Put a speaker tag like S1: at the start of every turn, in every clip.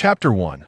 S1: Chapter 1.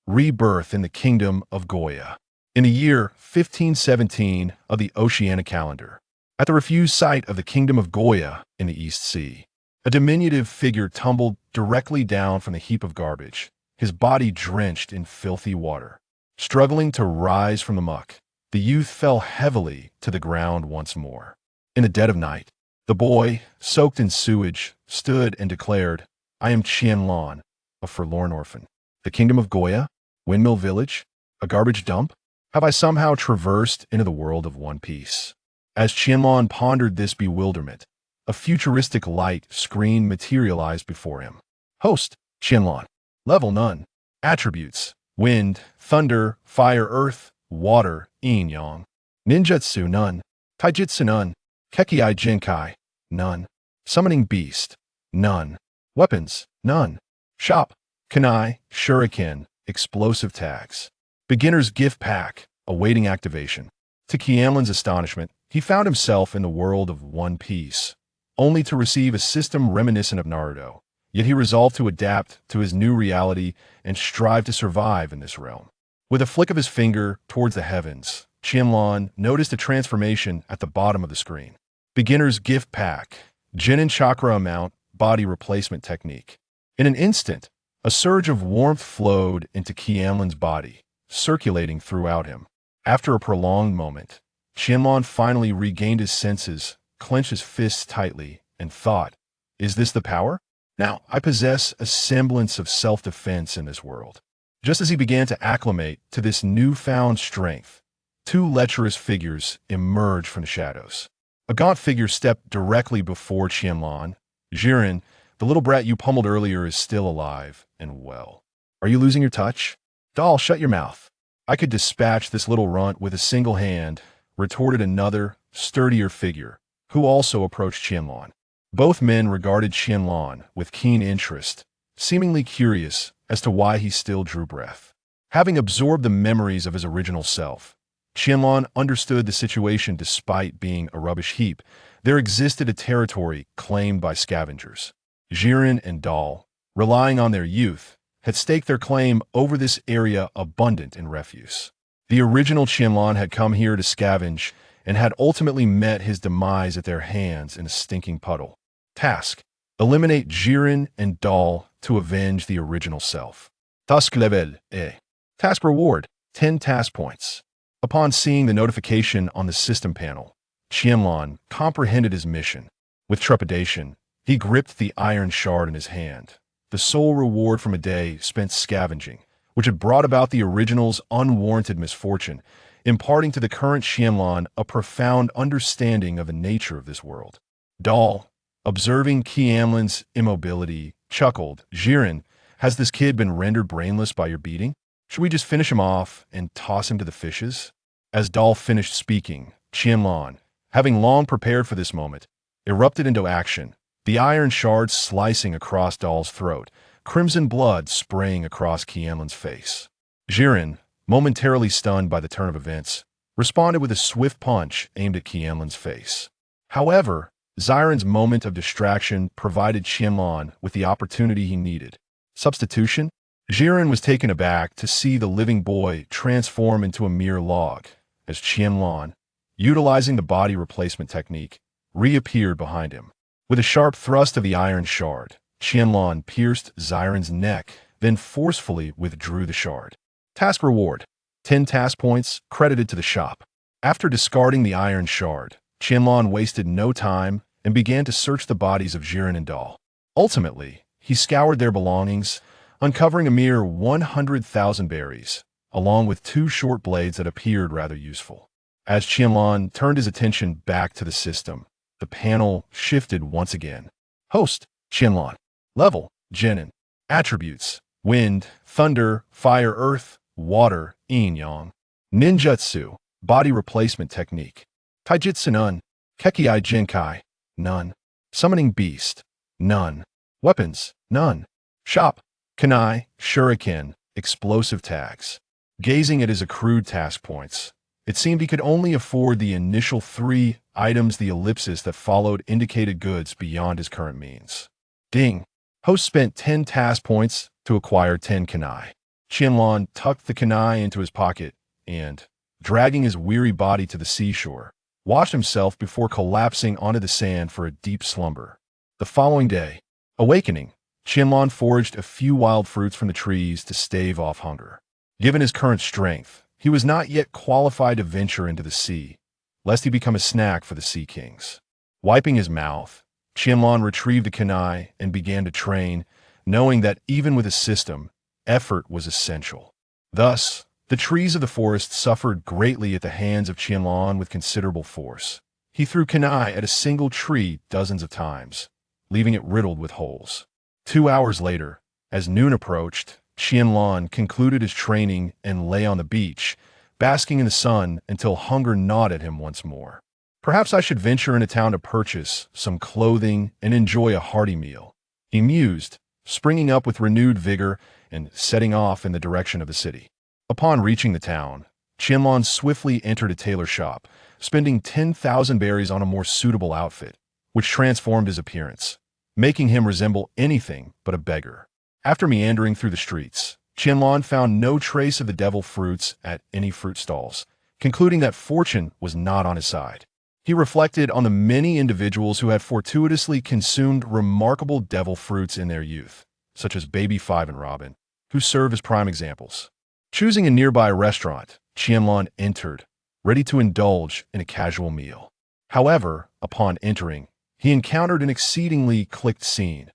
S1: Rebirth in the Kingdom of Goya. In the year 1517 of the Oceanic calendar, at the refused site of the Kingdom of Goya in the East Sea, a diminutive figure tumbled directly down from the heap of garbage, his body drenched in filthy water. Struggling to rise from the muck, the youth fell heavily to the ground once more. In the dead of night, the boy, soaked in sewage, stood and declared, "I am Qianlan, a forlorn orphan. The Kingdom of Goya? Windmill Village? A garbage dump? Have I somehow traversed into the world of One Piece?" As Qianlan pondered this bewilderment, a futuristic light screen materialized before him. Host, Qianlan. Level none. Attributes: wind, thunder, fire, earth, water, yin yang. Ninjutsu none. Taijutsu none. Kekkei Jinkai none. Summoning beast none. Weapons none. Shop: kunai, shuriken, explosive tags. Beginner's gift pack, awaiting activation. To Qianlan's astonishment, he found himself in the world of One Piece, only to receive a system reminiscent of Naruto. Yet he resolved to adapt to his new reality and strive to survive in this realm. With a flick of his finger towards the heavens, Qianlan noticed a transformation at the bottom of the screen. Beginner's gift pack, Jonin chakra amount, body replacement technique. In an instant, a surge of warmth flowed into Qianlan's body, circulating throughout him. After a prolonged moment, Qianlan finally regained his senses, clenched his fists tightly, and thought, "Is this the power? Now I possess a semblance of self-defense in this world." Just as he began to acclimate to this newfound strength, two lecherous figures emerged from the shadows. A gaunt figure stepped directly before Qianlan. "Jiren, the little brat you pummeled earlier is still alive and well. Are you losing your touch?" "Doll, shut your mouth. I could dispatch this little runt with a single hand," retorted another, sturdier figure, who also approached Qianlan. Both men regarded Qianlan with keen interest, seemingly curious as to why he still drew breath. Having absorbed the memories of his original self, Qianlan understood the situation. Despite being a rubbish heap, there existed a territory claimed by scavengers. Jiren and Doll, relying on their youth, had staked their claim over this area abundant in refuse. The original Qianlan had come here to scavenge and had ultimately met his demise at their hands in a stinking puddle. Task: eliminate Jiren and Doll to avenge the original self. Task level A. Task reward: 10 task points. Upon seeing the notification on the system panel, Qianlan comprehended his mission. With trepidation, he gripped the iron shard in his hand, the sole reward from a day spent scavenging, which had brought about the original's unwarranted misfortune, imparting to the current Qianlan a profound understanding of the nature of this world. Doll, observing Qianlan's immobility, chuckled, "Jiren, has this kid been rendered brainless by your beating? Should we just finish him off and toss him to the fishes?" As Doll finished speaking, Qianlan, having long prepared for this moment, erupted into action, the iron shard slicing across Doll's throat, crimson blood spraying across Qianlan's face. Jiren, momentarily stunned by the turn of events, responded with a swift punch aimed at Qianlan's face. However, Ziren's moment of distraction provided Qianlan with the opportunity he needed. Substitution? Jiren was taken aback to see the living boy transform into a mere log, as Qianlan, utilizing the body replacement technique, reappeared behind him. With a sharp thrust of the iron shard, Qianlan pierced Ziren's neck, then forcefully withdrew the shard. Task reward: 10 task points credited to the shop. After discarding the iron shard, Qianlan wasted no time and began to search the bodies of Jiren and Doll. Ultimately, he scoured their belongings, uncovering a mere 100,000 berries, along with 2 short blades that appeared rather useful. As Qianlan turned his attention back to the system, the panel shifted once again. Host, Qianlan. Level, Jonin. Attributes: wind, thunder, fire, earth, water, yin yang. Ninjutsu, body replacement technique. Taijutsu none. Kekkei Jinkai none. Summoning beast none. Weapons none. Shop: kunai, shuriken, explosive tags. Gazing at his accrued task points, it seemed he could only afford the initial 3 items. The ellipsis that followed indicated goods beyond his current means. Ding! Host spent 10 task points to acquire 10 kunai. Qianlan tucked the kunai into his pocket and, dragging his weary body to the seashore, washed himself before collapsing onto the sand for a deep slumber. The following day, awakening, Qianlan foraged a few wild fruits from the trees to stave off hunger. Given his current strength, he was not yet qualified to venture into the sea, lest he become a snack for the Sea Kings. Wiping his mouth, Qianlan retrieved the kunai and began to train, knowing that even with a system, effort was essential. Thus, the trees of the forest suffered greatly at the hands of Qianlan with considerable force. He threw kunai at a single tree dozens of times, leaving it riddled with holes. 2 hours later, as noon approached, Qianlan concluded his training and lay on the beach, basking in the sun until hunger gnawed at him once more. Perhaps I should venture into town to purchase some clothing and enjoy a hearty meal, he mused, springing up with renewed vigor and setting off in the direction of the city. Upon reaching the town, Qianlan swiftly entered a tailor shop, spending 10,000 berries on a more suitable outfit, which transformed his appearance, making him resemble anything but a beggar. After meandering through the streets, Qianlan found no trace of the devil fruits at any fruit stalls, concluding that fortune was not on his side. He reflected on the many individuals who had fortuitously consumed remarkable devil fruits in their youth, such as Baby Five and Robin, who serve as prime examples. Choosing a nearby restaurant, Qianlan entered, ready to indulge in a casual meal. However, upon entering, he encountered an exceedingly clicked scene.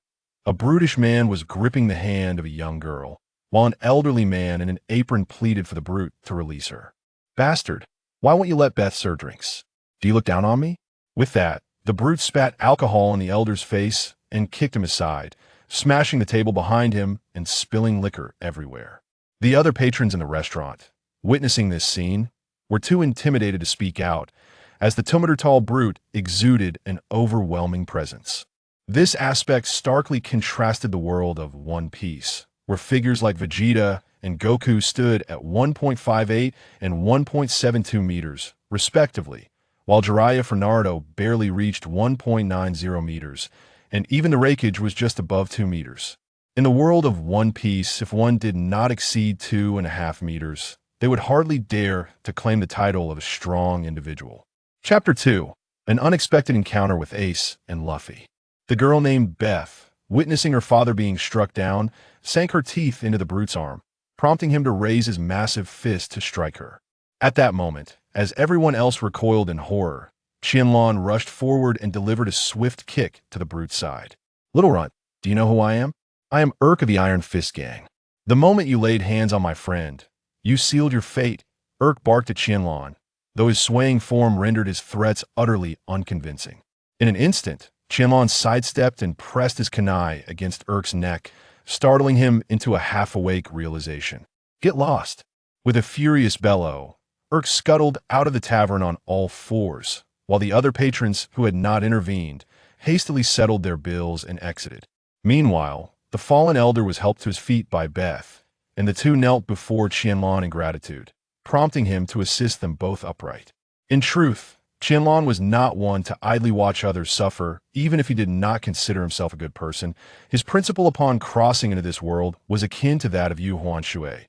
S1: A brutish man was gripping the hand of a young girl, while an elderly man in an apron pleaded for the brute to release her. "Bastard, why won't you let Beth serve drinks? Do you look down on me?" With that, the brute spat alcohol in the elder's face and kicked him aside, smashing the table behind him and spilling liquor everywhere. The other patrons in the restaurant, witnessing this scene, were too intimidated to speak out, as the 2-meter tall brute exuded an overwhelming presence. This aspect starkly contrasted the world of One Piece, where figures like Vegeta and Goku stood at 1.58 and 1.72 meters, respectively, while Jiraiya for Naruto barely reached 1.90 meters, and even the Raikage was just above 2 meters. In the world of One Piece, if one did not exceed 2.5 meters, they would hardly dare to claim the title of a strong individual. Chapter 2. An unexpected encounter with Ace and Luffy. The girl named Beth, witnessing her father being struck down, sank her teeth into the brute's arm, prompting him to raise his massive fist to strike her. At that moment, as everyone else recoiled in horror, Qianlan rushed forward and delivered a swift kick to the brute's side. "Little runt, do you know who I am? I am Urk of the Iron Fist Gang. The moment you laid hands on my friend, you sealed your fate," Urk barked at Qianlan, though his swaying form rendered his threats utterly unconvincing. In an instant, Qianlan sidestepped and pressed his kunai against Urk's neck, startling him into a half-awake realization. "Get lost." With a furious bellow, Urk scuttled out of the tavern on all fours, while the other patrons who had not intervened hastily settled their bills and exited. Meanwhile, the fallen elder was helped to his feet by Beth, and the two knelt before Qianlan in gratitude, prompting him to assist them both upright. In truth, Qianlan was not one to idly watch others suffer, even if he did not consider himself a good person. His principle upon crossing into this world was akin to that of Yu Huanshui.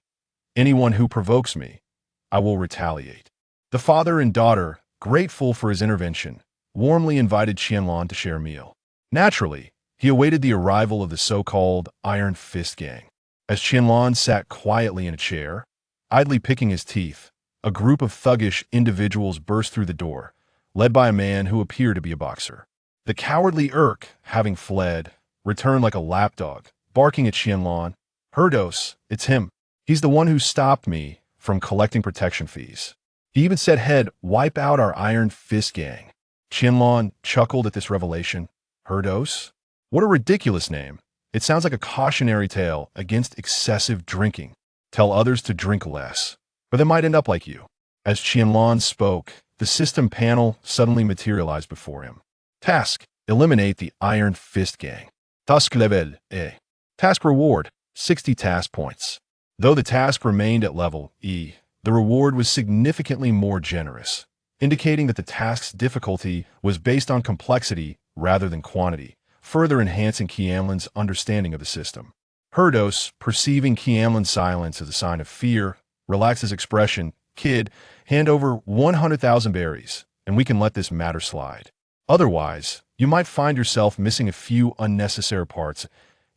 S1: "Anyone who provokes me, I will retaliate." The father and daughter, grateful for his intervention, warmly invited Qianlan to share a meal. Naturally, he awaited the arrival of the so-called Iron Fist Gang. As Qianlan sat quietly in a chair, idly picking his teeth, a group of thuggish individuals burst through the door, led by a man who appeared to be a boxer. The cowardly Urk, having fled, returned like a lapdog, barking at Qianlan. "Herdos, it's him. He's the one who stopped me from collecting protection fees. He even said he'd wipe out our Iron Fist Gang." Qianlan chuckled at this revelation. "Herdos? What a ridiculous name. It sounds like a cautionary tale against excessive drinking. Tell others to drink less, or they might end up like you." As Qianlan spoke, the system panel suddenly materialized before him. Task: eliminate the Iron Fist Gang. Task level A. Task reward: 60 task points. Though the task remained at level E, the reward was significantly more generous, indicating that the task's difficulty was based on complexity rather than quantity, further enhancing Qianlan's understanding of the system. Herdos, perceiving Qianlan's silence as a sign of fear, relaxed his expression. Kid, hand over 100,000 berries, and we can let this matter slide. Otherwise, you might find yourself missing a few unnecessary parts.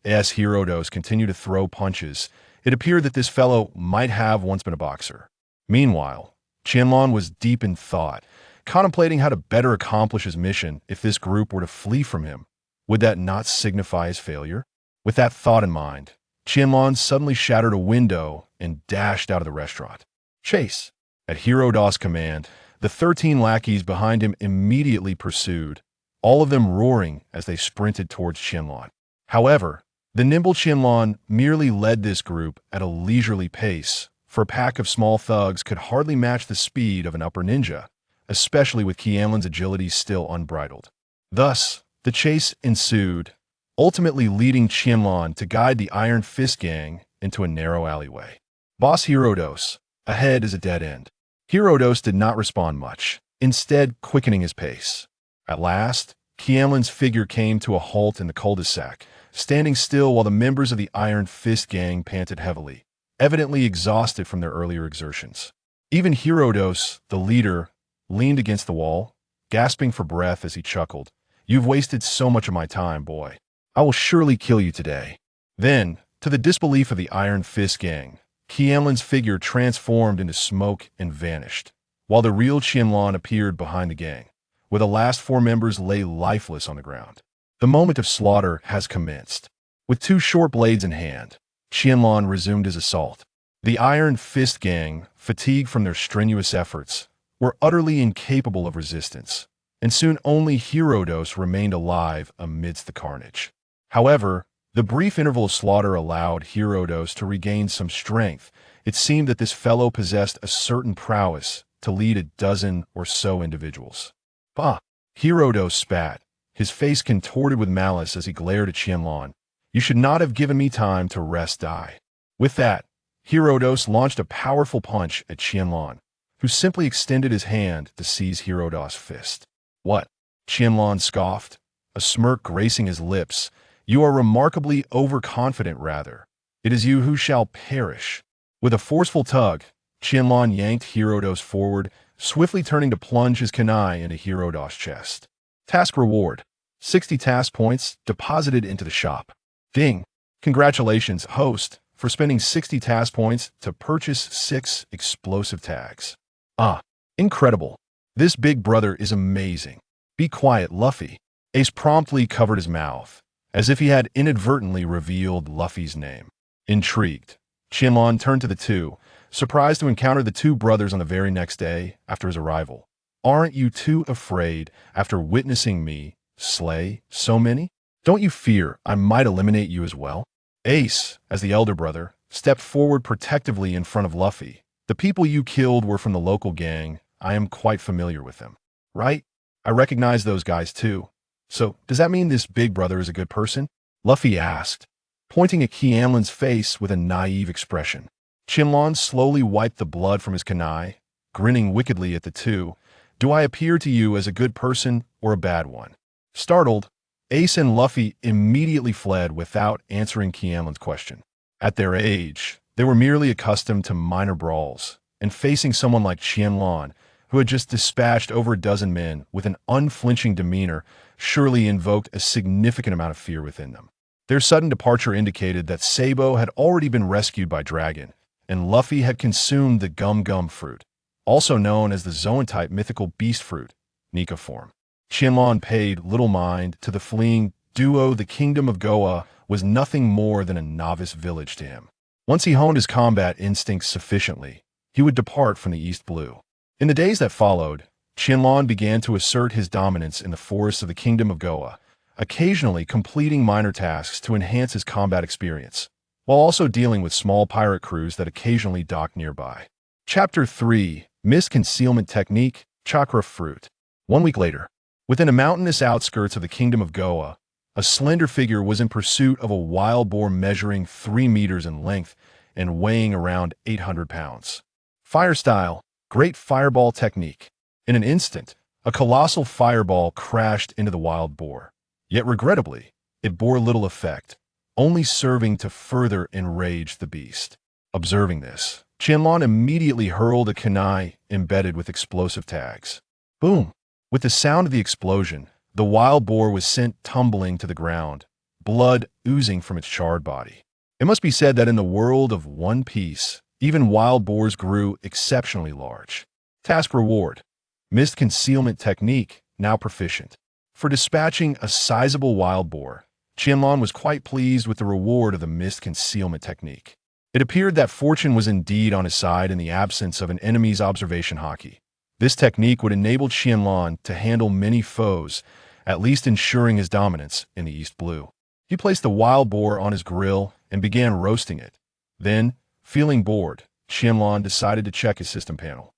S1: As Herdos continued to throw punches, it appeared that this fellow might have once been a boxer. Meanwhile, Qianlan was deep in thought, contemplating how to better accomplish his mission if this group were to flee from him. Would that not signify his failure? With that thought in mind, Qianlan suddenly shattered a window and dashed out of the restaurant. Chase! At Herdos' command, the 13 lackeys behind him immediately pursued, all of them roaring as they sprinted towards Qianlan. However, the nimble Qianlan merely led this group at a leisurely pace, for a pack of small thugs could hardly match the speed of an upper ninja, especially with Qianlan's agility still unbridled. Thus, the chase ensued, ultimately leading Qianlan to guide the Iron Fist gang into a narrow alleyway. Boss Herdos, ahead is a dead end. Herdos did not respond much, instead quickening his pace. At last, Qianlan's figure came to a halt in the cul-de-sac, standing still while the members of the Iron Fist gang panted heavily, evidently exhausted from their earlier exertions. Even Herdos, the leader, leaned against the wall, gasping for breath as he chuckled. "You've wasted so much of my time, boy. I will surely kill you today." Then, to the disbelief of the Iron Fist gang, Qianlan's figure transformed into smoke and vanished, while the real Qianlan appeared behind the gang, where the last 4 members lay lifeless on the ground. The moment of slaughter has commenced. With 2 short blades in hand, Qianlan resumed his assault. The Iron Fist gang, fatigued from their strenuous efforts, were utterly incapable of resistance, and soon only Herdos remained alive amidst the carnage. However, the brief interval of slaughter allowed Herdos to regain some strength. It seemed that this fellow possessed a certain prowess to lead a dozen or so individuals. "Bah!" Herdos spat, his face contorted with malice as he glared at Qianlan. "You should not have given me time to rest die." With that, Herdos launched a powerful punch at Qianlan, who simply extended his hand to seize Herdos' fist. "What?" Qianlan scoffed, a smirk gracing his lips. "You are remarkably overconfident, rather. It is you who shall perish." With a forceful tug, Qianlan yanked Herdos forward, swiftly turning to plunge his kunai into Herdos' chest. Task reward: 60 task points deposited into the shop. Ding! Congratulations, host, for spending 60 task points to purchase 6 explosive tags. Ah, incredible. This big brother is amazing. Be quiet, Luffy. Ace promptly covered his mouth, as if he had inadvertently revealed Luffy's name. Intrigued, Qianlan turned to the two, surprised to encounter the 2 brothers on the very next day after his arrival. "Aren't you too afraid after witnessing me slay so many? Don't you fear I might eliminate you as well?" Ace, as the elder brother, stepped forward protectively in front of Luffy. "The people you killed were from the local gang. I am quite familiar with them." "Right? I recognize those guys too. So, does that mean this big brother is a good person?" Luffy asked, pointing at Qianlan's face with a naive expression. Qianlan slowly wiped the blood from his kunai, grinning wickedly at the two. "Do I appear to you as a good person or a bad one?" Startled, Ace and Luffy immediately fled without answering Qianlan's question. At their age, they were merely accustomed to minor brawls, and facing someone like Qianlan, who had just dispatched over a dozen men with an unflinching demeanor, surely invoked a significant amount of fear within them. Their sudden departure indicated that Sabo had already been rescued by Dragon, and Luffy had consumed the gum-gum fruit, also known as the Zoan-type mythical beast fruit, Nika form. Qianlan paid little mind to the fleeing duo. The kingdom of Goa was nothing more than a novice village to him. Once he honed his combat instincts sufficiently, he would depart from the East Blue. In the days that followed, Qianlan began to assert his dominance in the forests of the kingdom of Goa, occasionally completing minor tasks to enhance his combat experience, while also dealing with small pirate crews that occasionally docked nearby. Chapter 3: Mist Concealment Technique, Chakra Fruit. 1 week later, within the mountainous outskirts of the kingdom of Goa, a slender figure was in pursuit of a wild boar measuring 3 meters in length and weighing around 800 pounds. Fire style, great fireball technique. In an instant, a colossal fireball crashed into the wild boar. Yet regrettably, it bore little effect, only serving to further enrage the beast. Observing this, Qianlan immediately hurled a kunai embedded with explosive tags. Boom! With the sound of the explosion, the wild boar was sent tumbling to the ground, blood oozing from its charred body. It must be said that in the world of One Piece, even wild boars grew exceptionally large. Task reward: Mist concealment technique, now proficient. For dispatching a sizable wild boar, Qianlan was quite pleased with the reward of the mist concealment technique. It appeared that fortune was indeed on his side in the absence of an enemy's observation haki. This technique would enable Qianlan to handle many foes, at least ensuring his dominance in the East Blue. He placed the wild boar on his grill and began roasting it. Then, feeling bored, Qianlan decided to check his system panel.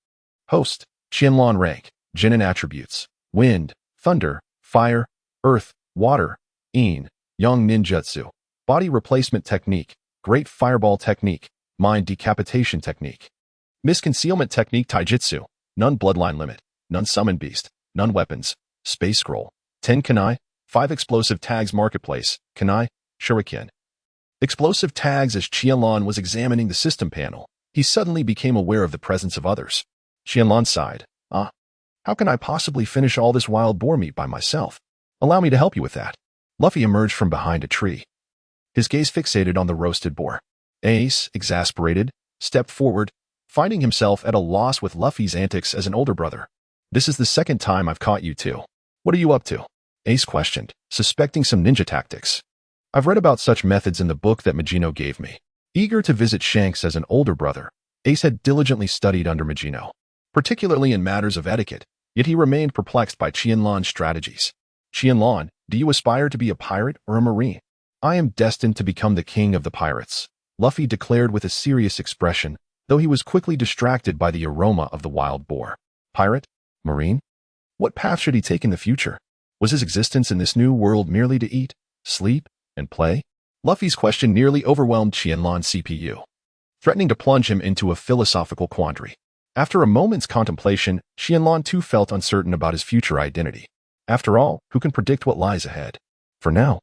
S1: Host: Qianlan rank, Jonin attributes: wind, thunder, fire, earth, water, young ninjutsu, body replacement technique, great fireball technique, mind decapitation technique, mist concealment technique taijutsu, none bloodline limit, none summon beast, none weapons, space scroll, 10 kunai, 5 explosive tags marketplace, kunai, shuriken. Explosive tags. As Qianlan was examining the system panel, he suddenly became aware of the presence of others. Qianlan sighed. How can I possibly finish all this wild boar meat by myself? Allow me to help you with that. Luffy emerged from behind a tree, his gaze fixated on the roasted boar. Ace, exasperated, stepped forward, finding himself at a loss with Luffy's antics as an older brother. This is the second time I've caught you two. What are you up to? Ace questioned, suspecting some ninja tactics. I've read about such methods in the book that Magino gave me. Eager to visit Shanks as an older brother, Ace had diligently studied under Magino, particularly in matters of etiquette, yet he remained perplexed by Qianlan's strategies. Qianlan, do you aspire to be a pirate or a marine? I am destined to become the king of the pirates, Luffy declared with a serious expression, though he was quickly distracted by the aroma of the wild boar. Pirate? Marine? What path should he take in the future? Was his existence in this new world merely to eat, sleep, and play? Luffy's question nearly overwhelmed Qianlan's CPU, threatening to plunge him into a philosophical quandary. After a moment's contemplation, Qianlan too felt uncertain about his future identity. After all, who can predict what lies ahead? For now,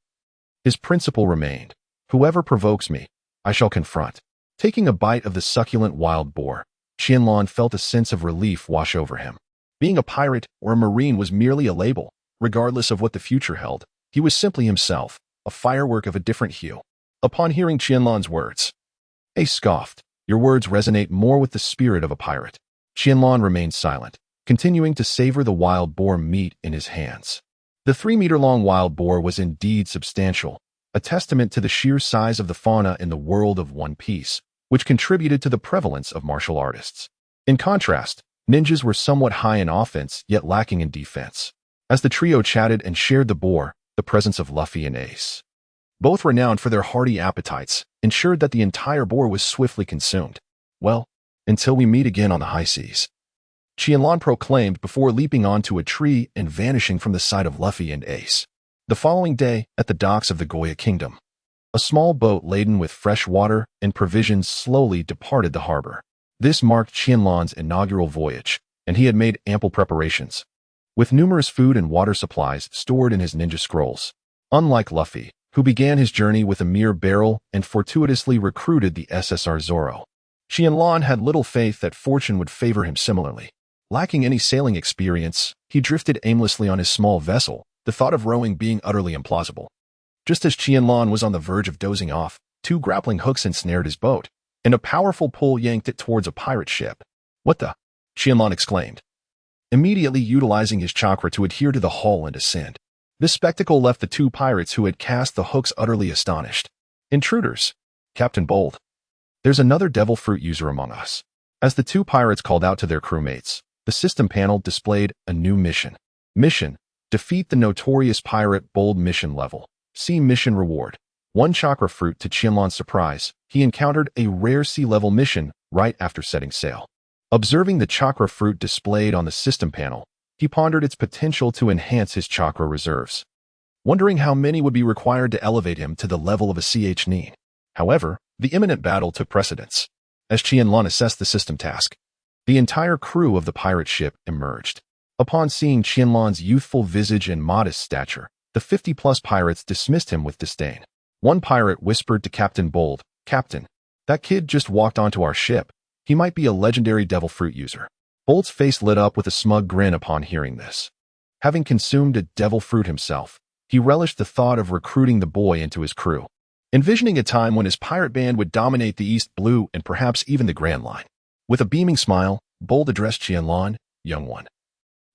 S1: his principle remained: whoever provokes me, I shall confront. Taking a bite of the succulent wild boar, Qianlan felt a sense of relief wash over him. Being a pirate or a marine was merely a label. Regardless of what the future held, he was simply himself, a firework of a different hue. Upon hearing Qianlan's words, Ace scoffed. Your words resonate more with the spirit of a pirate. Qianlan remained silent, continuing to savor the wild boar meat in his hands. The 3-meter-long wild boar was indeed substantial, a testament to the sheer size of the fauna in the world of One Piece, which contributed to the prevalence of martial artists. In contrast, ninjas were somewhat high in offense yet lacking in defense. As the trio chatted and shared the boar, the presence of Luffy and Ace, both renowned for their hearty appetites, ensured that the entire boar was swiftly consumed. Well, until we meet again on the high seas, Qianlan proclaimed before leaping onto a tree and vanishing from the sight of Luffy and Ace. The following day, at the docks of the Goya Kingdom, a small boat laden with fresh water and provisions slowly departed the harbor. This marked Qianlan's inaugural voyage, and he had made ample preparations, with numerous food and water supplies stored in his ninja scrolls. Unlike Luffy, who began his journey with a mere barrel and fortuitously recruited the SSR Zoro, Qianlan had little faith that fortune would favor him similarly. Lacking any sailing experience, he drifted aimlessly on his small vessel, the thought of rowing being utterly implausible. Just as Qianlan was on the verge of dozing off, 2 grappling hooks ensnared his boat, and a powerful pull yanked it towards a pirate ship. What the? Qianlan exclaimed, immediately utilizing his chakra to adhere to the hull and ascend. This spectacle left the 2 pirates who had cast the hooks utterly astonished. Intruders! Captain Bold. There's another devil fruit user among us. As the 2 pirates called out to their crewmates, the system panel displayed a new mission. Mission: defeat the notorious pirate Bold mission level. See mission reward. 1 chakra fruit. To Qianlan's surprise, he encountered a rare sea-level mission right after setting sail. Observing the chakra fruit displayed on the system panel, he pondered its potential to enhance his chakra reserves, wondering how many would be required to elevate him to the level of a CH Nin. However, the imminent battle took precedence. As Qianlan assessed the system task, the entire crew of the pirate ship emerged. Upon seeing Qianlan's youthful visage and modest stature, The 50-plus pirates dismissed him with disdain. One pirate whispered to Captain Bold, "Captain, that kid just walked onto our ship. He might be a legendary devil fruit user." Bold's face lit up with a smug grin upon hearing this. Having consumed a devil fruit himself, he relished the thought of recruiting the boy into his crew, envisioning a time when his pirate band would dominate the East Blue and perhaps even the Grand Line. With a beaming smile, Bold addressed Qianlan, "Young one,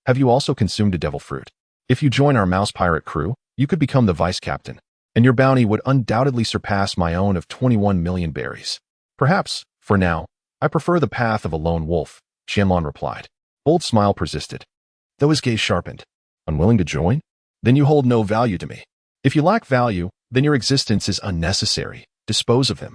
S1: have you also consumed a devil fruit? If you join our mouse pirate crew, you could become the vice captain, and your bounty would undoubtedly surpass my own of 21 million berries. Perhaps, for now, I prefer the path of a lone wolf," Qianlan replied. Bold's smile persisted, though his gaze sharpened. "Unwilling to join? Then you hold no value to me. If you lack value, then your existence is unnecessary. Dispose of him."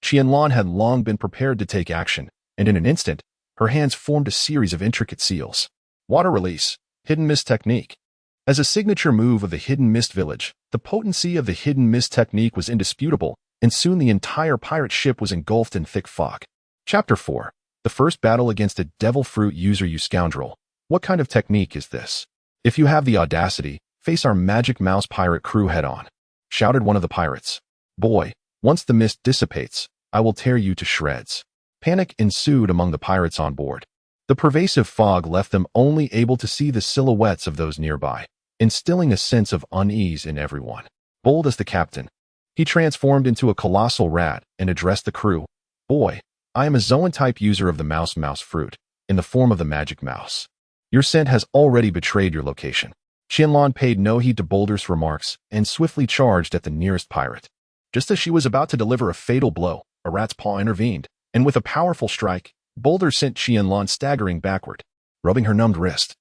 S1: Qianlan had long been prepared to take action, and in an instant, her hands formed a series of intricate seals. Water release, hidden mist technique. As a signature move of the Hidden Mist Village, the potency of the Hidden Mist technique was indisputable, and soon the entire pirate ship was engulfed in thick fog. Chapter 4. The first battle against a devil fruit user, you scoundrel. What kind of technique is this? If you have the audacity, face our magic mouse pirate crew head-on, shouted one of the pirates. "Boy, once the mist dissipates, I will tear you to shreds." Panic ensued among the pirates on board. The pervasive fog left them only able to see the silhouettes of those nearby, instilling a sense of unease in everyone. Bold as the captain, he transformed into a colossal rat and addressed the crew. "Boy, I am a Zoan-type user of the mouse fruit, in the form of the magic mouse. Your scent has already betrayed your location." Qianlan paid no heed to Boulder's remarks and swiftly charged at the nearest pirate. Just as she was about to deliver a fatal blow, a rat's paw intervened, and with a powerful strike, Boulder sent Qianlan staggering backward, rubbing her numbed wrist.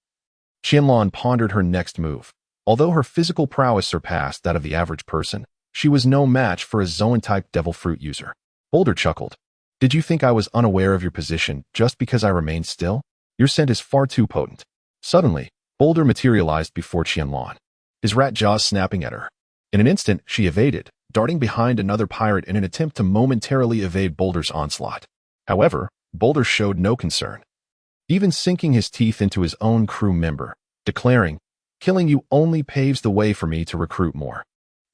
S1: Qianlan pondered her next move. Although her physical prowess surpassed that of the average person, she was no match for a Zoan-type devil fruit user. Boulder chuckled. "Did you think I was unaware of your position just because I remained still? Your scent is far too potent." Suddenly, Boulder materialized before Qianlan, his rat jaws snapping at her. In an instant, she evaded, darting behind another pirate in an attempt to momentarily evade Boulder's onslaught. However, Boulder showed no concern, even sinking his teeth into his own crew member, declaring, "Killing you only paves the way for me to recruit more."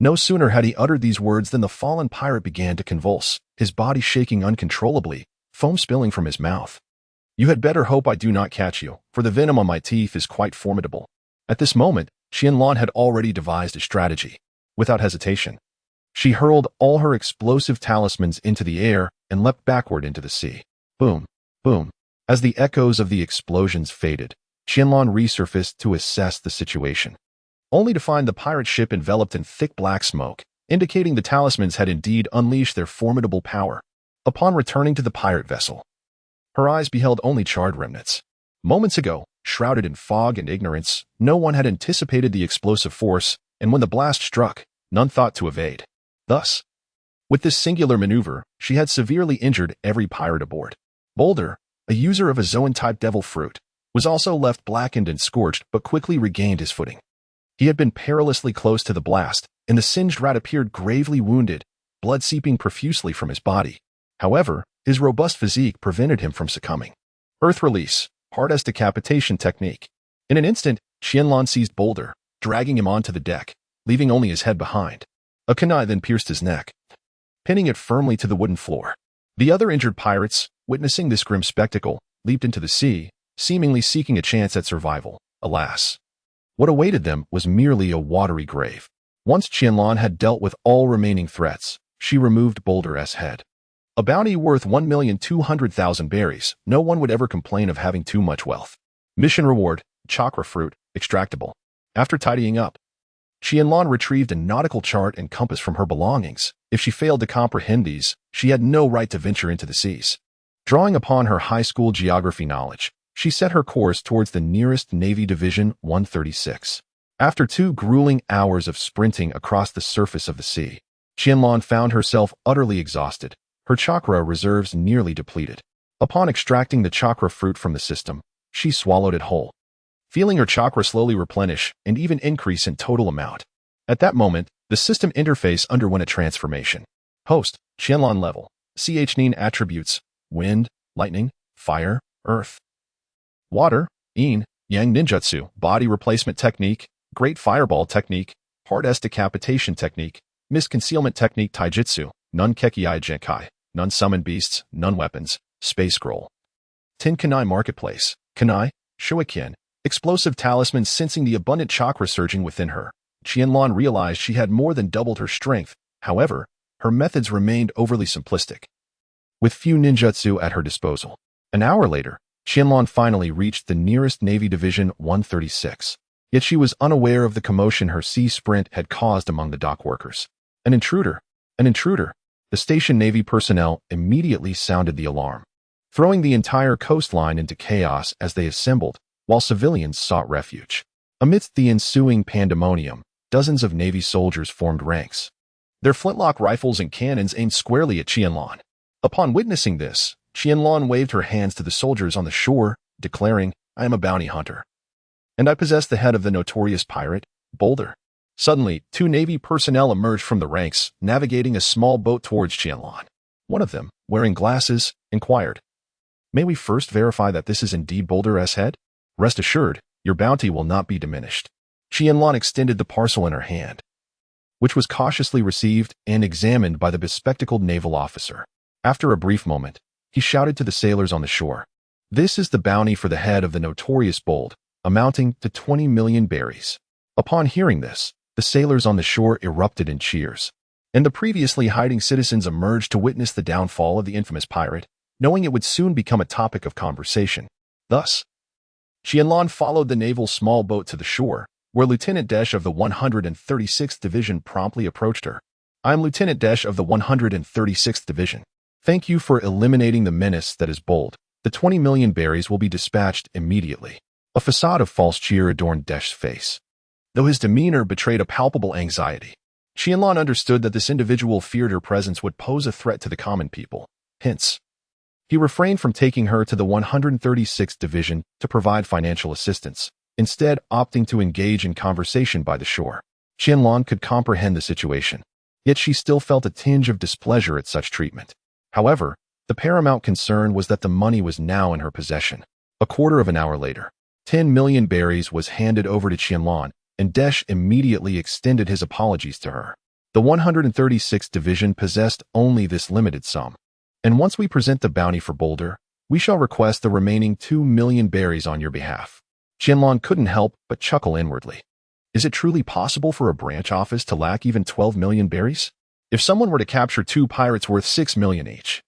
S1: No sooner had he uttered these words than the fallen pirate began to convulse, his body shaking uncontrollably, foam spilling from his mouth. "You had better hope I do not catch you, for the venom on my teeth is quite formidable." At this moment, Qianlan had already devised a strategy. Without hesitation, she hurled all her explosive talismans into the air and leapt backward into the sea. Boom, boom. As the echoes of the explosions faded, Qianlan resurfaced to assess the situation, only to find the pirate ship enveloped in thick black smoke, indicating the talismans had indeed unleashed their formidable power. Upon returning to the pirate vessel, her eyes beheld only charred remnants. Moments ago, shrouded in fog and ignorance, no one had anticipated the explosive force, and when the blast struck, none thought to evade. Thus, with this singular maneuver, she had severely injured every pirate aboard. Boulder, a user of a Zoan-type devil fruit, was also left blackened and scorched but quickly regained his footing. He had been perilously close to the blast, and the singed rat appeared gravely wounded, blood seeping profusely from his body. However, his robust physique prevented him from succumbing. Earth release, hard as decapitation technique. In an instant, Qianlan seized Boulder, dragging him onto the deck, leaving only his head behind. A kunai then pierced his neck, pinning it firmly to the wooden floor. The other injured pirates, witnessing this grim spectacle, leaped into the sea, seemingly seeking a chance at survival. Alas, what awaited them was merely a watery grave. Once Qianlan had dealt with all remaining threats, she removed Boulder's head. A bounty worth 1,200,000 berries. No one would ever complain of having too much wealth. Mission reward, chakra fruit, extractable. After tidying up, Qianlan retrieved a nautical chart and compass from her belongings. If she failed to comprehend these, she had no right to venture into the seas. Drawing upon her high school geography knowledge, she set her course towards the nearest Navy Division 136. After 2 grueling hours of sprinting across the surface of the sea, Qianlan found herself utterly exhausted, her chakra reserves nearly depleted. Upon extracting the chakra fruit from the system, she swallowed it whole, feeling her chakra slowly replenish and even increase in total amount. At that moment, the system interface underwent a transformation. Host, Qianlan level, Ch9 attributes, wind, lightning, fire, earth, water, yin, yang ninjutsu, body replacement technique, great fireball technique, Part S decapitation technique, misconcealment technique taijutsu, none kekei genkai, none summon beasts, none weapons, space scroll. Tin Kanai Marketplace, Kanai, Shoikin, explosive talisman sensing the abundant chakra surging within her. Qianlan realized she had more than doubled her strength, however, her methods remained overly simplistic. With few ninjutsu at her disposal. An hour later, Qianlan finally reached the nearest Navy Division 136. Yet she was unaware of the commotion her sea sprint had caused among the dock workers. An intruder! An intruder! The station Navy personnel immediately sounded the alarm, throwing the entire coastline into chaos as they assembled, while civilians sought refuge. Amidst the ensuing pandemonium, dozens of Navy soldiers formed ranks, their flintlock rifles and cannons aimed squarely at Qianlan. Upon witnessing this, Qianlan waved her hands to the soldiers on the shore, declaring, "I am a bounty hunter, and I possess the head of the notorious pirate, Boulder." Suddenly, two Navy personnel emerged from the ranks, navigating a small boat towards Qianlan. One of them, wearing glasses, inquired, "May we first verify that this is indeed Boulder's head? Rest assured, your bounty will not be diminished." Qianlan extended the parcel in her hand, which was cautiously received and examined by the bespectacled naval officer. After a brief moment, he shouted to the sailors on the shore, "This is the bounty for the head of the notorious Bold, amounting to 20 million berries." Upon hearing this, the sailors on the shore erupted in cheers, and the previously hiding citizens emerged to witness the downfall of the infamous pirate, knowing it would soon become a topic of conversation. Thus, Qianlan followed the naval small boat to the shore, where Lieutenant Desh of the 136th Division promptly approached her. "I am Lieutenant Desh of the 136th Division. Thank you for eliminating the menace that is Bold. The 20 million berries will be dispatched immediately." A facade of false cheer adorned Desh's face, though his demeanor betrayed a palpable anxiety. Qianlan understood that this individual feared her presence would pose a threat to the common people. Hence, he refrained from taking her to the 136th Division to provide financial assistance, instead opting to engage in conversation by the shore. Qianlan could comprehend the situation, yet she still felt a tinge of displeasure at such treatment. However, the paramount concern was that the money was now in her possession. A quarter of an hour later, 10 million berries was handed over to Qianlan, and Desh immediately extended his apologies to her. The 136th Division possessed only this limited sum, and once we present the bounty for Boulder, we shall request the remaining 2 million berries on your behalf. Qianlan couldn't help but chuckle inwardly. Is it truly possible for a branch office to lack even 12 million berries? If someone were to capture 2 pirates worth 6 million each,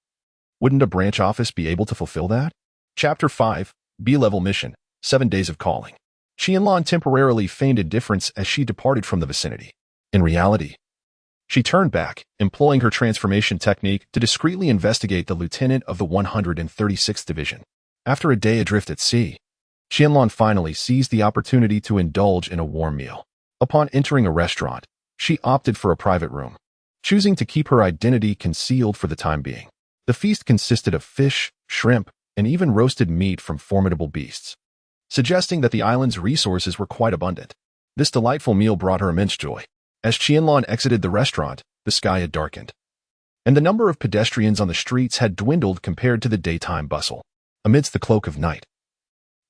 S1: wouldn't a branch office be able to fulfill that? Chapter 5, B-Level Mission, 7 Days of Calling. Qianlan temporarily feigned indifference as she departed from the vicinity. In reality, she turned back, employing her transformation technique to discreetly investigate the lieutenant of the 136th Division. After a day adrift at sea, Qianlan finally seized the opportunity to indulge in a warm meal. Upon entering a restaurant, she opted for a private room, choosing to keep her identity concealed for the time being. The feast consisted of fish, shrimp, and even roasted meat from formidable beasts, suggesting that the island's resources were quite abundant. This delightful meal brought her immense joy. As Qianlan exited the restaurant, the sky had darkened, and the number of pedestrians on the streets had dwindled compared to the daytime bustle. Amidst the cloak of night,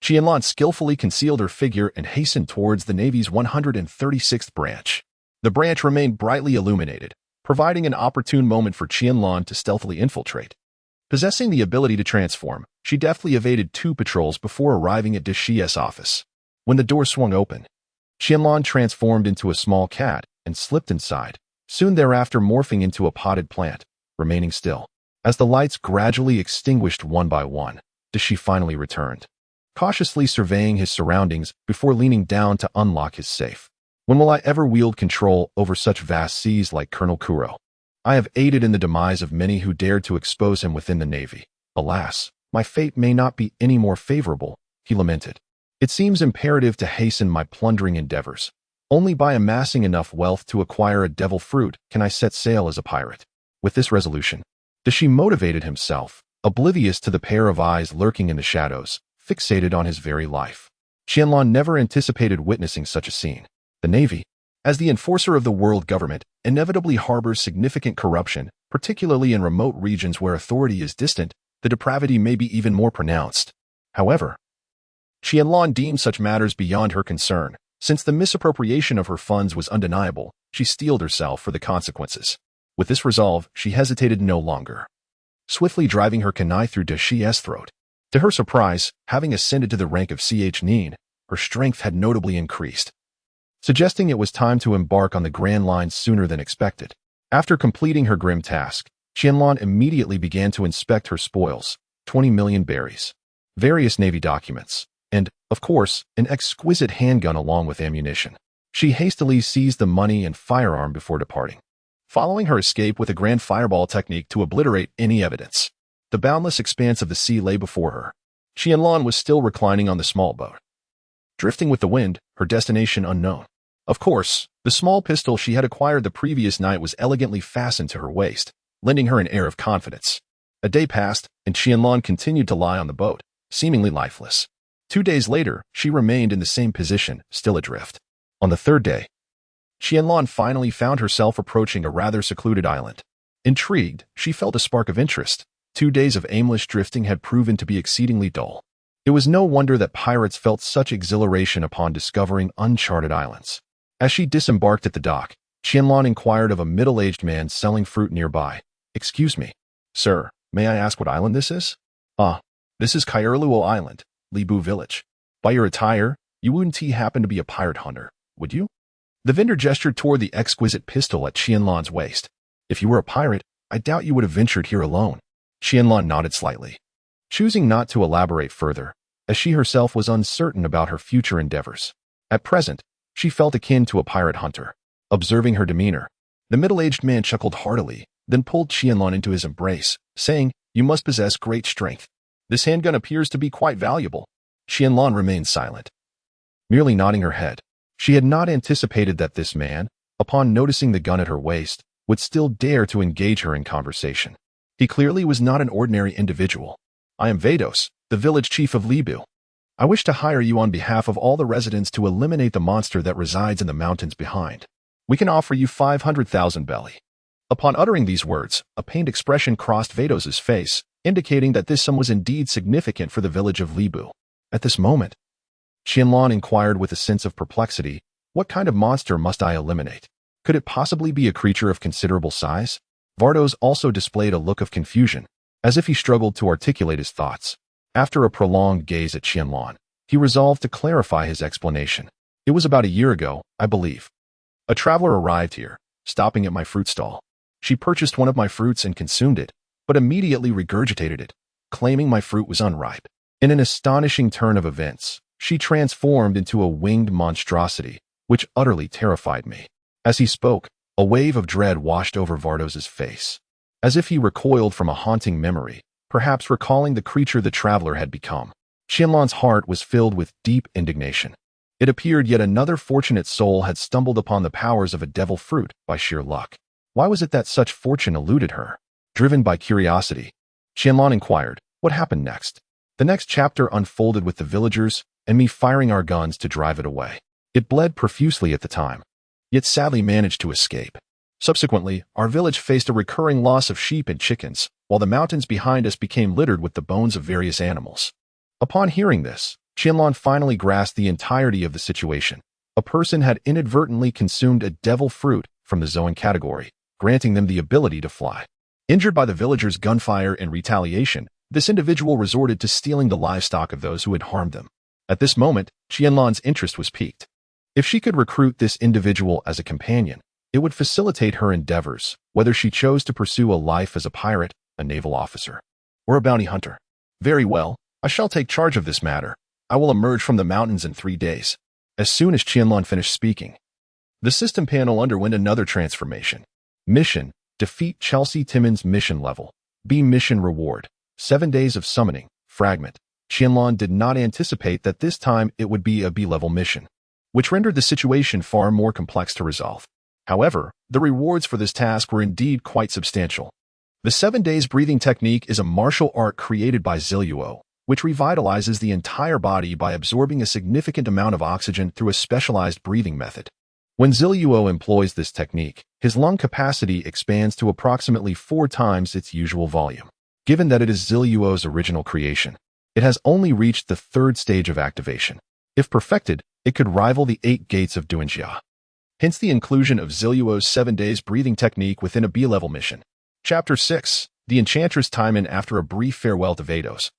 S1: Qianlan skillfully concealed her figure and hastened towards the Navy's 136th branch. The branch remained brightly illuminated, providing an opportune moment for Qianlan to stealthily infiltrate. Possessing the ability to transform, she deftly evaded 2 patrols before arriving at Deshi's office. When the door swung open, Qianlan transformed into a small cat and slipped inside, soon thereafter morphing into a potted plant, remaining still. As the lights gradually extinguished one by one, Deshi finally returned, cautiously surveying his surroundings before leaning down to unlock his safe. "When will I ever wield control over such vast seas like Colonel Kuro? I have aided in the demise of many who dared to expose him within the Navy. Alas, my fate may not be any more favorable," he lamented. "It seems imperative to hasten my plundering endeavors. Only by amassing enough wealth to acquire a devil fruit can I set sail as a pirate." With this resolution, Deshi motivated himself, oblivious to the pair of eyes lurking in the shadows, fixated on his very life. Qianlan never anticipated witnessing such a scene. The Navy, as the enforcer of the world government, inevitably harbors significant corruption, particularly in remote regions where authority is distant. The depravity may be even more pronounced. However, Qianlan deemed such matters beyond her concern, Since the misappropriation of her funds was undeniable, she steeled herself for the consequences. With this resolve, she hesitated no longer, swiftly driving her kunai through Dashi's throat. To her surprise, having ascended to the rank of Nin, her strength had notably increased, suggesting it was time to embark on the grand line sooner than expected. After completing her grim task, Qianlan immediately began to inspect her spoils, 20 million berries, various navy documents, and, of course, an exquisite handgun along with ammunition. She hastily seized the money and firearm before departing, following her escape with a grand fireball technique to obliterate any evidence. The boundless expanse of the sea lay before her. Qianlan was still reclining on the small boat, drifting with the wind, her destination unknown. Of course, the small pistol she had acquired the previous night was elegantly fastened to her waist, lending her an air of confidence. A day passed, and Qianlan continued to lie on the boat, seemingly lifeless. 2 days later, she remained in the same position, still adrift. On the third day, Qianlan finally found herself approaching a rather secluded island. Intrigued, she felt a spark of interest. 2 days of aimless drifting had proven to be exceedingly dull. It was no wonder that pirates felt such exhilaration upon discovering uncharted islands. As she disembarked at the dock, Qianlan inquired of a middle-aged man selling fruit nearby. "Excuse me, sir, may I ask what island this is?" "Ah, this is Kairluo Island, Libu Village. By your attire, you wouldn't happen to be a pirate hunter, would you?" The vendor gestured toward the exquisite pistol at Qianlan's waist. "If you were a pirate, I doubt you would have ventured here alone." Qianlan nodded slightly, choosing not to elaborate further, as she herself was uncertain about her future endeavors. At present, she felt akin to a pirate hunter. Observing her demeanor, the middle-aged man chuckled heartily, then pulled Qianlan into his embrace, saying, "You must possess great strength. This handgun appears to be quite valuable." Qianlan remained silent, merely nodding her head. She had not anticipated that this man, upon noticing the gun at her waist, would still dare to engage her in conversation. He clearly was not an ordinary individual. "I am Vados, the village chief of Libu. I wish to hire you on behalf of all the residents to eliminate the monster that resides in the mountains behind. We can offer you 500,000 belly." Upon uttering these words, a pained expression crossed Vados's face, indicating that this sum was indeed significant for the village of Libu. At this moment, Qianlan inquired with a sense of perplexity, "What kind of monster must I eliminate? Could it possibly be a creature of considerable size?" Vados also displayed a look of confusion, as if he struggled to articulate his thoughts. After a prolonged gaze at Qianlan, he resolved to clarify his explanation. "It was about a year ago, I believe. A traveler arrived here, stopping at my fruit stall. She purchased one of my fruits and consumed it, but immediately regurgitated it, claiming my fruit was unripe. In an astonishing turn of events, she transformed into a winged monstrosity, which utterly terrified me." As he spoke, a wave of dread washed over Vardos's face, as if he recoiled from a haunting memory, perhaps recalling the creature the traveler had become. Qianlan's heart was filled with deep indignation. It appeared yet another fortunate soul had stumbled upon the powers of a devil fruit by sheer luck. Why was it that such fortune eluded her? Driven by curiosity, Qianlan inquired, "What happened next?" The next chapter unfolded with the villagers and me firing our guns to drive it away. It bled profusely at the time, yet sadly managed to escape. Subsequently, our village faced a recurring loss of sheep and chickens, while the mountains behind us became littered with the bones of various animals. Upon hearing this, Qianlan finally grasped the entirety of the situation. A person had inadvertently consumed a devil fruit from the Zoan category, granting them the ability to fly. Injured by the villagers' gunfire in retaliation, this individual resorted to stealing the livestock of those who had harmed them. At this moment, Qianlan's interest was piqued. If she could recruit this individual as a companion, it would facilitate her endeavors, whether she chose to pursue a life as a pirate, a naval officer, or a bounty hunter. "Very well, I shall take charge of this matter. I will emerge from the mountains in 3 days." As soon as Qianlan finished speaking, the system panel underwent another transformation. Mission: defeat Chelsea Timan's mission level. B mission reward: 7 days of summoning. Fragment. Qianlan did not anticipate that this time it would be a B-level mission, which rendered the situation far more complex to resolve. However, the rewards for this task were indeed quite substantial. The 7 days breathing technique is a martial art created by Zilluo, which revitalizes the entire body by absorbing a significant amount of oxygen through a specialized breathing method. When Zilluo employs this technique, his lung capacity expands to approximately 4 times its usual volume. Given that it is Zilluo's original creation, it has only reached the 3rd stage of activation. If perfected, it could rival the 8 gates of Duanjia. Hence the inclusion of Zilluo's 7 days breathing technique within a B-level mission. Chapter 6. The Enchantress Timan after a brief farewell to Vados.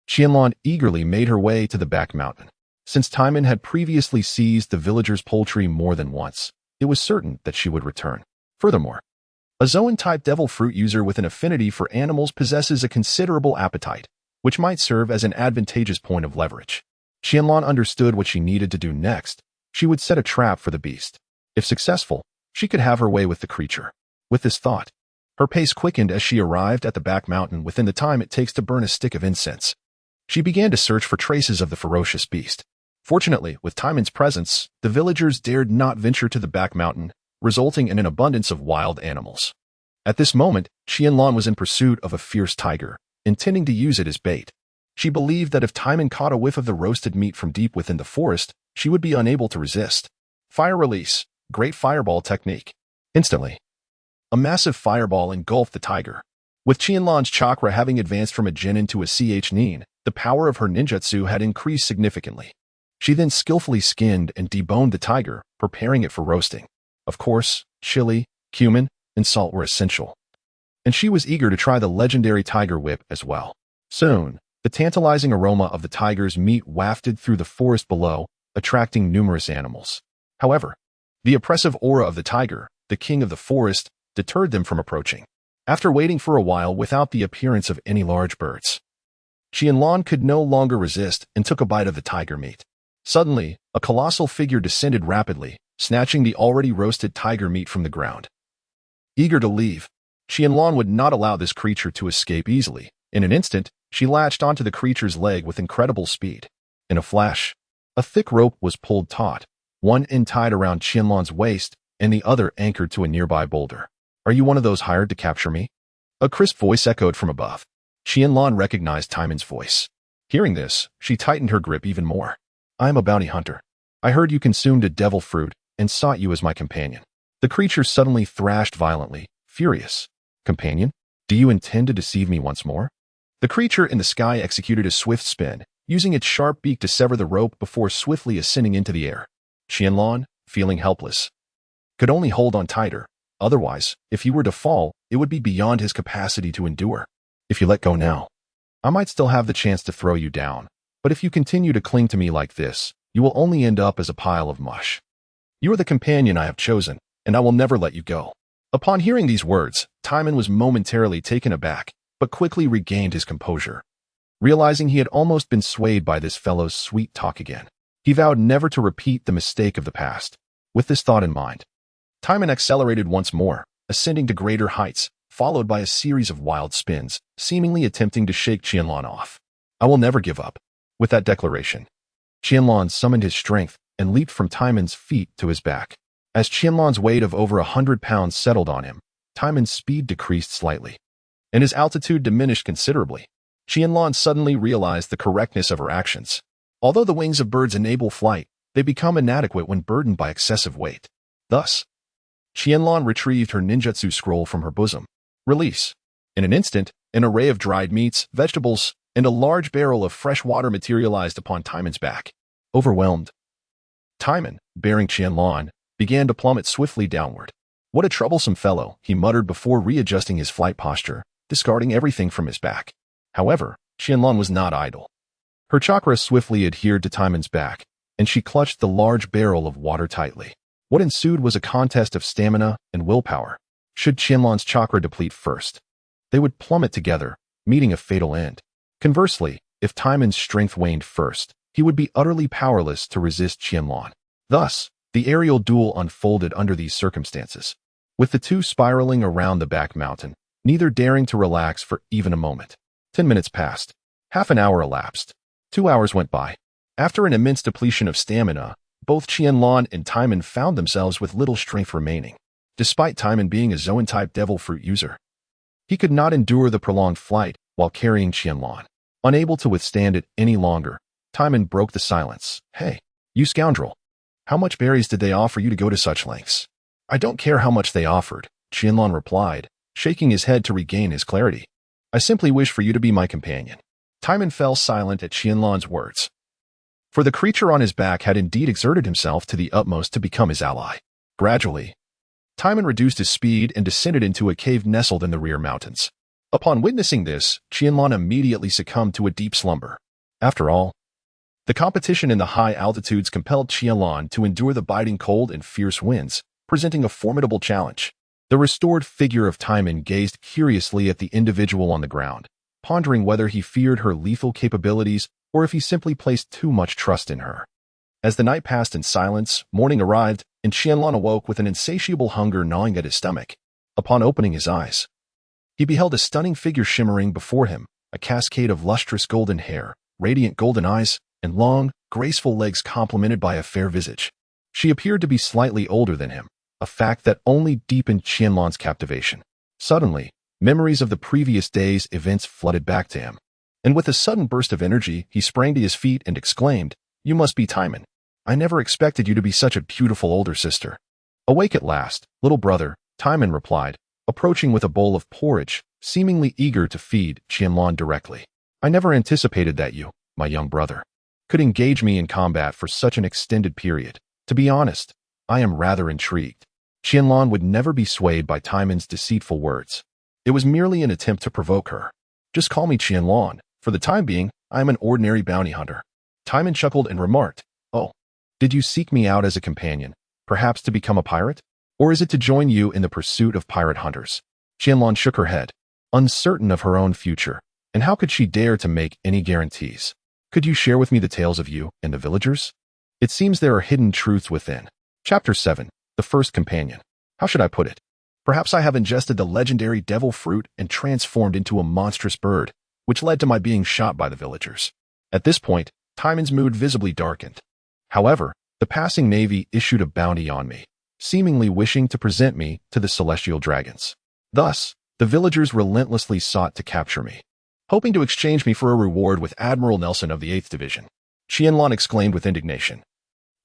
S1: Qianlan eagerly made her way to the back mountain. Since Timan had previously seized the villagers' poultry more than once, it was certain that she would return. Furthermore, a Zoan-type devil fruit user with an affinity for animals possesses a considerable appetite, which might serve as an advantageous point of leverage. Qianlan understood what she needed to do next. She would set a trap for the beast. If successful, she could have her way with the creature. With this thought, her pace quickened as she arrived at the back mountain within the time it takes to burn a stick of incense. She began to search for traces of the ferocious beast. Fortunately, with Timan's presence, the villagers dared not venture to the back mountain, resulting in an abundance of wild animals. At this moment, Qianlan was in pursuit of a fierce tiger, intending to use it as bait. She believed that if Timan caught a whiff of the roasted meat from deep within the forest, she would be unable to resist. Fire release. Great fireball technique. Instantly, a massive fireball engulfed the tiger. With Qianlan's chakra having advanced from a Jonin to a Nin, the power of her ninjutsu had increased significantly. She then skillfully skinned and deboned the tiger, preparing it for roasting. Of course, chili, cumin, and salt were essential. And she was eager to try the legendary tiger whip as well. Soon, the tantalizing aroma of the tiger's meat wafted through the forest below, attracting numerous animals. However, the oppressive aura of the tiger, the king of the forest, deterred them from approaching. After waiting for a while without the appearance of any large birds, Qianlan could no longer resist and took a bite of the tiger meat. Suddenly, a colossal figure descended rapidly, snatching the already roasted tiger meat from the ground. Eager to leave, Qianlan would not allow this creature to escape easily. In an instant, she latched onto the creature's leg with incredible speed. In a flash, a thick rope was pulled taut, one end tied around Qianlan's waist and the other anchored to a nearby boulder. "Are you one of those hired to capture me?" A crisp voice echoed from above. Qianlan recognized Timan's voice. Hearing this, she tightened her grip even more. "I am a bounty hunter. I heard you consumed a devil fruit and sought you as my companion." The creature suddenly thrashed violently, furious. "Companion? Do you intend to deceive me once more?" The creature in the sky executed a swift spin, using its sharp beak to sever the rope before swiftly ascending into the air. Qianlan, feeling helpless, could only hold on tighter. Otherwise, if he were to fall, it would be beyond his capacity to endure. "If you let go now, I might still have the chance to throw you down, but if you continue to cling to me like this, you will only end up as a pile of mush. You are the companion I have chosen, and I will never let you go." Upon hearing these words, Timan was momentarily taken aback, but quickly regained his composure. Realizing he had almost been swayed by this fellow's sweet talk again, he vowed never to repeat the mistake of the past. With this thought in mind, Timan accelerated once more, ascending to greater heights, followed by a series of wild spins, seemingly attempting to shake Qianlan off. "I will never give up." With that declaration, Qianlan summoned his strength and leaped from Timan's feet to his back. As Qianlan's weight of over 100 pounds settled on him, Timan's speed decreased slightly, and his altitude diminished considerably. Qianlan suddenly realized the correctness of her actions. Although the wings of birds enable flight, they become inadequate when burdened by excessive weight. Thus, Qianlan retrieved her ninjutsu scroll from her bosom. Release. In an instant, an array of dried meats, vegetables, and a large barrel of fresh water materialized upon Timan's back. Overwhelmed, Timan, bearing Qianlan, began to plummet swiftly downward. "What a troublesome fellow," he muttered before readjusting his flight posture, discarding everything from his back. However, Qianlan was not idle. Her chakra swiftly adhered to Timan's back, and she clutched the large barrel of water tightly. What ensued was a contest of stamina and willpower. Should Qianlan's chakra deplete first, they would plummet together, meeting a fatal end. Conversely, if Timan's strength waned first, he would be utterly powerless to resist Qianlan. Thus, the aerial duel unfolded under these circumstances, with the two spiraling around the back mountain, neither daring to relax for even a moment. 10 minutes passed. Half an hour elapsed. 2 hours went by. After an immense depletion of stamina, both Qianlan and Timan found themselves with little strength remaining. Despite Timan being a Zoan-type devil fruit user, he could not endure the prolonged flight while carrying Qianlan. Unable to withstand it any longer, Timan broke the silence. "Hey, you scoundrel. How much berries did they offer you to go to such lengths?" "I don't care how much they offered," Qianlan replied, shaking his head to regain his clarity. "I simply wish for you to be my companion." Timan fell silent at Qianlan's words. for the creature on his back had indeed exerted himself to the utmost to become his ally. Gradually, Timan reduced his speed and descended into a cave nestled in the rear mountains. Upon witnessing this, Qianlan immediately succumbed to a deep slumber. After all, the competition in the high altitudes compelled Qianlan to endure the biting cold and fierce winds, presenting a formidable challenge. The restored figure of Timan gazed curiously at the individual on the ground, pondering whether he feared her lethal capabilities or if he simply placed too much trust in her. As the night passed in silence, morning arrived, and Qianlan awoke with an insatiable hunger gnawing at his stomach. Upon opening his eyes, he beheld a stunning figure shimmering before him, a cascade of lustrous golden hair, radiant golden eyes, and long, graceful legs complemented by a fair visage. She appeared to be slightly older than him, a fact that only deepened Qianlan's captivation. Suddenly, memories of the previous day's events flooded back to him, and with a sudden burst of energy, he sprang to his feet and exclaimed, "You must be Timan. I never expected you to be such a beautiful older sister." "Awake at last, little brother," Timan replied, approaching with a bowl of porridge, seemingly eager to feed Qianlan directly. "I never anticipated that you, my young brother, could engage me in combat for such an extended period. To be honest, I am rather intrigued." Qianlan would never be swayed by Timan's deceitful words. It was merely an attempt to provoke her. "Just call me Qianlan. For the time being, I am an ordinary bounty hunter." Timan chuckled and remarked, "Oh, did you seek me out as a companion, perhaps to become a pirate? Or is it to join you in the pursuit of pirate hunters?" Qianlan shook her head, uncertain of her own future, and how could she dare to make any guarantees? "Could you share with me the tales of you and the villagers? It seems there are hidden truths within." Chapter 7. The First Companion. How should I put it? Perhaps I have ingested the legendary devil fruit and transformed into a monstrous bird, which led to my being shot by the villagers. At this point, Timan's mood visibly darkened. However, the passing navy issued a bounty on me, seemingly wishing to present me to the celestial dragons. Thus, the villagers relentlessly sought to capture me, hoping to exchange me for a reward with Admiral Nelson of the 8th Division. Qianlan exclaimed with indignation.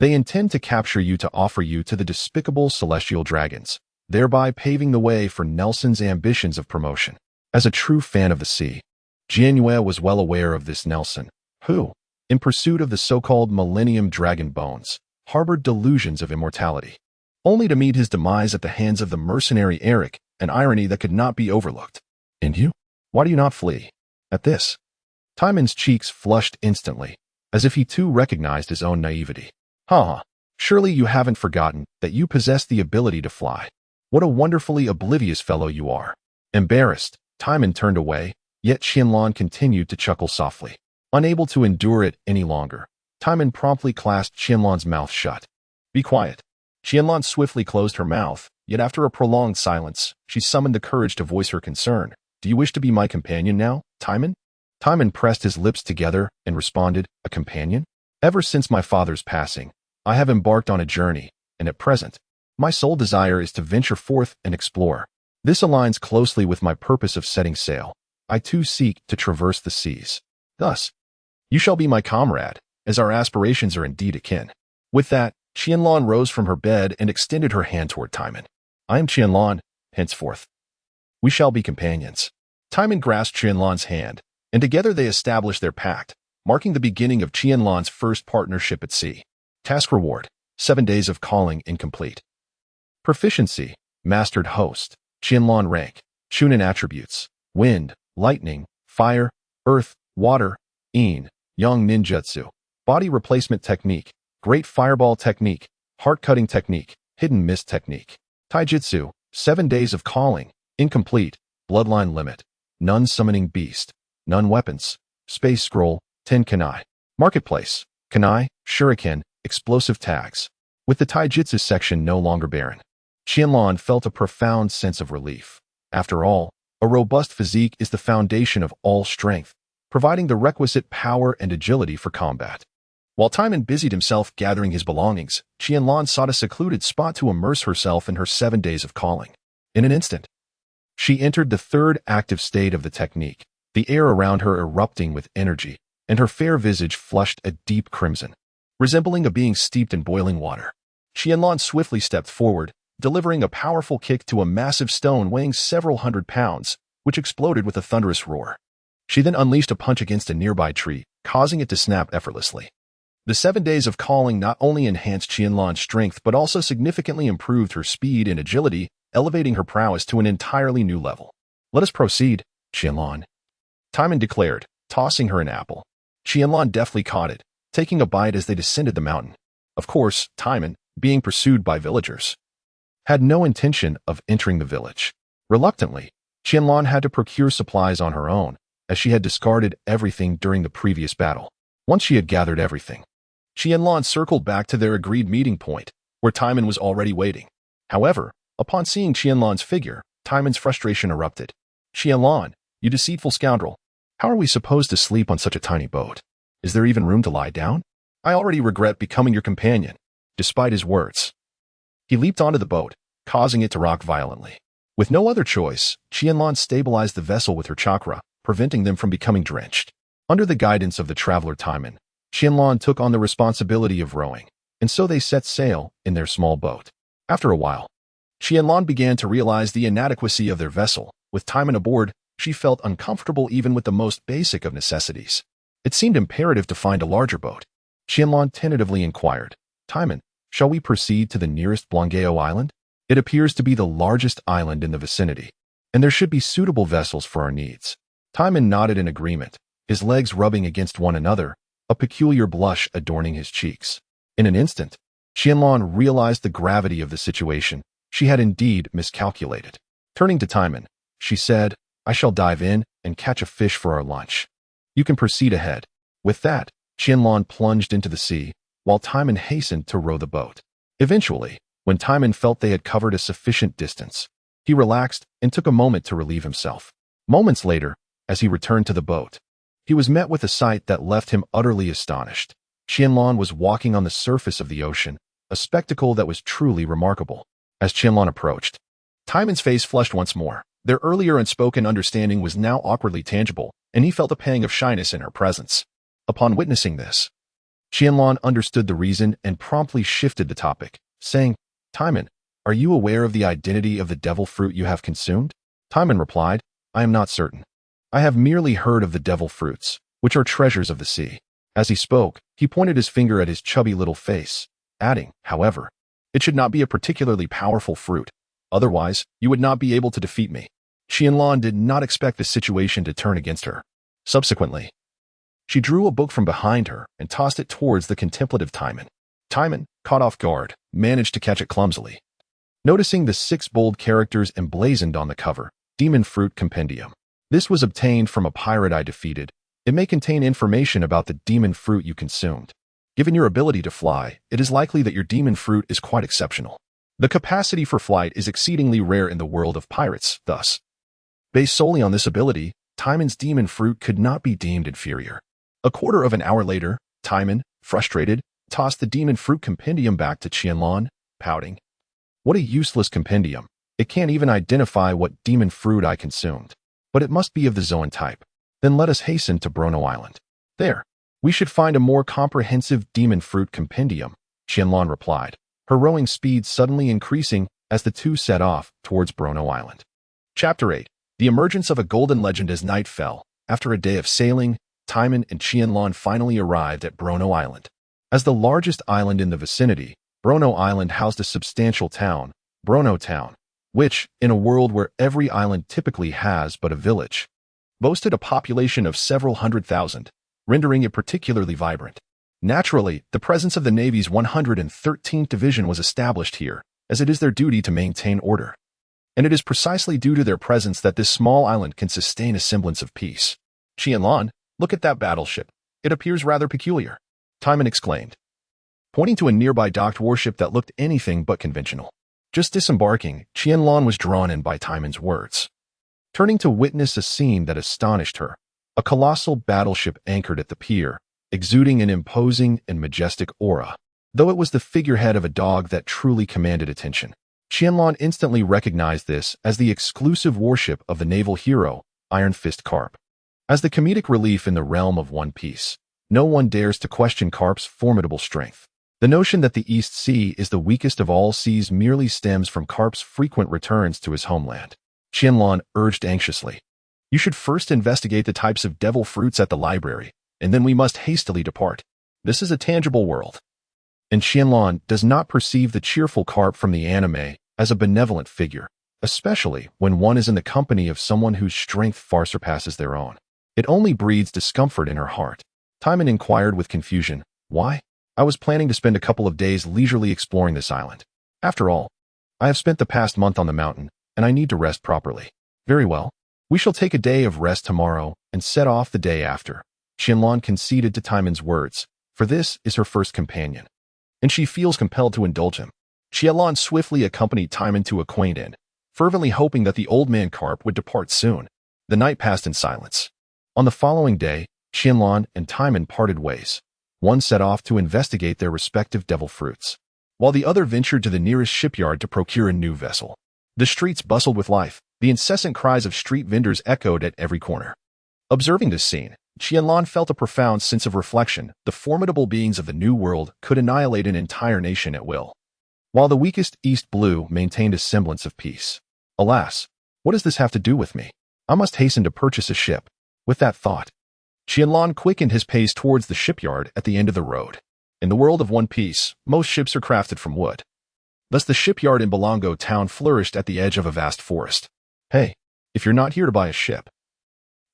S1: "They intend to capture you to offer you to the despicable celestial dragons, thereby paving the way for Nelson's ambitions of promotion." As a true fan of the sea, Jianyue was well aware of this Nelson, who, in pursuit of the so-called Millennium Dragon Bones, harbored delusions of immortality, only to meet his demise at the hands of the mercenary Eric, an irony that could not be overlooked. "And you? Why do you not flee?" At this, Timan's cheeks flushed instantly, as if he too recognized his own naivety. "Ha! Surely you haven't forgotten that you possess the ability to fly. What a wonderfully oblivious fellow you are." Embarrassed, Timan turned away, yet Qianlan continued to chuckle softly. Unable to endure it any longer, Timan promptly clasped Qianlan's mouth shut. "Be quiet." Qianlan swiftly closed her mouth, yet after a prolonged silence, she summoned the courage to voice her concern. "Do you wish to be my companion now, Timan?" Timan pressed his lips together and responded, "A companion? Ever since my father's passing, I have embarked on a journey, and at present, my sole desire is to venture forth and explore. This aligns closely with my purpose of setting sail. I too seek to traverse the seas. Thus, you shall be my comrade, as our aspirations are indeed akin." With that, Qianlan rose from her bed and extended her hand toward Timan. "I am Qianlan, henceforth. We shall be companions." Timan grasped Qianlan's hand, and together they established their pact, marking the beginning of Qianlan's first partnership at sea. Task reward: 7 days of calling incomplete. Proficiency: Mastered Host. Qianlan rank: Chunin attributes: Wind, Lightning, Fire, Earth, Water, Yang Ninjutsu. Body Replacement Technique: Great Fireball Technique, Heart-Cutting Technique, Hidden Mist Technique. Taijutsu: 7 days of calling incomplete. Bloodline limit: None Summoning Beast. None Weapons. Space Scroll, 10 Kanai. Marketplace: Kanai, Shuriken, Explosive Tags. With the Taijutsu section no longer barren, Qianlan felt a profound sense of relief. After all, a robust physique is the foundation of all strength, providing the requisite power and agility for combat. While Timan busied himself gathering his belongings, Qianlan sought a secluded spot to immerse herself in her 7 days of calling. In an instant, she entered the third active state of the technique, the air around her erupting with energy, and her fair visage flushed a deep crimson, resembling a being steeped in boiling water. Qianlan swiftly stepped forward, delivering a powerful kick to a massive stone weighing several hundred pounds, which exploded with a thunderous roar. She then unleashed a punch against a nearby tree, causing it to snap effortlessly. The 7 days of calling not only enhanced Qianlan's strength but also significantly improved her speed and agility, elevating her prowess to an entirely new level. Let us proceed, Qianlan, Timan declared, tossing her an apple. Qianlan deftly caught it, taking a bite as they descended the mountain. Of course, Timan, being pursued by villagers, had no intention of entering the village. Reluctantly, Qianlan had to procure supplies on her own, as she had discarded everything during the previous battle. Once she had gathered everything, Qianlan circled back to their agreed meeting point, where Timan was already waiting. However, upon seeing Qianlan's figure, Timan's frustration erupted. Qianlan, you deceitful scoundrel. How are we supposed to sleep on such a tiny boat? Is there even room to lie down? I already regret becoming your companion. Despite his words, he leaped onto the boat, causing it to rock violently. With no other choice, Qianlan stabilized the vessel with her chakra, preventing them from becoming drenched. Under the guidance of the traveler Timan, Qianlan took on the responsibility of rowing, and so they set sail in their small boat. After a while, Qianlan began to realize the inadequacy of their vessel. With Timan aboard, she felt uncomfortable even with the most basic of necessities. It seemed imperative to find a larger boat. Qianlan tentatively inquired, Timan, shall we proceed to the nearest Blangeo Island? It appears to be the largest island in the vicinity, and there should be suitable vessels for our needs. Timan nodded in agreement, his legs rubbing against one another, a peculiar blush adorning his cheeks. In an instant, Qianlan realized the gravity of the situation. She had indeed miscalculated. Turning to Timan, she said, I shall dive in and catch a fish for our lunch. You can proceed ahead. With that, Qianlan plunged into the sea, while Timan hastened to row the boat. Eventually, when Timan felt they had covered a sufficient distance, he relaxed and took a moment to relieve himself. Moments later, as he returned to the boat, he was met with a sight that left him utterly astonished. Qianlan was walking on the surface of the ocean, a spectacle that was truly remarkable. As Qianlan approached, Timan's face flushed once more. Their earlier unspoken understanding was now awkwardly tangible, and he felt a pang of shyness in her presence. Upon witnessing this, Qianlan understood the reason and promptly shifted the topic, saying, Timan, are you aware of the identity of the devil fruit you have consumed? Timan replied, I am not certain. I have merely heard of the devil fruits, which are treasures of the sea. As he spoke, he pointed his finger at his chubby little face, adding, however, it should not be a particularly powerful fruit. Otherwise, you would not be able to defeat me. Qianlan did not expect the situation to turn against her. Subsequently, she drew a book from behind her and tossed it towards the contemplative Timan. Timan, caught off guard, managed to catch it clumsily. Noticing the 6 bold characters emblazoned on the cover, Demon Fruit Compendium. This was obtained from a pirate I defeated. It may contain information about the demon fruit you consumed. Given your ability to fly, it is likely that your demon fruit is quite exceptional. The capacity for flight is exceedingly rare in the world of pirates, thus, based solely on this ability, Timan's demon fruit could not be deemed inferior. A quarter of an hour later, Timan, frustrated, tossed the demon fruit compendium back to Qianlan, pouting. What a useless compendium. It can't even identify what demon fruit I consumed. But it must be of the Zoan type. Then let us hasten to Brono Island. There, we should find a more comprehensive demon fruit compendium, Qianlan replied, her rowing speed suddenly increasing as the two set off towards Brono Island. Chapter 8. The emergence of a golden legend as night fell. After a day of sailing, Timan and Qianlan finally arrived at Brono Island. As the largest island in the vicinity, Brono Island housed a substantial town, Brono Town, which, in a world where every island typically has but a village, boasted a population of several 100,000, rendering it particularly vibrant. Naturally, the presence of the Navy's 113th Division was established here, as it is their duty to maintain order. And it is precisely due to their presence that this small island can sustain a semblance of peace. Qianlan, look at that battleship. It appears rather peculiar, Timan exclaimed, pointing to a nearby docked warship that looked anything but conventional. Just disembarking, Qianlan was drawn in by Timan's words. Turning to witness a scene that astonished her, a colossal battleship anchored at the pier, exuding an imposing and majestic aura. Though it was the figurehead of a dog that truly commanded attention, Qianlan instantly recognized this as the exclusive warship of the naval hero, Iron Fist Garp. As the comedic relief in the realm of One Piece, no one dares to question Garp's formidable strength. The notion that the East Sea is the weakest of all seas merely stems from Garp's frequent returns to his homeland. Qianlan urged anxiously, you should first investigate the types of devil fruits at the library, and then we must hastily depart. This is a tangible world. And Qianlan does not perceive the cheerful Garp from the anime as a benevolent figure, especially when one is in the company of someone whose strength far surpasses their own. It only breeds discomfort in her heart. Timan inquired with confusion, "Why?" "I was planning to spend a couple of days leisurely exploring this island. After all, I have spent the past month on the mountain, and I need to rest properly." "Very well. We shall take a day of rest tomorrow and set off the day after." Qianlan conceded to Timan's words, for this is her first companion, and she feels compelled to indulge him. Qianlan swiftly accompanied Timan to a quaint inn, fervently hoping that the old man Garp would depart soon. The night passed in silence. On the following day, Qianlan and Timan parted ways. One set off to investigate their respective devil fruits, while the other ventured to the nearest shipyard to procure a new vessel. The streets bustled with life. The incessant cries of street vendors echoed at every corner. Observing this scene, Qianlan felt a profound sense of reflection. The formidable beings of the New World could annihilate an entire nation at will, while the weakest East Blue maintained a semblance of peace. Alas, what does this have to do with me? I must hasten to purchase a ship. With that thought, Qianlan quickened his pace towards the shipyard at the end of the road. In the world of One Piece, most ships are crafted from wood. Thus the shipyard in Belongo town flourished at the edge of a vast forest. "Hey, if you're not here to buy a ship,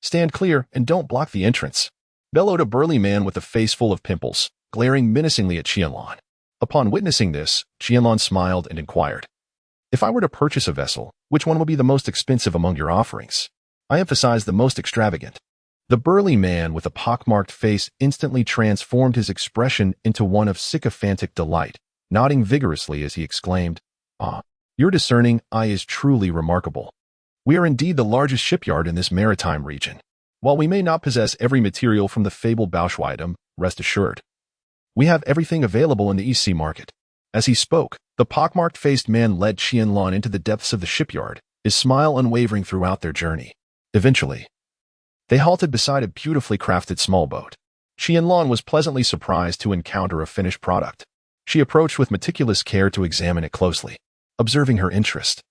S1: stand clear and don't block the entrance," bellowed a burly man with a face full of pimples, glaring menacingly at Qianlan. Upon witnessing this, Qianlan smiled and inquired, "If I were to purchase a vessel, which one would be the most expensive among your offerings?" "I emphasize the most extravagant." The burly man with a pockmarked face instantly transformed his expression into one of sycophantic delight, nodding vigorously as he exclaimed, "Ah, your discerning eye is truly remarkable. We are indeed the largest shipyard in this maritime region. While we may not possess every material from the fabled Bauschweidem, rest assured, we have everything available in the East Sea market." As he spoke, the pockmarked-faced man led Qianlan into the depths of the shipyard, his smile unwavering throughout their journey. Eventually, they halted beside a beautifully crafted small boat. Qianlan was pleasantly surprised to encounter a finished product. She approached with meticulous care to examine it closely, observing her interest.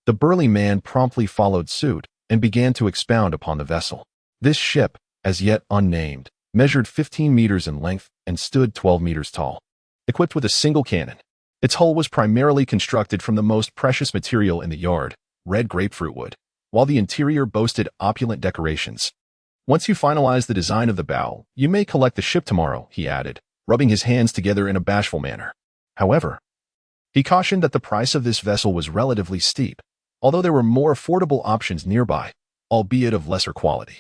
S1: The burly man promptly followed suit and began to expound upon the vessel. This ship, as yet unnamed, measured 15 meters in length and stood 12 meters tall. Equipped with a single cannon, its hull was primarily constructed from the most precious material in the yard, red grapefruit wood, while the interior boasted opulent decorations. "Once you finalize the design of the bow, you may collect the ship tomorrow," he added, rubbing his hands together in a bashful manner. However, he cautioned that the price of this vessel was relatively steep, although there were more affordable options nearby, albeit of lesser quality.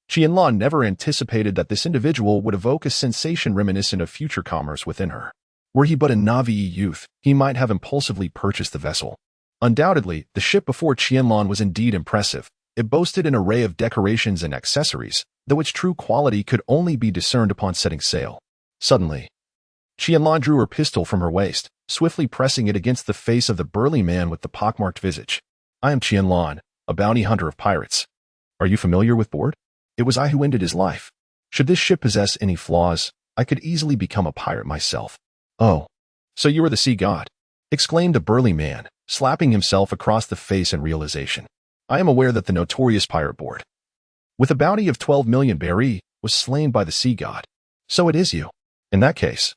S1: Qianlan never anticipated that this individual would evoke a sensation reminiscent of future commerce within her. Were he but a Na'vi youth, he might have impulsively purchased the vessel. Undoubtedly, the ship before Qianlan was indeed impressive. It boasted an array of decorations and accessories, though its true quality could only be discerned upon setting sail. Suddenly, Qianlan drew her pistol from her waist, swiftly pressing it against the face of the burly man with the pockmarked visage. "I am Qianlan, a bounty hunter of pirates. Are you familiar with board? It was I who ended his life. Should this ship possess any flaws, I could easily become a pirate myself." "Oh, so you are the sea god," exclaimed the burly man, slapping himself across the face in realization. "I am aware that the notorious pirate board, with a bounty of 12 million berry, was slain by the sea god. So it is you. In that case,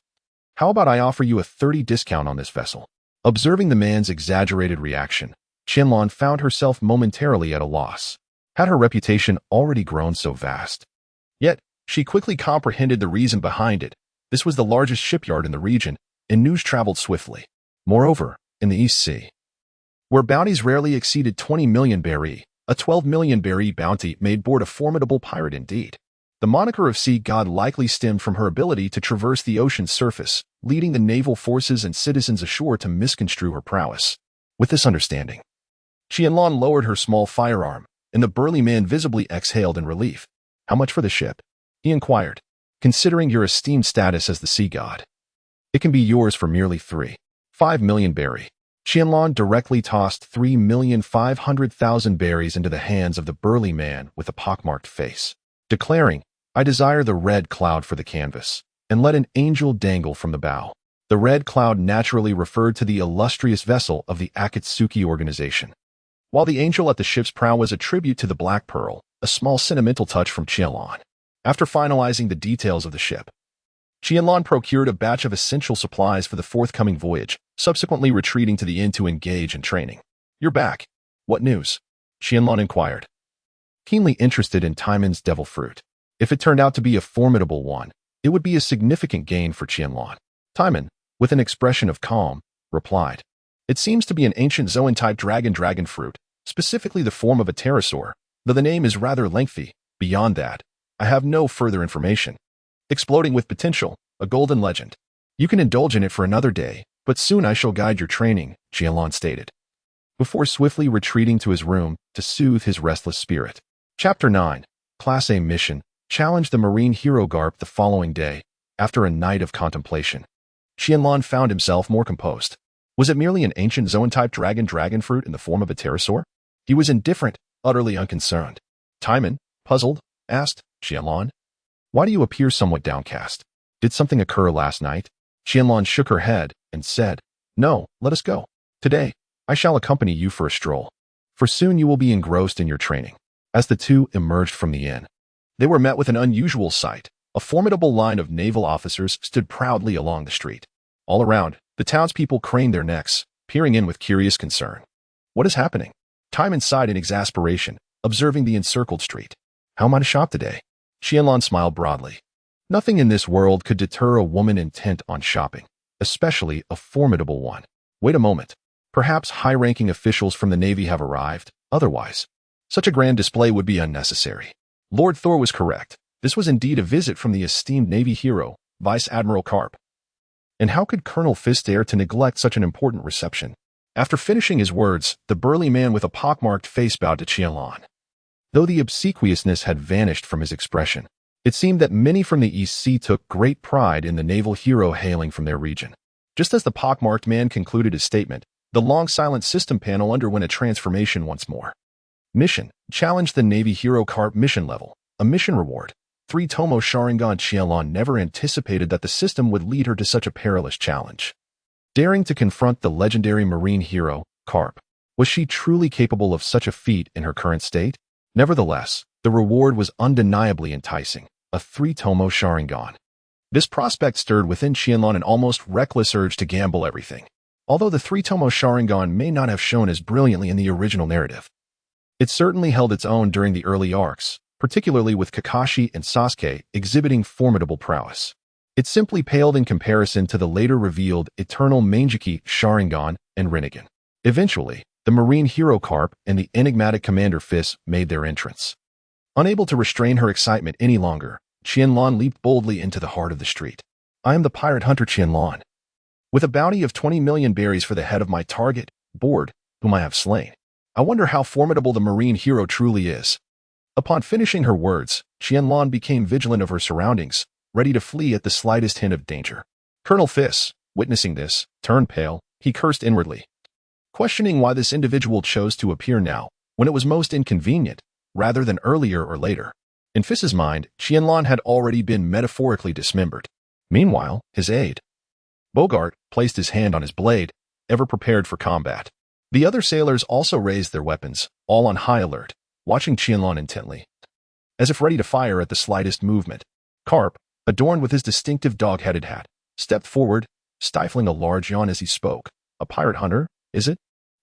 S1: how about I offer you a 30% discount on this vessel?" Observing the man's exaggerated reaction, Qianlan found herself momentarily at a loss. Had her reputation already grown so vast? Yet, she quickly comprehended the reason behind it. This was the largest shipyard in the region, and news traveled swiftly. Moreover, in the East Sea, where bounties rarely exceeded 20 million berry, a 12 million berry bounty made board a formidable pirate indeed. The moniker of sea god likely stemmed from her ability to traverse the ocean's surface, leading the naval forces and citizens ashore to misconstrue her prowess. With this understanding, Qianlan lowered her small firearm, and the burly man visibly exhaled in relief. "How much for the ship?" he inquired. "Considering your esteemed status as the sea god, it can be yours for merely 3.5 million berry." Qianlan directly tossed 3,500,000 berries into the hands of the burly man with a pockmarked face, declaring, "I desire the red cloud for the canvas, and let an angel dangle from the bow." The red cloud naturally referred to the illustrious vessel of the Akatsuki organization, while the angel at the ship's prow was a tribute to the Black Pearl, a small sentimental touch from Qianlan. After finalizing the details of the ship, Qianlan procured a batch of essential supplies for the forthcoming voyage, subsequently retreating to the inn to engage in training. "You're back. What news?" Qianlan inquired, keenly interested in Timan's devil fruit. If it turned out to be a formidable one, it would be a significant gain for Qianlan. Timan, with an expression of calm, replied, "It seems to be an ancient Zoan-type dragon fruit, specifically the form of a pterosaur, though the name is rather lengthy. Beyond that, I have no further information. Exploding with potential, a golden legend. You can indulge in it for another day, but soon I shall guide your training," Qianlan stated, before swiftly retreating to his room to soothe his restless spirit. Chapter 9, Class A Mission, challenged the marine hero Garp the following day. After a night of contemplation, Qianlan found himself more composed. Was it merely an ancient Zoan-type dragon fruit in the form of a pterosaur? He was indifferent, utterly unconcerned. "Timan, puzzled?" asked Qianlan. "Why do you appear somewhat downcast? Did something occur last night?" Qianlan shook her head and said, "No, let us go. Today, I shall accompany you for a stroll, for soon you will be engrossed in your training." As the two emerged from the inn, they were met with an unusual sight. A formidable line of naval officers stood proudly along the street. All around, the townspeople craned their necks, peering in with curious concern. "What is happening?" Timan sighed in exasperation, observing the encircled street. "How am I to shop today?" Qianlan smiled broadly. Nothing in this world could deter a woman intent on shopping, especially a formidable one. Wait a moment. Perhaps high-ranking officials from the Navy have arrived. Otherwise, such a grand display would be unnecessary. Lord Thor was correct. This was indeed a visit from the esteemed Navy hero, Vice Admiral Garp. And how could Colonel Fisk dare to neglect such an important reception? After finishing his words, the burly man with a pockmarked face bowed to Qianlan. Though the obsequiousness had vanished from his expression, it seemed that many from the East Sea took great pride in the naval hero hailing from their region. Just as the pockmarked man concluded his statement, the long silent system panel underwent a transformation once more. Mission: challenge the Navy hero Garp mission level. A mission reward: 3 Tomo Sharingan. Qianlan never anticipated that the system would lead her to such a perilous challenge. Daring to confront the legendary marine hero, Garp. Was she truly capable of such a feat in her current state? Nevertheless, the reward was undeniably enticing: a 3 Tomo Sharingan. This prospect stirred within Qianlan an almost reckless urge to gamble everything. Although the 3 Tomo Sharingan may not have shown as brilliantly in the original narrative, it certainly held its own during the early arcs, particularly with Kakashi and Sasuke exhibiting formidable prowess. It simply paled in comparison to the later revealed Eternal Mangeki Sharingan and Rinnegan. Eventually, the marine hero Garp and the enigmatic Commander Fisk made their entrance. Unable to restrain her excitement any longer, Qianlan leaped boldly into the heart of the street. "I am the pirate hunter Qianlan, with a bounty of 20 million berries for the head of my target, Board, whom I have slain. I wonder how formidable the marine hero truly is." Upon finishing her words, Qianlan became vigilant of her surroundings, ready to flee at the slightest hint of danger. Colonel Fisk, witnessing this, turned pale. He cursed inwardly, questioning why this individual chose to appear now, when it was most inconvenient, rather than earlier or later. In Fisk's mind, Qianlan had already been metaphorically dismembered. Meanwhile, his aide, Bogart, placed his hand on his blade, ever prepared for combat. The other sailors also raised their weapons, all on high alert, watching Qianlan intently, as if ready to fire at the slightest movement. Garp, adorned with his distinctive dog-headed hat, stepped forward, stifling a large yawn as he spoke. "A pirate hunter, is it?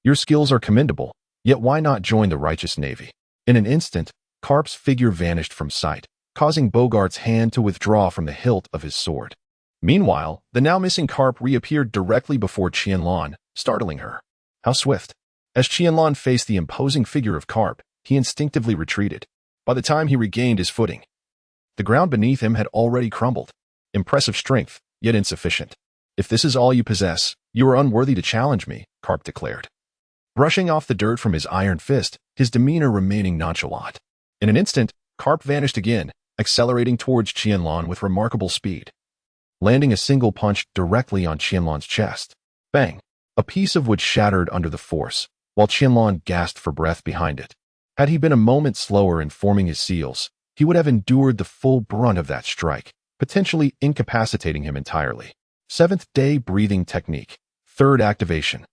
S1: Your skills are commendable, yet why not join the righteous Navy?" In an instant, Garp's figure vanished from sight, causing Bogart's hand to withdraw from the hilt of his sword. Meanwhile, the now missing Garp reappeared directly before Qianlan, startling her. How swift! As Qianlan faced the imposing figure of Garp, he instinctively retreated. By the time he regained his footing, the ground beneath him had already crumbled. Impressive strength, yet insufficient. "If this is all you possess, you are unworthy to challenge me," Garp declared, brushing off the dirt from his iron fist, his demeanor remaining nonchalant. In an instant, Garp vanished again, accelerating towards Qianlan with remarkable speed, landing a single punch directly on Qianlan's chest. Bang! A piece of wood shattered under the force, while Qianlan gasped for breath behind it. Had he been a moment slower in forming his seals, he would have endured the full brunt of that strike, potentially incapacitating him entirely. 7th day breathing technique. 3rd activation.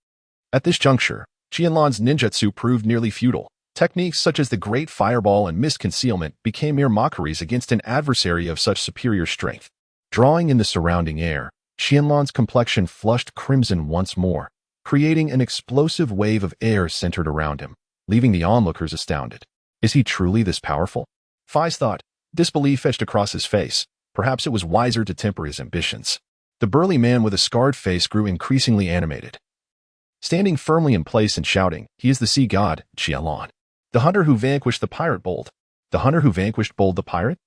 S1: At this juncture, Qianlan's ninjutsu proved nearly futile. Techniques such as the Great Fireball and Mist Concealment became mere mockeries against an adversary of such superior strength. Drawing in the surrounding air, Qianlan's complexion flushed crimson once more, creating an explosive wave of air centered around him, leaving the onlookers astounded. Is he truly this powerful? Fai's thought, disbelief etched across his face. Perhaps it was wiser to temper his ambitions. The burly man with a scarred face grew increasingly animated, standing firmly in place and shouting, "He is the sea god, Qianlan. The hunter who vanquished the pirate Bold. The hunter who vanquished Bold the pirate?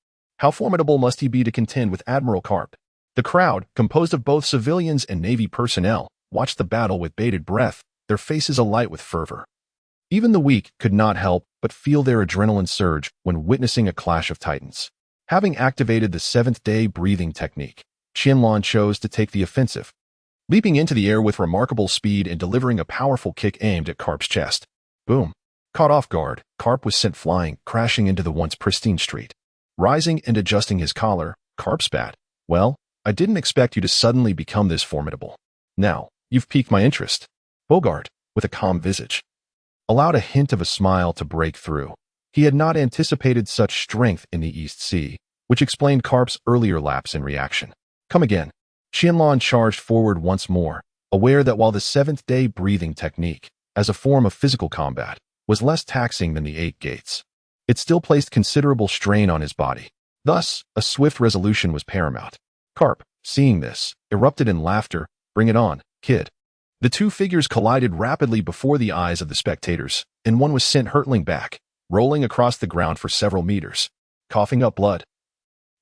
S1: How formidable must he be to contend with Admiral Garp?" The crowd, composed of both civilians and Navy personnel, watched the battle with bated breath, their faces alight with fervor. Even the weak could not help but feel their adrenaline surge when witnessing a clash of titans. Having activated the seventh-day breathing technique, Qianlan chose to take the offensive, leaping into the air with remarkable speed and delivering a powerful kick aimed at Garp's chest. Boom! Caught off guard, Garp was sent flying, crashing into the once pristine street. Rising and adjusting his collar, Garp spat, "Well, I didn't expect you to suddenly become this formidable. Now, you've piqued my interest." Bogart, with a calm visage, allowed a hint of a smile to break through. He had not anticipated such strength in the East Sea, which explained Garp's earlier lapse in reaction. "Come again." Qianlan charged forward once more, aware that while the seventh-day breathing technique, as a form of physical combat, was less taxing than the 8 gates, it still placed considerable strain on his body. Thus, a swift resolution was paramount. Garp, seeing this, erupted in laughter. "Bring it on, kid." The two figures collided rapidly before the eyes of the spectators, and one was sent hurtling back, rolling across the ground for several meters, coughing up blood.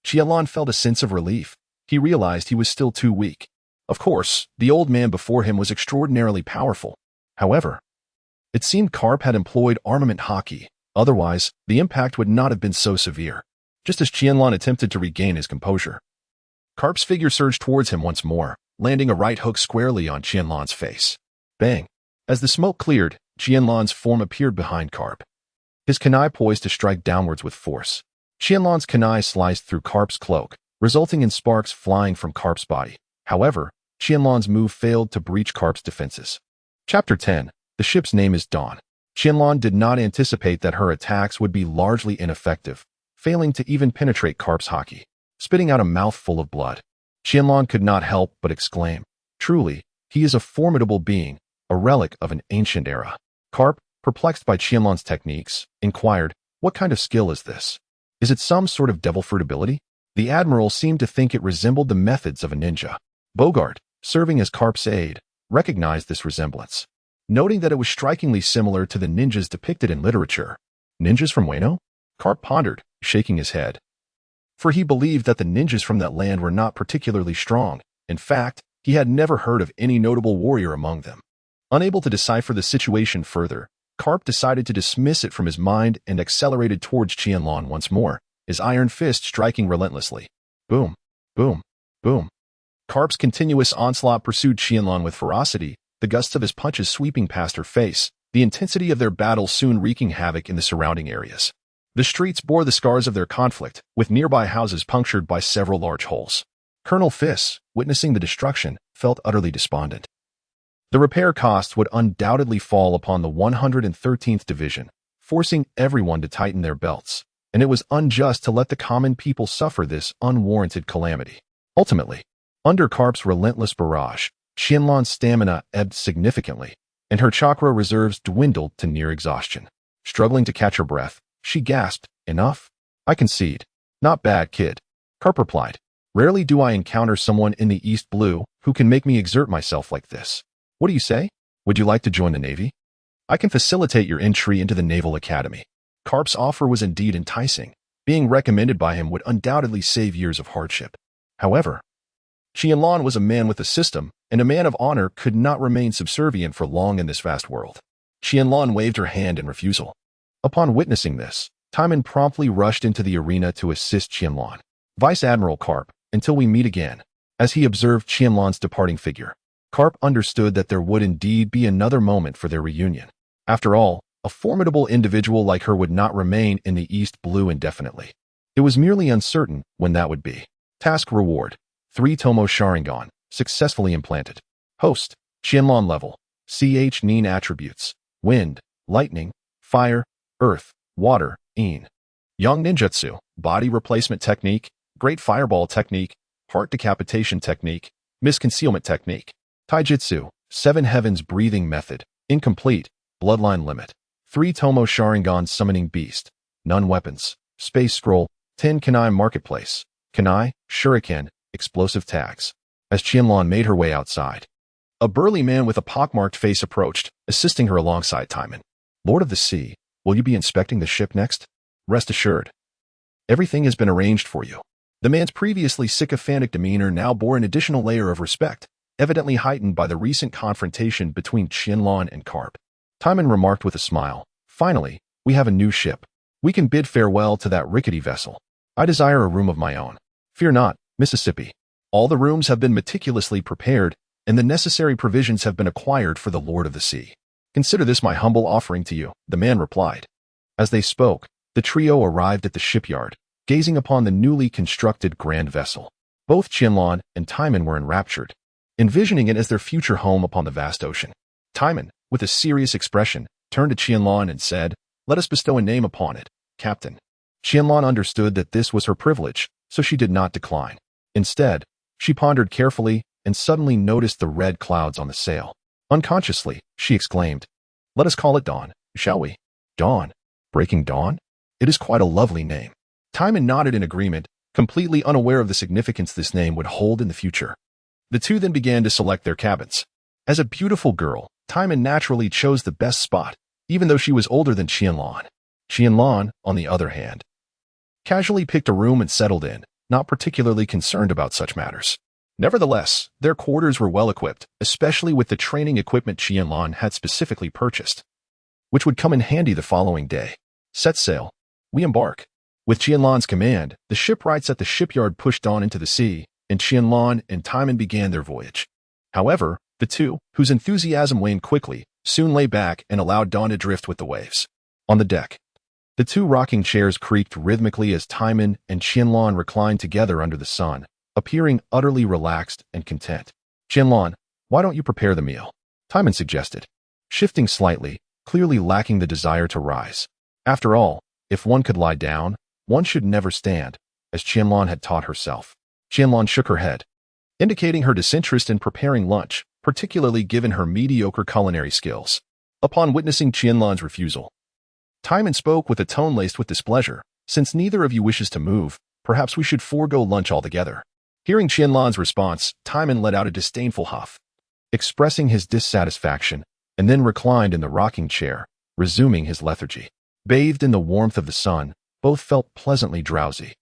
S1: Qianlan felt a sense of relief. He realized he was still too weak. Of course, the old man before him was extraordinarily powerful. However, it seemed Garp had employed armament haki. Otherwise, the impact would not have been so severe. Just as Qianlan attempted to regain his composure, Garp's figure surged towards him once more, landing a right hook squarely on Qianlan's face. Bang! As the smoke cleared, Qianlan's form appeared behind Garp, his kunai poised to strike downwards with force. Qianlan's kunai sliced through Garp's cloak, resulting in sparks flying from Garp's body. However, Qianlan's move failed to breach Garp's defenses. Chapter 10. The ship's name is Dawn. Qianlan did not anticipate that her attacks would be largely ineffective, failing to even penetrate Garp's haki. Spitting out a mouthful of blood, Qianlan could not help but exclaim, "Truly, he is a formidable being, a relic of an ancient era." Garp, perplexed by Qianlan's techniques, inquired, "What kind of skill is this? Is it some sort of devil fruit ability?" The admiral seemed to think it resembled the methods of a ninja. Bogart, serving as Garp's aide, recognized this resemblance, noting that it was strikingly similar to the ninjas depicted in literature. Ninjas from Wano? Garp pondered, shaking his head, for he believed that the ninjas from that land were not particularly strong. In fact, he had never heard of any notable warrior among them. Unable to decipher the situation further, Garp decided to dismiss it from his mind and accelerated towards Qianlan once more, his iron fist striking relentlessly. Boom, boom, boom. Garp's continuous onslaught pursued Qianlan with ferocity, the gusts of his punches sweeping past her face, the intensity of their battle soon wreaking havoc in the surrounding areas. The streets bore the scars of their conflict, with nearby houses punctured by several large holes. Colonel Fiss, witnessing the destruction, felt utterly despondent. The repair costs would undoubtedly fall upon the 113th Division, forcing everyone to tighten their belts, and it was unjust to let the common people suffer this unwarranted calamity. Ultimately, under Garp's relentless barrage, Qianlan's stamina ebbed significantly, and her chakra reserves dwindled to near exhaustion. Struggling to catch her breath, she gasped, "Enough? I concede." "Not bad, kid," Garp replied. "Rarely do I encounter someone in the East Blue who can make me exert myself like this. What do you say? Would you like to join the Navy? I can facilitate your entry into the Naval Academy." Garp's offer was indeed enticing. Being recommended by him would undoubtedly save years of hardship. However, Qianlan was a man with a system, and a man of honor could not remain subservient for long in this vast world. Qianlan waved her hand in refusal. Upon witnessing this, Timan promptly rushed into the arena to assist Qianlan. "Vice Admiral Garp, until we meet again." As he observed Qianlan's departing figure, Garp understood that there would indeed be another moment for their reunion. After all, a formidable individual like her would not remain in the East Blue indefinitely. It was merely uncertain when that would be. Task reward: 3 Tomo Sharingan, successfully implanted. Host: Qianlan level. Ch Nin attributes: wind, lightning, fire, earth, water, Yang ninjutsu, body replacement technique, great fireball technique, part decapitation technique, misconcealment technique, taijutsu, 7 heavens breathing method, incomplete, bloodline limit, 3 tomo sharingan summoning beast, none weapons, space scroll, 10 kunai marketplace, kunai, shuriken, explosive tags. As Qianlan made her way outside, a burly man with a pockmarked face approached, assisting her alongside Timan. Lord of the Sea, will you be inspecting the ship next? Rest assured, everything has been arranged for you. The man's previously sycophantic demeanor now bore an additional layer of respect, evidently heightened by the recent confrontation between Qianlan and Garp. Timan remarked with a smile, finally, we have a new ship. We can bid farewell to that rickety vessel. I desire a room of my own. Fear not, Mississippi. All the rooms have been meticulously prepared, and the necessary provisions have been acquired for the Lord of the Sea. Consider this my humble offering to you, the man replied. As they spoke, the trio arrived at the shipyard, gazing upon the newly constructed grand vessel. Both Qianlan and Timan were enraptured, envisioning it as their future home upon the vast ocean. Timan, with a serious expression, turned to Qianlan and said, "Let us bestow a name upon it, Captain." Qianlan understood that this was her privilege, so she did not decline. Instead, she pondered carefully and suddenly noticed the red clouds on the sail. Unconsciously, she exclaimed, "Let us call it Dawn, shall we?" Dawn? Breaking dawn? It is quite a lovely name. Timan nodded in agreement, completely unaware of the significance this name would hold in the future. The two then began to select their cabins. As a beautiful girl, Timan naturally chose the best spot, even though she was older than Qianlan. Qianlan, on the other hand, casually picked a room and settled in, not particularly concerned about such matters. Nevertheless, their quarters were well equipped, especially with the training equipment Qianlan had specifically purchased, which would come in handy the following day. Set sail. We embark. With Qianlan's command, the shipwrights at the shipyard pushed on into the sea, and Qianlan and Timan began their voyage. However, the two, whose enthusiasm waned quickly, soon lay back and allowed Dawn to drift with the waves. On the deck, the two rocking chairs creaked rhythmically as Timan and Qianlan reclined together under the sun, appearing utterly relaxed and content. "Qianlan, why don't you prepare the meal?" Timan suggested, shifting slightly, clearly lacking the desire to rise. After all, if one could lie down, one should never stand, as Qianlan had taught herself. Qianlan shook her head, indicating her disinterest in preparing lunch, particularly given her mediocre culinary skills. Upon witnessing Qianlan's refusal, Timan spoke with a tone laced with displeasure. "Since neither of you wishes to move, perhaps we should forego lunch altogether." Hearing Qianlan's response, Timan let out a disdainful huff, expressing his dissatisfaction, and then reclined in the rocking chair, resuming his lethargy. Bathed in the warmth of the sun, both felt pleasantly drowsy,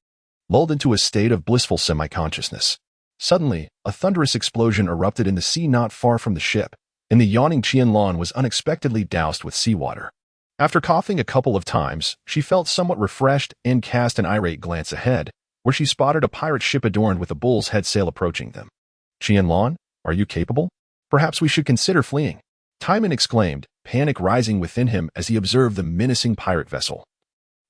S1: lulled into a state of blissful semi-consciousness. Suddenly, a thunderous explosion erupted in the sea not far from the ship, and the yawning Qianlan was unexpectedly doused with seawater. After coughing a couple of times, she felt somewhat refreshed and cast an irate glance ahead, where she spotted a pirate ship adorned with a bull's head sail approaching them. "Qianlan, are you capable? Perhaps we should consider fleeing," Timan exclaimed, panic rising within him as he observed the menacing pirate vessel,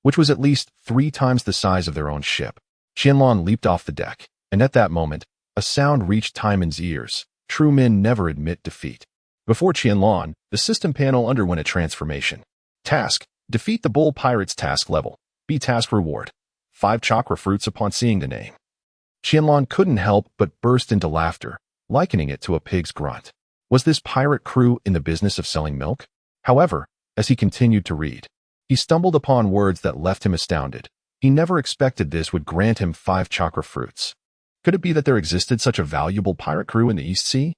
S1: which was at least 3 times the size of their own ship. Qianlan leaped off the deck, and at that moment, a sound reached Timan's ears. True men never admit defeat. Before Qianlan, the system panel underwent a transformation. Task: defeat the bull pirates. Task level: B. Task reward: 5 chakra fruits upon seeing the name. Qianlan couldn't help but burst into laughter, likening it to a pig's grunt. Was this pirate crew in the business of selling milk? However, as he continued to read, he stumbled upon words that left him astounded. He never expected this would grant him 5 chakra fruits. Could it be that there existed such a valuable pirate crew in the East Sea?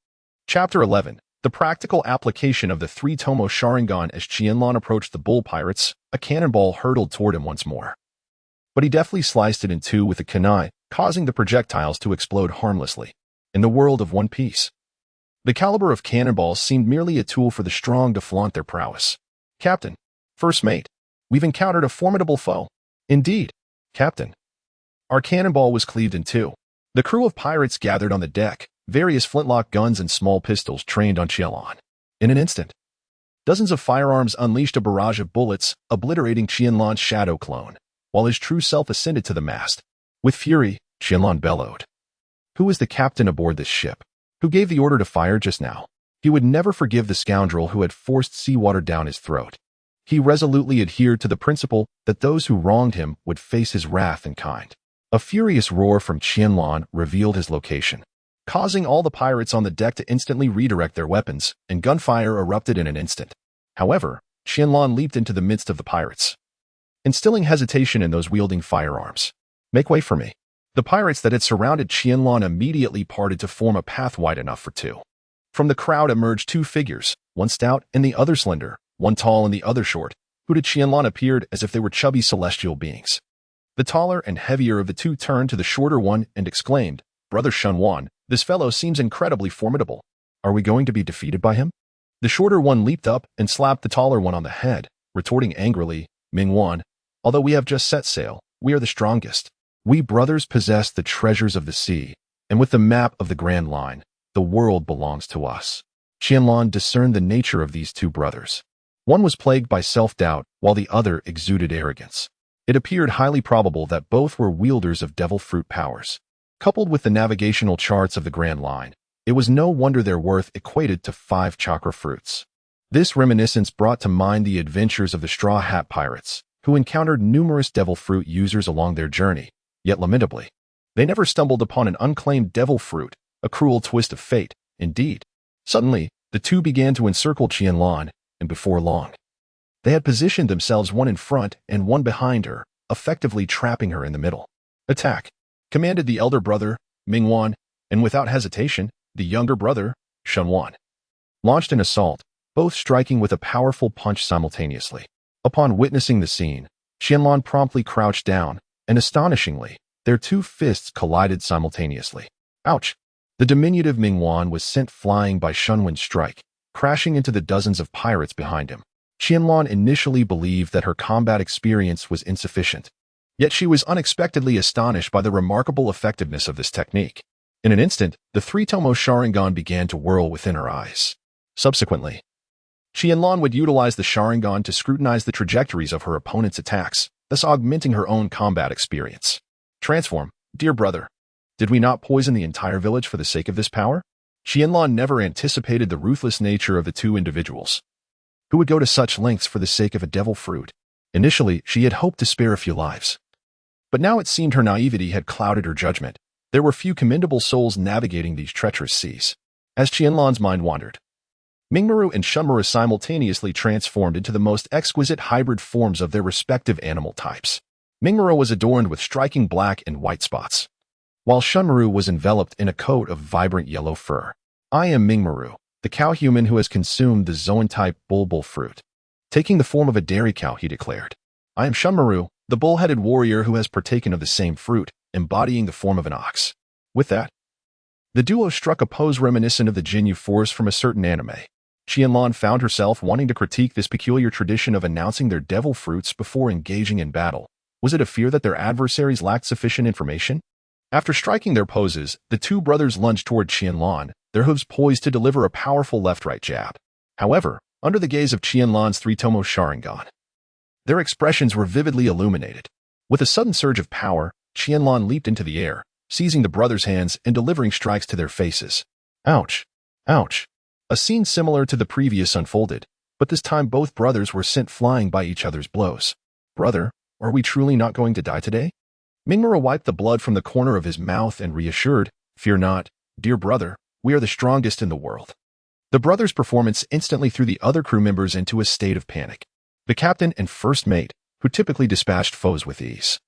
S1: Chapter 11. The practical application of the 3 tomo sharingan. As Qianlan approached the bull pirates, a cannonball hurtled toward him once more. But he deftly sliced it in 2 with a kunai, causing the projectiles to explode harmlessly. In the world of One Piece, the caliber of cannonballs seemed merely a tool for the strong to flaunt their prowess. "Captain, first mate, we've encountered a formidable foe." "Indeed, Captain." Our cannonball was cleaved in 2. The crew of pirates gathered on the deck, various flintlock guns and small pistols trained on Qianlan. In an instant, dozens of firearms unleashed a barrage of bullets, obliterating Qianlan's shadow clone, while his true self ascended to the mast. With fury, Qianlan bellowed, "Who is the captain aboard this ship? Who gave the order to fire just now?" He would never forgive the scoundrel who had forced seawater down his throat. He resolutely adhered to the principle that those who wronged him would face his wrath in kind. A furious roar from Qianlan revealed his location, causing all the pirates on the deck to instantly redirect their weapons, and gunfire erupted in an instant. However, Qianlan leaped into the midst of the pirates, instilling hesitation in those wielding firearms. "Make way for me." The pirates that had surrounded Qianlan immediately parted to form a path wide enough for two. From the crowd emerged two figures, one stout and the other slender, one tall and the other short, who to Qianlan appeared as if they were chubby celestial beings. The taller and heavier of the two turned to the shorter one and exclaimed, "Brother Shunwan, this fellow seems incredibly formidable. Are we going to be defeated by him?" The shorter one leaped up and slapped the taller one on the head, retorting angrily, "Mingwan, although we have just set sail, we are the strongest. We brothers possess the treasures of the sea, and with the map of the Grand Line, the world belongs to us." Qianlan discerned the nature of these two brothers. One was plagued by self-doubt, while the other exuded arrogance. It appeared highly probable that both were wielders of devil fruit powers. Coupled with the navigational charts of the Grand Line, it was no wonder their worth equated to 5 chakra fruits. This reminiscence brought to mind the adventures of the Straw Hat Pirates, who encountered numerous devil fruit users along their journey, yet lamentably, they never stumbled upon an unclaimed devil fruit, a cruel twist of fate, indeed. Suddenly, the two began to encircle Qianlan, and before long, they had positioned themselves one in front and one behind her, effectively trapping her in the middle. "Attack!" commanded the elder brother, Mingwan, and without hesitation, the younger brother, Shunwan, launched an assault, both striking with a powerful punch simultaneously. Upon witnessing the scene, Qianlan promptly crouched down, and astonishingly, their two fists collided simultaneously. Ouch! The diminutive Mingwan was sent flying by Shunwan's strike, crashing into the dozens of pirates behind him. Qianlan initially believed that her combat experience was insufficient, yet she was unexpectedly astonished by the remarkable effectiveness of this technique. In an instant, the three-tomo sharingan began to whirl within her eyes. Subsequently, Qianlan would utilize the sharingan to scrutinize the trajectories of her opponent's attacks, thus augmenting her own combat experience. "Transform, dear brother. Did we not poison the entire village for the sake of this power?" Qianlan never anticipated the ruthless nature of the two individuals, who would go to such lengths for the sake of a devil fruit. Initially, she had hoped to spare a few lives, but now it seemed her naivety had clouded her judgment. There were few commendable souls navigating these treacherous seas. As Qianlan's mind wandered, Mingmaru and Shunmaru simultaneously transformed into the most exquisite hybrid forms of their respective animal types. Mingmaru was adorned with striking black and white spots, while Shunmaru was enveloped in a coat of vibrant yellow fur. "I am Mingmaru, the cow-human who has consumed the zoan-type bulbul fruit, taking the form of a dairy cow," he declared. "I am Shunmaru, the bull-headed warrior who has partaken of the same fruit, embodying the form of an ox." With that, the duo struck a pose reminiscent of the Jinyu Force from a certain anime. Qianlan found herself wanting to critique this peculiar tradition of announcing their devil fruits before engaging in battle. Was it a fear that their adversaries lacked sufficient information? After striking their poses, the two brothers lunged toward Qianlan, their hooves poised to deliver a powerful left-right jab. However, under the gaze of Qianlan's three-tomo sharingan, their expressions were vividly illuminated. With a sudden surge of power, Qianlan leaped into the air, seizing the brothers' hands and delivering strikes to their faces. Ouch! Ouch! A scene similar to the previous unfolded, but this time both brothers were sent flying by each other's blows. "Brother, are we truly not going to die today?" Mingmaru wiped the blood from the corner of his mouth and reassured, "Fear not, dear brother, we are the strongest in the world." The brothers' performance instantly threw the other crew members into a state of panic. The captain and first mate, who typically dispatched foes with ease,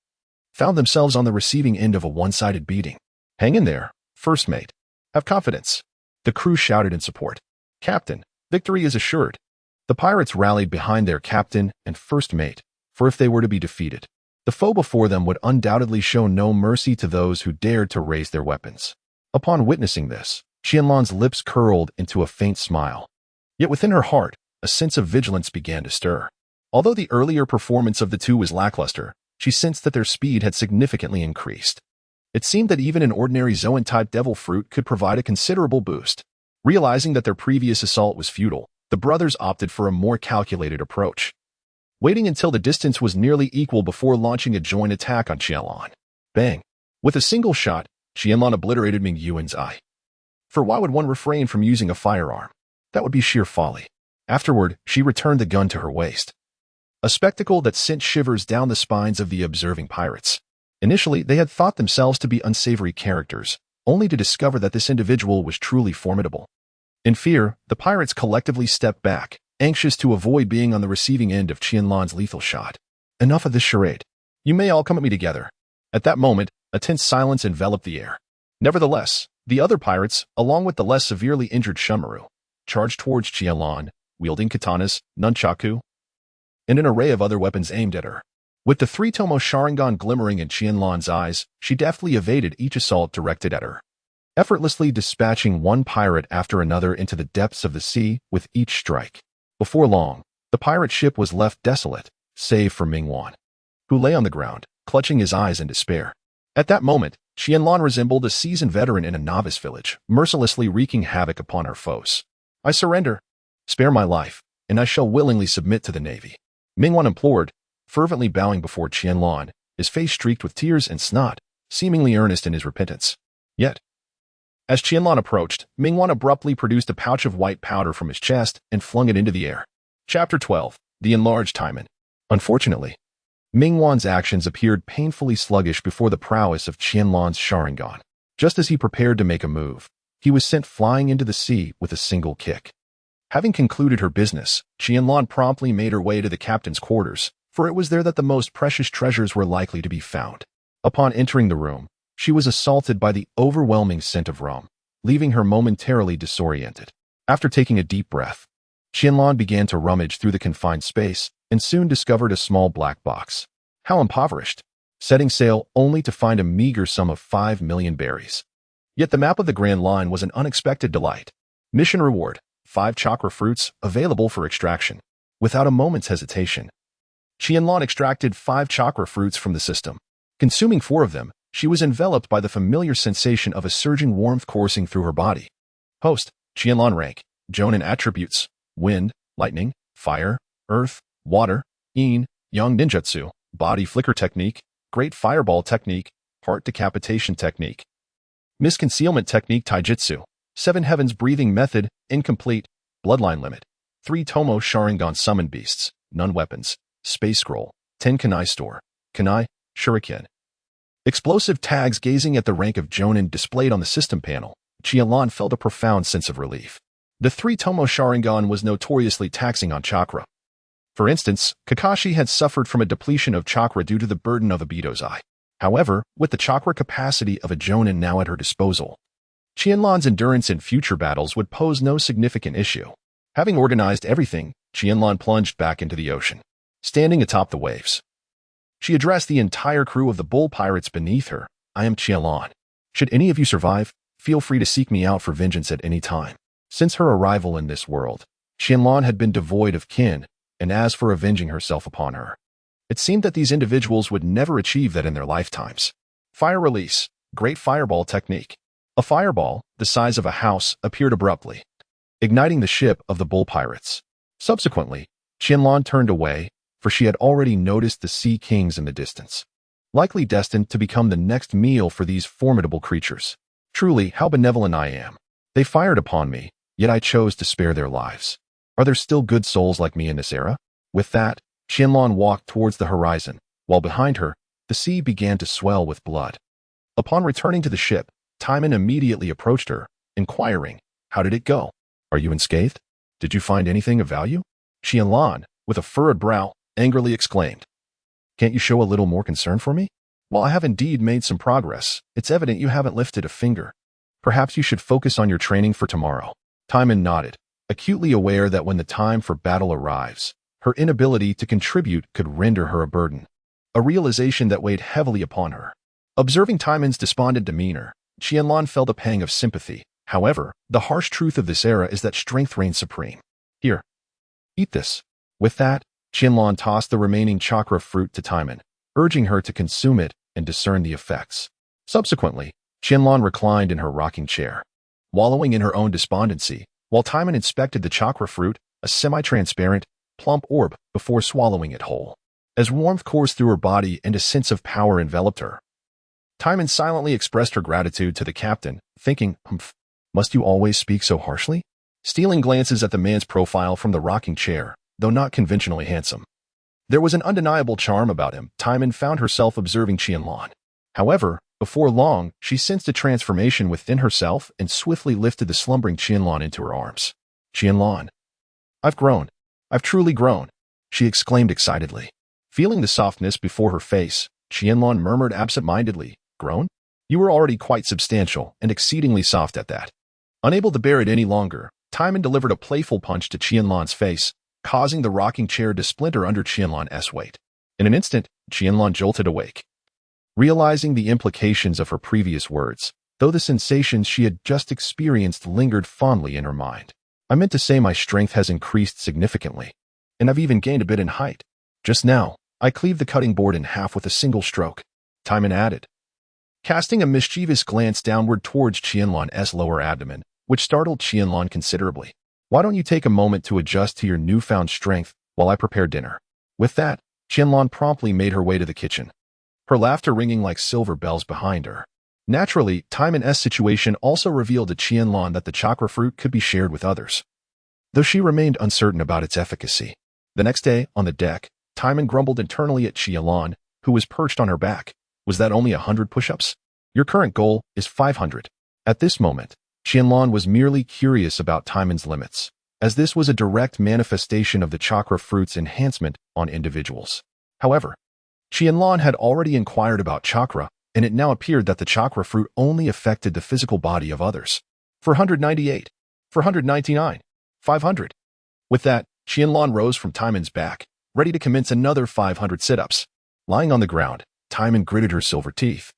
S1: found themselves on the receiving end of a one-sided beating. "Hang in there, first mate. Have confidence." The crew shouted in support. "Captain, victory is assured." The pirates rallied behind their captain and first mate, for if they were to be defeated, the foe before them would undoubtedly show no mercy to those who dared to raise their weapons. Upon witnessing this, Qianlan's lips curled into a faint smile. Yet within her heart, a sense of vigilance began to stir. Although the earlier performance of the two was lackluster, she sensed that their speed had significantly increased. It seemed that even an ordinary Zoan-type devil fruit could provide a considerable boost. Realizing that their previous assault was futile, the brothers opted for a more calculated approach, waiting until the distance was nearly equal before launching a joint attack on Qianlan. Bang! With a single shot, Qianlan obliterated Ming Yuan's eye. For why would one refrain from using a firearm? That would be sheer folly. Afterward, she returned the gun to her waist, a spectacle that sent shivers down the spines of the observing pirates. Initially, they had thought themselves to be unsavory characters, only to discover that this individual was truly formidable. In fear, the pirates collectively stepped back, anxious to avoid being on the receiving end of Qianlan's lethal shot. Enough of this charade. You may all come at me together. At that moment, a tense silence enveloped the air. Nevertheless, the other pirates, along with the less severely injured Shumaru, charged towards Qianlan, wielding katanas, nunchaku, and an array of other weapons aimed at her. With the three-tomo sharingan glimmering in Qianlan's eyes, she deftly evaded each assault directed at her, effortlessly dispatching one pirate after another into the depths of the sea with each strike. Before long, the pirate ship was left desolate, save for Mingwan, who lay on the ground, clutching his eyes in despair. At that moment, Qianlan resembled a seasoned veteran in a novice village, mercilessly wreaking havoc upon her foes. I surrender. Spare my life, and I shall willingly submit to the navy. Mingwan implored, fervently bowing before Qianlan, his face streaked with tears and snot, seemingly earnest in his repentance. Yet, as Qianlan approached, Mingwan abruptly produced a pouch of white powder from his chest and flung it into the air. Chapter 12. The Enlarged Timan. Unfortunately, Mingwan's actions appeared painfully sluggish before the prowess of Qianlan's sharingan. Just as he prepared to make a move, he was sent flying into the sea with a single kick. Having concluded her business, Qianlan promptly made her way to the captain's quarters, for it was there that the most precious treasures were likely to be found. Upon entering the room, she was assaulted by the overwhelming scent of rum, leaving her momentarily disoriented. After taking a deep breath, Qianlan began to rummage through the confined space and soon discovered a small black box. How impoverished! Setting sail only to find a meager sum of 5 million berries. Yet the map of the Grand Line was an unexpected delight. Mission reward: 5 chakra fruits available for extraction. Without a moment's hesitation, Qianlan extracted 5 chakra fruits from the system. Consuming 4 of them, she was enveloped by the familiar sensation of a surging warmth coursing through her body. Host: Qianlan rank, Jonin attributes: wind, lightning, fire, earth, water, yin, yang ninjutsu, body flicker technique, great fireball technique, heart decapitation technique, misconcealment technique taijutsu, 7 heavens breathing method, incomplete, bloodline limit, 3 tomo sharingan summon beasts, none weapons, space scroll, 10 kanai store, kanai, shuriken. Explosive tags. Gazing at the rank of Jonin displayed on the system panel, Qianlan felt a profound sense of relief. The 3 tomo sharingan was notoriously taxing on chakra. For instance, Kakashi had suffered from a depletion of chakra due to the burden of Obito's eye. However, with the chakra capacity of a Jonin now at her disposal, Qianlan's endurance in future battles would pose no significant issue. Having organized everything, Qianlan plunged back into the ocean. Standing atop the waves, she addressed the entire crew of the bull pirates beneath her. I am Qianlan. Should any of you survive, feel free to seek me out for vengeance at any time. Since her arrival in this world, Qianlan had been devoid of kin, and as for avenging herself upon her, it seemed that these individuals would never achieve that in their lifetimes. Fire release, great fireball technique. A fireball, the size of a house, appeared abruptly, igniting the ship of the bull pirates. Subsequently, Qianlan turned away, for she had already noticed the sea kings in the distance, likely destined to become the next meal for these formidable creatures. Truly, how benevolent I am. They fired upon me, yet I chose to spare their lives. Are there still good souls like me in this era? With that, Qianlan walked towards the horizon, while behind her, the sea began to swell with blood. Upon returning to the ship, Timan immediately approached her, inquiring, "How did it go? Are you unscathed? Did you find anything of value?" Qianlan, with a furrowed brow, angrily exclaimed, "Can't you show a little more concern for me? While I have indeed made some progress, it's evident you haven't lifted a finger. Perhaps you should focus on your training for tomorrow." Timan nodded, acutely aware that when the time for battle arrives, her inability to contribute could render her a burden, a realization that weighed heavily upon her. Observing Timan's despondent demeanor, Qianlan felt a pang of sympathy. However, the harsh truth of this era is that strength reigns supreme. Here, eat this. With that, Qianlan tossed the remaining chakra fruit to Timan, urging her to consume it and discern the effects. Subsequently, Qianlan reclined in her rocking chair, wallowing in her own despondency, while Timan inspected the chakra fruit, a semi-transparent, plump orb, before swallowing it whole. As warmth coursed through her body and a sense of power enveloped her, Timan silently expressed her gratitude to the captain, thinking, must you always speak so harshly? Stealing glances at the man's profile from the rocking chair, though not conventionally handsome, there was an undeniable charm about him. Timan found herself observing Qianlan, However, before long, she sensed a transformation within herself and swiftly lifted the slumbering Qianlan into her arms. Qianlan. I've grown. I've truly grown, she exclaimed excitedly. Feeling the softness before her face, Qianlan murmured absent-mindedly, Grown? You were already quite substantial and exceedingly soft at that. Unable to bear it any longer, Timan delivered a playful punch to Qianlan's face, causing the rocking chair to splinter under Qianlan's weight. In an instant, Qianlan jolted awake. Realizing the implications of her previous words, though the sensations she had just experienced lingered fondly in her mind. I meant to say my strength has increased significantly, and I've even gained a bit in height. Just now, I cleaved the cutting board in half with a single stroke, Timan added, casting a mischievous glance downward towards Qianlan's lower abdomen, which startled Qianlan considerably. Why don't you take a moment to adjust to your newfound strength while I prepare dinner? With that, Qianlan promptly made her way to the kitchen, her laughter ringing like silver bells behind her. Naturally, Timan's situation also revealed to Qianlan that the chakra fruit could be shared with others, though she remained uncertain about its efficacy. The next day, on the deck, Timan grumbled internally at Qianlan, who was perched on her back. Was that only 100 push-ups? Your current goal is 500. At this moment, Qianlan was merely curious about Timan's limits, as this was a direct manifestation of the chakra fruit's enhancement on individuals. However, Qianlan had already inquired about chakra, and it now appeared that the chakra fruit only affected the physical body of others. 498, 499, 500. With that, Qianlan rose from Timan's back, ready to commence another 500 sit-ups. Lying on the ground, Timan gritted her silver teeth.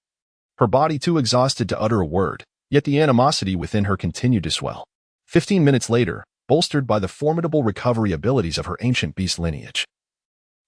S1: Her body too exhausted to utter a word, yet the animosity within her continued to swell. 15 minutes later, bolstered by the formidable recovery abilities of her ancient beast lineage,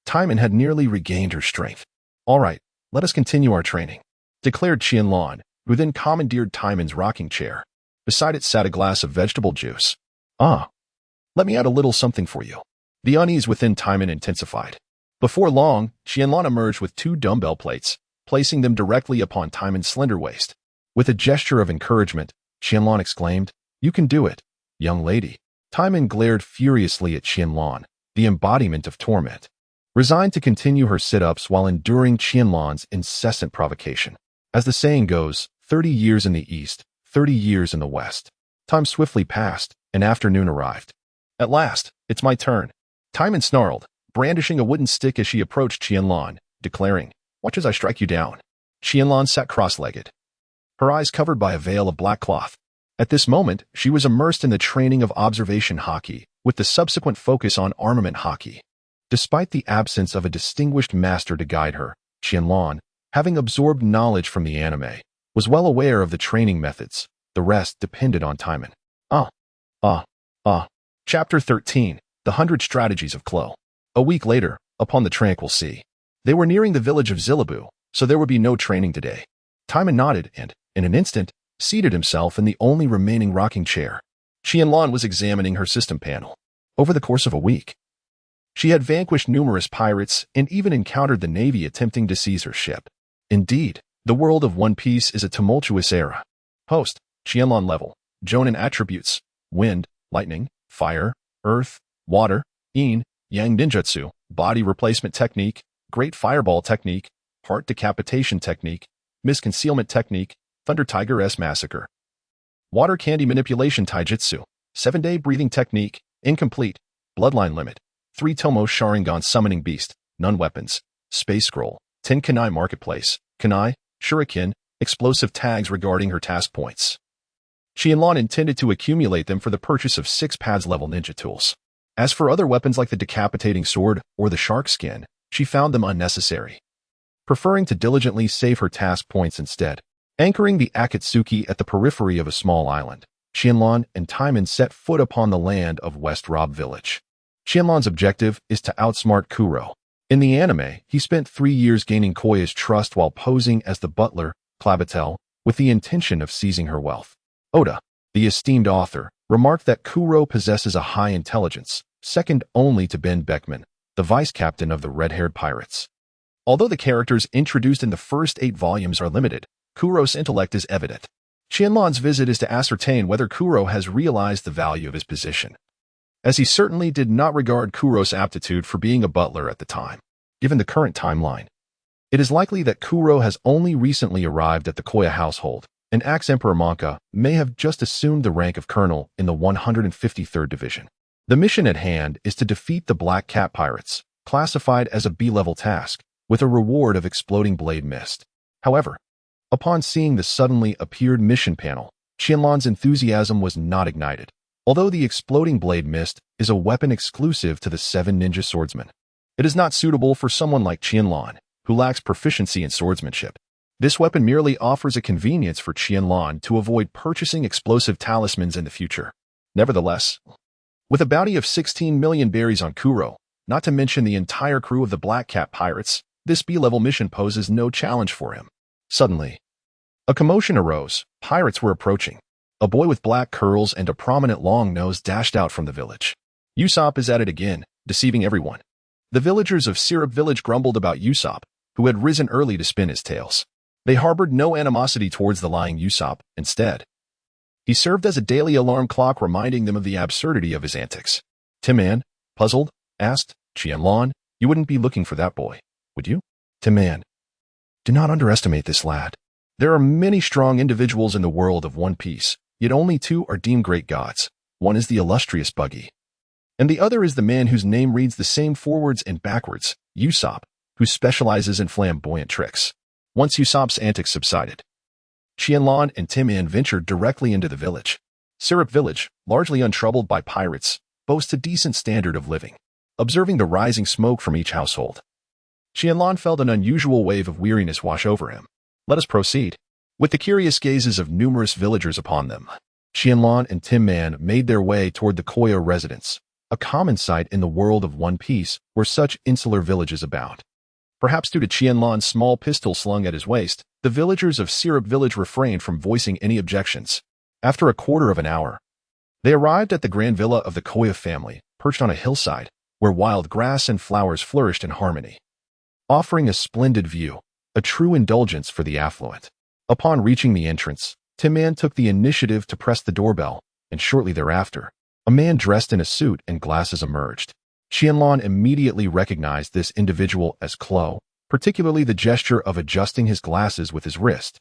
S1: Timan had nearly regained her strength. All right, let us continue our training, declared Qianlan, who then commandeered Timan's rocking chair. Beside it sat a glass of vegetable juice. Let me add a little something for you. The unease within Timan intensified. Before long, Qianlan emerged with 2 dumbbell plates, placing them directly upon Timan's slender waist. With a gesture of encouragement, Qianlan exclaimed, You can do it, young lady. Timan glared furiously at Qianlan, the embodiment of torment, resigned to continue her sit-ups while enduring Qianlan's incessant provocation. As the saying goes, 30 years in the east, 30 years in the west. Time swiftly passed, and afternoon arrived. At last, it's my turn. Timan snarled, brandishing a wooden stick as she approached Qianlan, declaring, Watch as I strike you down. Qianlan sat cross-legged, her eyes covered by a veil of black cloth. At this moment, she was immersed in the training of observation haki, with the subsequent focus on armament haki. Despite the absence of a distinguished master to guide her, Qianlan, having absorbed knowledge from the anime, was well aware of the training methods. The rest depended on Timan. Chapter 13, The 100 Strategies of Klo. A week later, upon the tranquil sea, they were nearing the village of Zilabu, so there would be no training today. Timan nodded and, in an instant, seated himself in the only remaining rocking chair. Qianlan was examining her system panel. Over the course of a week, she had vanquished numerous pirates and even encountered the Navy attempting to seize her ship. Indeed, the world of One Piece is a tumultuous era. Host, Qianlan level, Jonin attributes, wind, lightning, fire, earth, water, yin, yang ninjutsu, body replacement technique, great fireball technique, heart decapitation technique, misconcealment technique, thunder tiger S massacre, water candy manipulation taijutsu, 7-day breathing technique, incomplete, bloodline limit, 3 tomo sharingan summoning beast, none weapons, space scroll, 10 kunai marketplace, kunai, shuriken, explosive tags regarding her task points. Qianlan intended to accumulate them for the purchase of 6 pads level ninja tools. As for other weapons like the decapitating sword or the shark skin, she found them unnecessary, preferring to diligently save her task points instead. Anchoring the Akatsuki at the periphery of a small island, Qianlan and Timan set foot upon the land of West Rob Village. Qianlan's objective is to outsmart Kuro. In the anime, he spent 3 years gaining Koya's trust while posing as the butler, Clabatel, with the intention of seizing her wealth. Oda, the esteemed author, remarked that Kuro possesses a high intelligence, second only to Ben Beckman, the vice-captain of the red-haired pirates. Although the characters introduced in the first 8 volumes are limited, Kuro's intellect is evident. Qianlan's visit is to ascertain whether Kuro has realized the value of his position, as he certainly did not regard Kuro's aptitude for being a butler at the time. Given the current timeline, It is likely that Kuro has only recently arrived at the Koya household, and Axe-Emperor Monka may have just assumed the rank of colonel in the 153rd Division. The mission at hand is to defeat the Black Cat Pirates, classified as a B-level task, with a reward of exploding blade mist. However, upon seeing the suddenly appeared mission panel, Qianlan's enthusiasm was not ignited, although the exploding blade mist is a weapon exclusive to the 7 ninja swordsmen. It is not suitable for someone like Qianlan, who lacks proficiency in swordsmanship. This weapon merely offers a convenience for Qianlan to avoid purchasing explosive talismans in the future. Nevertheless, with a bounty of 16 million berries on Kuro, not to mention the entire crew of the Black Cat Pirates, this B-level mission poses no challenge for him. Suddenly, a commotion arose. Pirates were approaching. A boy with black curls and a prominent long nose dashed out from the village. Usopp is at it again, deceiving everyone. The villagers of Syrup Village grumbled about Usopp, who had risen early to spin his tails. They harbored no animosity towards the lying Usopp. Instead, he served as a daily alarm clock reminding them of the absurdity of his antics. Timan, puzzled, asked, Qianlan, you wouldn't be looking for that boy, would you? Timan, do not underestimate this lad. There are many strong individuals in the world of One Piece, yet only 2 are deemed great gods. One is the illustrious Buggy, and the other is the man whose name reads the same forwards and backwards, Usopp, who specializes in flamboyant tricks. Once Usopp's antics subsided, Qianlan and Timan ventured directly into the village. Syrup Village, largely untroubled by pirates, boasts a decent standard of living. Observing the rising smoke from each household, Qianlan felt an unusual wave of weariness wash over him. Let us proceed. With the curious gazes of numerous villagers upon them, Qianlan and Timan made their way toward the Koya residence, a common sight in the world of One Piece where such insular villages abound. Perhaps due to Qianlan's small pistol slung at his waist, the villagers of Syrup Village refrained from voicing any objections. After a quarter of an hour, they arrived at the grand villa of the Koya family, perched on a hillside, where wild grass and flowers flourished in harmony, offering a splendid view, a true indulgence for the affluent. Upon reaching the entrance, Timan took the initiative to press the doorbell, and shortly thereafter, a man dressed in a suit and glasses emerged. Qianlan immediately recognized this individual as Klo, particularly the gesture of adjusting his glasses with his wrist,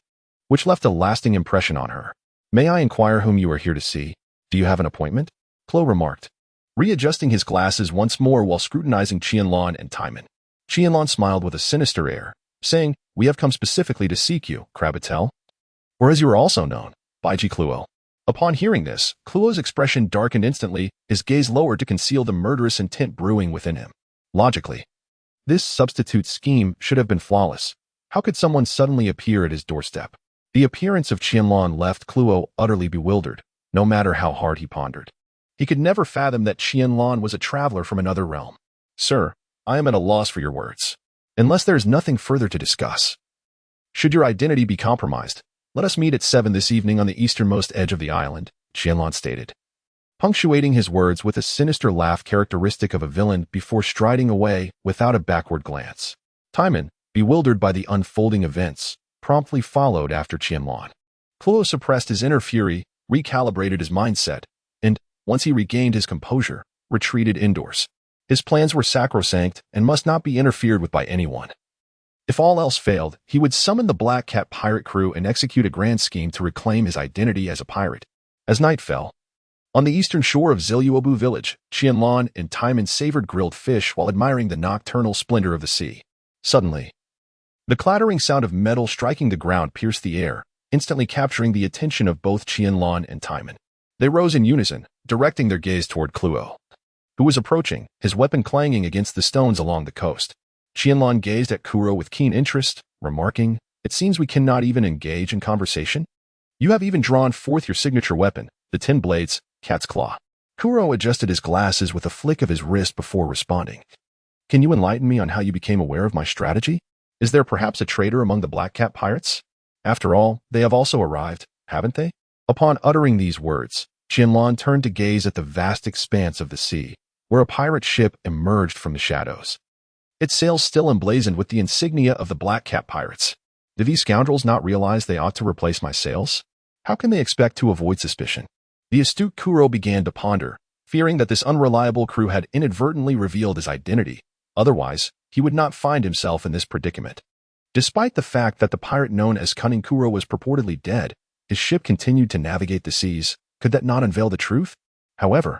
S1: which left a lasting impression on her. May I inquire whom you are here to see? Do you have an appointment? Klo remarked, readjusting his glasses once more while scrutinizing Qianlan and Timan. Qianlan smiled with a sinister air, saying, we have come specifically to seek you, Krabatel. Or as you are also known, Baiji Kluo. Upon hearing this, Kluo's expression darkened instantly, his gaze lowered to conceal the murderous intent brewing within him. Logically, this substitute scheme should have been flawless. How could someone suddenly appear at his doorstep? The appearance of Qianlan left Kluo utterly bewildered, no matter how hard he pondered. He could never fathom that Qianlan was a traveler from another realm. Sir, I am at a loss for your words. Unless there is nothing further to discuss. Should your identity be compromised, let us meet at 7 this evening on the easternmost edge of the island, Qianlan stated, punctuating his words with a sinister laugh characteristic of a villain before striding away without a backward glance. Timan, bewildered by the unfolding events, promptly followed after Qianlan. Kluo suppressed his inner fury, recalibrated his mindset, and, once he regained his composure, retreated indoors. His plans were sacrosanct and must not be interfered with by anyone. If all else failed, he would summon the Black Cat pirate crew and execute a grand scheme to reclaim his identity as a pirate. As night fell, on the eastern shore of Ziluobu village, Qianlan and Timan savored grilled fish while admiring the nocturnal splendor of the sea. Suddenly, the clattering sound of metal striking the ground pierced the air, instantly capturing the attention of both Qianlan and Timan. They rose in unison, directing their gaze toward Kluo, who was approaching, his weapon clanging against the stones along the coast. Qianlan gazed at Kuro with keen interest, remarking, it seems we cannot even engage in conversation. You have even drawn forth your signature weapon, the 10 blades, Cat's Claw. Kuro adjusted his glasses with a flick of his wrist before responding. Can you enlighten me on how you became aware of my strategy? Is there perhaps a traitor among the Black Cat pirates? After all, they have also arrived, haven't they? Upon uttering these words, Qianlan turned to gaze at the vast expanse of the sea, where a pirate ship emerged from the shadows. Its sails still emblazoned with the insignia of the Black Cat pirates. Do these scoundrels not realize they ought to replace my sails? How can they expect to avoid suspicion? The astute Kuro began to ponder, fearing that this unreliable crew had inadvertently revealed his identity. Otherwise, he would not find himself in this predicament. Despite the fact that the pirate known as Cunning Kuro was purportedly dead, his ship continued to navigate the seas. Could that not unveil the truth? However,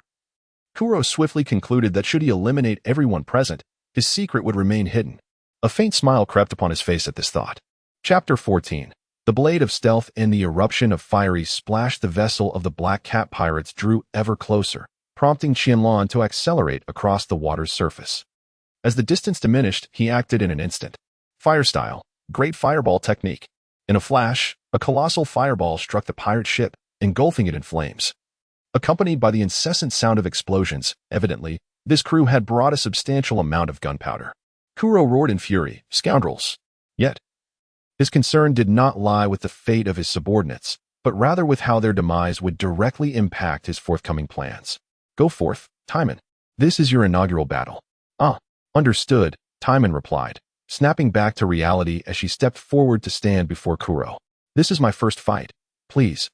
S1: Kuro swiftly concluded that should he eliminate everyone present, his secret would remain hidden. A faint smile crept upon his face at this thought. Chapter 14. The blade of stealth and the eruption of fiery splash. The vessel of the Black Cat pirates drew ever closer, prompting Qianlan to accelerate across the water's surface. As the distance diminished, he acted in an instant. Fire style, great fireball technique. In a flash, a colossal fireball struck the pirate ship, engulfing it in flames. Accompanied by the incessant sound of explosions, evidently, this crew had brought a substantial amount of gunpowder. Kuro roared in fury, "Scoundrels!" Yet, his concern did not lie with the fate of his subordinates, but rather with how their demise would directly impact his forthcoming plans. "Go forth, Timan. This is your inaugural battle." "Ah, understood," Timan replied, snapping back to reality as she stepped forward to stand before Kuro. "This is my first fight. Please,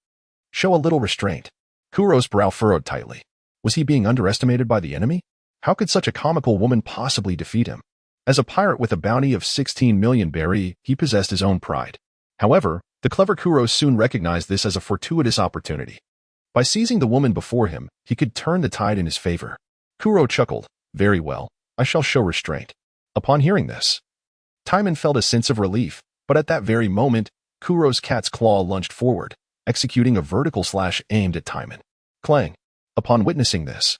S1: show a little restraint." Kuro's brow furrowed tightly. Was he being underestimated by the enemy? How could such a comical woman possibly defeat him? As a pirate with a bounty of 16 million berry, he possessed his own pride. However, the clever Kuro soon recognized this as a fortuitous opportunity. By seizing the woman before him, he could turn the tide in his favor. Kuro chuckled. "Very well, I shall show restraint." Upon hearing this, Timan felt a sense of relief, but at that very moment, Kuro's cat's claw lunged forward, executing a vertical slash aimed at Timan. Clang! Upon witnessing this,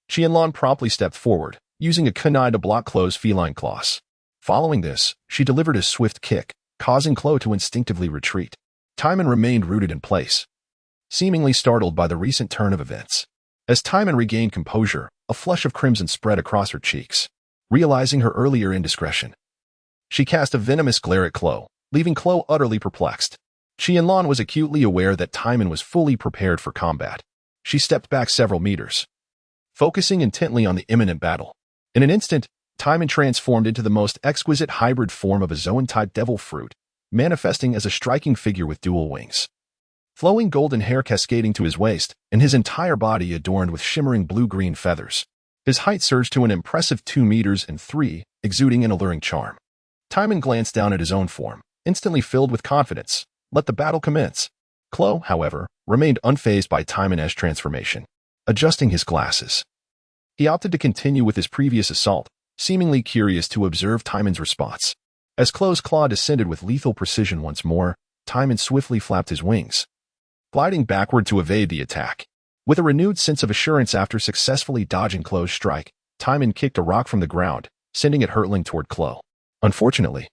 S1: Qianlan promptly stepped forward, using a kunai to block Klo's feline claws. Following this, she delivered a swift kick, causing Klo to instinctively retreat. Timan remained rooted in place, seemingly startled by the recent turn of events. As Timan regained composure, a flush of crimson spread across her cheeks. Realizing her earlier indiscretion, she cast a venomous glare at Klo, leaving Klo utterly perplexed. Qianlan was acutely aware that Timan was fully prepared for combat. She stepped back several meters, focusing intently on the imminent battle. In an instant, Timan transformed into the most exquisite hybrid form of a Zoan-type devil fruit, manifesting as a striking figure with dual wings. Flowing golden hair cascading to his waist, and his entire body adorned with shimmering blue-green feathers. His height surged to an impressive 2 meters and 3, exuding an alluring charm. Timan glanced down at his own form, instantly filled with confidence. Let the battle commence. Klo, however, remained unfazed by Timan's transformation. Adjusting his glasses, he opted to continue with his previous assault, seemingly curious to observe Timan's response. As Klo's claw descended with lethal precision once more, Timan swiftly flapped his wings, gliding backward to evade the attack. With a renewed sense of assurance after successfully dodging Klo's strike, Timan kicked a rock from the ground, sending it hurtling toward Klo. Unfortunately,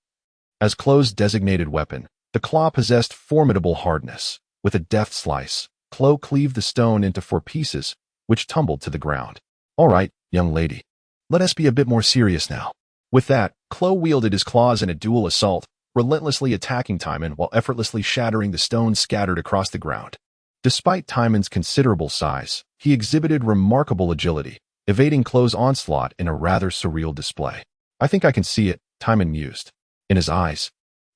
S1: as Klo's designated weapon, the claw possessed formidable hardness. With a deft slice, Klo cleaved the stone into 4 pieces, which tumbled to the ground. "All right, young lady. Let us be a bit more serious now." With that, Klo wielded his claws in a dual assault, relentlessly attacking Timan while effortlessly shattering the stones scattered across the ground. Despite Timan's considerable size, he exhibited remarkable agility, evading Klo's onslaught in a rather surreal display. "I think I can see it," Timan mused. In his eyes,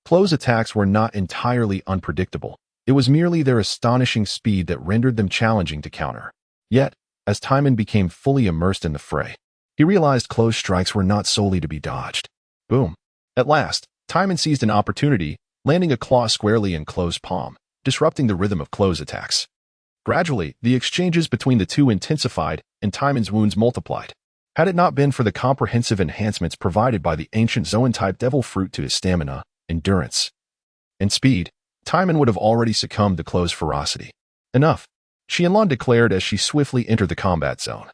S1: Klo's attacks were not entirely unpredictable. It was merely their astonishing speed that rendered them challenging to counter. Yet, as Timan became fully immersed in the fray, he realized Klo's strikes were not solely to be dodged. Boom. At last, Timan seized an opportunity, landing a claw squarely in Klo's palm, disrupting the rhythm of Klo's attacks. Gradually, the exchanges between the two intensified, and Timan's wounds multiplied. Had it not been for the comprehensive enhancements provided by the ancient Zoan-type devil fruit to his stamina, endurance, and speed, Timan would have already succumbed to Klo's ferocity. "Enough," Qianlan declared as she swiftly entered the combat zone,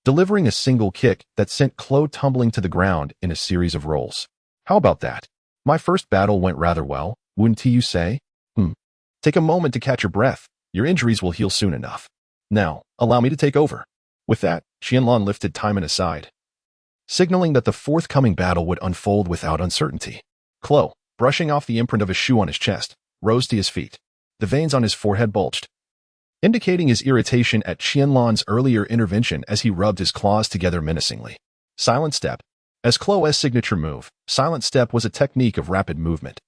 S1: delivering a single kick that sent Klo tumbling to the ground in a series of rolls. "How about that? My first battle went rather well, wouldn't you say? Take a moment to catch your breath. Your injuries will heal soon enough. Now, allow me to take over." With that, Qianlan lifted Timan aside, signaling that the forthcoming battle would unfold without uncertainty. Klo, brushing off the imprint of a shoe on his chest, rose to his feet. The veins on his forehead bulged, indicating his irritation at Qianlan's earlier intervention as he rubbed his claws together menacingly. Silent Step. As Klo's signature move, Silent Step was a technique of rapid movement,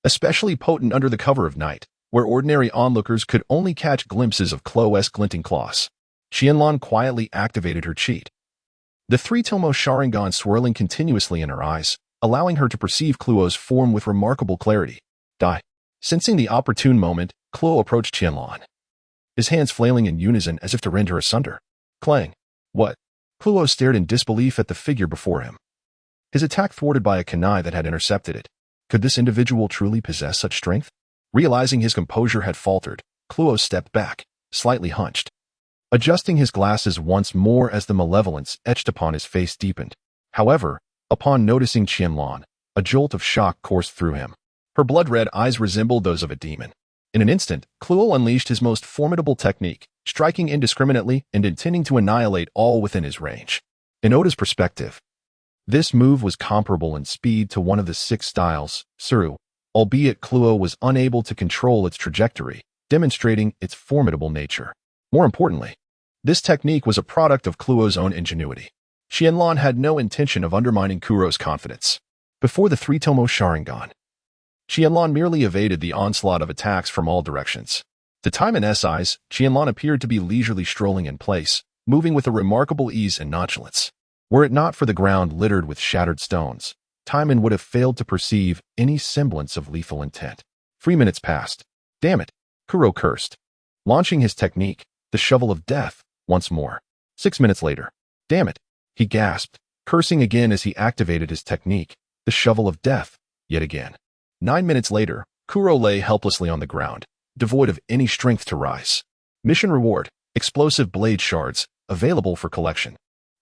S1: especially potent under the cover of night, where ordinary onlookers could only catch glimpses of Klo's glinting claws. Qianlan quietly activated her cheat, the 3-tomo sharingan swirling continuously in her eyes, allowing her to perceive Kluo's form with remarkable clarity. Die. Sensing the opportune moment, Kluo approached Qianlan, his hands flailing in unison as if to rend her asunder. Clang. What? Kluo stared in disbelief at the figure before him, his attack thwarted by a kunai that had intercepted it. Could this individual truly possess such strength? Realizing his composure had faltered, Kluo stepped back, slightly hunched, adjusting his glasses once more as the malevolence etched upon his face deepened. However, upon noticing Qianlan, a jolt of shock coursed through him. Her blood-red eyes resembled those of a demon. In an instant, Kluo unleashed his most formidable technique, striking indiscriminately and intending to annihilate all within his range. In Oda's perspective, this move was comparable in speed to one of the 6 styles, Suru, albeit Kluo was unable to control its trajectory, demonstrating its formidable nature. More importantly, this technique was a product of Kluo's own ingenuity. Qianlan had no intention of undermining Kuro's confidence. Before the 3-tomo sharingan, Qianlan merely evaded the onslaught of attacks from all directions. To Timan's eyes, Qianlan appeared to be leisurely strolling in place, moving with a remarkable ease and nonchalance. Were it not for the ground littered with shattered stones, Timan would have failed to perceive any semblance of lethal intent. 3 minutes passed. Damn it, Kuro cursed, launching his technique, the shovel of death, once more. 6 minutes later. Damn it, he gasped, cursing again as he activated his technique, the shovel of death, yet again. 9 minutes later, Kuro lay helplessly on the ground, devoid of any strength to rise. Mission reward, explosive blade shards, available for collection.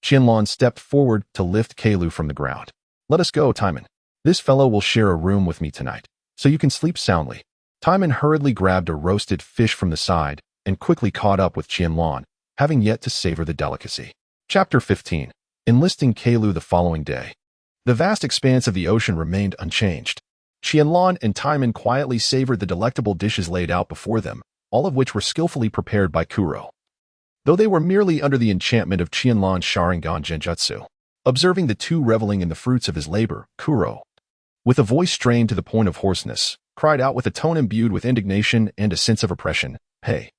S1: Qianlan stepped forward to lift Keilu from the ground. Let us go, Timan. This fellow will share a room with me tonight, so you can sleep soundly. Timan hurriedly grabbed a roasted fish from the side and quickly caught up with Qianlan, having yet to savor the delicacy. Chapter 15. Enlisting Keilu the following day. The vast expanse of the ocean remained unchanged. Qianlan and Timan quietly savored the delectable dishes laid out before them, all of which were skillfully prepared by Kuro, though they were merely under the enchantment of Qianlan's sharingan genjutsu. Observing the two reveling in the fruits of his labor, Kuro, with a voice strained to the point of hoarseness, cried out with a tone imbued with indignation and a sense of oppression, "Hey,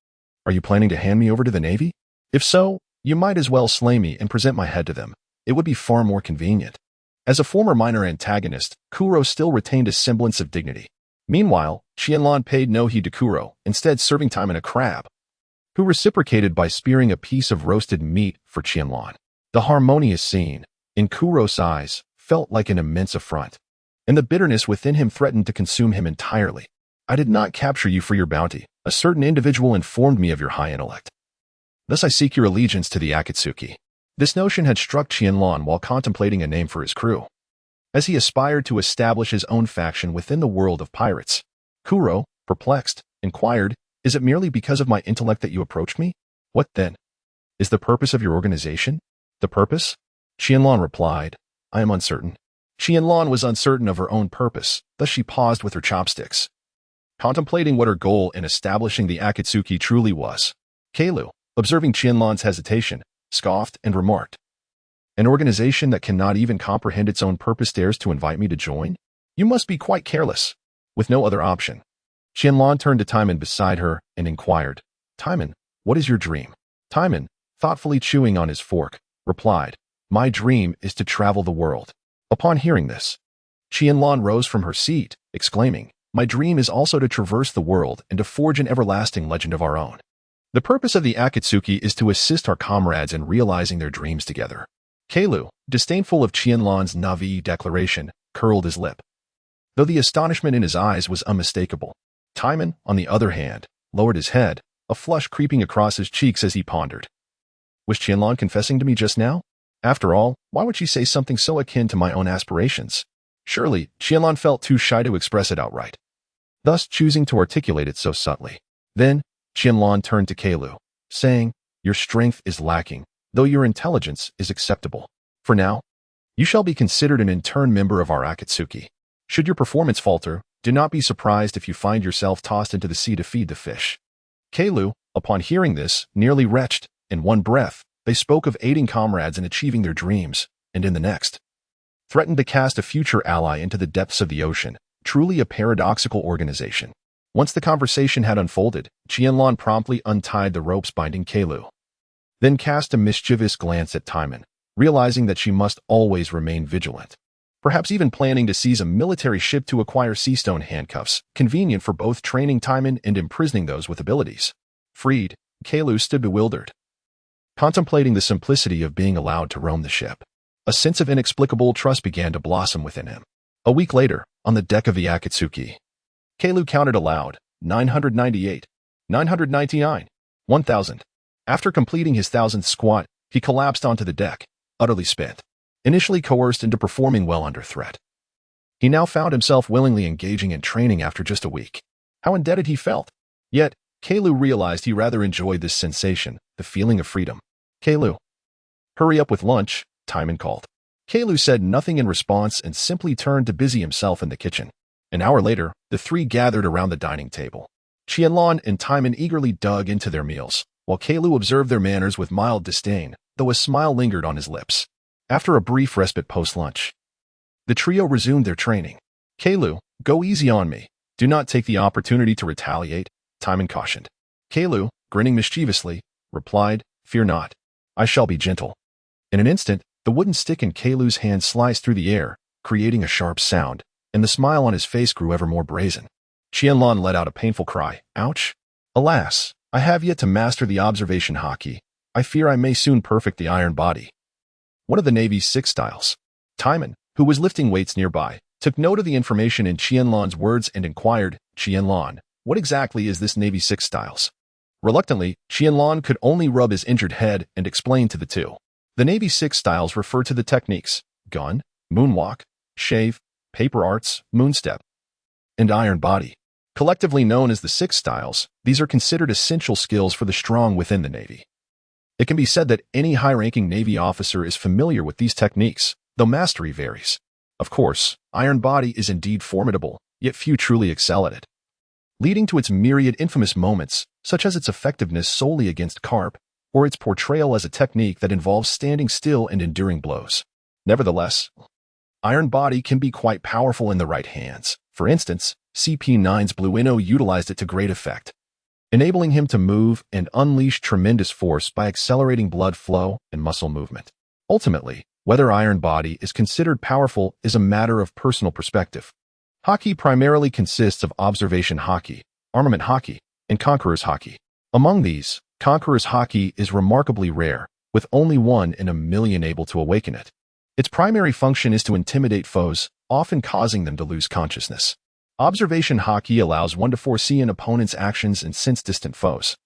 S1: are you planning to hand me over to the Navy? If so, you might as well slay me and present my head to them. It would be far more convenient." As a former minor antagonist, Kuro still retained a semblance of dignity. Meanwhile, Qianlan paid no heed to Kuro, instead serving Timan a crab, who reciprocated by spearing a piece of roasted meat for Qianlan. The harmonious scene, in Kuro's eyes, felt like an immense affront, and the bitterness within him threatened to consume him entirely. "I did not capture you for your bounty. A certain individual informed me of your high intellect. Thus I seek your allegiance to the Akatsuki." This notion had struck Qianlan while contemplating a name for his crew, as he aspired to establish his own faction within the world of pirates. Kuro, perplexed, inquired, "Is it merely because of my intellect that you approached me? What then is the purpose of your organization?" "The purpose?" Qianlan replied, "I am uncertain." Qianlan was uncertain of her own purpose, thus she paused with her chopsticks, contemplating what her goal in establishing the Akatsuki truly was. Keilu, observing Qianlan's hesitation, scoffed and remarked, "An organization that cannot even comprehend its own purpose dares to invite me to join? You must be quite careless." With no other option, Qianlan turned to Timan beside her and inquired, "Timan, what is your dream?" Timan, thoughtfully chewing on his fork, replied, "My dream is to travel the world." Upon hearing this, Qianlan rose from her seat, exclaiming, "My dream is also to traverse the world and to forge an everlasting legend of our own. The purpose of the Akatsuki is to assist our comrades in realizing their dreams together." Keilu, disdainful of Qianlan's Navi declaration, curled his lip, though the astonishment in his eyes was unmistakable. Timan, on the other hand, lowered his head, a flush creeping across his cheeks as he pondered. Was Qianlan confessing to me just now? After all, why would she say something so akin to my own aspirations? Surely, Qianlan felt too shy to express it outright, thus choosing to articulate it so subtly. Then, Qianlan turned to Keilu, saying, "Your strength is lacking, though your intelligence is acceptable. For now, you shall be considered an intern member of our Akatsuki. Should your performance falter, do not be surprised if you find yourself tossed into the sea to feed the fish." Keilu, upon hearing this, nearly retched. In one breath, they spoke of aiding comrades in achieving their dreams, and in the next, threatened to cast a future ally into the depths of the ocean. Truly a paradoxical organization. Once the conversation had unfolded, Qianlan promptly untied the ropes binding Keilu, then cast a mischievous glance at Timan, realizing that she must always remain vigilant. perhaps even planning to seize a military ship to acquire seastone handcuffs, convenient for both training Timan and imprisoning those with abilities. Freed, Kalu stood bewildered, contemplating the simplicity of being allowed to roam the ship. A sense of inexplicable trust began to blossom within him. A week later, on the deck of the Akatsuki, Kalu counted aloud, 998, 999, 1,000. After completing his 1,000th squat, he collapsed onto the deck, utterly spent, initially coerced into performing well under threat. He now found himself willingly engaging in training after just a week. How indebted he felt. Yet, Kalu realized he rather enjoyed this sensation, the feeling of freedom. Kalu, hurry up with lunch, Timan called. Kalu said nothing in response and simply turned to busy himself in the kitchen. An hour later, the three gathered around the dining table. Qianlan and Timan eagerly dug into their meals, while Kalu observed their manners with mild disdain, though a smile lingered on his lips. After a brief respite post-lunch, the trio resumed their training. Kalu, go easy on me. Do not take the opportunity to retaliate, Timan cautioned. Kalu, grinning mischievously, replied, fear not. I shall be gentle. In an instant, the wooden stick in Kalu's hand sliced through the air, creating a sharp sound, and the smile on his face grew ever more brazen. Qianlan let out a painful cry. Ouch! Alas, I have yet to master the observation haki. I fear I may soon perfect the iron body. One of the Navy's 6 styles. Timan, who was lifting weights nearby, took note of the information in Qianlan's words and inquired, Qianlan, what exactly is this Navy 6 styles? Reluctantly, Qianlan could only rub his injured head and explain to the two. The Navy 6 styles refer to the techniques, gun, moonwalk, shave, paper arts, moonstep, and iron body. Collectively known as the 6 styles, these are considered essential skills for the strong within the Navy. It can be said that any high-ranking Navy officer is familiar with these techniques, though mastery varies. Of course, iron body is indeed formidable, yet few truly excel at it, leading to its myriad infamous moments, such as its effectiveness solely against Garp, or its portrayal as a technique that involves standing still and enduring blows. Nevertheless, iron body can be quite powerful in the right hands. For instance, CP9's Bluino utilized it to great effect, enabling him to move and unleash tremendous force by accelerating blood flow and muscle movement. Ultimately, whether iron body is considered powerful is a matter of personal perspective. Haki primarily consists of observation haki, armament haki, and conqueror's haki. Among these, conqueror's haki is remarkably rare, with only 1 in a million able to awaken it. Its primary function is to intimidate foes, often causing them to lose consciousness. Observation haki allows one to foresee an opponent's actions and sense distant foes,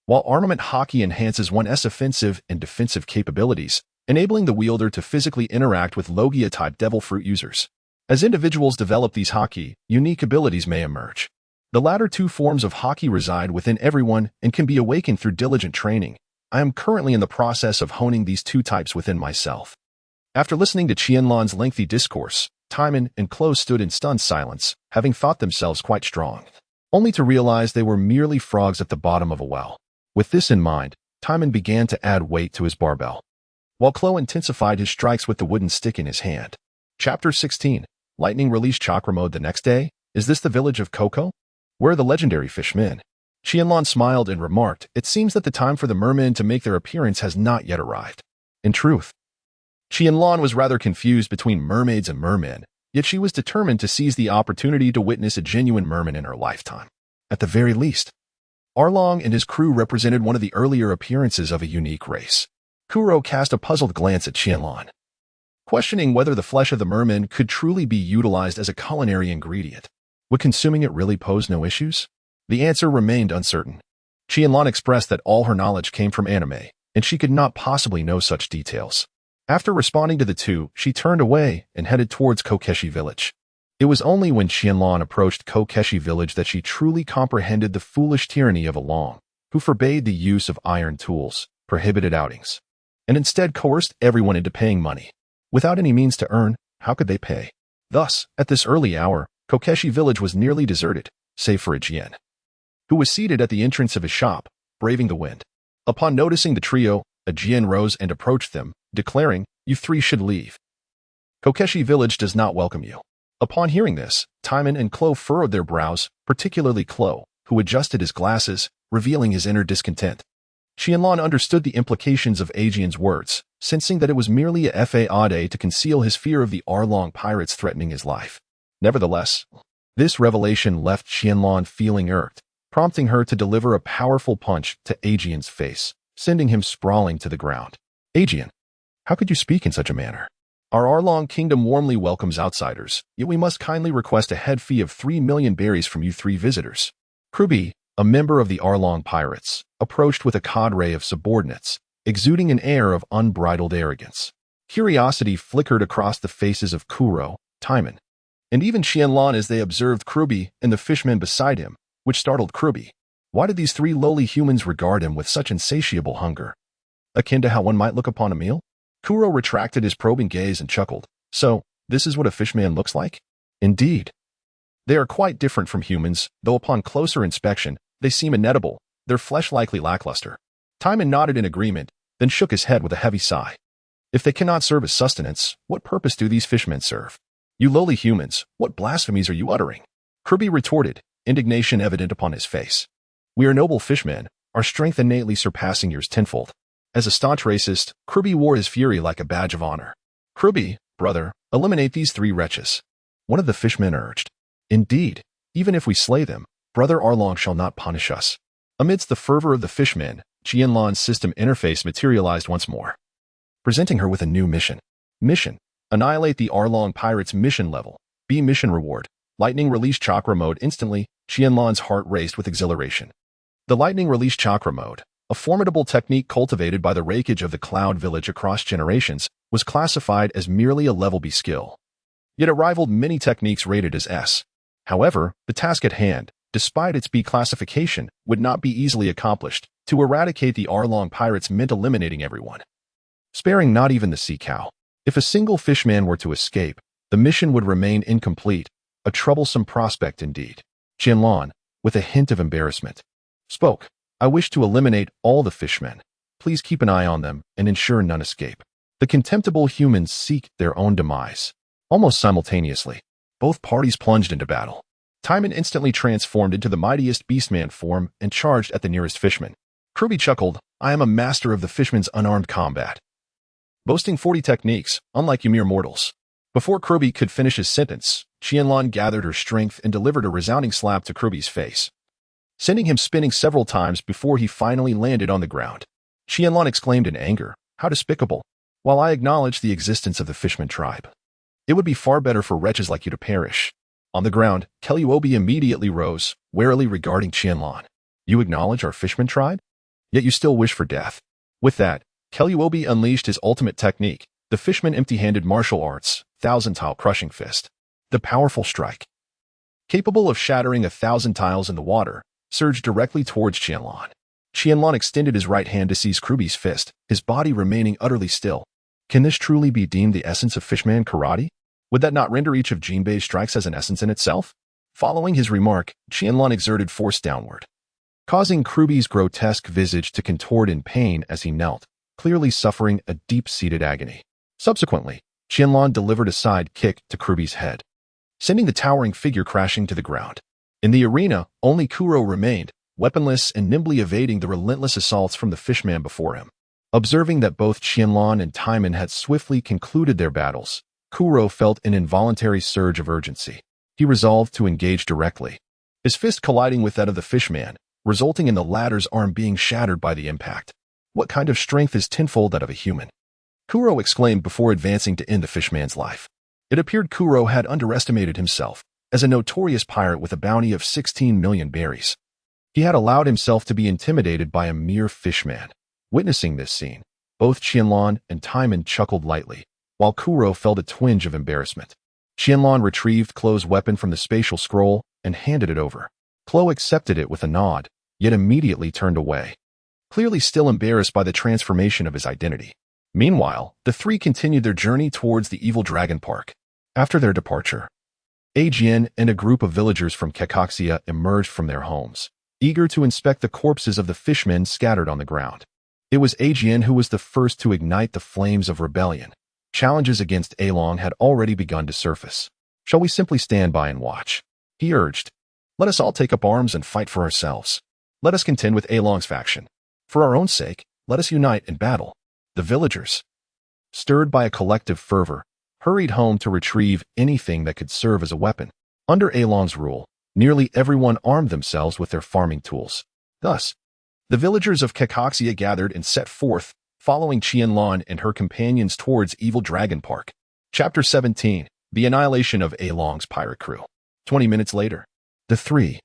S1: while armament haki enhances one's offensive and defensive capabilities, enabling the wielder to physically interact with Logia-type Devil Fruit users. As individuals develop these haki, unique abilities may emerge. The latter 2 forms of haki reside within everyone and can be awakened through diligent training. I am currently in the process of honing these 2 types within myself. After listening to Qianlan's lengthy discourse, Timan and Klo stood in stunned silence, having thought themselves quite strong, only to realize they were merely frogs at the bottom of a well. With this in mind, Timan began to add weight to his barbell, while Klo intensified his strikes with the wooden stick in his hand. Chapter 16. Lightning released chakra mode the next day? Is this the village of Koko? Where are the legendary fishmen? Qianlan smiled and remarked, it seems that the time for the mermen to make their appearance has not yet arrived. In truth, Qianlan was rather confused between mermaids and mermen, yet she was determined to seize the opportunity to witness a genuine merman in her lifetime. At the very least, Arlong and his crew represented one of the earlier appearances of a unique race. Kuro cast a puzzled glance at Qianlan, questioning whether the flesh of the merman could truly be utilized as a culinary ingredient. Would consuming it really pose no issues? The answer remained uncertain. Qianlan expressed that all her knowledge came from anime, and she could not possibly know such details. After responding to the two, she turned away and headed towards Kokeshi village. It was only when Qianlan approached Kokeshi village that she truly comprehended the foolish tyranny of Arlong, who forbade the use of iron tools, prohibited outings, and instead coerced everyone into paying money. Without any means to earn, how could they pay? Thus, at this early hour, Kokeshi village was nearly deserted, save for a Jian, who was seated at the entrance of his shop, braving the wind. Upon noticing the trio, a Jian rose and approached them, declaring, "You 3 should leave. Kokeshi village does not welcome you." Upon hearing this, Timan and Klo furrowed their brows, particularly Klo, who adjusted his glasses, revealing his inner discontent. Qianlan understood the implications of Aegean's words, sensing that it was merely a fade to conceal his fear of the Arlong pirates threatening his life. Nevertheless, this revelation left Qianlan feeling irked, prompting her to deliver a powerful punch to Aegeon's face, sending him sprawling to the ground. Aegeon, how could you speak in such a manner? Our Arlong kingdom warmly welcomes outsiders, yet we must kindly request a head fee of 3 million berries from you 3 visitors. Krubi, a member of the Arlong pirates, approached with a cadre of subordinates, exuding an air of unbridled arrogance. Curiosity flickered across the faces of Kuro, Timan, and even Qianlan as they observed Krubi and the fishmen beside him, which startled Krubi. Why did these 3 lowly humans regard him with such insatiable hunger? Akin to how one might look upon a meal? Kuro retracted his probing gaze and chuckled. So, this is what a fishman looks like? Indeed. They are quite different from humans, though upon closer inspection, they seem inedible, their flesh likely lackluster. Timan nodded in agreement, then shook his head with a heavy sigh. If they cannot serve as sustenance, what purpose do these fishmen serve? You lowly humans, what blasphemies are you uttering? Kirby retorted, indignation evident upon his face. We are noble fishmen, our strength innately surpassing yours tenfold. As a staunch racist, Kirby wore his fury like a badge of honor. Kirby, brother, eliminate these 3 wretches. One of the fishmen urged. Indeed, even if we slay them, brother Arlong shall not punish us. Amidst the fervor of the fishmen, Qianlan's system interface materialized once more, presenting her with a new mission. Mission: annihilate the Arlong pirates mission level. B mission reward: lightning release chakra mode. Instantly, Qianlan's heart raced with exhilaration. The lightning release chakra mode, a formidable technique cultivated by the rakeage of the Cloud Village across generations, was classified as merely a level B skill. Yet it rivaled many techniques rated as S. However, the task at hand, despite its B classification, would not be easily accomplished. To eradicate the Arlong pirates meant eliminating everyone, sparing not even the sea cow. If a single fishman were to escape, the mission would remain incomplete, a troublesome prospect indeed. Qianlan, with a hint of embarrassment, spoke. I wish to eliminate all the fishmen. Please keep an eye on them and ensure none escape. The contemptible humans seek their own demise. Almost simultaneously, both parties plunged into battle. Timan instantly transformed into the mightiest beastman form and charged at the nearest fishman. Kirby chuckled, I am a master of the fishman's unarmed combat, boasting 40 techniques, unlike you mere mortals. Before Kirby could finish his sentence, Qianlan gathered her strength and delivered a resounding slap to Kirby's face, sending him spinning several times before he finally landed on the ground. Qianlan exclaimed in anger, how despicable. While I acknowledge the existence of the fishman tribe, it would be far better for wretches like you to perish. On the ground, Kelluobi immediately rose, warily regarding Qianlan. You acknowledge our fishman tribe? Yet you still wish for death. With that, Kelluobi unleashed his ultimate technique, the fishman empty-handed martial arts, thousand-tile crushing fist. The powerful strike, capable of shattering 1,000 tiles in the water, surged directly towards Qianlan. Qianlan extended his right hand to seize Kirby's fist, his body remaining utterly still. Can this truly be deemed the essence of fishman karate? Would that not render each of Jinbei's strikes as an essence in itself? Following his remark, Qianlan exerted force downward, causing Kirby's grotesque visage to contort in pain as he knelt, clearly suffering a deep-seated agony. Subsequently, Qianlan delivered a side kick to Kirby's head, sending the towering figure crashing to the ground. In the arena, only Kuro remained, weaponless and nimbly evading the relentless assaults from the fishman before him. Observing that both Qianlan and Timan had swiftly concluded their battles, Kuro felt an involuntary surge of urgency. He resolved to engage directly, his fist colliding with that of the fishman, resulting in the latter's arm being shattered by the impact. What kind of strength is tenfold that of a human? Kuro exclaimed before advancing to end the fishman's life. It appeared Kuro had underestimated himself. As a notorious pirate with a bounty of 16 million berries, he had allowed himself to be intimidated by a mere fishman. Witnessing this scene, both Qianlan and Timan chuckled lightly, while Kuro felt a twinge of embarrassment. Qianlan retrieved Klo's weapon from the spatial scroll and handed it over. Klo accepted it with a nod, yet immediately turned away, clearly still embarrassed by the transformation of his identity. Meanwhile, the 3 continued their journey towards the Evil Dragon Park. After their departure, Aegeon and a group of villagers from Kekaxia emerged from their homes, eager to inspect the corpses of the fishmen scattered on the ground. It was Aegeon who was the first to ignite the flames of rebellion. Challenges against Arlong had already begun to surface. Shall we simply stand by and watch? He urged. Let us all take up arms and fight for ourselves. Let us contend with Arlong's faction. For our own sake, let us unite and battle. The villagers, stirred by a collective fervor, hurried home to retrieve anything that could serve as a weapon. Under Arlong's rule, nearly everyone armed themselves with their farming tools. Thus, the villagers of Akatsuki gathered and set forth, following Qianlan and her companions towards Evil Dragon Park. Chapter 17. The Annihilation of Arlong's Pirate Crew. 20 minutes later, the three,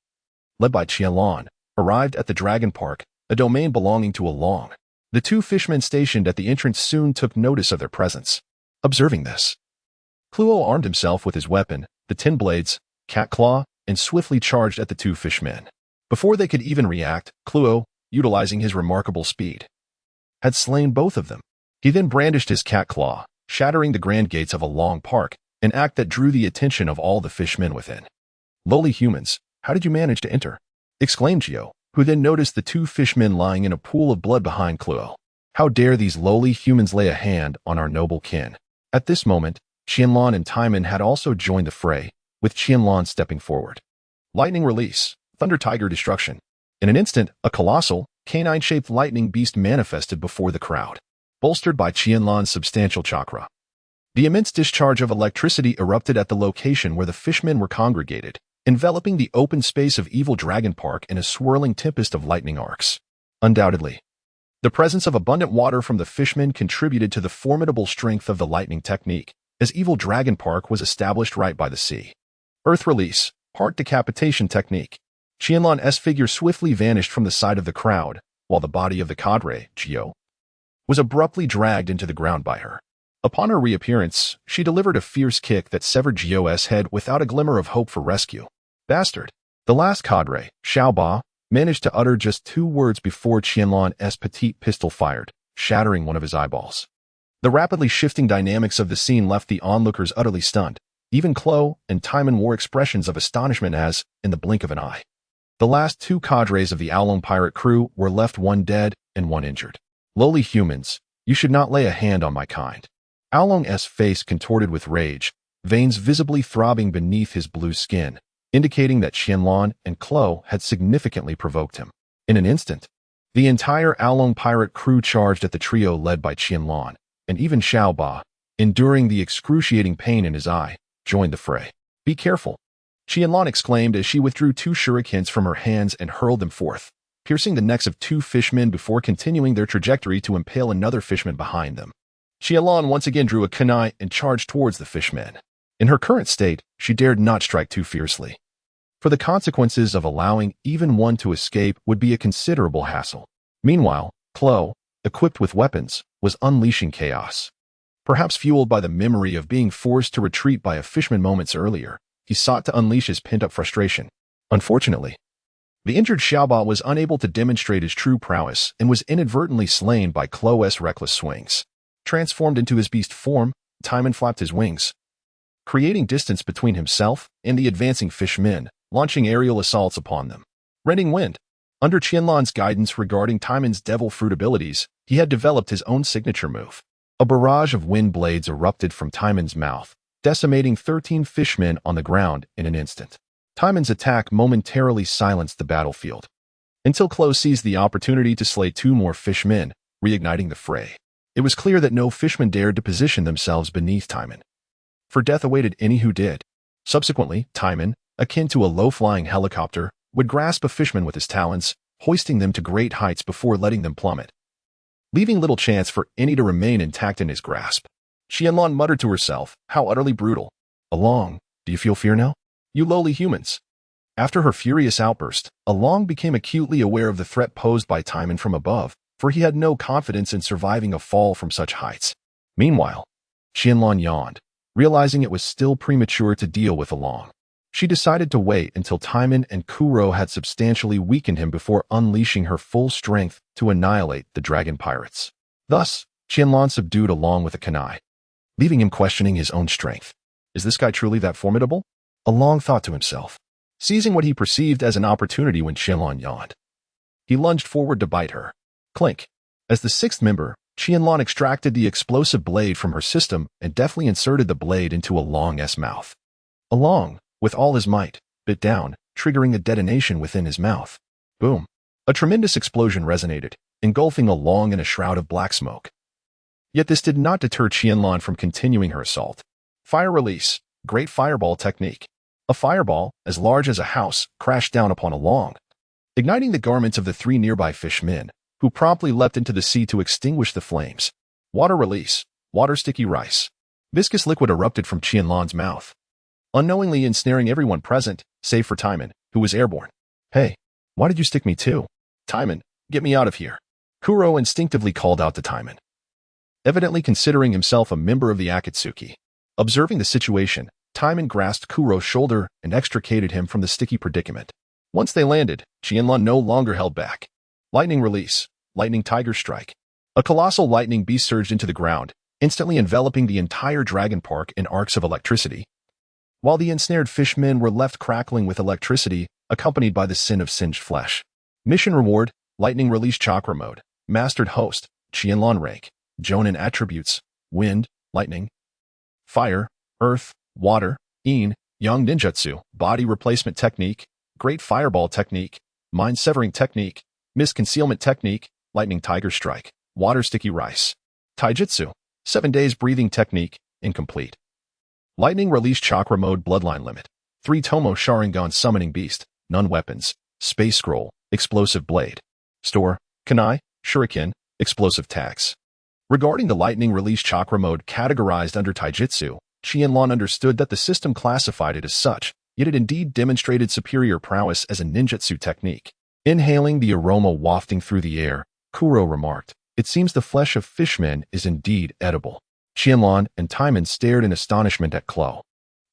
S1: led by Qianlan, arrived at the Dragon Park, a domain belonging to Arlong. The two fishmen stationed at the entrance soon took notice of their presence. Observing this, Kuro armed himself with his weapon, the 10 blades, cat claw, and swiftly charged at the two fishmen. Before they could even react, Kuro, utilizing his remarkable speed, had slain both of them. He then brandished his cat claw, shattering the grand gates of Arlong Park, an act that drew the attention of all the fishmen within. "Lowly humans, how did you manage to enter?" exclaimed Gio, who then noticed the two fishmen lying in a pool of blood behind Kuro. "How dare these lowly humans lay a hand on our noble kin?" At this moment, Qianlan and Timan had also joined the fray, with Qianlan stepping forward. Lightning release, thunder tiger destruction. In an instant, a colossal, canine-shaped lightning beast manifested before the crowd, bolstered by Qianlan's substantial chakra. The immense discharge of electricity erupted at the location where the fishmen were congregated, enveloping the open space of Evil Dragon Park in a swirling tempest of lightning arcs. Undoubtedly, the presence of abundant water from the fishmen contributed to the formidable strength of the lightning technique, as Evil Dragon Park was established right by the sea. Earth release, heart decapitation technique. Qianlan's figure swiftly vanished from the sight of the crowd, while the body of the cadre, Gio, was abruptly dragged into the ground by her. Upon her reappearance, she delivered a fierce kick that severed Gio's head without a glimmer of hope for rescue. "Bastard!" The last cadre, Xiaoba, managed to utter just 2 words before Qianlan's petite pistol fired, shattering one of his eyeballs. The rapidly shifting dynamics of the scene left the onlookers utterly stunned. Even Klo and Timan wore expressions of astonishment as, in the blink of an eye, the last 2 cadres of the Arlong pirate crew were left, one dead and one injured. "Lowly humans, you should not lay a hand on my kind." Arlong's face contorted with rage, veins visibly throbbing beneath his blue skin, indicating that Qianlan and Klo had significantly provoked him. In an instant, the entire Arlong pirate crew charged at the trio led by Qianlan, and even Xiaoba, enduring the excruciating pain in his eye, joined the fray. "Be careful," Qianlan exclaimed as she withdrew 2 shurikens from her hands and hurled them forth, piercing the necks of 2 fishmen before continuing their trajectory to impale another fishman behind them. Qianlan once again drew a kunai and charged towards the fishmen. In her current state, she dared not strike too fiercely, for the consequences of allowing even one to escape would be a considerable hassle. Meanwhile, Klo, equipped with weapons, was unleashing chaos. Perhaps fueled by the memory of being forced to retreat by a fishman moments earlier, he sought to unleash his pent-up frustration. Unfortunately, the injured Xiaoba was unable to demonstrate his true prowess and was inadvertently slain by Klo's reckless swings. Transformed into his beast form, Timan flapped his wings, creating distance between himself and the advancing fishmen, launching aerial assaults upon them. Rending wind. Under Qianlan's guidance regarding Timan's devil fruit abilities, he had developed his own signature move. A barrage of wind blades erupted from Timan's mouth, decimating 13 fishmen on the ground in an instant. Timan's attack momentarily silenced the battlefield, until Klo seized the opportunity to slay 2 more fishmen, reigniting the fray. It was clear that no fishmen dared to position themselves beneath Timan, for death awaited any who did. Subsequently, Timan, akin to a low-flying helicopter, would grasp a fishman with his talons, hoisting them to great heights before letting them plummet, leaving little chance for any to remain intact in his grasp. Qianlan muttered to herself, "How utterly brutal. Arlong, do you feel fear now? You lowly humans." After her furious outburst, Arlong became acutely aware of the threat posed by Timan from above, for he had no confidence in surviving a fall from such heights. Meanwhile, Qianlan yawned, realizing it was still premature to deal with Arlong. She decided to wait until Timan and Kuro had substantially weakened him before unleashing her full strength to annihilate the dragon pirates. Thus, Qianlan subdued Arlong with a kunai, leaving him questioning his own strength. Is this guy truly that formidable? Arlong thought to himself, seizing what he perceived as an opportunity when Qianlan yawned. He lunged forward to bite her. Clink. As the 6th member, Qianlan extracted the explosive blade from her system and deftly inserted the blade into Arlong's mouth. Arlong, with all his might, bit down, triggering a detonation within his mouth. Boom. A tremendous explosion resonated, engulfing Arlong in a shroud of black smoke. Yet this did not deter Qianlan from continuing her assault. Fire release, great fireball technique. A fireball, as large as a house, crashed down upon Arlong, igniting the garments of the 3 nearby fishmen, who promptly leapt into the sea to extinguish the flames. Water release, water sticky rice. Viscous liquid erupted from Qianlan's mouth, unknowingly ensnaring everyone present, save for Timan, who was airborne. Hey, why did you stick me too? Timan, get me out of here. Kuro instinctively called out to Timan, evidently considering himself a member of the Akatsuki. Observing the situation, Timan grasped Kuro's shoulder and extricated him from the sticky predicament. Once they landed, Qianlan no longer held back. Lightning release, lightning tiger strike. A colossal lightning beast surged into the ground, instantly enveloping the entire dragon park in arcs of electricity, while the ensnared fishmen were left crackling with electricity, accompanied by the scent of singed flesh. Mission reward, lightning release chakra mode. Mastered host, Qianlan rank. Jonin attributes, wind, lightning, fire, earth, water, yang ninjutsu, body replacement technique, great fireball technique, mind-severing technique, misconcealment technique, lightning tiger strike, water sticky rice. Taijutsu, 7 days breathing technique, incomplete. Lightning release chakra mode bloodline limit. 3 Tomo sharingan summoning beast, none weapons, space scroll, explosive blade. Store, kunai, shuriken, explosive tags. Regarding the lightning release chakra mode categorized under taijutsu, Qianlan understood that the system classified it as such, yet it indeed demonstrated superior prowess as a ninjutsu technique. Inhaling the aroma wafting through the air, Kuro remarked, "It seems the flesh of fishmen is indeed edible." Qianlan and Timan stared in astonishment at Klo,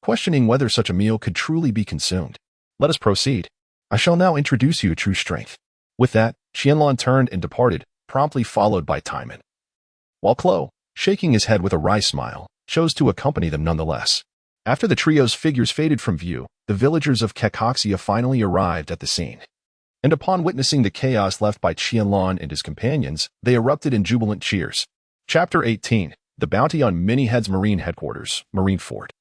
S1: questioning whether such a meal could truly be consumed. Let us proceed. I shall now introduce you to true strength. With that, Qianlan turned and departed, promptly followed by Timan, while Klo, shaking his head with a wry smile, chose to accompany them nonetheless. After the trio's figures faded from view, the villagers of Kekaxia finally arrived at the scene. And upon witnessing the chaos left by Qianlan and his companions, they erupted in jubilant cheers. Chapter 18. The Bounty on Many Heads Marine Headquarters, Marine Fort.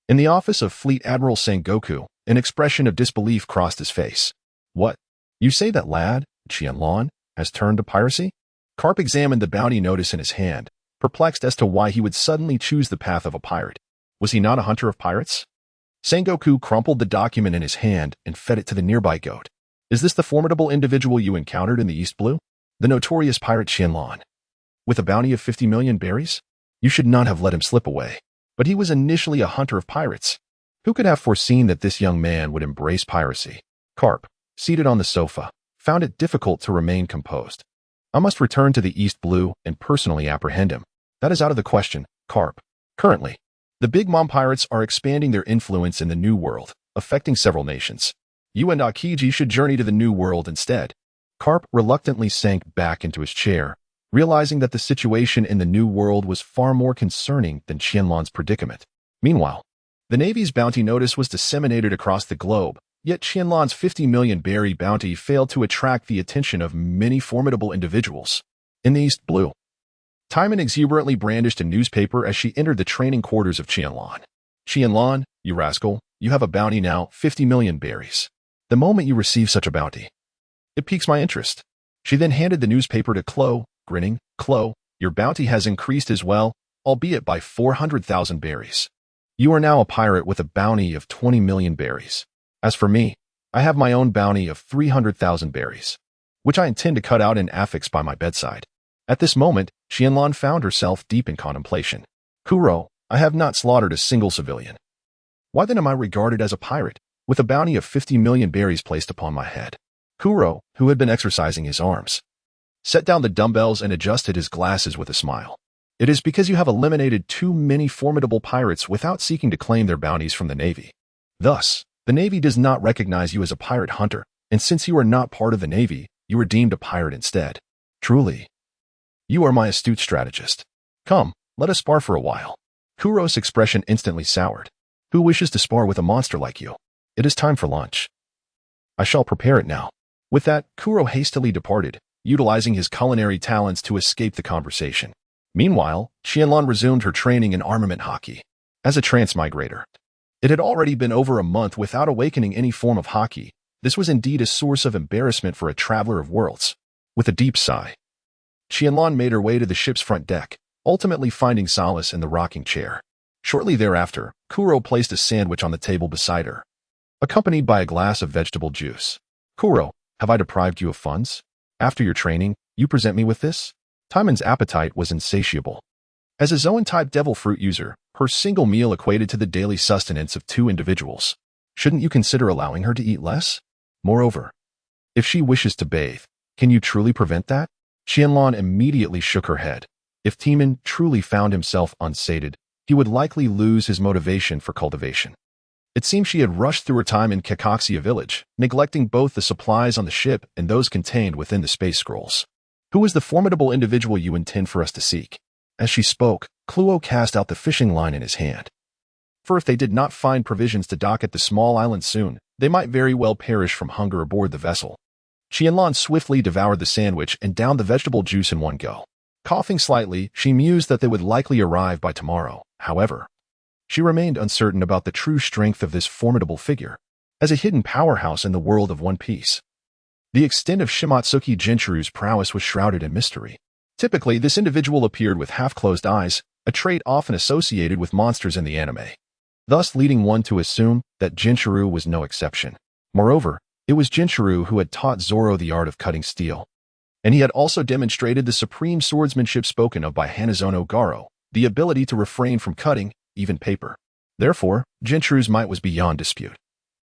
S1: In the office of Fleet Admiral Sengoku, an expression of disbelief crossed his face. What? You say that lad, Qianlan, has turned to piracy? Garp examined the bounty notice in his hand, perplexed as to why he would suddenly choose the path of a pirate. Was he not a hunter of pirates? Sengoku crumpled the document in his hand and fed it to the nearby goat. Is this the formidable individual you encountered in the East Blue? The notorious pirate Qianlan, with a bounty of 50 million berries? You should not have let him slip away. But he was initially a hunter of pirates. Who could have foreseen that this young man would embrace piracy? Garp, seated on the sofa, found it difficult to remain composed. I must return to the East Blue and personally apprehend him. That is out of the question, Garp. Currently, the Big Mom pirates are expanding their influence in the New World, affecting several nations. You and Akiji should journey to the New World instead. Garp reluctantly sank back into his chair, realizing that the situation in the New World was far more concerning than Qianlan's predicament. Meanwhile, the Navy's bounty notice was disseminated across the globe, yet Qianlan's 50 million berry bounty failed to attract the attention of many formidable individuals. In the East Blue, Timan exuberantly brandished a newspaper as she entered the training quarters of Qianlan. Qianlan, you rascal, you have a bounty now, 50 million berries. The moment you receive such a bounty, it piques my interest. She then handed the newspaper to Klo, grinning. Klo, your bounty has increased as well, albeit by 400,000 berries. You are now a pirate with a bounty of 20 million berries. As for me, I have my own bounty of 300,000 berries, which I intend to cut out and affix by my bedside. At this moment, Qianlan found herself deep in contemplation. Kuro, I have not slaughtered a single civilian. Why then am I regarded as a pirate, with a bounty of 50 million berries placed upon my head? Kuro, who had been exercising his arms, set down the dumbbells and adjusted his glasses with a smile. It is because you have eliminated too many formidable pirates without seeking to claim their bounties from the Navy. Thus, the Navy does not recognize you as a pirate hunter, and since you are not part of the Navy, you are deemed a pirate instead. Truly, you are my astute strategist. Come, let us spar for a while. Kuro's expression instantly soured. Who wishes to spar with a monster like you? It is time for lunch. I shall prepare it now. With that, Kuro hastily departed, utilizing his culinary talents to escape the conversation. Meanwhile, Qianlan resumed her training in armament haki. As a transmigrator, it had already been over a month without awakening any form of haki. This was indeed a source of embarrassment for a traveler of worlds. With a deep sigh, Qianlan made her way to the ship's front deck, ultimately finding solace in the rocking chair. Shortly thereafter, Kuro placed a sandwich on the table beside her, accompanied by a glass of vegetable juice. Kuro, have I deprived you of funds? After your training, you present me with this? Timan's appetite was insatiable. As a Zoan-type devil fruit user, her single meal equated to the daily sustenance of 2 individuals. Shouldn't you consider allowing her to eat less? Moreover, if she wishes to bathe, can you truly prevent that? Qianlan immediately shook her head. If Timan truly found himself unsated, he would likely lose his motivation for cultivation. It seemed she had rushed through her time in Akatsuki village, neglecting both the supplies on the ship and those contained within the space scrolls. Who is the formidable individual you intend for us to seek? As she spoke, Kuro cast out the fishing line in his hand. For if they did not find provisions to dock at the small island soon, they might very well perish from hunger aboard the vessel. Qianlan swiftly devoured the sandwich and downed the vegetable juice in one go. Coughing slightly, she mused that they would likely arrive by tomorrow. However, she remained uncertain about the true strength of this formidable figure. As a hidden powerhouse in the world of One Piece, the extent of Shimotsuki Jinchuru's prowess was shrouded in mystery. Typically, this individual appeared with half-closed eyes, a trait often associated with monsters in the anime, thus leading one to assume that Jinchuru was no exception. Moreover, it was Jinchuru who had taught Zoro the art of cutting steel, and he had also demonstrated the supreme swordsmanship spoken of by Hanazono Garo, the ability to refrain from cutting, even paper. Therefore, Jinchuru's might was beyond dispute.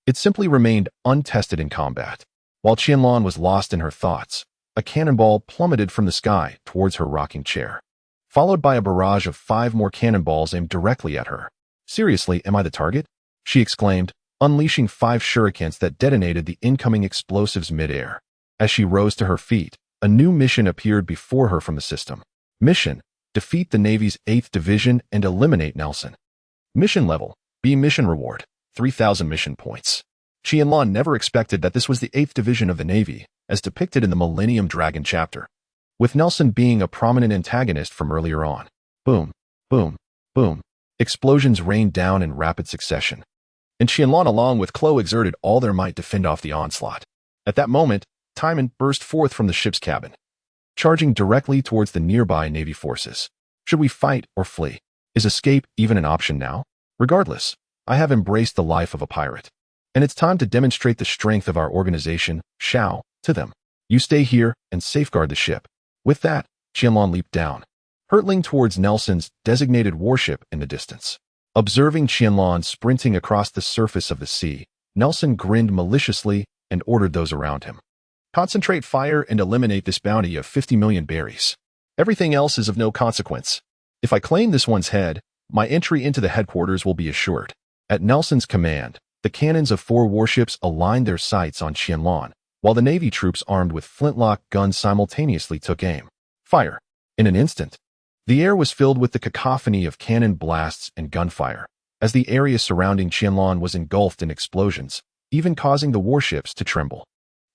S1: It simply remained untested in combat. While Qianlan was lost in her thoughts, a cannonball plummeted from the sky towards her rocking chair, followed by a barrage of 5 more cannonballs aimed directly at her. Seriously, am I the target? She exclaimed, unleashing 5 shurikens that detonated the incoming explosives mid-air. As she rose to her feet, a new mission appeared before her from the system. Mission: defeat the Navy's 8th Division and eliminate Nelson. Mission level: B. Mission reward: 3,000 mission points. Qianlan never expected that this was the 8th Division of the Navy, as depicted in the Millennium Dragon chapter, with Nelson being a prominent antagonist from earlier on. Boom, boom, boom. Explosions rained down in rapid succession, and Qianlan along with Klo exerted all their might to fend off the onslaught. At that moment, Timan burst forth from the ship's cabin, charging directly towards the nearby Navy forces. Should we fight or flee? Is escape even an option now? Regardless, I have embraced the life of a pirate, and it's time to demonstrate the strength of our organization, Shao, to them. You stay here and safeguard the ship. With that, Qianlan leaped down, hurtling towards Nelson's designated warship in the distance. Observing Qianlan sprinting across the surface of the sea, Nelson grinned maliciously and ordered those around him. Concentrate fire and eliminate this bounty of 50 million berries. Everything else is of no consequence. If I claim this one's head, my entry into the headquarters will be assured. At Nelson's command, the cannons of 4 warships aligned their sights on Qianlan, while the Navy troops armed with flintlock guns simultaneously took aim. Fire. In an instant, the air was filled with the cacophony of cannon blasts and gunfire, as the area surrounding Qianlan was engulfed in explosions, even causing the warships to tremble.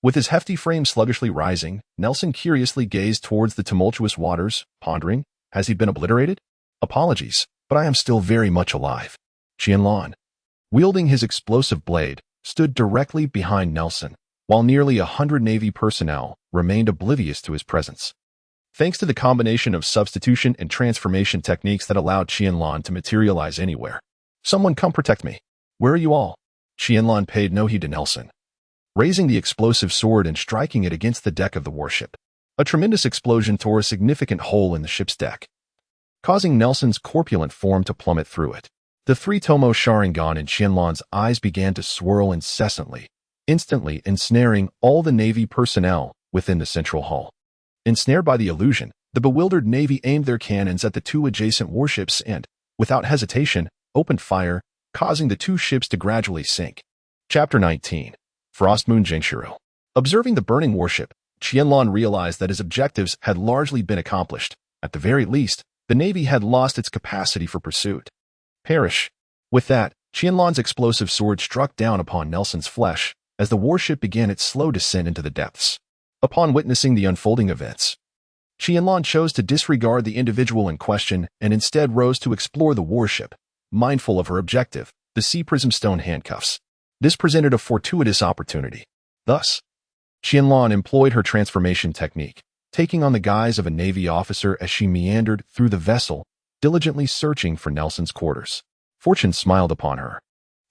S1: With his hefty frame sluggishly rising, Nelson curiously gazed towards the tumultuous waters, pondering, has he been obliterated? Apologies, but I am still very much alive. Qianlan, wielding his explosive blade, stood directly behind Nelson, while nearly 100 Navy personnel remained oblivious to his presence. Thanks to the combination of substitution and transformation techniques that allowed Qianlan to materialize anywhere. Someone come protect me. Where are you all? Qianlan paid no heed to Nelson, raising the explosive sword and striking it against the deck of the warship. A tremendous explosion tore a significant hole in the ship's deck, causing Nelson's corpulent form to plummet through it. The 3-tomo sharingan in Qianlan's eyes began to swirl incessantly, instantly ensnaring all the Navy personnel within the central hull. Ensnared by the illusion, the bewildered Navy aimed their cannons at the 2 adjacent warships and, without hesitation, opened fire, causing the 2 ships to gradually sink. Chapter 19. Frostmoon Jinchuru. Observing the burning warship, Qianlan realized that his objectives had largely been accomplished. At the very least, the Navy had lost its capacity for pursuit. Perish. With that, Qianlan's explosive sword struck down upon Nelson's flesh as the warship began its slow descent into the depths. Upon witnessing the unfolding events, Qianlan chose to disregard the individual in question and instead rose to explore the warship, mindful of her objective, the Sea Prism Stone handcuffs. This presented a fortuitous opportunity. Thus, Qianlan employed her transformation technique, taking on the guise of a Navy officer as she meandered through the vessel, diligently searching for Nelson's quarters. Fortune smiled upon her.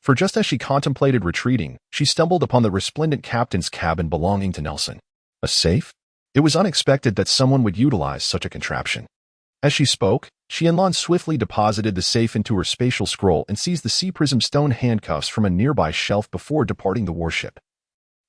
S1: For just as she contemplated retreating, she stumbled upon the resplendent captain's cabin belonging to Nelson. A safe? It was unexpected that someone would utilize such a contraption. As she spoke, Qianlan swiftly deposited the safe into her spatial scroll and seized the sea prism stone handcuffs from a nearby shelf before departing the warship,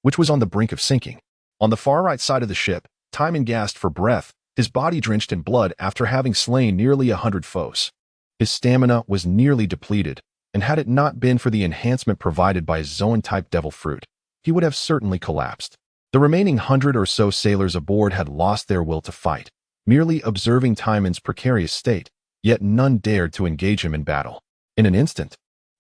S1: which was on the brink of sinking. On the far right side of the ship, Timan gasped for breath, his body drenched in blood after having slain nearly 100 foes. His stamina was nearly depleted, and had it not been for the enhancement provided by his Zoan-type devil fruit, he would have certainly collapsed. The remaining 100 or so sailors aboard had lost their will to fight, merely observing Timan's precarious state, yet none dared to engage him in battle. In an instant,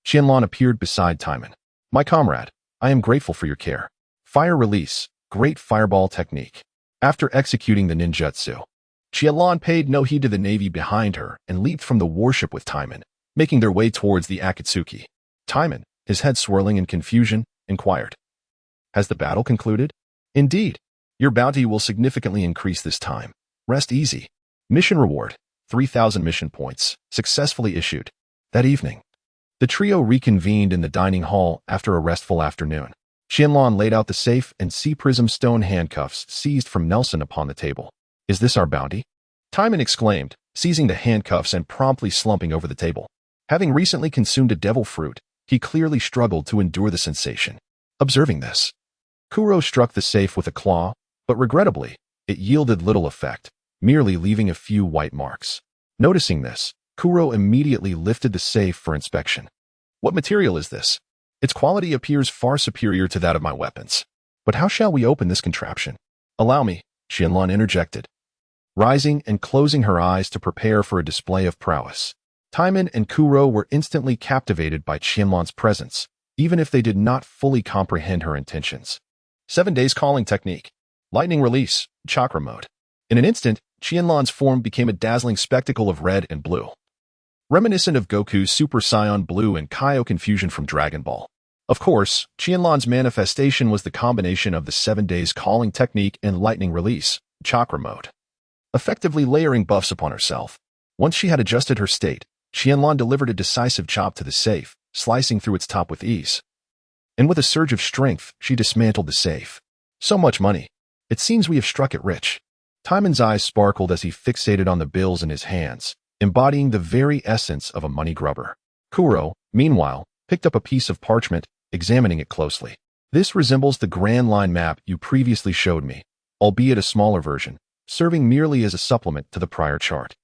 S1: Qianlan appeared beside Timan. "My comrade, I am grateful for your care. Fire release, great fireball technique." After executing the ninjutsu, Qianlan paid no heed to the navy behind her and leaped from the warship with Timan, making their way towards the Akatsuki. Timan, his head swirling in confusion, inquired, "Has the battle concluded?" "Indeed. Your bounty will significantly increase this time. Rest easy. Mission reward, 3,000 mission points, successfully issued." That evening, the trio reconvened in the dining hall after a restful afternoon. Qianlan laid out the safe and sea prism stone handcuffs seized from Nelson upon the table. "Is this our bounty?" Timan exclaimed, seizing the handcuffs and promptly slumping over the table. Having recently consumed a devil fruit, he clearly struggled to endure the sensation. Observing this, Kuro struck the safe with a claw, but regrettably, it yielded little effect, merely leaving a few white marks. Noticing this, Kuro immediately lifted the safe for inspection. "What material is this? Its quality appears far superior to that of my weapons. But how shall we open this contraption?" "Allow me," Qianlan interjected, rising and closing her eyes to prepare for a display of prowess. Timan and Kuro were instantly captivated by Qianlan's presence, even if they did not fully comprehend her intentions. 7 days calling technique. Lightning release, chakra mode. In an instant, Qianlan's form became a dazzling spectacle of red and blue, reminiscent of Goku's Super Saiyan Blue and Kaio Confusion from Dragon Ball. Of course, Qianlan's manifestation was the combination of the 7 days calling technique and lightning release, chakra mode, effectively layering buffs upon herself. Once she had adjusted her state, Qianlan delivered a decisive chop to the safe, slicing through its top with ease. And with a surge of strength, she dismantled the safe. "So much money. It seems we have struck it rich." Timan's eyes sparkled as he fixated on the bills in his hands, embodying the very essence of a money grubber. Kuro, meanwhile, picked up a piece of parchment, examining it closely. "This resembles the Grand Line map you previously showed me, albeit a smaller version, serving merely as a supplement to the prior chart."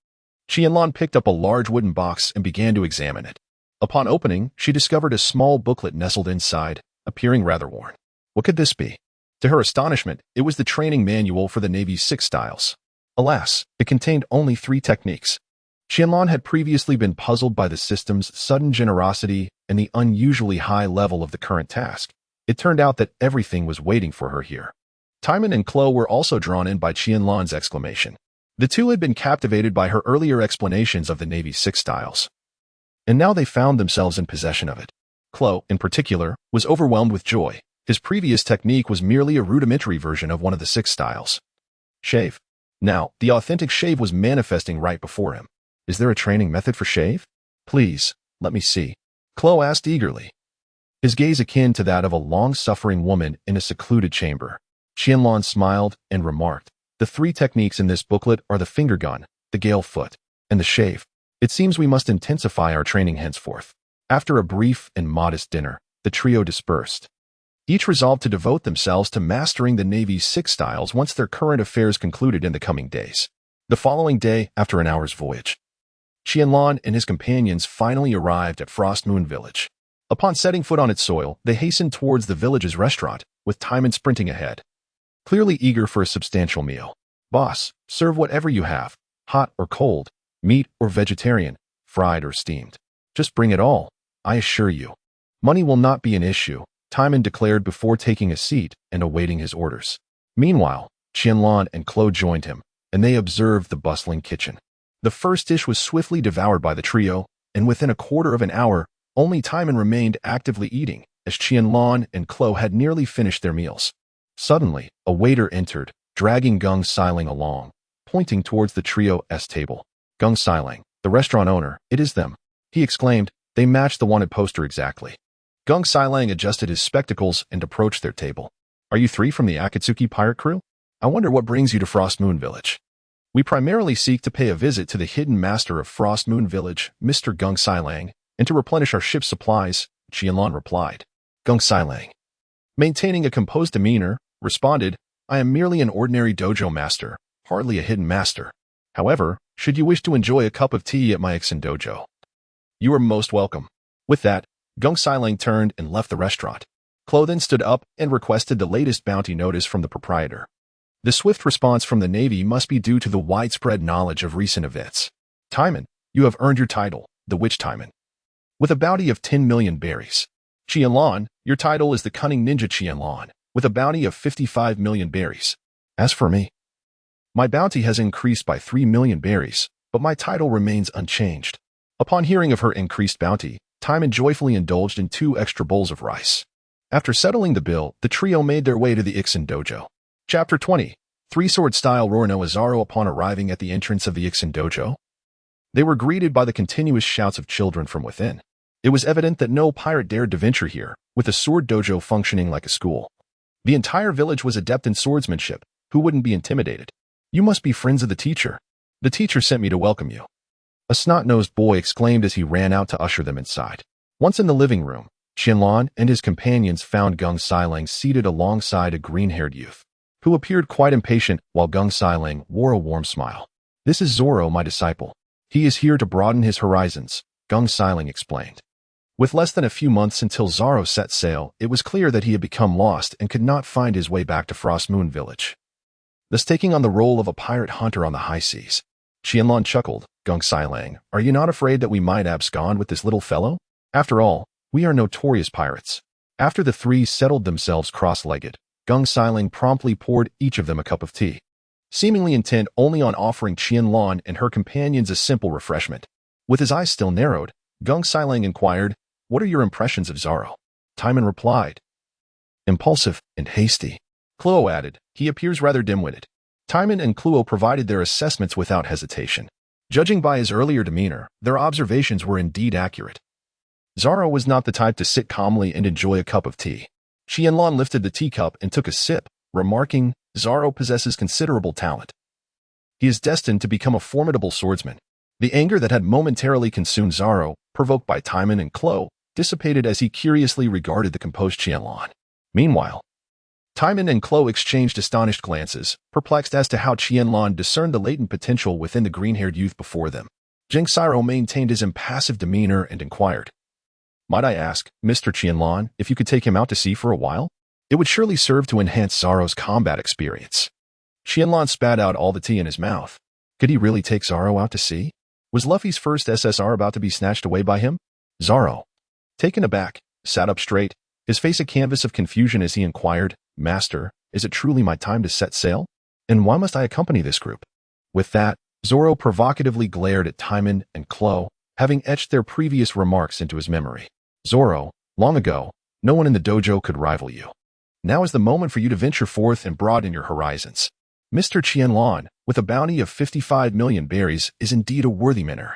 S1: Qianlan picked up a large wooden box and began to examine it. Upon opening, she discovered a small booklet nestled inside, appearing rather worn. What could this be? To her astonishment, it was the training manual for the Navy's 6 styles. Alas, it contained only 3 techniques. Qianlan had previously been puzzled by the system's sudden generosity and the unusually high level of the current task. It turned out that everything was waiting for her here. Timan and Klo were also drawn in by Qianlan's exclamation. The two had been captivated by her earlier explanations of the Navy's 6 styles, and now they found themselves in possession of it. Klo, in particular, was overwhelmed with joy. His previous technique was merely a rudimentary version of one of the 6 styles. Shave. Now, the authentic shave was manifesting right before him. "Is there a training method for shave? Please, let me see," Klo asked eagerly, his gaze akin to that of a long-suffering woman in a secluded chamber. Qianlan smiled and remarked, "The 3 techniques in this booklet are the finger gun, the gale foot, and the shave. It seems we must intensify our training henceforth." After a brief and modest dinner, the trio dispersed, each resolved to devote themselves to mastering the Navy's 6 styles once their current affairs concluded in the coming days. The following day, after an hour's voyage, Qianlan and his companions finally arrived at Frost Moon Village. Upon setting foot on its soil, they hastened towards the village's restaurant, with Timan sprinting ahead, clearly eager for a substantial meal. "Boss, serve whatever you have, hot or cold, meat or vegetarian, fried or steamed. Just bring it all, I assure you. Money will not be an issue," Timan declared before taking a seat and awaiting his orders. Meanwhile, Qianlan and Klo joined him, and they observed the bustling kitchen. The first dish was swiftly devoured by the trio, and within a quarter of an hour, only Timan remained actively eating, as Qianlan and Klo had nearly finished their meals. Suddenly, a waiter entered, dragging Gung Xiling along, pointing towards the trio's table. Gung Xiling, the restaurant owner, it is them, he exclaimed. They matched the wanted poster exactly. Gung Xiling adjusted his spectacles and approached their table. Are you three from the Akatsuki pirate crew? I wonder what brings you to Frost Moon Village. We primarily seek to pay a visit to the hidden master of Frost Moon Village, Mr. Gung Xiling, and to replenish our ship's supplies, Qianlan replied. Gung Xiling, maintaining a composed demeanor, responded, I am merely an ordinary dojo master, hardly a hidden master. However, should you wish to enjoy a cup of tea at my Ixin dojo, you are most welcome. With that, Gung Xiling turned and left the restaurant. Klo then stood up and requested the latest bounty notice from the proprietor. The swift response from the Navy must be due to the widespread knowledge of recent events. Timan, you have earned your title, the Witch Timan, with a bounty of 10 million berries. Qianlan, your title is the Cunning Ninja Qianlan, with a bounty of 55 million berries. As for me, my bounty has increased by 3 million berries, but my title remains unchanged. Upon hearing of her increased bounty, Timan joyfully indulged in 2 extra bowls of rice. After settling the bill, the trio made their way to the Ixin dojo. Chapter 20. Three-sword-style Rorno Desarro. Upon arriving at the entrance of the Ixin dojo, they were greeted by the continuous shouts of children from within. It was evident that no pirate dared to venture here, with the sword dojo functioning like a school. The entire village was adept in swordsmanship. Who wouldn't be intimidated? You must be friends of the teacher. The teacher sent me to welcome you, a snot-nosed boy exclaimed as he ran out to usher them inside. Once in the living room, Qianlan and his companions found Gung Xiling seated alongside a green-haired youth, who appeared quite impatient while Gung Xiling wore a warm smile. This is Zoro, my disciple. He is here to broaden his horizons, Gung Xiling explained. With less than a few months until Zoro set sail, it was clear that he had become lost and could not find his way back to Frost Moon Village, thus taking on the role of a pirate hunter on the high seas. Qianlan chuckled. Gung Xiling, are you not afraid that we might abscond with this little fellow? After all, we are notorious pirates. After the three settled themselves cross-legged, Gung Xiling promptly poured each of them a cup of tea, seemingly intent only on offering Qianlan and her companions a simple refreshment. With his eyes still narrowed, Gung Xiling inquired, what are your impressions of Zoro? Timan replied, impulsive and hasty. Klo added, he appears rather dim-witted. Timan and Klo provided their assessments without hesitation. Judging by his earlier demeanor, their observations were indeed accurate. Zoro was not the type to sit calmly and enjoy a cup of tea. Qianlan lifted the teacup and took a sip, remarking, Zoro possesses considerable talent. He is destined to become a formidable swordsman. The anger that had momentarily consumed Zoro, provoked by Timan and Klo, dissipated as he curiously regarded the composed Qianlan. Meanwhile, Timan and Klo exchanged astonished glances, perplexed as to how Qianlan discerned the latent potential within the green-haired youth before them. Zoro maintained his impassive demeanor and inquired, might I ask, Mr. Qianlan, if you could take him out to sea for a while? It would surely serve to enhance Zoro's combat experience. Qianlan spat out all the tea in his mouth. Could he really take Zoro out to sea? Was Luffy's first SSR about to be snatched away by him? Zoro, taken aback, sat up straight, his face a canvas of confusion as he inquired, Master, is it truly my time to set sail? And why must I accompany this group? With that, Zoro provocatively glared at Timan and Klo, having etched their previous remarks into his memory. Zoro, long ago, no one in the dojo could rival you. Now is the moment for you to venture forth and broaden your horizons. Mr. Qianlan, with a bounty of 55 million berries, is indeed a worthy winner.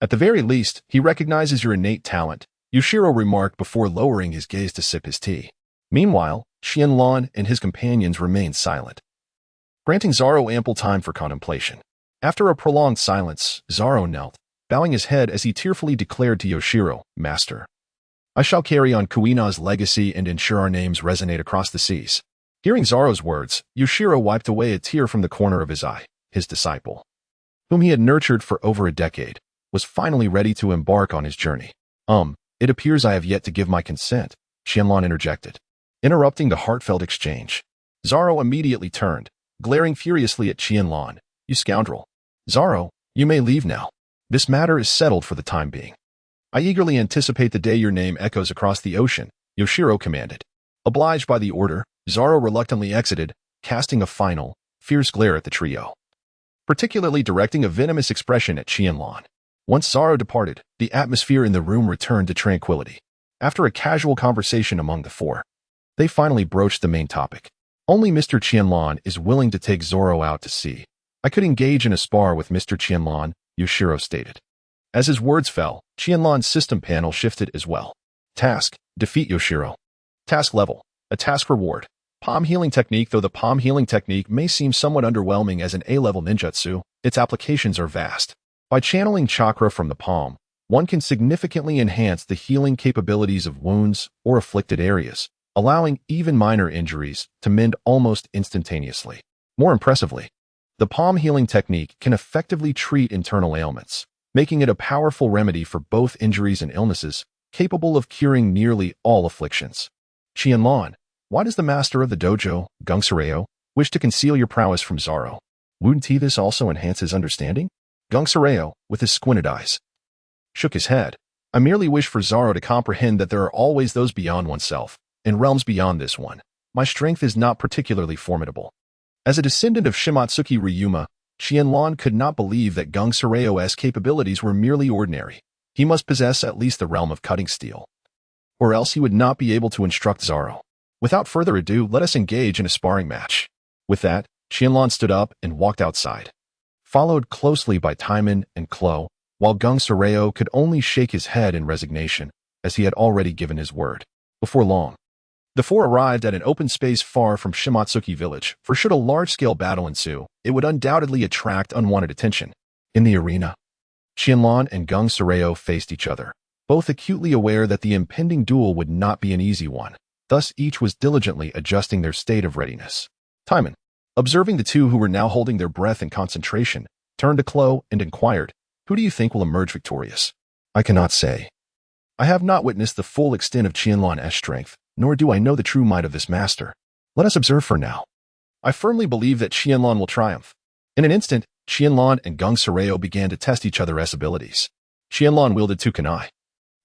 S1: At the very least, he recognizes your innate talent, Yushiro remarked before lowering his gaze to sip his tea. Meanwhile, Qianlan and his companions remained silent, granting Zoro ample time for contemplation. After a prolonged silence, Zoro knelt, bowing his head as he tearfully declared to Yushiro, Master, I shall carry on Kuina's legacy and ensure our names resonate across the seas. Hearing Zoro's words, Yushiro wiped away a tear from the corner of his eye. His disciple, whom he had nurtured for over a decade, was finally ready to embark on his journey. It appears I have yet to give my consent, Qianlan interjected, interrupting the heartfelt exchange. Zoro immediately turned, glaring furiously at Qianlan. You scoundrel. Zoro, you may leave now. This matter is settled for the time being. I eagerly anticipate the day your name echoes across the ocean, Yushiro commanded. Obliged by the order, Zoro reluctantly exited, casting a final, fierce glare at the trio, particularly directing a venomous expression at Qianlan. Once Zoro departed, the atmosphere in the room returned to tranquility. After a casual conversation among the four, they finally broached the main topic. Only Mr. Qianlan is willing to take Zoro out to sea. I could engage in a spar with Mr. Qianlan, Yoshiro stated. As his words fell, Qianlan's system panel shifted as well. Task: defeat Yoshiro. Task level: a task reward. Palm healing technique. Though the palm healing technique may seem somewhat underwhelming as an A-level ninjutsu, its applications are vast. By channeling chakra from the palm, one can significantly enhance the healing capabilities of wounds or afflicted areas, allowing even minor injuries to mend almost instantaneously. More impressively, the palm healing technique can effectively treat internal ailments, making it a powerful remedy for both injuries and illnesses, capable of curing nearly all afflictions. Qianlan, why does the master of the dojo, Gungsureo, wish to conceal your prowess from Zoro? Wouldn't this also enhance his understanding? Gungsureo, with his squinted eyes, shook his head. I merely wish for Zoro to comprehend that there are always those beyond oneself, in realms beyond this one. My strength is not particularly formidable. As a descendant of Shimatsuki Ryuma, Qianlan could not believe that Gungsureo's capabilities were merely ordinary. He must possess at least the realm of cutting steel, or else he would not be able to instruct Zoro. Without further ado, let us engage in a sparring match. With that, Qianlan stood up and walked outside, followed closely by Timan and Klo, while Gungsureo could only shake his head in resignation, as he had already given his word. Before long, the four arrived at an open space far from Shimatsuki village, for should a large-scale battle ensue, it would undoubtedly attract unwanted attention. In the arena, Qianlan and Gungsureo faced each other, both acutely aware that the impending duel would not be an easy one. Thus each was diligently adjusting their state of readiness. Timan, observing the two who were now holding their breath in concentration, turned to Klo and inquired, "Who do you think will emerge victorious?" "I cannot say. I have not witnessed the full extent of Qianlan's strength, nor do I know the true might of this master. Let us observe for now. I firmly believe that Qianlan will triumph." In an instant, Qianlan and Gungsureo began to test each other's abilities. Qianlan wielded two kunai,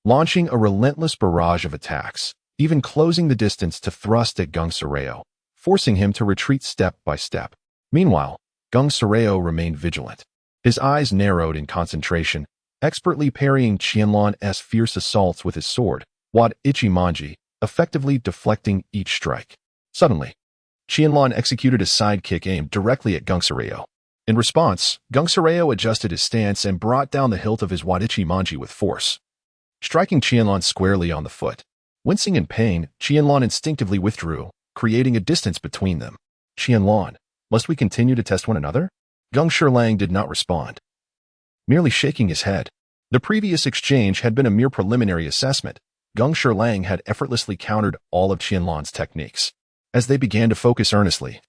S1: launching a relentless barrage of attacks, even closing the distance to thrust at Gungsureo, forcing him to retreat step by step. Meanwhile, Gungsureo remained vigilant. His eyes narrowed in concentration, expertly parrying Qianlan's fierce assaults with his sword, Wad Ichimonji, effectively deflecting each strike. Suddenly, Qianlan executed a sidekick aimed directly at Gungsureo. In response, Gungsureo adjusted his stance and brought down the hilt of his Wad Ichimonji with force, striking Qianlan squarely on the foot. Wincing in pain, Qianlan instinctively withdrew, creating a distance between them. "Qianlan, must we continue to test one another?" Gungsureo did not respond, merely shaking his head. The previous exchange had been a mere preliminary assessment. Gungsureo had effortlessly countered all of Qianlan's techniques. As they began to focus earnestly,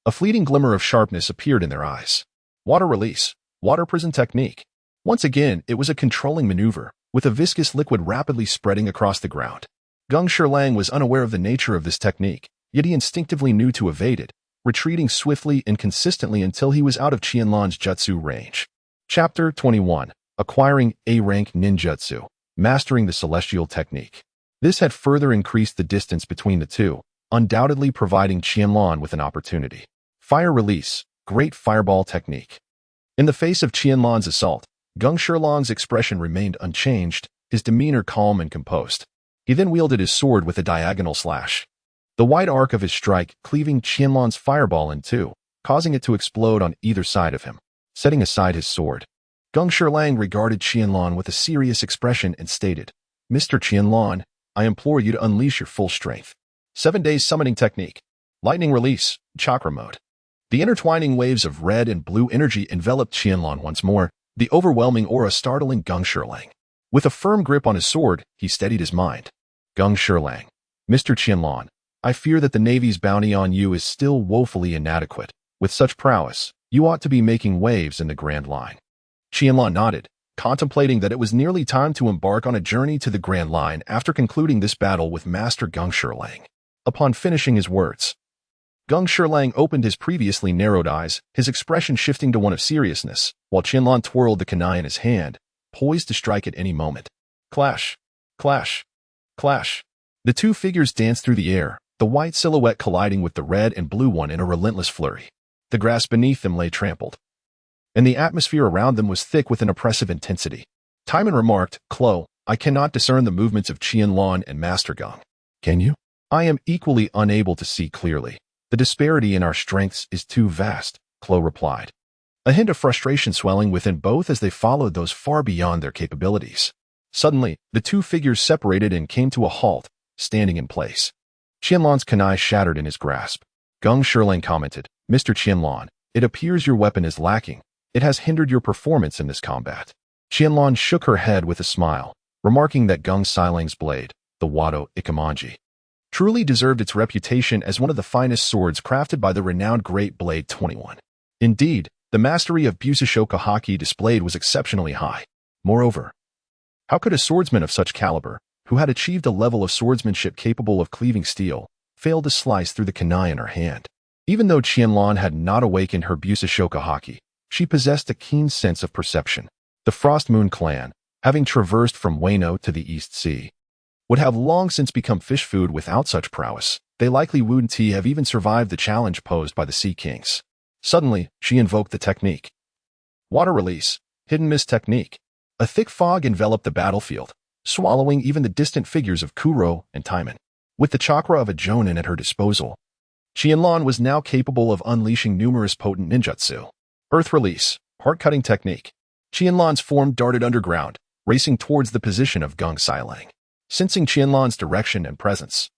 S1: a fleeting glimmer of sharpness appeared in their eyes. Water release, water prison technique. Once again, it was a controlling maneuver, with a viscous liquid rapidly spreading across the ground. Gungsureo was unaware of the nature of this technique, yet he instinctively knew to evade it, retreating swiftly and consistently until he was out of Qianlan's jutsu range. Chapter 21. Acquiring A-rank ninjutsu, mastering the celestial technique. This had further increased the distance between the two, undoubtedly providing Qianlan with an opportunity. Fire release, great fireball technique. In the face of Qianlan's assault, Gungsurong's expression remained unchanged, his demeanor calm and composed. He then wielded his sword with a diagonal slash, the wide arc of his strike cleaving Qianlan's fireball in two, causing it to explode on either side of him. Setting aside his sword, Gungsureo regarded Qianlan with a serious expression and stated, "Mr. Qianlan, I implore you to unleash your full strength." 7 days summoning technique. Lightning release, chakra mode. The intertwining waves of red and blue energy enveloped Qianlan once more, the overwhelming aura startling Gungsureo. With a firm grip on his sword, he steadied his mind. "Gungsureo, Mr. Qianlan, I fear that the Navy's bounty on you is still woefully inadequate. With such prowess, you ought to be making waves in the Grand Line." Qianlan nodded, contemplating that it was nearly time to embark on a journey to the Grand Line after concluding this battle with Master Gungsureo. Upon finishing his words, Gungsureo opened his previously narrowed eyes, his expression shifting to one of seriousness, while Qianlan twirled the kunai in his hand, poised to strike at any moment. Clash! Clash! Clash! The two figures danced through the air, the white silhouette colliding with the red and blue one in a relentless flurry. The grass beneath them lay trampled, and the atmosphere around them was thick with an oppressive intensity. Timan remarked, "Klo, I cannot discern the movements of Qianlan and Master Gung. Can you?" "I am equally unable to see clearly. The disparity in our strengths is too vast, Klo replied. A hint of frustration swelling within both as they followed those far beyond their capabilities. Suddenly, the two figures separated and came to a halt, standing in place. Qianlan's kunai shattered in his grasp. Gung Shirling commented, Mr. Qianlan, it appears your weapon is lacking. It has hindered your performance in this combat. Qianlan shook her head with a smile, remarking that Gung Xilang's blade, the Wado Ikamanji, truly deserved its reputation as one of the finest swords crafted by the renowned Great Blade 21. Indeed, the mastery of Busashoka haki displayed was exceptionally high. Moreover, how could a swordsman of such caliber, who had achieved a level of swordsmanship capable of cleaving steel, fail to slice through the kunai in her hand? Even though Qianlan had not awakened her Busashoka haki, she possessed a keen sense of perception. The Frost Moon clan, having traversed from Wano to the East Sea, would have long since become fish food without such prowess. They likely wouldn't have even survived the challenge posed by the Sea Kings. Suddenly, she invoked the technique. Water release, hidden mist technique. A thick fog enveloped the battlefield, swallowing even the distant figures of Kuro and Timan. With the chakra of a Jonin at her disposal, Qianlan was now capable of unleashing numerous potent ninjutsu. Earth release, heart-cutting technique. Qianlan's form darted underground, racing towards the position of Gung Xilang. Sensing Qianlan's direction and presence,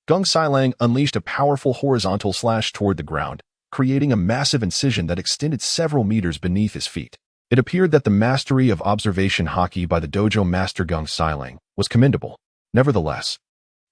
S1: Gung Xilang unleashed a powerful horizontal slash toward the ground, creating a massive incision that extended several meters beneath his feet. It appeared that the mastery of observation haki by the dojo master Gung Xilang was commendable. Nevertheless,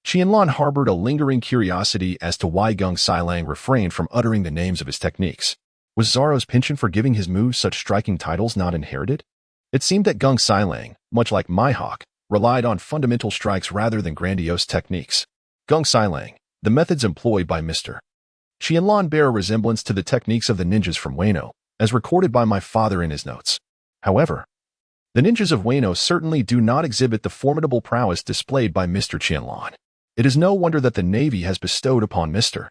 S1: Qianlan harbored a lingering curiosity as to why Gung Xilang refrained from uttering the names of his techniques. Was Zaro's penchant for giving his moves such striking titles not inherited? It seemed that Gung Xilang, much like Mihawk, relied on fundamental strikes rather than grandiose techniques. Gung Xilang, the methods employed by Mr. Qianlan bear a resemblance to the techniques of the ninjas from Wano, as recorded by my father in his notes. However, the ninjas of Wano certainly do not exhibit the formidable prowess displayed by Mr. Qianlan. It is no wonder that the Navy has bestowed upon Mr.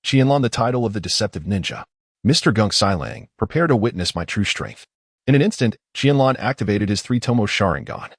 S1: Qianlan the title of the Deceptive Ninja. Mr. Gung Xilang, prepare to witness my true strength. In an instant, Qianlan activated his three-tomo sharingan,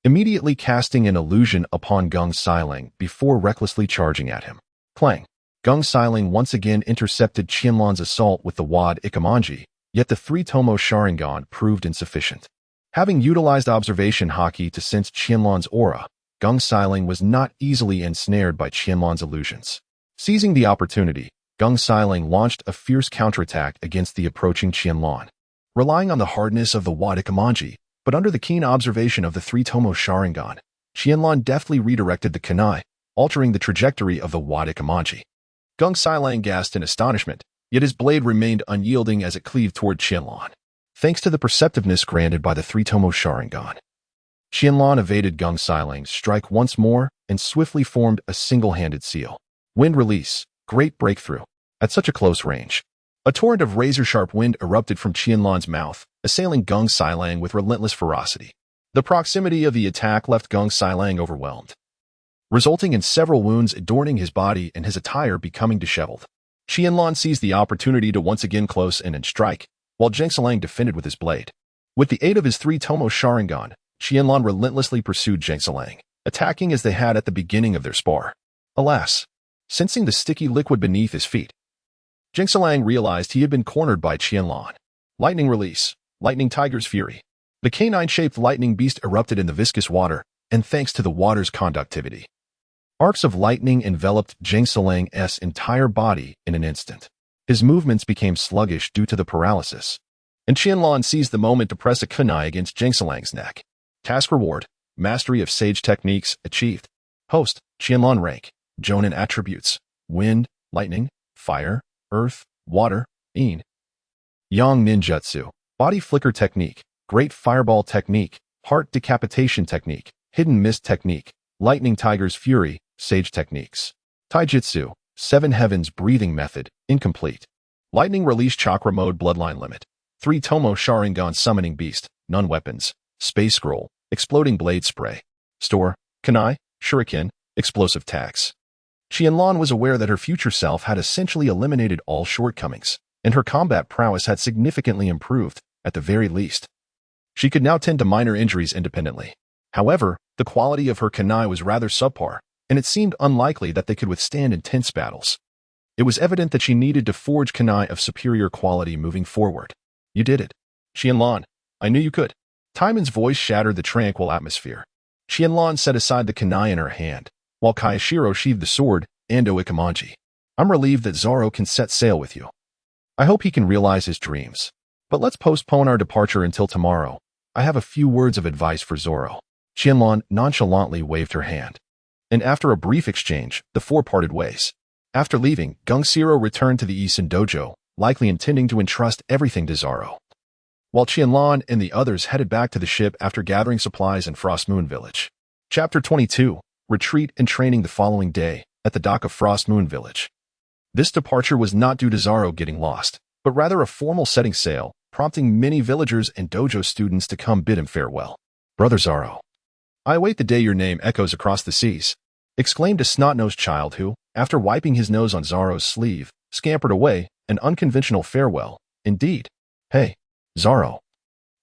S1: immediately casting an illusion upon Gung Xilang before recklessly charging at him. Clang! Gung Xilang once again intercepted Qianlan's assault with the Wad Ikamanji, yet the three-tomo sharingan proved insufficient. Having utilized observation haki to sense Qianlan's aura, Gung Xilang was not easily ensnared by Qianlan's illusions. Seizing the opportunity, Gung Xilang launched a fierce counterattack against the approaching Qianlan. Relying on the hardness of the Wad Ikamanji, but under the keen observation of the three-tomo sharingan, Qianlan deftly redirected the kunai, altering the trajectory of the Wad Ikamanji. Gung Xilang gasped in astonishment, yet his blade remained unyielding as it cleaved toward Qianlan. Thanks to the perceptiveness granted by the three-tomo sharingan, Qianlan evaded Gung Xilang's strike once more and swiftly formed a single-handed seal. Wind release, great breakthrough. At such a close range, a torrent of razor-sharp wind erupted from Qianlan's mouth, assailing Gung Xilang with relentless ferocity. The proximity of the attack left Gung Xilang overwhelmed, resulting in several wounds adorning his body and his attire becoming disheveled. Qianlan seized the opportunity to once again close in and strike, while Gung Xilang defended with his blade. With the aid of his three-tomo sharingan, Qianlan relentlessly pursued Gung Xilang, attacking as they had at the beginning of their spar. Alas, sensing the sticky liquid beneath his feet, Gung Xilang realized he had been cornered by Qianlan. Lightning release, lightning tiger's fury. The canine-shaped lightning beast erupted in the viscous water, and thanks to the water's conductivity, arcs of lightning enveloped Gung Xilang's entire body in an instant. His movements became sluggish due to the paralysis, and Qianlan seized the moment to press a kunai against Gung Xilang's neck. Task reward, mastery of sage techniques achieved. Host, Qianlan rank, Jonin attributes, wind, lightning, fire, earth, water, yang ninjutsu, body flicker technique, great fireball technique, heart decapitation technique, hidden mist technique, lightning tiger's fury, sage techniques. Taijutsu, seven heavens breathing method, incomplete. Lightning release chakra mode bloodline limit. Three-tomo sharingan summoning beast, none weapons. Space scroll, exploding blade spray. Store, kunai, shuriken, explosive tags. Qianlan was aware that her future self had essentially eliminated all shortcomings, and her combat prowess had significantly improved, at the very least. She could now tend to minor injuries independently. However, the quality of her kunai was rather subpar, and it seemed unlikely that they could withstand intense battles. It was evident that she needed to forge kunai of superior quality moving forward. You did it. Qianlan, I knew you could. Timan's voice shattered the tranquil atmosphere. Qianlan set aside the kunai in her hand, while Kayashiro sheathed the sword, Ando Ikamanji. I'm relieved that Zaro can set sail with you. I hope he can realize his dreams. But let's postpone our departure until tomorrow. I have a few words of advice for Zoro. Qianlan nonchalantly waved her hand. And after a brief exchange, the four parted ways. After leaving, Gungshiro returned to the Isen dojo, likely intending to entrust everything to Zaro. While Qianlan and the others headed back to the ship after gathering supplies in Frost Moon Village. Chapter 22. Retreat and training the following day, at the dock of Frost Moon Village. This departure was not due to Zaro getting lost, but rather a formal setting sail, prompting many villagers and dojo students to come bid him farewell. Brother Zaro, I await the day your name echoes across the seas, exclaimed a snot-nosed child who, after wiping his nose on Zaro's sleeve, scampered away, an unconventional farewell, indeed. Hey, Zaro,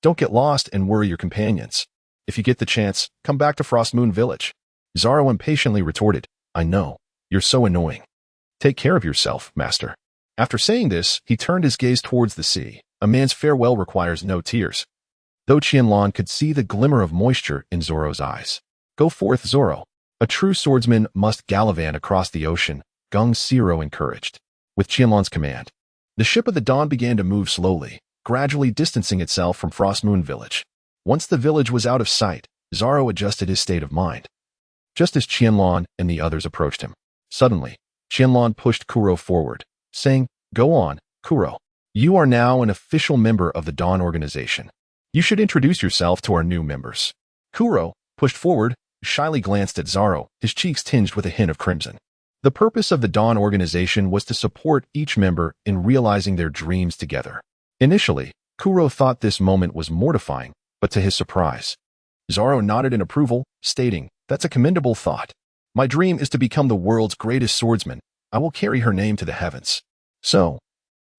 S1: don't get lost and worry your companions. If you get the chance, come back to Frost Moon Village. Zaro impatiently retorted, I know, you're so annoying. Take care of yourself, master. After saying this, he turned his gaze towards the sea. A man's farewell requires no tears. Though Qianlan could see the glimmer of moisture in Zoro's eyes. Go forth, Zoro. A true swordsman must gallivant across the ocean, Gungshiro encouraged. With Qianlan's command, the ship of the dawn began to move slowly, gradually distancing itself from Frost Moon Village. Once the village was out of sight, Zaro adjusted his state of mind. Just as Qianlan and the others approached him, suddenly, Qianlan pushed Kuro forward, saying, Go on, Kuro. You are now an official member of the Dawn organization. You should introduce yourself to our new members. Kuro, pushed forward, shyly glanced at Zaro, his cheeks tinged with a hint of crimson. The purpose of the Dawn organization was to support each member in realizing their dreams together. Initially, Kuro thought this moment was mortifying, but to his surprise, Zaro nodded in approval, stating, That's a commendable thought. My dream is to become the world's greatest swordsman. I will carry her name to the heavens. So,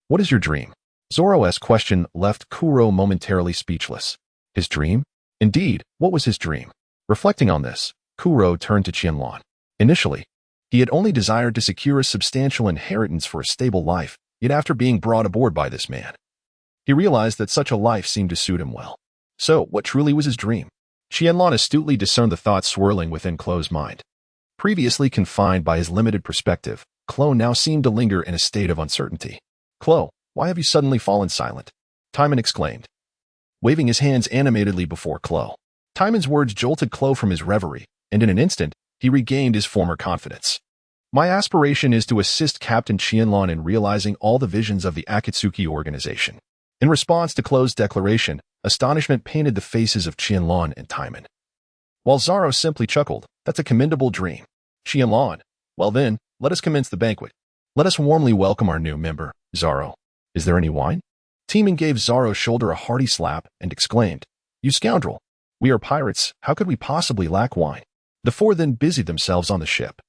S1: what is your dream? Zoro's question left Kuro momentarily speechless. His dream? Indeed, what was his dream? Reflecting on this, Kuro turned to Qianlan. Initially, he had only desired to secure a substantial inheritance for a stable life, yet after being brought aboard by this man, he realized that such a life seemed to suit him well. So, what truly was his dream? Qianlan astutely discerned the thoughts swirling within Klo's mind. Previously confined by his limited perspective, Klo now seemed to linger in a state of uncertainty. Klo, why have you suddenly fallen silent? Timan exclaimed, waving his hands animatedly before Klo. Timan's words jolted Klo from his reverie, and in an instant, he regained his former confidence. My aspiration is to assist Captain Qianlan in realizing all the visions of the Akatsuki organization. In response to Klo's declaration, astonishment painted the faces of Qianlan and Timan. While Zaro simply chuckled, That's a commendable dream. Qianlan, well then, let us commence the banquet. Let us warmly welcome our new member, Zaro. Is there any wine? Timan gave Zaro's shoulder a hearty slap and exclaimed, You scoundrel! We are pirates, how could we possibly lack wine? The four then busied themselves on the ship,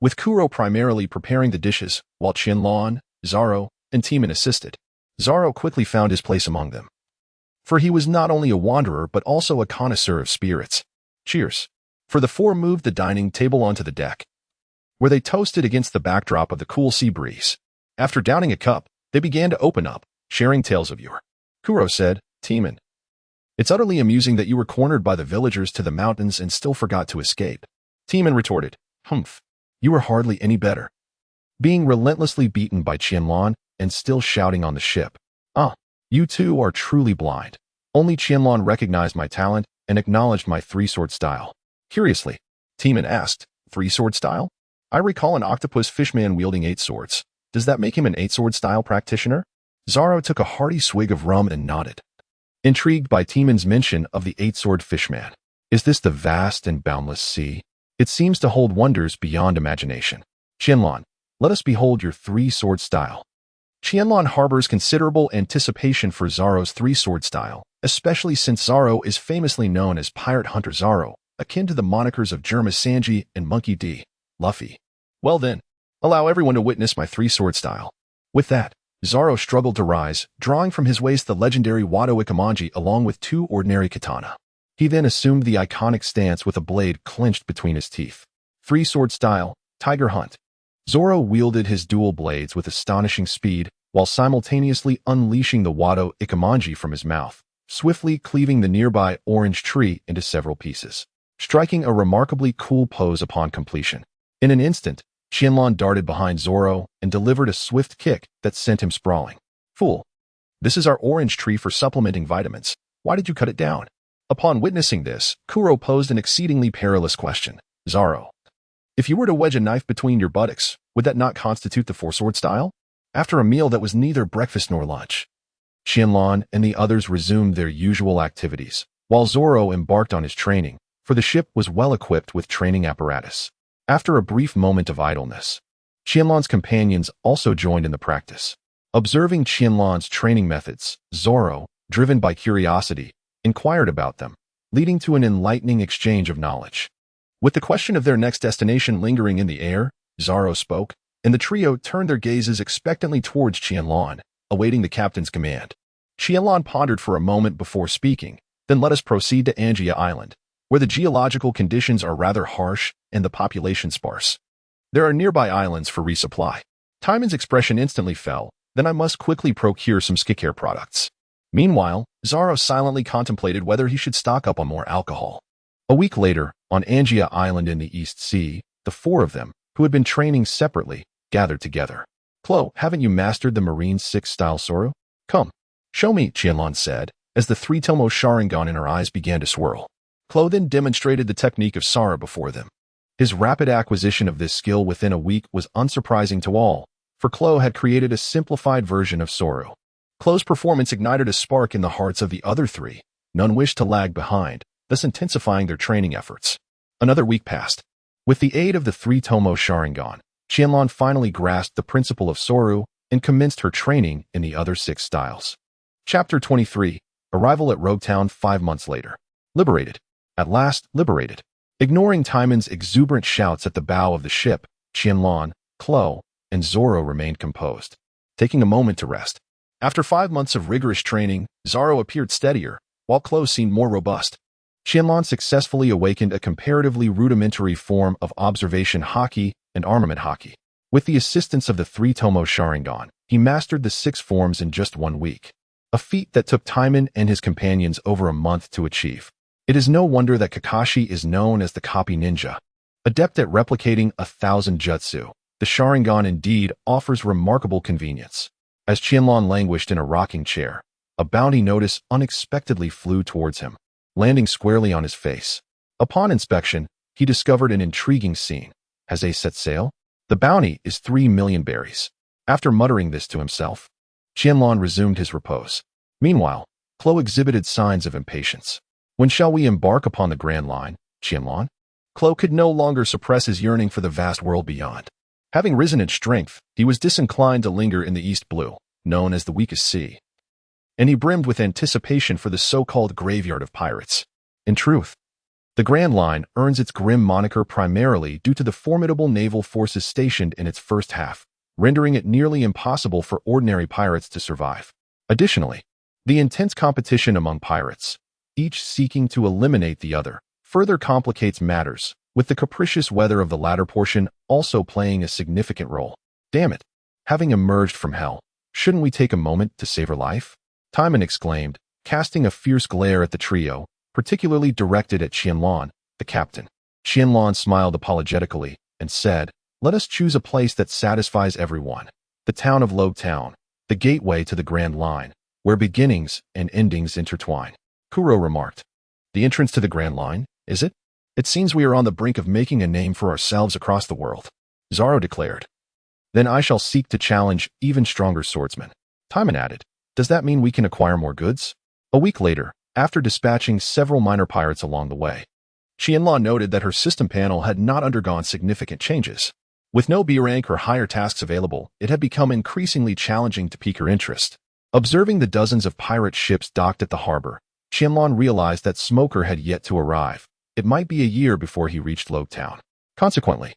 S1: with Kuro primarily preparing the dishes, while Qianlan, Zaro, and Timan assisted. Zaro quickly found his place among them, for he was not only a wanderer but also a connoisseur of spirits. Cheers. For the four moved the dining table onto the deck, where they toasted against the backdrop of the cool sea breeze. After downing a cup, they began to open up, sharing tales of yore. Kuro said, Timan, it's utterly amusing that you were cornered by the villagers to the mountains and still forgot to escape. Timan retorted, Humph, you were hardly any better. Being relentlessly beaten by Qianlan and still shouting on the ship. You two are truly blind. Only Qianlan recognized my talent and acknowledged my three-sword style. Curiously, Timan asked, Three-sword style? I recall an octopus fishman wielding 8 swords. Does that make him an 8-sword style practitioner? Zaro took a hearty swig of rum and nodded, intrigued by Timan's mention of the 8-sword fishman. Is this the vast and boundless sea? It seems to hold wonders beyond imagination. Qianlan, let us behold your 3-sword style. Qianlan harbors considerable anticipation for Zaro's 3-sword style, especially since Zaro is famously known as Pirate Hunter Zaro, akin to the monikers of Germa Sanji and Monkey D. Luffy. Well then, allow everyone to witness my 3-sword style. With that, Zaro struggled to rise, drawing from his waist the legendary Wado Ikamanji along with 2 ordinary katana. He then assumed the iconic stance with a blade clenched between his teeth. 3-sword style, Tiger Hunt. Zoro wielded his dual blades with astonishing speed while simultaneously unleashing the Wado Ikamanji from his mouth, swiftly cleaving the nearby orange tree into several pieces, striking a remarkably cool pose upon completion. In an instant, Qianlan darted behind Zoro and delivered a swift kick that sent him sprawling. Fool! This is our orange tree for supplementing vitamins. Why did you cut it down? Upon witnessing this, Kuro posed an exceedingly perilous question. Zoro, if you were to wedge a knife between your buttocks, would that not constitute the four-sword style? After a meal that was neither breakfast nor lunch, Qianlan and the others resumed their usual activities, while Zoro embarked on his training, for the ship was well equipped with training apparatus. After a brief moment of idleness, Qianlan's companions also joined in the practice. Observing Qianlan's training methods, Zoro, driven by curiosity, inquired about them, leading to an enlightening exchange of knowledge. With the question of their next destination lingering in the air, Zoro spoke, and the trio turned their gazes expectantly towards Qianlan, awaiting the captain's command. Qianlan pondered for a moment before speaking, then let us proceed to Angia Island, where the geological conditions are rather harsh and the population sparse. There are nearby islands for resupply. Timan's expression instantly fell. Then I must quickly procure some skincare products. Meanwhile, Zoro silently contemplated whether he should stock up on more alcohol. A week later, on Angia Island in the East Sea, the four of them, who had been training separately, gathered together. Klo, haven't you mastered the Marine 6 style Soru? Come, show me, Qianlan said, as the three-tomo sharingan in her eyes began to swirl. Klo then demonstrated the technique of Sara before them. His rapid acquisition of this skill within a week was unsurprising to all, for Klo had created a simplified version of Soru. Klo's performance ignited a spark in the hearts of the other three. None wished to lag behind, thus intensifying their training efforts. Another week passed. With the aid of the three-tomo sharingan, Qianlan finally grasped the principle of Soru and commenced her training in the other 6 styles. Chapter 23. Arrival at Rogue Town 5 months later. Liberated. At last, liberated. Ignoring Timan's exuberant shouts at the bow of the ship, Qianlan, Klo, and Zoro remained composed, taking a moment to rest. After 5 months of rigorous training, Zoro appeared steadier, while Klo seemed more robust. Qianlan successfully awakened a comparatively rudimentary form of observation haki and armament haki. With the assistance of the three-tomo sharingan, he mastered the 6 forms in just 1 week, a feat that took Timan and his companions over a month to achieve. It is no wonder that Kakashi is known as the copy ninja. Adept at replicating 1,000 jutsu, the sharingan indeed offers remarkable convenience. As Qianlan languished in a rocking chair, a bounty notice unexpectedly flew towards him, landing squarely on his face. Upon inspection, he discovered an intriguing scene. Has Ace set sail? The bounty is 3 million berries. After muttering this to himself, Qianlan resumed his repose. Meanwhile, Klo exhibited signs of impatience. When shall we embark upon the Grand Line, Qianlan? Klo could no longer suppress his yearning for the vast world beyond. Having risen in strength, he was disinclined to linger in the East Blue, known as the weakest sea. And he brimmed with anticipation for the so-called graveyard of pirates. In truth, the Grand Line earns its grim moniker primarily due to the formidable naval forces stationed in its first half, rendering it nearly impossible for ordinary pirates to survive. Additionally, the intense competition among pirates, each seeking to eliminate the other, further complicates matters, with the capricious weather of the latter portion also playing a significant role. Damn it! Having emerged from hell, shouldn't we take a moment to savor life? Timan exclaimed, casting a fierce glare at the trio, particularly directed at Qianlan, the captain. Qianlan smiled apologetically and said, let us choose a place that satisfies everyone. The town of Rogue Town, the gateway to the Grand Line, where beginnings and endings intertwine. Kuro remarked, the entrance to the Grand Line, is it? It seems we are on the brink of making a name for ourselves across the world. Zoro declared. Then I shall seek to challenge even stronger swordsmen. Timan added, does that mean we can acquire more goods? A week later, after dispatching several minor pirates along the way, Qianlan noted that her system panel had not undergone significant changes. With no B rank or higher tasks available, it had become increasingly challenging to pique her interest. Observing the dozens of pirate ships docked at the harbor, Qianlan realized that Smoker had yet to arrive. It might be a year before he reached Rogue Town. Consequently,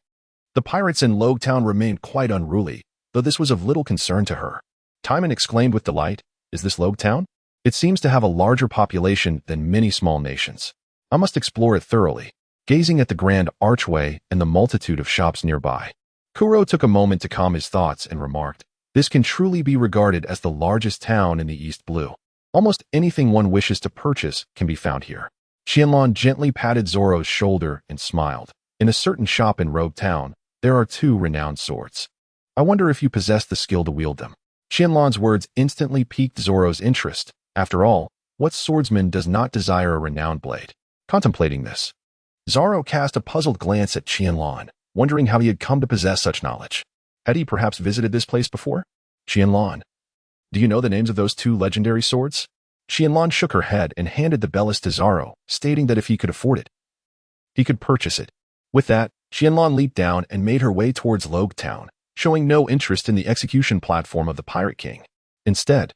S1: the pirates in Rogue Town remained quite unruly, though this was of little concern to her. Timan exclaimed with delight, is this Rogue Town? It seems to have a larger population than many small nations. I must explore it thoroughly, gazing at the grand archway and the multitude of shops nearby. Kuro took a moment to calm his thoughts and remarked, "This can truly be regarded as the largest town in the East Blue. Almost anything one wishes to purchase can be found here." Qianlan gently patted Zoro's shoulder and smiled. "In a certain shop in Rogue Town, there are 2 renowned swords. I wonder if you possess the skill to wield them." Qianlan's words instantly piqued Zoro's interest. After all, what swordsman does not desire a renowned blade? Contemplating this, Zoro cast a puzzled glance at Qianlan, wondering how he had come to possess such knowledge. Had he perhaps visited this place before? "Qianlan, do you know the names of those 2 legendary swords?" Qianlan shook her head and handed the bellis to Zoro, stating that if he could afford it, he could purchase it. With that, Qianlan leaped down and made her way towards Rogue Town, showing no interest in the execution platform of the Pirate King. Instead,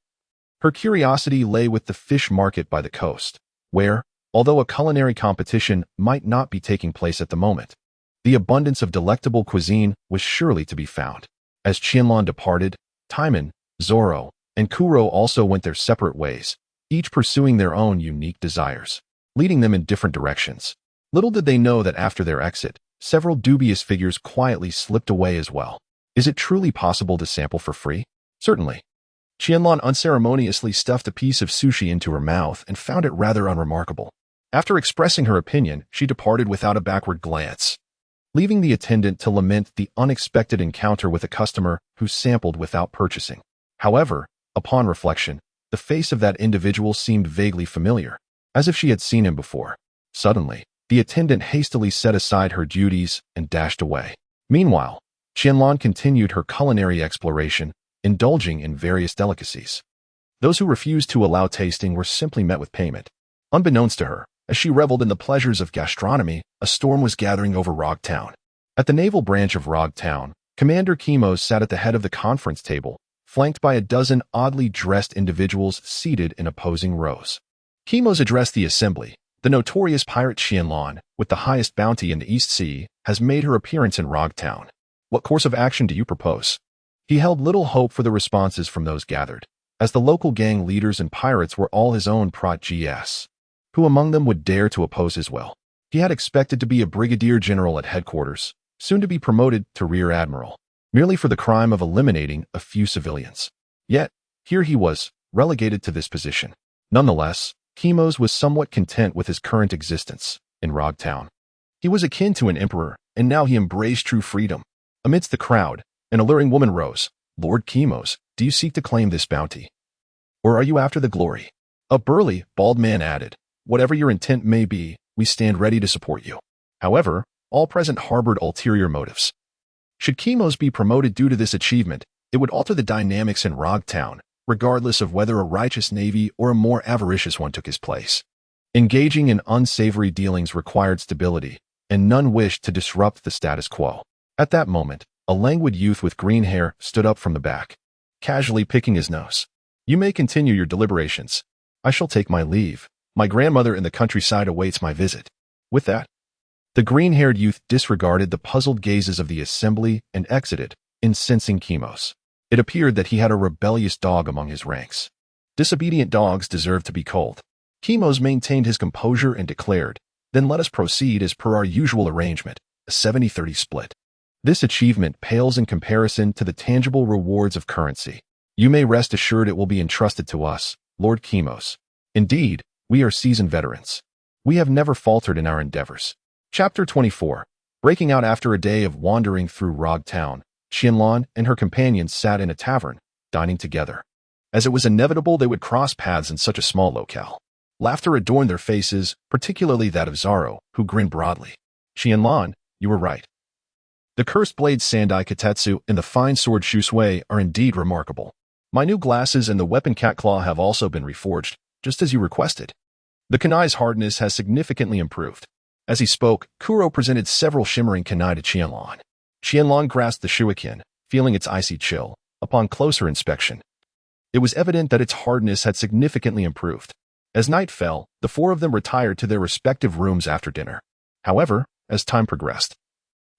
S1: her curiosity lay with the fish market by the coast, where, although a culinary competition might not be taking place at the moment, the abundance of delectable cuisine was surely to be found. As Qianlan departed, Timan, Zoro, and Kuro also went their separate ways, each pursuing their own unique desires, leading them in different directions. Little did they know that after their exit, several dubious figures quietly slipped away as well. Is it truly possible to sample for free? Certainly. Qianlan unceremoniously stuffed a piece of sushi into her mouth and found it rather unremarkable. After expressing her opinion, she departed without a backward glance, leaving the attendant to lament the unexpected encounter with a customer who sampled without purchasing. However, upon reflection, the face of that individual seemed vaguely familiar, as if she had seen him before. Suddenly, the attendant hastily set aside her duties and dashed away. Meanwhile, Qianlan continued her culinary exploration, indulging in various delicacies. Those who refused to allow tasting were simply met with payment. Unbeknownst to her, as she reveled in the pleasures of gastronomy, a storm was gathering over Rogue Town. At the naval branch of Rogue Town, Commander Kimos sat at the head of the conference table, flanked by a dozen oddly dressed individuals seated in opposing rows. Kimos addressed the assembly. The notorious pirate Qianlan, with the highest bounty in the East Sea, has made her appearance in Rogue Town. What course of action do you propose? He held little hope for the responses from those gathered, as the local gang leaders and pirates were all his own prot-gs. Who among them would dare to oppose his will? He had expected to be a brigadier general at headquarters, soon to be promoted to rear admiral, merely for the crime of eliminating a few civilians. Yet, here he was, relegated to this position. Nonetheless, Kimos was somewhat content with his current existence in Rogue Town. He was akin to an emperor, and now he embraced true freedom. Amidst the crowd, an alluring woman rose. "Lord Kimos, do you seek to claim this bounty? Or are you after the glory?" A burly, bald man added, "Whatever your intent may be, we stand ready to support you." However, all present harbored ulterior motives. Should Kimos be promoted due to this achievement, it would alter the dynamics in Rogue Town, regardless of whether a righteous navy or a more avaricious one took his place. Engaging in unsavory dealings required stability, and none wished to disrupt the status quo. At that moment, a languid youth with green hair stood up from the back, casually picking his nose. "You may continue your deliberations. I shall take my leave. My grandmother in the countryside awaits my visit." With that, the green-haired youth disregarded the puzzled gazes of the assembly and exited, incensing Kimos. It appeared that he had a rebellious dog among his ranks. Disobedient dogs deserve to be culled. Kimos maintained his composure and declared, "Then let us proceed as per our usual arrangement, a 70-30 split." This achievement pales in comparison to the tangible rewards of currency. You may rest assured it will be entrusted to us, Lord Kimos. Indeed, we are seasoned veterans. We have never faltered in our endeavors. Chapter 24. Breaking out after a day of wandering through Rogue Town, Qianlan and her companions sat in a tavern, dining together. As it was inevitable they would cross paths in such a small locale. Laughter adorned their faces, particularly that of Zoro, who grinned broadly. "Qianlan, you were right. The cursed blade Sandai Katetsu and the fine sword Shusui are indeed remarkable. My new glasses and the weapon Catclaw have also been reforged, just as you requested. The kunai's hardness has significantly improved." As he spoke, Kuro presented several shimmering kunai to Qianlan. Qianlan grasped the shuriken, feeling its icy chill. Upon closer inspection, it was evident that its hardness had significantly improved. As night fell, the 4 of them retired to their respective rooms after dinner. However, as time progressed,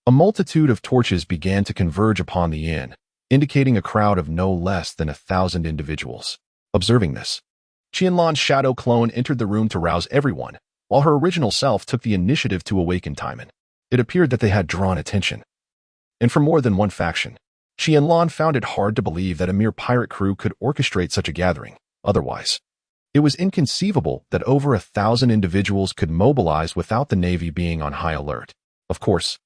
S1: a multitude of torches began to converge upon the inn, indicating a crowd of no less than 1,000 individuals. Observing this, Qianlan's shadow clone entered the room to rouse everyone, while her original self took the initiative to awaken Timan. It appeared that they had drawn attention. and from more than one faction. Qianlan found it hard to believe that a mere pirate crew could orchestrate such a gathering. Otherwise, it was inconceivable that over 1,000 individuals could mobilize without the Navy being on high alert. Of course,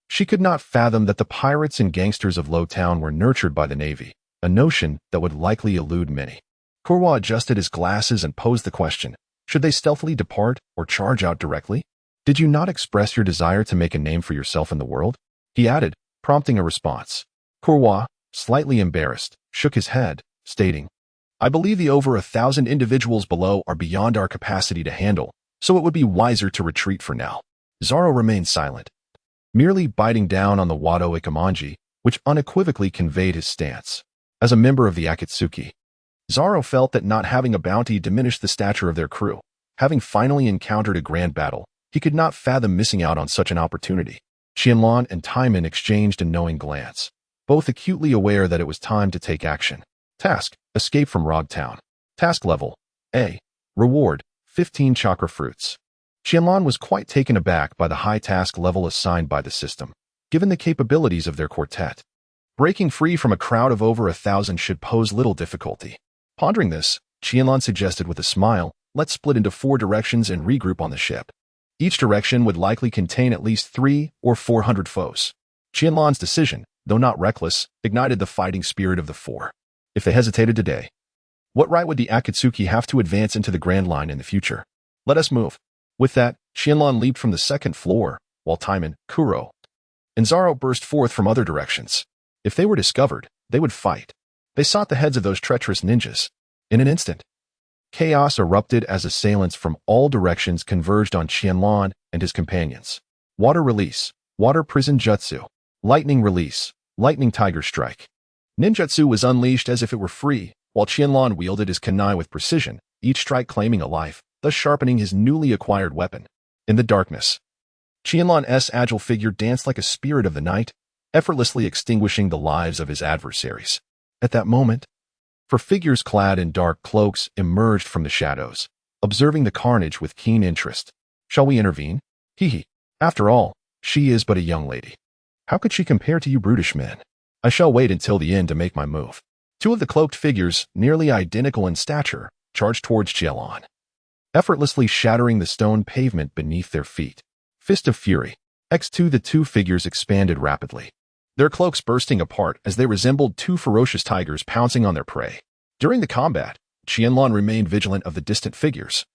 S1: she could not fathom that the pirates and gangsters of Lowtown were nurtured by the Navy, a notion that would likely elude many. Kuro adjusted his glasses and posed the question, should they stealthily depart or charge out directly? Did you not express your desire to make a name for yourself in the world? He added, prompting a response. Kuro, slightly embarrassed, shook his head, stating, I believe the over 1,000 individuals below are beyond our capacity to handle, so it would be wiser to retreat for now. Desarro remained silent, merely biting down on the Wado Ikamanji, which unequivocally conveyed his stance. As a member of the Akatsuki, Desarro felt that not having a bounty diminished the stature of their crew. Having finally encountered a grand battle, he could not fathom missing out on such an opportunity. Qianlan and Timan exchanged a knowing glance, both acutely aware that it was time to take action. Task: Escape from Rogue Town. Task level: A. Reward: 15 chakra fruits. Qianlan was quite taken aback by the high task level assigned by the system, given the capabilities of their quartet. Breaking free from a crowd of over 1,000 should pose little difficulty. Pondering this, Qianlan suggested with a smile, let's split into 4 directions and regroup on the ship. Each direction would likely contain at least 300 or 400 foes. Qianlan's decision, though not reckless, ignited the fighting spirit of the 4. If they hesitated today, what right would the Akatsuki have to advance into the Grand Line in the future? Let us move. With that, Qianlan leaped from the 2nd floor, while Timan, Kuro, and Desarro burst forth from other directions. If they were discovered, they would fight. They sought the heads of those treacherous ninjas. In an instant, chaos erupted as assailants from all directions converged on Qianlan and his companions. Water release, water prison jutsu, lightning release, lightning tiger strike. Ninjutsu was unleashed as if it were free, while Qianlan wielded his kunai with precision, each strike claiming a life, thus sharpening his newly acquired weapon. In the darkness, Qianlan's agile figure danced like a spirit of the night, effortlessly extinguishing the lives of his adversaries. At that moment, 4 figures clad in dark cloaks emerged from the shadows, observing the carnage with keen interest. Shall we intervene? Hee. After all, she is but a young lady. How could she compare to you brutish men? I shall wait until the end to make my move. 2 of the cloaked figures, nearly identical in stature, charged towards Qianlan, effortlessly shattering the stone pavement beneath their feet. Fist of Fury. X2 The 2 figures expanded rapidly, their cloaks bursting apart as they resembled 2 ferocious tigers pouncing on their prey. During the combat, Qianlan remained vigilant of the distant figures,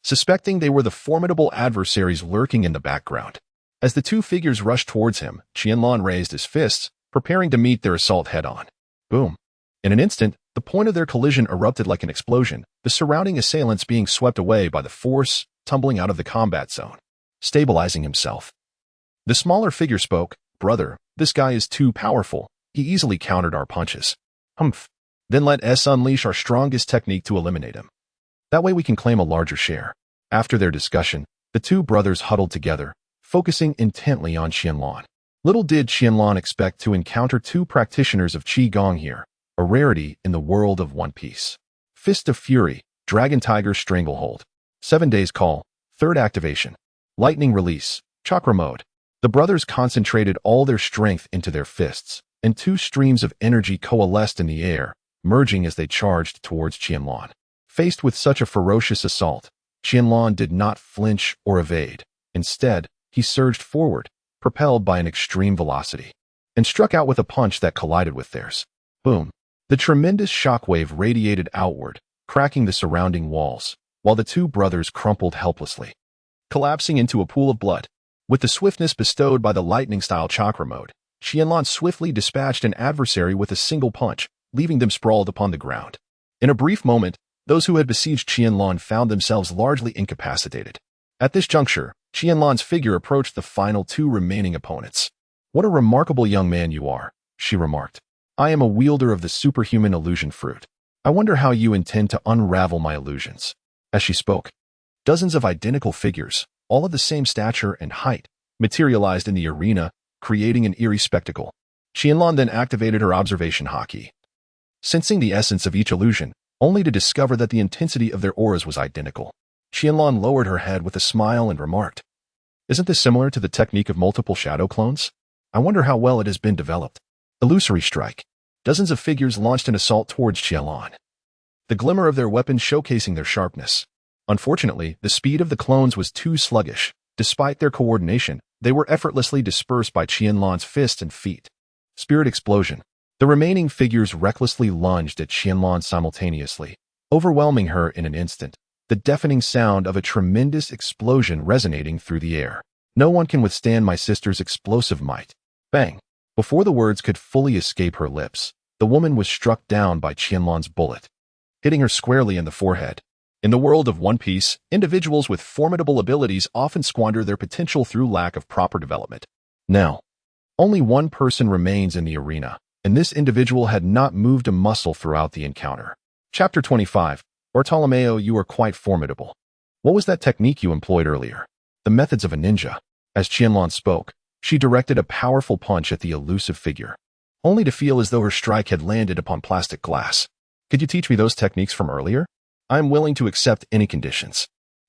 S1: suspecting they were the formidable adversaries lurking in the background. As the 2 figures rushed towards him, Qianlan raised his fists, preparing to meet their assault head-on. Boom. In an instant, the point of their collision erupted like an explosion, the surrounding assailants being swept away by the force, tumbling out of the combat zone. Stabilizing himself, the smaller figure spoke, Brother, this guy is too powerful. He easily countered our punches. Humph. Then let us unleash our strongest technique to eliminate him. That way we can claim a larger share. After their discussion, the 2 brothers huddled together, focusing intently on Qianlan. Little did Qianlan expect to encounter 2 practitioners of Qigong here, a rarity in the world of One Piece. Fist of Fury, Dragon Tiger Stranglehold. 7 days call, 3rd activation. Lightning release, chakra mode. The brothers concentrated all their strength into their fists, and 2 streams of energy coalesced in the air, merging as they charged towards Qianlan. Faced with such a ferocious assault, Qianlan did not flinch or evade. Instead, he surged forward, propelled by an extreme velocity, and struck out with a punch that collided with theirs. Boom. The tremendous shockwave radiated outward, cracking the surrounding walls, while the 2 brothers crumpled helplessly, collapsing into a pool of blood. With the swiftness bestowed by the lightning-style chakra mode, Qianlan swiftly dispatched an adversary with a single punch, leaving them sprawled upon the ground. In a brief moment, those who had besieged Qianlan found themselves largely incapacitated. At this juncture, Qianlan's figure approached the final 2 remaining opponents. What a remarkable young man you are, she remarked. I am a wielder of the superhuman illusion fruit. I wonder how you intend to unravel my illusions. As she spoke, dozens of identical figures, all of the same stature and height, materialized in the arena, creating an eerie spectacle. Qianlan then activated her observation haki, sensing the essence of each illusion, only to discover that the intensity of their auras was identical. Qianlan lowered her head with a smile and remarked, Isn't this similar to the technique of multiple shadow clones? I wonder how well it has been developed. Illusory strike. Dozens of figures launched an assault towards Qianlan, the glimmer of their weapons showcasing their sharpness. Unfortunately, the speed of the clones was too sluggish. Despite their coordination, they were effortlessly dispersed by Qianlan's fists and feet. Spirit explosion. The remaining figures recklessly lunged at Qianlan simultaneously, overwhelming her in an instant, the deafening sound of a tremendous explosion resonating through the air. No one can withstand my sister's explosive might. Bang! Before the words could fully escape her lips, the woman was struck down by Qianlan's bullet, hitting her squarely in the forehead. In the world of One Piece, individuals with formidable abilities often squander their potential through lack of proper development. Now, only one person remains in the arena, and this individual had not moved a muscle throughout the encounter. Chapter 25. Bartolomeo, you are quite formidable. What was that technique you employed earlier? The methods of a ninja. As Qianlan spoke, she directed a powerful punch at the elusive figure, only to feel as though her strike had landed upon plastic glass. Could you teach me those techniques from earlier? I am willing to accept any conditions.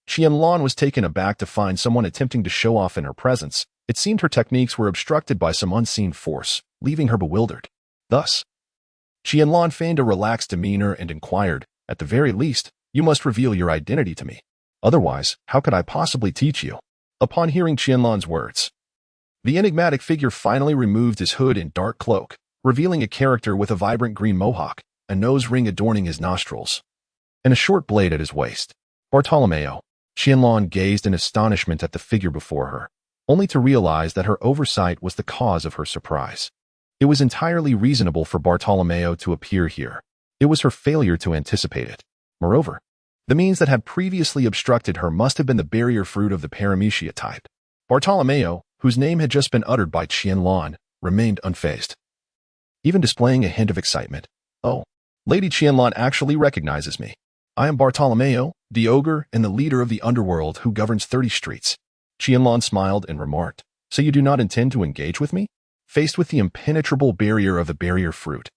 S1: Qianlan was taken aback to find someone attempting to show off in her presence. It seemed her techniques were obstructed by some unseen force, leaving her bewildered. Thus, Qianlan feigned a relaxed demeanor and inquired, at the very least, you must reveal your identity to me. Otherwise, how could I possibly teach you? Upon hearing Qianlan's words, the enigmatic figure finally removed his hood and dark cloak, revealing a character with a vibrant green mohawk, a nose ring adorning his nostrils, and a short blade at his waist. Bartolomeo. Qianlan gazed in astonishment at the figure before her, only to realize that her oversight was the cause of her surprise. It was entirely reasonable for Bartolomeo to appear here. It was her failure to anticipate it. Moreover, the means that had previously obstructed her must have been the barrier fruit of the paramecia type. Bartolomeo, whose name had just been uttered by Qianlan, remained unfazed, even displaying a hint of excitement. Oh, Lady Qianlan actually recognizes me. I am Bartolomeo, the ogre and the leader of the underworld who governs 30 streets. Qianlan smiled and remarked, so you do not intend to engage with me? Faced with the impenetrable barrier of the barrier fruit,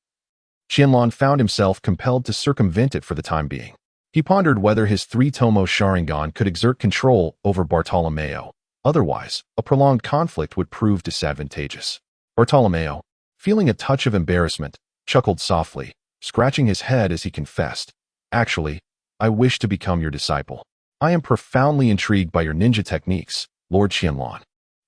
S1: Qianlan found himself compelled to circumvent it for the time being. He pondered whether his 3-tomo sharingan could exert control over Bartolomeo. Otherwise, a prolonged conflict would prove disadvantageous. Bartolomeo, feeling a touch of embarrassment, chuckled softly, scratching his head as he confessed, actually, I wish to become your disciple. I am profoundly intrigued by your ninja techniques, Lord Qianlan.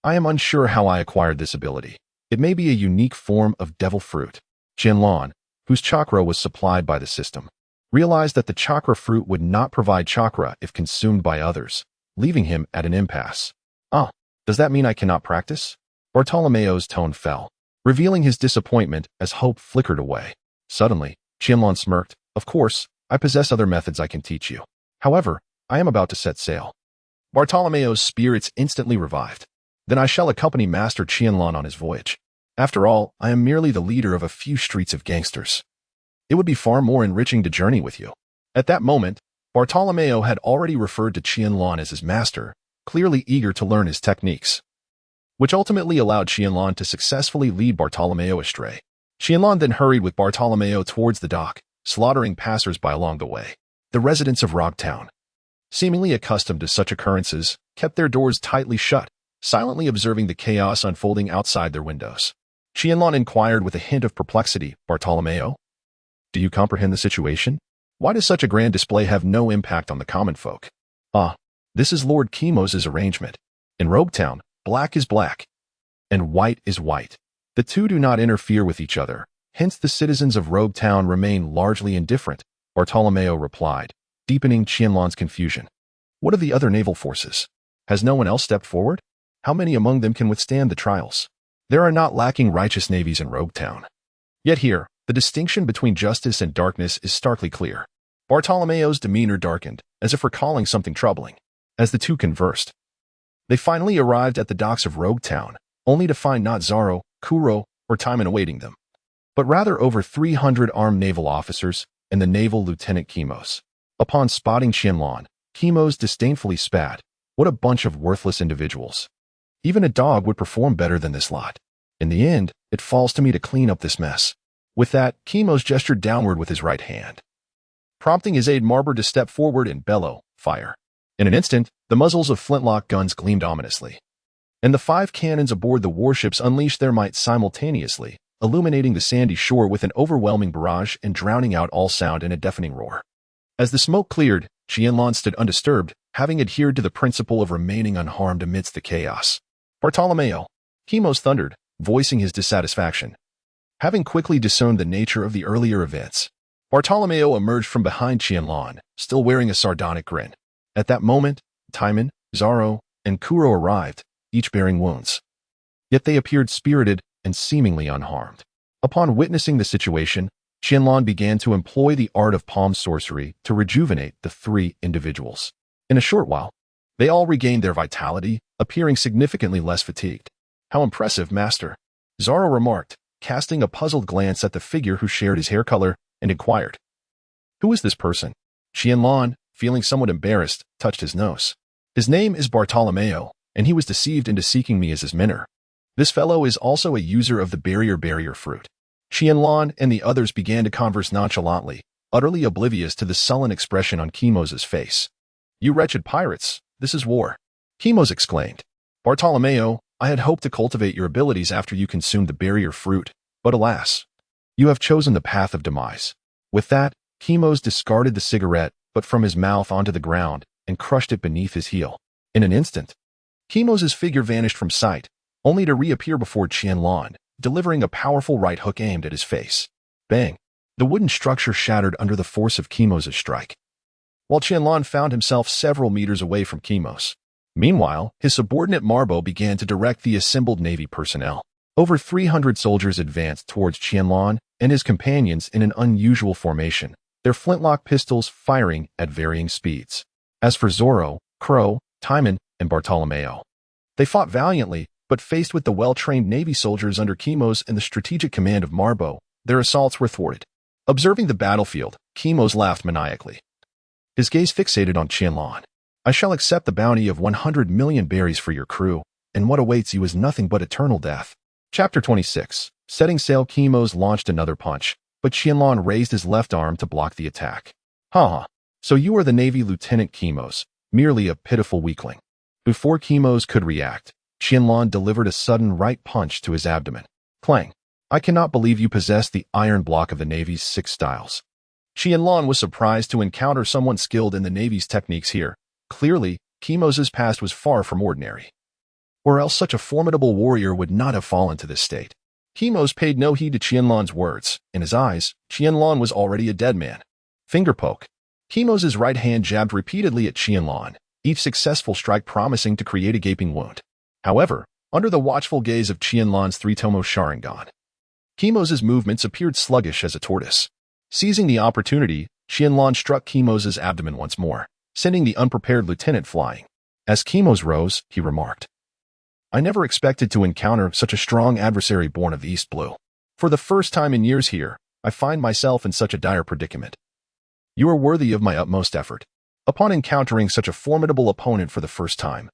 S1: I am unsure how I acquired this ability. It may be a unique form of devil fruit. Qianlan, whose chakra was supplied by the system, realized that the chakra fruit would not provide chakra if consumed by others, leaving him at an impasse. Ah, does that mean I cannot practice? Bartolomeo's tone fell, revealing his disappointment as hope flickered away. Suddenly, Qianlan smirked. Of course, I possess other methods I can teach you. However, I am about to set sail. Bartolomeo's spirits instantly revived. Then I shall accompany Master Qianlan on his voyage. After all, I am merely the leader of a few streets of gangsters. It would be far more enriching to journey with you. At that moment, Bartolomeo had already referred to Qianlan as his master, clearly eager to learn his techniques, which ultimately allowed Qianlan to successfully lead Bartolomeo astray. Qianlan then hurried with Bartolomeo towards the dock, slaughtering passers-by along the way. The residents of Rogtown, seemingly accustomed to such occurrences, kept their doors tightly shut, silently observing the chaos unfolding outside their windows. Qianlan inquired with a hint of perplexity, Bartolomeo, do you comprehend the situation? Why does such a grand display have no impact on the common folk? Ah, this is Lord Kimos's arrangement. In Rogtown, black is black, and white is white. The two do not interfere with each other, hence the citizens of Rogtown remain largely indifferent, Bartolomeo replied, deepening Qianlan's confusion. What of the other naval forces? Has no one else stepped forward? How many among them can withstand the trials? There are not lacking righteous navies in Rogtown. Yet here, the distinction between justice and darkness is starkly clear. Bartolomeo's demeanor darkened, as if recalling something troubling. As the two conversed, they finally arrived at the docks of Rogtown, only to find not Desarro, Kuro, or Timan awaiting them, but rather over 300 armed naval officers and the naval lieutenant Kimos. Upon spotting Qianlan, Kimos disdainfully spat, what a bunch of worthless individuals. Even a dog would perform better than this lot. In the end, it falls to me to clean up this mess. With that, Kimos gestured downward with his right hand, prompting his aide Marber to step forward and bellow, fire. In an instant, the muzzles of flintlock guns gleamed ominously. and the 5 cannons aboard the warships unleashed their might simultaneously, illuminating the sandy shore with an overwhelming barrage and drowning out all sound in a deafening roar. As the smoke cleared, Qianlan stood undisturbed, having adhered to the principle of remaining unharmed amidst the chaos. Bartolomeo, Kimos thundered, voicing his dissatisfaction. Having quickly discerned the nature of the earlier events, Bartolomeo emerged from behind Qianlan, still wearing a sardonic grin. At that moment, Timan, Desarro, and Kuro arrived, each bearing wounds. Yet they appeared spirited and seemingly unharmed. Upon witnessing the situation, Qianlan began to employ the art of palm sorcery to rejuvenate the 3 individuals. In a short while, they all regained their vitality, appearing significantly less fatigued. How impressive, master, Desarro remarked, casting a puzzled glance at the figure who shared his hair color, and inquired. Who is this person? Qianlan, feeling somewhat embarrassed, touched his nose. His name is Bartolomeo, and he was deceived into seeking me as his mentor. This fellow is also a user of the barrier fruit. Qianlan and the others began to converse nonchalantly, utterly oblivious to the sullen expression on Kimos' face. You wretched pirates, this is war, Kimos exclaimed. Bartolomeo, I had hoped to cultivate your abilities after you consumed the barrier fruit, but alas, you have chosen the path of demise. With that, Kimos discarded the cigarette, but from his mouth onto the ground, and crushed it beneath his heel. In an instant, Kimos' figure vanished from sight, only to reappear before Qianlan, delivering a powerful right hook aimed at his face. Bang! The wooden structure shattered under the force of Kimos' strike, while Qianlan found himself several meters away from Kimos. Meanwhile, his subordinate Marbo began to direct the assembled Navy personnel. Over 300 soldiers advanced towards Qianlan and his companions in an unusual formation, their flintlock pistols firing at varying speeds. As for Zorro, Kuro, Timan, and Bartolomeo, they fought valiantly, but faced with the well-trained Navy soldiers under Kimos and the strategic command of Marbo, their assaults were thwarted. Observing the battlefield, Kimos laughed maniacally, his gaze fixated on Qianlan. I shall accept the bounty of 100 million berries for your crew, and what awaits you is nothing but eternal death. Chapter 26. Setting sail. Kimos launched another punch, but Qianlan raised his left arm to block the attack. Haha, so you are the Navy Lieutenant Kimos, merely a pitiful weakling. Before Kimos could react, Qianlan delivered a sudden right punch to his abdomen. Clang! I cannot believe you possess the iron block of the Navy's 6 styles. Qianlan was surprised to encounter someone skilled in the Navy's techniques here. Clearly, Kimos' past was far from ordinary, or else such a formidable warrior would not have fallen to this state. Kimos paid no heed to Qianlan's words. In his eyes, Qianlan was already a dead man. Finger poke. Kimos' right hand jabbed repeatedly at Qianlan, each successful strike promising to create a gaping wound. However, under the watchful gaze of Qianlan's 3-tomo sharingan, Kimos' movements appeared sluggish as a tortoise. Seizing the opportunity, Qianlan struck Kimos' abdomen once more, sending the unprepared lieutenant flying. As Kimos rose, he remarked, I never expected to encounter such a strong adversary born of the East Blue. For the first time in years here, I find myself in such a dire predicament. You are worthy of my utmost effort. Upon encountering such a formidable opponent for the first time,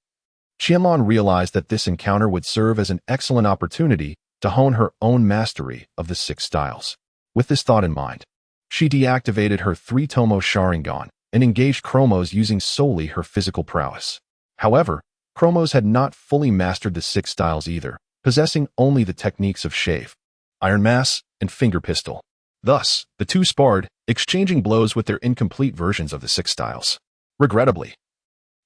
S1: Qianlan realized that this encounter would serve as an excellent opportunity to hone her own mastery of the 6 styles. With this thought in mind, she deactivated her 3-tomo sharingan and engaged Chromos using solely her physical prowess. However, Chromos had not fully mastered the 6 styles either, possessing only the techniques of shave, iron mass, and finger pistol. Thus, the two sparred, exchanging blows with their incomplete versions of the 6 styles. Regrettably,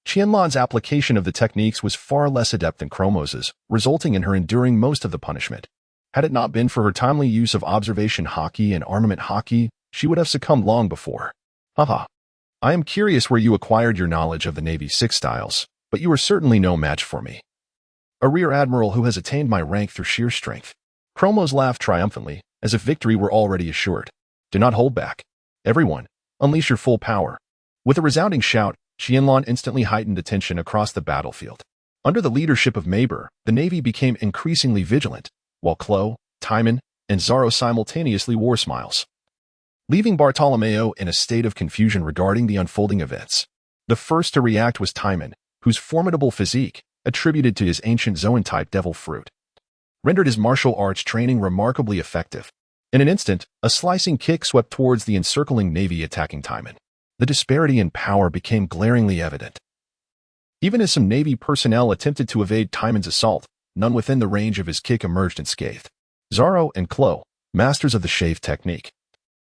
S1: Qianlan's application of the techniques was far less adept than Chromos's, resulting in her enduring most of the punishment. Had it not been for her timely use of observation haki and armament haki, she would have succumbed long before. Haha. I am curious where you acquired your knowledge of the Navy's 6 styles, but you are certainly no match for me. A rear admiral who has attained my rank through sheer strength. Chromos laughed triumphantly, as if victory were already assured. Do not hold back. Everyone, unleash your full power. With a resounding shout, Qianlan instantly heightened attention across the battlefield. Under the leadership of Maber, the Navy became increasingly vigilant, while Klo, Timan, and Desarro simultaneously wore smiles, leaving Bartolomeo in a state of confusion regarding the unfolding events. The first to react was Timan, whose formidable physique, attributed to his ancient Zoan-type devil fruit, rendered his martial arts training remarkably effective. In an instant, a slicing kick swept towards the encircling Navy attacking Timan. The disparity in power became glaringly evident. Even as some Navy personnel attempted to evade Timan's assault, none within the range of his kick emerged unscathed. Desarro and Klo, masters of the shave technique,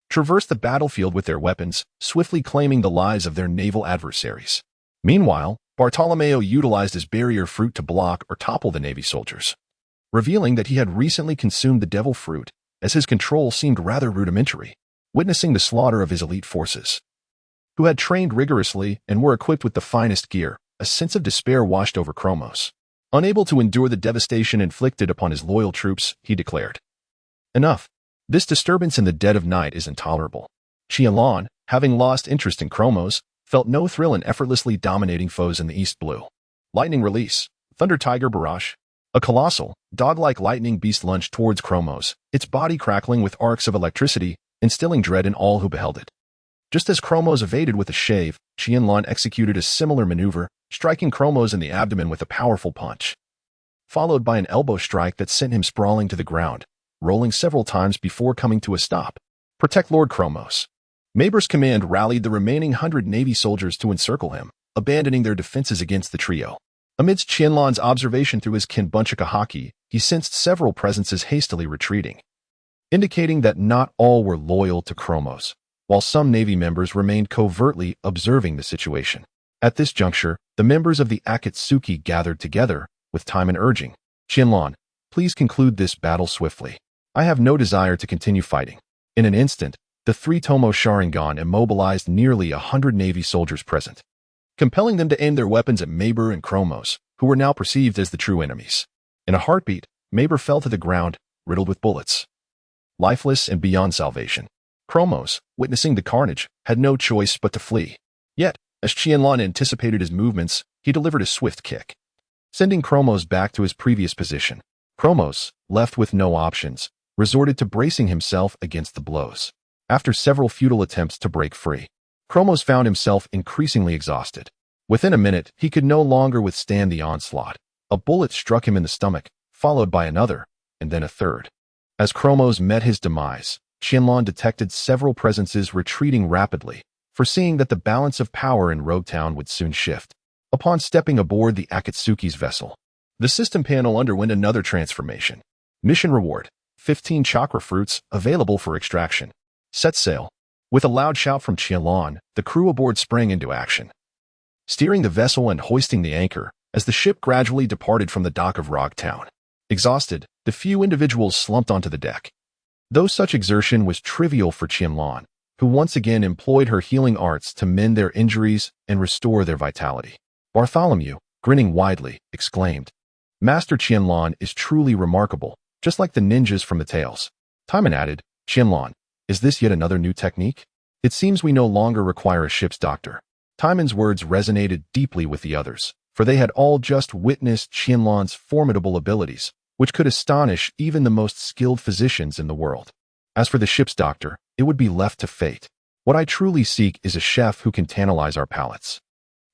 S1: traversed the battlefield with their weapons, swiftly claiming the lives of their naval adversaries. Meanwhile, Bartolomeo utilized his barrier fruit to block or topple the Navy soldiers, revealing that he had recently consumed the devil fruit, as his control seemed rather rudimentary. Witnessing the slaughter of his elite forces, who had trained rigorously and were equipped with the finest gear, a sense of despair washed over Chromos. Unable to endure the devastation inflicted upon his loyal troops, he declared, "Enough. This disturbance in the dead of night is intolerable." Qianlan, having lost interest in Chromos, felt no thrill in effortlessly dominating foes in the East Blue. Lightning release. Thunder Tiger Barrage. A colossal, dog-like lightning beast lunged towards Chromos, its body crackling with arcs of electricity, instilling dread in all who beheld it. Just as Chromos evaded with a shave, Qianlan executed a similar maneuver, striking Chromos in the abdomen with a powerful punch, followed by an elbow strike that sent him sprawling to the ground, rolling several times before coming to a stop. Protect Lord Chromos. Maber's command rallied the remaining 100 Navy soldiers to encircle him, abandoning their defenses against the trio. Amidst Qianlan's observation through his Kinbunchika haki, he sensed several presences hastily retreating, indicating that not all were loyal to Chromos, while some Navy members remained covertly observing the situation. At this juncture, the members of the Akatsuki gathered together, with Timan urging, "Qianlan, please conclude this battle swiftly. I have no desire to continue fighting." In an instant, the three-tomo sharingan immobilized nearly 100 Navy soldiers present, compelling them to aim their weapons at Maber and Chromos, who were now perceived as the true enemies. In a heartbeat, Maber fell to the ground, riddled with bullets, lifeless and beyond salvation. Chromos, witnessing the carnage, had no choice but to flee. Yet, as Qianlan anticipated his movements, he delivered a swift kick, sending Chromos back to his previous position. Chromos, left with no options, resorted to bracing himself against the blows. After several futile attempts to break free, Chromos found himself increasingly exhausted. Within a minute, he could no longer withstand the onslaught. A bullet struck him in the stomach, followed by another, and then a third. As Chromos met his demise, Qianlan detected several presences retreating rapidly, foreseeing that the balance of power in Rogue Town would soon shift. Upon stepping aboard the Akatsuki's vessel, the system panel underwent another transformation. Mission reward: 15 chakra fruits available for extraction. Set sail. With a loud shout from Qianlan, the crew aboard sprang into action, steering the vessel and hoisting the anchor as the ship gradually departed from the dock of Rogue Town. Exhausted, the few individuals slumped onto the deck. Though such exertion was trivial for Qianlan, who once again employed her healing arts to mend their injuries and restore their vitality. Bartholomew, grinning widely, exclaimed, "Master Qianlan is truly remarkable, just like the ninjas from the tales." Timan added, "Qianlan, is this yet another new technique? It seems we no longer require a ship's doctor." Timan's words resonated deeply with the others, for they had all just witnessed Qianlan's formidable abilities, which could astonish even the most skilled physicians in the world. As for the ship's doctor, it would be left to fate. What I truly seek is a chef who can tantalize our palates.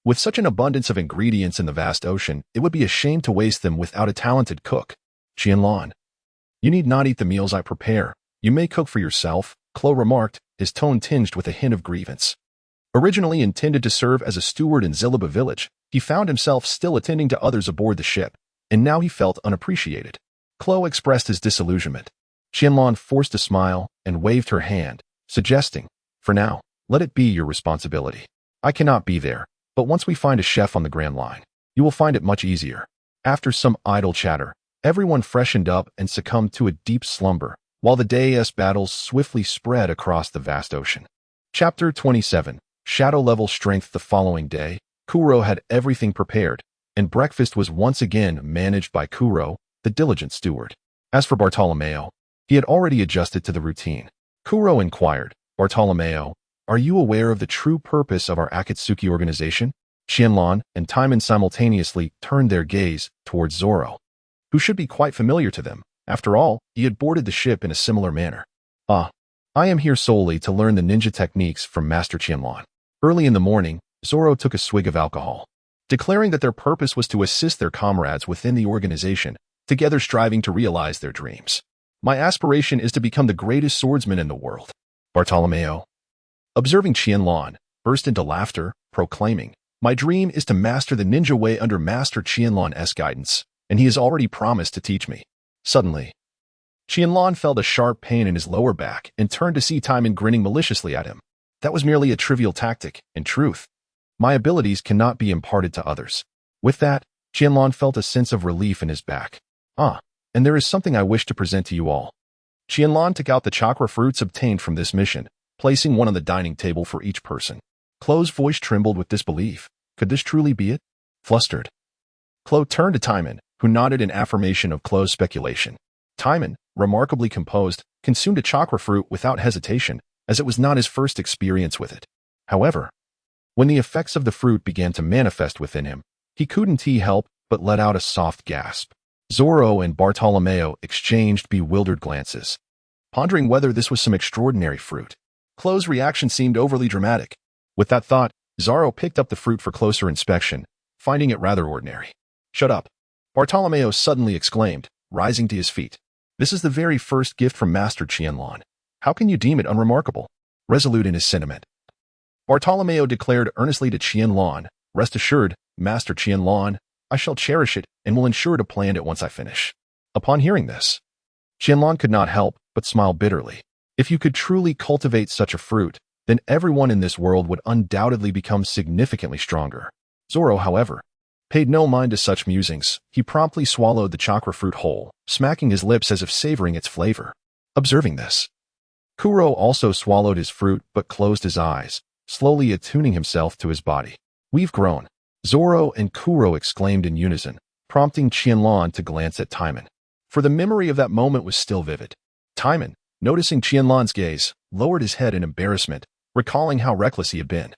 S1: With such an abundance of ingredients in the vast ocean, it would be a shame to waste them without a talented cook. Qianlan, you need not eat the meals I prepare. You may cook for yourself, Klo remarked, his tone tinged with a hint of grievance. Originally intended to serve as a steward in Zilliba village, he found himself still attending to others aboard the ship, and now he felt unappreciated. Klo expressed his disillusionment. Qianlan forced a smile and waved her hand, suggesting, "For now, let it be your responsibility. I cannot be there, but once we find a chef on the Grand Line, you will find it much easier." After some idle chatter, everyone freshened up and succumbed to a deep slumber, while the day's battles swiftly spread across the vast ocean. Chapter 27. Shadow Level Strength. The following day, Kuro had everything prepared, and breakfast was once again managed by Kuro, the diligent steward. As for Bartolomeo, he had already adjusted to the routine. Kuro inquired, "Bartolomeo, are you aware of the true purpose of our Akatsuki organization?" Qianlan and Timan simultaneously turned their gaze towards Zoro, who should be quite familiar to them. After all, he had boarded the ship in a similar manner. "Ah, I am here solely to learn the ninja techniques from Master Qianlan." Early in the morning, Zoro took a swig of alcohol, declaring that their purpose was to assist their comrades within the organization, together striving to realize their dreams. "My aspiration is to become the greatest swordsman in the world." Bartolomeo, observing Qianlan, burst into laughter, proclaiming, My dream is to master the ninja way under Master Qianlan's guidance, and he has already promised to teach me. Suddenly, Qianlan felt a sharp pain in his lower back and turned to see Timan grinning maliciously at him. That was merely a trivial tactic. In truth, my abilities cannot be imparted to others. With that, Qianlan felt a sense of relief in his back. And there is something I wish to present to you all. Qianlan took out the chakra fruits obtained from this mission, placing one on the dining table for each person. Chloe's voice trembled with disbelief. Could this truly be it? Flustered, Chloe turned to Timan, who nodded in affirmation of Chloe's speculation. Timan, remarkably composed, consumed a chakra fruit without hesitation, as it was not his first experience with it. However, when the effects of the fruit began to manifest within him, he couldn't help but let out a soft gasp. Zoro and Bartolomeo exchanged bewildered glances, pondering whether this was some extraordinary fruit. Chloe's reaction seemed overly dramatic. With that thought, Zoro picked up the fruit for closer inspection, finding it rather ordinary. "Shut up," Bartolomeo suddenly exclaimed, rising to his feet. "This is the very first gift from Master Qianlan. How can you deem it unremarkable?" Resolute in his sentiment, Bartolomeo declared earnestly to Qianlan, "Rest assured, Master Qianlan, I shall cherish it and will ensure to plant it once I finish." Upon hearing this, Qianlan could not help but smile bitterly. If you could truly cultivate such a fruit, then everyone in this world would undoubtedly become significantly stronger. Zoro, however, paid no mind to such musings. He promptly swallowed the chakra fruit whole, smacking his lips as if savoring its flavor. Observing this, Kuro also swallowed his fruit but closed his eyes, slowly attuning himself to his body. "We've grown," Zoro and Kuro exclaimed in unison, prompting Qianlan to glance at Timan. For the memory of that moment was still vivid. Timan, noticing Qianlan's gaze, lowered his head in embarrassment, recalling how reckless he had been,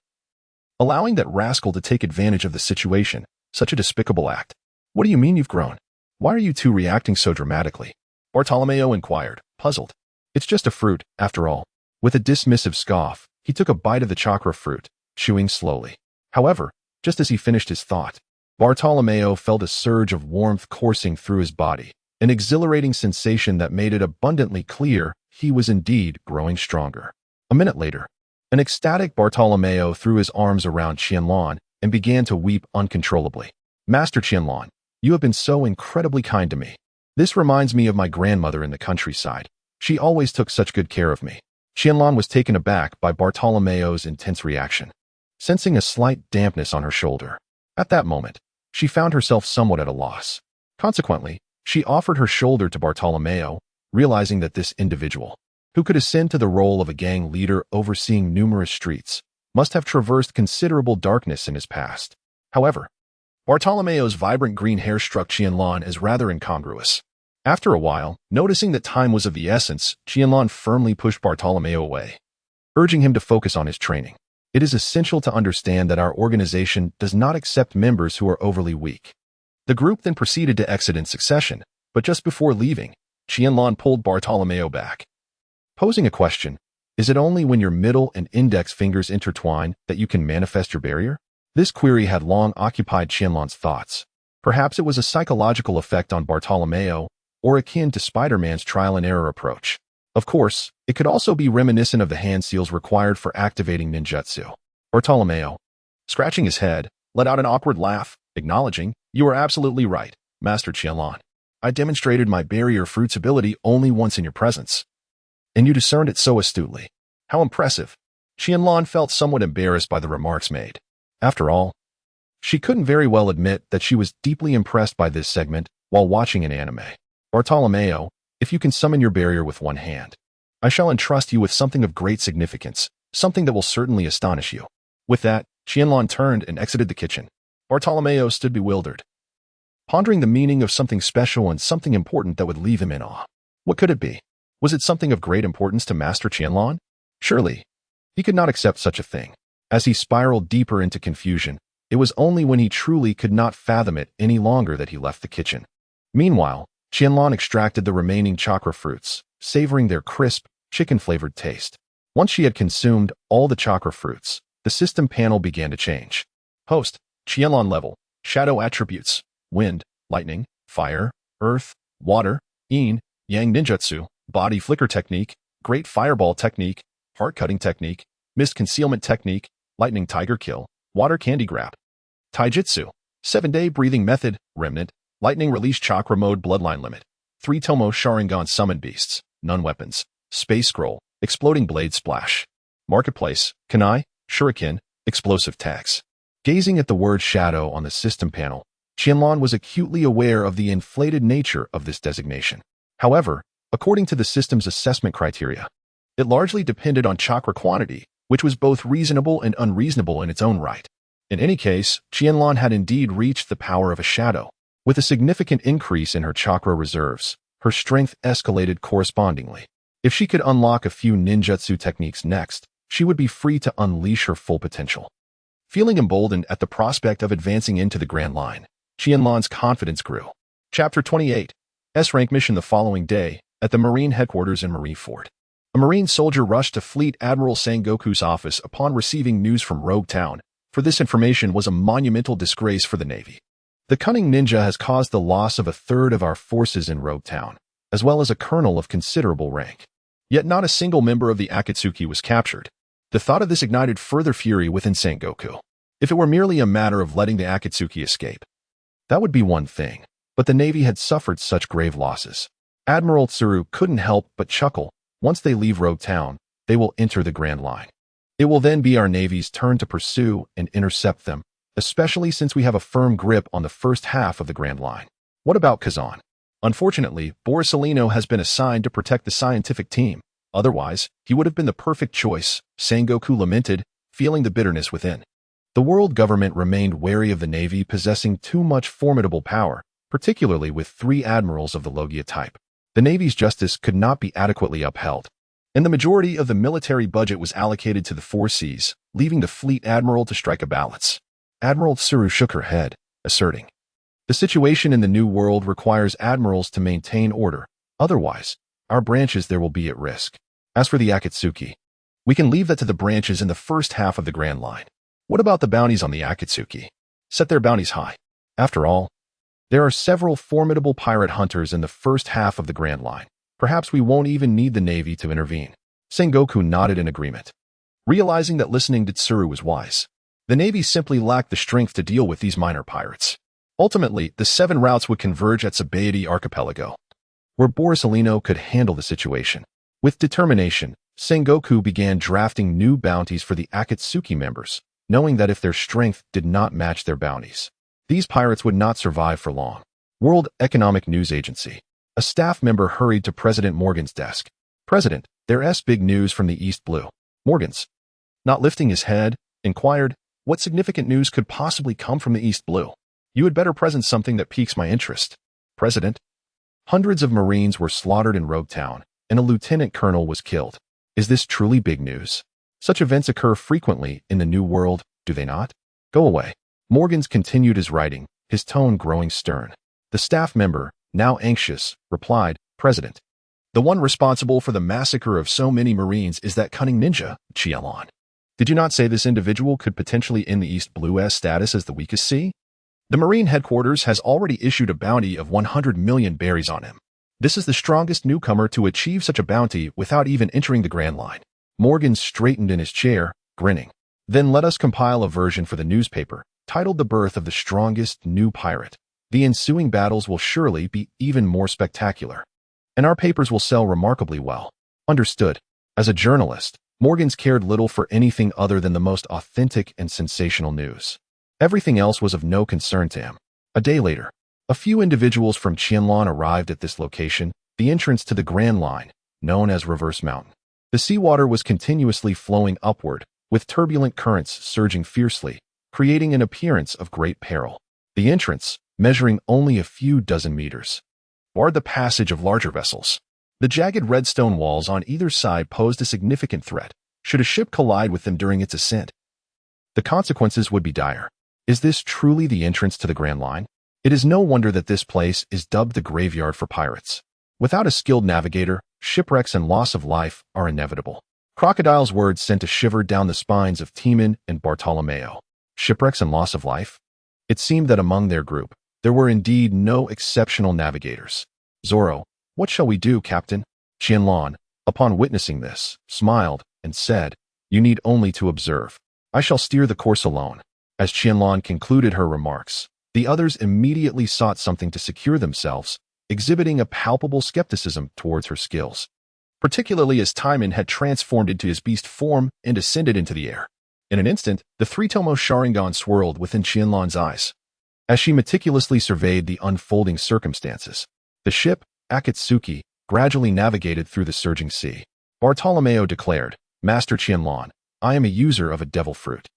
S1: allowing that rascal to take advantage of the situation. Such a despicable act. "What do you mean you've grown? Why are you two reacting so dramatically?" Bartolomeo inquired, puzzled. "It's just a fruit, after all." With a dismissive scoff, he took a bite of the chakra fruit, chewing slowly. However, just as he finished his thought, Bartolomeo felt a surge of warmth coursing through his body, an exhilarating sensation that made it abundantly clear he was indeed growing stronger. A minute later, an ecstatic Bartolomeo threw his arms around Qianlan and began to weep uncontrollably. "Master Qianlan, you have been so incredibly kind to me. This reminds me of my grandmother in the countryside. She always took such good care of me." Qianlan was taken aback by Bartolomeo's intense reaction, sensing a slight dampness on her shoulder. At that moment, she found herself somewhat at a loss. Consequently, she offered her shoulder to Bartolomeo, realizing that this individual, who could ascend to the role of a gang leader overseeing numerous streets, must have traversed considerable darkness in his past. However, Bartolomeo's vibrant green hair struck Qianlan as rather incongruous. After a while, noticing that time was of the essence, Qianlan firmly pushed Bartolomeo away, urging him to focus on his training. "It is essential to understand that our organization does not accept members who are overly weak." The group then proceeded to exit in succession, but just before leaving, Qianlan pulled Bartolomeo back, posing a question. "Is it only when your middle and index fingers intertwine that you can manifest your barrier?" This query had long occupied Qianlan's thoughts. Perhaps it was a psychological effect on Bartolomeo, or akin to Spider-Man's trial-and-error approach. Of course, it could also be reminiscent of the hand seals required for activating ninjutsu. Bartolomeo, scratching his head, let out an awkward laugh, acknowledging, "You are absolutely right, Master Qianlan. I demonstrated my barrier fruit's ability only once in your presence, and you discerned it so astutely. How impressive." Qianlan felt somewhat embarrassed by the remarks made. After all, she couldn't very well admit that she was deeply impressed by this segment while watching an anime. "Bartolomeo, if you can summon your barrier with one hand, I shall entrust you with something of great significance, something that will certainly astonish you." With that, Qianlan turned and exited the kitchen. Bartolomeo stood bewildered, pondering the meaning of something special and something important that would leave him in awe. What could it be? Was it something of great importance to Master Qianlan? Surely, he could not accept such a thing. As he spiraled deeper into confusion, it was only when he truly could not fathom it any longer that he left the kitchen. Meanwhile, Qianlan extracted the remaining chakra fruits, savoring their crisp, chicken-flavored taste. Once she had consumed all the chakra fruits, the system panel began to change. Host, Qianlan level, shadow attributes, wind, lightning, fire, earth, water, yin, yang ninjutsu, body flicker technique, great fireball technique, heart cutting technique, mist concealment technique, lightning tiger kill, water candy grab. Taijutsu, 7-day breathing method, remnant, lightning release chakra mode bloodline limit, 3 Tomo sharingan summon beasts, none weapons, space scroll, exploding blade splash. Marketplace, kunai, shuriken, explosive tags. Gazing at the word shadow on the system panel, Qianlan was acutely aware of the inflated nature of this designation. However, according to the system's assessment criteria, it largely depended on chakra quantity, which was both reasonable and unreasonable in its own right. In any case, Qianlan had indeed reached the power of a shadow. With a significant increase in her chakra reserves, her strength escalated correspondingly. If she could unlock a few ninjutsu techniques next, she would be free to unleash her full potential. Feeling emboldened at the prospect of advancing into the Grand Line, Qianlan's confidence grew. Chapter 28. S-rank mission the following day, at the Marine headquarters in Marineford. A Marine soldier rushed to Fleet Admiral Sengoku's office upon receiving news from Rogue Town, for this information was a monumental disgrace for the Navy. The cunning ninja has caused the loss of a third of our forces in Rogue Town, as well as a colonel of considerable rank. Yet not a single member of the Akatsuki was captured. The thought of this ignited further fury within Sengoku. If it were merely a matter of letting the Akatsuki escape, that would be one thing, but the Navy had suffered such grave losses. Admiral Tsuru couldn't help but chuckle. Once they leave Rogue Town, they will enter the Grand Line. It will then be our Navy's turn to pursue and intercept them, especially since we have a firm grip on the first half of the Grand Line. What about Kazan? Unfortunately, Borsalino has been assigned to protect the scientific team. Otherwise, he would have been the perfect choice, Sengoku lamented, feeling the bitterness within. The world government remained wary of the Navy possessing too much formidable power, particularly with 3 admirals of the Logia type. The Navy's justice could not be adequately upheld, and the majority of the military budget was allocated to the 4 seas, leaving the fleet admiral to strike a balance. Admiral Tsuru shook her head, asserting, "The situation in the New World requires admirals to maintain order, otherwise, our branches there will be at risk. As for the Akatsuki, we can leave that to the branches in the first half of the Grand Line. What about the bounties on the Akatsuki? Set their bounties high. After all, there are several formidable pirate hunters in the first half of the Grand Line. Perhaps we won't even need the Navy to intervene." Sengoku nodded in agreement, realizing that listening to Tsuru was wise. The Navy simply lacked the strength to deal with these minor pirates. Ultimately, the 7 routes would converge at Sabaody Archipelago, where Borsalino could handle the situation. With determination, Sengoku began drafting new bounties for the Akatsuki members, knowing that if their strength did not match their bounties, these pirates would not survive for long. World Economic News Agency. A staff member hurried to President Morgan's desk. "President, there's big news from the East Blue." Morgan's, not lifting his head, inquired, "What significant news could possibly come from the East Blue? You had better present something that piques my interest." "President, hundreds of Marines were slaughtered in Rogue Town, and a lieutenant colonel was killed. Is this truly big news? Such events occur frequently in the New World, do they not? Go away." Morgans continued his writing, his tone growing stern. The staff member, now anxious, replied, "President, the one responsible for the massacre of so many Marines is that cunning ninja, Qianlan. Did you not say this individual could potentially end the East Blue's status as the weakest sea? The Marine headquarters has already issued a bounty of 100 million berries on him. This is the strongest newcomer to achieve such a bounty without even entering the Grand Line." Morgan straightened in his chair, grinning. "Then let us compile a version for the newspaper, titled The Birth of the Strongest New Pirate. The ensuing battles will surely be even more spectacular, and our papers will sell remarkably well." Understood. As a journalist, Morgans cared little for anything other than the most authentic and sensational news. Everything else was of no concern to him. A day later, a few individuals from Qianlan arrived at this location, the entrance to the Grand Line, known as Reverse Mountain. The seawater was continuously flowing upward, with turbulent currents surging fiercely, creating an appearance of great peril. The entrance, measuring only a few dozen meters, barred the passage of larger vessels. The jagged red stone walls on either side posed a significant threat, should a ship collide with them during its ascent. The consequences would be dire. Is this truly the entrance to the Grand Line? It is no wonder that this place is dubbed the graveyard for pirates. Without a skilled navigator, shipwrecks and loss of life are inevitable. Crocodile's words sent a shiver down the spines of Timan and Bartolomeo. Shipwrecks and loss of life? It seemed that among their group, there were indeed no exceptional navigators. "Zoro, what shall we do, Captain?" Qianlan, upon witnessing this, smiled and said, "You need only to observe. I shall steer the course alone." As Qianlan concluded her remarks, the others immediately sought something to secure themselves, exhibiting a palpable skepticism towards her skills, particularly as Timan had transformed into his beast form and ascended into the air. In an instant, the three-tomo sharingan swirled within Qianlan's eyes. As she meticulously surveyed the unfolding circumstances, the ship, Akatsuki, gradually navigated through the surging sea. Bartolomeo declared, "Master Qianlan, I am a user of a devil fruit.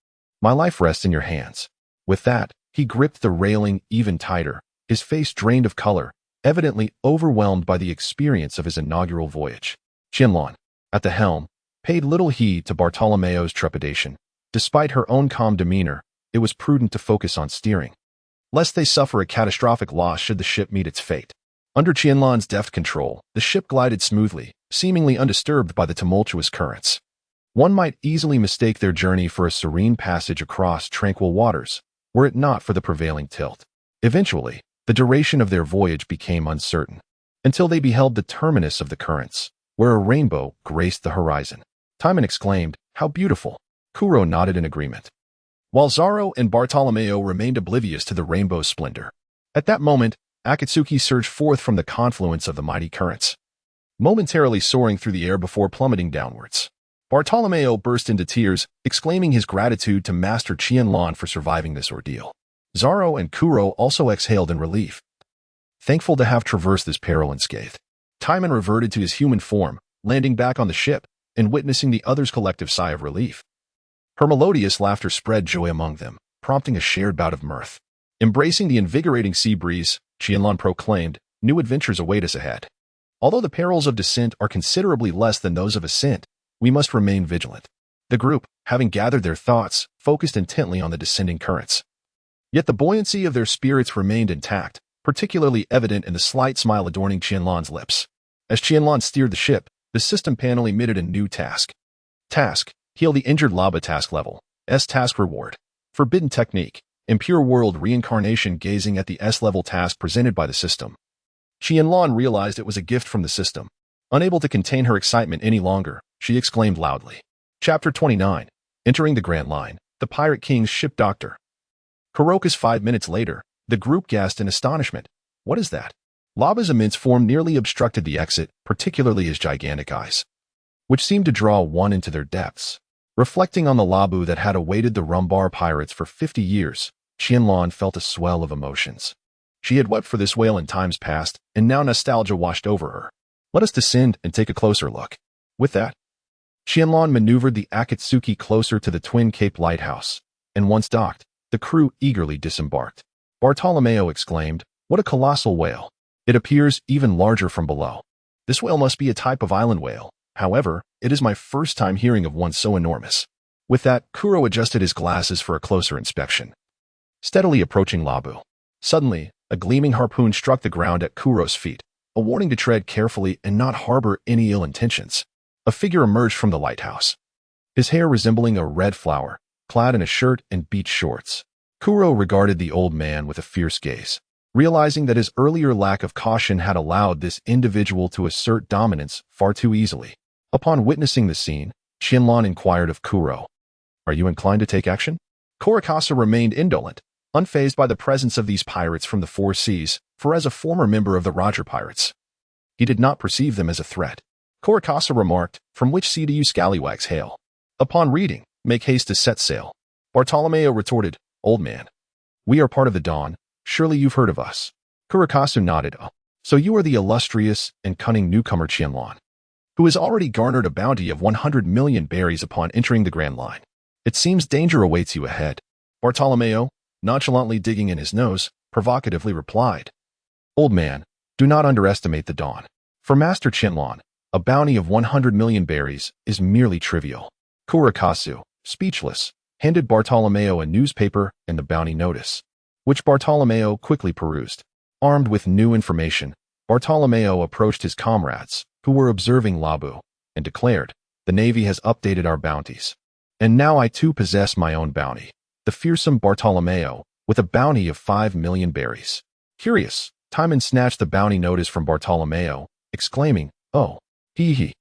S1: My life rests in your hands." With that, he gripped the railing even tighter, his face drained of color, evidently overwhelmed by the experience of his inaugural voyage. Qianlan, at the helm, paid little heed to Bartolomeo's trepidation. Despite her own calm demeanor, it was prudent to focus on steering, lest they suffer a catastrophic loss should the ship meet its fate. Under Qianlan's deft control, the ship glided smoothly, seemingly undisturbed by the tumultuous currents. One might easily mistake their journey for a serene passage across tranquil waters, were it not for the prevailing tilt. Eventually, the duration of their voyage became uncertain, until they beheld the terminus of the currents, where a rainbow graced the horizon. Timan exclaimed, "How beautiful!" Kuro nodded in agreement, while Desarro and Bartolomeo remained oblivious to the rainbow's splendor. At that moment, Akatsuki surged forth from the confluence of the mighty currents, momentarily soaring through the air before plummeting downwards. Bartolomeo burst into tears, exclaiming his gratitude to Master Qianlan for surviving this ordeal. Desarro and Kuro also exhaled in relief, thankful to have traversed this peril unscathed. Timan reverted to his human form, landing back on the ship and witnessing the others' collective sigh of relief. Her melodious laughter spread joy among them, prompting a shared bout of mirth. Embracing the invigorating sea breeze, Qianlan proclaimed, "New adventures await us ahead. Although the perils of descent are considerably less than those of ascent, we must remain vigilant." The group, having gathered their thoughts, focused intently on the descending currents. Yet the buoyancy of their spirits remained intact, particularly evident in the slight smile adorning Qianlan's lips. As Qianlan steered the ship, the system panel emitted a new task. Task: heal the injured Laba task level. Task reward: forbidden technique. Impure world reincarnation. Gazing at the S-level task presented by the system, Qianlan realized it was a gift from the system. Unable to contain her excitement any longer, she exclaimed loudly. Chapter 29. Entering the Grand Line, the Pirate King's ship doctor. Kuroka's 5 minutes later, the group gasped in astonishment. What is that? Laba's immense form nearly obstructed the exit, particularly his gigantic eyes, which seemed to draw one into their depths. Reflecting on the Labu that had awaited the Rumbar pirates for 50 years, Qianlan felt a swell of emotions. She had wept for this whale in times past, and now nostalgia washed over her. Let us descend and take a closer look. With that, Qianlan maneuvered the Akatsuki closer to the Twin Cape lighthouse, and once docked, the crew eagerly disembarked. Bartolomeo exclaimed, "What a colossal whale! It appears even larger from below. This whale must be a type of island whale. However, it is my first time hearing of one so enormous." With that, Kuro adjusted his glasses for a closer inspection, steadily approaching Labu. Suddenly, a gleaming harpoon struck the ground at Kuro's feet, a warning to tread carefully and not harbor any ill intentions. A figure emerged from the lighthouse, his hair resembling a red flower, clad in a shirt and beach shorts. Kuro regarded the old man with a fierce gaze, realizing that his earlier lack of caution had allowed this individual to assert dominance far too easily. Upon witnessing the scene, Qianlan inquired of Kuro, "Are you inclined to take action?" Kurakasa remained indolent, unfazed by the presence of these pirates from the four seas, for as a former member of the Roger Pirates, he did not perceive them as a threat. Kurakasa remarked, "From which sea do you scallywags hail? Upon reading, make haste to set sail." Bartolomeo retorted, "Old man, we are part of the Dawn. Surely you've heard of us." Kurakasu nodded. "So you are the illustrious and cunning newcomer Qianlan, who has already garnered a bounty of 100 million berries upon entering the Grand Line. It seems danger awaits you ahead." Bartolomeo, nonchalantly digging in his nose, provocatively replied, "Old man, do not underestimate the Dawn. For Master Qianlan, a bounty of 100 million berries is merely trivial." Kurakasu, speechless, handed Bartolomeo a newspaper and the bounty notice, which Bartolomeo quickly perused. Armed with new information, Bartolomeo approached his comrades, who were observing Labu, and declared, "The Navy has updated our bounties. And now I too possess my own bounty, the fearsome Bartolomeo, with a bounty of 5 million berries." Curious, Timan snatched the bounty notice from Bartolomeo, exclaiming, "Oh, hee.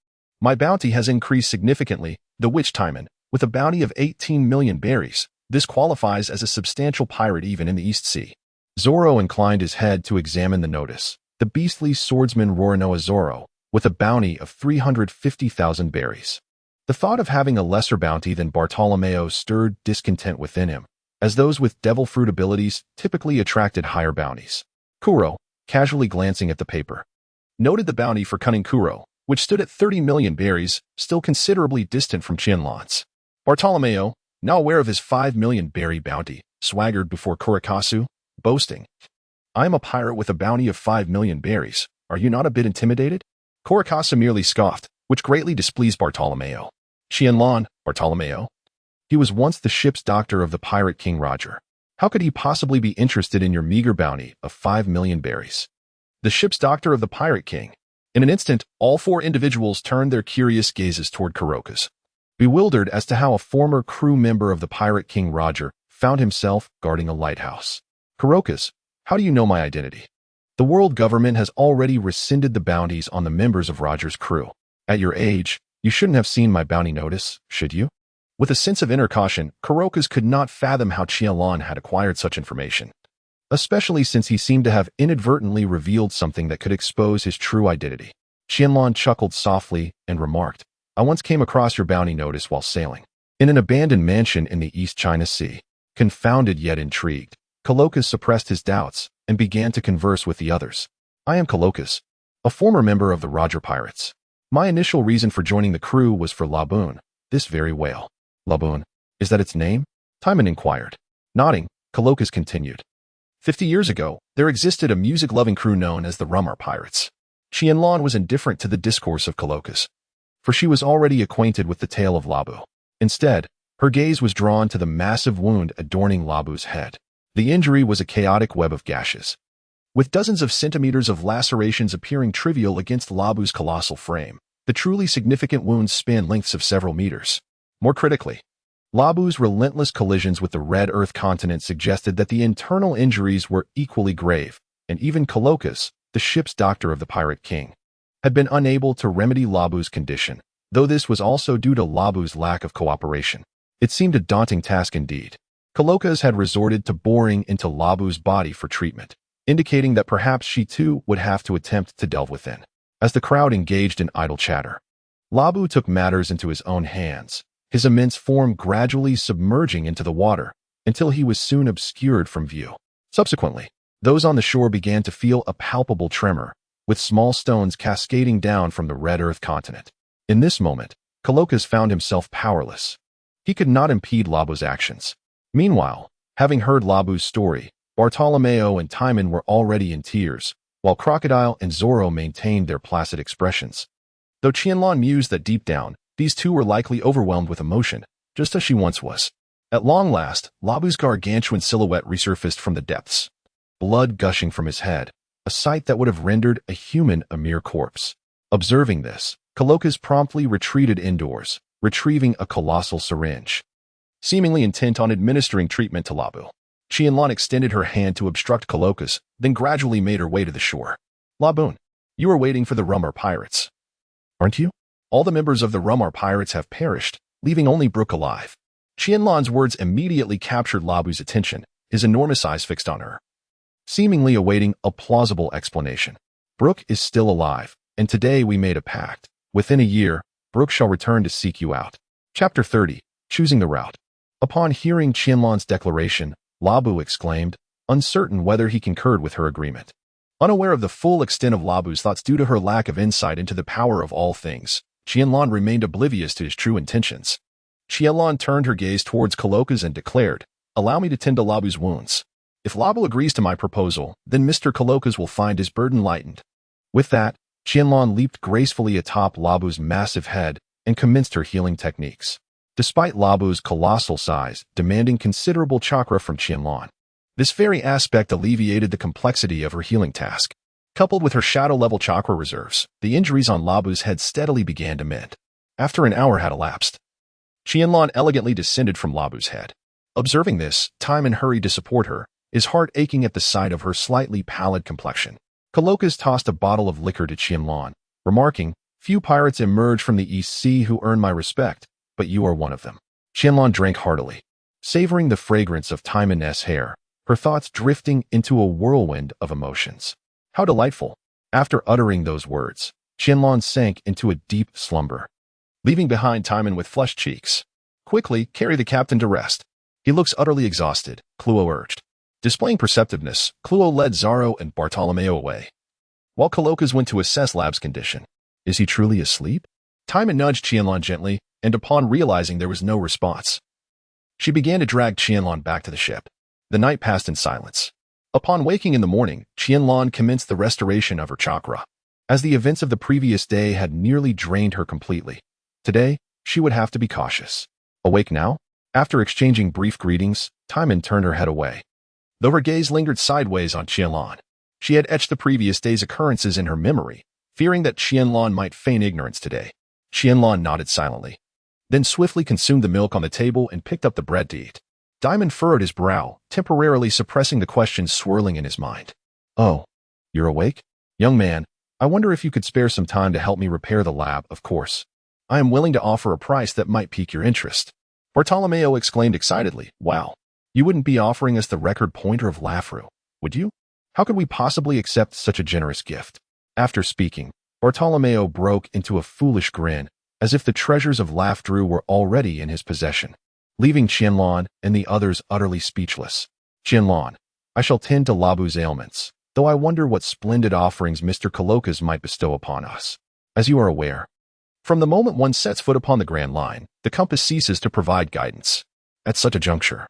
S1: My bounty has increased significantly, the which Timan, with a bounty of 18 million berries, This qualifies as a substantial pirate even in the East Sea. Zoro inclined his head to examine the notice. The beastly swordsman Roronoa Zoro, with a bounty of 350,000 berries. The thought of having a lesser bounty than Bartolomeo stirred discontent within him, as those with devil fruit abilities typically attracted higher bounties. Kuro, casually glancing at the paper, noted the bounty for cunning Kuro, which stood at 30 million berries, still considerably distant from Qianlan's. Bartolomeo, now aware of his 5 million berry bounty, swaggered before Kurikasu, boasting, "I am a pirate with a bounty of 5 million berries. Are you not a bit intimidated?" Kurikasu merely scoffed, which greatly displeased Bartolomeo. Qianlan, Bartolomeo. He was once the ship's doctor of the pirate King Roger. How could he possibly be interested in your meager bounty of 5 million berries? The ship's doctor of the pirate king. In an instant, all four individuals turned their curious gazes toward Kuroka's, bewildered as to how a former crew member of the pirate King Roger found himself guarding a lighthouse. Kuroka's, how do you know my identity? The world government has already rescinded the bounties on the members of Roger's crew. At your age, you shouldn't have seen my bounty notice, should you? With a sense of inner caution, Kuroka's could not fathom how Qianlan had acquired such information, especially since he seemed to have inadvertently revealed something that could expose his true identity. Qianlan chuckled softly and remarked, "I once came across your bounty notice while sailing in an abandoned mansion in the East China Sea." Confounded yet intrigued, Kuroka suppressed his doubts and began to converse with the others. "I am Kuroka, a former member of the Roger Pirates. My initial reason for joining the crew was for Laboon, this very whale." "Laboon, is that its name?" Timan inquired. Nodding, Kuroka continued. 50 years ago, there existed a music-loving crew known as the Rumar Pirates. Qianlan was indifferent to the discourse of Kuroka, for she was already acquainted with the tale of Labu. Instead, her gaze was drawn to the massive wound adorning Labu's head. The injury was a chaotic web of gashes, with dozens of centimeters of lacerations appearing trivial against Labu's colossal frame. The truly significant wounds span lengths of several meters. More critically, Labu's relentless collisions with the Red Earth continent suggested that the internal injuries were equally grave, and even Kuroka, the ship's doctor of the Pirate King, had been unable to remedy Labu's condition, though this was also due to Labu's lack of cooperation. It seemed a daunting task indeed. Kuroka had resorted to boring into Labu's body for treatment, indicating that perhaps she too would have to attempt to delve within. As the crowd engaged in idle chatter, Labu took matters into his own hands, his immense form gradually submerging into the water until he was soon obscured from view. Subsequently, those on the shore began to feel a palpable tremor, with small stones cascading down from the Red Earth continent. In this moment, Kuroka found himself powerless. He could not impede Labu's actions. Meanwhile, having heard Labu's story, Bartolomeo and Timan were already in tears, while Crocodile and Zoro maintained their placid expressions. Though Qianlan mused that deep down, these two were likely overwhelmed with emotion, just as she once was. At long last, Labu's gargantuan silhouette resurfaced from the depths, blood gushing from his head, a sight that would have rendered a human a mere corpse. Observing this, Kuroka promptly retreated indoors, retrieving a colossal syringe. Seemingly intent on administering treatment to Labu, Qianlan extended her hand to obstruct Kuroka, then gradually made her way to the shore. "Laboon, you are waiting for the Rumar Pirates, aren't you? All the members of the Rumar Pirates have perished, leaving only Brook alive." Qianlan's words immediately captured Labu's attention, his enormous eyes fixed on her, seemingly awaiting a plausible explanation. "Brook is still alive, and today we made a pact. Within a year, Brook shall return to seek you out." Chapter 30, Choosing the Route. Upon hearing Qianlan's declaration, Labu exclaimed, uncertain whether he concurred with her agreement. Unaware of the full extent of Labu's thoughts due to her lack of insight into the power of all things, Qianlan remained oblivious to his true intentions. Qianlan turned her gaze towards Kuroka and declared, "Allow me to tend to Labu's wounds. If Labu agrees to my proposal, then Mr. Kuroka will find his burden lightened." With that, Qianlan leaped gracefully atop Labu's massive head and commenced her healing techniques. Despite Labu's colossal size, demanding considerable chakra from Qianlan, this very aspect alleviated the complexity of her healing task. Coupled with her shadow-level chakra reserves, the injuries on Labu's head steadily began to mend. After an hour had elapsed, Qianlan elegantly descended from Labu's head. Observing this, Timan hurried to support her, his heart aching at the sight of her slightly pallid complexion. Kuroka tossed a bottle of liquor to Qianlan, remarking, "Few pirates emerge from the East Sea who earn my respect, but you are one of them." Qianlan drank heartily. savoring the fragrance of Timan's hair, her thoughts drifting into a whirlwind of emotions. How delightful! After uttering those words, Qianlan sank into a deep slumber, leaving behind Timan with flushed cheeks. Quickly, carry the captain to rest. He looks utterly exhausted, Kuro urged. Displaying perceptiveness, Kuro led Desarro and Bartolomeo away, while Colokas went to assess Lab's condition. Is he truly asleep? Timan nudged Qianlan gently, and upon realizing there was no response, she began to drag Qianlan back to the ship. The night passed in silence. Upon waking in the morning, Qianlan commenced the restoration of her chakra, as the events of the previous day had nearly drained her completely. Today, she would have to be cautious. Awake now? After exchanging brief greetings, Timan turned her head away. Though her gaze lingered sideways on Qianlan, she had etched the previous day's occurrences in her memory, fearing that Qianlan might feign ignorance today. Qianlan nodded silently, then swiftly consumed the milk on the table and picked up the bread to eat. Diamond furrowed his brow, temporarily suppressing the questions swirling in his mind. Oh, you're awake? Young man, I wonder if you could spare some time to help me repair the lab, of course. I am willing to offer a price that might pique your interest. Bartolomeo exclaimed excitedly. Wow, you wouldn't be offering us the record pointer of Lafru, would you? How could we possibly accept such a generous gift? After speaking, Bartolomeo broke into a foolish grin, as if the treasures of Lafdru were already in his possession, leaving Qianlan and the others utterly speechless. Qianlan, I shall tend to Labu's ailments, though I wonder what splendid offerings Mr. Colokas might bestow upon us. As you are aware, from the moment one sets foot upon the Grand Line, the compass ceases to provide guidance. At such a juncture,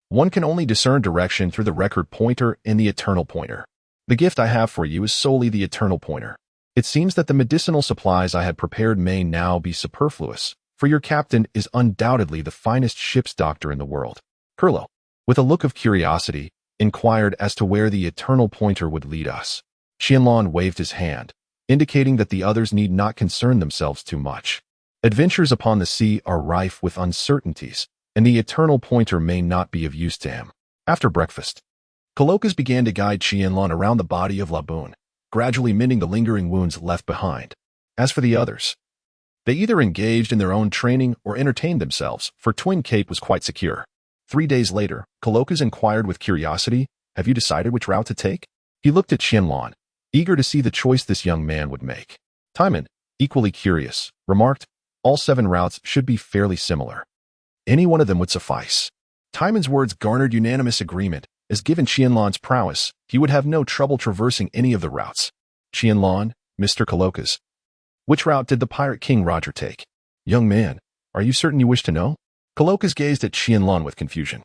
S1: one can only discern direction through the record pointer and the eternal pointer. The gift I have for you is solely the eternal pointer. It seems that the medicinal supplies I had prepared may now be superfluous, for your captain is undoubtedly the finest ship's doctor in the world. Kurlo, with a look of curiosity, inquired as to where the eternal pointer would lead us. Qianlan waved his hand, indicating that the others need not concern themselves too much. Adventures upon the sea are rife with uncertainties, and the eternal pointer may not be of use to him. After breakfast, Colokas began to guide Qianlan around the body of Laboon, gradually mending the lingering wounds left behind. As for the others, they either engaged in their own training or entertained themselves, for Twin Cape was quite secure. 3 days later, Colokas inquired with curiosity, have you decided which route to take? He looked at Qianlan, eager to see the choice this young man would make. Timan, equally curious, remarked, all 7 routes should be fairly similar. Any one of them would suffice. Timan's words garnered unanimous agreement, as given Qianlan's prowess, he would have no trouble traversing any of the routes. Qianlan, Mr. Colokas, which route did the Pirate King Roger take? Young man, are you certain you wish to know? Colokas gazed at Qianlan with confusion.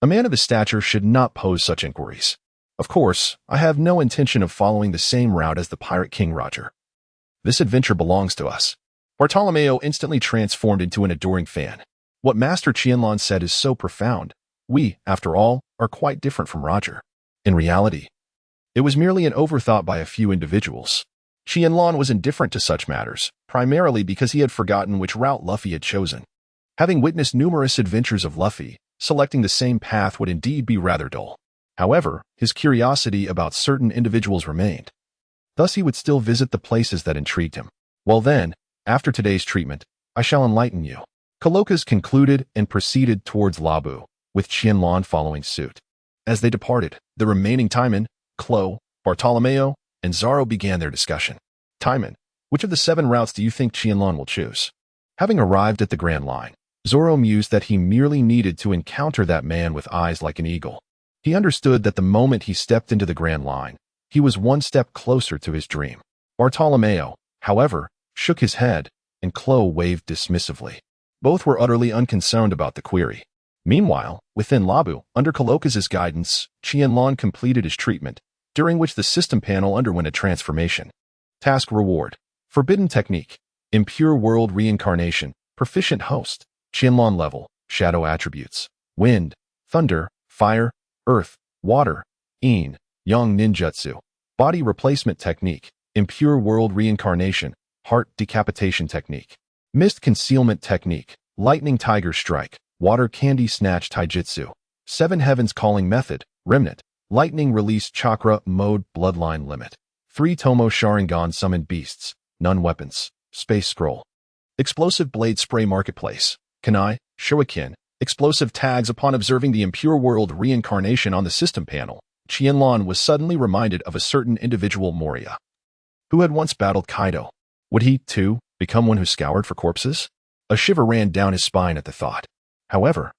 S1: A man of his stature should not pose such inquiries. Of course, I have no intention of following the same route as the Pirate King Roger. This adventure belongs to us. Bartolomeo instantly transformed into an adoring fan. What Master Qianlan said is so profound. We, after all, are quite different from Roger. In reality, it was merely an overthought by a few individuals. Qianlan was indifferent to such matters, primarily because he had forgotten which route Luffy had chosen. Having witnessed numerous adventures of Luffy, selecting the same path would indeed be rather dull. However, his curiosity about certain individuals remained. Thus he would still visit the places that intrigued him. Well then, after today's treatment, I shall enlighten you. Colokas concluded and proceeded towards Labu, with Qianlan following suit. As they departed, the remaining Timan, Klo, Bartolomeo, and Desarro began their discussion. Timan, which of the 7 routes do you think Qianlan will choose? Having arrived at the Grand Line, Zoro mused that he merely needed to encounter that man with eyes like an eagle. He understood that the moment he stepped into the Grand Line, he was one step closer to his dream. Bartolomeo, however, shook his head, and Klo waved dismissively. Both were utterly unconcerned about the query. Meanwhile, within Labu, under Colokas' guidance, Qianlan completed his treatment, during which the system panel underwent a transformation. Task Reward. Forbidden Technique. Impure World Reincarnation. Proficient Host. Qianlan Level. Shadow Attributes. Wind. Thunder. Fire. Earth. Water. Yang Ninjutsu. Body Replacement Technique. Impure World Reincarnation. Heart Decapitation Technique. Mist Concealment Technique. Lightning Tiger Strike. Water Candy Snatch Taijutsu. 7 Heavens Calling Method. Remnant. Lightning Release Chakra Mode Bloodline Limit. 3 Tomo Sharingan Summoned Beasts. None Weapons. Space Scroll. Explosive Blade Spray Marketplace. Kunai. Shuriken. explosive tags. Upon observing the impure world reincarnation on the system panel, Qianlan was suddenly reminded of a certain individual Moria, who had once battled Kaido. Would he, too, become one who scoured for corpses? A shiver ran down his spine at the thought. However,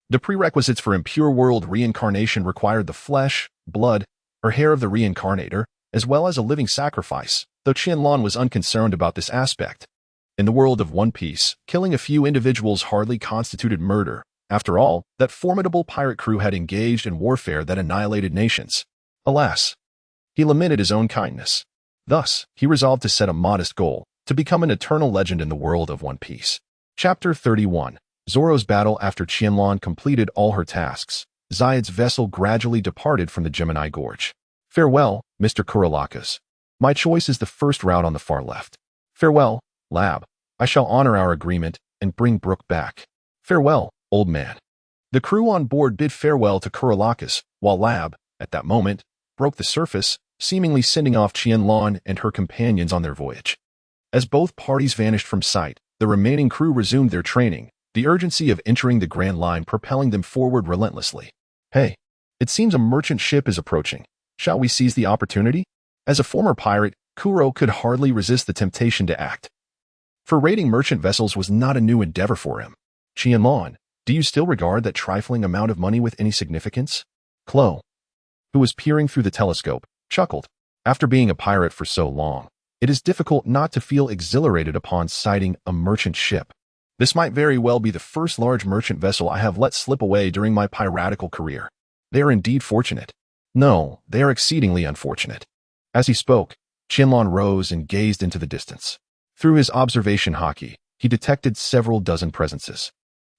S1: the prerequisites for impure world reincarnation required the flesh, blood, or hair of the reincarnator, as well as a living sacrifice, though Qianlan was unconcerned about this aspect. In the world of One Piece, killing a few individuals hardly constituted murder. After all, that formidable pirate crew had engaged in warfare that annihilated nations. Alas, he lamented his own kindness. Thus, he resolved to set a modest goal, to become an eternal legend in the world of One Piece. Chapter 31. Zoro's battle. After Qianlan completed all her tasks, Zayad's vessel gradually departed from the Gemini Gorge. Farewell, Mr. Kuralakas. My choice is the first route on the far left. Farewell, Lab. I shall honor our agreement and bring Brook back. Farewell, old man. The crew on board bid farewell to Kuralakas, while Lab, at that moment, broke the surface, seemingly sending off Qianlan and her companions on their voyage. As both parties vanished from sight, the remaining crew resumed their training, the urgency of entering the Grand Line propelling them forward relentlessly. Hey, it seems a merchant ship is approaching. Shall we seize the opportunity? As a former pirate, Kuro could hardly resist the temptation to act. For raiding merchant vessels was not a new endeavor for him. Qianlan, do you still regard that trifling amount of money with any significance? Chloe, who was peering through the telescope, chuckled. After being a pirate for so long, it is difficult not to feel exhilarated upon sighting a merchant ship. This might very well be the first large merchant vessel I have let slip away during my piratical career. They are indeed fortunate. No, they are exceedingly unfortunate. As he spoke, Qianlan rose and gazed into the distance. Through his observation haki, he detected several dozen presences.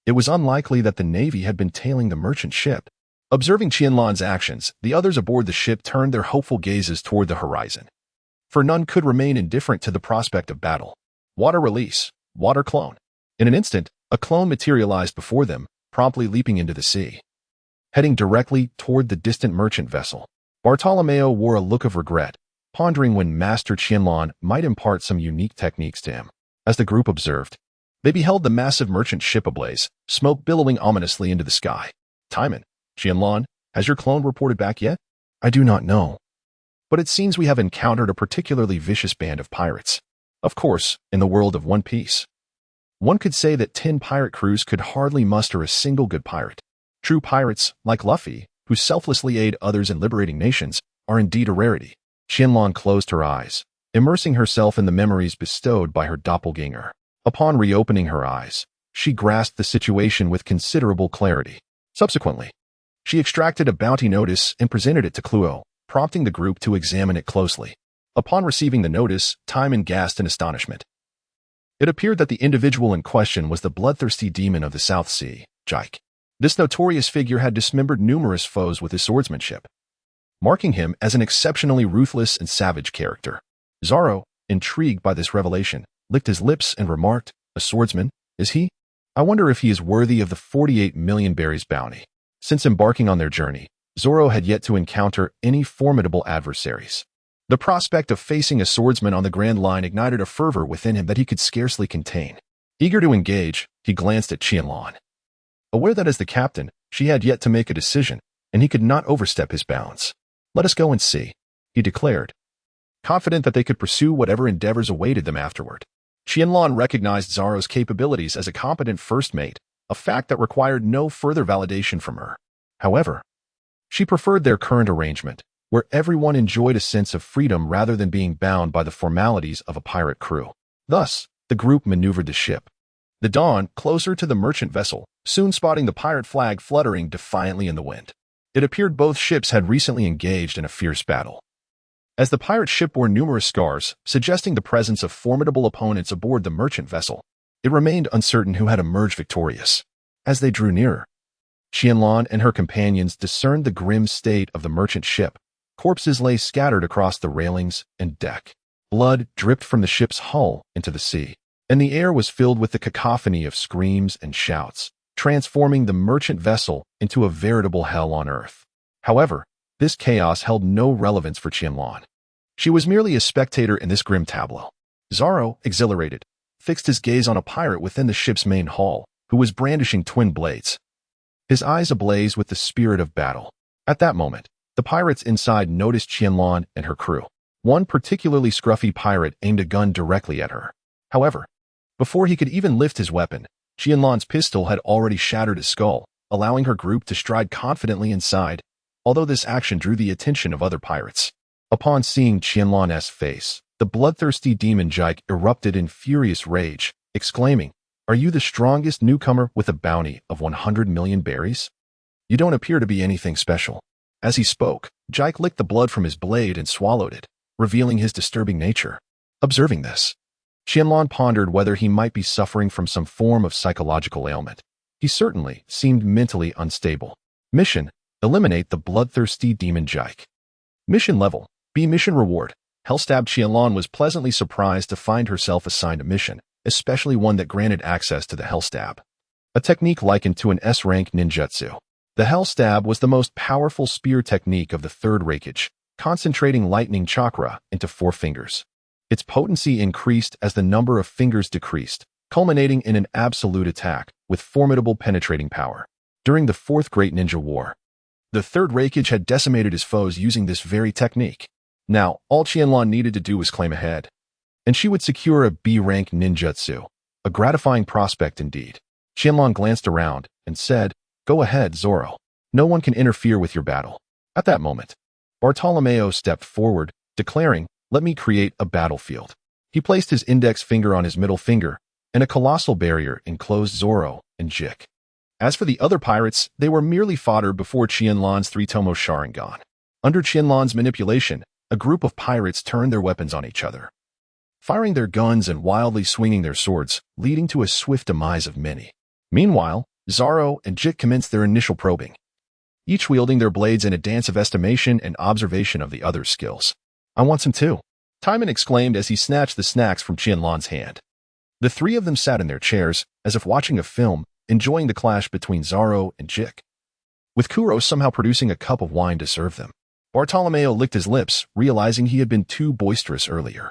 S1: It was unlikely that the Navy had been tailing the merchant ship. Observing Qianlan's actions, the others aboard the ship turned their hopeful gazes toward the horizon. For none could remain indifferent to the prospect of battle. Water release, water clone. In an instant, a clone materialized before them, promptly leaping into the sea. Heading directly toward the distant merchant vessel, Bartolomeo wore a look of regret, pondering when Master Qianlan might impart some unique techniques to him. As the group observed, they beheld the massive merchant ship ablaze, smoke billowing ominously into the sky. Timan, Qianlan, has your clone reported back yet? I do not know. But it seems we have encountered a particularly vicious band of pirates. Of course, in the world of One Piece, one could say that 10 pirate crews could hardly muster a single good pirate. True pirates, like Luffy, who selflessly aid others in liberating nations, are indeed a rarity. Qianlan closed her eyes, immersing herself in the memories bestowed by her doppelganger. Upon reopening her eyes, she grasped the situation with considerable clarity. Subsequently, she extracted a bounty notice and presented it to Chloe, prompting the group to examine it closely. Upon receiving the notice, Timan gasped in astonishment. It appeared that the individual in question was the bloodthirsty demon of the South Sea, Jike. This notorious figure had dismembered numerous foes with his swordsmanship, marking him as an exceptionally ruthless and savage character. Desarro, intrigued by this revelation, licked his lips and remarked, "A swordsman, is he? I wonder if he is worthy of the 48 million berries bounty." Since embarking on their journey, Zoro had yet to encounter any formidable adversaries. The prospect of facing a swordsman on the Grand Line ignited a fervor within him that he could scarcely contain. Eager to engage, he glanced at Qianlan. Aware that as the captain, she had yet to make a decision, and he could not overstep his bounds. "Let us go and see," he declared, confident that they could pursue whatever endeavors awaited them afterward. Qianlan recognized Zoro's capabilities as a competent first mate, a fact that required no further validation from her. However, she preferred their current arrangement, where everyone enjoyed a sense of freedom rather than being bound by the formalities of a pirate crew. Thus, the group maneuvered the ship. The Dawn, closer to the merchant vessel, soon spotting the pirate flag fluttering defiantly in the wind. It appeared both ships had recently engaged in a fierce battle. As the pirate ship bore numerous scars, suggesting the presence of formidable opponents aboard the merchant vessel, it remained uncertain who had emerged victorious. As they drew nearer, Qianlan and her companions discerned the grim state of the merchant ship. Corpses lay scattered across the railings and deck. Blood dripped from the ship's hull into the sea, and the air was filled with the cacophony of screams and shouts, transforming the merchant vessel into a veritable hell on earth. However, this chaos held no relevance for Qianlan. She was merely a spectator in this grim tableau. Zoro, exhilarated, fixed his gaze on a pirate within the ship's main hull, who was brandishing twin blades, his eyes ablaze with the spirit of battle. At that moment, the pirates inside noticed Qianlan and her crew. One particularly scruffy pirate aimed a gun directly at her. However, before he could even lift his weapon, Qianlan's pistol had already shattered his skull, allowing her group to stride confidently inside, although this action drew the attention of other pirates. Upon seeing Qianlan's face, the bloodthirsty demon Jike erupted in furious rage, exclaiming, "Are you the strongest newcomer with a bounty of 100 million berries? You don't appear to be anything special." As he spoke, Jike licked the blood from his blade and swallowed it, revealing his disturbing nature. Observing this, Qianlan pondered whether he might be suffering from some form of psychological ailment. He certainly seemed mentally unstable. Mission: eliminate the bloodthirsty demon Jike. Mission level: B. Mission reward: Hellstab. Qianlan was pleasantly surprised to find herself assigned a mission, especially one that granted access to the Hellstab, a technique likened to an S-rank ninjutsu. The Hellstab was the most powerful spear technique of the third rankage, concentrating lightning chakra into 4 fingers. Its potency increased as the number of fingers decreased, culminating in an absolute attack with formidable penetrating power. During the Fourth Great Ninja War, the third rankage had decimated his foes using this very technique. Now, all Qianlan needed to do was claim ahead, and she would secure a B-rank ninjutsu, a gratifying prospect indeed. Qianlan glanced around and said, "Go ahead, Zoro. No one can interfere with your battle." At that moment, Bartolomeo stepped forward, declaring, "Let me create a battlefield." He placed his index finger on his middle finger, and a colossal barrier enclosed Zoro and Jik. As for the other pirates, they were merely fodder before Qianlan's 3-tomo sharingan. Under Qianlan's manipulation, a group of pirates turned their weapons on each other, firing their guns and wildly swinging their swords, leading to a swift demise of many. Meanwhile, Zoro and Jik commenced their initial probing, each wielding their blades in a dance of estimation and observation of the other's skills. "I want some too," Timan exclaimed as he snatched the snacks from Qianlan's hand. The three of them sat in their chairs, as if watching a film, enjoying the clash between Zoro and Jik, with Kuro somehow producing a cup of wine to serve them. Bartolomeo licked his lips, realizing he had been too boisterous earlier.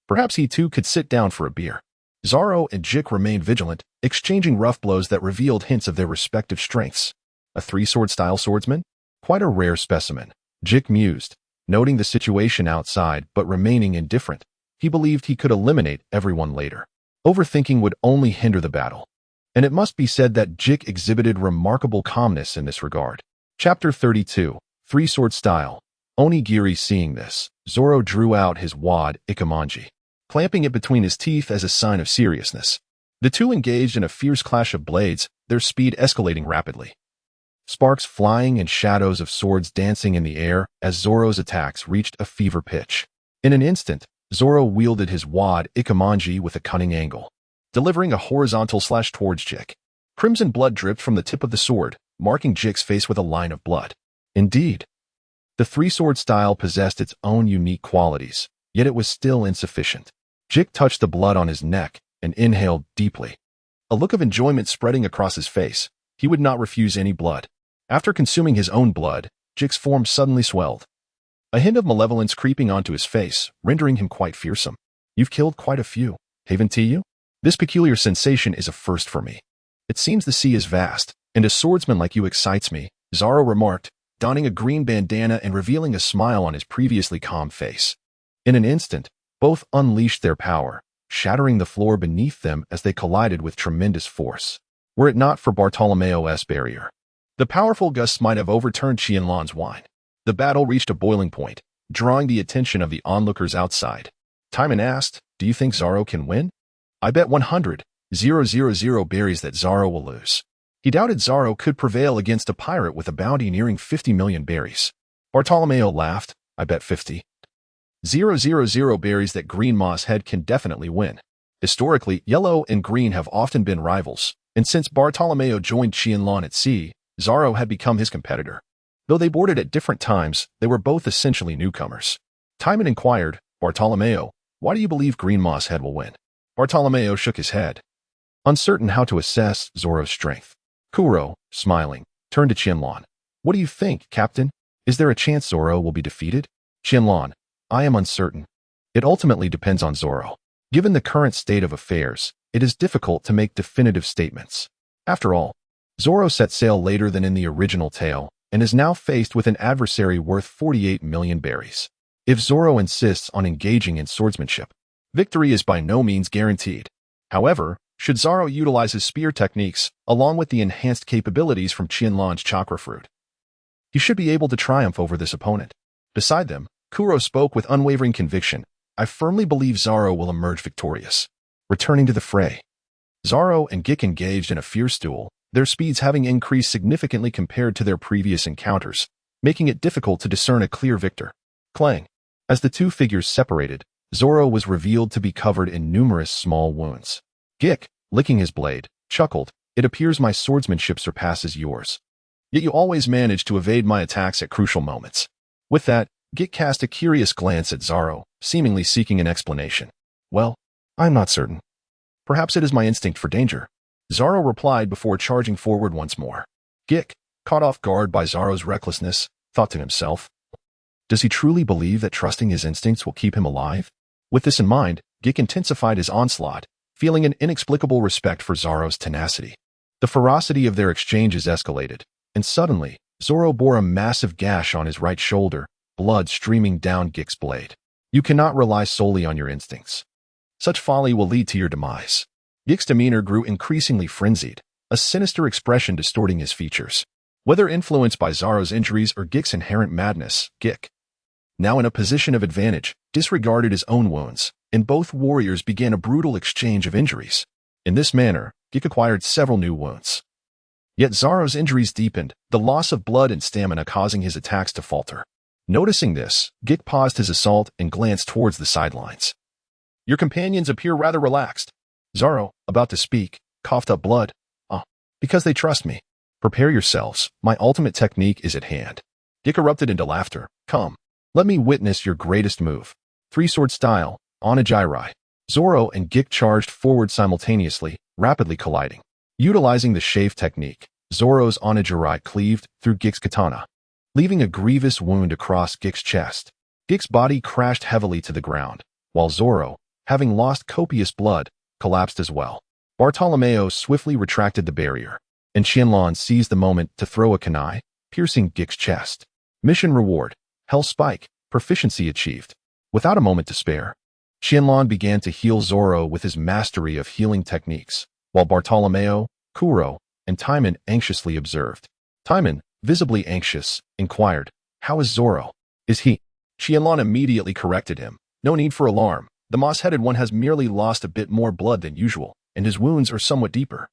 S1: Perhaps he too could sit down for a beer. Zoro and Jik remained vigilant, exchanging rough blows that revealed hints of their respective strengths. A 3-sword style swordsman? Quite a rare specimen, Jik mused, noting the situation outside but remaining indifferent. He believed he could eliminate everyone later. Overthinking would only hinder the battle. And it must be said that Jik exhibited remarkable calmness in this regard. Chapter 32, 3-sword style. Onigiri. Seeing this, Zoro drew out his wad ikemanji, clamping it between his teeth as a sign of seriousness. The two engaged in a fierce clash of blades, their speed escalating rapidly. Sparks flying and shadows of swords dancing in the air as Zoro's attacks reached a fever pitch. In an instant, Zoro wielded his wad ikemanji with a cunning angle, delivering a horizontal slash towards Jik. Crimson blood dripped from the tip of the sword, marking Jik's face with a line of blood. Indeed, the 3-sword style possessed its own unique qualities, yet it was still insufficient. Jik touched the blood on his neck and inhaled deeply, a look of enjoyment spreading across his face. He would not refuse any blood. After consuming his own blood, Jik's form suddenly swelled, a hint of malevolence creeping onto his face, rendering him quite fearsome. "You've killed quite a few, haven't you? This peculiar sensation is a first for me. It seems the sea is vast, and a swordsman like you excites me," Zoro remarked, donning a green bandana and revealing a smile on his previously calm face. In an instant, both unleashed their power, shattering the floor beneath them as they collided with tremendous force. Were it not for Bartolomeo's barrier, the powerful gusts might have overturned Qianlan's wine. The battle reached a boiling point, drawing the attention of the onlookers outside. Timan asked, "Do you think Zoro can win?" "I bet 100,000 berries that Zoro will lose." He doubted Zoro could prevail against a pirate with a bounty nearing 50 million berries. Bartolomeo laughed, "I bet 50,000 berries that Green Moss Head can definitely win." Historically, yellow and green have often been rivals, and since Bartolomeo joined Qianlan at sea, Zoro had become his competitor. Though they boarded at different times, they were both essentially newcomers. Timan inquired, "Bartolomeo, why do you believe Green Moss Head will win?" Bartolomeo shook his head, uncertain how to assess Zoro's strength. Kuro, smiling, turned to Qianlan. "What do you think, Captain? Is there a chance Zoro will be defeated?" Qianlan, "I am uncertain. It ultimately depends on Zoro. Given the current state of affairs, it is difficult to make definitive statements. After all, Zoro set sail later than in the original tale and is now faced with an adversary worth 48 million berries. If Zoro insists on engaging in swordsmanship, victory is by no means guaranteed. However, should Zoro utilize his spear techniques along with the enhanced capabilities from Qianlan's chakra fruit, he should be able to triumph over this opponent. Beside them, Kuro spoke with unwavering conviction. I firmly believe Zoro will emerge victorious. Returning to the fray, Zoro and Gik engaged in a fierce duel, their speeds having increased significantly compared to their previous encounters, making it difficult to discern a clear victor. Clang. As the two figures separated, Zoro was revealed to be covered in numerous small wounds. Gik, licking his blade, chuckled, "It appears my swordsmanship surpasses yours. Yet you always manage to evade my attacks at crucial moments." With that, Gik cast a curious glance at Zoro, seemingly seeking an explanation. "Well, I'm not certain. Perhaps it is my instinct for danger," Zoro replied before charging forward once more. Gik, caught off guard by Zoro's recklessness, thought to himself, does he truly believe that trusting his instincts will keep him alive? With this in mind, Gik intensified his onslaught, feeling an inexplicable respect for Zoro's tenacity. The ferocity of their exchanges escalated, and suddenly, Zoro bore a massive gash on his right shoulder, blood streaming down Gik's blade. You cannot rely solely on your instincts. Such folly will lead to your demise. Gik's demeanor grew increasingly frenzied, a sinister expression distorting his features. Whether influenced by Zoro's injuries or Gik's inherent madness, Gik, now in a position of advantage, disregarded his own wounds, and both warriors began a brutal exchange of injuries. In this manner, Gik acquired several new wounds. Yet Zoro's injuries deepened, the loss of blood and stamina causing his attacks to falter. Noticing this, Gik paused his assault and glanced towards the sidelines. Your companions appear rather relaxed. Zoro, about to speak, coughed up blood. Because they trust me. Prepare yourselves, my ultimate technique is at hand. Gik erupted into laughter. Come, let me witness your greatest move. Three-sword style, Onigiri. Zoro and Gik charged forward simultaneously, rapidly colliding. Utilizing the shave technique, Zoro's Onigiri cleaved through Gik's katana, leaving a grievous wound across Gik's chest. Gik's body crashed heavily to the ground, while Zoro, having lost copious blood, collapsed as well. Bartolomeo swiftly retracted the barrier, and Qianlan seized the moment to throw a kunai, piercing Gik's chest. Mission reward, Hell Spike, proficiency achieved. Without a moment to spare, Qianlan began to heal Zoro with his mastery of healing techniques, while Bartolomeo, Kuro, and Timan anxiously observed. Timan, visibly anxious, inquired, "How is Zoro? Is he?" Qianlan immediately corrected him. "No need for alarm. The moss-headed one has merely lost a bit more blood than usual, and his wounds are somewhat deeper."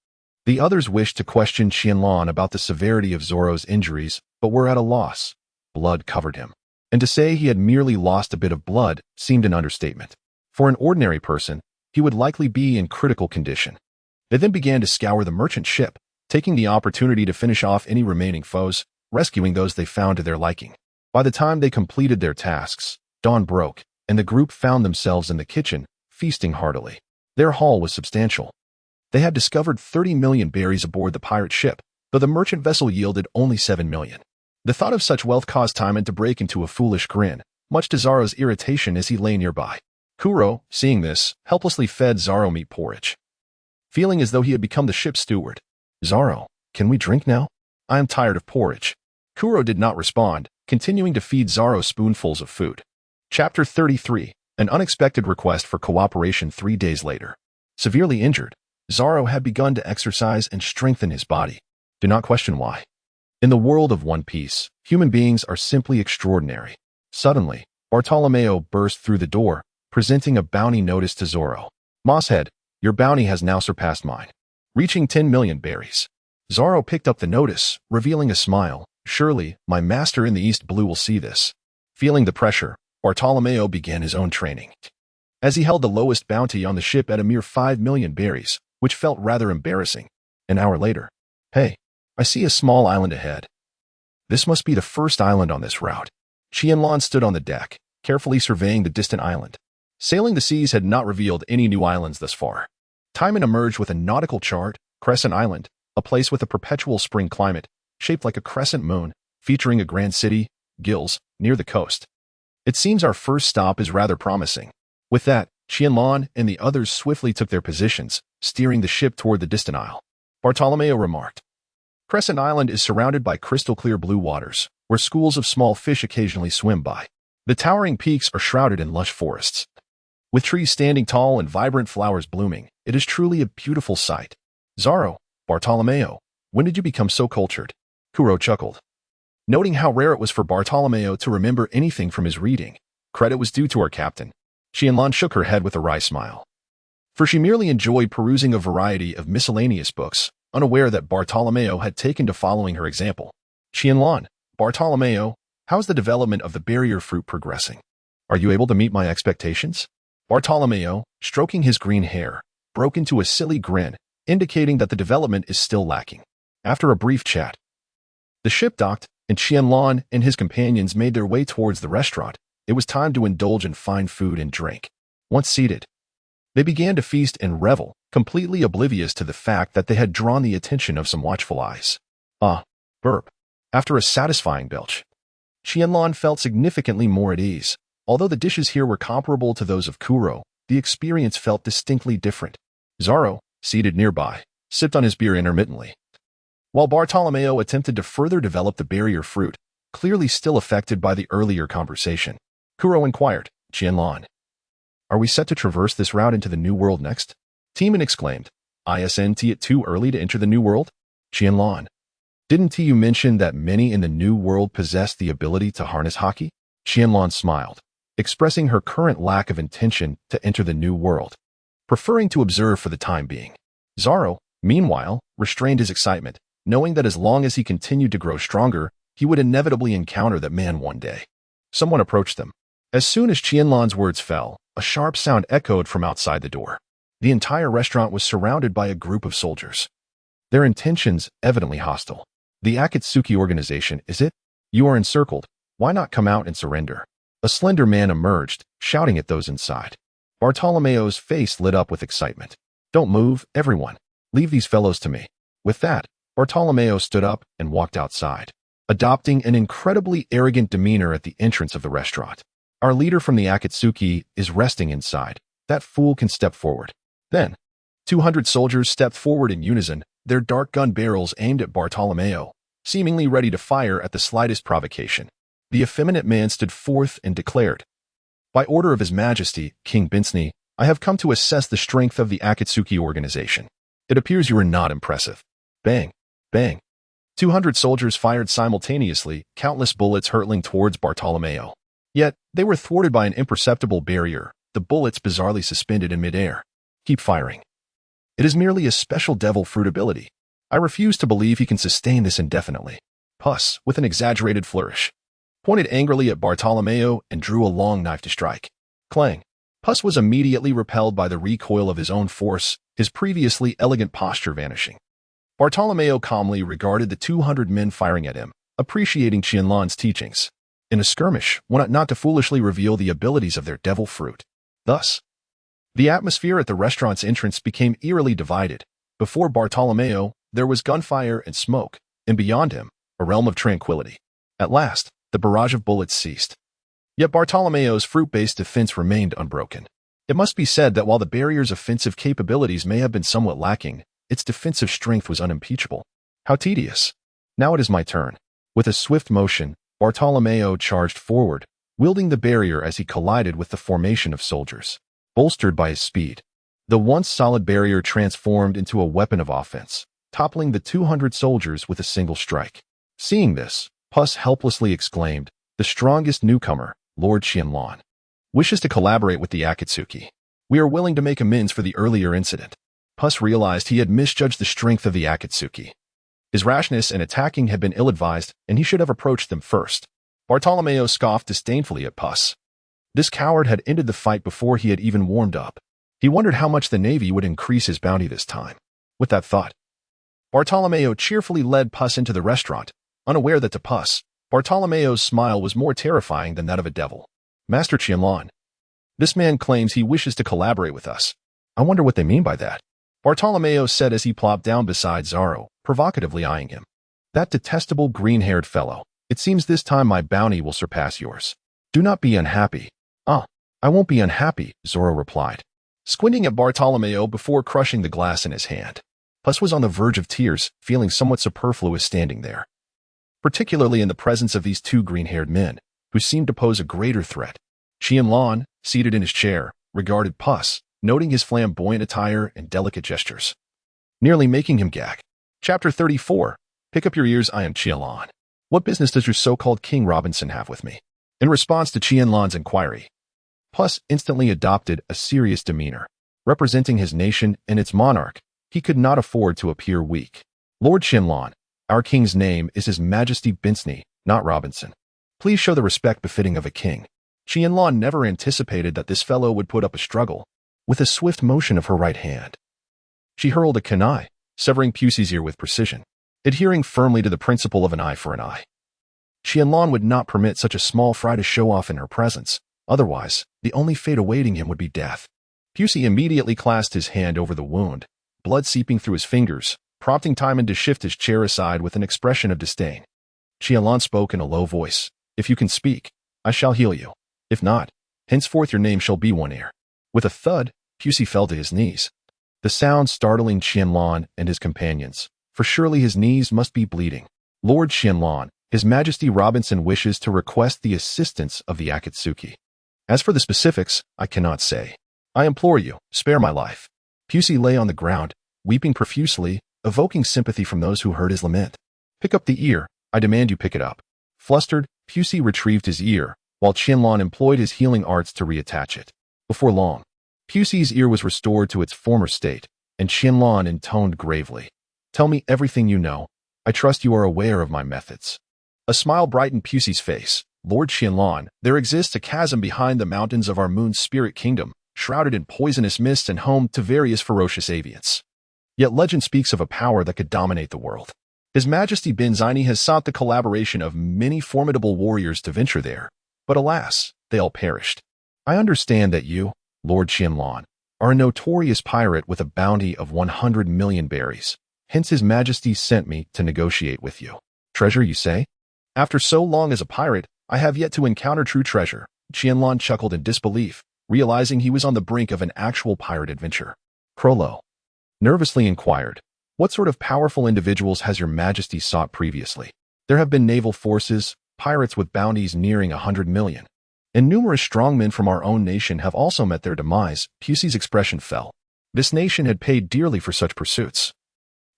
S1: The others wished to question Qianlan about the severity of Zoro's injuries, but were at a loss. Blood covered him, and to say he had merely lost a bit of blood seemed an understatement. For an ordinary person, he would likely be in critical condition. They then began to scour the merchant ship, taking the opportunity to finish off any remaining foes, rescuing those they found to their liking. By the time they completed their tasks, dawn broke, and the group found themselves in the kitchen, feasting heartily. Their haul was substantial. They had discovered 30 million berries aboard the pirate ship, though the merchant vessel yielded only 7 million. The thought of such wealth caused Timan to break into a foolish grin, much to Zoro's irritation as he lay nearby. Kuro, seeing this, helplessly fed Zoro meat porridge, feeling as though he had become the ship's steward. "Zoro, can we drink now? I am tired of porridge." Kuro did not respond, continuing to feed Zoro spoonfuls of food. Chapter 33, An Unexpected Request for Cooperation 3 days later. Severely injured, Zoro had begun to exercise and strengthen his body. Do not question why. In the world of One Piece, human beings are simply extraordinary. Suddenly, Bartolomeo burst through the door, presenting a bounty notice to Zoro. "Mosshead, your bounty has now surpassed mine, reaching 10 million berries." Zoro picked up the notice, revealing a smile. "Surely, my master in the East Blue will see this." Feeling the pressure, Bartolomeo began his own training. As he held the lowest bounty on the ship at a mere 5 million berries, which felt rather embarrassing. An hour later. "Hey, I see a small island ahead. This must be the first island on this route." Qianlan stood on the deck, carefully surveying the distant island. Sailing the seas had not revealed any new islands thus far. Timan emerged with a nautical chart, Crescent Island, a place with a perpetual spring climate, shaped like a crescent moon, featuring a grand city, Gills, near the coast. "It seems our first stop is rather promising." With that, Qianlan and the others swiftly took their positions, steering the ship toward the distant isle. Bartolomeo remarked. Crescent Island is surrounded by crystal-clear blue waters, where schools of small fish occasionally swim by. The towering peaks are shrouded in lush forests. With trees standing tall and vibrant flowers blooming, it is truly a beautiful sight. Desarro, Bartolomeo, when did you become so cultured? Kuro chuckled. Noting how rare it was for Bartolomeo to remember anything from his reading, credit was due to our captain. Qianlan shook her head with a wry smile. For she merely enjoyed perusing a variety of miscellaneous books, unaware that Bartolomeo had taken to following her example. Qianlan, Bartolomeo, how's the development of the barrier fruit progressing? Are you able to meet my expectations? Bartolomeo, stroking his green hair, broke into a silly grin, indicating that the development is still lacking. After a brief chat, the ship docked, and Qianlan and his companions made their way towards the restaurant. It was time to indulge in fine food and drink. Once seated, they began to feast and revel, completely oblivious to the fact that they had drawn the attention of some watchful eyes. Burp. After a satisfying belch, Qianlan felt significantly more at ease. Although the dishes here were comparable to those of Kuro, the experience felt distinctly different. Desarro, seated nearby, sipped on his beer intermittently, while Bartolomeo attempted to further develop the barrier fruit, clearly still affected by the earlier conversation. Kuro inquired, Qianlan, are we set to traverse this route into the New World next? Timan exclaimed, Isn't it too early to enter the New World? Qianlan, didn't you mention that many in the New World possess the ability to harness haki? Qianlan smiled, expressing her current lack of intention to enter the New World, preferring to observe for the time being. Desarro, meanwhile, restrained his excitement, knowing that as long as he continued to grow stronger, he would inevitably encounter that man one day. Someone approached them. As soon as Qianlan's words fell, a sharp sound echoed from outside the door. The entire restaurant was surrounded by a group of soldiers. Their intentions evidently hostile. The Akatsuki organization, is it? You are encircled. Why not come out and surrender? A slender man emerged, shouting at those inside. Bartolomeo's face lit up with excitement. Don't move, everyone. Leave these fellows to me. With that, Bartolomeo stood up and walked outside, adopting an incredibly arrogant demeanor at the entrance of the restaurant. Our leader from the Akatsuki is resting inside. That fool can step forward. Then, 200 soldiers stepped forward in unison, their dark gun barrels aimed at Bartolomeo, seemingly ready to fire at the slightest provocation. The effeminate man stood forth and declared, by order of His Majesty, King Binsney, I have come to assess the strength of the Akatsuki organization. It appears you are not impressive. Bang, bang. 200 soldiers fired simultaneously, countless bullets hurtling towards Bartolomeo. Yet, they were thwarted by an imperceptible barrier, the bullets bizarrely suspended in midair. Keep firing. It is merely a special devil fruit ability. I refuse to believe he can sustain this indefinitely. Puss, with an exaggerated flourish, pointed angrily at Bartolomeo and drew a long knife to strike. Clang. Puss was immediately repelled by the recoil of his own force, his previously elegant posture vanishing. Bartolomeo calmly regarded the 200 men firing at him, appreciating Qianlan's teachings. In a skirmish, one ought not to foolishly reveal the abilities of their devil fruit. Thus, the atmosphere at the restaurant's entrance became eerily divided. Before Bartolomeo, there was gunfire and smoke, and beyond him, a realm of tranquility. At last, the barrage of bullets ceased. Yet Bartolomeo's fruit-based defense remained unbroken. It must be said that while the barrier's offensive capabilities may have been somewhat lacking, its defensive strength was unimpeachable. How tedious. Now it is my turn. With a swift motion, Bartolomeo charged forward, wielding the barrier as he collided with the formation of soldiers. Bolstered by his speed, the once solid barrier transformed into a weapon of offense, toppling the 200 soldiers with a single strike. Seeing this, Puss helplessly exclaimed, the strongest newcomer, Lord Qianlan, wishes to collaborate with the Akatsuki. We are willing to make amends for the earlier incident. Puss realized he had misjudged the strength of the Akatsuki. His rashness in attacking had been ill-advised, and he should have approached them first. Bartolomeo scoffed disdainfully at Puss. This coward had ended the fight before he had even warmed up. He wondered how much the Navy would increase his bounty this time. With that thought, Bartolomeo cheerfully led Puss into the restaurant, unaware that to Puss, Bartolomeo's smile was more terrifying than that of a devil. Master Qianlan, this man claims he wishes to collaborate with us. I wonder what they mean by that. Bartolomeo said as he plopped down beside Desarro, provocatively eyeing him. That detestable green-haired fellow. It seems this time my bounty will surpass yours. Do not be unhappy. I won't be unhappy, Desarro replied, squinting at Bartolomeo before crushing the glass in his hand. Puss was on the verge of tears, feeling somewhat superfluous standing there, particularly in the presence of these two green-haired men, who seemed to pose a greater threat. Qianlan, seated in his chair, regarded Puss, noting his flamboyant attire and delicate gestures, nearly making him gag. Chapter 34. Pick up your ears, I am Qianlan. What business does your so-called King Robinson have with me? In response to Qianlan's inquiry, Puss instantly adopted a serious demeanor. Representing his nation and its monarch, he could not afford to appear weak. Lord Qianlan, our king's name is His Majesty Binsney, not Robinson. Please show the respect befitting of a king. Qianlan never anticipated that this fellow would put up a struggle. With a swift motion of her right hand, she hurled a kunai, severing Pusey's ear with precision, adhering firmly to the principle of an eye for an eye. Qianlan would not permit such a small fry to show off in her presence. Otherwise, the only fate awaiting him would be death. Pusey immediately clasped his hand over the wound, blood seeping through his fingers, prompting Timan to shift his chair aside with an expression of disdain. Qianlan spoke in a low voice. If you can speak, I shall heal you. If not, henceforth your name shall be One Ear. With a thud, Pusey fell to his knees. The sound startling Qianlan and his companions, for surely his knees must be bleeding. Lord Qianlan, His Majesty Robinson wishes to request the assistance of the Akatsuki. As for the specifics, I cannot say. I implore you, spare my life. Pusey lay on the ground, weeping profusely, evoking sympathy from those who heard his lament. Pick up the ear, I demand you pick it up. Flustered, Pusey retrieved his ear, while Qianlan employed his healing arts to reattach it. Before long, Pusey's ear was restored to its former state, and Qianlan intoned gravely. Tell me everything you know. I trust you are aware of my methods. A smile brightened Pusey's face. Lord Qianlan, there exists a chasm behind the mountains of our moon's spirit kingdom, shrouded in poisonous mists and home to various ferocious avians. Yet legend speaks of a power that could dominate the world. His Majesty Binsney has sought the collaboration of many formidable warriors to venture there, but alas, they all perished. I understand that you, Lord Qianlan, are a notorious pirate with a bounty of 100 million berries. Hence His Majesty sent me to negotiate with you. Treasure, you say? After so long as a pirate, I have yet to encounter true treasure. Qianlan chuckled in disbelief, realizing he was on the brink of an actual pirate adventure. Crollo nervously inquired, what sort of powerful individuals has your Majesty sought previously? There have been naval forces, pirates with bounties nearing 100 million. And numerous strongmen from our own nation have also met their demise. Pusey's expression fell. This nation had paid dearly for such pursuits.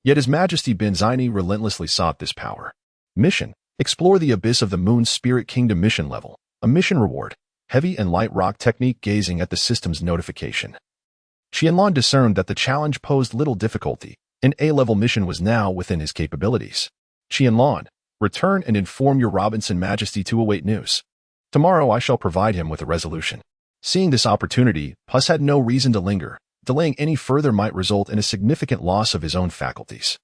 S1: Yet His Majesty Binsney relentlessly sought this power. Mission: explore the abyss of the Moon's Spirit Kingdom mission level. A mission reward: heavy and light rock technique gazing at the system's notification. Qianlan discerned that the challenge posed little difficulty. An A-level mission was now within his capabilities. Qianlan, return and inform your Robinson Majesty to await news. Tomorrow I shall provide him with a resolution. Seeing this opportunity, Puss had no reason to linger. Delaying any further might result in a significant loss of his own faculties.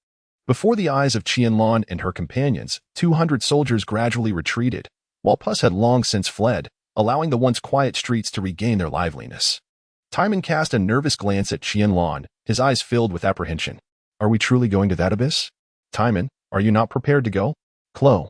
S1: Before the eyes of Qianlan and her companions, 200 soldiers gradually retreated, while Puss had long since fled, allowing the once quiet streets to regain their liveliness. Timan cast a nervous glance at Qianlan, his eyes filled with apprehension. Are we truly going to that abyss? Timan, are you not prepared to go? Chloe,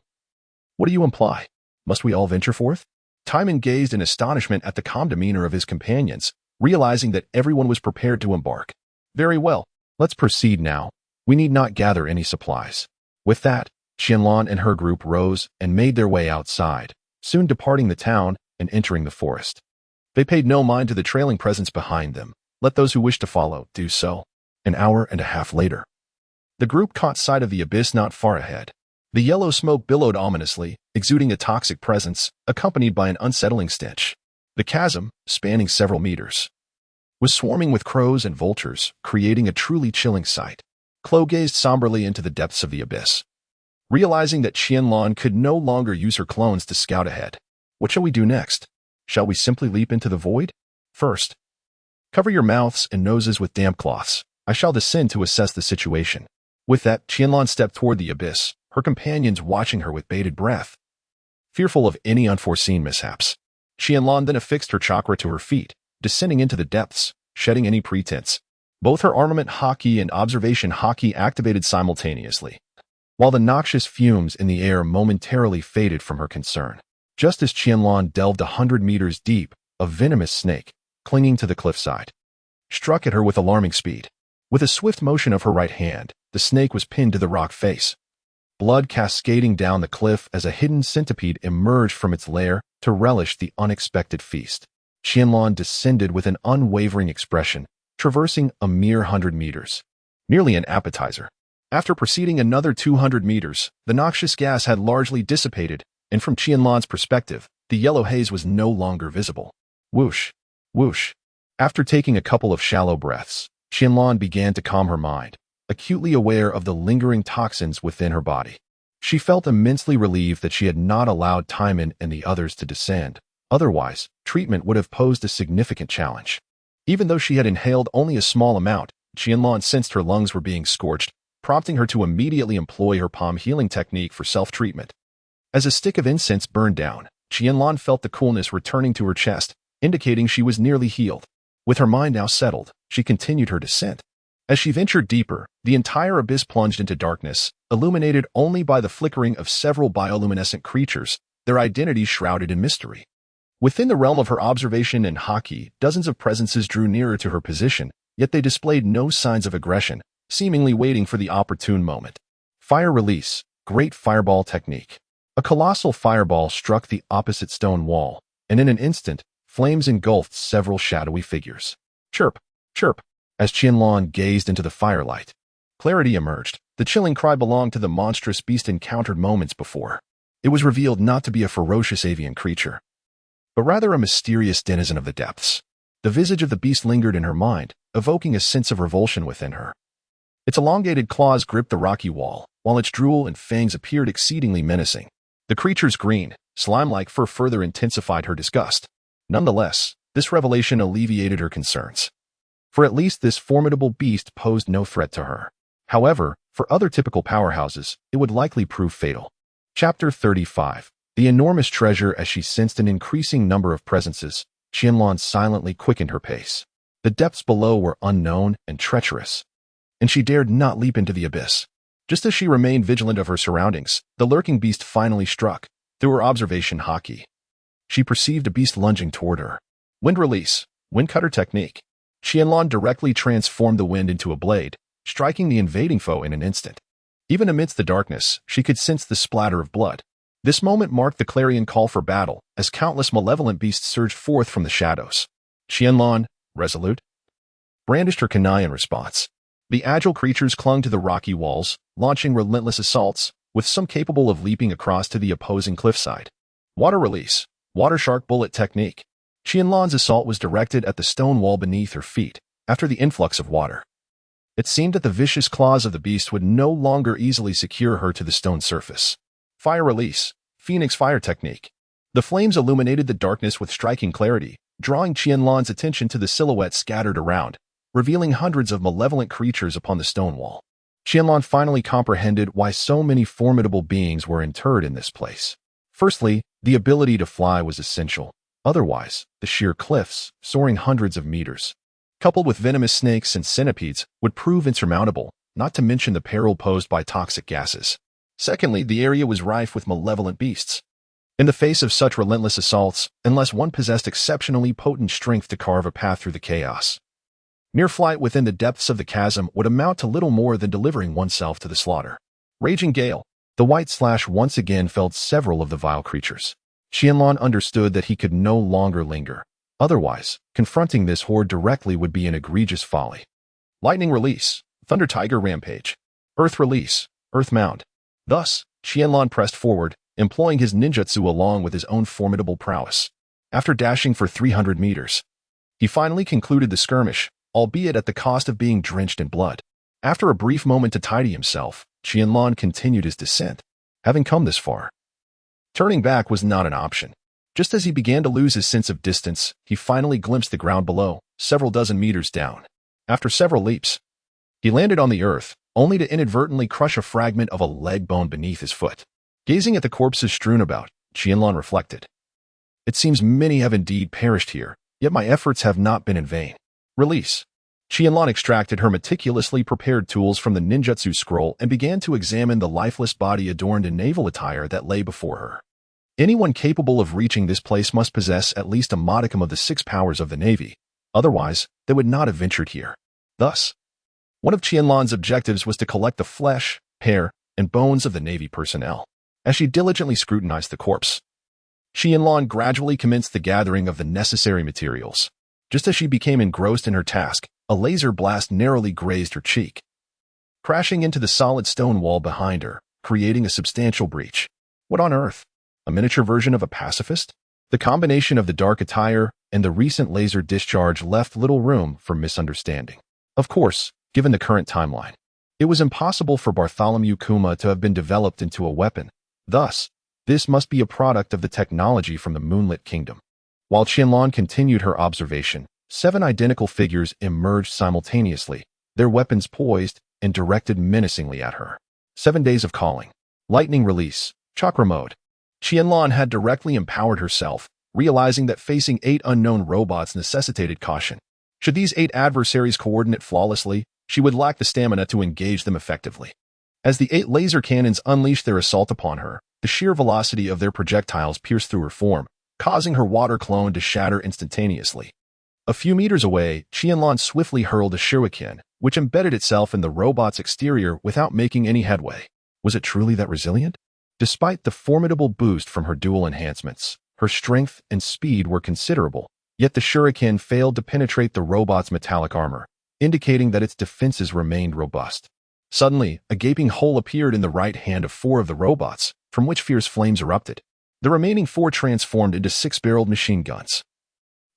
S1: what do you imply? Must we all venture forth? Timan gazed in astonishment at the calm demeanor of his companions, realizing that everyone was prepared to embark. Very well, let's proceed now. We need not gather any supplies. With that, Qianlan and her group rose and made their way outside, soon departing the town and entering the forest. They paid no mind to the trailing presence behind them. Let those who wish to follow do so. An hour and a half later, the group caught sight of the abyss not far ahead. The yellow smoke billowed ominously, exuding a toxic presence, accompanied by an unsettling stench. The chasm, spanning several meters, was swarming with crows and vultures, creating a truly chilling sight. Chloe gazed somberly into the depths of the abyss, realizing that Qianlan could no longer use her clones to scout ahead. What shall we do next? Shall we simply leap into the void? First, cover your mouths and noses with damp cloths. I shall descend to assess the situation. With that, Qianlan stepped toward the abyss, her companions watching her with bated breath, fearful of any unforeseen mishaps. Qianlan then affixed her chakra to her feet, descending into the depths, shedding any pretense. Both her armament haki and observation haki activated simultaneously, while the noxious fumes in the air momentarily faded from her concern. Just as Qianlan delved 100 meters deep, a venomous snake, clinging to the cliffside, struck at her with alarming speed. With a swift motion of her right hand, the snake was pinned to the rock face. Blood cascading down the cliff as a hidden centipede emerged from its lair to relish the unexpected feast. Qianlan descended with an unwavering expression, traversing a mere 100 meters. Nearly an appetizer. After proceeding another 200 meters, the noxious gas had largely dissipated, and from Qianlan's perspective, the yellow haze was no longer visible. Whoosh, whoosh. After taking a couple of shallow breaths, Qianlan began to calm her mind, acutely aware of the lingering toxins within her body. She felt immensely relieved that she had not allowed Timan and the others to descend. Otherwise, treatment would have posed a significant challenge. Even though she had inhaled only a small amount, Qianlan sensed her lungs were being scorched, prompting her to immediately employ her palm healing technique for self-treatment. As a stick of incense burned down, Qianlan felt the coolness returning to her chest, indicating she was nearly healed. With her mind now settled, she continued her descent. As she ventured deeper, the entire abyss plunged into darkness, illuminated only by the flickering of several bioluminescent creatures, their identities shrouded in mystery. Within the realm of her observation and haki, dozens of presences drew nearer to her position, yet they displayed no signs of aggression, seemingly waiting for the opportune moment. Fire release, great fireball technique. A colossal fireball struck the opposite stone wall, and in an instant, flames engulfed several shadowy figures. Chirp, chirp. As Qianlan gazed into the firelight, clarity emerged. The chilling cry belonged to the monstrous beast encountered moments before. It was revealed not to be a ferocious avian creature, but rather a mysterious denizen of the depths. The visage of the beast lingered in her mind, evoking a sense of revulsion within her. Its elongated claws gripped the rocky wall, while its drool and fangs appeared exceedingly menacing. The creature's green, slime-like fur further intensified her disgust. Nonetheless, this revelation alleviated her concerns. For at least this formidable beast posed no threat to her. However, for other typical powerhouses, it would likely prove fatal. Chapter 35. The enormous treasure. As she sensed an increasing number of presences, Qianlan silently quickened her pace. The depths below were unknown and treacherous, and she dared not leap into the abyss. Just as she remained vigilant of her surroundings, the lurking beast finally struck. Through her observation haki, she perceived a beast lunging toward her. Wind release, wind cutter technique. Qianlan directly transformed the wind into a blade, striking the invading foe in an instant. Even amidst the darkness, she could sense the splatter of blood. This moment marked the clarion call for battle, as countless malevolent beasts surged forth from the shadows. Qianlan, resolute, brandished her kunai in response. The agile creatures clung to the rocky walls, launching relentless assaults, with some capable of leaping across to the opposing cliffside. Water release, water shark bullet technique. Qianlan's assault was directed at the stone wall beneath her feet, after the influx of water. It seemed that the vicious claws of the beast would no longer easily secure her to the stone surface. Fire release, phoenix fire technique. The flames illuminated the darkness with striking clarity, drawing Qianlan's attention to the silhouettes scattered around, revealing hundreds of malevolent creatures upon the stone wall. Qianlan finally comprehended why so many formidable beings were interred in this place. Firstly, the ability to fly was essential. Otherwise, the sheer cliffs, soaring hundreds of meters, coupled with venomous snakes and centipedes, would prove insurmountable, not to mention the peril posed by toxic gases. Secondly, the area was rife with malevolent beasts. In the face of such relentless assaults, unless one possessed exceptionally potent strength to carve a path through the chaos, mere flight within the depths of the chasm would amount to little more than delivering oneself to the slaughter. Raging gale. The white slash once again felled several of the vile creatures. Qianlan understood that he could no longer linger. Otherwise, confronting this horde directly would be an egregious folly. Lightning release, thunder tiger rampage. Earth release, earth mound. Thus, Qianlan pressed forward, employing his ninjutsu along with his own formidable prowess. After dashing for 300 meters, he finally concluded the skirmish, albeit at the cost of being drenched in blood. After a brief moment to tidy himself, Qianlan continued his descent. Having come this far, turning back was not an option. Just as he began to lose his sense of distance, he finally glimpsed the ground below, several dozen meters down. After several leaps, he landed on the earth, only to inadvertently crush a fragment of a leg bone beneath his foot. Gazing at the corpses strewn about, Qianlan reflected. It seems many have indeed perished here, yet my efforts have not been in vain. Release. Qianlan extracted her meticulously prepared tools from the ninjutsu scroll and began to examine the lifeless body adorned in naval attire that lay before her. Anyone capable of reaching this place must possess at least a modicum of the 6 powers of the Navy. Otherwise, they would not have ventured here. Thus, One of Qianlan's objectives was to collect the flesh, hair, and bones of the Navy personnel. As she diligently scrutinized the corpse, Qianlan gradually commenced the gathering of the necessary materials. Just as she became engrossed in her task, a laser blast narrowly grazed her cheek, crashing into the solid stone wall behind her, creating a substantial breach. What on earth? A miniature version of a pacifist? The combination of the dark attire and the recent laser discharge left little room for misunderstanding. Of course, given the current timeline, it was impossible for Bartholomew Kuma to have been developed into a weapon. Thus, this must be a product of the technology from the Moonlit Kingdom. While Qianlan continued her observation, 7 identical figures emerged simultaneously, their weapons poised and directed menacingly at her. 7 days of calling. Lightning release. Chakra mode. Qianlan had directly empowered herself, realizing that facing 8 unknown robots necessitated caution. Should these 8 adversaries coordinate flawlessly, she would lack the stamina to engage them effectively. As the 8 laser cannons unleashed their assault upon her, the sheer velocity of their projectiles pierced through her form, causing her water clone to shatter instantaneously. A few meters away, Qianlan swiftly hurled a shuriken, which embedded itself in the robot's exterior without making any headway. Was it truly that resilient? Despite the formidable boost from her duel enhancements, her strength and speed were considerable, yet the shuriken failed to penetrate the robot's metallic armor, indicating that its defenses remained robust. Suddenly, a gaping hole appeared in the right hand of 4 of the robots, from which fierce flames erupted. The remaining 4 transformed into 6-barreled machine guns,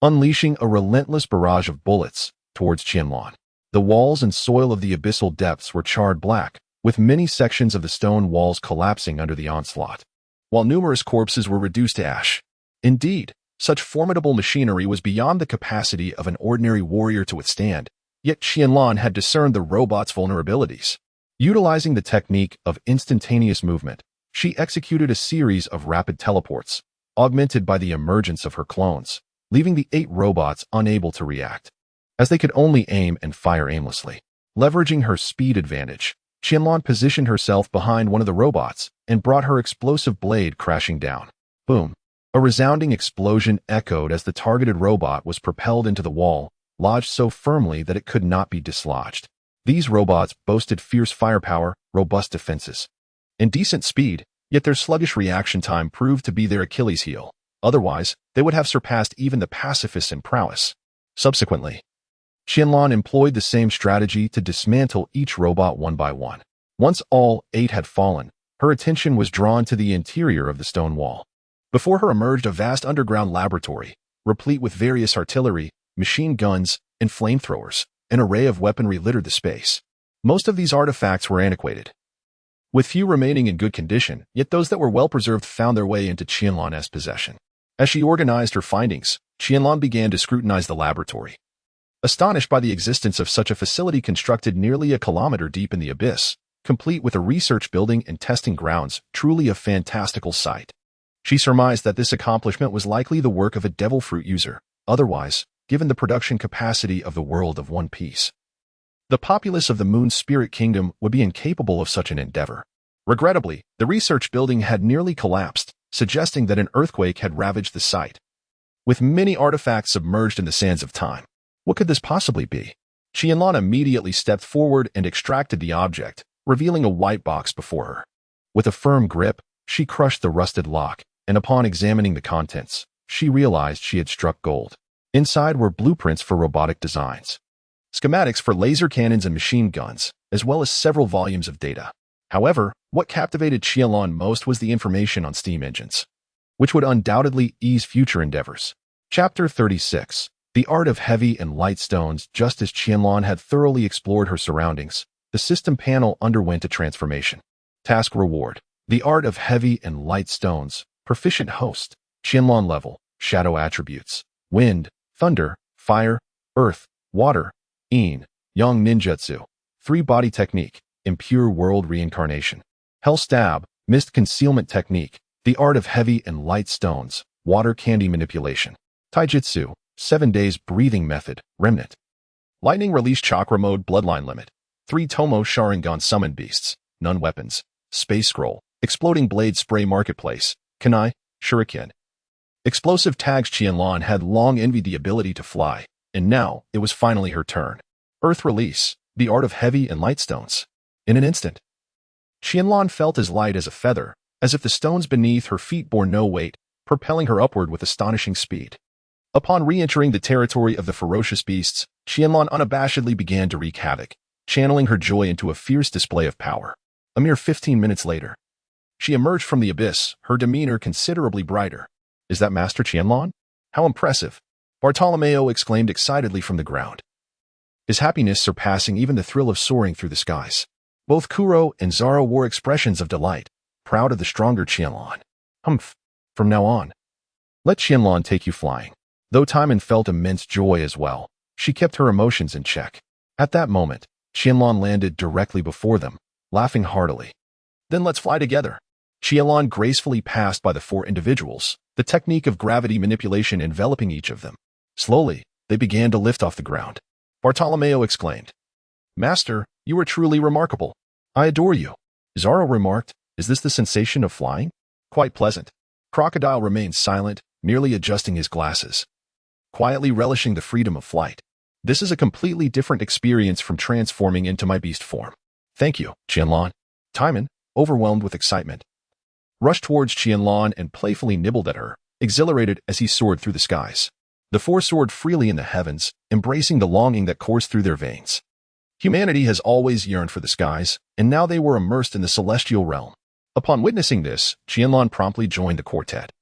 S1: unleashing a relentless barrage of bullets towards Qianlan. The walls and soil of the abyssal depths were charred black, with many sections of the stone walls collapsing under the onslaught, while numerous corpses were reduced to ash. Indeed, such formidable machinery was beyond the capacity of an ordinary warrior to withstand, yet Qianlan had discerned the robot's vulnerabilities. Utilizing the technique of instantaneous movement, she executed a series of rapid teleports, augmented by the emergence of her clones, leaving the 8 robots unable to react, as they could only aim and fire aimlessly. Leveraging her speed advantage, Qianlan positioned herself behind one of the robots and brought her explosive blade crashing down. Boom! A resounding explosion echoed as the targeted robot was propelled into the wall, lodged so firmly that it could not be dislodged. These robots boasted fierce firepower, robust defenses, and decent speed, yet their sluggish reaction time proved to be their Achilles heel. Otherwise, they would have surpassed even the pacifists in prowess. Subsequently, Qianlan employed the same strategy to dismantle each robot one by one. Once all 8 had fallen, her attention was drawn to the interior of the stone wall. Before her emerged a vast underground laboratory, replete with various artillery, machine guns, and flamethrowers. An array of weaponry littered the space. Most of these artifacts were antiquated, with few remaining in good condition, yet those that were well-preserved found their way into Qianlan's possession. As she organized her findings, Qianlan began to scrutinize the laboratory, astonished by the existence of such a facility constructed nearly a kilometer deep in the abyss, complete with a research building and testing grounds, truly a fantastical sight. She surmised that this accomplishment was likely the work of a devil fruit user. Otherwise, given the production capacity of the world of One Piece, the populace of the Moon Spirit Kingdom would be incapable of such an endeavor. Regrettably, the research building had nearly collapsed, suggesting that an earthquake had ravaged the site, with many artifacts submerged in the sands of time. What could this possibly be? Qianlan immediately stepped forward and extracted the object, revealing a white box before her. With a firm grip, she crushed the rusted lock, and upon examining the contents, she realized she had struck gold. Inside were blueprints for robotic designs, schematics for laser cannons and machine guns, as well as several volumes of data. However, what captivated Qianlan most was the information on steam engines, which would undoubtedly ease future endeavors. Chapter 36. The Art of Heavy and Light Stones. Just as Qianlan had thoroughly explored her surroundings, the system panel underwent a transformation. Task Reward. The Art of Heavy and Light Stones. Proficient Host. Qianlan level. Shadow Attributes. Wind, Thunder, Fire, Earth, Water, Yin, Yang Ninjutsu. 3-Body Technique. Impure World Reincarnation. Hell Stab. Mist Concealment Technique. The Art of Heavy and Light Stones. Water Candy Manipulation. Taijutsu. 7 Days Breathing Method. Remnant. Lightning Release Chakra Mode. Bloodline Limit. 3 Tomo Sharingan Summon Beasts. None Weapons. Space Scroll. Exploding Blade Spray Marketplace. Kunai. Shuriken. Explosive Tags. Qianlan had long envied the ability to fly, and now it was finally her turn. Earth Release. the art of heavy and light stones. In an instant, Qianlan felt as light as a feather, as if the stones beneath her feet bore no weight, propelling her upward with astonishing speed. Upon re-entering the territory of the ferocious beasts, Qianlan unabashedly began to wreak havoc, channeling her joy into a fierce display of power. A mere 15 minutes later, she emerged from the abyss, her demeanor considerably brighter. "Is that Master Qianlan? How impressive!" Bartolomeo exclaimed excitedly from the ground, his happiness surpassing even the thrill of soaring through the skies. Both Kuro and Desarro wore expressions of delight, proud of the stronger Qianlan. "Humph! From now on, let Qianlan take you flying." Though Timan felt immense joy as well, she kept her emotions in check. At that moment, Qianlan landed directly before them, laughing heartily. "Then let's fly together." Qianlan gracefully passed by the four individuals, the technique of gravity manipulation enveloping each of them. Slowly, they began to lift off the ground. Bartolomeo exclaimed, "Master, you are truly remarkable. I adore you." Desarro remarked, "Is this the sensation of flying?" "Quite pleasant." Crocodile remained silent, merely adjusting his glasses, quietly relishing the freedom of flight. "This is a completely different experience from transforming into my beast form." "Thank you, Qianlan." Timan, overwhelmed with excitement, rushed towards Qianlan and playfully nibbled at her, exhilarated as he soared through the skies. The four soared freely in the heavens, embracing the longing that coursed through their veins. Humanity has always yearned for the skies, and now they were immersed in the celestial realm. Upon witnessing this, Qianlan promptly joined the quartet,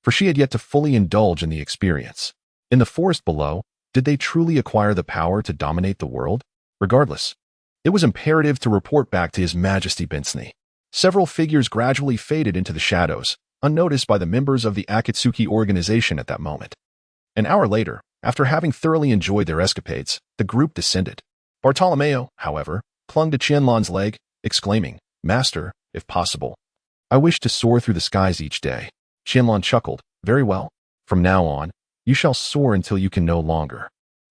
S1: for she had yet to fully indulge in the experience. In the forest below, did they truly acquire the power to dominate the world? Regardless, it was imperative to report back to His Majesty Binsney. Several figures gradually faded into the shadows, unnoticed by the members of the Akatsuki organization at that moment. An hour later, after having thoroughly enjoyed their escapades, the group descended. Bartolomeo, however, clung to Qianlan's leg, exclaiming, "Master, if possible, I wish to soar through the skies each day." Qianlan chuckled, "Very well. From now on, you shall soar until you can no longer."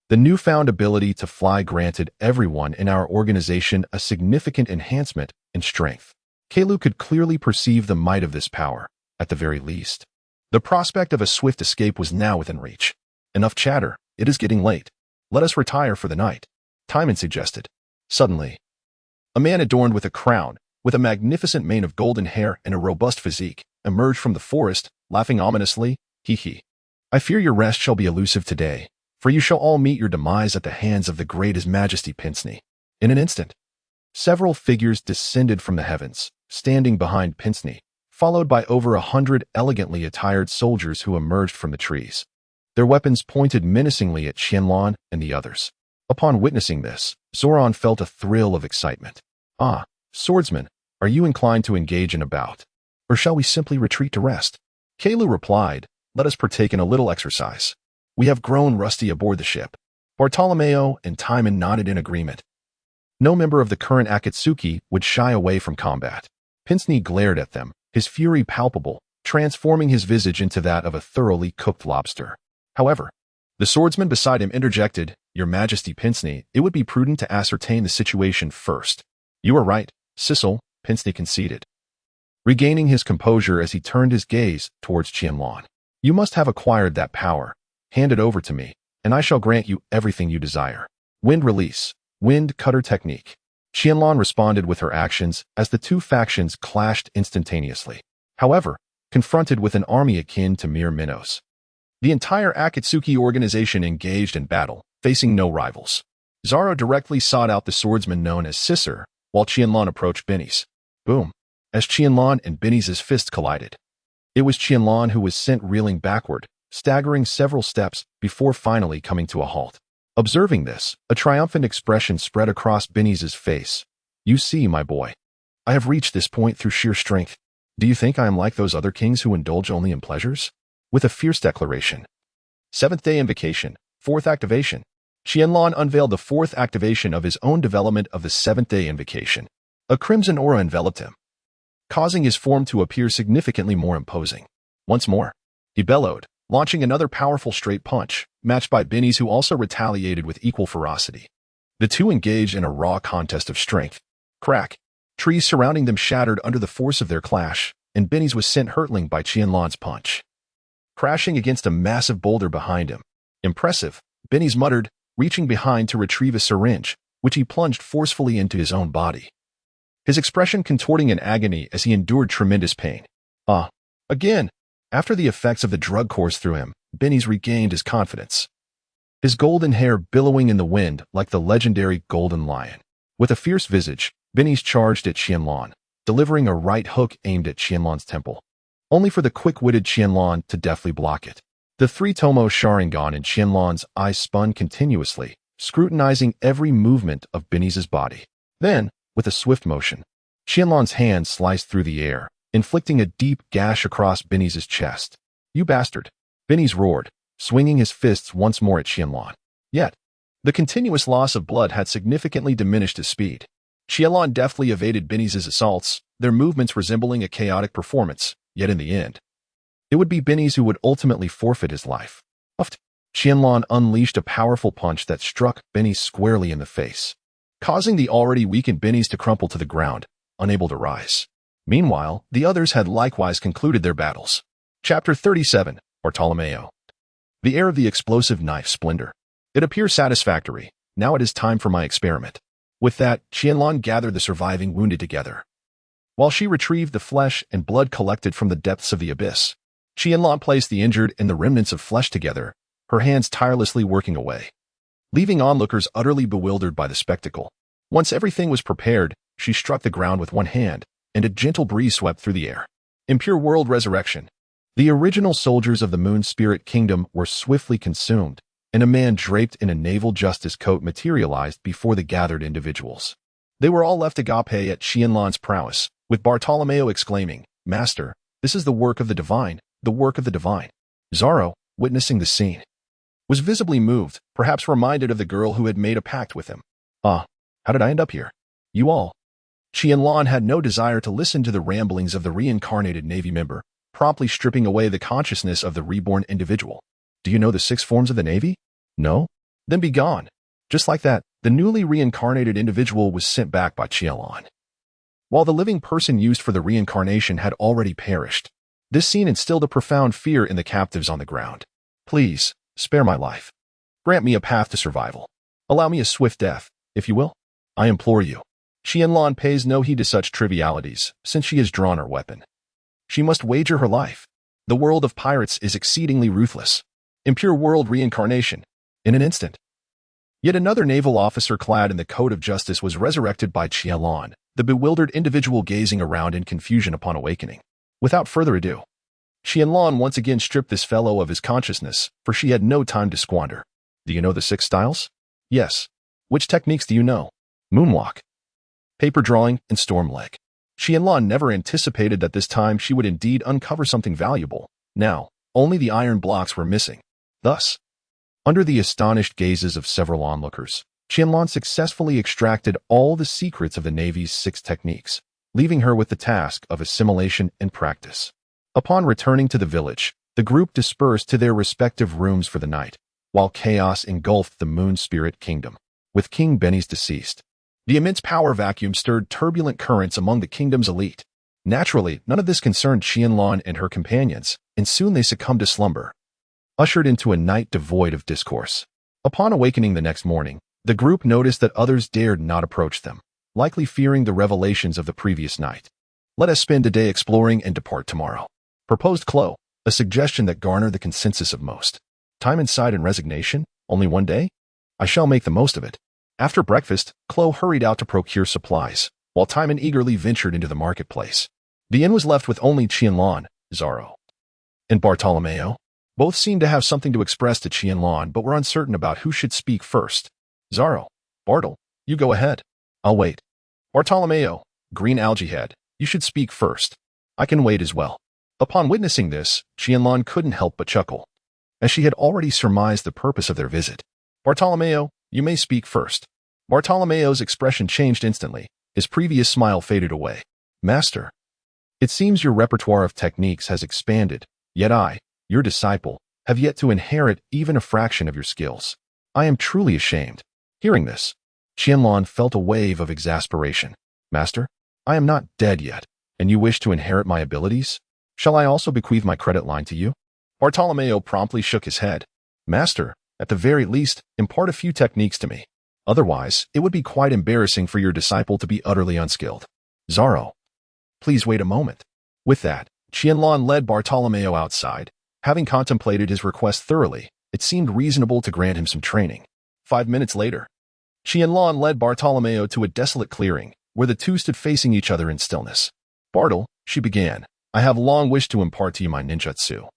S1: The newfound ability to fly granted everyone in our organization a significant enhancement in strength. Keilu could clearly perceive the might of this power, at the very least. The prospect of a swift escape was now within reach. "Enough chatter, it is getting late. Let us retire for the night," Timan suggested. Suddenly, a man adorned with a crown, with a magnificent mane of golden hair and a robust physique, emerged from the forest, laughing ominously, "Hee. I fear your rest shall be elusive today, for you shall all meet your demise at the hands of the great His Majesty Pinsney." In an instant, several figures descended from the heavens, standing behind Pinsney, followed by over 100 elegantly attired soldiers who emerged from the trees. Their weapons pointed menacingly at Qianlan and the others. Upon witnessing this, Zoran felt a thrill of excitement. "Ah, swordsman, are you inclined to engage in a bout? Or shall we simply retreat to rest?" Keilu replied, "Let us partake in a little exercise. We have grown rusty aboard the ship." Bartolomeo and Timan nodded in agreement. No member of the current Akatsuki would shy away from combat. Pinsney glared at them, his fury palpable, transforming his visage into that of a thoroughly cooked lobster. However, the swordsman beside him interjected, "Your Majesty Pinsney, it would be prudent to ascertain the situation first." "You are right, Sissel," Pinsney conceded, regaining his composure as he turned his gaze towards Qianlan. "You must have acquired that power. Hand it over to me, and I shall grant you everything you desire." Wind release, wind cutter technique. Qianlan responded with her actions as the two factions clashed instantaneously. However, confronted with an army akin to mere minnows, the entire Akatsuki organization engaged in battle, facing no rivals. Desarro directly sought out the swordsman known as Sisser, while Qianlan approached Benny's. Boom! As Qianlan and Benny's fists collided, it was Qianlan who was sent reeling backward, staggering several steps before finally coming to a halt. Observing this, a triumphant expression spread across Benny's face. "You see, my boy, I have reached this point through sheer strength. Do you think I am like those other kings who indulge only in pleasures?" With a fierce declaration. Seventh-day invocation, fourth activation. Qianlan unveiled the fourth activation of his own development of the seventh-day invocation. A crimson aura enveloped him, causing his form to appear significantly more imposing. Once more, he bellowed, launching another powerful straight punch, matched by Benny's who also retaliated with equal ferocity. The two engaged in a raw contest of strength. Crack! Trees surrounding them shattered under the force of their clash, and Benny's was sent hurtling by Qianlan's punch, crashing against a massive boulder behind him. "Impressive," Benny's muttered, reaching behind to retrieve a syringe, which he plunged forcefully into his own body, his expression contorting in agony as he endured tremendous pain. Again, after the effects of the drug coursed through him, Benny's regained his confidence, his golden hair billowing in the wind like the legendary golden lion. With a fierce visage, Benny's charged at Qianlan, delivering a right hook aimed at Qianlan's temple, only for the quick-witted Qianlan to deftly block it. The three-tomo sharingan in Qianlan's eyes spun continuously, scrutinizing every movement of Benny's body. Then, with a swift motion, Qianlan's hand sliced through the air, inflicting a deep gash across Benny's chest. "You bastard!" Benny's roared, swinging his fists once more at Qianlan. Yet, the continuous loss of blood had significantly diminished his speed. Qianlan deftly evaded Benny's assaults, their movements resembling a chaotic performance, yet in the end, it would be Benny's who would ultimately forfeit his life. Qianlan unleashed a powerful punch that struck Benny squarely in the face, causing the already weakened Benny's to crumple to the ground, unable to rise. Meanwhile, the others had likewise concluded their battles. Chapter 37, Bartolomeo. The air of the explosive knife splendor. It appears satisfactory. Now it is time for my experiment. With that, Qianlan gathered the surviving wounded together. While she retrieved the flesh and blood collected from the depths of the abyss, Qianlan placed the injured and the remnants of flesh together, her hands tirelessly working away, leaving onlookers utterly bewildered by the spectacle. Once everything was prepared, she struck the ground with one hand, and a gentle breeze swept through the air. Impure world resurrection. The original soldiers of the Moon Spirit Kingdom were swiftly consumed, and a man draped in a naval justice coat materialized before the gathered individuals. They were all left agape at Qianlan's prowess, with Bartolomeo exclaiming, "Master, this is the work of the divine, the work of the divine." Desarro, witnessing the scene, was visibly moved, perhaps reminded of the girl who had made a pact with him. How did I end up here? You all. Qianlan had no desire to listen to the ramblings of the reincarnated Navy member, promptly stripping away the consciousness of the reborn individual. "Do you know the 6 forms of the Navy? No? Then be gone." Just like that, the newly reincarnated individual was sent back by Qianlan, while the living person used for the reincarnation had already perished. This scene instilled a profound fear in the captives on the ground. "Please, spare my life. Grant me a path to survival. Allow me a swift death, if you will. I implore you." Qianlan pays no heed to such trivialities, since she has drawn her weapon. She must wager her life. The world of pirates is exceedingly ruthless. Impure world reincarnation. In an instant. Yet another naval officer clad in the coat of justice was resurrected by Qianlan, the bewildered individual gazing around in confusion upon awakening. Without further ado, Qianlan once again stripped this fellow of his consciousness, for she had no time to squander. "Do you know the 6 styles?" "Yes." "Which techniques do you know?" "Moonwalk, paper drawing, and storm leg." Qianlan never anticipated that this time she would indeed uncover something valuable. Now, only the iron blocks were missing. Thus, under the astonished gazes of several onlookers, Qianlan successfully extracted all the secrets of the Navy's 6 techniques, leaving her with the task of assimilation and practice. Upon returning to the village, the group dispersed to their respective rooms for the night, while chaos engulfed the Moon Spirit Kingdom. With King Benny's deceased, the immense power vacuum stirred turbulent currents among the kingdom's elite. Naturally, none of this concerned Qianlan and her companions, and soon they succumbed to slumber, ushered into a night devoid of discourse. Upon awakening the next morning, the group noticed that others dared not approach them, likely fearing the revelations of the previous night. "Let us spend a day exploring and depart tomorrow," proposed Chloe, a suggestion that garnered the consensus of most. Timan sighed in resignation. "Only one day? I shall make the most of it." After breakfast, Chloe hurried out to procure supplies, while Timan eagerly ventured into the marketplace. The inn was left with only Qianlan, Desarro, and Bartolomeo. Both seemed to have something to express to Qianlan, but were uncertain about who should speak first. "Desarro, Bartle, you go ahead. I'll wait." "Bartolomeo, green algae head, you should speak first. I can wait as well." Upon witnessing this, Qianlan couldn't help but chuckle, as she had already surmised the purpose of their visit. "Bartolomeo, you may speak first." Bartolomeo's expression changed instantly. His previous smile faded away. "Master, it seems your repertoire of techniques has expanded, yet I, your disciple, have yet to inherit even a fraction of your skills. I am truly ashamed." Hearing this, Qianlan felt a wave of exasperation. "Master, I am not dead yet, and you wish to inherit my abilities? Shall I also bequeath my credit line to you?" Bartolomeo promptly shook his head. "Master, at the very least, impart a few techniques to me. Otherwise, it would be quite embarrassing for your disciple to be utterly unskilled. Desarro, please wait a moment. With that, Qianlan led Bartolomeo outside. Having contemplated his request thoroughly, it seemed reasonable to grant him some training. 5 minutes later, Qianlan led Bartolomeo to a desolate clearing, where the two stood facing each other in stillness. Bartle, she began, I have long wished to impart to you my ninjutsu,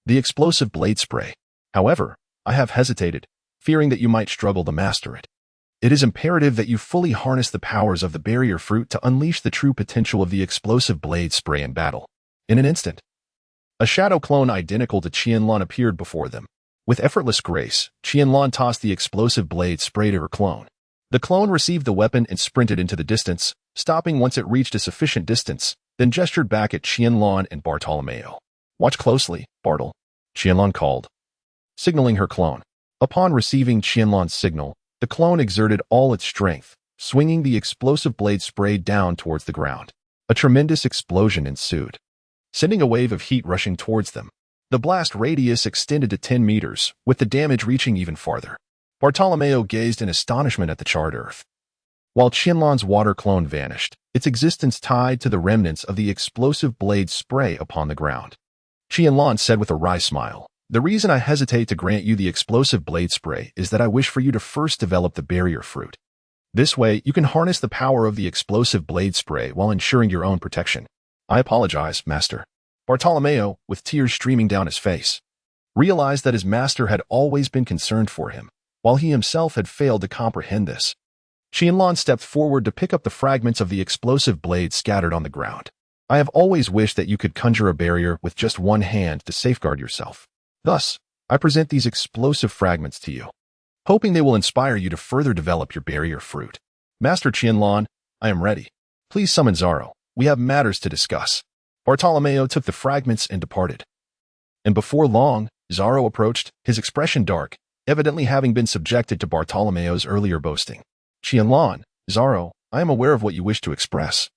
S1: the explosive blade spray. However, I have hesitated, fearing that you might struggle to master it. It is imperative that you fully harness the powers of the barrier fruit to unleash the true potential of the explosive blade spray in battle. In an instant, a shadow clone identical to Qianlan appeared before them. With effortless grace, Qianlan tossed the explosive blade spray to her clone. The clone received the weapon and sprinted into the distance, stopping once it reached a sufficient distance, then gestured back at Qianlan and Bartolomeo. Watch closely, Bartle, Qianlan called, signaling her clone. Upon receiving Qianlan's signal, the clone exerted all its strength, swinging the explosive blade spray down towards the ground. A tremendous explosion ensued, sending a wave of heat rushing towards them. The blast radius extended to 10 meters, with the damage reaching even farther. Bartolomeo gazed in astonishment at the charred earth. While Qianlan's water clone vanished, its existence tied to the remnants of the explosive blade spray upon the ground. Qianlan said with a wry smile, the reason I hesitate to grant you the explosive blade spray is that I wish for you to first develop the barrier fruit. This way, you can harness the power of the explosive blade spray while ensuring your own protection. I apologize, Master. Bartolomeo, with tears streaming down his face, realized that his master had always been concerned for him, while he himself had failed to comprehend this. Qianlan stepped forward to pick up the fragments of the explosive blade scattered on the ground. I have always wished that you could conjure a barrier with just one hand to safeguard yourself. Thus, I present these explosive fragments to you, hoping they will inspire you to further develop your barrier fruit. Master Qianlan, I am ready. Please summon Desarro. We have matters to discuss. Bartolomeo took the fragments and departed. And before long, Desarro approached, his expression dark, evidently having been subjected to Bartolomeo's earlier boasting. Qianlan, Desarro, I am aware of what you wish to express.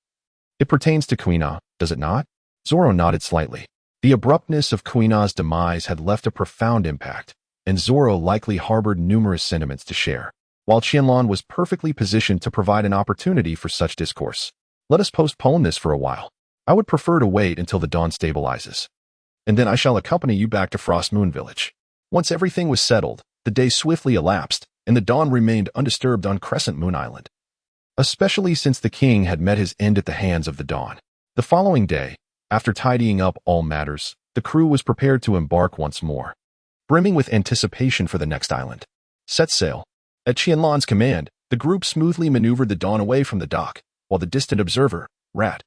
S1: It pertains to Kuina, does it not? Desarro nodded slightly. The abruptness of Kuina's demise had left a profound impact, and Desarro likely harbored numerous sentiments to share, while Qianlan was perfectly positioned to provide an opportunity for such discourse. Let us postpone this for a while. I would prefer to wait until the dawn stabilizes, and then I shall accompany you back to Frost Moon Village. Once everything was settled, the day swiftly elapsed, and the dawn remained undisturbed on Crescent Moon Island, especially since the king had met his end at the hands of the dawn. The following day, after tidying up all matters, the crew was prepared to embark once more, brimming with anticipation for the next island. Set sail. At Qianlan's command, the group smoothly maneuvered the dawn away from the dock, while the distant observer, Rat,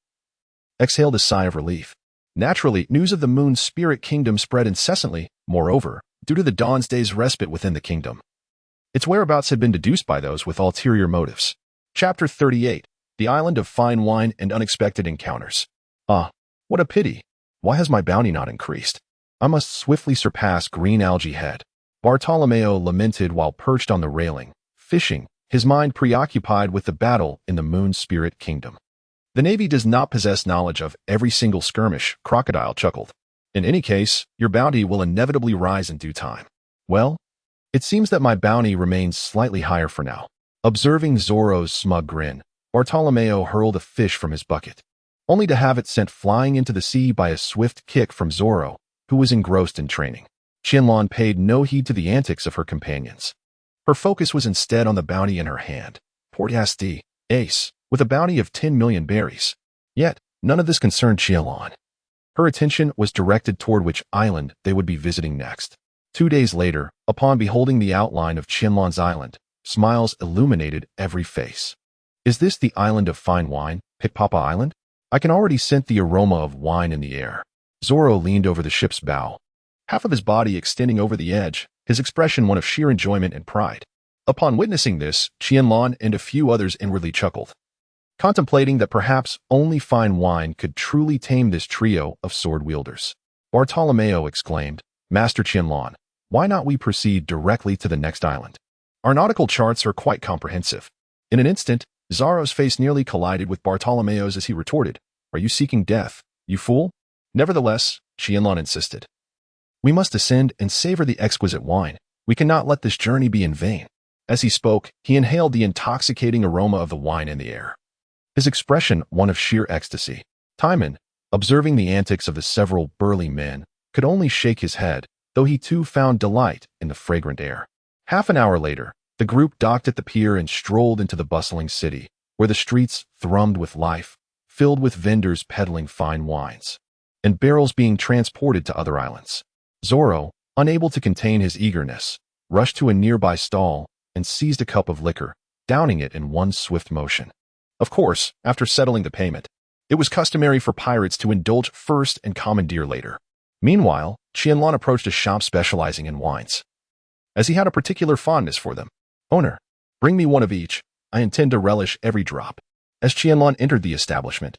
S1: exhaled a sigh of relief. Naturally, news of the moon's spirit kingdom spread incessantly, moreover, due to the dawn's day's respite within the kingdom. Its whereabouts had been deduced by those with ulterior motives. Chapter 38, The Island of Fine Wine and Unexpected Encounters. Ah, what a pity. Why has my bounty not increased? I must swiftly surpass Green Algae Head. Bartolomeo lamented while perched on the railing, fishing, his mind preoccupied with the battle in the moon spirit kingdom. The Navy does not possess knowledge of every single skirmish, Crocodile chuckled. In any case, your bounty will inevitably rise in due time. Well, it seems that my bounty remains slightly higher for now. Observing Zoro's smug grin, Bartolomeo hurled a fish from his bucket, only to have it sent flying into the sea by a swift kick from Zoro, who was engrossed in training. Qianlan paid no heed to the antics of her companions. Her focus was instead on the bounty in her hand, Port Asti, Ace, with a bounty of 10 million berries. Yet, none of this concerned Qianlan. Her attention was directed toward which island they would be visiting next. 2 days later, upon beholding the outline of Qianlan's island, smiles illuminated every face. Is this the island of fine wine, Pickpapa Island? I can already scent the aroma of wine in the air. Zoro leaned over the ship's bow, half of his body extending over the edge, his expression one of sheer enjoyment and pride. Upon witnessing this, Qianlan and a few others inwardly chuckled, contemplating that perhaps only fine wine could truly tame this trio of sword-wielders. Bartolomeo exclaimed, Master Qianlan, why not we proceed directly to the next island? Our nautical charts are quite comprehensive. In an instant, Desarro's face nearly collided with Bartolomeo's as he retorted, Are you seeking death, you fool? Nevertheless, Qianlan insisted, we must ascend and savor the exquisite wine. We cannot let this journey be in vain. As he spoke, he inhaled the intoxicating aroma of the wine in the air. His expression one of sheer ecstasy. Timan, observing the antics of the several burly men, could only shake his head, though he too found delight in the fragrant air. Half an hour later, the group docked at the pier and strolled into the bustling city, where the streets thrummed with life, filled with vendors peddling fine wines, and barrels being transported to other islands. Zoro, unable to contain his eagerness, rushed to a nearby stall and seized a cup of liquor, downing it in one swift motion. Of course, after settling the payment, it was customary for pirates to indulge first and commandeer later. Meanwhile, Qianlan approached a shop specializing in wines, as he had a particular fondness for them. "Owner, bring me one of each. I intend to relish every drop." As Qianlan entered the establishment,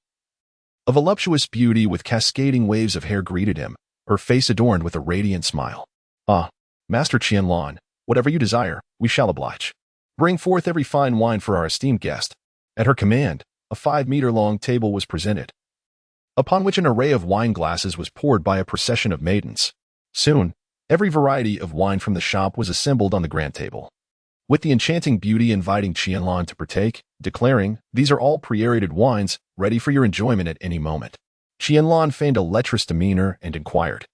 S1: a voluptuous beauty with cascading waves of hair greeted him, her face adorned with a radiant smile. "Ah, Master Qianlan, whatever you desire, we shall oblige. Bring forth every fine wine for our esteemed guest." At her command, a 5-meter-long table was presented, upon which an array of wine glasses was poured by a procession of maidens. Soon, every variety of wine from the shop was assembled on the grand table, with the enchanting beauty inviting Qianlan to partake, declaring, "These are all pre-aerated wines, ready for your enjoyment at any moment." Qianlan feigned a lecherous demeanor and inquired,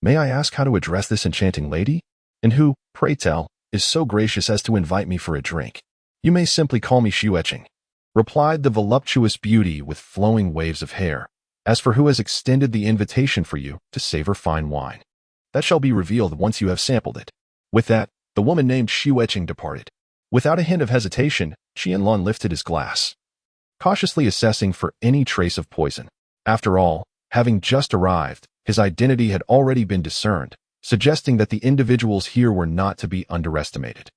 S1: "May I ask how to address this enchanting lady? And who, pray tell, is so gracious as to invite me for a drink?" "You may simply call me Shueching," replied the voluptuous beauty with flowing waves of hair. "As for who has extended the invitation for you to savor fine wine, that shall be revealed once you have sampled it." With that, the woman named Shueching departed. Without a hint of hesitation, Qianlan lifted his glass, cautiously assessing for any trace of poison. After all, having just arrived, his identity had already been discerned, suggesting that the individuals here were not to be underestimated.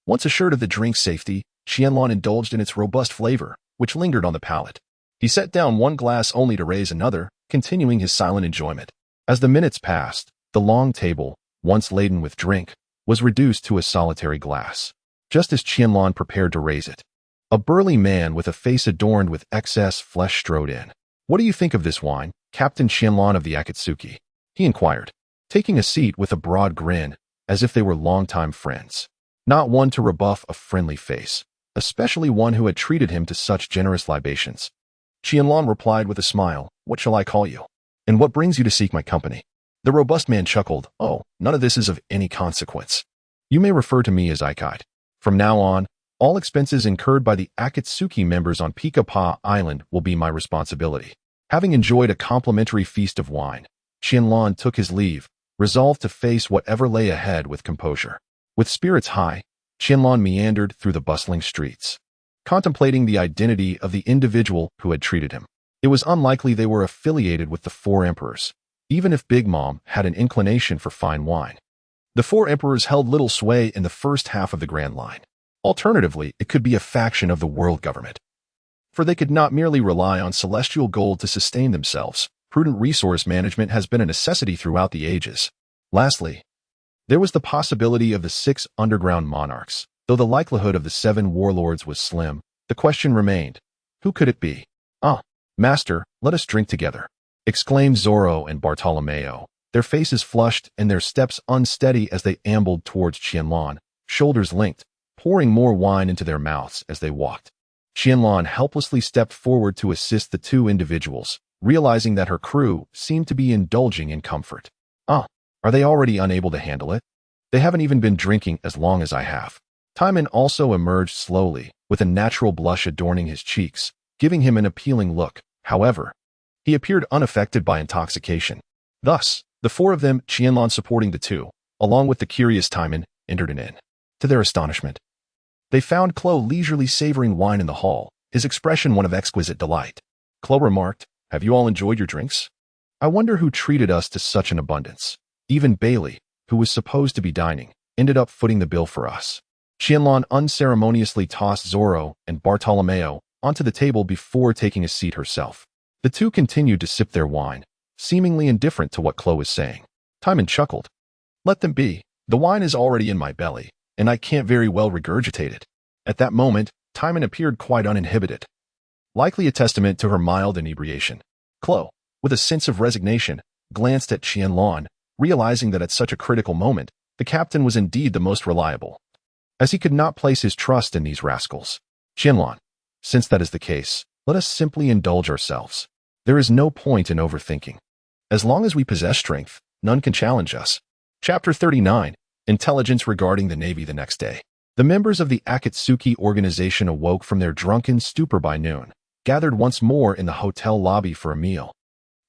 S1: Once assured of the drink's safety, Qianlan indulged in its robust flavor, which lingered on the palate. He set down one glass only to raise another, continuing his silent enjoyment. As the minutes passed, the long table, once laden with drink, was reduced to a solitary glass. Just as Qianlan prepared to raise it, a burly man with a face adorned with excess flesh strode in. "What do you think of this wine, Captain Qianlan of the Akatsuki?" he inquired, taking a seat with a broad grin, as if they were longtime friends. Not one to rebuff a friendly face, especially one who had treated him to such generous libations. Qianlan replied with a smile, "What shall I call you? And what brings you to seek my company?" The robust man chuckled, "Oh, none of this is of any consequence. You may refer to me as Ikite. From now on, all expenses incurred by the Akatsuki members on Fishman Island will be my responsibility." Having enjoyed a complimentary feast of wine, Qianlan took his leave, resolved to face whatever lay ahead with composure. With spirits high, Qianlan meandered through the bustling streets, contemplating the identity of the individual who had treated him. It was unlikely they were affiliated with the Four Emperors, even if Big Mom had an inclination for fine wine. The Four Emperors held little sway in the first half of the Grand Line. Alternatively, it could be a faction of the world government, for they could not merely rely on celestial gold to sustain themselves. Prudent resource management has been a necessity throughout the ages. Lastly, there was the possibility of the 6 underground monarchs. Though the likelihood of the 7 warlords was slim, the question remained, who could it be? "Ah, master, let us drink together," exclaimed Zoro and Bartolomeo, their faces flushed and their steps unsteady as they ambled towards Qianlan, shoulders linked, pouring more wine into their mouths as they walked. Qianlan helplessly stepped forward to assist the two individuals, realizing that her crew seemed to be indulging in comfort. "Ah, are they already unable to handle it? They haven't even been drinking as long as I have." Timan also emerged slowly, with a natural blush adorning his cheeks, giving him an appealing look. However, he appeared unaffected by intoxication. Thus, the 4 of them, Qianlan supporting the 2, along with the curious Timan, entered an inn. To their astonishment, they found Klo leisurely savoring wine in the hall, his expression one of exquisite delight. Klo remarked, "Have you all enjoyed your drinks? I wonder who treated us to such an abundance." Even Bailey, who was supposed to be dining, ended up footing the bill for us. Qianlan unceremoniously tossed Zoro and Bartolomeo onto the table before taking a seat herself. The two continued to sip their wine, seemingly indifferent to what Klo was saying. Timan chuckled. "Let them be. The wine is already in my belly, and I can't very well regurgitate it." At that moment, Timan appeared quite uninhibited, likely a testament to her mild inebriation. Klo, with a sense of resignation, glanced at Qianlan, realizing that at such a critical moment, the captain was indeed the most reliable. as he could not place his trust in these rascals. Qianlan, since that is the case, let us simply indulge ourselves. There is no point in overthinking. As long as we possess strength, none can challenge us. Chapter 39. Intelligence regarding the Navy the next day. The members of the Akatsuki organization awoke from their drunken stupor by noon, gathered once more in the hotel lobby for a meal.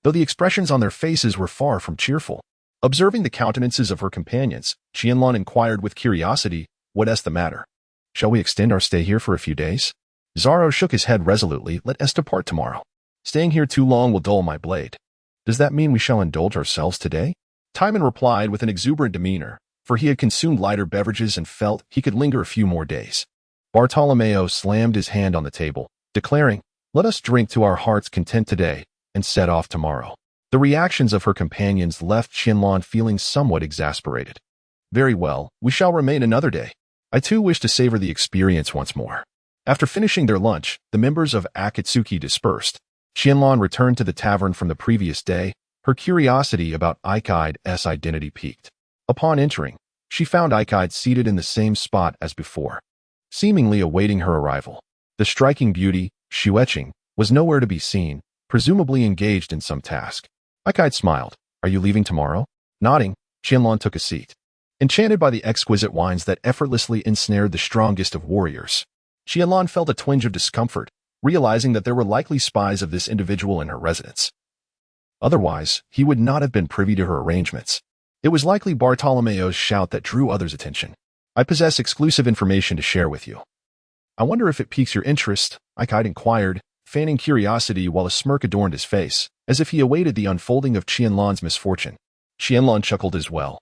S1: Though the expressions on their faces were far from cheerful, observing the countenances of her companions, Qianlan inquired with curiosity, "What is the matter? Shall we extend our stay here for a few days?" Desarro shook his head resolutely. "Let us depart tomorrow. Staying here too long will dull my blade." "Does that mean we shall indulge ourselves today?" Timan replied with an exuberant demeanor, for he had consumed lighter beverages and felt he could linger a few more days. Bartolomeo slammed his hand on the table, declaring, "Let us drink to our heart's content today, and set off tomorrow." The reactions of her companions left Qianlan feeling somewhat exasperated. "Very well, we shall remain another day. I too wish to savor the experience once more." After finishing their lunch, the members of Akatsuki dispersed. Qianlan returned to the tavern from the previous day, her curiosity about Ikai's identity piqued. Upon entering, she found Ikaid seated in the same spot as before, seemingly awaiting her arrival. The striking beauty, Shueqing, was nowhere to be seen, presumably engaged in some task. Ikaid smiled. "Are you leaving tomorrow?" Nodding, Qianlan took a seat. Enchanted by the exquisite wines that effortlessly ensnared the strongest of warriors, Qianlan felt a twinge of discomfort, realizing that there were likely spies of this individual in her residence. Otherwise, he would not have been privy to her arrangements. It was likely Bartolomeo's shout that drew others' attention. "I possess exclusive information to share with you." "I wonder if it piques your interest," Ikaid inquired, feigning curiosity while a smirk adorned his face, as if he awaited the unfolding of Qianlan's misfortune. Qianlan chuckled as well,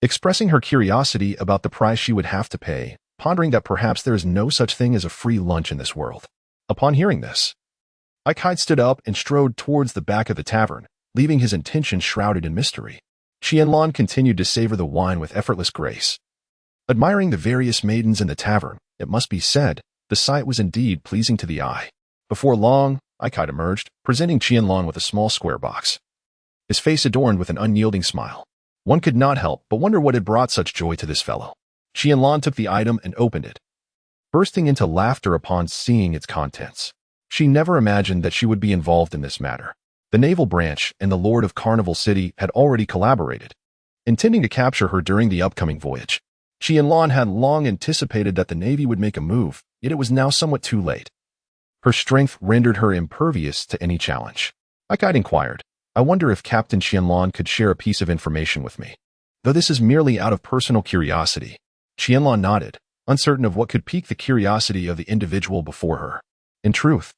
S1: expressing her curiosity about the price she would have to pay, pondering that perhaps there is no such thing as a free lunch in this world. Upon hearing this, Ikaid stood up and strode towards the back of the tavern, leaving his intention shrouded in mystery. Qianlan continued to savor the wine with effortless grace. Admiring the various maidens in the tavern, it must be said, the sight was indeed pleasing to the eye. Before long, Ikaid emerged, presenting Qianlan with a small square box, his face adorned with an unyielding smile. One could not help but wonder what had brought such joy to this fellow. Qianlan took the item and opened it, bursting into laughter upon seeing its contents. She never imagined that she would be involved in this matter. The naval branch and the Lord of Carnival City had already collaborated, intending to capture her during the upcoming voyage. Qianlan had long anticipated that the Navy would make a move, yet it was now somewhat too late. Her strength rendered her impervious to any challenge. Ikaid inquired, "I wonder if Captain Qianlan could share a piece of information with me. Though this is merely out of personal curiosity." Qianlan nodded, uncertain of what could pique the curiosity of the individual before her. "In truth,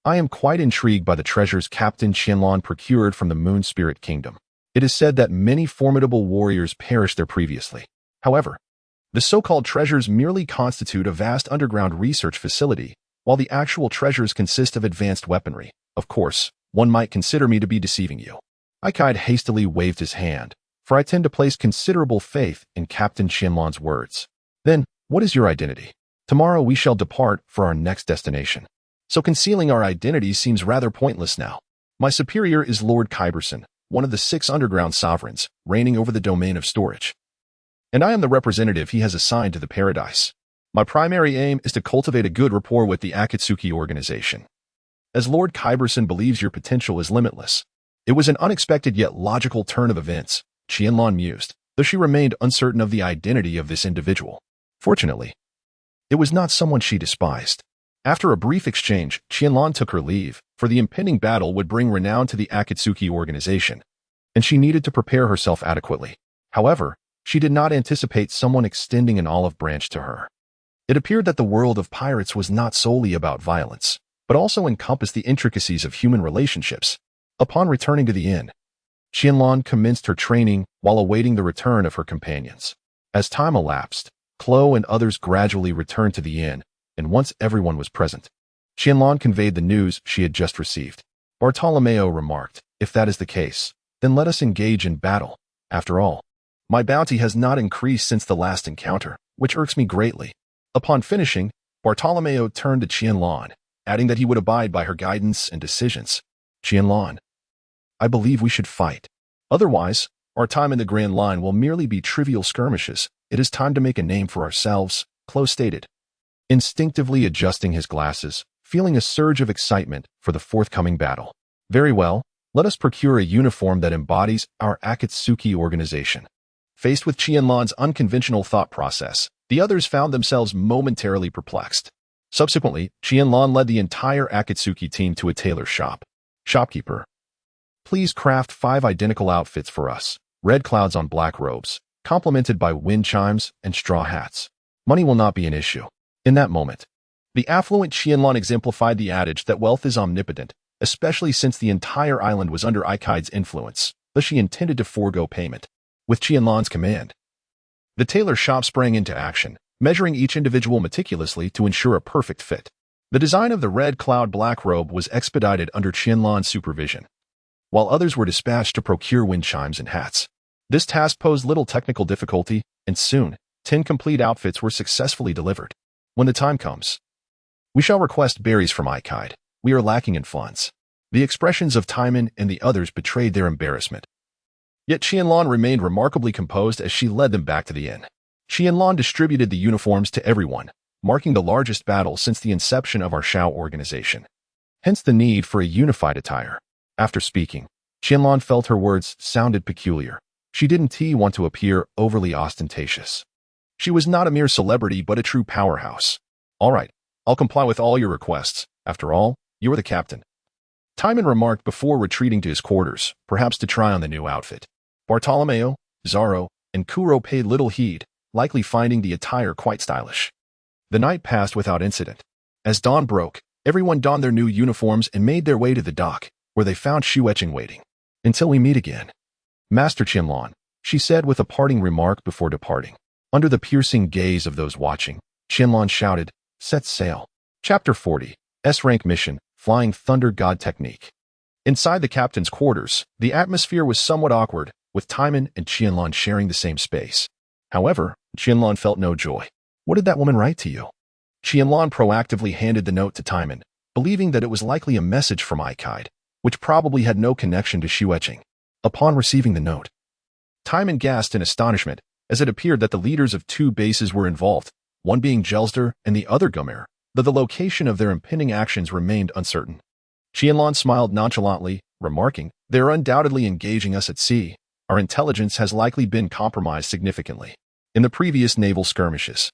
S1: I am quite intrigued by the treasures Captain Qianlan procured from the Moon Spirit Kingdom. It is said that many formidable warriors perished there previously. However, the so-called treasures merely constitute a vast underground research facility, while the actual treasures consist of advanced weaponry. Of course, one might consider me to be deceiving you." Ikaid hastily waved his hand, "For I tend to place considerable faith in Captain Qianlan's words." "Then, what is your identity? Tomorrow we shall depart for our next destination. So concealing our identity seems rather pointless now. My superior is Lord Kyberson, one of the 6 underground sovereigns, reigning over the domain of storage. And I am the representative he has assigned to the paradise. My primary aim is to cultivate a good rapport with the Akatsuki organization. As Lord Kyberson believes your potential is limitless." It was an unexpected yet logical turn of events, Qianlan mused, though she remained uncertain of the identity of this individual. Fortunately, it was not someone she despised. After a brief exchange, Qianlan took her leave, for the impending battle would bring renown to the Akatsuki organization, and she needed to prepare herself adequately. However, she did not anticipate someone extending an olive branch to her. It appeared that the world of pirates was not solely about violence, but also encompassed the intricacies of human relationships. Upon returning to the inn, Qianlan commenced her training while awaiting the return of her companions. As time elapsed, Chloe and others gradually returned to the inn, and once everyone was present, Qianlan conveyed the news she had just received. Bartolomeo remarked, "If that is the case, then let us engage in battle. After all, my bounty has not increased since the last encounter, which irks me greatly." Upon finishing, Bartolomeo turned to Qianlan, adding that he would abide by her guidance and decisions. "Qianlan, I believe we should fight. Otherwise, our time in the Grand Line will merely be trivial skirmishes. It is time to make a name for ourselves Close stated. Instinctively adjusting his glasses, feeling a surge of excitement for the forthcoming battle. Very well, let us procure a uniform that embodies our Akatsuki organization. Faced with Qianlan's unconventional thought process, the others found themselves momentarily perplexed. Subsequently, Qianlan led the entire Akatsuki team to a tailor shop. Shopkeeper, please craft 5 identical outfits for us. Red clouds on black robes, complemented by wind chimes and straw hats. Money will not be an issue. In that moment, the affluent Qianlan exemplified the adage that wealth is omnipotent, especially since the entire island was under Aikai's influence, thus she intended to forego payment. With Qianlan's command, the tailor shop sprang into action, measuring each individual meticulously to ensure a perfect fit. The design of the red cloud black robe was expedited under Qianlan's supervision, while others were dispatched to procure wind chimes and hats. This task posed little technical difficulty, and soon, 10 complete outfits were successfully delivered. When the time comes, we shall request berries from Aikai. We are lacking in funds. The expressions of Timan and the others betrayed their embarrassment. Yet Qianlan remained remarkably composed as she led them back to the inn. Qianlan distributed the uniforms to everyone, marking the largest battle since the inception of our Shao organization. Hence the need for a unified attire. After speaking, Qianlan felt her words sounded peculiar. She didn't want to appear overly ostentatious. She was not a mere celebrity but a true powerhouse. All right, I'll comply with all your requests. After all, you're the captain. Timan remarked before retreating to his quarters, perhaps to try on the new outfit. Bartolomeo, Desarro, and Kuro paid little heed, likely finding the attire quite stylish. The night passed without incident. As dawn broke, everyone donned their new uniforms and made their way to the dock, where they found Shueqing waiting. Until we meet again, Master Qianlan, she said with a parting remark before departing. Under the piercing gaze of those watching, Qianlan shouted, "Set sail." Chapter 40, S-Rank Mission, Flying Thunder God Technique. Inside the captain's quarters, the atmosphere was somewhat awkward, with Timan and Qianlan sharing the same space. However, Qianlan felt no joy. What did that woman write to you? Qianlan proactively handed the note to Timan, believing that it was likely a message from Aikai, which probably had no connection to Shueqing. Upon receiving the note, Timan gasped in astonishment, as it appeared that the leaders of 2 bases were involved, one being Gelsder and the other Gomer, though the location of their impending actions remained uncertain. Qianlan smiled nonchalantly, remarking, "They are undoubtedly engaging us at sea. Our intelligence has likely been compromised significantly in the previous naval skirmishes.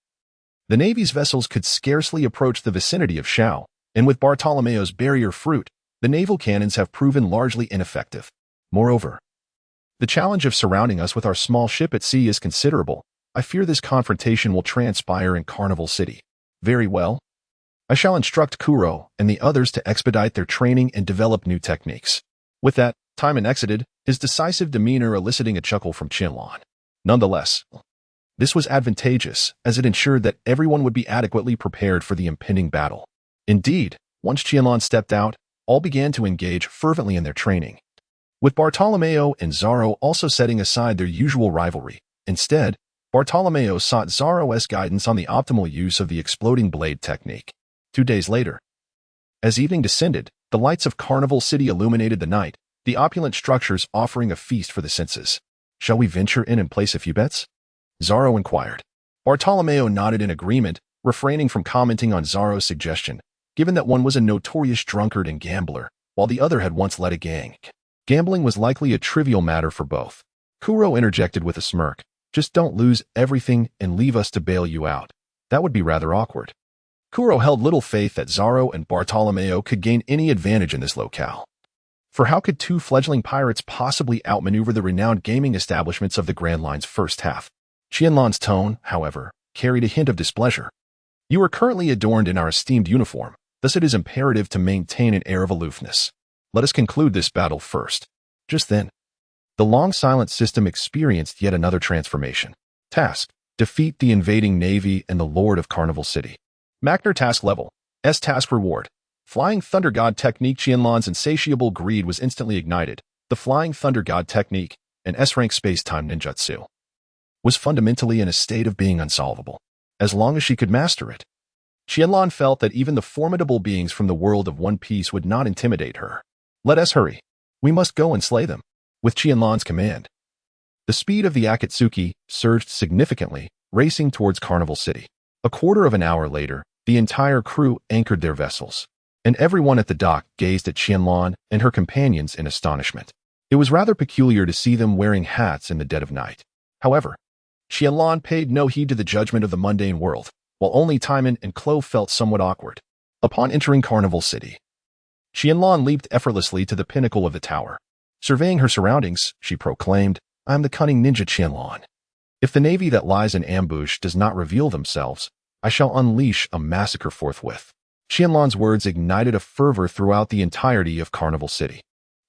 S1: The Navy's vessels could scarcely approach the vicinity of Shao, and with Bartolomeo's barrier fruit, the naval cannons have proven largely ineffective. Moreover, the challenge of surrounding us with our small ship at sea is considerable. I fear this confrontation will transpire in Carnival City." Very well. I shall instruct Kuro and the others to expedite their training and develop new techniques. With that, Timan exited, his decisive demeanor eliciting a chuckle from Qianlan. Nonetheless, this was advantageous, as it ensured that everyone would be adequately prepared for the impending battle. Indeed, once Qianlan stepped out, all began to engage fervently in their training, with Bartolomeo and Desarro also setting aside their usual rivalry. Instead, Bartolomeo sought Desarro's guidance on the optimal use of the exploding blade technique. 2 days later, as evening descended, the lights of Carnival City illuminated the night, the opulent structures offering a feast for the senses. "Shall we venture in and place a few bets?" Desarro inquired. Bartolomeo nodded in agreement, refraining from commenting on Desarro's suggestion, given that one was a notorious drunkard and gambler, while the other had once led a gang. Gambling was likely a trivial matter for both. Kuro interjected with a smirk, "Just don't lose everything and leave us to bail you out. That would be rather awkward." Kuro held little faith that Desarro and Bartolomeo could gain any advantage in this locale. For how could 2 fledgling pirates possibly outmaneuver the renowned gaming establishments of the Grand Line's first half? Qianlan's tone, however, carried a hint of displeasure. "You are currently adorned in our esteemed uniform, thus it is imperative to maintain an air of aloofness. Let us conclude this battle first." Just then, the long silent system experienced yet another transformation. Task: defeat the invading navy and the Lord of Carnival City. Machner task level, S task reward. Flying Thunder God Technique. Qianlan's insatiable greed was instantly ignited. The Flying Thunder God Technique, an S-rank space-time ninjutsu, was fundamentally in a state of being unsolvable, as long as she could master it. Qianlan felt that even the formidable beings from the world of One Piece would not intimidate her. "Let us hurry. We must go and slay them." With Qianlan's command, the speed of the Akatsuki surged significantly, racing towards Carnival City. A quarter of an hour later, the entire crew anchored their vessels, and everyone at the dock gazed at Qianlan and her companions in astonishment. It was rather peculiar to see them wearing hats in the dead of night. However, Qianlan paid no heed to the judgment of the mundane world, while only Timan and Klo felt somewhat awkward. Upon entering Carnival City, Qianlan leaped effortlessly to the pinnacle of the tower. Surveying her surroundings, she proclaimed, "I am the cunning ninja Qianlan. If the navy that lies in ambush does not reveal themselves, I shall unleash a massacre forthwith." Qianlan's words ignited a fervor throughout the entirety of Carnival City.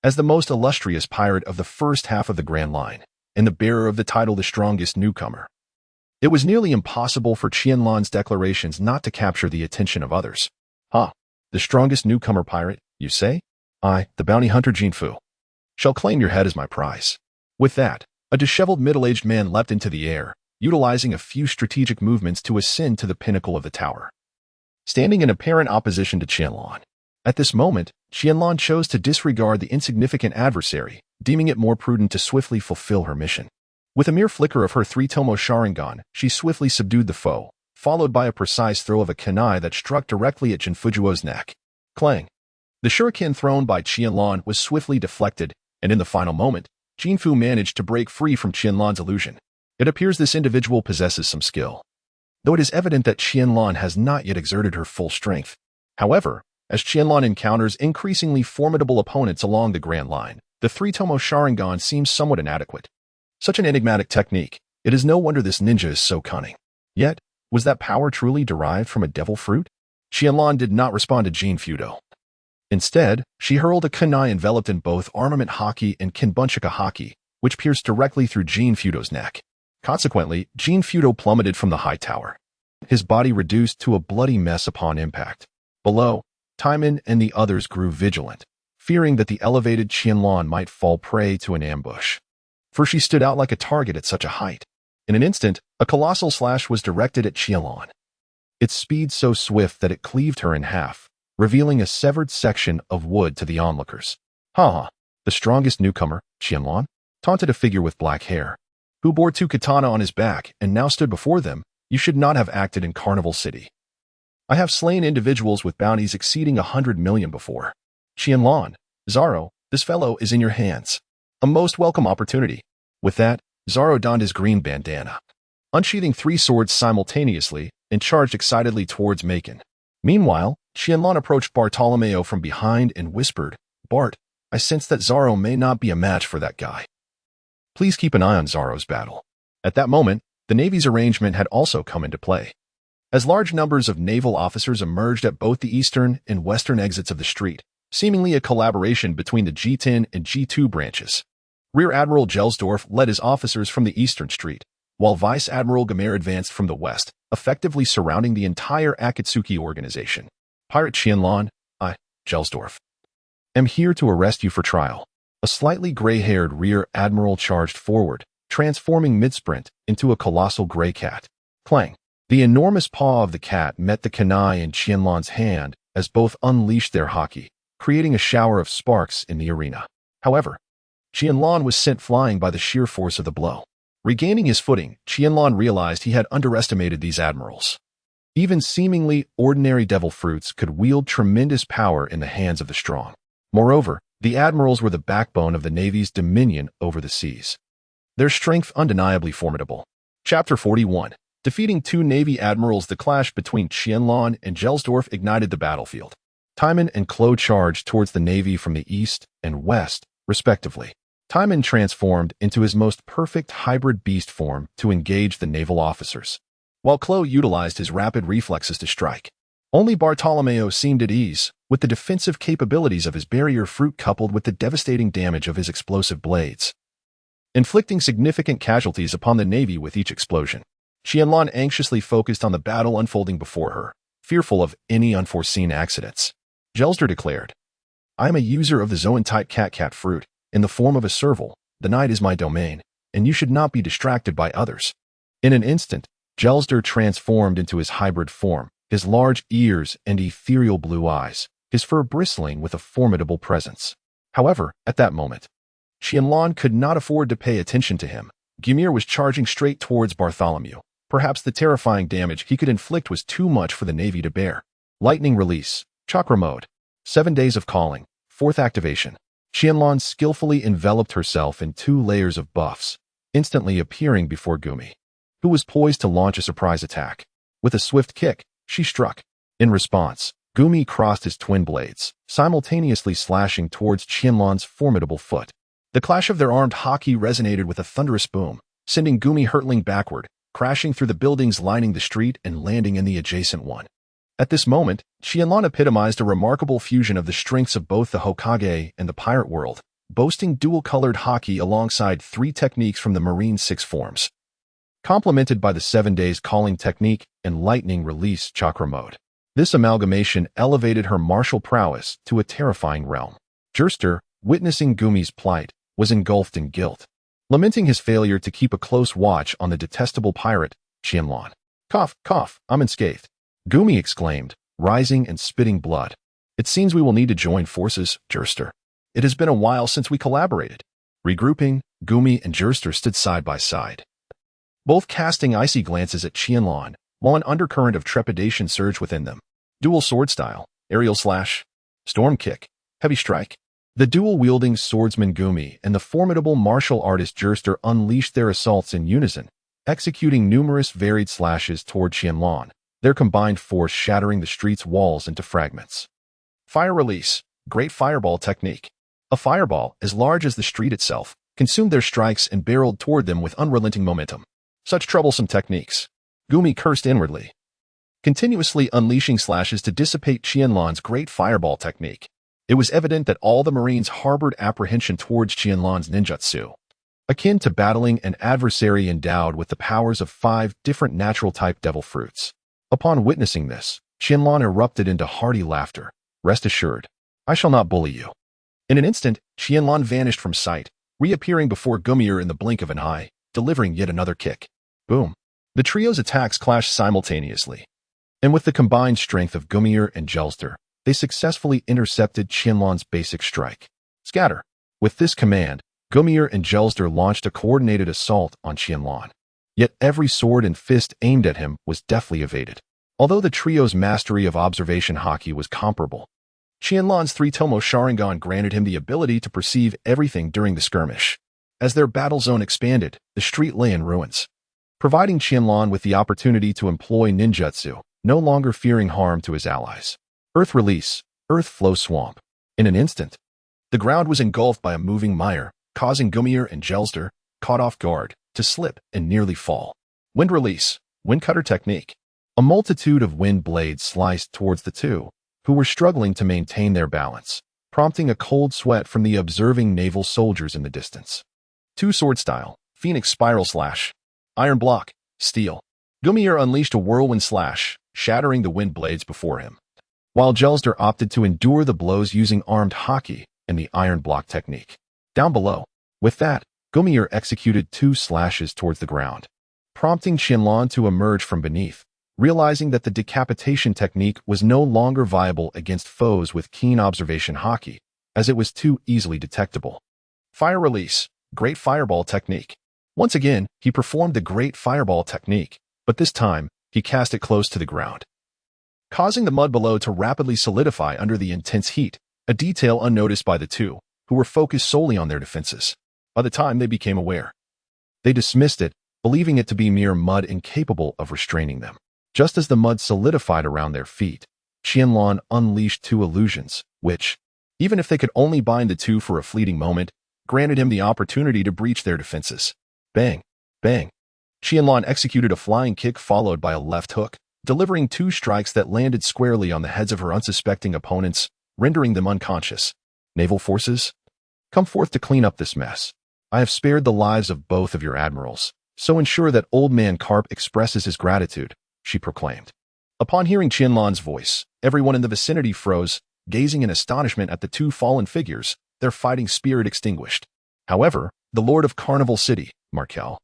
S1: As the most illustrious pirate of the first half of the Grand Line, and the bearer of the title the strongest newcomer, it was nearly impossible for Qianlan's declarations not to capture the attention of others. The strongest newcomer pirate, you say? I, the bounty hunter Jinfu, shall claim your head as my prize. With that, a disheveled middle-aged man leapt into the air, utilizing a few strategic movements to ascend to the pinnacle of the tower, standing in apparent opposition to Qianlan. At this moment, Qianlan chose to disregard the insignificant adversary, deeming it more prudent to swiftly fulfill her mission. With a mere flicker of her three-tomo sharingan, she swiftly subdued the foe, followed by a precise throw of a kunai that struck directly at Jinfujuo's neck. Clang! The shuriken thrown by Qianlan was swiftly deflected, and in the final moment, Jinfu managed to break free from Qianlan's illusion. It appears this individual possesses some skill, though it is evident that Qianlan has not yet exerted her full strength. However, as Qianlan encounters increasingly formidable opponents along the Grand Line, the three-tomo sharingan seems somewhat inadequate. Such an enigmatic technique, it is no wonder this ninja is so cunning. Yet, was that power truly derived from a devil fruit? Qianlan did not respond to Jinfudo. Instead, she hurled a kunai enveloped in both armament haki and kinbunchika haki, which pierced directly through Jinfudo's neck. Consequently, Jinfudo plummeted from the high tower, his body reduced to a bloody mess upon impact. Below, Timan and the others grew vigilant, fearing that the elevated Qianlan might fall prey to an ambush, for she stood out like a target at such a height. In an instant, a colossal slash was directed at Qianlan, its speed so swift that it cleaved her in half, revealing a severed section of wood to the onlookers. The strongest newcomer, Qianlan, taunted a figure with black hair, who bore two katana on his back and now stood before them. You should not have acted in Carnival City. I have slain individuals with bounties exceeding 100 million before. Qianlan, Desarro, this fellow is in your hands. A most welcome opportunity. With that, Desarro donned his green bandana, unsheathing three swords simultaneously, and charged excitedly towards Macon. Meanwhile, Qianlan approached Bartolomeo from behind and whispered, "Bart, I sense that Desarro may not be a match for that guy. Please keep an eye on Desarro's battle." At that moment, the Navy's arrangement had also come into play, as large numbers of naval officers emerged at both the eastern and western exits of the street, seemingly a collaboration between the G10 and G2 branches. Rear Admiral Gelsdorf led his officers from the eastern street, while Vice Admiral Gamer advanced from the west, effectively surrounding the entire Akatsuki organization. Pirate Qianlan, I, Gelsdorf, am here to arrest you for trial. A slightly gray-haired Rear Admiral charged forward, transforming mid-sprint into a colossal gray cat. Clang! The enormous paw of the cat met the kunai in Qianlan's hand as both unleashed their haki, creating a shower of sparks in the arena. However, Qianlan was sent flying by the sheer force of the blow. Regaining his footing, Qianlan realized he had underestimated these admirals. Even seemingly ordinary devil fruits could wield tremendous power in the hands of the strong. Moreover, the admirals were the backbone of the Navy's dominion over the seas, their strength undeniably formidable. Chapter 41. Defeating two Navy admirals. The clash between Qianlan and Gelsdorf ignited the battlefield. Timan and Klo charged towards the Navy from the east and west, respectively. Timan transformed into his most perfect hybrid beast form to engage the naval officers, while Klo utilized his rapid reflexes to strike. Only Bartolomeo seemed at ease, with the defensive capabilities of his barrier fruit coupled with the devastating damage of his explosive blades, inflicting significant casualties upon the Navy with each explosion. Qianlan anxiously focused on the battle unfolding before her, fearful of any unforeseen accidents. Gelsdorf declared, "I am a user of the Zoan-type cat fruit, in the form of a serval. The night is my domain, and you should not be distracted by others." In an instant, Gelsdorf transformed into his hybrid form, his large ears and ethereal blue eyes, his fur bristling with a formidable presence. However, at that moment, Qianlan could not afford to pay attention to him. Gamer was charging straight towards Bartholomew, Perhaps the terrifying damage he could inflict was too much for the Navy to bear. Lightning release, chakra mode. 7 days of calling, 4th activation. Qianlan skillfully enveloped herself in 2 layers of buffs, instantly appearing before Gumi, who was poised to launch a surprise attack. With a swift kick, she struck. In response, Gumi crossed his twin blades, simultaneously slashing towards Qianlan's formidable foot. The clash of their armed haki resonated with a thunderous boom, sending Gumi hurtling backward, crashing through the buildings lining the street and landing in the adjacent one. At this moment, Qianlan epitomized a remarkable fusion of the strengths of both the Hokage and the pirate world, boasting dual-colored haki alongside 3 techniques from the Marine 6 forms, complemented by the 7 days calling technique and lightning release chakra mode. This amalgamation elevated her martial prowess to a terrifying realm. Jerster, witnessing Gumi's plight, was engulfed in guilt, lamenting his failure to keep a close watch on the detestable pirate, Qianlan. Cough, cough, I'm unscathed, Gumi exclaimed, rising and spitting blood. It seems we will need to join forces, Jerster. It has been a while since we collaborated. Regrouping, Gumi and Jerster stood side by side, both casting icy glances at Qianlan, while an undercurrent of trepidation surged within them. Dual sword style, aerial slash, storm kick, heavy strike. The dual-wielding swordsman Gumi and the formidable martial artist Jerster unleashed their assaults in unison, executing numerous varied slashes toward Qianlan, their combined force shattering the street's walls into fragments. Fire release, great fireball technique. A fireball, as large as the street itself, consumed their strikes and barreled toward them with unrelenting momentum. Such troublesome techniques. Gumi cursed inwardly, continuously unleashing slashes to dissipate Qianlan's great fireball technique. It was evident that all the Marines harbored apprehension towards Qianlan's ninjutsu, akin to battling an adversary endowed with the powers of 5 different natural-type devil fruits. Upon witnessing this, Qianlan erupted into hearty laughter. Rest assured, I shall not bully you. In an instant, Qianlan vanished from sight, reappearing before Gumier in the blink of an eye, delivering yet another kick. Boom. The trio's attacks clashed simultaneously, and with the combined strength of Gumier and Jelster, they successfully intercepted Qianlan's basic strike. Scatter. With this command, Gumier and Jelster launched a coordinated assault on Qianlan. Yet every sword and fist aimed at him was deftly evaded. Although the trio's mastery of observation haki was comparable, Qianlan's 3-tomo sharingan granted him the ability to perceive everything during the skirmish. As their battle zone expanded, the street lay in ruins, providing Qianlan with the opportunity to employ ninjutsu, no longer fearing harm to his allies. Earth release, earth flow swamp. In an instant, the ground was engulfed by a moving mire, causing Gumier and Jelster, caught off guard, to slip and nearly fall. Wind release, wind cutter technique. A multitude of wind blades sliced towards the two, who were struggling to maintain their balance, prompting a cold sweat from the observing naval soldiers in the distance. 2 sword style, phoenix spiral slash, iron block, steel. Gumier unleashed a whirlwind slash, shattering the wind blades before him, while Jelster opted to endure the blows using armed haki and the iron block technique. Down below, with that, Gumier executed 2 slashes towards the ground, prompting Qianlan to emerge from beneath, realizing that the decapitation technique was no longer viable against foes with keen observation haki, as it was too easily detectable. Fire release, great fireball technique. Once again, he performed the great fireball technique, but this time, he cast it close to the ground, causing the mud below to rapidly solidify under the intense heat, a detail unnoticed by the two, who were focused solely on their defenses. By the time they became aware, they dismissed it, believing it to be mere mud incapable of restraining them. Just as the mud solidified around their feet, Qianlan unleashed 2 illusions, which, even if they could only bind the two for a fleeting moment, granted him the opportunity to breach their defenses. Bang! Bang! Qianlan executed a flying kick followed by a left hook, delivering 2 strikes that landed squarely on the heads of her unsuspecting opponents, rendering them unconscious. Naval forces, come forth to clean up this mess. I have spared the lives of both of your admirals, so ensure that old man Garp expresses his gratitude, she proclaimed. Upon hearing Qianlan's voice, everyone in the vicinity froze, gazing in astonishment at the 2 fallen figures, their fighting spirit extinguished. However, the Lord of Carnival City, Markel,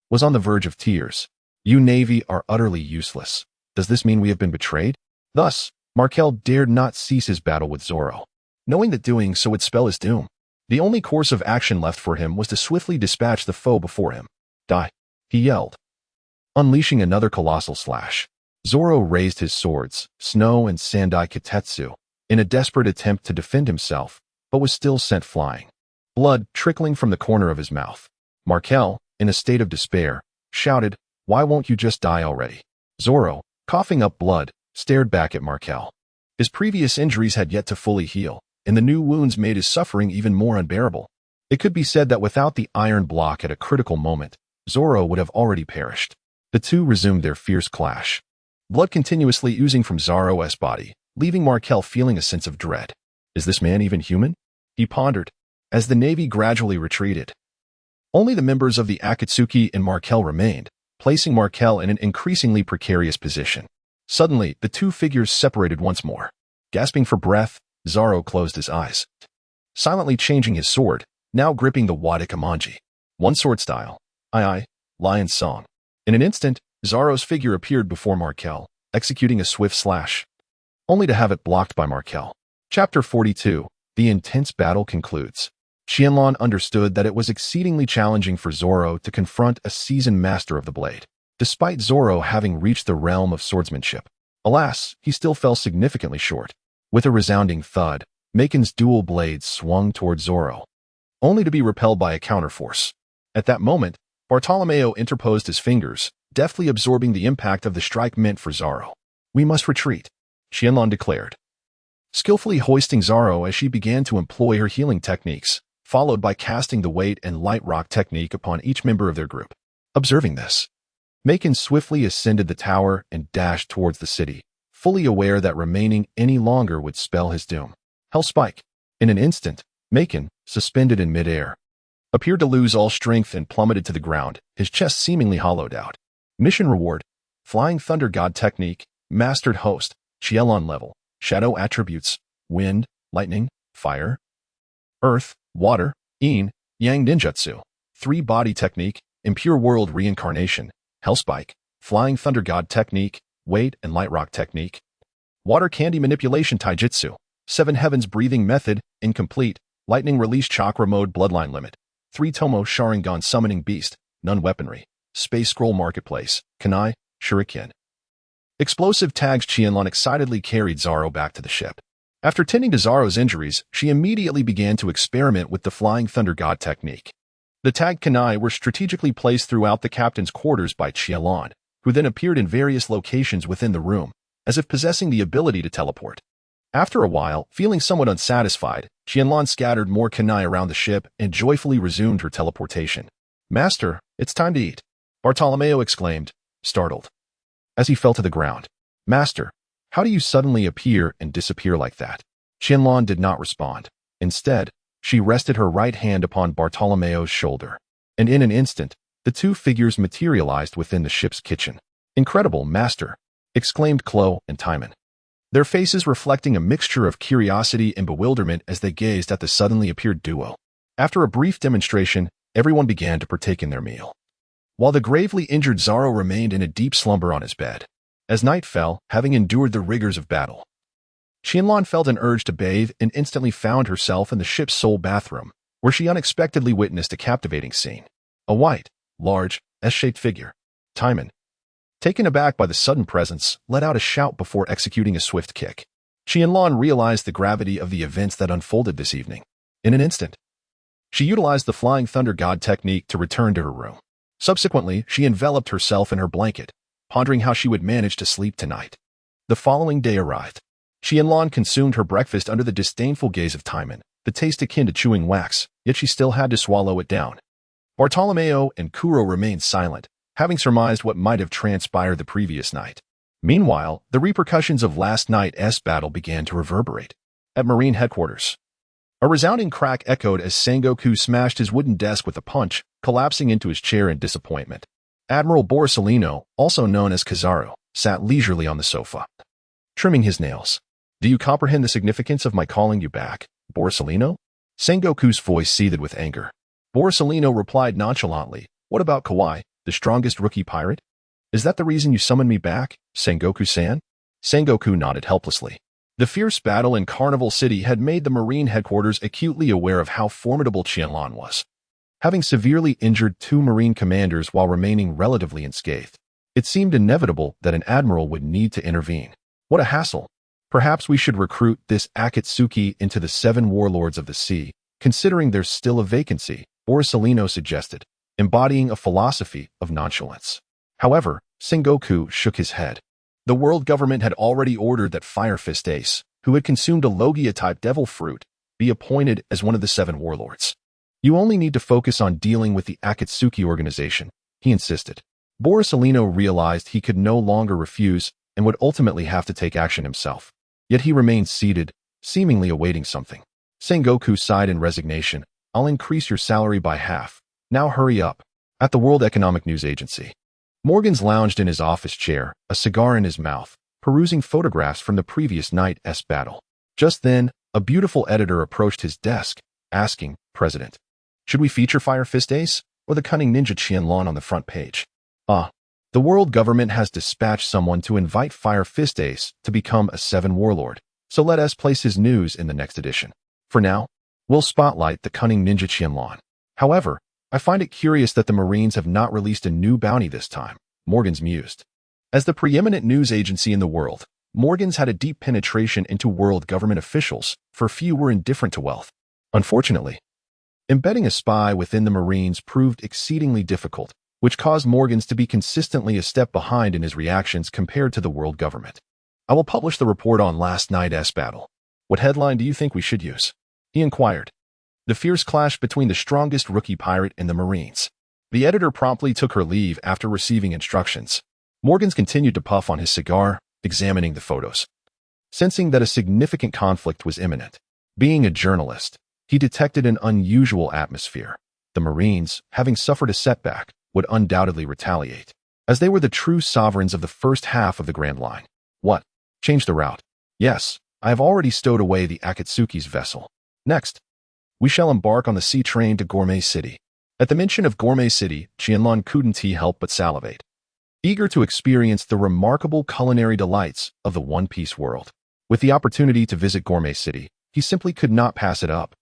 S1: was on the verge of tears. You Navy are utterly useless. Does this mean we have been betrayed? Thus, Markel dared not cease his battle with Zoro, knowing that doing so would spell his doom. The only course of action left for him was to swiftly dispatch the foe before him. Die, he yelled. unleashing another colossal slash. Zoro raised his swords, Snow and Sandai Kitetsu, in a desperate attempt to defend himself, but was still sent flying. Blood trickling from the corner of his mouth. Markel, in a state of despair, shouted, "Why won't you just die already?" Zoro, coughing up blood, stared back at Markel. His previous injuries had yet to fully heal, and the new wounds made his suffering even more unbearable. It could be said that without the iron block at a critical moment, Zoro would have already perished. The two resumed their fierce clash. Blood continuously oozing from Zoro's body, leaving Markel feeling a sense of dread. Is this man even human? He pondered, as the Navy gradually retreated. Only the members of the Akatsuki and Markel remained, placing Markel in an increasingly precarious position. Suddenly, the two figures separated once more. Gasping for breath, Zoro closed his eyes, silently changing his sword, now gripping the Wadakamanji. One sword style. Aye, Lion's Song. In an instant, Zoro's figure appeared before Markel, executing a swift slash, only to have it blocked by Markel. Chapter 42. The intense battle concludes. Qianlan understood that it was exceedingly challenging for Zoro to confront a seasoned master of the blade, despite Zoro having reached the realm of swordsmanship. Alas, he still fell significantly short. With a resounding thud, Makin's dual blades swung toward Zoro, only to be repelled by a counterforce. At that moment, Bartolomeo interposed his fingers, deftly absorbing the impact of the strike meant for Zoro. "We must retreat," Qianlan declared, skillfully hoisting Zoro as she began to employ her healing techniques, followed by casting the weight and light rock technique upon each member of their group. Observing this, Makin swiftly ascended the tower and dashed towards the city, fully aware that remaining any longer would spell his doom. Hellspike. In an instant, Makin, suspended in midair, appeared to lose all strength and plummeted to the ground, his chest seemingly hollowed out. Mission reward: Flying Thunder God Technique, Mastered Host, Qianlan level, Shadow Attributes, Wind, Lightning, Fire, Earth, Water, Yin, Yang Ninjutsu, 3 Body Technique, Impure World Reincarnation, Hellspike, Flying Thunder God Technique, Weight and Light Rock Technique, Water Candy Manipulation Taijutsu, 7 Heavens Breathing Method, Incomplete, Lightning Release Chakra Mode Bloodline Limit, 3 Tomo Sharingan Summoning Beast, None Weaponry, Space Scroll Marketplace, Kunai, Shuriken. Explosive tags. Qianlan excitedly carried Zoro back to the ship. After tending to Zoro's injuries, she immediately began to experiment with the Flying Thunder God technique. The tagged kunai were strategically placed throughout the captain's quarters by Qianlan, who then appeared in various locations within the room, as if possessing the ability to teleport. After a while, feeling somewhat unsatisfied, Qianlan scattered more kunai around the ship and joyfully resumed her teleportation. "Master, it's time to eat," Bartolomeo exclaimed, startled, as he fell to the ground. "Master, how do you suddenly appear and disappear like that?" Qianlan did not respond. Instead, she rested her right hand upon Bartolomeo's shoulder, and in an instant, the two figures materialized within the ship's kitchen. "Incredible, Master," exclaimed Chloe and Timan, their faces reflecting a mixture of curiosity and bewilderment as they gazed at the suddenly appeared duo. After a brief demonstration, everyone began to partake in their meal, while the gravely injured Zoro remained in a deep slumber on his bed. As night fell, having endured the rigors of battle, Qianlan felt an urge to bathe and instantly found herself in the ship's sole bathroom, where she unexpectedly witnessed a captivating scene. A white, large, S-shaped figure, Timan, taken aback by the sudden presence, let out a shout before executing a swift kick. Qianlan realized the gravity of the events that unfolded this evening. In an instant, she utilized the Flying Thunder God technique to return to her room. Subsequently, she enveloped herself in her blanket, pondering how she would manage to sleep tonight. The following day arrived. Qianlan consumed her breakfast under the disdainful gaze of Timan, the taste akin to chewing wax, yet she still had to swallow it down. Bartolomeo and Kuro remained silent, having surmised what might have transpired the previous night. Meanwhile, the repercussions of last night's battle began to reverberate. At Marine headquarters, a resounding crack echoed as Sengoku smashed his wooden desk with a punch, collapsing into his chair in disappointment. Admiral Borsellino, also known as Kizaru, sat leisurely on the sofa, trimming his nails. "Do you comprehend the significance of my calling you back, Borsellino?" Sengoku's voice seethed with anger. Borsellino replied nonchalantly, "What about Kawai, the strongest rookie pirate? Is that the reason you summoned me back, Sengoku-san?" Sengoku nodded helplessly. The fierce battle in Carnival City had made the Marine headquarters acutely aware of how formidable Qianlan was. Having severely injured 2 Marine commanders while remaining relatively unscathed, It seemed inevitable that an admiral would need to intervene. What a hassle. Perhaps we should recruit this Akatsuki into the 7 warlords of the sea, considering there's still a vacancy, Borsalino suggested, embodying a philosophy of nonchalance. However, Sengoku shook his head. The world government had already ordered that Fire Fist Ace, who had consumed a Logia-type devil fruit, be appointed as one of the 7 warlords. You only need to focus on dealing with the Akatsuki organization, he insisted. Borsalino realized he could no longer refuse and would ultimately have to take action himself. Yet he remained seated, seemingly awaiting something. Sengoku sighed in resignation. I'll increase your salary by half. Now hurry up. At the World Economic News Agency. Morgans lounged in his office chair, a cigar in his mouth, perusing photographs from the previous night's battle. Just then, a beautiful editor approached his desk, asking, President, should we feature Fire Fist Ace or the cunning ninja Qianlan on the front page? The world government has dispatched someone to invite Fire Fist Ace to become a 7 warlord, so let us place his news in the next edition. For now, we'll spotlight the cunning ninja Qianlan. However, I find it curious that the Marines have not released a new bounty this time, Morgans mused. As the preeminent news agency in the world, Morgans had a deep penetration into world government officials, for few were indifferent to wealth. Unfortunately, embedding a spy within the Marines proved exceedingly difficult, which caused Morgans to be consistently a step behind in his reactions compared to the world government. I will publish the report on last night's battle. What headline do you think we should use? He inquired. The fierce clash between the strongest rookie pirate and the Marines. The editor promptly took her leave after receiving instructions. Morgans continued to puff on his cigar, examining the photos. Sensing that a significant conflict was imminent, being a journalist, he detected an unusual atmosphere. The Marines, having suffered a setback, would undoubtedly retaliate, as they were the true sovereigns of the first half of the Grand Line. What? Change the route. Yes, I have already stowed away the Akatsuki's vessel. Next, we shall embark on the sea train to Gourmet City. At the mention of Gourmet City, Qianlan couldn't help but salivate, eager to experience the remarkable culinary delights of the One Piece world. With the opportunity to visit Gourmet City, he simply could not pass it up,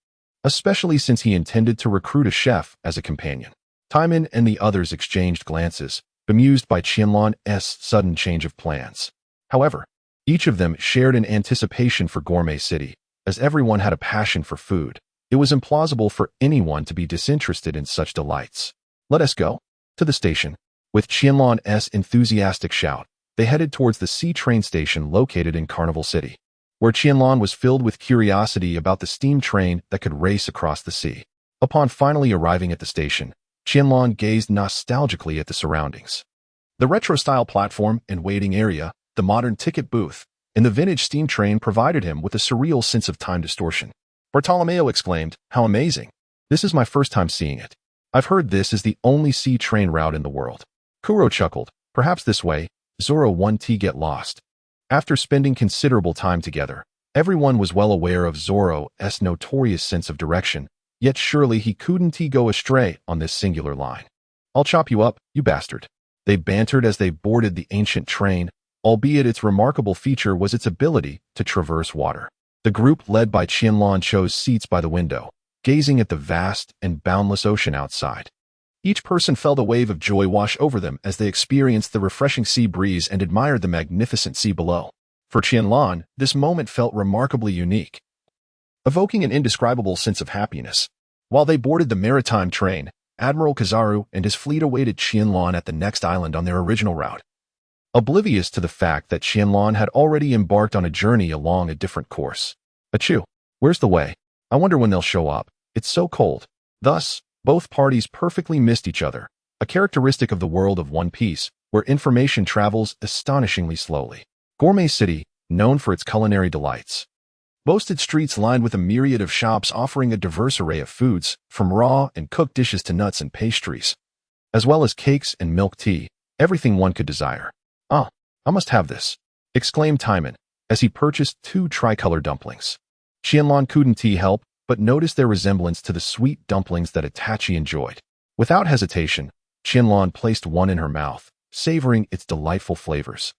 S1: especially since he intended to recruit a chef as a companion. Timan and the others exchanged glances, bemused by Qianlan's sudden change of plans. However, each of them shared an anticipation for Gourmet City, as everyone had a passion for food. It was implausible for anyone to be disinterested in such delights. Let us go. To the station. With Qianlan's enthusiastic shout, they headed towards the sea train station located in Carnival City, where Qianlan was filled with curiosity about the steam train that could race across the sea. Upon finally arriving at the station, Qianlan gazed nostalgically at the surroundings. The retro-style platform and waiting area, the modern ticket booth, and the vintage steam train provided him with a surreal sense of time distortion. Bartolomeo exclaimed, "How amazing! This is my first time seeing it. I've heard this is the only sea train route in the world." Kuro chuckled, "Perhaps this way, Zoro won't get lost." After spending considerable time together, everyone was well aware of Zoro's notorious sense of direction, yet surely he couldn't go astray on this singular line. "I'll chop you up, you bastard." They bantered as they boarded the ancient train, albeit its remarkable feature was its ability to traverse water. The group led by Qianlan chose seats by the window, gazing at the vast and boundless ocean outside. Each person felt a wave of joy wash over them as they experienced the refreshing sea breeze and admired the magnificent sea below. For Qianlan, this moment felt remarkably unique, evoking an indescribable sense of happiness. While they boarded the maritime train, Admiral Kizaru and his fleet awaited Qianlan at the next island on their original route, oblivious to the fact that Qianlan had already embarked on a journey along a different course. "Achoo, where's the way? I wonder when they'll show up. It's so cold." Thus, both parties perfectly missed each other, a characteristic of the world of One Piece, where information travels astonishingly slowly. Gourmet City, known for its culinary delights, boasted streets lined with a myriad of shops offering a diverse array of foods, from raw and cooked dishes to nuts and pastries, as well as cakes and milk tea, everything one could desire. "Ah, I must have this," exclaimed Timan, as he purchased 2 tricolor dumplings. Qianlan couldn't help but noticed their resemblance to the sweet dumplings that Itachi enjoyed. Without hesitation, Qianlan placed one in her mouth, savoring its delightful flavors.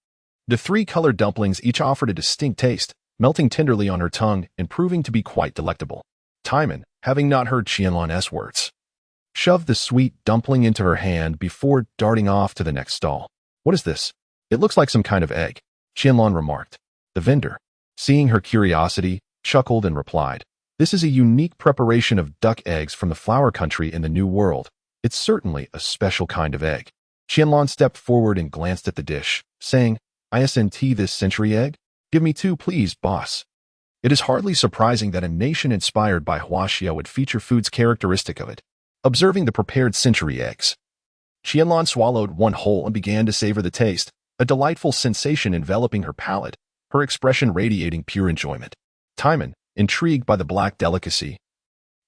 S1: The 3 colored dumplings each offered a distinct taste, melting tenderly on her tongue and proving to be quite delectable. Timan, having not heard Qianlan's words, shoved the sweet dumpling into her hand before darting off to the next stall. What is this? It looks like some kind of egg, Qianlan remarked. The vendor, seeing her curiosity, chuckled and replied, "This is a unique preparation of duck eggs from the flower country in the New World. It's certainly a special kind of egg." Qianlan stepped forward and glanced at the dish, saying, "Isn't this century egg? Give me 2, please, boss." It is hardly surprising that a nation inspired by Huaxia would feature foods characteristic of it. Observing the prepared century eggs, Qianlan swallowed one whole and began to savor the taste, a delightful sensation enveloping her palate, her expression radiating pure enjoyment. Timan, intrigued by the black delicacy,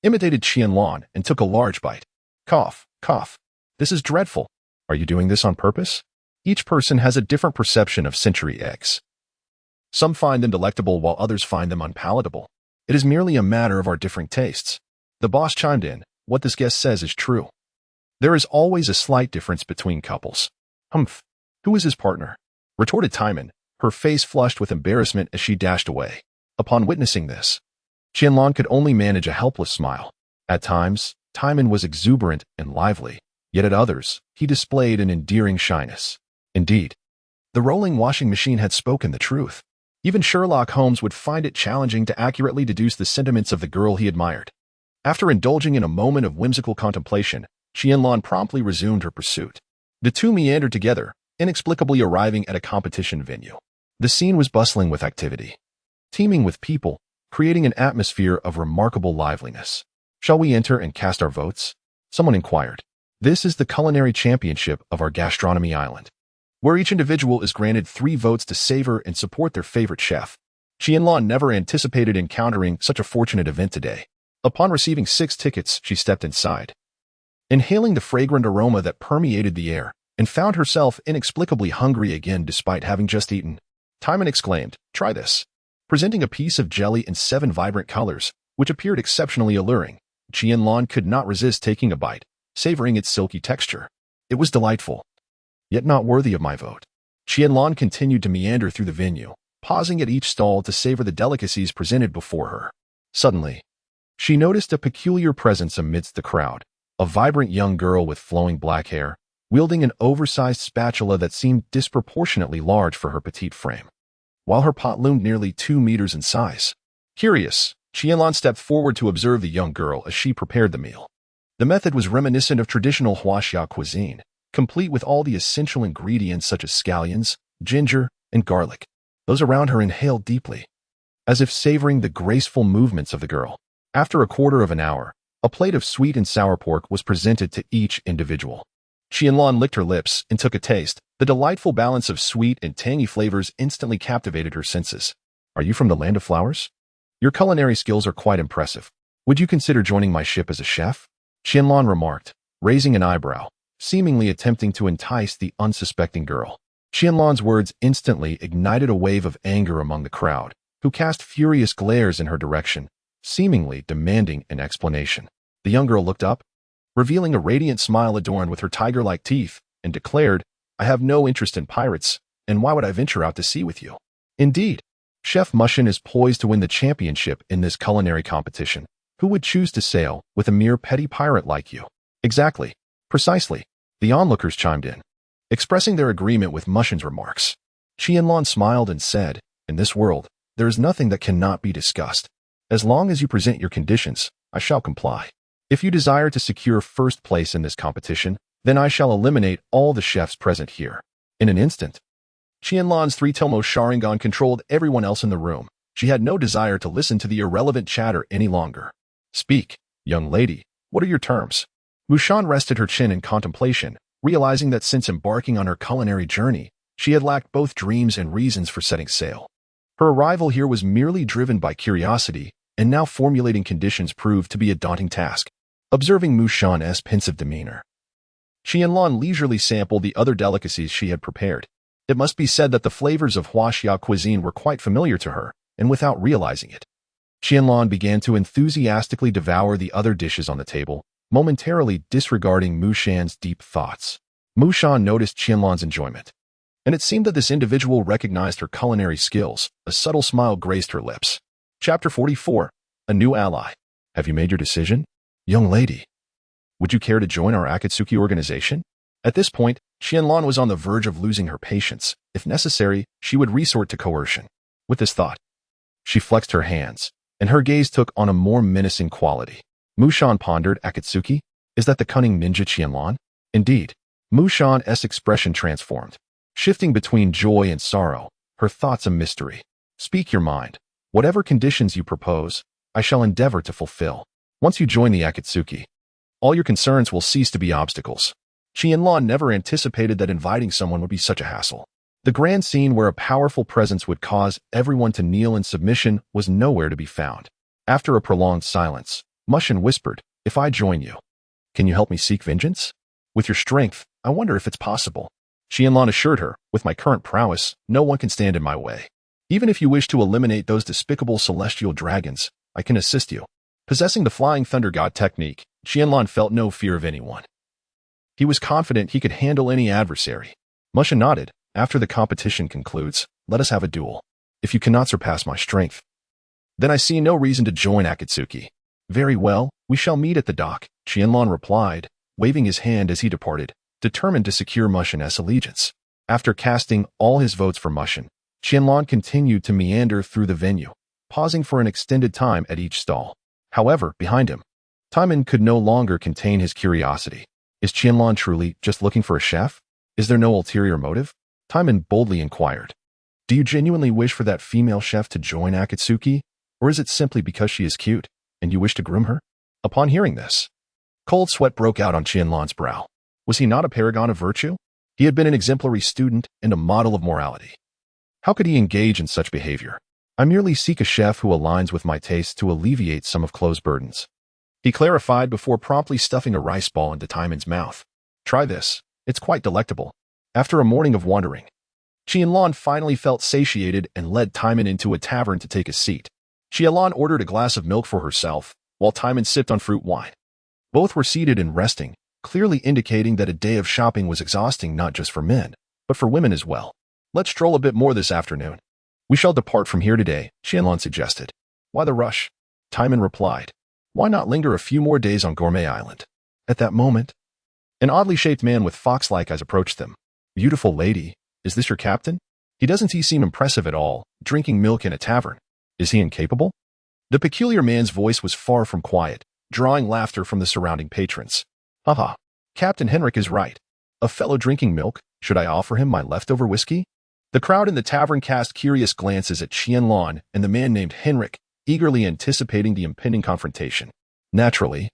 S1: imitated Qianlan and took a large bite. Cough, cough. This is dreadful. Are you doing this on purpose? Each person has a different perception of century eggs. Some find them delectable while others find them unpalatable. It is merely a matter of our different tastes. The boss chimed in. What this guest says is true. There is always a slight difference between couples. Humph. Who is his partner? Retorted Timan, her face flushed with embarrassment as she dashed away. Upon witnessing this, Qianlan could only manage a helpless smile. At times, Timan was exuberant and lively, yet at others, he displayed an endearing shyness. Indeed, the rolling washing machine had spoken the truth. Even Sherlock Holmes would find it challenging to accurately deduce the sentiments of the girl he admired. After indulging in a moment of whimsical contemplation, Qianlan promptly resumed her pursuit. The two meandered together, inexplicably arriving at a competition venue. The scene was bustling with activity, teeming with people, creating an atmosphere of remarkable liveliness. "Shall we enter and cast our votes?" Someone inquired. "This is the culinary championship of our gastronomy island, where each individual is granted 3 votes to savor and support their favorite chef." Qianlan never anticipated encountering such a fortunate event today. Upon receiving 6 tickets, she stepped inside, inhaling the fragrant aroma that permeated the air, and found herself inexplicably hungry again despite having just eaten. Timan exclaimed, "Try this." Presenting a piece of jelly in 7 vibrant colors, which appeared exceptionally alluring, Qianlan could not resist taking a bite, savoring its silky texture. It was delightful, yet not worthy of my vote. Qianlan continued to meander through the venue, pausing at each stall to savor the delicacies presented before her. Suddenly, she noticed a peculiar presence amidst the crowd, a vibrant young girl with flowing black hair, wielding an oversized spatula that seemed disproportionately large for her petite frame, while her pot loomed nearly 2 meters in size. Curious, Qianlan stepped forward to observe the young girl as she prepared the meal. The method was reminiscent of traditional Huaxia cuisine, complete with all the essential ingredients such as scallions, ginger, and garlic. Those around her inhaled deeply, as if savoring the graceful movements of the girl. After a quarter of an hour, a plate of sweet and sour pork was presented to each individual. Qianlan licked her lips and took a taste. The delightful balance of sweet and tangy flavors instantly captivated her senses. "Are you from the land of flowers? Your culinary skills are quite impressive. Would you consider joining my ship as a chef?" Qianlan remarked, raising an eyebrow, seemingly attempting to entice the unsuspecting girl. Qianlan's words instantly ignited a wave of anger among the crowd, who cast furious glares in her direction, seemingly demanding an explanation. The young girl looked up, revealing a radiant smile adorned with her tiger-like teeth, and declared, "I have no interest in pirates, and why would I venture out to sea with you? Indeed, Chef Mushin is poised to win the championship in this culinary competition. Who would choose to sail with a mere petty pirate like you?" "Exactly. Precisely," the onlookers chimed in, expressing their agreement with Mushin's remarks. Qianlan smiled and said, "In this world, there is nothing that cannot be discussed. As long as you present your conditions, I shall comply. If you desire to secure first place in this competition, then I shall eliminate all the chefs present here." In an instant, Qianlan's 3-tomo sharingan controlled everyone else in the room. She had no desire to listen to the irrelevant chatter any longer. "Speak, young lady, what are your terms?" Mushan rested her chin in contemplation, realizing that since embarking on her culinary journey, she had lacked both dreams and reasons for setting sail. Her arrival here was merely driven by curiosity, and now formulating conditions proved to be a daunting task. Observing Mushan's pensive demeanor, Qianlan leisurely sampled the other delicacies she had prepared. It must be said that the flavors of Huaxia cuisine were quite familiar to her, and without realizing it, Qianlan began to enthusiastically devour the other dishes on the table, momentarily disregarding Mushan's deep thoughts. Mushan noticed Qianlan's enjoyment, and it seemed that this individual recognized her culinary skills. A subtle smile graced her lips. Chapter 44. A New Ally. "Have you made your decision? Young lady, would you care to join our Akatsuki organization?" At this point, Qianlan was on the verge of losing her patience. If necessary, she would resort to coercion. With this thought, she flexed her hands, and her gaze took on a more menacing quality. Mushan pondered. Akatsuki? Is that the cunning ninja Qianlan? Indeed. Mushan's expression transformed, shifting between joy and sorrow, her thoughts a mystery. Speak your mind. Whatever conditions you propose, I shall endeavor to fulfill. Once you join the Akatsuki, all your concerns will cease to be obstacles. Qianlan never anticipated that inviting someone would be such a hassle. The grand scene where a powerful presence would cause everyone to kneel in submission was nowhere to be found. After a prolonged silence, Mushin whispered, "If I join you, can you help me seek vengeance? With your strength, I wonder if it's possible." Qianlan assured her, "With my current prowess, no one can stand in my way. Even if you wish to eliminate those despicable celestial dragons, I can assist you." Possessing the Flying Thunder God technique, Qianlan felt no fear of anyone. He was confident he could handle any adversary. Mushin nodded. "After the competition concludes, let us have a duel. If you cannot surpass my strength, then I see no reason to join Akatsuki." "Very well, we shall meet at the dock," Qianlan replied, waving his hand as he departed, determined to secure Mushin's allegiance. After casting all his votes for Mushin, Qianlan continued to meander through the venue, pausing for an extended time at each stall. However, behind him, Timan could no longer contain his curiosity. Is Qianlan truly just looking for a chef? Is there no ulterior motive? Timan boldly inquired. Do you genuinely wish for that female chef to join Akatsuki, or is it simply because she is cute, and you wish to groom her? Upon hearing this, cold sweat broke out on Qianlan's brow. Was he not a paragon of virtue? He had been an exemplary student and a model of morality. How could he engage in such behavior? "I merely seek a chef who aligns with my taste to alleviate some of Chloe's burdens," he clarified before promptly stuffing a rice ball into Timan's mouth. "Try this. It's quite delectable." After a morning of wandering, Qianlan finally felt satiated and led Timan into a tavern to take a seat. Qianlan ordered a glass of milk for herself, while Timan sipped on fruit wine. Both were seated and resting, clearly indicating that a day of shopping was exhausting not just for men, but for women as well. "Let's stroll a bit more this afternoon." "We shall depart from here today," Qianlan suggested. "Why the rush?" Timan replied. "Why not linger a few more days on Gourmet Island?" At that moment, an oddly shaped man with fox-like eyes approached them. "Beautiful lady, is this your captain? Doesn't he seem impressive at all, drinking milk in a tavern? Is he incapable?" The peculiar man's voice was far from quiet, drawing laughter from the surrounding patrons. "Haha, Captain Henrik is right. A fellow drinking milk, should I offer him my leftover whiskey?" The crowd in the tavern cast curious glances at Qianlan and the man named Henrik, eagerly anticipating the impending confrontation. Naturally,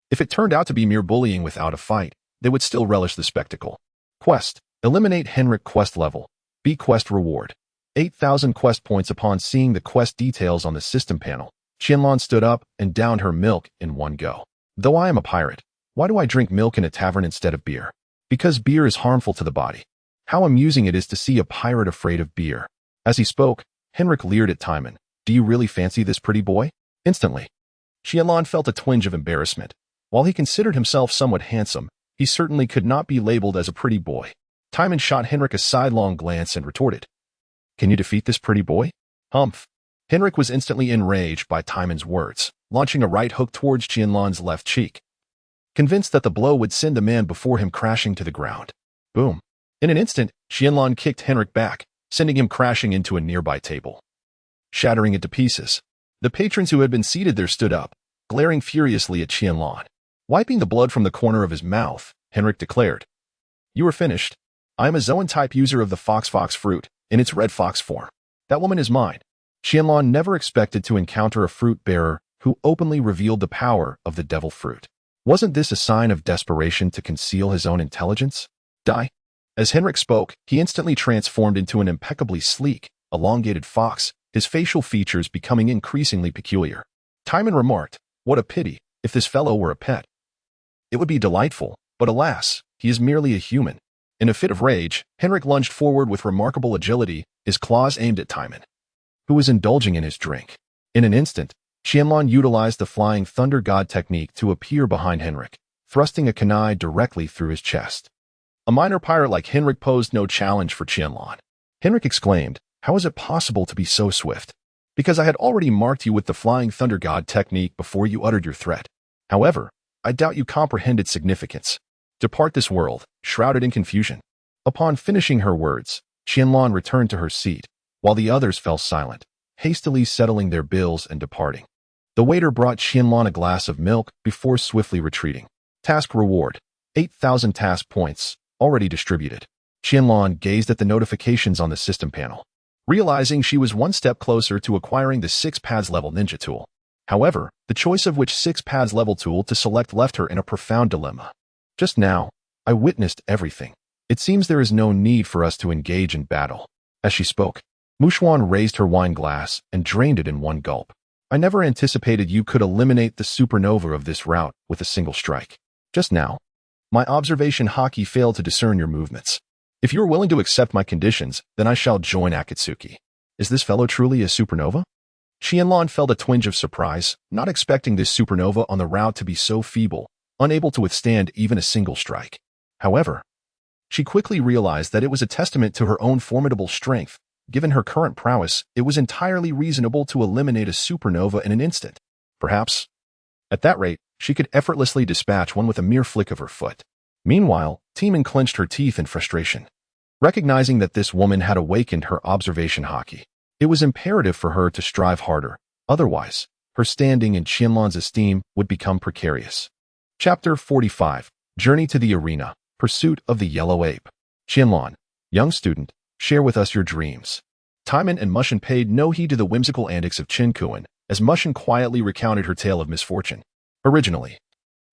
S1: if it turned out to be mere bullying without a fight, they would still relish the spectacle. Quest: eliminate Henrik quest level. B quest reward: 8,000 quest points. Upon seeing the quest details on the system panel, Qianlan stood up and downed her milk in one go. "Though I am a pirate, why do I drink milk in a tavern instead of beer? Because beer is harmful to the body. How amusing it is to see a pirate afraid of beer." As he spoke, Henrik leered at Timan. "Do you really fancy this pretty boy?" Instantly, Qianlan felt a twinge of embarrassment. While he considered himself somewhat handsome, he certainly could not be labeled as a pretty boy. Timan shot Henrik a sidelong glance and retorted, "Can you defeat this pretty boy?" "Humph." Henrik was instantly enraged by Timan's words, launching a right hook towards Qianlan's left cheek, convinced that the blow would send the man before him crashing to the ground. Boom. In an instant, Qianlan kicked Henrik back, sending him crashing into a nearby table, shattering it to pieces. The patrons who had been seated there stood up, glaring furiously at Qianlan. Wiping the blood from the corner of his mouth, Henrik declared, "You are finished. I am a Zoan-type user of the Fox fruit, in its red fox form. That woman is mine." Qianlan never expected to encounter a fruit bearer who openly revealed the power of the devil fruit. Wasn't this a sign of desperation to conceal his own intelligence? Die. As Henrik spoke, he instantly transformed into an impeccably sleek, elongated fox, his facial features becoming increasingly peculiar. Timan remarked, "What a pity, if this fellow were a pet. It would be delightful, but alas, he is merely a human." In a fit of rage, Henrik lunged forward with remarkable agility, his claws aimed at Timan, who was indulging in his drink. In an instant, Qianlan utilized the Flying Thunder God technique to appear behind Henrik, thrusting a kunai directly through his chest. A minor pirate like Henrik posed no challenge for Qianlan. Henrik exclaimed, "How is it possible to be so swift?" "Because I had already marked you with the Flying Thunder God technique before you uttered your threat. However, I doubt you comprehend its significance." Depart this world, shrouded in confusion. Upon finishing her words, Qianlan returned to her seat, while the others fell silent, hastily settling their bills and departing. The waiter brought Qianlan a glass of milk before swiftly retreating. Task reward, 8,000 task points, already distributed. Qianlan gazed at the notifications on the system panel, realizing she was one step closer to acquiring the 6 pads level ninja tool. However, the choice of which 6 pads level tool to select left her in a profound dilemma. Just now, I witnessed everything. It seems there is no need for us to engage in battle. As she spoke, Muxuan raised her wine glass and drained it in one gulp. I never anticipated you could eliminate the supernova of this route with a single strike. Just now, my observation haki failed to discern your movements. If you are willing to accept my conditions, then I shall join Akatsuki. Is this fellow truly a supernova? Qianlan felt a twinge of surprise, not expecting this supernova on the route to be so feeble, unable to withstand even a single strike. However, she quickly realized that it was a testament to her own formidable strength. Given her current prowess, it was entirely reasonable to eliminate a supernova in an instant. Perhaps, at that rate, she could effortlessly dispatch one with a mere flick of her foot. Meanwhile, Timan clenched her teeth in frustration. Recognizing that this woman had awakened her observation haki, it was imperative for her to strive harder. Otherwise, her standing in Qianlan's esteem would become precarious. Chapter 45. Journey to the Arena. Pursuit of the Yellow Ape. Qianlan, young student, share with us your dreams. Timan and Mushin paid no heed to the whimsical antics of Qin as Mushin quietly recounted her tale of misfortune. Originally,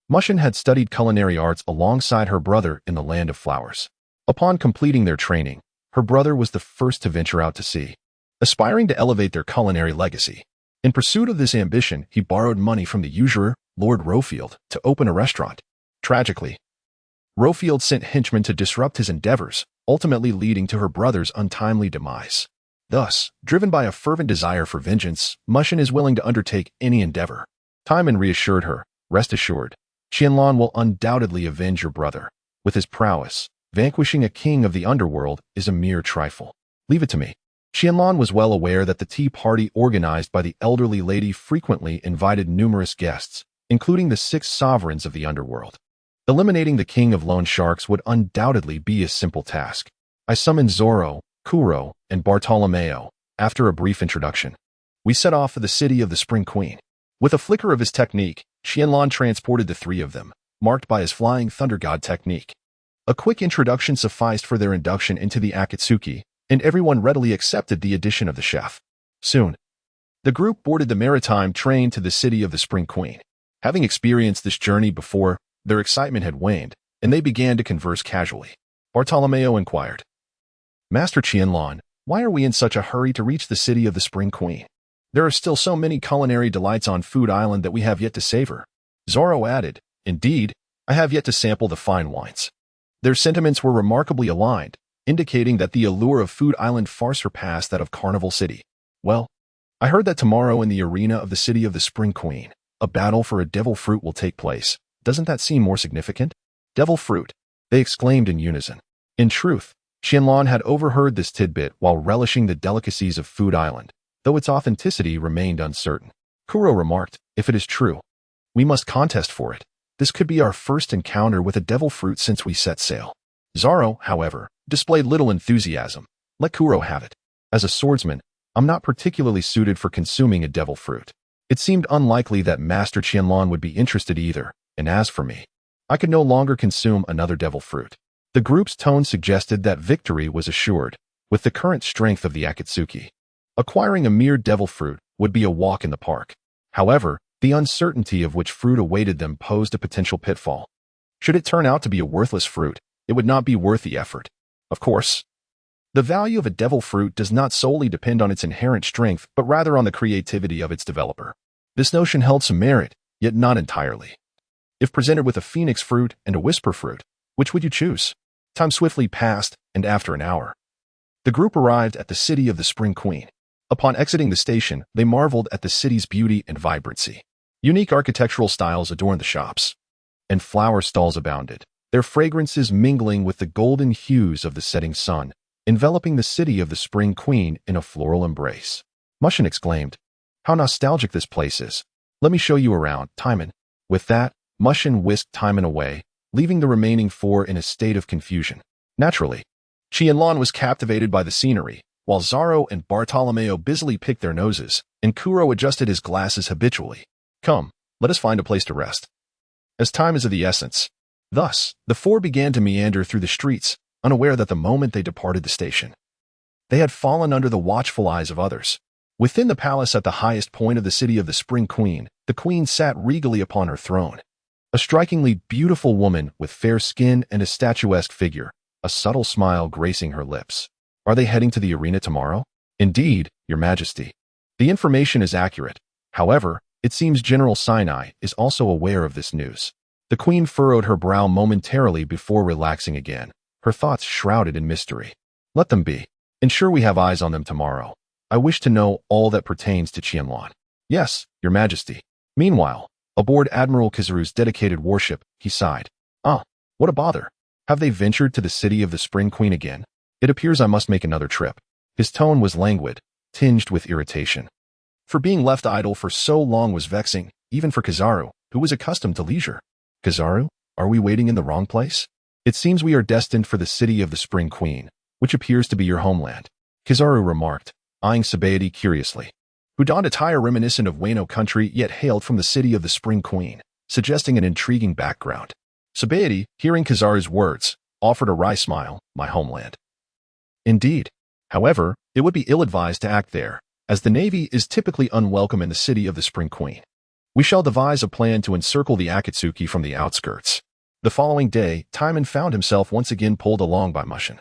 S1: Mushin had studied culinary arts alongside her brother in the Land of Flowers. Upon completing their training, her brother was the first to venture out to sea, aspiring to elevate their culinary legacy. In pursuit of this ambition, he borrowed money from the usurer, Lord Rofield, to open a restaurant. Tragically, Rofield sent henchmen to disrupt his endeavors, ultimately leading to her brother's untimely demise. Thus, driven by a fervent desire for vengeance, Mushin is willing to undertake any endeavor. Timan reassured her, rest assured, Qianlan will undoubtedly avenge your brother. With his prowess, vanquishing a king of the underworld is a mere trifle. Leave it to me. Qianlan was well aware that the tea party organized by the elderly lady frequently invited numerous guests, including the 6 sovereigns of the underworld. Eliminating the king of loan sharks would undoubtedly be a simple task. I summoned Zoro, Kuro, and Bartolomeo. After a brief introduction, we set off for the city of the Spring Queen. With a flicker of his technique, Qianlan transported the 3 of them, marked by his flying thunder god technique. A quick introduction sufficed for their induction into the Akatsuki, and everyone readily accepted the addition of the chef. Soon, the group boarded the maritime train to the city of the Spring Queen. Having experienced this journey before, their excitement had waned, and they began to converse casually. Bartolomeo inquired, Master Qianlan, why are we in such a hurry to reach the city of the Spring Queen? There are still so many culinary delights on Food Island that we have yet to savor. Zoro added, Indeed, I have yet to sample the fine wines. Their sentiments were remarkably aligned, indicating that the allure of Food Island far surpassed that of Carnival City. Well, I heard that tomorrow in the arena of the city of the Spring Queen, a battle for a devil fruit will take place. Doesn't that seem more significant? Devil fruit, they exclaimed in unison. In truth, Qianlan had overheard this tidbit while relishing the delicacies of Food Island, though its authenticity remained uncertain. Kuro remarked, if it is true, we must contest for it. This could be our first encounter with a devil fruit since we set sail. Zoro, however, displayed little enthusiasm. Let Kuro have it. As a swordsman, I'm not particularly suited for consuming a devil fruit. It seemed unlikely that Master Qianlan would be interested either, and as for me, I could no longer consume another devil fruit. The group's tone suggested that victory was assured, with the current strength of the Akatsuki. Acquiring a mere devil fruit would be a walk in the park. However, the uncertainty of which fruit awaited them posed a potential pitfall. Should it turn out to be a worthless fruit, it would not be worth the effort. Of course, the value of a devil fruit does not solely depend on its inherent strength, but rather on the creativity of its developer. This notion held some merit, yet not entirely. If presented with a phoenix fruit and a whisper fruit, which would you choose? Time swiftly passed, and after an hour, the group arrived at the city of the Spring Queen. Upon exiting the station, they marveled at the city's beauty and vibrancy. Unique architectural styles adorned the shops, and flower stalls abounded, their fragrances mingling with the golden hues of the setting sun, enveloping the city of the Spring Queen in a floral embrace. Mushin exclaimed, how nostalgic this place is. Let me show you around, Timan. With that, Mushin whisked Timan away, leaving the remaining 4 in a state of confusion. Naturally, Qianlan was captivated by the scenery, while Desarro and Bartolomeo busily picked their noses, and Kuro adjusted his glasses habitually. Come, let us find a place to rest, as time is of the essence. Thus, the 4 began to meander through the streets, unaware that the moment they departed the station, they had fallen under the watchful eyes of others. Within the palace at the highest point of the city of the Spring Queen, the queen sat regally upon her throne. A strikingly beautiful woman with fair skin and a statuesque figure, a subtle smile gracing her lips. Are they heading to the arena tomorrow? Indeed, Your Majesty. The information is accurate. However, it seems General Sinai is also aware of this news. The queen furrowed her brow momentarily before relaxing again, her thoughts shrouded in mystery. Let them be. Ensure we have eyes on them tomorrow. I wish to know all that pertains to Qianlan. Yes, Your Majesty. Meanwhile, aboard Admiral Kizaru's dedicated warship, he sighed. Ah, what a bother. Have they ventured to the city of the Spring Queen again? It appears I must make another trip. His tone was languid, tinged with irritation. For being left idle for so long was vexing, even for Kizaru, who was accustomed to leisure. Kizaru, are we waiting in the wrong place? It seems we are destined for the city of the Spring Queen, which appears to be your homeland, Kizaru remarked, eyeing Sabaody curiously, who donned attire reminiscent of Wano country yet hailed from the city of the Spring Queen, suggesting an intriguing background. Sabaody, hearing Kizaru's words, offered a wry smile, my homeland. Indeed. However, it would be ill-advised to act there, as the Navy is typically unwelcome in the city of the Spring Queen. We shall devise a plan to encircle the Akatsuki from the outskirts. The following day, Timan found himself once again pulled along by Mushin,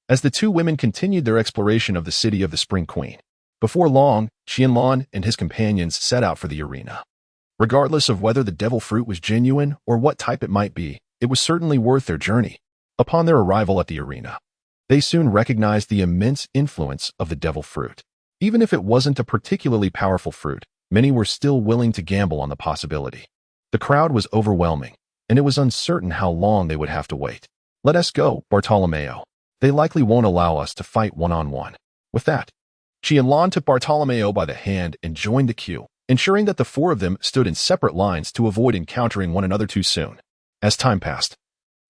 S1: as the 2 women continued their exploration of the city of the Spring Queen. Before long, Qianlan and his companions set out for the arena. Regardless of whether the devil fruit was genuine or what type it might be, it was certainly worth their journey. Upon their arrival at the arena, they soon recognized the immense influence of the devil fruit. Even if it wasn't a particularly powerful fruit, many were still willing to gamble on the possibility. The crowd was overwhelming, and it was uncertain how long they would have to wait. Let us go, Bartolomeo. They likely won't allow us to fight one-on-one. With that, Qianlan took Bartolomeo by the hand and joined the queue, ensuring that the 4 of them stood in separate lines to avoid encountering one another too soon. As time passed,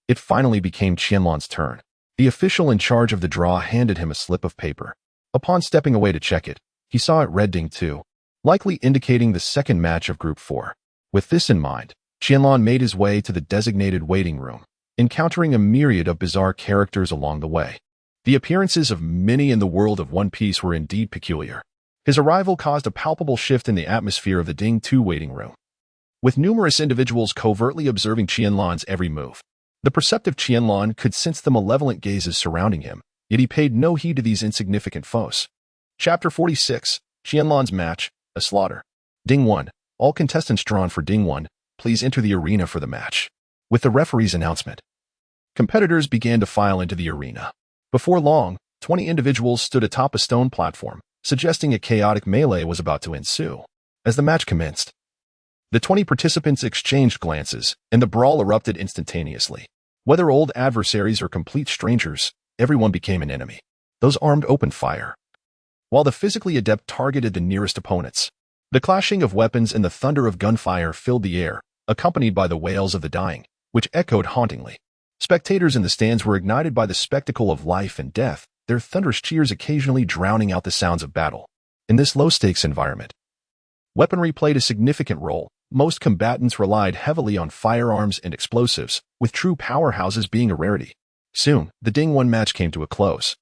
S1: it finally became Qianlan's turn. The official in charge of the draw handed him a slip of paper. Upon stepping away to check it, he saw it read Ding 2, likely indicating the second match of Group 4. With this in mind, Qianlan made his way to the designated waiting room, encountering a myriad of bizarre characters along the way. The appearances of many in the world of One Piece were indeed peculiar. His arrival caused a palpable shift in the atmosphere of the Ding 2 waiting room, with numerous individuals covertly observing Qianlan's every move. The perceptive Qianlan could sense the malevolent gazes surrounding him, yet he paid no heed to these insignificant foes. Chapter 46, Qianlan's Match, A Slaughter. Ding 1. All contestants drawn for Ding 1, please enter the arena for the match. With the referee's announcement, competitors began to file into the arena. Before long, 20 individuals stood atop a stone platform, suggesting a chaotic melee was about to ensue. As the match commenced, the 20 participants exchanged glances, and the brawl erupted instantaneously. Whether old adversaries or complete strangers, everyone became an enemy. Those armed opened fire, while the physically adept targeted the nearest opponents. The clashing of weapons and the thunder of gunfire filled the air, accompanied by the wails of the dying, which echoed hauntingly. Spectators in the stands were ignited by the spectacle of life and death, their thunderous cheers occasionally drowning out the sounds of battle. In this low-stakes environment, weaponry played a significant role. Most combatants relied heavily on firearms and explosives, with true powerhouses being a rarity. Soon, the Ding 1 match came to a close,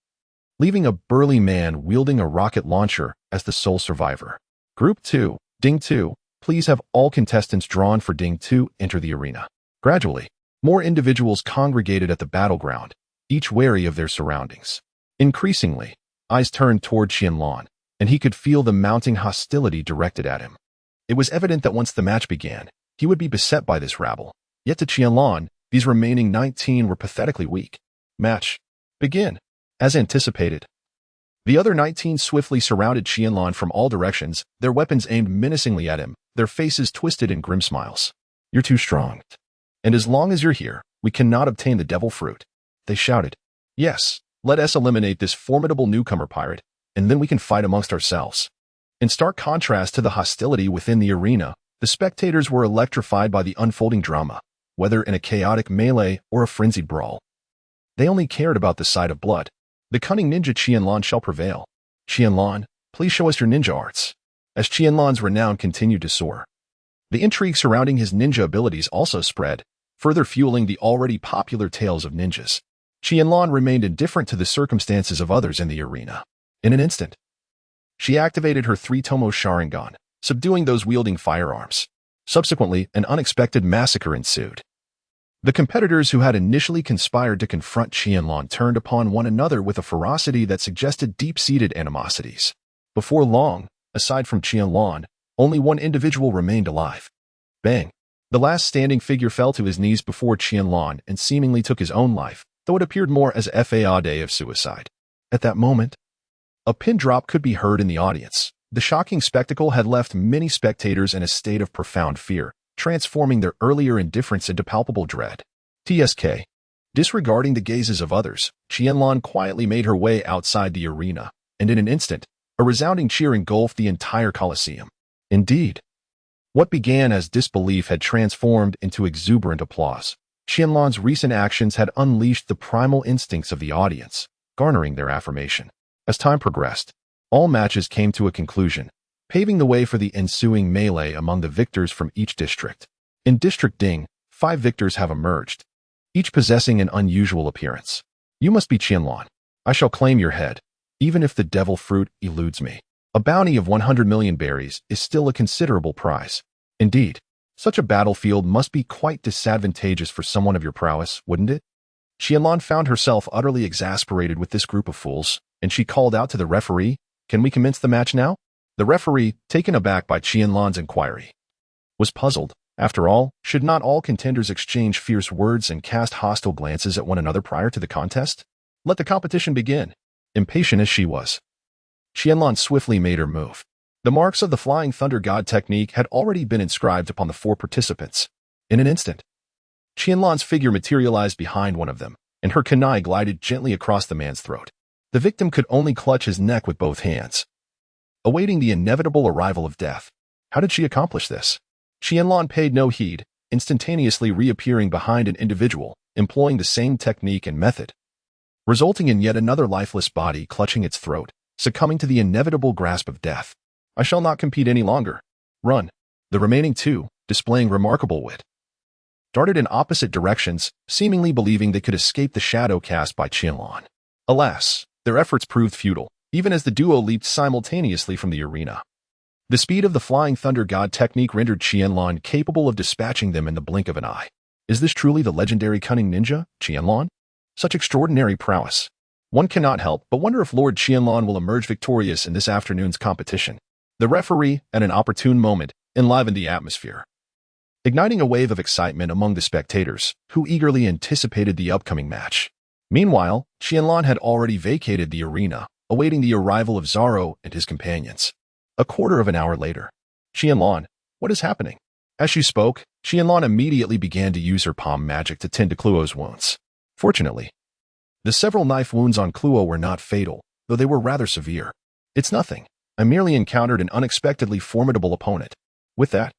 S1: leaving a burly man wielding a rocket launcher as the sole survivor. Group 2, Ding 2, please have all contestants drawn for Ding 2 enter the arena. Gradually, more individuals congregated at the battleground, each wary of their surroundings. Increasingly, eyes turned toward Qianlan, and he could feel the mounting hostility directed at him. It was evident that once the match began, he would be beset by this rabble. Yet to Qianlan, these remaining 19 were pathetically weak. Match. Begin. As anticipated, the other 19 swiftly surrounded Qianlan from all directions, their weapons aimed menacingly at him, their faces twisted in grim smiles. You're too strong. And as long as you're here, we cannot obtain the devil fruit. They shouted. Yes, let us eliminate this formidable newcomer pirate, and then we can fight amongst ourselves. In stark contrast to the hostility within the arena, the spectators were electrified by the unfolding drama. whether in a chaotic melee or a frenzied brawl. They only cared about the sight of blood. The cunning ninja Qianlan shall prevail. Qianlan, please show us your ninja arts. As Qianlan's renown continued to soar, the intrigue surrounding his ninja abilities also spread, further fueling the already popular tales of ninjas. Qianlan remained indifferent to the circumstances of others in the arena. In an instant, she activated her three-tomo sharingan, subduing those wielding firearms. Subsequently, an unexpected massacre ensued. The competitors who had initially conspired to confront Qianlan turned upon one another with a ferocity that suggested deep-seated animosities. Before long, aside from Qianlan, only one individual remained alive. Bang! The last standing figure fell to his knees before Qianlan and seemingly took his own life, though it appeared more as a day of suicide. At that moment, a pin drop could be heard in the audience. The shocking spectacle had left many spectators in a state of profound fear, transforming their earlier indifference into palpable dread. TSK. Disregarding the gazes of others, Qianlan quietly made her way outside the arena, and in an instant, a resounding cheer engulfed the entire Colosseum. Indeed, what began as disbelief had transformed into exuberant applause. Qianlan's recent actions had unleashed the primal instincts of the audience, garnering their affirmation. As time progressed, all matches came to a conclusion, paving the way for the ensuing melee among the victors from each district. In District Ding, 5 victors have emerged, each possessing an unusual appearance. You must be Qianlan. I shall claim your head, even if the devil fruit eludes me. A bounty of 100 million berries is still a considerable prize. Indeed, such a battlefield must be quite disadvantageous for someone of your prowess, wouldn't it? Qianlan found herself utterly exasperated with this group of fools, and she called out to the referee, "Can we commence the match now?" The referee, taken aback by Qianlan's inquiry, was puzzled. After all, should not all contenders exchange fierce words and cast hostile glances at one another prior to the contest? Let the competition begin. Impatient as she was, Qianlan swiftly made her move. The marks of the Flying Thunder God technique had already been inscribed upon the 4 participants. In an instant, Qianlan's figure materialized behind one of them, and her kunai glided gently across the man's throat. The victim could only clutch his neck with both hands, awaiting the inevitable arrival of death. How did she accomplish this? Qianlan paid no heed, instantaneously reappearing behind an individual, employing the same technique and method, resulting in yet another lifeless body clutching its throat, succumbing to the inevitable grasp of death. I shall not compete any longer. Run. The remaining 2, displaying remarkable wit, darted in opposite directions, seemingly believing they could escape the shadow cast by Qianlan. Alas, their efforts proved futile, even as the duo leaped simultaneously from the arena. The speed of the Flying Thunder God technique rendered Qianlan capable of dispatching them in the blink of an eye. Is this truly the legendary cunning ninja, Qianlan? Such extraordinary prowess. One cannot help but wonder if Lord Qianlan will emerge victorious in this afternoon's competition. The referee, at an opportune moment, enlivened the atmosphere, igniting a wave of excitement among the spectators, who eagerly anticipated the upcoming match. Meanwhile, Qianlan had already vacated the arena, awaiting the arrival of Desarro and his companions. A quarter of an hour later, Qianlan, what is happening? As she spoke, Qianlan immediately began to use her palm magic to tend to Kluo's wounds. Fortunately, the several knife wounds on Kluo were not fatal, though they were rather severe. It's nothing. I merely encountered an unexpectedly formidable opponent. With that,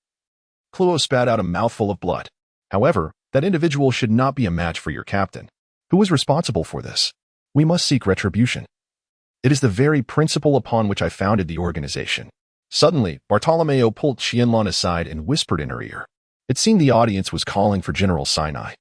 S1: Kluo spat out a mouthful of blood. However, that individual should not be a match for your captain. Who is responsible for this? We must seek retribution. It is the very principle upon which I founded the organization. Suddenly, Bartolomeo pulled Qianlan aside and whispered in her ear. It seemed the audience was calling for General Sinai,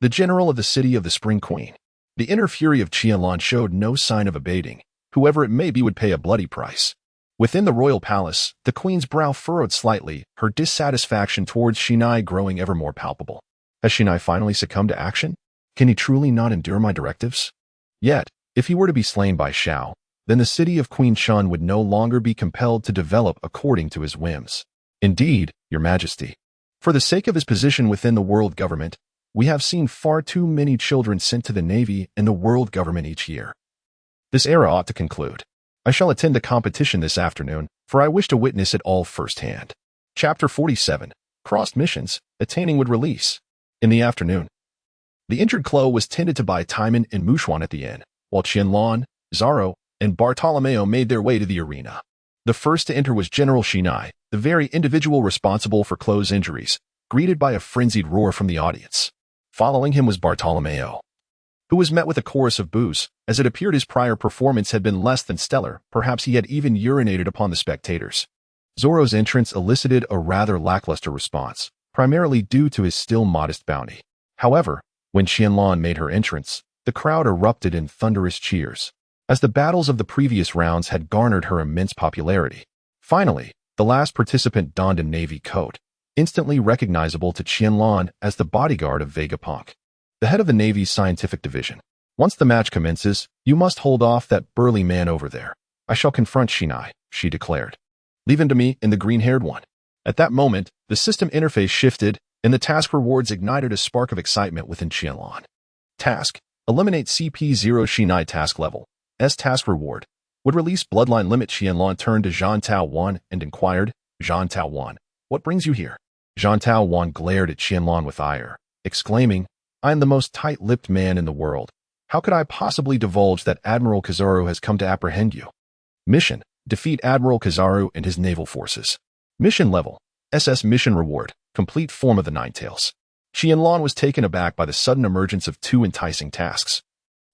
S1: the general of the city of the Spring Queen. The inner fury of Qianlan showed no sign of abating. Whoever it may be would pay a bloody price. Within the royal palace, the queen's brow furrowed slightly, her dissatisfaction towards Shinai growing ever more palpable. Has Shinai finally succumbed to action? Can he truly not endure my directives? Yet, if he were to be slain by Shao, then the city of Queen Shun would no longer be compelled to develop according to his whims. Indeed, your majesty, for the sake of his position within the world government, we have seen far too many children sent to the navy and the world government each year. This era ought to conclude. I shall attend the competition this afternoon, for I wish to witness it all firsthand. Chapter 47. Crossed Missions, Attaining would release. In the afternoon, the injured Klo was tended to by Timan and Mushuan at the inn, while Qianlan, Desarro, and Bartolomeo made their way to the arena. The first to enter was General Shinai, the very individual responsible for Klo's injuries, greeted by a frenzied roar from the audience. Following him was Bartolomeo, who was met with a chorus of boos, as it appeared his prior performance had been less than stellar. Perhaps he had even urinated upon the spectators. Zoro's entrance elicited a rather lackluster response, primarily due to his still modest bounty. However, when Qianlan made her entrance, the crowd erupted in thunderous cheers, as the battles of the previous rounds had garnered her immense popularity. Finally, the last participant donned a navy coat, instantly recognizable to Qianlan as the bodyguard of Vegapunk, the head of the Navy's scientific division. Once the match commences, you must hold off that burly man over there. I shall confront Shinai, she declared. Leave him to me and the green-haired one. At that moment, the system interface shifted, and the task rewards ignited a spark of excitement within Qianlan. Task: eliminate CP0 Shinai task level. S task reward would release bloodline limit. Qianlan turned to Zhang Taowan and inquired, Zhang Taowan, what brings you here? Zhang Taowan glared at Qianlan with ire, exclaiming, I am the most tight-lipped man in the world. How could I possibly divulge that Admiral Kizaru has come to apprehend you? Mission: defeat Admiral Kizaru and his naval forces. Mission level: SS mission reward, complete form of the Nine Tails. Qianlan was taken aback by the sudden emergence of two enticing tasks,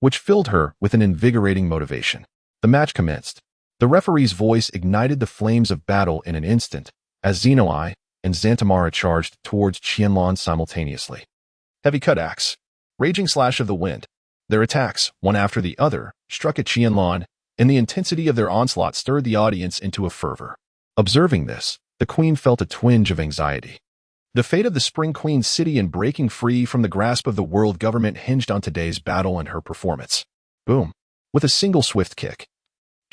S1: which filled her with an invigorating motivation. The match commenced. The referee's voice ignited the flames of battle in an instant, as Zenoi and Xantamara charged towards Qianlan simultaneously. Heavy cut axe, raging slash of the wind. Their attacks, one after the other, struck at Qianlan, and the intensity of their onslaught stirred the audience into a fervor. Observing this, the queen felt a twinge of anxiety. The fate of the Spring Queen city and breaking free from the grasp of the world government hinged on today's battle and her performance. Boom. With a single swift kick,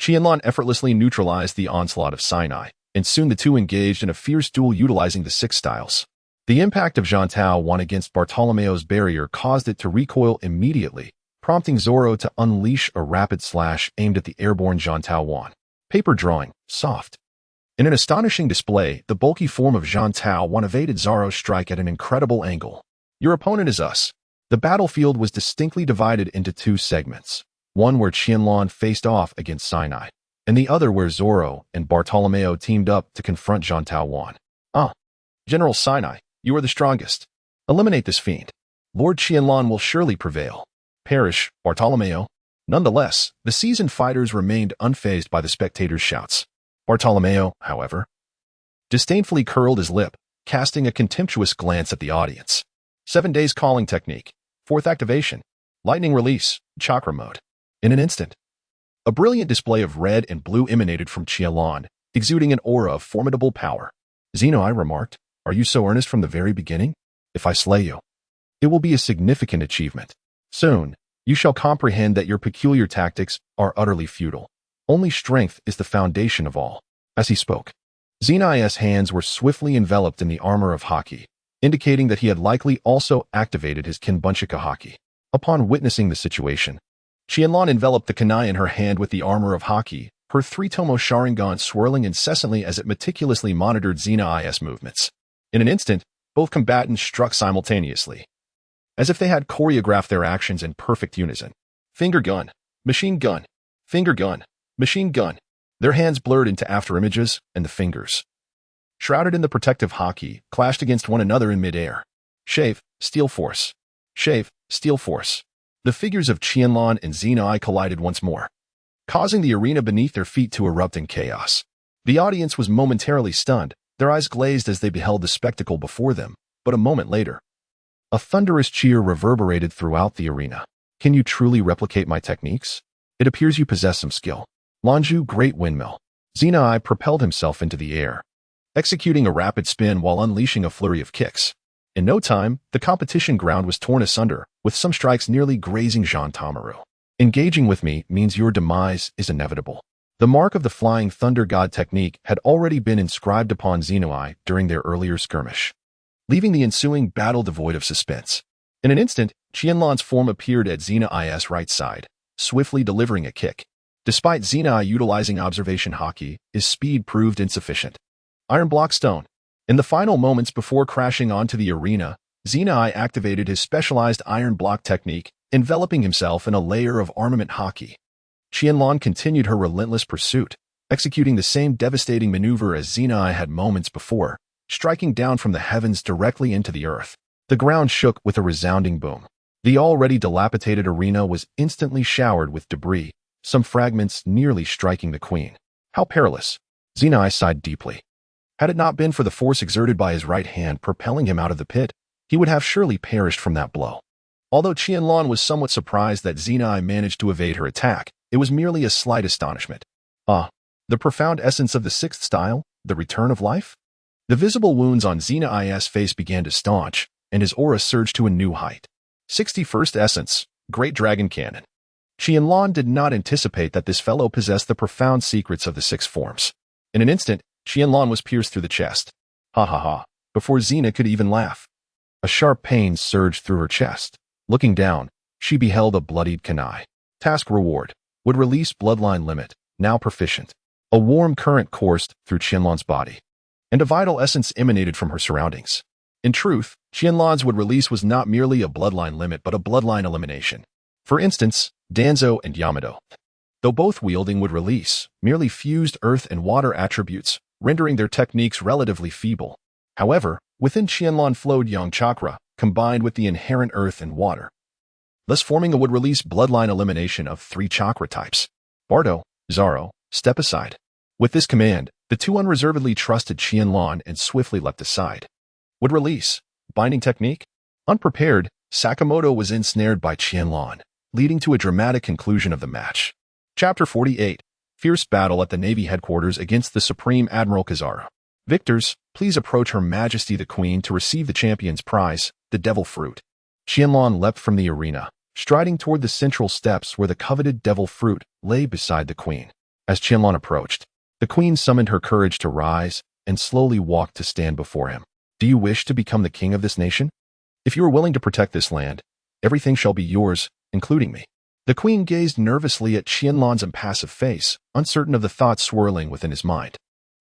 S1: Qianlan effortlessly neutralized the onslaught of Sinai, and soon the two engaged in a fierce duel utilizing the six styles. The impact of Zhang Taowan against Bartolomeo's barrier caused it to recoil immediately, prompting Zoro to unleash a rapid slash aimed at the airborne Zhang Taowan. Paper drawing, soft. In an astonishing display, the bulky form of Zhang Taowan evaded Zoro's strike at an incredible angle. Your opponent is us. The battlefield was distinctly divided into two segments, one where Qianlan faced off against Sinai, and the other where Zoro and Bartolomeo teamed up to confront Zhang Taowan. General Sinai, you are the strongest. Eliminate this fiend. Lord Qianlan will surely prevail. Perish, Bartolomeo. Nonetheless, the seasoned fighters remained unfazed by the spectators' shouts. Bartolomeo, however, disdainfully curled his lip, casting a contemptuous glance at the audience. 7 days calling technique. 4th activation. Lightning release. Chakra mode. In an instant, a brilliant display of red and blue emanated from Qianlan, exuding an aura of formidable power. Zenoi remarked, Are you so earnest from the very beginning? If I slay you, it will be a significant achievement. Soon, you shall comprehend that your peculiar tactics are utterly futile. Only strength is the foundation of all. As he spoke, Zenoi's hands were swiftly enveloped in the armor of haki, indicating that he had likely also activated his Kinbunchika haki. Upon witnessing the situation, Qianlan enveloped the kunai in her hand with the armor of haki, her three-tomo sharingan swirling incessantly as it meticulously monitored Zenoi's movements. In an instant, both combatants struck simultaneously, as if they had choreographed their actions in perfect unison. Finger gun, machine gun, finger gun, machine gun. Their hands blurred into afterimages, and the fingers, shrouded in the protective haki, clashed against one another in midair. Shave, steel force. Shave, steel force. The figures of Qianlan and Zenoi collided once more, causing the arena beneath their feet to erupt in chaos. The audience was momentarily stunned, their eyes glazed as they beheld the spectacle before them, but a moment later, a thunderous cheer reverberated throughout the arena. Can you truly replicate my techniques? It appears you possess some skill. Lanju Great Windmill. Zenoi propelled himself into the air, executing a rapid spin while unleashing a flurry of kicks. In no time, the competition ground was torn asunder, with some strikes nearly grazing Jean Tamaru. Engaging with me means your demise is inevitable. The mark of the Flying Thunder God technique had already been inscribed upon Zenoi during their earlier skirmish, leaving the ensuing battle devoid of suspense. In an instant, Qianlan's form appeared at Zenoi's right side, swiftly delivering a kick. Despite Zenoi utilizing observation haki, his speed proved insufficient. Iron Block Stone. In the final moments before crashing onto the arena, Zenoi activated his specialized Iron Block technique, enveloping himself in a layer of armament haki. Qianlan continued her relentless pursuit, executing the same devastating maneuver as Zenoi had moments before, striking down from the heavens directly into the earth. The ground shook with a resounding boom. The already dilapidated arena was instantly showered with debris, some fragments nearly striking the queen. How perilous! Zenai sighed deeply. Had it not been for the force exerted by his right hand propelling him out of the pit, he would have surely perished from that blow. Although Qianlan was somewhat surprised that Zenai managed to evade her attack, it was merely a slight astonishment. The profound essence of the sixth style, the return of life? The visible wounds on Zenai's face began to staunch, and his aura surged to a new height. 61st Essence, Great Dragon Cannon. Qianlan did not anticipate that this fellow possessed the profound secrets of the six forms. In an instant, Qianlan was pierced through the chest. Ha ha ha, before Xena could even laugh. A sharp pain surged through her chest. Looking down, she beheld a bloodied kunai. Task reward. Would release bloodline limit, now proficient. A warm current coursed through Qianlan's body, and a vital essence emanated from her surroundings. In truth, Qianlan's would release was not merely a bloodline limit but a bloodline elimination. For instance, Danzo and Yamato, though both wielding would release, merely fused earth and water attributes, rendering their techniques relatively feeble. However, within Qianlan flowed yang chakra, combined with the inherent earth and water, thus forming a would-release bloodline elimination of 3 chakra types. Bardo, Desarro, step aside. With this command, the two unreservedly trusted Qianlan and swiftly leapt aside. Would release. Binding technique? Unprepared, Sakamoto was ensnared by Qianlan, leading to a dramatic conclusion of the match. Chapter 48. Fierce battle at the Navy headquarters against the Supreme Admiral Kizaru. Victors, please approach Her Majesty the Queen to receive the champion's prize, the Devil Fruit. Qianlan leapt from the arena, striding toward the central steps where the coveted Devil Fruit lay beside the Queen. As Qianlan approached, the Queen summoned her courage to rise and slowly walked to stand before him. Do you wish to become the king of this nation? If you are willing to protect this land, everything shall be yours, including me. The Queen gazed nervously at Qianlan's impassive face, uncertain of the thoughts swirling within his mind.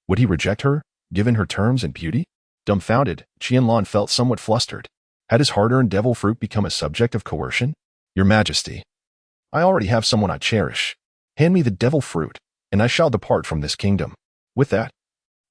S1: Would he reject her, given her terms and beauty? Dumbfounded, Qianlan felt somewhat flustered. Had his hard-earned devil fruit become a subject of coercion? Your Majesty, I already have someone I cherish. Hand me the devil fruit, and I shall depart from this kingdom. With that,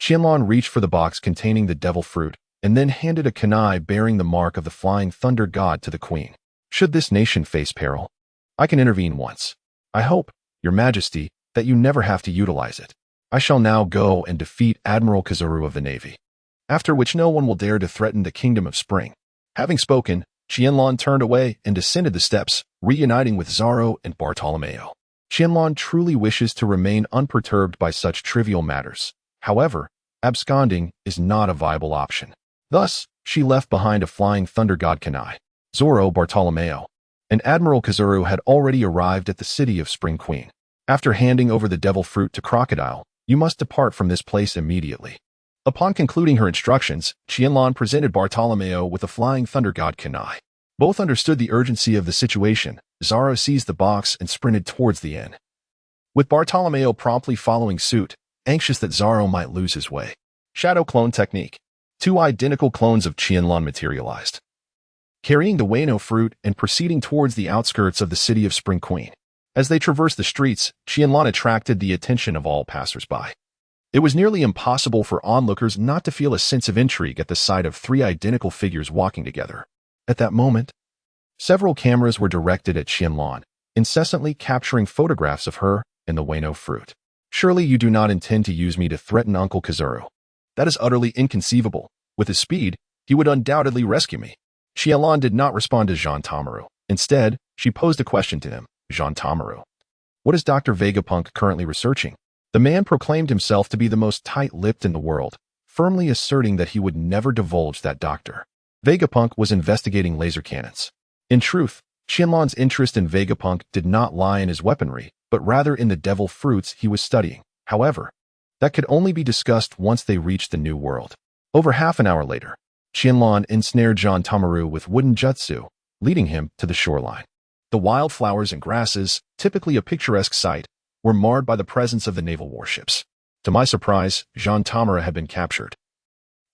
S1: Qianlan reached for the box containing the devil fruit, and then handed a kunai bearing the mark of the flying thunder god to the Queen. Should this nation face peril, I can intervene once. I hope, Your Majesty, that you never have to utilize it. I shall now go and defeat Admiral Kizaru of the Navy, after which no one will dare to threaten the Kingdom of Spring. Having spoken, Qianlan turned away and descended the steps, reuniting with Zaro and Bartolomeo. Qianlan truly wishes to remain unperturbed by such trivial matters. However, absconding is not a viable option. Thus, she left behind a flying thunder god kunai. Zoro Bartolomeo and Admiral Kizaru had already arrived at the city of Spring Queen. After handing over the devil fruit to Crocodile, you must depart from this place immediately. Upon concluding her instructions, Qianlan presented Bartolomeo with a flying thunder god kunai. Both understood the urgency of the situation. Zaro seized the box and sprinted towards the inn, with Bartolomeo promptly following suit, anxious that Zaro might lose his way. Shadow clone technique. 2 identical clones of Qianlan materialized, carrying the Wano fruit and proceeding towards the outskirts of the city of Spring Queen. As they traversed the streets, Qianlan attracted the attention of all passers-by. It was nearly impossible for onlookers not to feel a sense of intrigue at the sight of 3 identical figures walking together. At that moment, several cameras were directed at Qianlan, incessantly capturing photographs of her and the Wano fruit. Surely you do not intend to use me to threaten Uncle Kizaru. That is utterly inconceivable. With his speed, he would undoubtedly rescue me. Qianlan did not respond to Jean Tamaru. Instead, she posed a question to him. Jean Tamaru, what is Dr. Vegapunk currently researching? The man proclaimed himself to be the most tight-lipped in the world, firmly asserting that he would never divulge that Dr. Vegapunk was investigating laser cannons. In truth, Qianlan's interest in Vegapunk did not lie in his weaponry, but rather in the devil fruits he was studying. However, that could only be discussed once they reached the new world. Over half an hour later, Qianlan ensnared Jean Tamaru with wooden jutsu, leading him to the shoreline. The wildflowers and grasses, typically a picturesque sight, were marred by the presence of the naval warships. To my surprise, Jean Tamaru had been captured.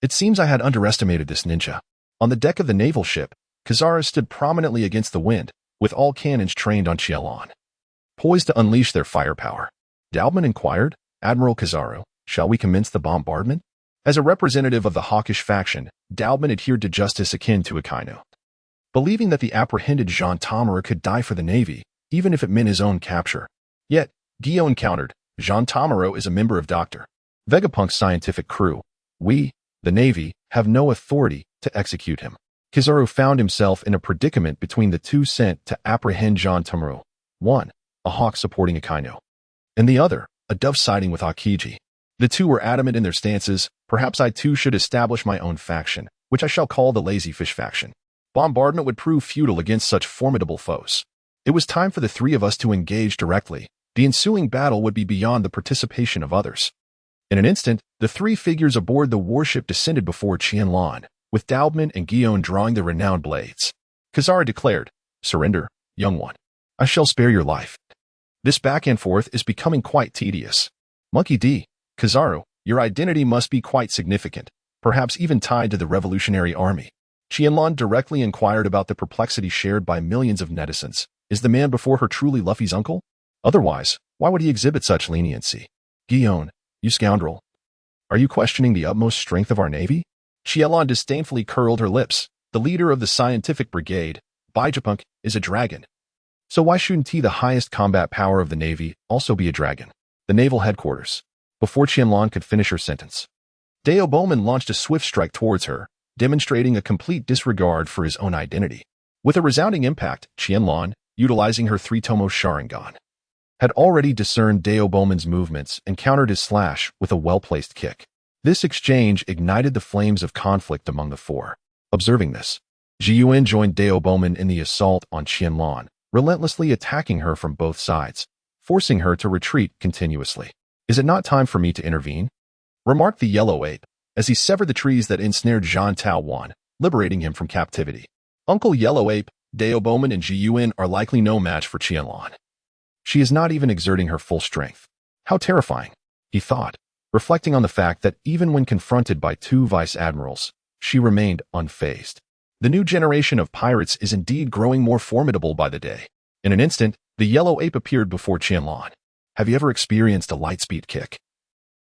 S1: It seems I had underestimated this ninja. On the deck of the naval ship, Kizaru stood prominently against the wind, with all cannons trained on Qianlan, poised to unleash their firepower. Daubman inquired, Admiral Kizaru, shall we commence the bombardment? As a representative of the hawkish faction, Daubman adhered to justice akin to Akainu, believing that the apprehended Jean Tamura could die for the Navy, even if it meant his own capture. Yet, Guillaume countered, Jean Tamura is a member of Dr. Vegapunk's scientific crew. We, the Navy, have no authority to execute him. Kizaru found himself in a predicament between the two sent to apprehend Jean Tamura. One, a hawk supporting Akainu, and the other, a dove siding with Akiji. The two were adamant in their stances. Perhaps I too should establish my own faction, which I shall call the Lazy Fish faction. Bombardment would prove futile against such formidable foes. It was time for the three of us to engage directly. The ensuing battle would be beyond the participation of others. In an instant, the three figures aboard the warship descended before Qianlan, with Daubman and Guillaume drawing their renowned blades. Kizaru declared, Surrender, young one. I shall spare your life. This back and forth is becoming quite tedious. Monkey D. Kizaru, your identity must be quite significant, perhaps even tied to the Revolutionary Army. Qianlan directly inquired about the perplexity shared by millions of netizens. Is the man before her truly Luffy's uncle? Otherwise, why would he exhibit such leniency? Guillaume, you scoundrel. Are you questioning the utmost strength of our Navy? Qianlan disdainfully curled her lips. The leader of the scientific brigade, Bijapunk, is a dragon. So why shouldn't he, the highest combat power of the Navy, also be a dragon? The naval headquarters. Before Qianlan could finish her sentence, Deo Bowman launched a swift strike towards her, demonstrating a complete disregard for his own identity. With a resounding impact, Qianlan, utilizing her three-tomo sharingan, had already discerned Deo Bowman's movements and countered his slash with a well-placed kick. This exchange ignited the flames of conflict among the four. Observing this, Jiyuan joined Deo Bowman in the assault on Qianlan, relentlessly attacking her from both sides, forcing her to retreat continuously. Is it not time for me to intervene? Remarked the yellow ape, as he severed the trees that ensnared Jean Taowan, liberating him from captivity. Uncle Yellow Ape, Deo Bowman and Jiyuan are likely no match for Qianlan. She is not even exerting her full strength. How terrifying, he thought, reflecting on the fact that even when confronted by two vice-admirals, she remained unfazed. The new generation of pirates is indeed growing more formidable by the day. In an instant, the yellow ape appeared before Qianlan. Have you ever experienced a lightspeed kick,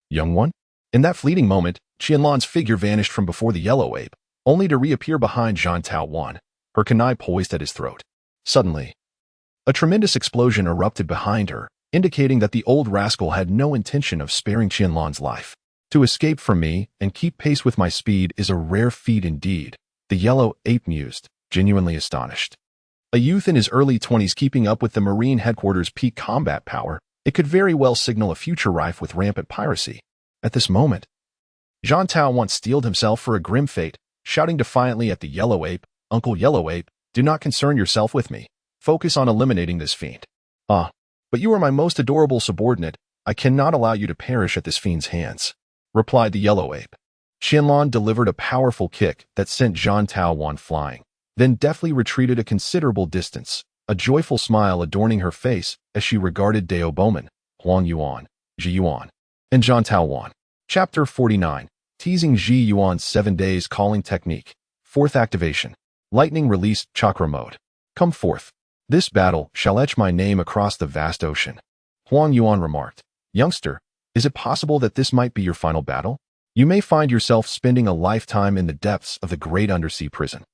S1: young one? In that fleeting moment, Qianlan's figure vanished from before the yellow ape, only to reappear behind Jean Taowan, her kunai poised at his throat. Suddenly, a tremendous explosion erupted behind her, indicating that the old rascal had no intention of sparing Qianlan's life. To escape from me and keep pace with my speed is a rare feat indeed, the yellow ape mused, genuinely astonished. A youth in his early 20s keeping up with the Marine headquarters' peak combat power, it could very well signal a future rife with rampant piracy. At this moment, Jean Taowan steeled himself for a grim fate, shouting defiantly at the yellow ape, Uncle Yellow Ape, do not concern yourself with me. Focus on eliminating this fiend. Ah, but you are my most adorable subordinate. I cannot allow you to perish at this fiend's hands, replied the yellow ape. Qianlan delivered a powerful kick that sent Jean Taowan flying, then deftly retreated a considerable distance, a joyful smile adorning her face as she regarded Deo Bowman, Huang Yuan, Ji Yuan, and Jean Taowan. Chapter 49, Teasing Ji Yuan's 7 days calling technique. 4th activation. Lightning released chakra mode. Come forth. This battle shall etch my name across the vast ocean. Huang Yuan remarked. Youngster, is it possible that this might be your final battle? You may find yourself spending a lifetime in the depths of the great undersea prison.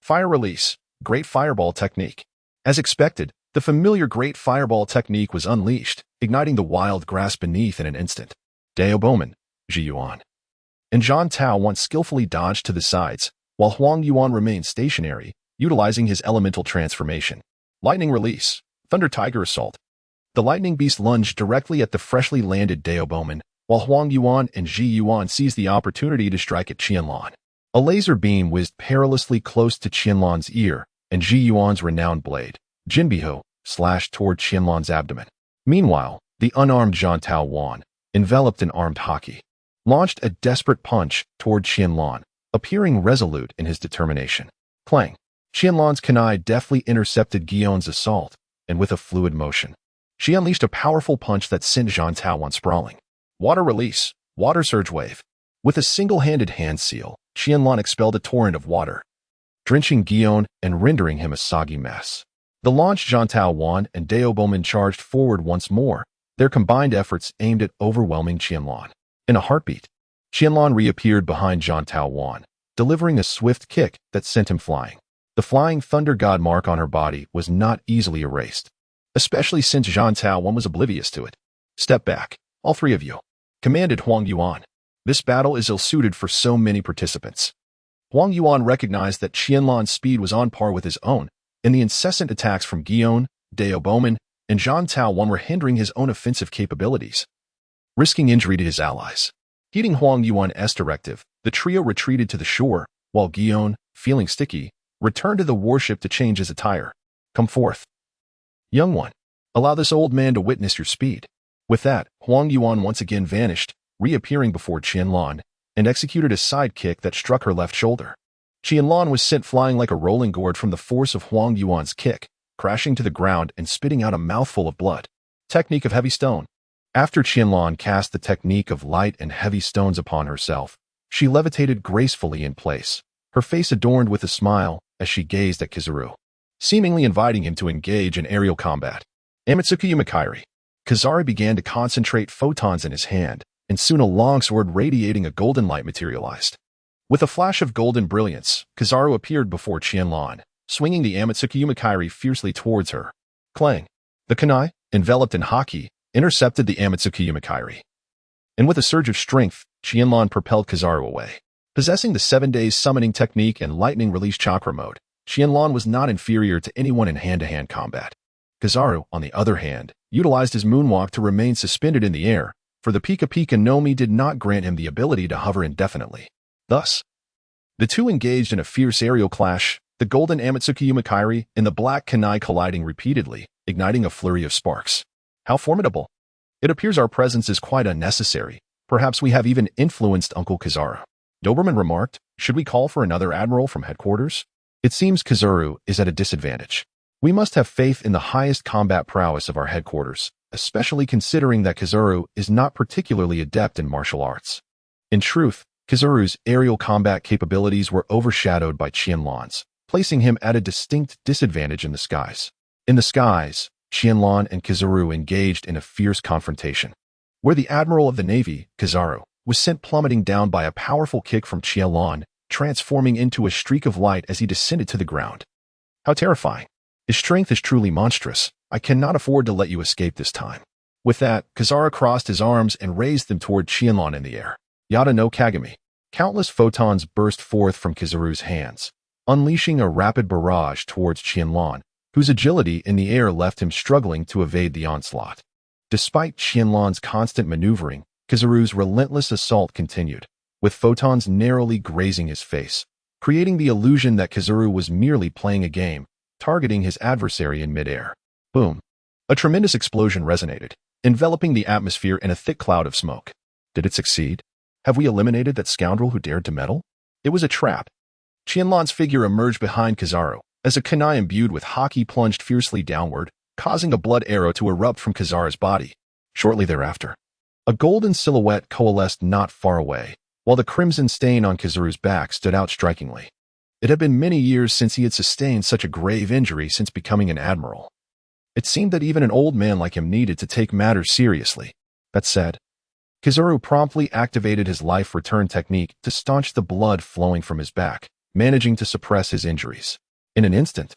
S1: Fire release. Great fireball technique. As expected, the familiar great fireball technique was unleashed, igniting the wild grass beneath in an instant. Deo Bowman, Ji Yuan, and Jean Tao once skillfully dodged to the sides, while Huang Yuan remained stationary, utilizing his elemental transformation. Lightning release. Thunder Tiger Assault. The lightning beast lunged directly at the freshly landed Deo Bowman, while Huang Yuan and Ji Yuan seized the opportunity to strike at Qianlan. A laser beam whizzed perilously close to Qianlan's ear, and Ji Yuan's renowned blade, Jinbiho, slashed toward Qianlan's abdomen. Meanwhile, the unarmed Jean Taowan, enveloped in armed haki, launched a desperate punch toward Qianlan, appearing resolute in his determination. Clang! Qianlan's kunai deftly intercepted Guillaume's assault, and with a fluid motion, she unleashed a powerful punch that sent Jean Taowan sprawling. Water release. Water surge wave. With a single-handed hand seal, Qianlan expelled a torrent of water, drenching Guillaume and rendering him a soggy mess. The launched Jean Taowan and Deo Bowman charged forward once more, their combined efforts aimed at overwhelming Qianlan. In a heartbeat, Qianlan reappeared behind Zhang Taowan, delivering a swift kick that sent him flying. The flying thunder god mark on her body was not easily erased, especially since Zhang Taowan was oblivious to it. Step back, all three of you, commanded Huang Yuan. This battle is ill-suited for so many participants. Huang Yuan recognized that Qianlan's speed was on par with his own, and the incessant attacks from Guion, Dao Bowman, and Zhang Taowan were hindering his own offensive capabilities, risking injury to his allies. Heeding Huang Yuan's directive, the trio retreated to the shore, while Guion, feeling sticky, returned to the warship to change his attire. Come forth. Young one, allow this old man to witness your speed. With that, Huang Yuan once again vanished, reappearing before Qianlan, and executed a side kick that struck her left shoulder. Qianlan was sent flying like a rolling gourd from the force of Huang Yuan's kick, crashing to the ground and spitting out a mouthful of blood. Technique of heavy stone. After Qianlan cast the technique of light and heavy stones upon herself, she levitated gracefully in place, her face adorned with a smile as she gazed at Kizaru, seemingly inviting him to engage in aerial combat. Amatsuki Umakiri. Kizaru began to concentrate photons in his hand, and soon a longsword radiating a golden light materialized. With a flash of golden brilliance, Kizaru appeared before Qianlan, swinging the Amatsuki Umakiri fiercely towards her. Clang! The kunai, enveloped in haki, intercepted the Amatsuki Umakiri. And with a surge of strength, Qianlan propelled Kizaru away. Possessing the 7 days summoning technique and lightning release chakra mode, Qianlan was not inferior to anyone in hand-to-hand combat. Kizaru, on the other hand, utilized his moonwalk to remain suspended in the air, for the Pika Pika Nomi did not grant him the ability to hover indefinitely. Thus, the two engaged in a fierce aerial clash, the golden Amatsuki Umakiri and the black kunai colliding repeatedly, igniting a flurry of sparks. How formidable! It appears our presence is quite unnecessary. Perhaps we have even influenced Uncle Kizaru. Doberman remarked, should we call for another admiral from headquarters? It seems Kizaru is at a disadvantage. We must have faith in the highest combat prowess of our headquarters, especially considering that Kizaru is not particularly adept in martial arts. In truth, Kizaru's aerial combat capabilities were overshadowed by Qianlan's, placing him at a distinct disadvantage in the skies. In the skies, Qianlan and Kizaru engaged in a fierce confrontation, where the admiral of the navy, Kizaru, was sent plummeting down by a powerful kick from Qianlan, transforming into a streak of light as he descended to the ground. How terrifying! His strength is truly monstrous. I cannot afford to let you escape this time. With that, Kizaru crossed his arms and raised them toward Qianlan in the air. Yada no Kagami. Countless photons burst forth from Kizaru's hands, unleashing a rapid barrage towards Qianlan, whose agility in the air left him struggling to evade the onslaught. Despite Qianlan's constant maneuvering, Kizaru's relentless assault continued, with photons narrowly grazing his face, creating the illusion that Kizaru was merely playing a game, targeting his adversary in midair. Boom! A tremendous explosion resonated, enveloping the atmosphere in a thick cloud of smoke. Did it succeed? Have we eliminated that scoundrel who dared to meddle? It was a trap. Qianlan's figure emerged behind Kizaru, as a kunai imbued with haki plunged fiercely downward, causing a blood arrow to erupt from Kizaru's body. Shortly thereafter, a golden silhouette coalesced not far away, while the crimson stain on Kizaru's back stood out strikingly. It had been many years since he had sustained such a grave injury since becoming an admiral. It seemed that even an old man like him needed to take matters seriously. That said, Kizaru promptly activated his life return technique to staunch the blood flowing from his back, managing to suppress his injuries. In an instant,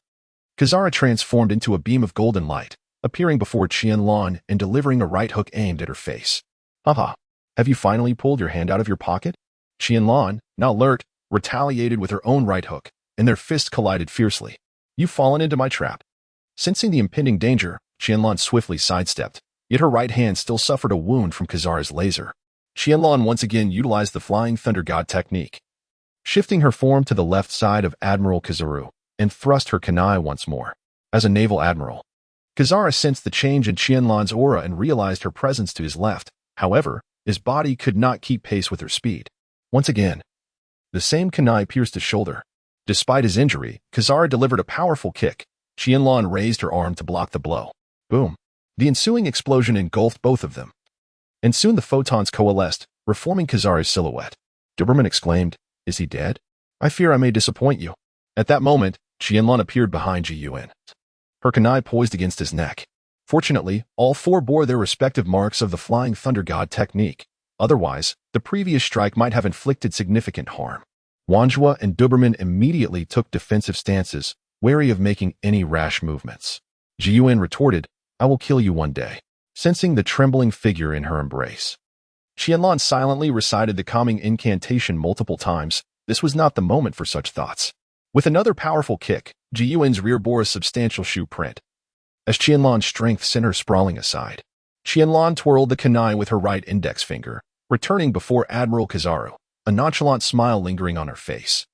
S1: Kizaru transformed into a beam of golden light, appearing before Qianlan and delivering a right hook aimed at her face. Haha, have you finally pulled your hand out of your pocket? Qianlan, now alert, retaliated with her own right hook, and their fists collided fiercely. You've fallen into my trap. Sensing the impending danger, Qianlan swiftly sidestepped, yet her right hand still suffered a wound from Kizaru's laser. Qianlan once again utilized the Flying Thunder God technique, shifting her form to the left side of Admiral Kizaru, and thrust her kunai once more. As a naval admiral, Kizaru sensed the change in Qianlan's aura and realized her presence to his left. However, his body could not keep pace with her speed. Once again, the same kunai pierced his shoulder. Despite his injury, Kizaru delivered a powerful kick. Qianlan raised her arm to block the blow. Boom! The ensuing explosion engulfed both of them. And soon the photons coalesced, reforming Kizaru's silhouette. Doberman exclaimed, "Is he dead? I fear I may disappoint you." At that moment, Qianlan appeared behind Ji Yuan, her kunai poised against his neck. Fortunately, all four bore their respective marks of the Flying Thunder God technique, Otherwise, the previous strike might have inflicted significant harm. Wanjua and Doberman immediately took defensive stances, wary of making any rash movements. Jiyuan retorted, "I will kill you one day," sensing the trembling figure in her embrace. Qianlan silently recited the calming incantation multiple times. This was not the moment for such thoughts. With another powerful kick, Jiyuan's rear bore a substantial shoe print. As Qianlan's strength sent her sprawling aside, Qianlan twirled the kunai with her right index finger, returning before Admiral Kizaru, a nonchalant smile lingering on her face.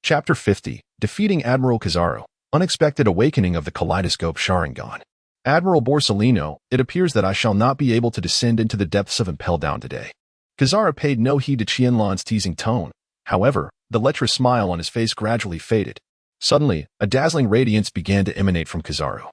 S1: Chapter 50, Defeating Admiral Kizaru, Unexpected Awakening of the Kaleidoscope Sharingan. Admiral Borsellino, it appears that I shall not be able to descend into the depths of Impel Down today. Kizaru paid no heed to Qianlan's teasing tone. However, the lecherous smile on his face gradually faded. Suddenly, a dazzling radiance began to emanate from Kizaru,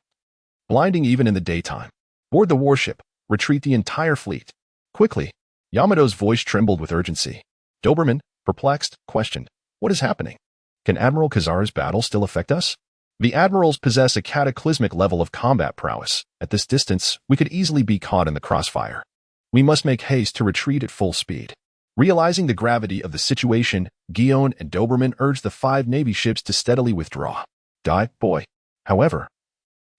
S1: blinding even in the daytime. Board the warship. Retreat the entire fleet. Quickly. Yamato's voice trembled with urgency. Doberman, perplexed, questioned, "What is happening? Can Admiral Kizaru's battle still affect us?" The admirals possess a cataclysmic level of combat prowess. At this distance, we could easily be caught in the crossfire. We must make haste to retreat at full speed. Realizing the gravity of the situation, Guillaume and Doberman urged the 5 Navy ships to steadily withdraw. "Die, boy." However,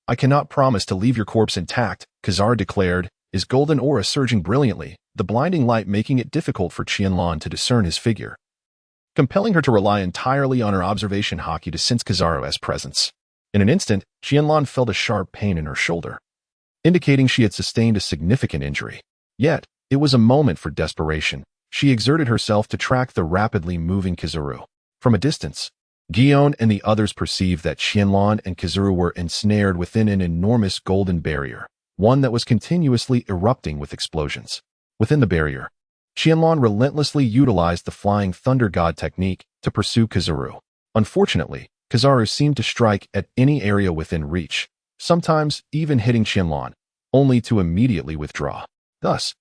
S1: "I cannot promise to leave your corpse intact," Kizaru declared, his golden aura surging brilliantly, the blinding light making it difficult for Qianlan to discern his figure, compelling her to rely entirely on her observation haki to sense Kizaru's presence. In an instant, Qianlan felt a sharp pain in her shoulder, indicating she had sustained a significant injury. Yet, it was a moment for desperation. She exerted herself to track the rapidly moving Kizaru. From a distance, Guillaume and the others perceived that Qianlan and Kizaru were ensnared within an enormous golden barrier, one that was continuously erupting with explosions. Within the barrier, Qianlan relentlessly utilized the Flying Thunder God technique to pursue Kizaru. Unfortunately, Kizaru seemed to strike at any area within reach, sometimes even hitting Qianlan, only to immediately withdraw. Thus,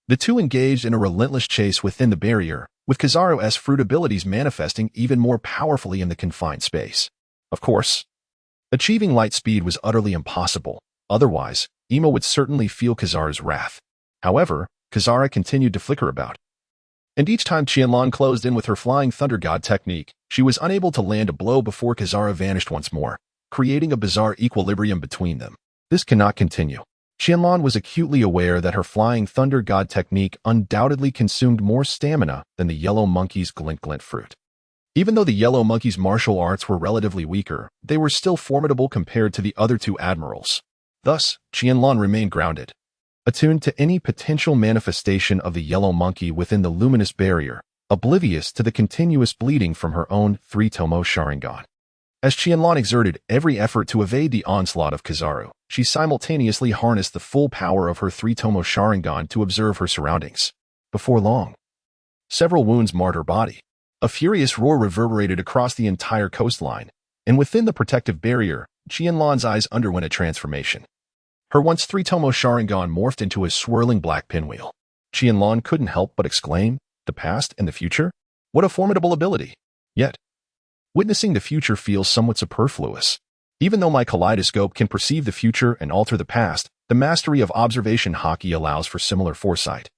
S1: the two engaged in a relentless chase within the barrier, with Kizaru's fruit abilities manifesting even more powerfully in the confined space. Of course, achieving light speed was utterly impossible. Otherwise, Imo would certainly feel Kizaru's wrath. However, Kizaru continued to flicker about. And each time Qianlan closed in with her Flying Thunder God technique, she was unable to land a blow before Kizaru vanished once more, creating a bizarre equilibrium between them. This cannot continue. Qianlan was acutely aware that her Flying Thunder God technique undoubtedly consumed more stamina than the Yellow Monkey's Glint fruit. Even though the Yellow Monkey's martial arts were relatively weaker, they were still formidable compared to the other 2 admirals. Thus, Qianlan remained grounded, attuned to any potential manifestation of the Yellow Monkey within the luminous barrier, oblivious to the continuous bleeding from her own 3-tomo sharingan. As Qianlan exerted every effort to evade the onslaught of Kizaru, she simultaneously harnessed the full power of her 3-tomo sharingan to observe her surroundings. Before long, several wounds marred her body. A furious roar reverberated across the entire coastline, and within the protective barrier, Qianlan's eyes underwent a transformation. Her once 3-tomo sharingan morphed into a swirling black pinwheel. Qianlan couldn't help but exclaim, "The past and the future? What a formidable ability!" Yet, witnessing the future feels somewhat superfluous. Even though my kaleidoscope can perceive the future and alter the past, the mastery of observation haki allows for similar foresight,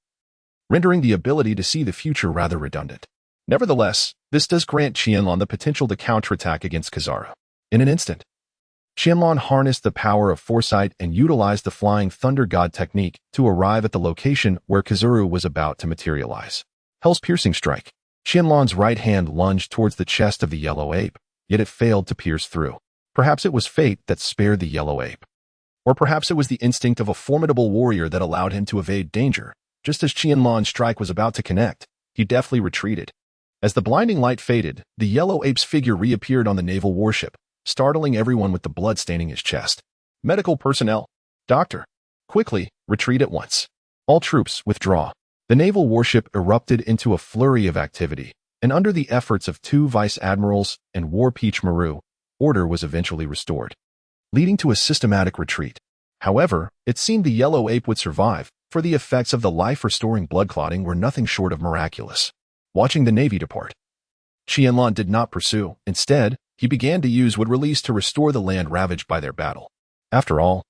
S1: rendering the ability to see the future rather redundant. Nevertheless, this does grant Qianlan the potential to counterattack against Kizaru. In an instant, Qianlan harnessed the power of foresight and utilized the Flying Thunder God technique to arrive at the location where Kizaru was about to materialize. Hell's piercing strike. Qianlan's right hand lunged towards the chest of the yellow ape, yet it failed to pierce through. Perhaps it was fate that spared the yellow ape. Or perhaps it was the instinct of a formidable warrior that allowed him to evade danger. Just as Qianlan's strike was about to connect, he deftly retreated. As the blinding light faded, the yellow ape's figure reappeared on the naval warship, startling everyone with the blood staining his chest. "Medical personnel. Doctor. Quickly, retreat at once. All troops, withdraw." The naval warship erupted into a flurry of activity, and under the efforts of 2 vice admirals and War Peach Maru, order was eventually restored, leading to a systematic retreat. However, it seemed the yellow ape would survive, for the effects of the life-restoring blood clotting were nothing short of miraculous. Watching the Navy depart, Qianlan did not pursue. Instead, he began to use wood release to restore the land ravaged by their battle. After all,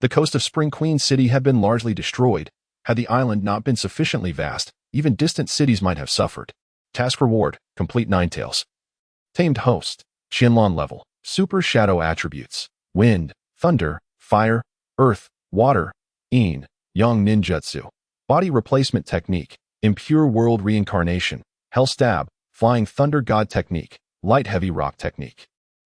S1: the coast of Spring Queen City had been largely destroyed, Had the island not been sufficiently vast, even distant cities might have suffered. Task reward, complete Ninetales. Tamed host, Qianlan level, super shadow attributes, wind, thunder, fire, earth, water, yin, yang ninjutsu, body replacement technique, impure world reincarnation, hell stab, flying thunder god technique, light heavy rock technique,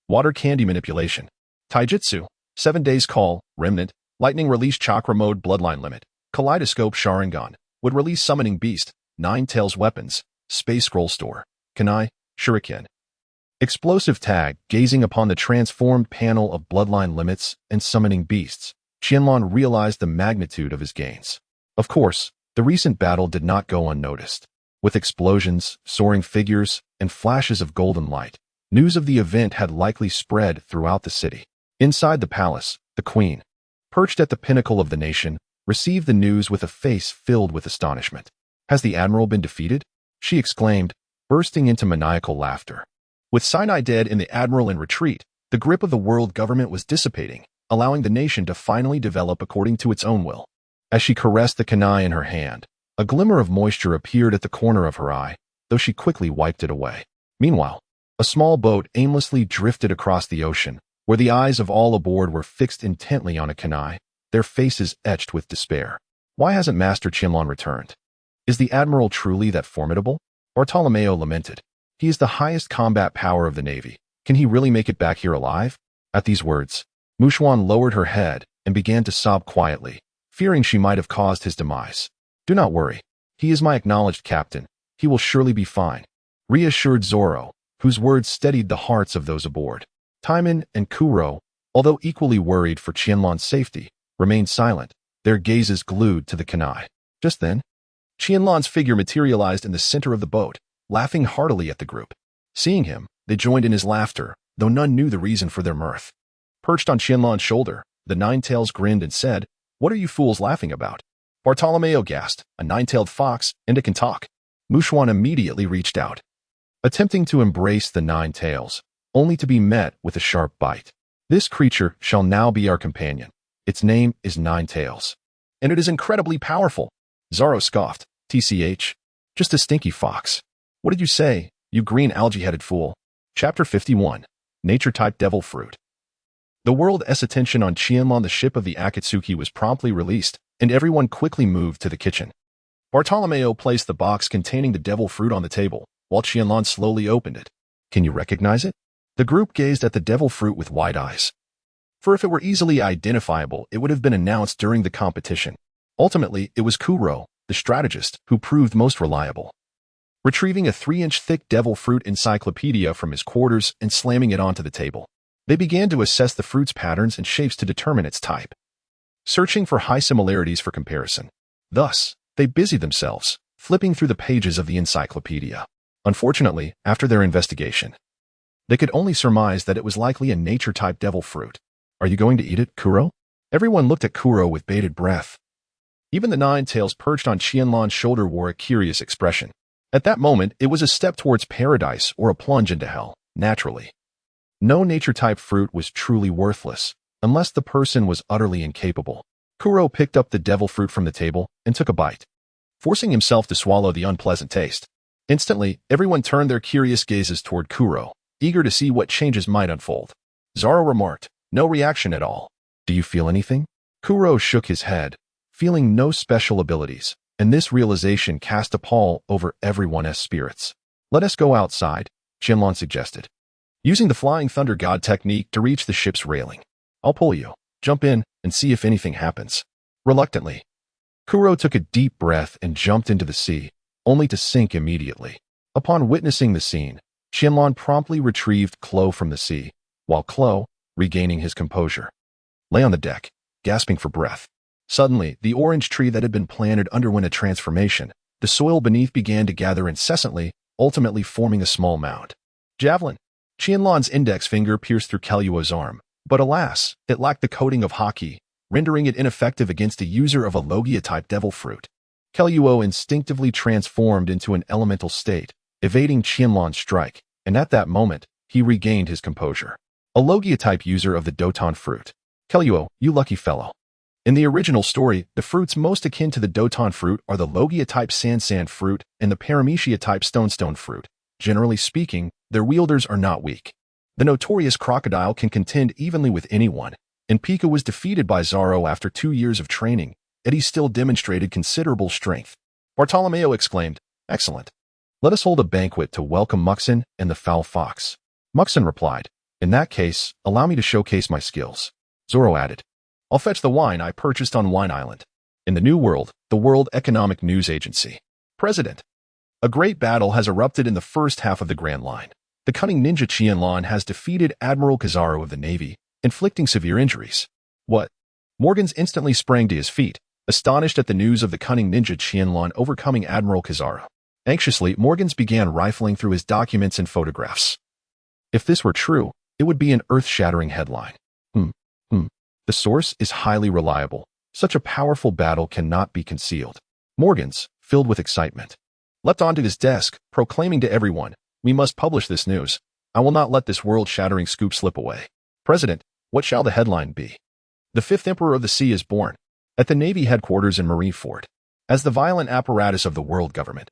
S1: water candy manipulation, taijutsu, 7 days call, remnant, lightning release chakra mode bloodline limit, kaleidoscope sharingan, would release summoning beast, 9 tails weapons, space scroll store, kunai, shuriken. Explosive tag, gazing upon the transformed panel of bloodline limits and summoning beasts, Qianlan realized the magnitude of his gains. Of course, the recent battle did not go unnoticed. With explosions, soaring figures, and flashes of golden light, news of the event had likely spread throughout the city. Inside the palace, the queen, perched at the pinnacle of the nation, received the news with a face filled with astonishment. Has the admiral been defeated? She exclaimed, bursting into maniacal laughter. With Sinai dead and the admiral in retreat, the grip of the world government was dissipating, allowing the nation to finally develop according to its own will. As she caressed the kunai in her hand, a glimmer of moisture appeared at the corner of her eye, though she quickly wiped it away. Meanwhile, a small boat aimlessly drifted across the ocean, where the eyes of all aboard were fixed intently on a kunai, their faces etched with despair. Why hasn't Master Qianlan returned? Is the admiral truly that formidable? Bartolomeo lamented. He is the highest combat power of the Navy. Can he really make it back here alive? At these words, Muxuan lowered her head and began to sob quietly, fearing she might have caused his demise. Do not worry. He is my acknowledged captain. He will surely be fine, reassured Zoro, whose words steadied the hearts of those aboard. Timan and Kuro, although equally worried for Qianlan's safety, remained silent, their gazes glued to the kunai. Just then, Qianlan's figure materialized in the center of the boat, laughing heartily at the group. Seeing him, they joined in his laughter, though none knew the reason for their mirth. Perched on Qianlan's shoulder, the Ninetales grinned and said, "What are you fools laughing about?" Bartolomeo gasped, "A nine-tailed fox, and it can talk." Muxuan immediately reached out, attempting to embrace the 9 tails, only to be met with a sharp bite. "This creature shall now be our companion. Its name is 9 tails. And it is incredibly powerful." Zoro scoffed, "TCH, just a stinky fox. What did you say, you green algae-headed fool?" Chapter 51, Nature-Type Devil Fruit. The world's attention on Qianlan, the ship of the Akatsuki, was promptly released, and everyone quickly moved to the kitchen. Bartolomeo placed the box containing the devil fruit on the table, while Qianlan slowly opened it. "Can you recognize it?" The group gazed at the devil fruit with wide eyes. For if it were easily identifiable, it would have been announced during the competition. Ultimately, it was Kuro, the strategist, who proved most reliable. Retrieving a 3-inch thick devil fruit encyclopedia from his quarters and slamming it onto the table, they began to assess the fruit's patterns and shapes to determine its type, searching for high similarities for comparison. Thus, they busied themselves, flipping through the pages of the encyclopedia. Unfortunately, after their investigation, they could only surmise that it was likely a nature-type devil fruit. "Are you going to eat it, Kuro?" Everyone looked at Kuro with bated breath. Even the 9 tails perched on Qianlan's shoulder wore a curious expression. At that moment, it was a step towards paradise or a plunge into hell, naturally. No nature-type fruit was truly worthless, unless the person was utterly incapable. Kuro picked up the devil fruit from the table and took a bite, forcing himself to swallow the unpleasant taste. Instantly, everyone turned their curious gazes toward Kuro, eager to see what changes might unfold. Zoro remarked, "No reaction at all. Do you feel anything?" Kuro shook his head, feeling no special abilities, and this realization cast a pall over everyone's spirits. "Let us go outside," Qianlan suggested, using the flying thunder god technique to reach the ship's railing. "I'll pull you. Jump in and see if anything happens." Reluctantly, Kuro took a deep breath and jumped into the sea, only to sink immediately. Upon witnessing the scene, Qianlan promptly retrieved Klo from the sea, while Klo, regaining his composure, lay on the deck, gasping for breath. Suddenly, the orange tree that had been planted underwent a transformation. The soil beneath began to gather incessantly, ultimately forming a small mound. Javelin. Qianlan's index finger pierced through Kelluo's arm, but alas, it lacked the coating of haki, rendering it ineffective against a user of a Logia-type devil fruit. Kelluo instinctively transformed into an elemental state, evading Qianlan's strike, and at that moment, he regained his composure. A Logia-type user of the Doton fruit. "Kelluo, you lucky fellow. In the original story, the fruits most akin to the Doton fruit are the Logia-type sand fruit and the Paramecia-type stone fruit. Generally speaking, their wielders are not weak. The notorious crocodile can contend evenly with anyone, and Pika was defeated by Desarro after 2 years of training, yet he still demonstrated considerable strength. Bartolomeo exclaimed, "Excellent. Let us hold a banquet to welcome Muxin and the foul fox." Muxin replied, "In that case, allow me to showcase my skills." Zoro added, "I'll fetch the wine I purchased on Wine Island." In the New World, the World Economic News Agency. President. A great battle has erupted in the first half of the Grand Line. The cunning ninja Qianlan has defeated Admiral Desarro of the Navy, inflicting severe injuries. What? Morgans instantly sprang to his feet, astonished at the news of the cunning ninja Qianlan overcoming Admiral Desarro. Anxiously, Morgans began rifling through his documents and photographs. If this were true, it would be an earth-shattering headline. The source is highly reliable. Such a powerful battle cannot be concealed. Morgans, filled with excitement, leapt onto his desk, proclaiming to everyone, "We must publish this news. I will not let this world-shattering scoop slip away." President, what shall the headline be? The fifth Emperor of the Sea is born. At the Navy headquarters in Marineford. As the violent apparatus of the world government.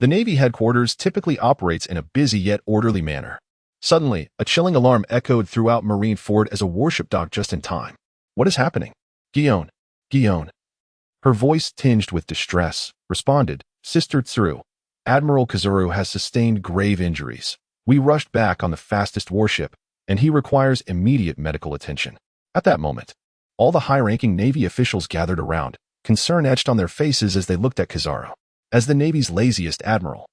S1: The Navy headquarters typically operates in a busy yet orderly manner. Suddenly, a chilling alarm echoed throughout Marineford as a warship docked just in time. What is happening? Guion. Her voice tinged with distress, responded, "Sister Tsuru, Admiral Kazuru has sustained grave injuries. We rushed back on the fastest warship, and he requires immediate medical attention." At that moment, all the high-ranking Navy officials gathered around, concern etched on their faces as they looked at Kazuru. As the Navy's laziest admiral.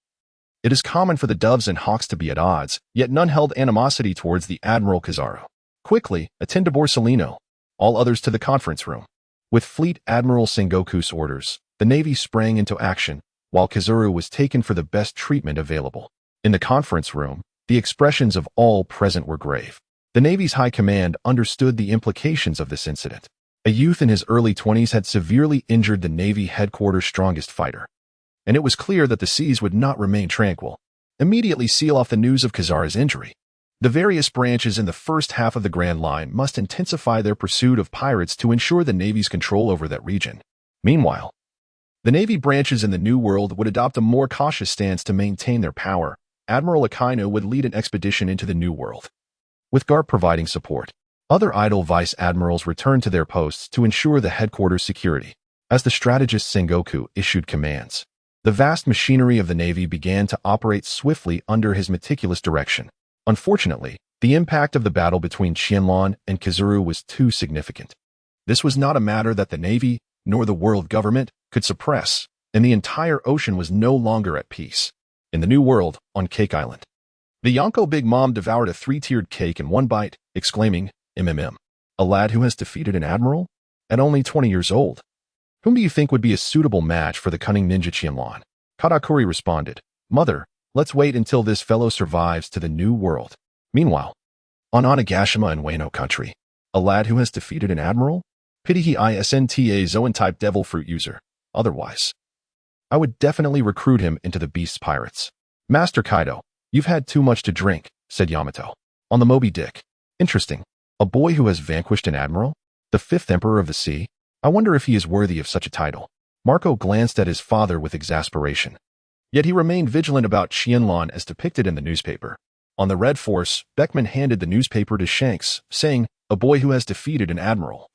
S1: It is common for the doves and hawks to be at odds, yet none held animosity towards the Admiral Kazuru. "Quickly, attend to Borsellino. All others to the conference room." With Fleet Admiral Sengoku's orders, the Navy sprang into action, while Kazuru was taken for the best treatment available. In the conference room, the expressions of all present were grave. The Navy's high command understood the implications of this incident. A youth in his early 20s had severely injured the Navy headquarters' strongest fighter. And it was clear that the seas would not remain tranquil. Immediately seal off the news of Kazuru's injury. The various branches in the first half of the Grand Line must intensify their pursuit of pirates to ensure the Navy's control over that region. Meanwhile, the Navy branches in the New World would adopt a more cautious stance to maintain their power. Admiral Akainu would lead an expedition into the New World, with Garp providing support. Other idle vice admirals returned to their posts to ensure the headquarters' security. As the strategist Sengoku issued commands, the vast machinery of the Navy began to operate swiftly under his meticulous direction. Unfortunately, the impact of the battle between Qianlan and Kazuru was too significant. This was not a matter that the Navy, nor the world government, could suppress, and the entire ocean was no longer at peace. In the New World, on Cake Island, the Yonko Big Mom devoured a 3-tiered cake in one bite, exclaiming, "MMM. A lad who has defeated an admiral? At only 20 years old. Whom do you think would be a suitable match for the cunning ninja Qianlan?" Katakuri responded, "Mother, let's wait until this fellow survives to the New World." Meanwhile, on Onigashima and Wano country, a lad who has defeated an admiral? Pity he isn't a Zoan-type devil fruit user. Otherwise, I would definitely recruit him into the Beast's Pirates. "Master Kaido, you've had too much to drink," said Yamato. On the Moby Dick. "Interesting. A boy who has vanquished an admiral? The fifth Emperor of the Sea? I wonder if he is worthy of such a title." Marco glanced at his father with exasperation. Yet he remained vigilant about Qianlan as depicted in the newspaper. On the Red Force, Beckman handed the newspaper to Shanks, saying, "A boy who has defeated an admiral."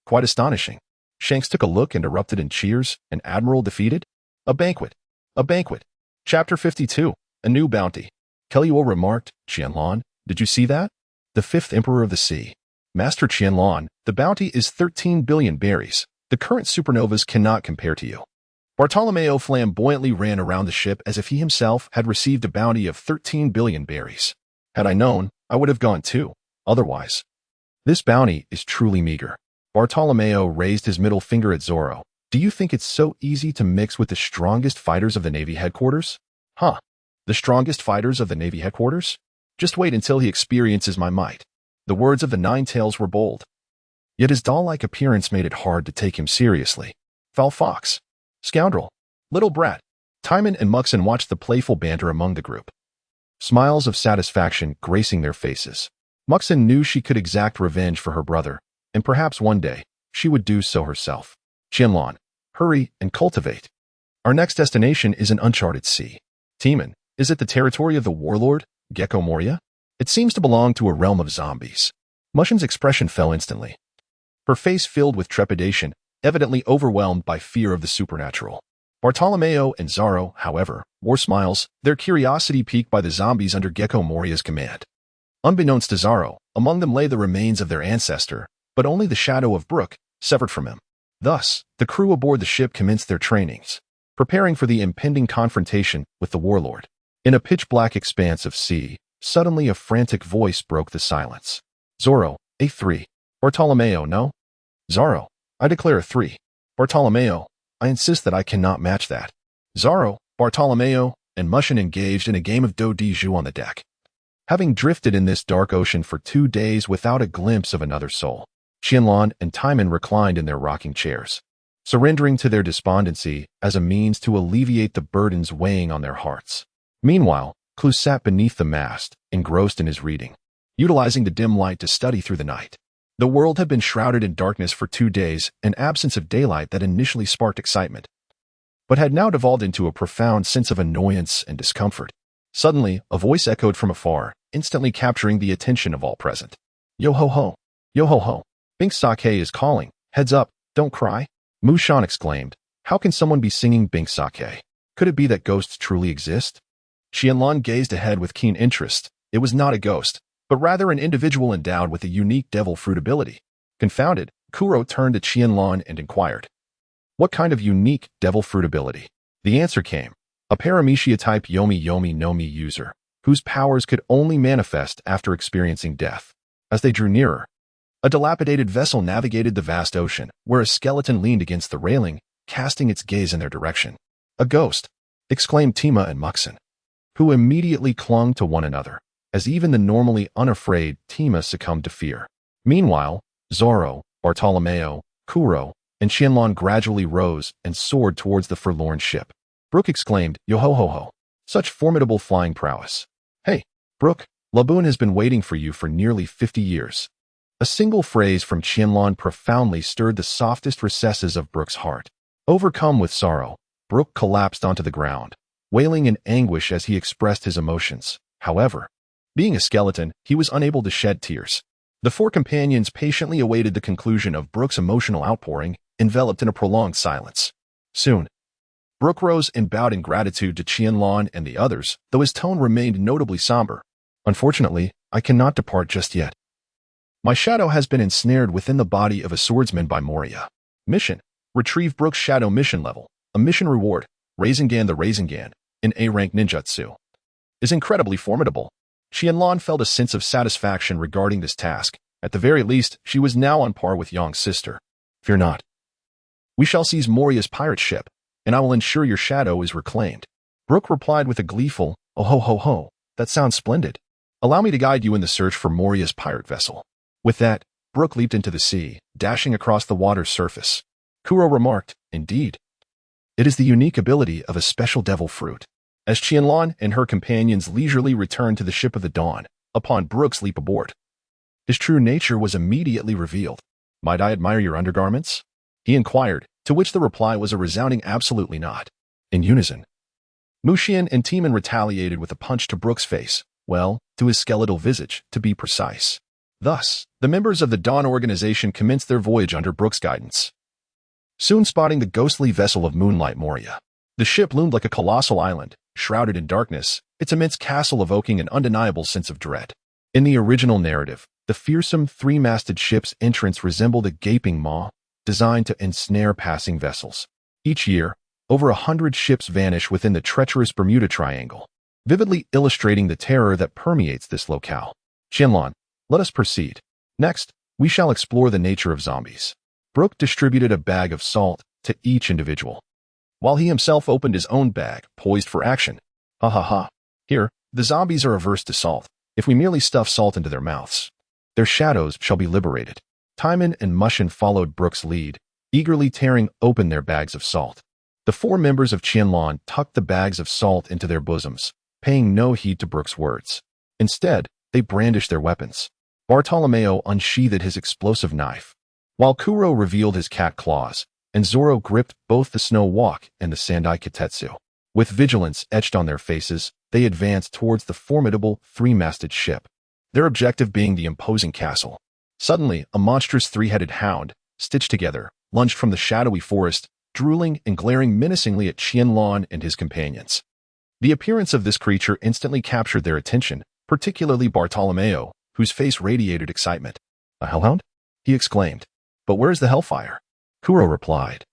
S1: Quite astonishing. Shanks took a look and erupted in cheers. An admiral defeated? A banquet. A banquet. Chapter 52. A new bounty. Kellyo remarked, "Qianlan, did you see that? The fifth Emperor of the Sea. Master Qianlan, the bounty is 13 billion berries. The current supernovas cannot compare to you." Bartolomeo flamboyantly ran around the ship as if he himself had received a bounty of 13 billion berries. "Had I known, I would have gone too. Otherwise, this bounty is truly meager." Bartolomeo raised his middle finger at Zoro. "Do you think it's so easy to mix with the strongest fighters of the Navy headquarters?" "Huh. The strongest fighters of the Navy headquarters? Just wait until he experiences my might." The words of the Nine-Tails were bold. Yet his doll-like appearance made it hard to take him seriously. Foul fox. Scoundrel. Little brat. Timan and Muxin watched the playful banter among the group, smiles of satisfaction gracing their faces. Muxin knew she could exact revenge for her brother, and perhaps one day, she would do so herself. Qianlan, hurry and cultivate. Our next destination is an uncharted sea. Timan, is it the territory of the warlord, Gecko Moria? It seems to belong to a realm of zombies. Mushin's expression fell instantly. Her face filled with trepidation, evidently overwhelmed by fear of the supernatural. Bartolomeo and Desarro, however, wore smiles, their curiosity piqued by the zombies under Gecko Moria's command. Unbeknownst to Desarro, among them lay the remains of their ancestor, but only the shadow of Brook, severed from him. Thus, the crew aboard the ship commenced their trainings, preparing for the impending confrontation with the warlord. In a pitch-black expanse of sea, suddenly a frantic voice broke the silence. Desarro, a 3. Bartolomeo, no? Desarro, I declare a 3. Bartolomeo, I insist that I cannot match that. Desarro, Bartolomeo, and Mushin engaged in a game of do de jeu on the deck. Having drifted in this dark ocean for 2 days without a glimpse of another soul, Qianlan and Timan reclined in their rocking chairs, surrendering to their despondency as a means to alleviate the burdens weighing on their hearts. Meanwhile, Klus sat beneath the mast, engrossed in his reading, utilizing the dim light to study through the night. The world had been shrouded in darkness for 2 days, an absence of daylight that initially sparked excitement, but had now devolved into a profound sense of annoyance and discomfort. Suddenly, a voice echoed from afar, instantly capturing the attention of all present. Yo-ho-ho! Yo-ho-ho! Bink Sake is calling. Heads up, don't cry! Mushan exclaimed. How can someone be singing Bink Sake? Could it be that ghosts truly exist? Qianlan gazed ahead with keen interest. It was not a ghost, but rather an individual endowed with a unique devil fruit ability. Confounded, Kuro turned to Qianlan and inquired, what kind of unique devil fruit ability? The answer came. A Paramecia-type Yomi Yomi no Mi user, whose powers could only manifest after experiencing death. As they drew nearer, a dilapidated vessel navigated the vast ocean, where a skeleton leaned against the railing, casting its gaze in their direction. A ghost! Exclaimed Tima and Muxin, who immediately clung to one another, as even the normally unafraid Tima succumbed to fear. Meanwhile, Desarro, Bartolomeo, Kuro, and Qianlan gradually rose and soared towards the forlorn ship. Brook exclaimed, Yo-ho-ho-ho! Such formidable flying prowess! Hey, Brook, Laboon has been waiting for you for nearly 50 years. A single phrase from Qianlan profoundly stirred the softest recesses of Brook's heart. Overcome with sorrow, Brook collapsed onto the ground, wailing in anguish as he expressed his emotions. However, being a skeleton, he was unable to shed tears. The 4 companions patiently awaited the conclusion of Brook's emotional outpouring, enveloped in a prolonged silence. Soon, Brook rose and bowed in gratitude to Qianlan and the others, though his tone remained notably somber. Unfortunately, I cannot depart just yet. My shadow has been ensnared within the body of a swordsman by Moria. Mission: retrieve Brook's shadow mission level. A mission reward: Rasengan the Rasengan, an A-rank ninjutsu. Is incredibly formidable. Qianlan felt a sense of satisfaction regarding this task. At the very least, she was now on par with Yang's sister. Fear not. We shall seize Moria's pirate ship, and I will ensure your shadow is reclaimed. Brook replied with a gleeful, oh ho ho ho, that sounds splendid. Allow me to guide you in the search for Moria's pirate vessel. With that, Brook leaped into the sea, dashing across the water's surface. Kuro remarked, indeed. It is the unique ability of a special devil fruit. As Qianlan and her companions leisurely returned to the ship of the dawn, upon Brook's leap aboard, his true nature was immediately revealed. Might I admire your undergarments? He inquired, to which the reply was a resounding absolutely not. In unison, Mushin and Timan retaliated with a punch to Brook's face, well, to his skeletal visage, to be precise. Thus, the members of the Dawn organization commenced their voyage under Brook's guidance. Soon spotting the ghostly vessel of Moonlight Moria, the ship loomed like a colossal island, shrouded in darkness, its immense castle evoking an undeniable sense of dread. In the original narrative, the fearsome 3-masted ship's entrance resembled a gaping maw, designed to ensnare passing vessels. Each year, over 100 ships vanish within the treacherous Bermuda Triangle, vividly illustrating the terror that permeates this locale. Qianlan, let us proceed. Next, we shall explore the nature of zombies. Brook distributed a bag of salt to each individual, while he himself opened his own bag, poised for action. Ha ha ha. Here, the zombies are averse to salt. If we merely stuff salt into their mouths, their shadows shall be liberated. Timan and Mushin followed Brook's lead, eagerly tearing open their bags of salt. The 4 members of Qianlan tucked the bags of salt into their bosoms, paying no heed to Brook's words. Instead, they brandished their weapons. Bartolomeo unsheathed his explosive knife, while Kuro revealed his cat claws, and Zoro gripped both the snow walk and the Sandai Kitetsu. With vigilance etched on their faces, they advanced towards the formidable three-masted ship, their objective being the imposing castle. Suddenly, a monstrous three-headed hound, stitched together, lunged from the shadowy forest, drooling and glaring menacingly at Qianlan and his companions. The appearance of this creature instantly captured their attention, particularly Bartolomeo, whose face radiated excitement. "A hellhound?" he exclaimed. "But where is the hellfire?" Kuro replied.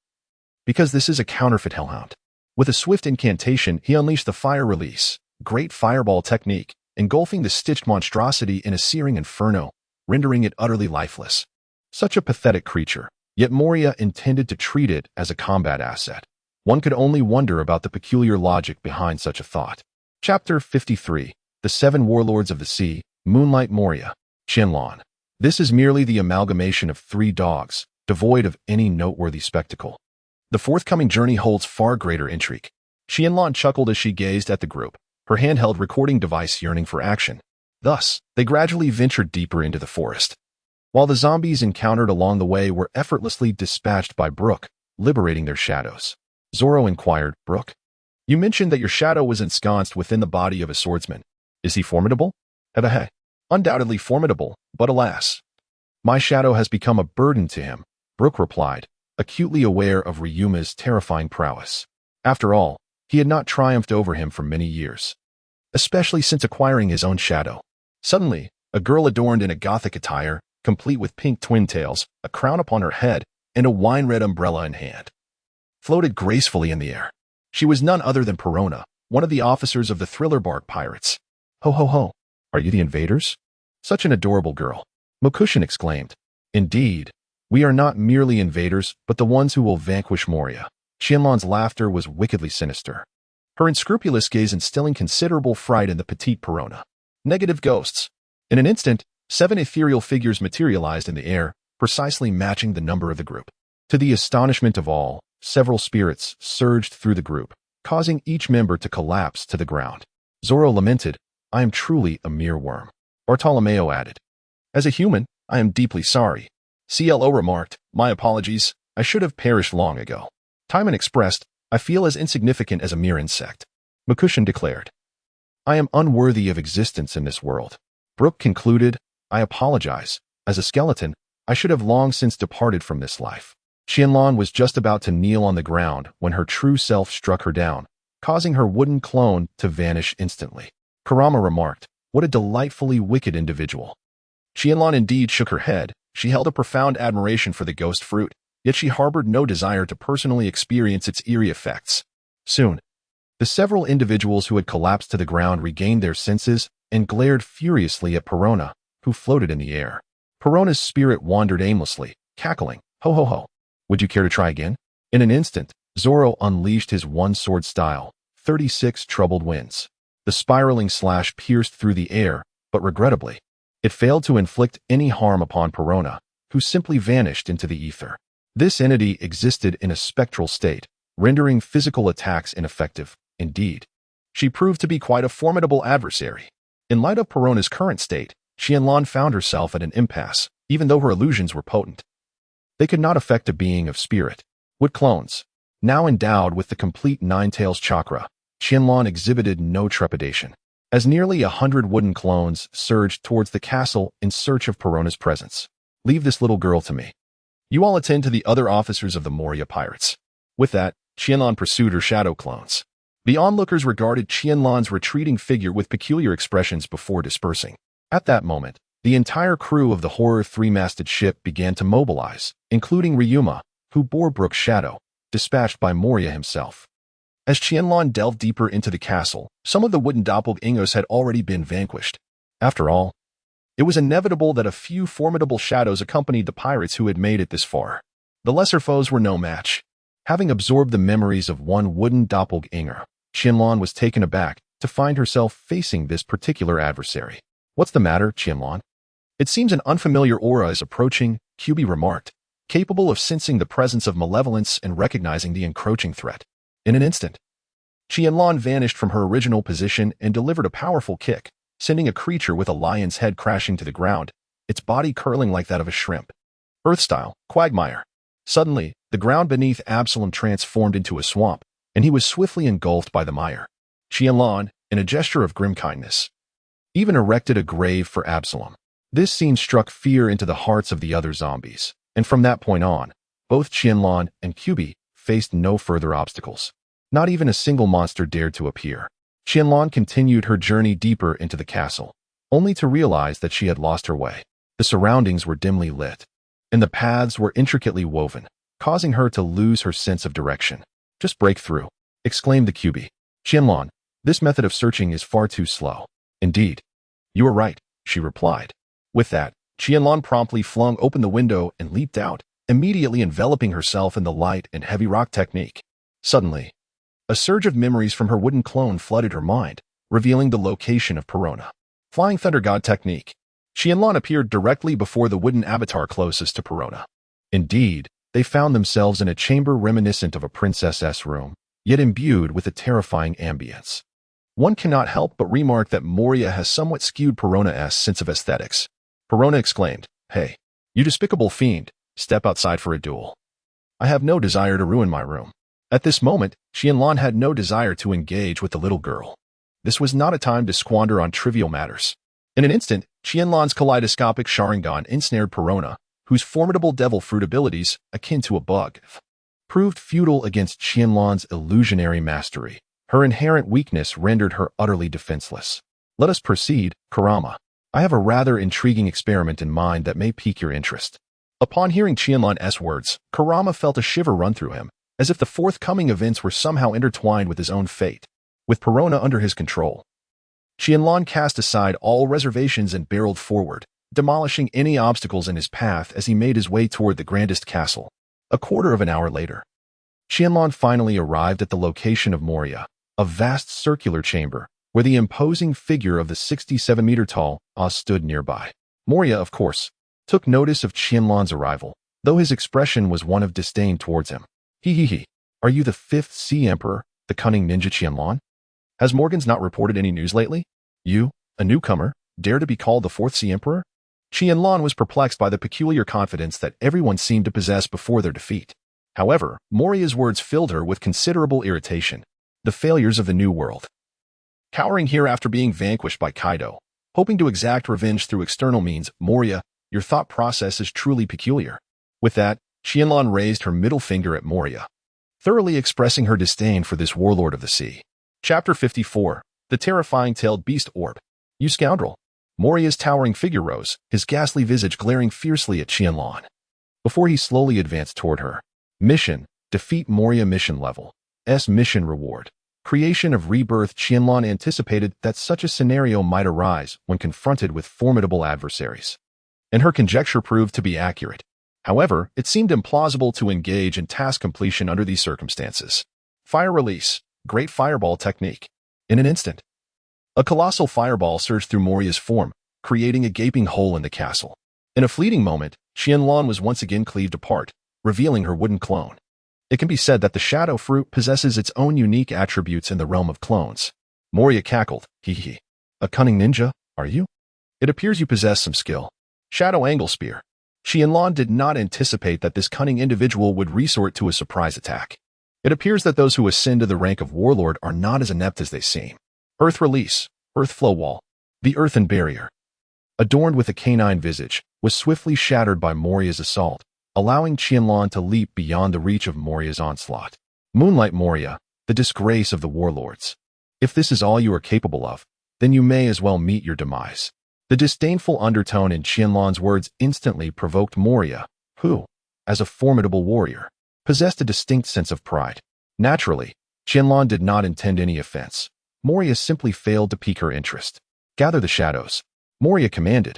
S1: "Because this is a counterfeit hellhound." With a swift incantation, he unleashed the fire release, great fireball technique, engulfing the stitched monstrosity in a searing inferno, rendering it utterly lifeless. Such a pathetic creature, yet Moria intended to treat it as a combat asset. One could only wonder about the peculiar logic behind such a thought. Chapter 53. The Seven Warlords of the Sea, Moonlight Moria, Qianlan. This is merely the amalgamation of three dogs, devoid of any noteworthy spectacle. The forthcoming journey holds far greater intrigue. Qianlan chuckled as she gazed at the group, her handheld recording device yearning for action. Thus, they gradually ventured deeper into the forest. While the zombies encountered along the way were effortlessly dispatched by Brook, liberating their shadows. Zoro inquired, "Brook, you mentioned that your shadow was ensconced within the body of a swordsman. Is he formidable?" "Hey, undoubtedly formidable, but alas, my shadow has become a burden to him," Brook replied, acutely aware of Ryuma's terrifying prowess. After all, he had not triumphed over him for many years, especially since acquiring his own shadow. Suddenly, a girl adorned in a gothic attire, complete with pink twin tails, a crown upon her head, and a wine-red umbrella in hand, floated gracefully in the air. She was none other than Perona, one of the officers of the Thriller Bark pirates. "Ho ho ho, are you the invaders?" "Such an adorable girl," Mokushin exclaimed. "Indeed, we are not merely invaders, but the ones who will vanquish Moria." Qianlan's laughter was wickedly sinister, her unscrupulous gaze instilling considerable fright in the petite Perona. Negative ghosts. In an instant, 7 ethereal figures materialized in the air, precisely matching the number of the group. To the astonishment of all, several spirits surged through the group, causing each member to collapse to the ground. Zoro lamented, "I am truly a mere worm." Bartolomeo added, "As a human, I am deeply sorry." CLO remarked, "My apologies, I should have perished long ago." Timan expressed, "I feel as insignificant as a mere insect." Mokushin declared, "I am unworthy of existence in this world." Brook concluded, "I apologize. As a skeleton, I should have long since departed from this life." Qianlan was just about to kneel on the ground when her true self struck her down, causing her wooden clone to vanish instantly. Kurama remarked, "What a delightfully wicked individual." Qianlan indeed shook her head. She held a profound admiration for the ghost fruit, yet she harbored no desire to personally experience its eerie effects. Soon, the several individuals who had collapsed to the ground regained their senses and glared furiously at Perona, who floated in the air. Perona's spirit wandered aimlessly, cackling, "Ho ho ho. Would you care to try again?" In an instant, Zoro unleashed his one-sword style, 36 troubled winds. The spiraling slash pierced through the air, but regrettably, it failed to inflict any harm upon Perona, who simply vanished into the ether. This entity existed in a spectral state, rendering physical attacks ineffective. Indeed, she proved to be quite a formidable adversary. In light of Perona's current state, Qianlan found herself at an impasse, even though her illusions were potent. They could not affect a being of spirit. Wood clones. Now endowed with the complete Nine-Tails chakra, Qianlan exhibited no trepidation, as nearly 100 wooden clones surged towards the castle in search of Perona's presence. "Leave this little girl to me. You all attend to the other officers of the Moria pirates." With that, Qianlan pursued her shadow clones. The onlookers regarded Qianlan's retreating figure with peculiar expressions before dispersing. At that moment, the entire crew of the horror three-masted ship began to mobilize, including Ryuma, who bore Brook's shadow, dispatched by Moria himself. As Qianlan delved deeper into the castle, some of the wooden doppelgangers had already been vanquished. After all, it was inevitable that a few formidable shadows accompanied the pirates who had made it this far. The lesser foes were no match. Having absorbed the memories of one wooden doppelganger, Qianlan was taken aback to find herself facing this particular adversary. "What's the matter, Qianlan?" "It seems an unfamiliar aura is approaching," Kyubi remarked, capable of sensing the presence of malevolence and recognizing the encroaching threat. In an instant, Qianlan vanished from her original position and delivered a powerful kick, sending a creature with a lion's head crashing to the ground, its body curling like that of a shrimp. Earth-style, quagmire. Suddenly, the ground beneath Absalom transformed into a swamp, and he was swiftly engulfed by the mire. Qianlan, in a gesture of grim kindness, even erected a grave for Absalom. This scene struck fear into the hearts of the other zombies, and from that point on, both Qianlan and Kyubi faced no further obstacles. Not even a single monster dared to appear. Qianlan continued her journey deeper into the castle, only to realize that she had lost her way. The surroundings were dimly lit, and the paths were intricately woven, causing her to lose her sense of direction. "Just break through," exclaimed the Kyubi. "Qianlan, this method of searching is far too slow." "Indeed. You are right," she replied. With that, Qianlan promptly flung open the window and leaped out, immediately enveloping herself in the light and heavy rock technique. Suddenly, a surge of memories from her wooden clone flooded her mind, revealing the location of Perona. Flying Thunder God technique. Qianlan appeared directly before the wooden avatar closest to Perona. Indeed, they found themselves in a chamber reminiscent of a princess's room, yet imbued with a terrifying ambience. One cannot help but remark that Moria has somewhat skewed Perona's sense of aesthetics. Perona exclaimed, "Hey, you despicable fiend, step outside for a duel. I have no desire to ruin my room." At this moment, Qianlan had no desire to engage with the little girl. This was not a time to squander on trivial matters. In an instant, Qianlan's kaleidoscopic sharingan ensnared Perona, whose formidable devil fruit abilities, akin to a bug, proved futile against Qianlan's illusionary mastery. Her inherent weakness rendered her utterly defenseless. "Let us proceed, Kurama. I have a rather intriguing experiment in mind that may pique your interest." Upon hearing Qianlan's words, Kurama felt a shiver run through him, as if the forthcoming events were somehow intertwined with his own fate. With Perona under his control, Qianlan cast aside all reservations and barreled forward, demolishing any obstacles in his path as he made his way toward the grandest castle. A quarter of an hour later, Qianlan finally arrived at the location of Moria, a vast circular chamber, where the imposing figure of the 67-meter-tall Oz stood nearby. Moria, of course, took notice of Qianlan's arrival, though his expression was one of disdain towards him. "He. Are you the 5th Sea Emperor, the cunning ninja Qianlan? Has Morgans not reported any news lately? You, a newcomer, dare to be called the 4th Sea Emperor?" Qianlan was perplexed by the peculiar confidence that everyone seemed to possess before their defeat. However, Moria's words filled her with considerable irritation. The failures of the New World. Cowering here after being vanquished by Kaido, hoping to exact revenge through external means, Moria, your thought process is truly peculiar. With that, Qianlan raised her middle finger at Moria, thoroughly expressing her disdain for this warlord of the sea. Chapter 54. The Terrifying Tailed Beast Orb. "You scoundrel." Moria's towering figure rose, his ghastly visage glaring fiercely at Qianlan. Before he slowly advanced toward her. Mission: defeat Moria mission level. Mission reward. Creation of rebirth. Qianlan anticipated that such a scenario might arise when confronted with formidable adversaries, and her conjecture proved to be accurate. However, it seemed implausible to engage in task completion under these circumstances. Fire release. Great fireball technique. In an instant, a colossal fireball surged through Moria's form, creating a gaping hole in the castle. In a fleeting moment, Qianlan was once again cleaved apart, revealing her wooden clone. It can be said that the shadow fruit possesses its own unique attributes in the realm of clones. Moria cackled, "He. A cunning ninja, are you? It appears you possess some skill." Shadow angle spear. Qianlan did not anticipate that this cunning individual would resort to a surprise attack. It appears that those who ascend to the rank of warlord are not as inept as they seem. Earth release. Earth flow wall. The earthen barrier, adorned with a canine visage, was swiftly shattered by Moria's assault, allowing Qianlan to leap beyond the reach of Moria's onslaught. Moonlight Moria, the disgrace of the warlords. If this is all you are capable of, then you may as well meet your demise. The disdainful undertone in Qianlan's words instantly provoked Moria, who, as a formidable warrior, possessed a distinct sense of pride. Naturally, Qianlan did not intend any offense. Moria simply failed to pique her interest. "Gather the shadows," Moria commanded,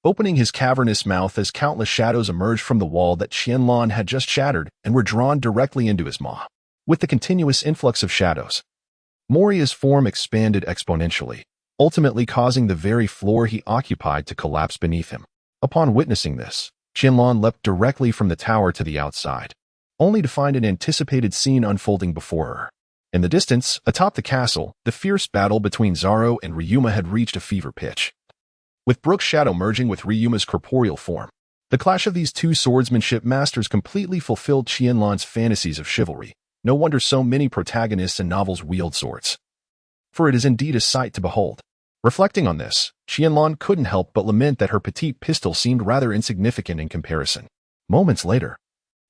S1: opening his cavernous mouth as countless shadows emerged from the wall that Qianlan had just shattered and were drawn directly into his maw. With the continuous influx of shadows, Moria's form expanded exponentially, ultimately causing the very floor he occupied to collapse beneath him. Upon witnessing this, Qianlan leapt directly from the tower to the outside, only to find an anticipated scene unfolding before her. In the distance, atop the castle, the fierce battle between Desarro and Ryuma had reached a fever pitch, with Brook's shadow merging with Ryuma's corporeal form. The clash of these two swordsmanship masters completely fulfilled Qianlan's fantasies of chivalry. No wonder so many protagonists in novels wield swords. For it is indeed a sight to behold. Reflecting on this, Qianlan couldn't help but lament that her petite pistol seemed rather insignificant in comparison. Moments later,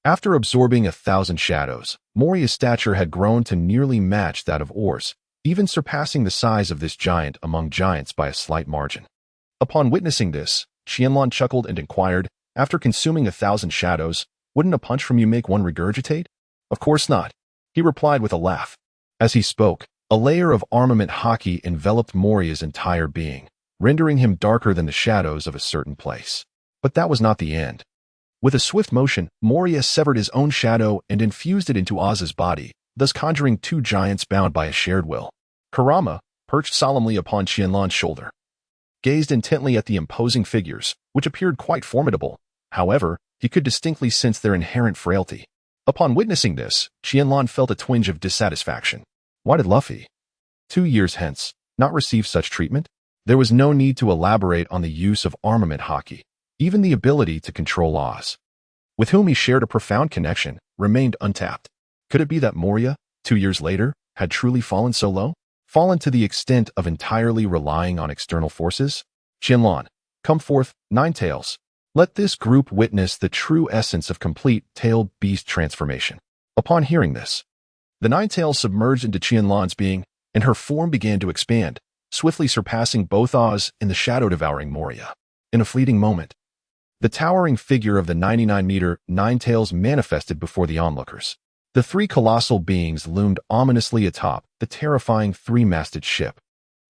S1: after absorbing 1,000 shadows, Moria's stature had grown to nearly match that of Or's, even surpassing the size of this giant among giants by a slight margin. Upon witnessing this, Qianlan chuckled and inquired, after consuming 1,000 shadows, wouldn't a punch from you make one regurgitate? Of course not, he replied with a laugh. As he spoke, a layer of armament haki enveloped Moria's entire being, rendering him darker than the shadows of a certain place. But that was not the end. With a swift motion, Moria severed his own shadow and infused it into Oz's body, thus conjuring two giants bound by a shared will. Kurama, perched solemnly upon Qianlan's shoulder, gazed intently at the imposing figures, which appeared quite formidable. However, he could distinctly sense their inherent frailty. Upon witnessing this, Qianlan felt a twinge of dissatisfaction. Why did Luffy, 2 years hence, not receive such treatment? There was no need to elaborate on the use of armament haki. Even the ability to control Oz, with whom he shared a profound connection, remained untapped. Could it be that Moria, 2 years later, had truly fallen so low? Fallen to the extent of entirely relying on external forces? Qianlan, come forth, Nine Tails. Let this group witness the true essence of complete tailed beast transformation. Upon hearing this, the Nine Tails submerged into Qianlan's being, and her form began to expand, swiftly surpassing both Oz and the shadow-devouring Moria. In a fleeting moment, the towering figure of the 99-meter Nine Tails manifested before the onlookers. The three colossal beings loomed ominously atop the terrifying three-masted ship,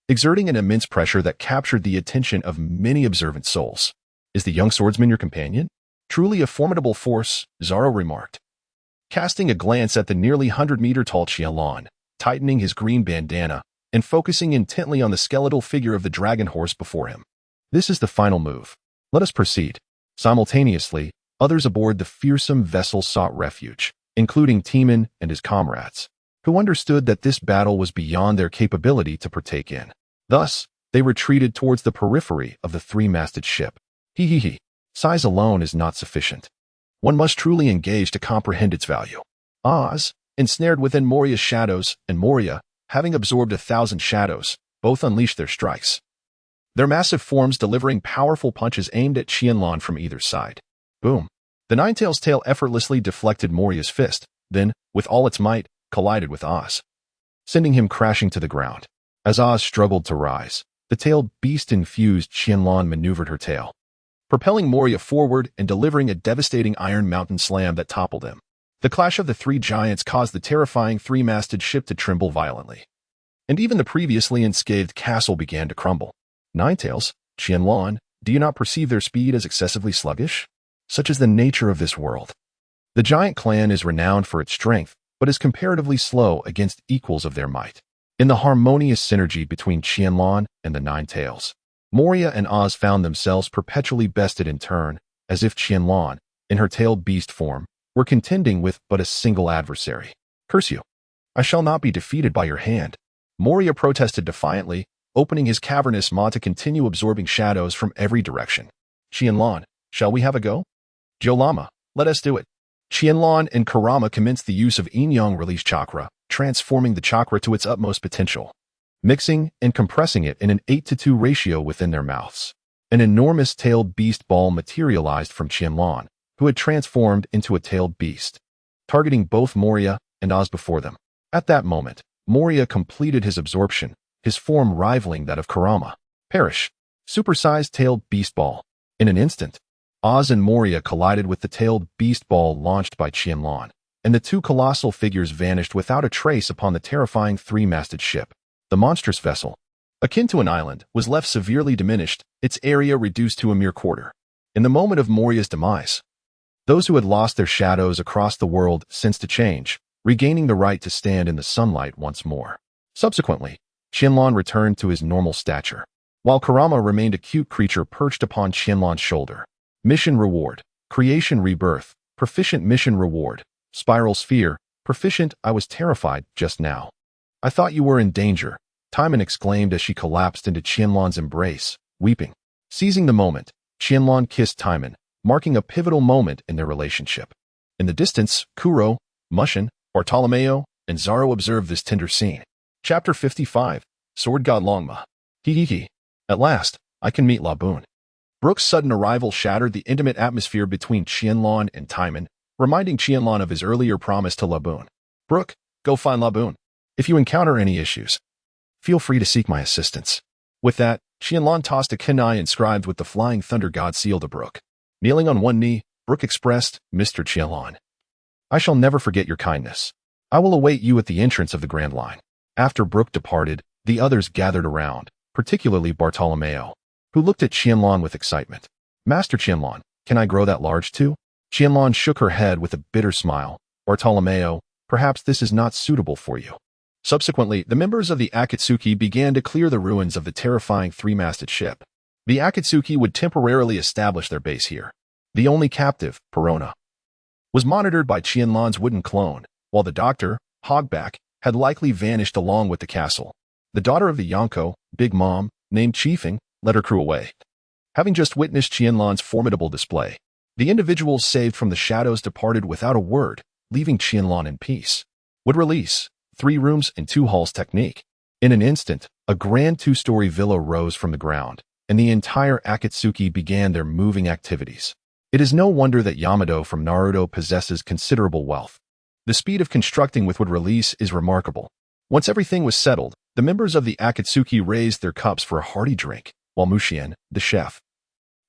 S1: exerting an immense pressure that captured the attention of many observant souls. Is the young swordsman your companion? Truly a formidable force, Desarro remarked, casting a glance at the nearly 100-meter-tall Qianlan, tightening his green bandana, and focusing intently on the skeletal figure of the dragon horse before him. This is the final move. Let us proceed. Simultaneously, others aboard the fearsome vessel sought refuge, including Timan and his comrades, who understood that this battle was beyond their capability to partake in. Thus, they retreated towards the periphery of the three-masted ship. Size alone is not sufficient. One must truly engage to comprehend its value. Oz, ensnared within Moria's shadows, and Moria, having absorbed 1,000 shadows, both unleashed their strikes, their massive forms delivering powerful punches aimed at Qianlan from either side. Boom! The Ninetail's tail effortlessly deflected Moria's fist, then, with all its might, collided with Oz, sending him crashing to the ground. As Oz struggled to rise, the tailed beast-infused Qianlan maneuvered her tail, propelling Moria forward and delivering a devastating Iron Mountain slam that toppled him. The clash of the three giants caused the terrifying three-masted ship to tremble violently, and even the previously unscathed castle began to crumble. Ninetails, Qianlan, do you not perceive their speed as excessively sluggish? Such is the nature of this world. The giant clan is renowned for its strength, but is comparatively slow against equals of their might. In the harmonious synergy between Qianlan and the Nine Tails, Moria and Oz found themselves perpetually bested in turn, as if Qianlan, in her tailed beast form, were contending with but a single adversary. Curse you! I shall not be defeated by your hand. Moria protested defiantly, opening his cavernous maw to continue absorbing shadows from every direction. Qianlan, shall we have a go? Jolama, let us do it. Qianlan and Kurama commenced the use of yin-yang release chakra, transforming the chakra to its utmost potential, mixing and compressing it in an 8:2 ratio within their mouths. An enormous tailed beast ball materialized from Qianlan, who had transformed into a tailed beast, targeting both Moria and Oz before them. At that moment, Moria completed his absorption, his form rivaling that of Kurama. Perish! Supersized tailed beast ball. In an instant, Oz and Moria collided with the tailed beast ball launched by Qianlan, and the two colossal figures vanished without a trace upon the terrifying three-masted ship. The monstrous vessel, akin to an island, was left severely diminished, its area reduced to a mere quarter. In the moment of Moria's demise, those who had lost their shadows across the world sensed a change, regaining the right to stand in the sunlight once more. Subsequently, Qianlan returned to his normal stature, while Kurama remained a cute creature perched upon Qianlan's shoulder. Mission reward. Creation rebirth. Proficient mission reward. Spiral sphere. Proficient. I was terrified just now. I thought you were in danger, Timan exclaimed as she collapsed into Qianlan's embrace, weeping. Seizing the moment, Qianlan kissed Timan, marking a pivotal moment in their relationship. In the distance, Kuro, Mushin, Bartolomeo, and Zaro observe this tender scene. Chapter 55, Sword God Longma. Hee. At last, I can meet Laboon. Brook's sudden arrival shattered the intimate atmosphere between Qianlan and Timan, reminding Qianlan of his earlier promise to Laboon. Brook, go find Laboon. If you encounter any issues, feel free to seek my assistance. With that, Qianlan tossed a kunai inscribed with the Flying Thunder God seal to Brook. Kneeling on one knee, Brook expressed, Mr. Qianlan, I shall never forget your kindness. I will await you at the entrance of the Grand Line. After Brook departed, the others gathered around, particularly Bartolomeo, who looked at Qianlan with excitement. Master Qianlan, can I grow that large too? Qianlan shook her head with a bitter smile. Bartolomeo, perhaps this is not suitable for you. Subsequently, the members of the Akatsuki began to clear the ruins of the terrifying three-masted ship. The Akatsuki would temporarily establish their base here. The only captive, Perona, was monitored by Qianlan's wooden clone, while the doctor, Hogback, had likely vanished along with the castle. The daughter of the Yonko, Big Mom, named Chiefing, led her crew away. Having just witnessed Qianlan's formidable display, the individuals saved from the shadows departed without a word, leaving Qianlan in peace. Would release 3 rooms and 2 halls technique. In an instant, a grand 2-story villa rose from the ground, and the entire Akatsuki began their moving activities. It is no wonder that Yamato from Naruto possesses considerable wealth. The speed of constructing with wood release is remarkable. Once everything was settled, the members of the Akatsuki raised their cups for a hearty drink, while Muxian, the chef,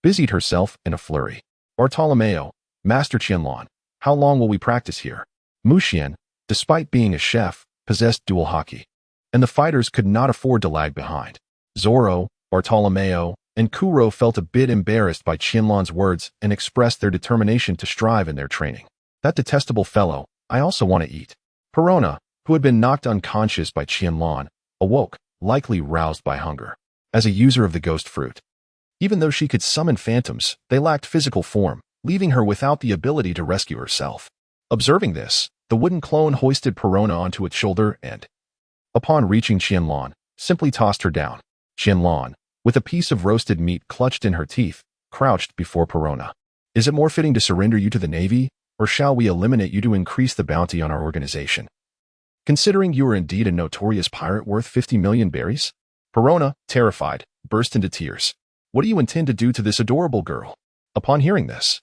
S1: busied herself in a flurry. Bartolomeo, Master Qianlan, how long will we practice here? Muxian, despite being a chef, possessed duel haki, and the fighters could not afford to lag behind. Zoro, Bartolomeo, and Kuro felt a bit embarrassed by Qianlan's words and expressed their determination to strive in their training. That detestable fellow, I also want to eat. Perona, who had been knocked unconscious by Qianlan, awoke, likely roused by hunger. As a user of the ghost fruit, even though she could summon phantoms, they lacked physical form, leaving her without the ability to rescue herself. Observing this, the wooden clone hoisted Perona onto its shoulder and, upon reaching Qianlan, simply tossed her down. Qianlan, with a piece of roasted meat clutched in her teeth, crouched before Perona. Is it more fitting to surrender you to the Navy, or shall we eliminate you to increase the bounty on our organization? Considering you are indeed a notorious pirate worth 50 million berries? Perona, terrified, burst into tears. What do you intend to do to this adorable girl? Upon hearing this,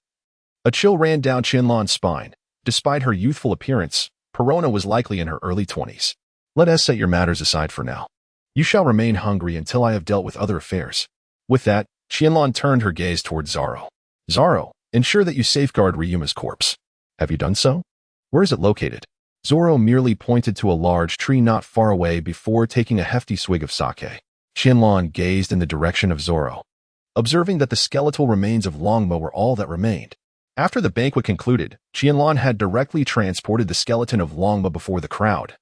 S1: a chill ran down Qianlan's spine. Despite her youthful appearance, Perona was likely in her early 20s. Let us set your matters aside for now. You shall remain hungry until I have dealt with other affairs. With that, Qianlan turned her gaze towards Zaro. Zaro, ensure that you safeguard Ryuma's corpse. Have you done so? Where is it located? Zoro merely pointed to a large tree not far away before taking a hefty swig of sake. Qianlan gazed in the direction of Zoro, observing that the skeletal remains of Longma were all that remained. After the banquet concluded, Qianlan had directly transported the skeleton of Longma before the crowd,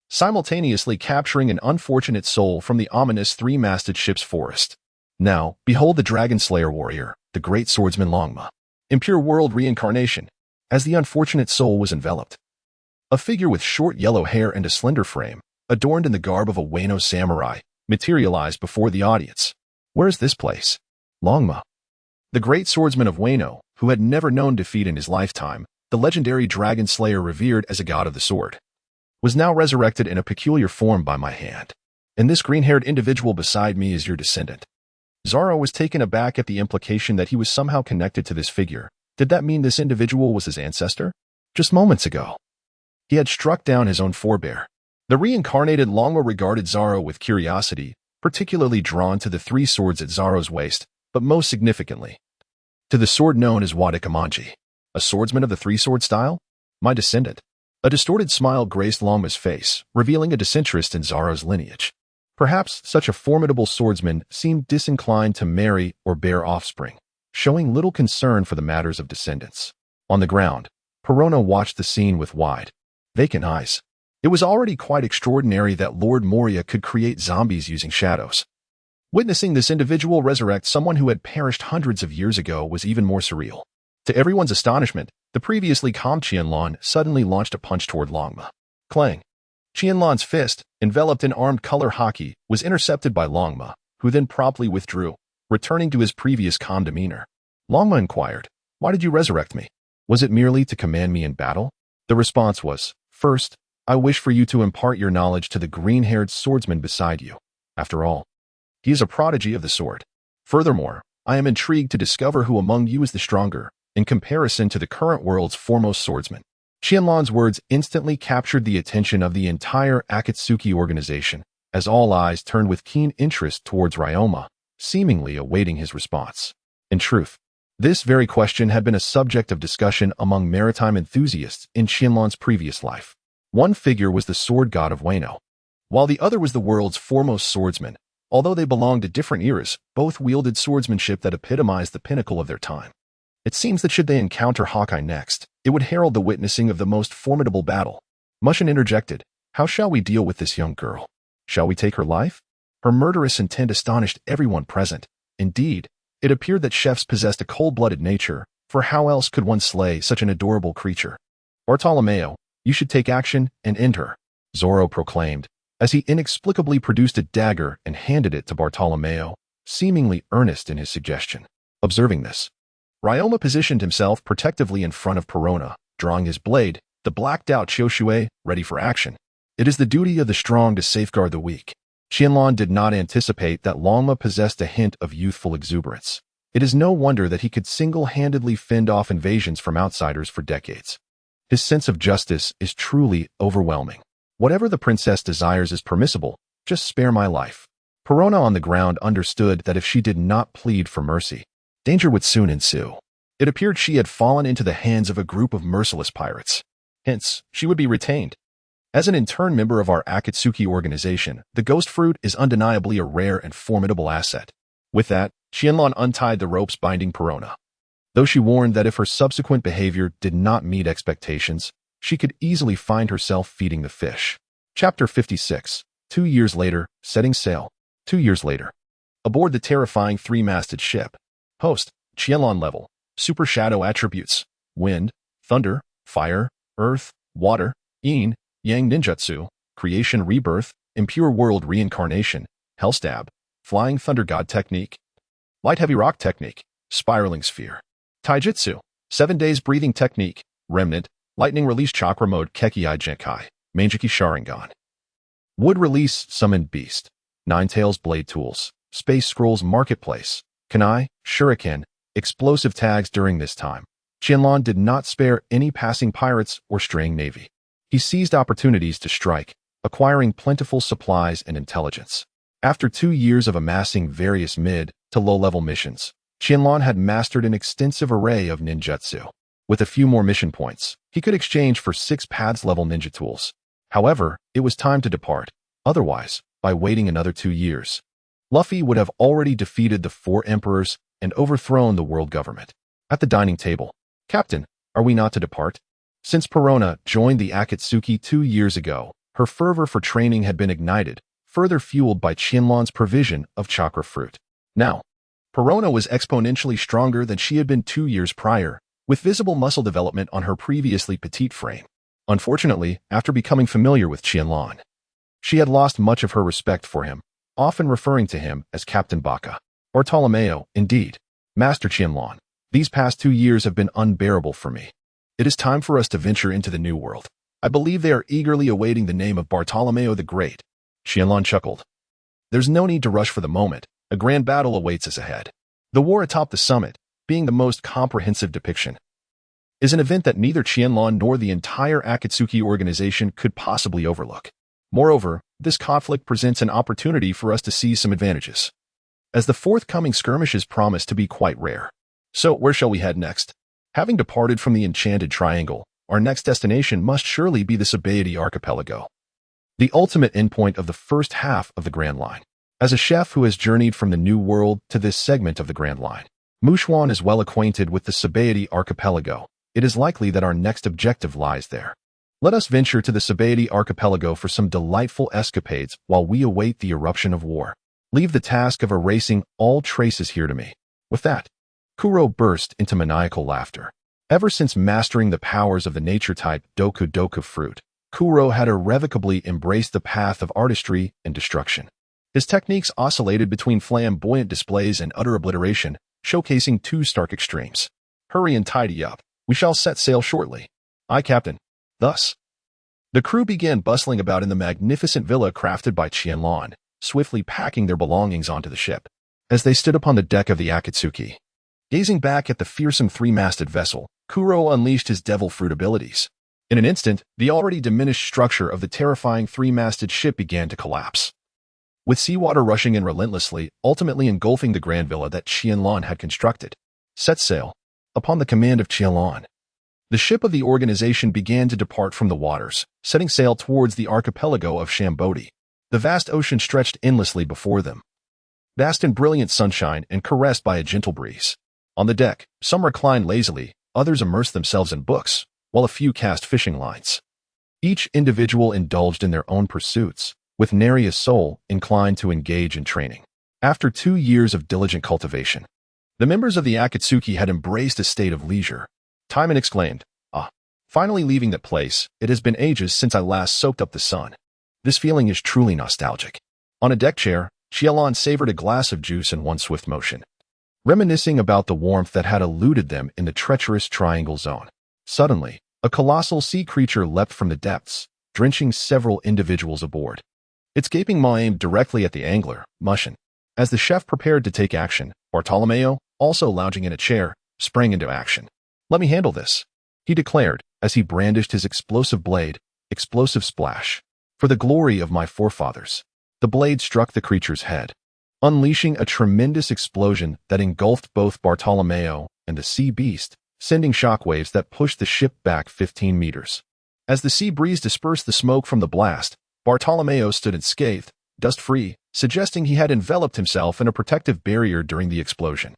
S1: simultaneously capturing an unfortunate soul from the ominous 3-masted ship's forest. Now, behold the Dragon Slayer warrior, the great swordsman Longma. Impure world reincarnation, as the unfortunate soul was enveloped. A figure with short yellow hair and a slender frame, adorned in the garb of a Wano samurai, materialized before the audience. Where is this place? Longma, the great swordsman of Wano, who had never known defeat in his lifetime, the legendary Dragon Slayer revered as a god of the sword, was now resurrected in a peculiar form by my hand. And this green-haired individual beside me is your descendant. Zaro was taken aback at the implication that he was somehow connected to this figure. Did that mean this individual was his ancestor? Just moments ago, he had struck down his own forebear. The reincarnated Longma regarded Zaro with curiosity, particularly drawn to the 3 swords at Zaro's waist, but most significantly, to the sword known as Wadikamanji. A swordsman of the 3-sword style? My descendant. A distorted smile graced Longma's face, revealing a disinterest in Zaro's lineage. Perhaps such a formidable swordsman seemed disinclined to marry or bear offspring, showing little concern for the matters of descendants. On the ground, Perona watched the scene with wide, vacant eyes. It was already quite extraordinary that Lord Moria could create zombies using shadows. Witnessing this individual resurrect someone who had perished hundreds of years ago was even more surreal. To everyone's astonishment, the previously calm Qianlan suddenly launched a punch toward Longma. Clang! Qianlan's fist, enveloped in armed color haki, was intercepted by Longma, who then promptly withdrew, returning to his previous calm demeanor. Longma inquired, Why did you resurrect me? Was it merely to command me in battle? The response was, first, I wish for you to impart your knowledge to the green-haired swordsman beside you. After all, he is a prodigy of the sword. Furthermore, I am intrigued to discover who among you is the stronger, in comparison to the current world's foremost swordsman. Qianlan's words instantly captured the attention of the entire Akatsuki organization, as all eyes turned with keen interest towards Ryoma, seemingly awaiting his response. In truth, this very question had been a subject of discussion among maritime enthusiasts in Qianlan's previous life. One figure was the sword god of Wano, while the other was the world's foremost swordsman. Although they belonged to different eras, both wielded swordsmanship that epitomized the pinnacle of their time. It seems that should they encounter Hawkeye next, it would herald the witnessing of the most formidable battle. Mushin interjected, "How shall we deal with this young girl? Shall we take her life?" Her murderous intent astonished everyone present. Indeed, it appeared that chefs possessed a cold-blooded nature, for how else could one slay such an adorable creature? "Bartolomeo, you should take action and end her," Zoro proclaimed, as he inexplicably produced a dagger and handed it to Bartolomeo, seemingly earnest in his suggestion. Observing this, Ryoma positioned himself protectively in front of Perona, drawing his blade, the blacked-out Chioshue, ready for action. It is the duty of the strong to safeguard the weak. Qianlan did not anticipate that Longma possessed a hint of youthful exuberance. It is no wonder that he could single-handedly fend off invasions from outsiders for decades. His sense of justice is truly overwhelming. Whatever the princess desires is permissible, just spare my life. Perona on the ground understood that if she did not plead for mercy, danger would soon ensue. It appeared she had fallen into the hands of a group of merciless pirates. Hence, she would be retained. As an intern member of our Akatsuki organization, the ghost fruit is undeniably a rare and formidable asset. With that, Qianlan untied the ropes binding Perona. Though she warned that if her subsequent behavior did not meet expectations, she could easily find herself feeding the fish. Chapter 56. 2 years later, setting sail. 2 years later. Aboard the terrifying three-masted ship. Host, Qianlan level. Super shadow attributes. Wind, thunder, fire, earth, water, yin, yang ninjutsu, creation rebirth, impure world reincarnation, hellstab, flying thunder god technique, light heavy rock technique, spiraling sphere, taijutsu, 7 days breathing technique, remnant, lightning release chakra mode Kekkei Genkai, Manjiki Sharingan. Wood release summoned beast, Nine Tails blade tools, Space Scrolls marketplace, Kunai, shuriken, explosive tags during this time. Qianlan did not spare any passing pirates or straying navy. He seized opportunities to strike, acquiring plentiful supplies and intelligence. After 2 years of amassing various mid to low-level missions, Qianlan had mastered an extensive array of ninjutsu. With a few more mission points, he could exchange for 6 paths-level ninja tools. However, it was time to depart. Otherwise, by waiting another 2 years, Luffy would have already defeated the 4 emperors and overthrown the world government. At the dining table, "Captain, are we not to depart?" Since Perona joined the Akatsuki 2 years ago, her fervor for training had been ignited, further fueled by Qianlan's provision of chakra fruit. Now, Perona was exponentially stronger than she had been 2 years prior, with visible muscle development on her previously petite frame. Unfortunately, after becoming familiar with Qianlan, she had lost much of her respect for him, often referring to him as Captain Baka. Bartolomeo, indeed. Master Qianlan, these past 2 years have been unbearable for me. It is time for us to venture into the new world. I believe they are eagerly awaiting the name of Bartolomeo the Great. Qianlan chuckled. There's no need to rush for the moment. A grand battle awaits us ahead. The war atop the summit, being the most comprehensive depiction, is an event that neither Qianlan nor the entire Akatsuki organization could possibly overlook. Moreover, this conflict presents an opportunity for us to seize some advantages, as the forthcoming skirmishes promise to be quite rare. So, where shall we head next? Having departed from the Enchanted Triangle, our next destination must surely be the Sabaody Archipelago, the ultimate endpoint of the first half of the Grand Line. As a chef who has journeyed from the New World to this segment of the Grand Line, Muxuan is well acquainted with the Sabaody Archipelago. It is likely that our next objective lies there. Let us venture to the Sabaody Archipelago for some delightful escapades while we await the eruption of war. Leave the task of erasing all traces here to me. With that, Kuro burst into maniacal laughter. Ever since mastering the powers of the nature-type Doku Doku fruit, Kuro had irrevocably embraced the path of artistry and destruction. His techniques oscillated between flamboyant displays and utter obliteration, showcasing 2 stark extremes. Hurry and tidy up. We shall set sail shortly. Aye, Captain. Thus, the crew began bustling about in the magnificent villa crafted by Qianlan, swiftly packing their belongings onto the ship. As they stood upon the deck of the Akatsuki, gazing back at the fearsome three-masted vessel, Kuro unleashed his devil fruit abilities. In an instant, the already diminished structure of the terrifying three-masted ship began to collapse, with seawater rushing in relentlessly, ultimately engulfing the grand villa that Qianlan had constructed. Set sail. Upon the command of Qianlan, the ship of the organization began to depart from the waters, setting sail towards the archipelago of Shambodi. The vast ocean stretched endlessly before them, vast in brilliant sunshine and caressed by a gentle breeze. On the deck, some reclined lazily, others immersed themselves in books, while a few cast fishing lines. Each individual indulged in their own pursuits, with nary a soul inclined to engage in training. After 2 years of diligent cultivation, the members of the Akatsuki had embraced a state of leisure. Timan exclaimed, "Ah, finally leaving that place. It has been ages since I last soaked up the sun. This feeling is truly nostalgic." On a deck chair, Qianlan savored a glass of juice in one swift motion, reminiscing about the warmth that had eluded them in the treacherous triangle zone. Suddenly, a colossal sea creature leapt from the depths, drenching several individuals aboard. Its gaping maw aimed directly at the angler, Mushin. As the chef prepared to take action, Bartolomeo, also lounging in a chair, sprang into action. "Let me handle this," he declared as he brandished his explosive blade. Explosive splash. "For the glory of my forefathers." The blade struck the creature's head, unleashing a tremendous explosion that engulfed both Bartolomeo and the sea beast, sending shockwaves that pushed the ship back 15 meters. As the sea breeze dispersed the smoke from the blast, Bartolomeo stood unscathed, dust-free, suggesting he had enveloped himself in a protective barrier during the explosion.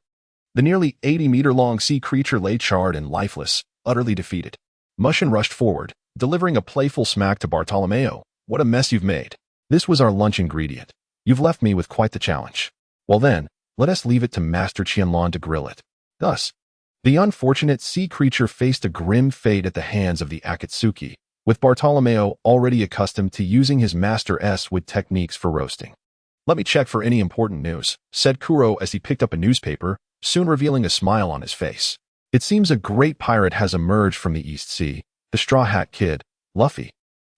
S1: The nearly 80-meter-long sea creature lay charred and lifeless, utterly defeated. Mushin rushed forward, delivering a playful smack to Bartolomeo. "What a mess you've made. This was our lunch ingredient. You've left me with quite the challenge. Well then, let us leave it to Master Qianlan to grill it." Thus, the unfortunate sea creature faced a grim fate at the hands of the Akatsuki, with Bartolomeo already accustomed to using his master's wood techniques for roasting. "Let me check for any important news," said Kuro as he picked up a newspaper, soon revealing a smile on his face. "It seems a great pirate has emerged from the East Sea. The Straw Hat Kid, Luffy,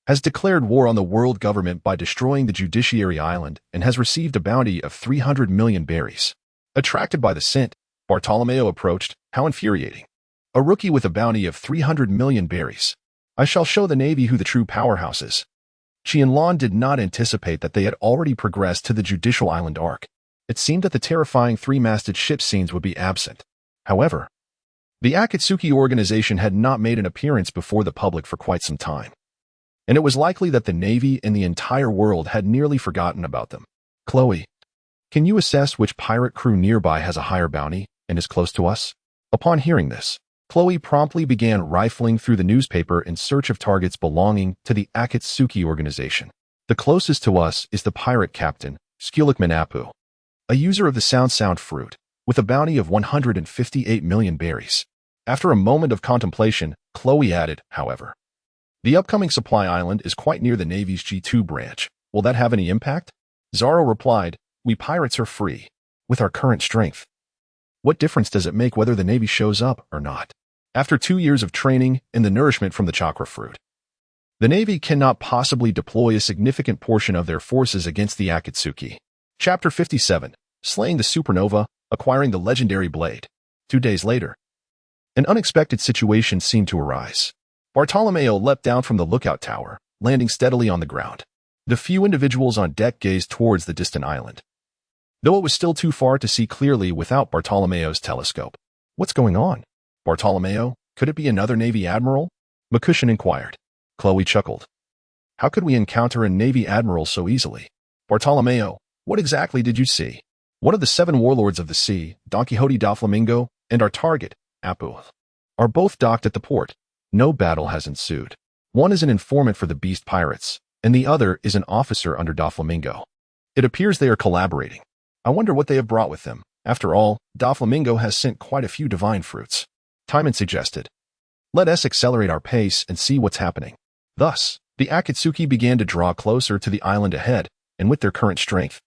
S1: has declared war on the world government by destroying the Judiciary Island and has received a bounty of 300 million berries." Attracted by the scent, Bartolomeo approached. How infuriating. A rookie with a bounty of 300 million berries. I shall show the Navy who the true powerhouse is. Qianlan did not anticipate that they had already progressed to the Judicial Island arc. It seemed that the terrifying three-masted ship scenes would be absent. However, the Akatsuki organization had not made an appearance before the public for quite some time, and it was likely that the Navy and the entire world had nearly forgotten about them. "Chloe, can you assess which pirate crew nearby has a higher bounty and is close to us?" Upon hearing this, Chloe promptly began rifling through the newspaper in search of targets belonging to the Akatsuki organization. "The closest to us is the pirate captain, Skirmish, a user of the sound fruit, with a bounty of 158 million berries." After a moment of contemplation, Chloe added, "However, the upcoming supply island is quite near the Navy's G2 branch. Will that have any impact?" Desarro replied, "We pirates are free. With our current strength, what difference does it make whether the Navy shows up or not? After 2 years of training and the nourishment from the chakra fruit, the Navy cannot possibly deploy a significant portion of their forces against the Akatsuki." Chapter 57, Slaying the Supernova, Acquiring the Legendary Blade. 2 days later, an unexpected situation seemed to arise. Bartolomeo leapt down from the lookout tower, landing steadily on the ground. The few individuals on deck gazed towards the distant island, though it was still too far to see clearly without Bartolomeo's telescope. "What's going on? Bartolomeo, could it be another Navy admiral?" McCushion inquired. Chloe chuckled. "How could we encounter a Navy admiral so easily? Bartolomeo, what exactly did you see?" "One of the 7 warlords of the sea, Don Quixote da Flamingo, and our target, Apu, are both docked at the port. No battle has ensued. One is an informant for the Beast Pirates, and the other is an officer under da Flamingo. It appears they are collaborating. I wonder what they have brought with them. After all, da Flamingo has sent quite a few divine fruits." Timan suggested, "Let us accelerate our pace and see what's happening." Thus, the Akatsuki began to draw closer to the island ahead, and with their current strength,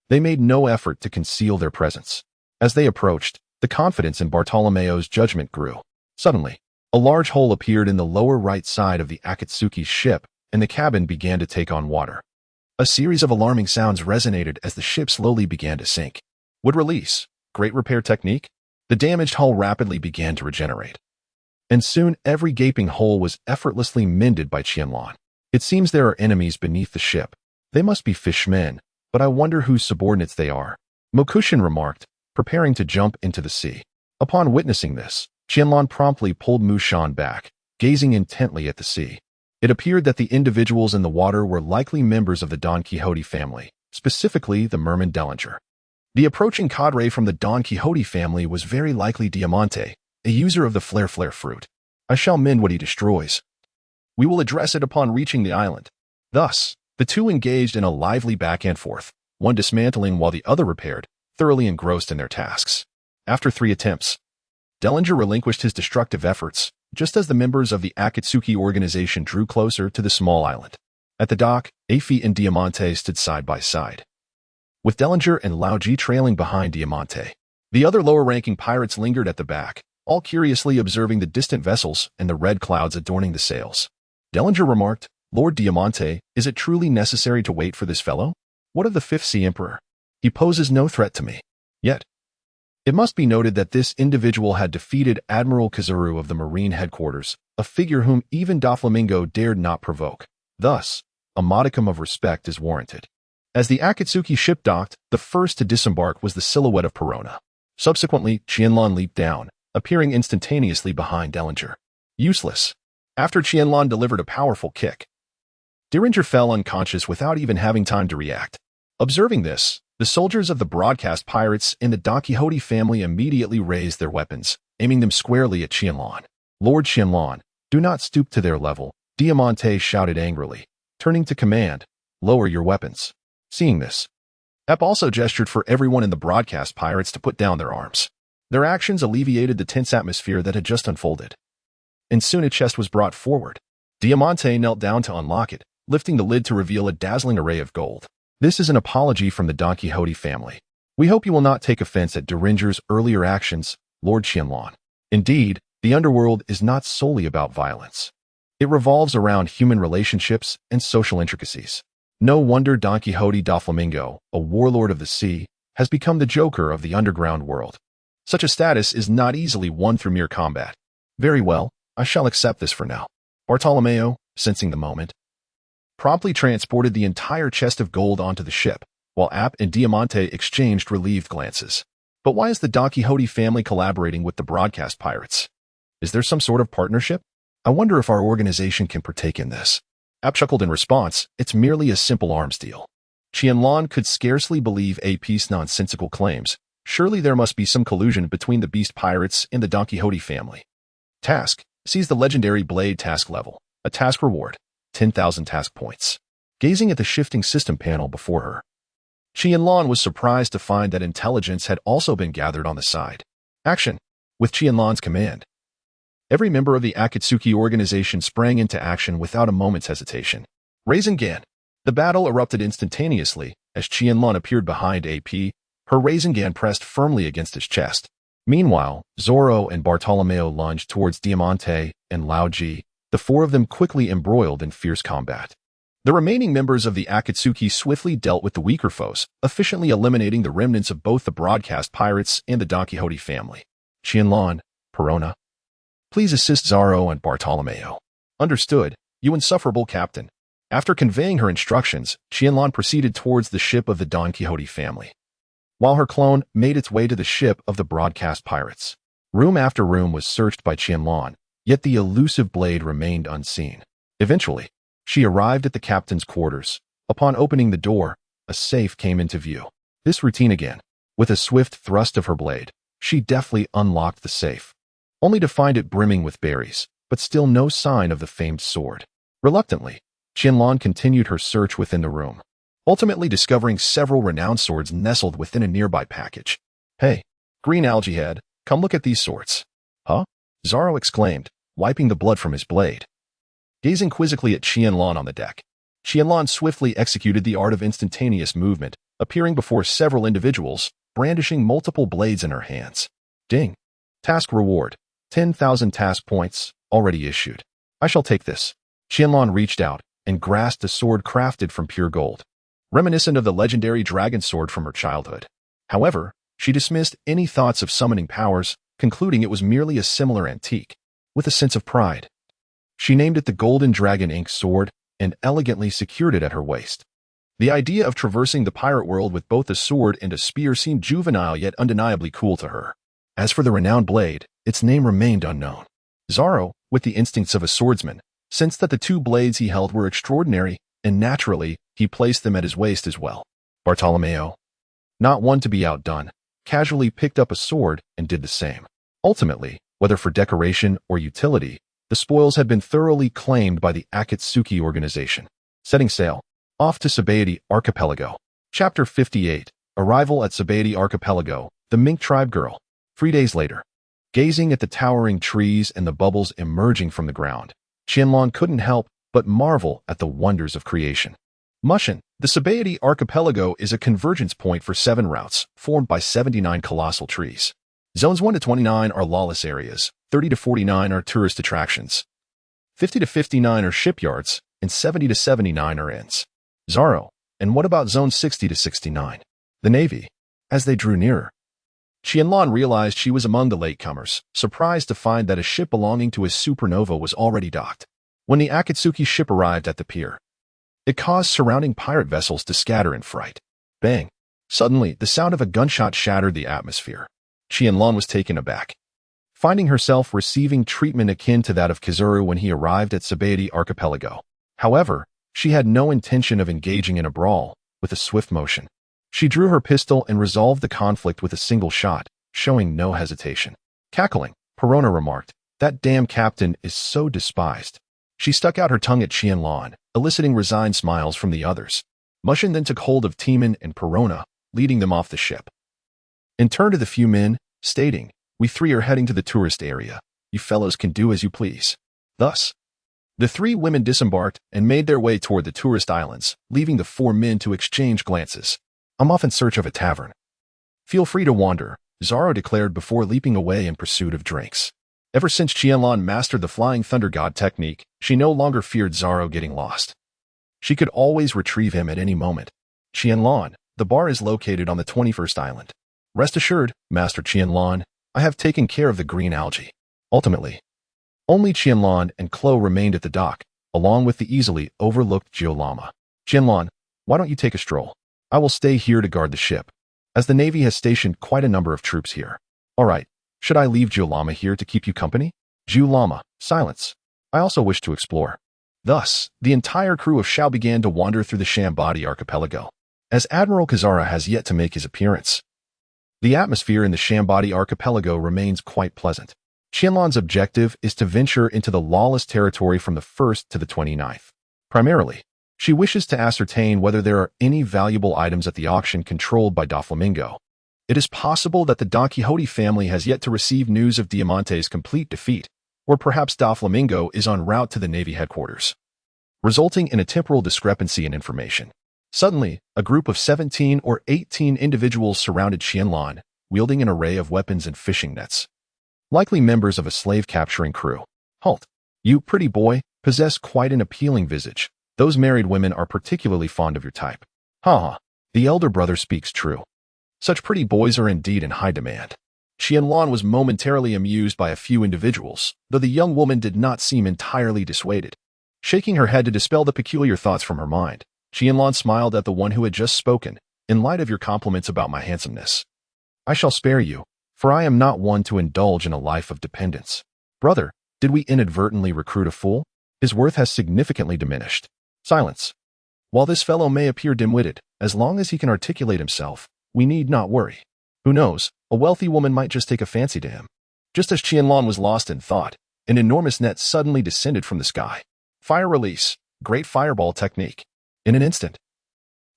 S1: they made no effort to conceal their presence. As they approached, The confidence in Bartolomeo's judgment grew. Suddenly, a large hole appeared in the lower right side of the Akatsuki's ship, and the cabin began to take on water. A series of alarming sounds resonated as the ship slowly began to sink. Would release. Great repair technique? The damaged hull rapidly began to regenerate. And soon every gaping hole was effortlessly mended by Qianlan. It seems there are enemies beneath the ship. They must be fishmen, but I wonder whose subordinates they are. Mokushin remarked, preparing to jump into the sea. Upon witnessing this, Qianlan promptly pulled Mushan back, gazing intently at the sea. It appeared that the individuals in the water were likely members of the Don Quixote family, specifically the merman Dellinger. The approaching cadre from the Don Quixote family was very likely Diamante, a user of the flare fruit. I shall mend what he destroys. We will address it upon reaching the island. Thus, the two engaged in a lively back and forth, one dismantling while the other repaired, thoroughly engrossed in their tasks. After 3 attempts, Dellinger relinquished his destructive efforts, just as the members of the Akatsuki organization drew closer to the small island. At the dock, Afi and Diamante stood side by side, with Dellinger and Laoji trailing behind Diamante. The other lower-ranking pirates lingered at the back, all curiously observing the distant vessels and the red clouds adorning the sails. Dellinger remarked, Lord Diamante, is it truly necessary to wait for this fellow? What of the Fifth Sea Emperor? He poses no threat to me. Yet, it must be noted that this individual had defeated Admiral Kazuru of the Marine Headquarters, a figure whom even Doflamingo dared not provoke. Thus, a modicum of respect is warranted. As the Akatsuki ship docked, the first to disembark was the silhouette of Perona. Subsequently, Qianlan leaped down, appearing instantaneously behind Dellinger. Useless. After Qianlan delivered a powerful kick, Dellinger fell unconscious without even having time to react. Observing this, the soldiers of the broadcast pirates in the Don Quixote family immediately raised their weapons, aiming them squarely at Qianlan. Lord Qianlan, do not stoop to their level, Diamante shouted angrily. Turning to command, lower your weapons. Seeing this, Ep also gestured for everyone in the broadcast pirates to put down their arms. Their actions alleviated the tense atmosphere that had just unfolded. And soon a chest was brought forward. Diamante knelt down to unlock it, lifting the lid to reveal a dazzling array of gold. This is an apology from the Don Quixote family. We hope you will not take offense at Dellinger's earlier actions, Lord Qianlan. Indeed, the underworld is not solely about violence. It revolves around human relationships and social intricacies. No wonder Don Quixote Doflamingo, a warlord of the sea, has become the Joker of the underground world. Such a status is not easily won through mere combat. Very well, I shall accept this for now. Bartolomeo, sensing the moment, promptly transported the entire chest of gold onto the ship, while App and Diamante exchanged relieved glances. But why is the Don Quixote family collaborating with the broadcast pirates? Is there some sort of partnership? I wonder if our organization can partake in this. App chuckled in response, it's merely a simple arms deal. Qianlan could scarcely believe AP's nonsensical claims. Surely there must be some collusion between the beast pirates and the Don Quixote family. Task, seize the legendary blade task level. A task reward, 10,000 task points. Gazing at the shifting system panel before her, Qianlan was surprised to find that intelligence had also been gathered on the side. Action. With Qianlan's command, every member of the Akatsuki organization sprang into action without a moment's hesitation. Rasengan. The battle erupted instantaneously as Qianlan appeared behind AP, her Rasengan pressed firmly against his chest. Meanwhile, Zoro and Bartolomeo lunged towards Diamante and Laoji, the four of them quickly embroiled in fierce combat. The remaining members of the Akatsuki swiftly dealt with the weaker foes, efficiently eliminating the remnants of both the broadcast pirates and the Don Quixote family. Qianlan, Perona, please assist Zoro and Bartolomeo. Understood, you insufferable captain. After conveying her instructions, Qianlan proceeded towards the ship of the Don Quixote family, while her clone made its way to the ship of the broadcast pirates. Room after room was searched by Qianlan, yet the elusive blade remained unseen. Eventually, she arrived at the captain's quarters. Upon opening the door, a safe came into view. This routine again. With a swift thrust of her blade, she deftly unlocked the safe, only to find it brimming with berries, but still no sign of the famed sword. Reluctantly, Qianlan continued her search within the room, ultimately discovering several renowned swords nestled within a nearby package. Hey, green algae head, come look at these swords. Huh? Zoro exclaimed, wiping the blood from his blade. Gazing quizzically at Qianlan on the deck, Qianlan swiftly executed the art of instantaneous movement, appearing before several individuals, brandishing multiple blades in her hands. Ding. Task reward. 10,000 task points, already issued. I shall take this. Qianlan reached out and grasped a sword crafted from pure gold, reminiscent of the legendary dragon sword from her childhood. However, she dismissed any thoughts of summoning powers, concluding it was merely a similar antique. With a sense of pride, she named it the Golden Dragon Ink Sword and elegantly secured it at her waist. The idea of traversing the pirate world with both a sword and a spear seemed juvenile yet undeniably cool to her. As for the renowned blade, its name remained unknown. Desarro, with the instincts of a swordsman, sensed that the two blades he held were extraordinary, and naturally, he placed them at his waist as well. Bartolomeo, not one to be outdone, casually picked up a sword and did the same. Ultimately, whether for decoration or utility, the spoils had been thoroughly claimed by the Akatsuki organization. Setting sail, off to Sabaody Archipelago. Chapter 58, Arrival at Sabaody Archipelago, the Mink Tribe Girl. 3 days later, gazing at the towering trees and the bubbles emerging from the ground, Qianlan couldn't help but marvel at the wonders of creation. Mushin, the Sabaody Archipelago is a convergence point for 7 routes, formed by 79 colossal trees. Zones 1 to 29 are lawless areas, 30 to 49 are tourist attractions, 50 to 59 are shipyards, and 70 to 79 are inns. Desarro, and what about Zone 60 to 69? The Navy. As they drew nearer, Qianlan realized she was among the latecomers, surprised to find that a ship belonging to a supernova was already docked. When the Akatsuki ship arrived at the pier, it caused surrounding pirate vessels to scatter in fright. Bang! Suddenly, the sound of a gunshot shattered the atmosphere. Qianlan was taken aback, finding herself receiving treatment akin to that of Kizaru when he arrived at Sabaody Archipelago. However, she had no intention of engaging in a brawl. With a swift motion, she drew her pistol and resolved the conflict with a single shot, showing no hesitation. Cackling, Perona remarked, "That damn captain is so despised." She stuck out her tongue at Qianlan, eliciting resigned smiles from the others. Mushin then took hold of Timan and Perona, leading them off the ship, and turned to the few men, stating, "We 3 are heading to the tourist area. You fellows can do as you please." Thus, the 3 women disembarked and made their way toward the tourist islands, leaving the 4 men to exchange glances. "I'm off in search of a tavern. Feel free to wander," Desarro declared before leaping away in pursuit of drinks. Ever since Qianlan mastered the Flying Thunder God technique, she no longer feared Desarro getting lost. She could always retrieve him at any moment. "Qianlan, the bar is located on the 21st island. Rest assured, Master Qianlan, I have taken care of the green algae." Ultimately, only Qianlan and Klo remained at the dock, along with the easily overlooked Jiolama. "Qianlan, why don't you take a stroll? I will stay here to guard the ship, as the Navy has stationed quite a number of troops here." "All right, should I leave Jiolama here to keep you company?" "Jiolama, silence. I also wish to explore." Thus, the entire crew of Shao began to wander through the Sabaody Archipelago. As Admiral Kazara has yet to make his appearance, the atmosphere in the Sabaody Archipelago remains quite pleasant. Qianlan's objective is to venture into the lawless territory from the 1st to the 29th. Primarily, she wishes to ascertain whether there are any valuable items at the auction controlled by Doflamingo. It is possible that the Don Quixote family has yet to receive news of Diamante's complete defeat, or perhaps Doflamingo is en route to the Navy headquarters, resulting in a temporal discrepancy in information. Suddenly, a group of 17 or 18 individuals surrounded Qianlan, wielding an array of weapons and fishing nets, likely members of a slave-capturing crew. "Halt! You, pretty boy, possess quite an appealing visage. Those married women are particularly fond of your type." "Ha! The elder brother speaks true. Such pretty boys are indeed in high demand." Qianlan was momentarily amused by a few individuals, though the young woman did not seem entirely dissuaded. Shaking her head to dispel the peculiar thoughts from her mind, Qianlan smiled at the one who had just spoken. "In light of your compliments about my handsomeness, I shall spare you, for I am not one to indulge in a life of dependence." "Brother, did we inadvertently recruit a fool? His worth has significantly diminished." "Silence. While this fellow may appear dim-witted, as long as he can articulate himself, we need not worry. Who knows, a wealthy woman might just take a fancy to him." Just as Qianlan was lost in thought, an enormous net suddenly descended from the sky. Fire release, great fireball technique. In an instant,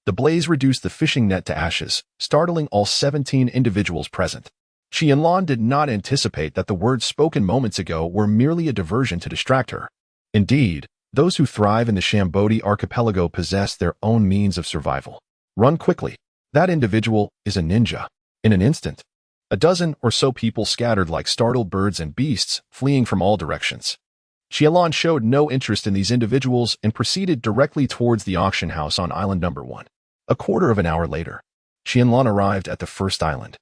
S1: the blaze reduced the fishing net to ashes, startling all 17 individuals present. Qianlan did not anticipate that the words spoken moments ago were merely a diversion to distract her. Indeed, those who thrive in the Sabaody Archipelago possess their own means of survival. "Run quickly. That individual is a ninja." In an instant, A dozen or so people scattered like startled birds and beasts, fleeing from all directions. Qianlan showed no interest in these individuals and proceeded directly towards the auction house on Island Number 1. A quarter of an hour later, Qianlan arrived at the first island,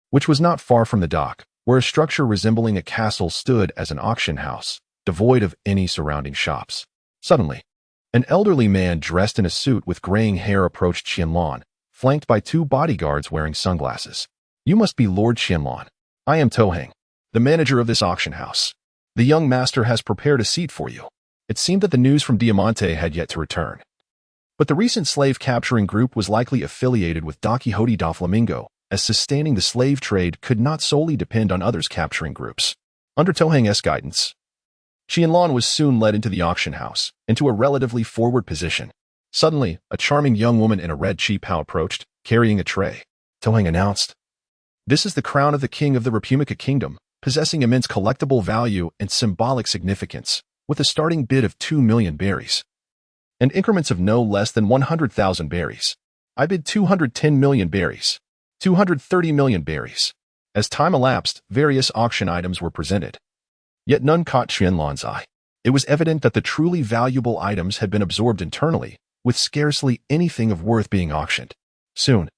S1: which was not far from the dock, where a structure resembling a castle stood as an auction house, devoid of any surrounding shops. Suddenly, an elderly man dressed in a suit with graying hair approached Qianlan, flanked by 2 bodyguards wearing sunglasses. "You must be Lord Qianlan. I am Tohang, the manager of this auction house. The young master has prepared a seat for you." It seemed that the news from Diamante had yet to return. But the recent slave-capturing group was likely affiliated with Don Quixote da Flamingo, as sustaining the slave trade could not solely depend on others capturing groups. Under Tohang's guidance, Qianlan was soon led into the auction house, into a relatively forward position. Suddenly, a charming young woman in a red cheapao approached, carrying a tray. Tohang announced, "This is the crown of the king of the Repumica Kingdom, possessing immense collectible value and symbolic significance, with a starting bid of 2 million berries. And increments of no less than 100,000 berries. I bid 210 million berries. 230 million berries." As time elapsed, various auction items were presented. Yet none caught Qianlan's eye. It was evident that the truly valuable items had been absorbed internally, with scarcely anything of worth being auctioned. Soon,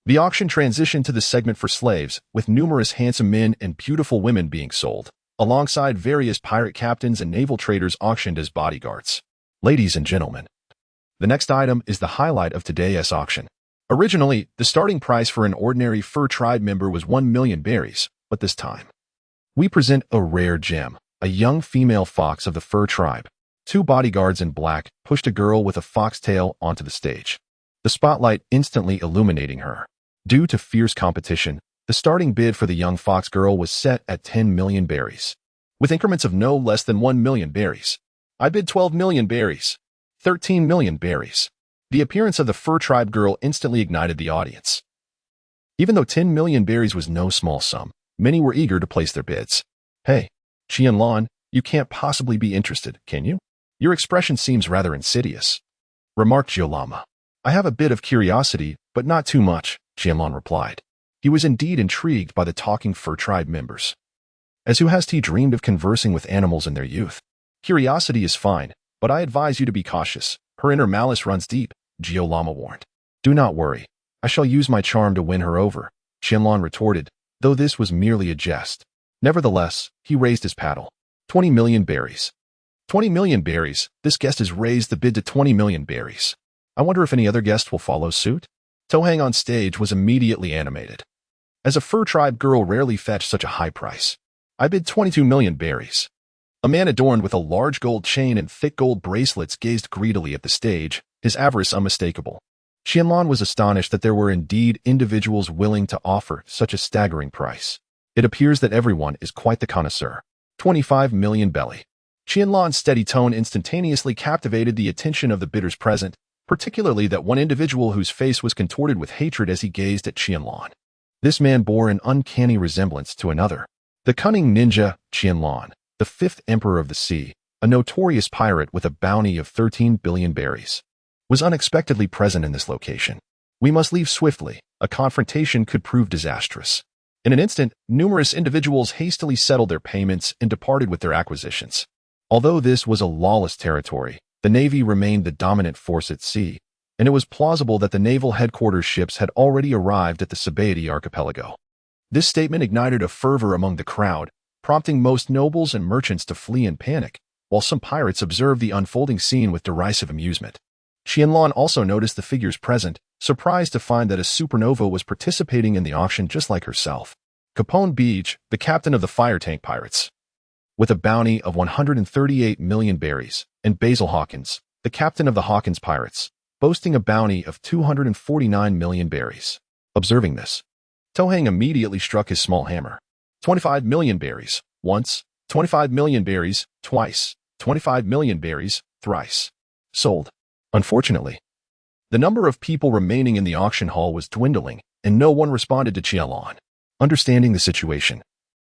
S1: the auction transitioned to the segment for slaves, with numerous handsome men and beautiful women being sold, alongside various pirate captains and naval traders auctioned as bodyguards. Ladies and gentlemen, the next item is the highlight of today's auction. Originally, the starting price for an ordinary fur tribe member was 1 million berries, but this time, we present a rare gem, a young female fox of the fur tribe. 2 bodyguards in black pushed a girl with a foxtail onto the stage, the spotlight instantly illuminating her. Due to fierce competition, the starting bid for the young fox girl was set at 10 million berries, with increments of no less than 1 million berries. I bid 12 million berries. 13 million berries. The appearance of the fur tribe girl instantly ignited the audience. Even though 10 million berries was no small sum, many were eager to place their bids. "Hey, Qianlan, you can't possibly be interested, can you? Your expression seems rather insidious," remarked Jiolama. "I have a bit of curiosity, but not too much," Qianlan replied. He was indeed intrigued by the talking fur tribe members. As who has he dreamed of conversing with animals in their youth? "Curiosity is fine, but I advise you to be cautious. Her inner malice runs deep," Jiolama warned. "Do not worry. I shall use my charm to win her over," Qianlan retorted, though this was merely a jest. Nevertheless, he raised his paddle. 20 million berries. 20 million berries. This guest has raised the bid to 20 million berries. I wonder if any other guest will follow suit? Tohang on stage was immediately animated. As a fur tribe girl rarely fetched such a high price. "I bid 22 million berries." A man adorned with a large gold chain and thick gold bracelets gazed greedily at the stage, his avarice unmistakable. Qianlan was astonished that there were indeed individuals willing to offer such a staggering price. It appears that everyone is quite the connoisseur. 25 million belly. Qianlan's steady tone instantaneously captivated the attention of the bidders present, particularly that one individual whose face was contorted with hatred as he gazed at Qianlan. This man bore an uncanny resemblance to another. The cunning ninja, Qianlan, the 5th emperor of the sea, a notorious pirate with a bounty of 13 billion berries, was unexpectedly present in this location. "We must leave swiftly. A confrontation could prove disastrous." In an instant, numerous individuals hastily settled their payments and departed with their acquisitions. Although this was a lawless territory, the Navy remained the dominant force at sea, and it was plausible that the naval headquarters ships had already arrived at the Sabaody archipelago. This statement ignited a fervor among the crowd, prompting most nobles and merchants to flee in panic, while some pirates observed the unfolding scene with derisive amusement. Qianlan also noticed the figures present, surprised to find that a supernova was participating in the auction just like herself. Capone Beach, the captain of the fire tank pirates, with a bounty of 138 million berries, and Basil Hawkins, the captain of the Hawkins pirates, boasting a bounty of 249 million berries. Observing this, Tohang immediately struck his small hammer. 25 million berries, once, 25 million berries, twice, 25 million berries, thrice. Sold. Unfortunately, the number of people remaining in the auction hall was dwindling, and no one responded to Qianlan. Understanding the situation,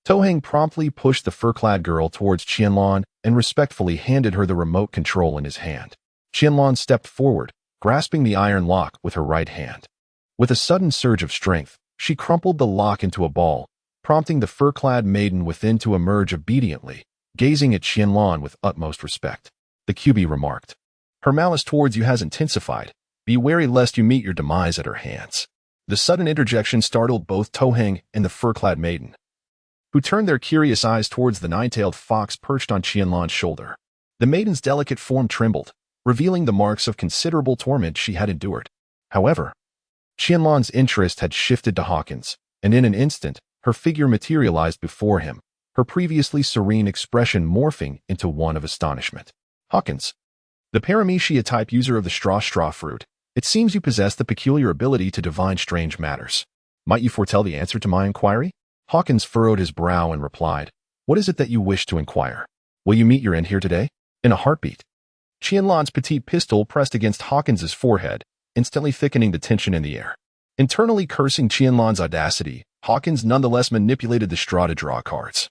S1: Tohang promptly pushed the fur-clad girl towards Qianlan and respectfully handed her the remote control in his hand. Qianlan stepped forward, grasping the iron lock with her right hand. With a sudden surge of strength, She crumpled the lock into a ball, prompting the fur-clad maiden within to emerge obediently, gazing at Qianlan with utmost respect. The QB remarked, "Her malice towards you has intensified. Be wary lest you meet your demise at her hands." The sudden interjection startled both Toheng and the fur-clad maiden, who turned their curious eyes towards the nine-tailed fox perched on Qianlan's shoulder. The maiden's delicate form trembled, revealing the marks of considerable torment she had endured. However, Qianlan's interest had shifted to Hawkins, and in an instant, her figure materialized before him, her previously serene expression morphing into one of astonishment. "Hawkins, the Paramecia-type user of the straw fruit, it seems you possess the peculiar ability to divine strange matters. Might you foretell the answer to my inquiry?" Hawkins furrowed his brow and replied, "What is it that you wish to inquire? Will you meet your end here today?" In a heartbeat, Qianlan's petite pistol pressed against Hawkins's forehead, instantly thickening the tension in the air. Internally cursing Qianlan's audacity, Hawkins nonetheless manipulated the straw to draw cards,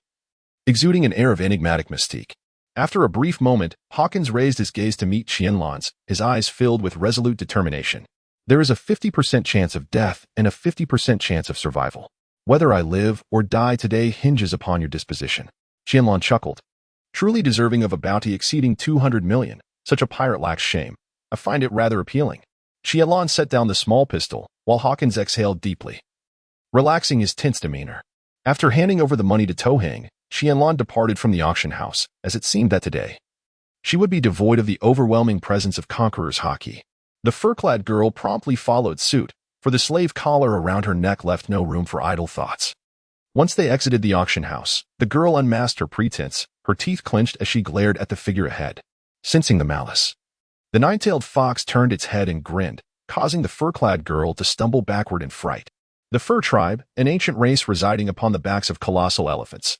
S1: exuding an air of enigmatic mystique. After a brief moment, Hawkins raised his gaze to meet Qianlan's, his eyes filled with resolute determination. "There is a 50% chance of death and a 50% chance of survival. Whether I live or die today hinges upon your disposition." Qianlan chuckled. "Truly deserving of a bounty exceeding 200 million, such a pirate lacks shame. I find it rather appealing." Qianlan set down the small pistol, while Hawkins exhaled deeply, relaxing his tense demeanor. After handing over the money to Toheng, Qianlan departed from the auction house, as it seemed that today she would be devoid of the overwhelming presence of Conqueror's haki. The fur-clad girl promptly followed suit, for the slave collar around her neck left no room for idle thoughts. Once they exited the auction house, the girl unmasked her pretense, her teeth clenched as she glared at the figure ahead. Sensing the malice, the nine-tailed fox turned its head and grinned, causing the fur-clad girl to stumble backward in fright. The Fur tribe, an ancient race residing upon the backs of colossal elephants,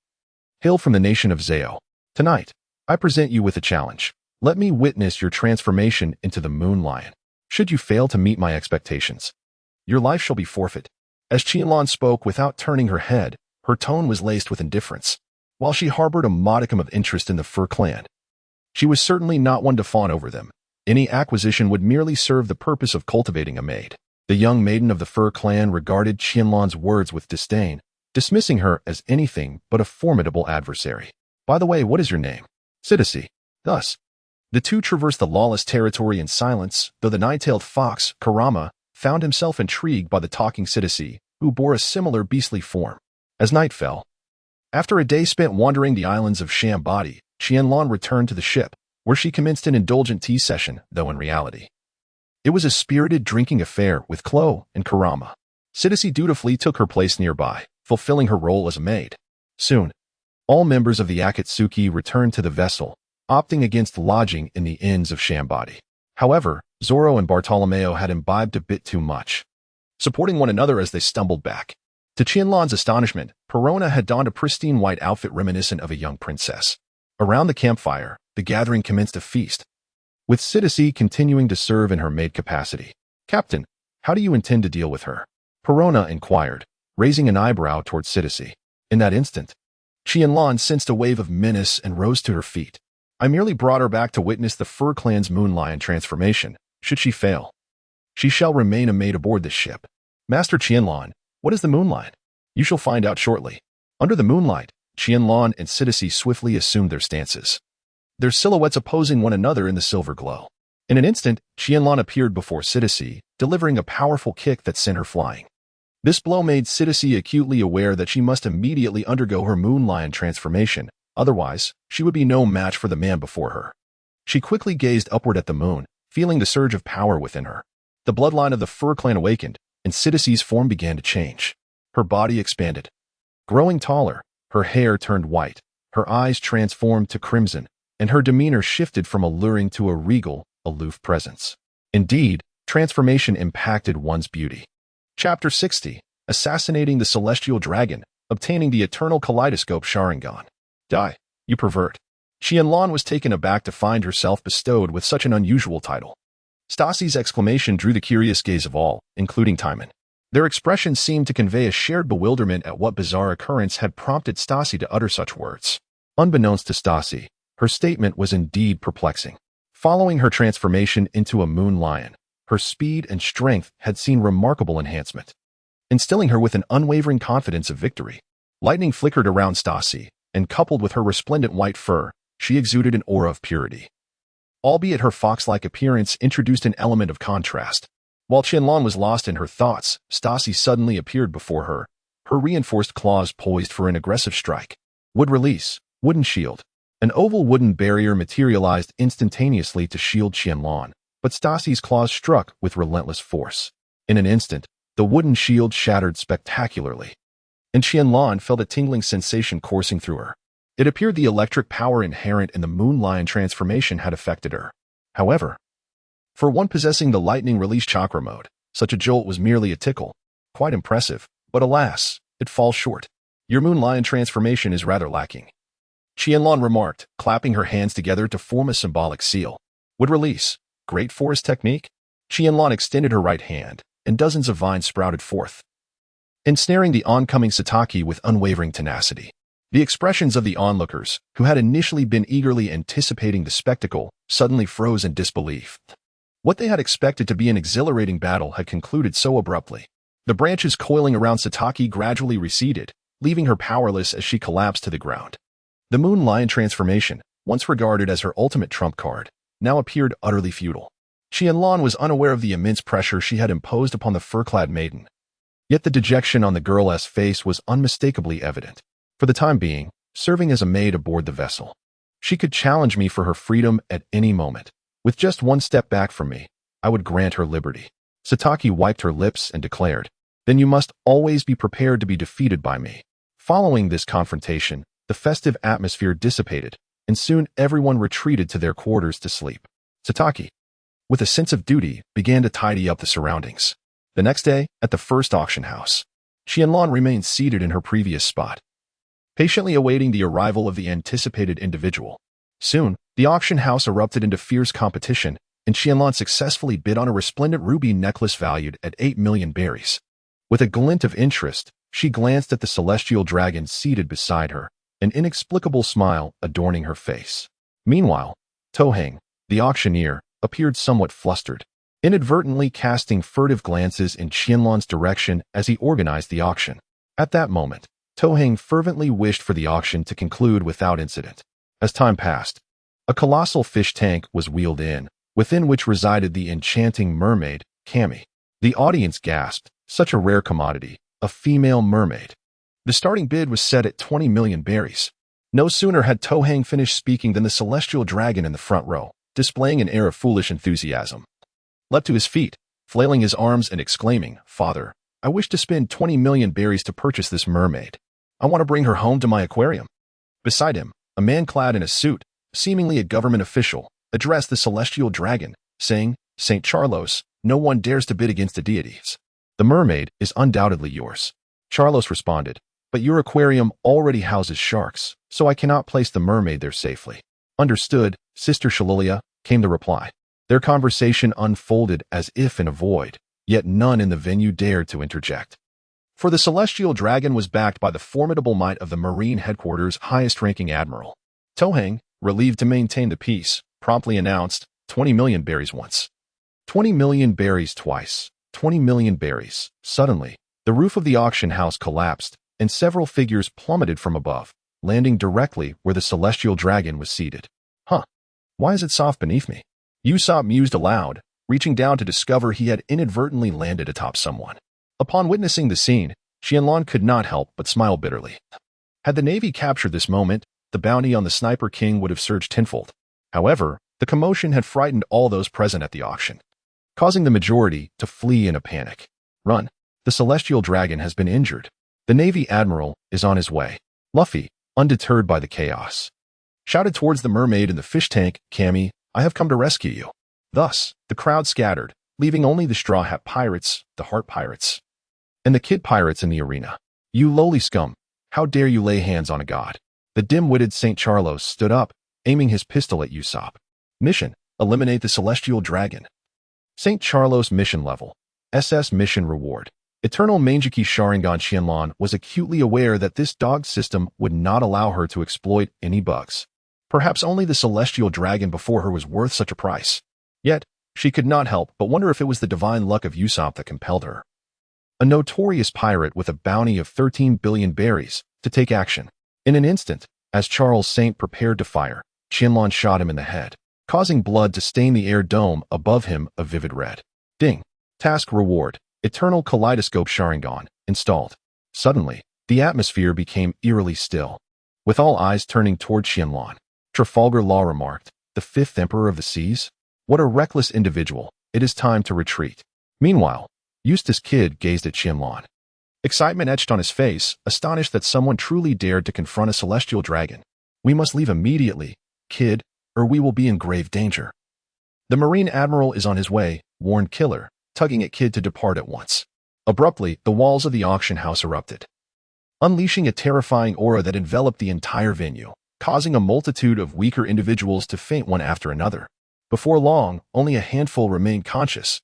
S1: hail from the nation of Zao. Tonight, I present you with a challenge. Let me witness your transformation into the Moon Lion. Should you fail to meet my expectations, your life shall be forfeit." As Qianlan spoke without turning her head, her tone was laced with indifference. While she harbored a modicum of interest in the Fur clan, she was certainly not one to fawn over them. Any acquisition would merely serve the purpose of cultivating a maid. The young maiden of the Fur clan regarded Qianlan's words with disdain, dismissing her as anything but a formidable adversary. "By the way, what is your name?" "Sidisi." Thus, the two traversed the lawless territory in silence, though the nine-tailed fox, Karama, found himself intrigued by the talking Sidisi, who bore a similar beastly form. As night fell, after a day spent wandering the islands of Shambadi, Qianlan returned to the ship, where she commenced an indulgent tea session, though in reality it was a spirited drinking affair with Klo and Karama. Sidisi dutifully took her place nearby, fulfilling her role as a maid. Soon, all members of the Akatsuki returned to the vessel, opting against lodging in the inns of Shambadi. However, Zoro and Bartolomeo had imbibed a bit too much, supporting one another as they stumbled back. To Qianlan's astonishment, Perona had donned a pristine white outfit reminiscent of a young princess. Around the campfire, the gathering commenced a feast, with Sidisi continuing to serve in her maid capacity. "Captain, how do you intend to deal with her?" Perona inquired, raising an eyebrow toward Sidisi. In that instant, Qianlan sensed a wave of menace and rose to her feet. "I merely brought her back to witness the Fur clan's Moon Lion transformation. Should she fail, she shall remain a maid aboard this ship." "Master Qianlan, what is the Moon Lion?" "You shall find out shortly." Under the moonlight, Qianlan and Sidisi swiftly assumed their stances, their silhouettes opposing one another in the silver glow. In an instant, Qianlan appeared before Sidisi, delivering a powerful kick that sent her flying. This blow made Sidisi acutely aware that she must immediately undergo her Moon Lion transformation, otherwise, she would be no match for the man before her. She quickly gazed upward at the moon, feeling the surge of power within her. The bloodline of the Fur clan awakened, and Sidisi's form began to change. Her body expanded, growing taller, her hair turned white, her eyes transformed to crimson, and her demeanor shifted from alluring to a regal, aloof presence. Indeed, transformation impacted one's beauty. Chapter 60. Assassinating the Celestial Dragon, obtaining the Eternal Kaleidoscope Sharingan. "Die, you pervert." Qianlan was taken aback to find herself bestowed with such an unusual title. Stasi's exclamation drew the curious gaze of all, including Timan. Their expressions seemed to convey a shared bewilderment at what bizarre occurrence had prompted Stasi to utter such words. Unbeknownst to Stasi, her statement was indeed perplexing. Following her transformation into a Moon Lion, her speed and strength had seen remarkable enhancement. instilling her with an unwavering confidence of victory. Lightning flickered around Stasi, and coupled with her resplendent white fur, she exuded an aura of purity. Albeit her fox-like appearance introduced an element of contrast. While Qianlan was lost in her thoughts, Stasi suddenly appeared before her, her reinforced claws poised for an aggressive strike. Wood release, wooden shield. An oval wooden barrier materialized instantaneously to shield Qianlan, but Stasi's claws struck with relentless force. In an instant, the wooden shield shattered spectacularly, and Qianlan felt a tingling sensation coursing through her. It appeared the electric power inherent in the Moon Lion transformation had affected her. However, for one possessing the lightning release chakra mode, such a jolt was merely a tickle. Quite impressive, but alas, it falls short. Your Moon Lion transformation is rather lacking, Qianlan remarked, clapping her hands together to form a symbolic seal. Would release. Great forest technique? Qianlan extended her right hand, and dozens of vines sprouted forth, ensnaring the oncoming Satake with unwavering tenacity. The expressions of the onlookers, who had initially been eagerly anticipating the spectacle, suddenly froze in disbelief. What they had expected to be an exhilarating battle had concluded so abruptly. The branches coiling around Satake gradually receded, leaving her powerless as she collapsed to the ground. The Moon Lion transformation, once regarded as her ultimate trump card, now appeared utterly futile. Qianlan was unaware of the immense pressure she had imposed upon the fur-clad maiden. Yet the dejection on the girl's face was unmistakably evident. For the time being, serving as a maid aboard the vessel, she could challenge me for her freedom at any moment. With just one step back from me, I would grant her liberty. Satake wiped her lips and declared, "Then you must always be prepared to be defeated by me." Following this confrontation, the festive atmosphere dissipated, and soon everyone retreated to their quarters to sleep. Satake, with a sense of duty, began to tidy up the surroundings. The next day, at the first auction house, Qianlan remained seated in her previous spot, patiently awaiting the arrival of the anticipated individual. Soon, the auction house erupted into fierce competition, and Qianlan successfully bid on a resplendent ruby necklace valued at 8 million berries. With a glint of interest, she glanced at the celestial dragon seated beside her, an inexplicable smile adorning her face. Meanwhile, Toheng, the auctioneer, appeared somewhat flustered, inadvertently casting furtive glances in Qianlan's direction as he organized the auction. At that moment, Toheng fervently wished for the auction to conclude without incident. As time passed, a colossal fish tank was wheeled in, within which resided the enchanting mermaid, Cammy. The audience gasped, such a rare commodity, a female mermaid. The starting bid was set at 20 million berries. No sooner had Toheng finished speaking than the celestial dragon in the front row, displaying an air of foolish enthusiasm, leapt to his feet, flailing his arms and exclaiming, "Father, I wish to spend 20 million berries to purchase this mermaid. I want to bring her home to my aquarium." Beside him, a man clad in a suit, seemingly a government official, addressed the celestial dragon, saying, "St. Charlos, no one dares to bid against the deities. The mermaid is undoubtedly yours." Charlos responded, "But your aquarium already houses sharks, so I cannot place the mermaid there safely." "Understood, Sister Shalilia," came the reply. Their conversation unfolded as if in a void, yet none in the venue dared to interject. For the celestial dragon was backed by the formidable might of the Marine Headquarters' highest-ranking admiral. Toheng, relieved to maintain the peace, promptly announced, 20 million berries once, 20 million berries twice, 20 million berries. Suddenly, the roof of the auction house collapsed, and several figures plummeted from above, landing directly where the celestial dragon was seated. "Huh, why is it soft beneath me?" Usopp mused aloud, reaching down to discover he had inadvertently landed atop someone. Upon witnessing the scene, Qianlan could not help but smile bitterly. Had the Navy captured this moment, the bounty on the Sniper King would have surged tenfold. However, the commotion had frightened all those present at the auction, causing the majority to flee in a panic. "Run! The celestial dragon has been injured. The Navy Admiral is on his way." Luffy, undeterred by the chaos, shouted towards the mermaid in the fish tank, "Cammy, I have come to rescue you." Thus, the crowd scattered, leaving only the Straw Hat Pirates, the Heart Pirates, and the Kid Pirates in the arena. "You lowly scum! How dare you lay hands on a god?" The dim-witted St. Charlos stood up, aiming his pistol at Usopp. Mission: eliminate the celestial dragon. St. Charlos mission level. SS mission reward. Eternal Mangeki Sharingan. Qianlan was acutely aware that this dog system would not allow her to exploit any bugs. Perhaps only the celestial dragon before her was worth such a price. Yet, she could not help but wonder if it was the divine luck of Usopp that compelled her. a notorious pirate with a bounty of 13 billion berries, to take action. In an instant, as Charles Saint prepared to fire, Qianlan shot him in the head, causing blood to stain the air dome above him a vivid red. Ding. Task reward. Eternal Kaleidoscope Sharingan, installed. Suddenly, the atmosphere became eerily still, with all eyes turning toward Qianlan. Trafalgar Law remarked, "The fifth Emperor of the Seas? What a reckless individual. It is time to retreat." Meanwhile, Eustace Kidd gazed at Qianlan. Excitement etched on his face, astonished that someone truly dared to confront a celestial dragon. "We must leave immediately, Kidd, or we will be in grave danger." "The Marine Admiral is on his way," warned Killer, tugging at Kidd to depart at once. Abruptly, the walls of the auction house erupted, unleashing a terrifying aura that enveloped the entire venue, causing a multitude of weaker individuals to faint one after another. Before long, only a handful remained conscious,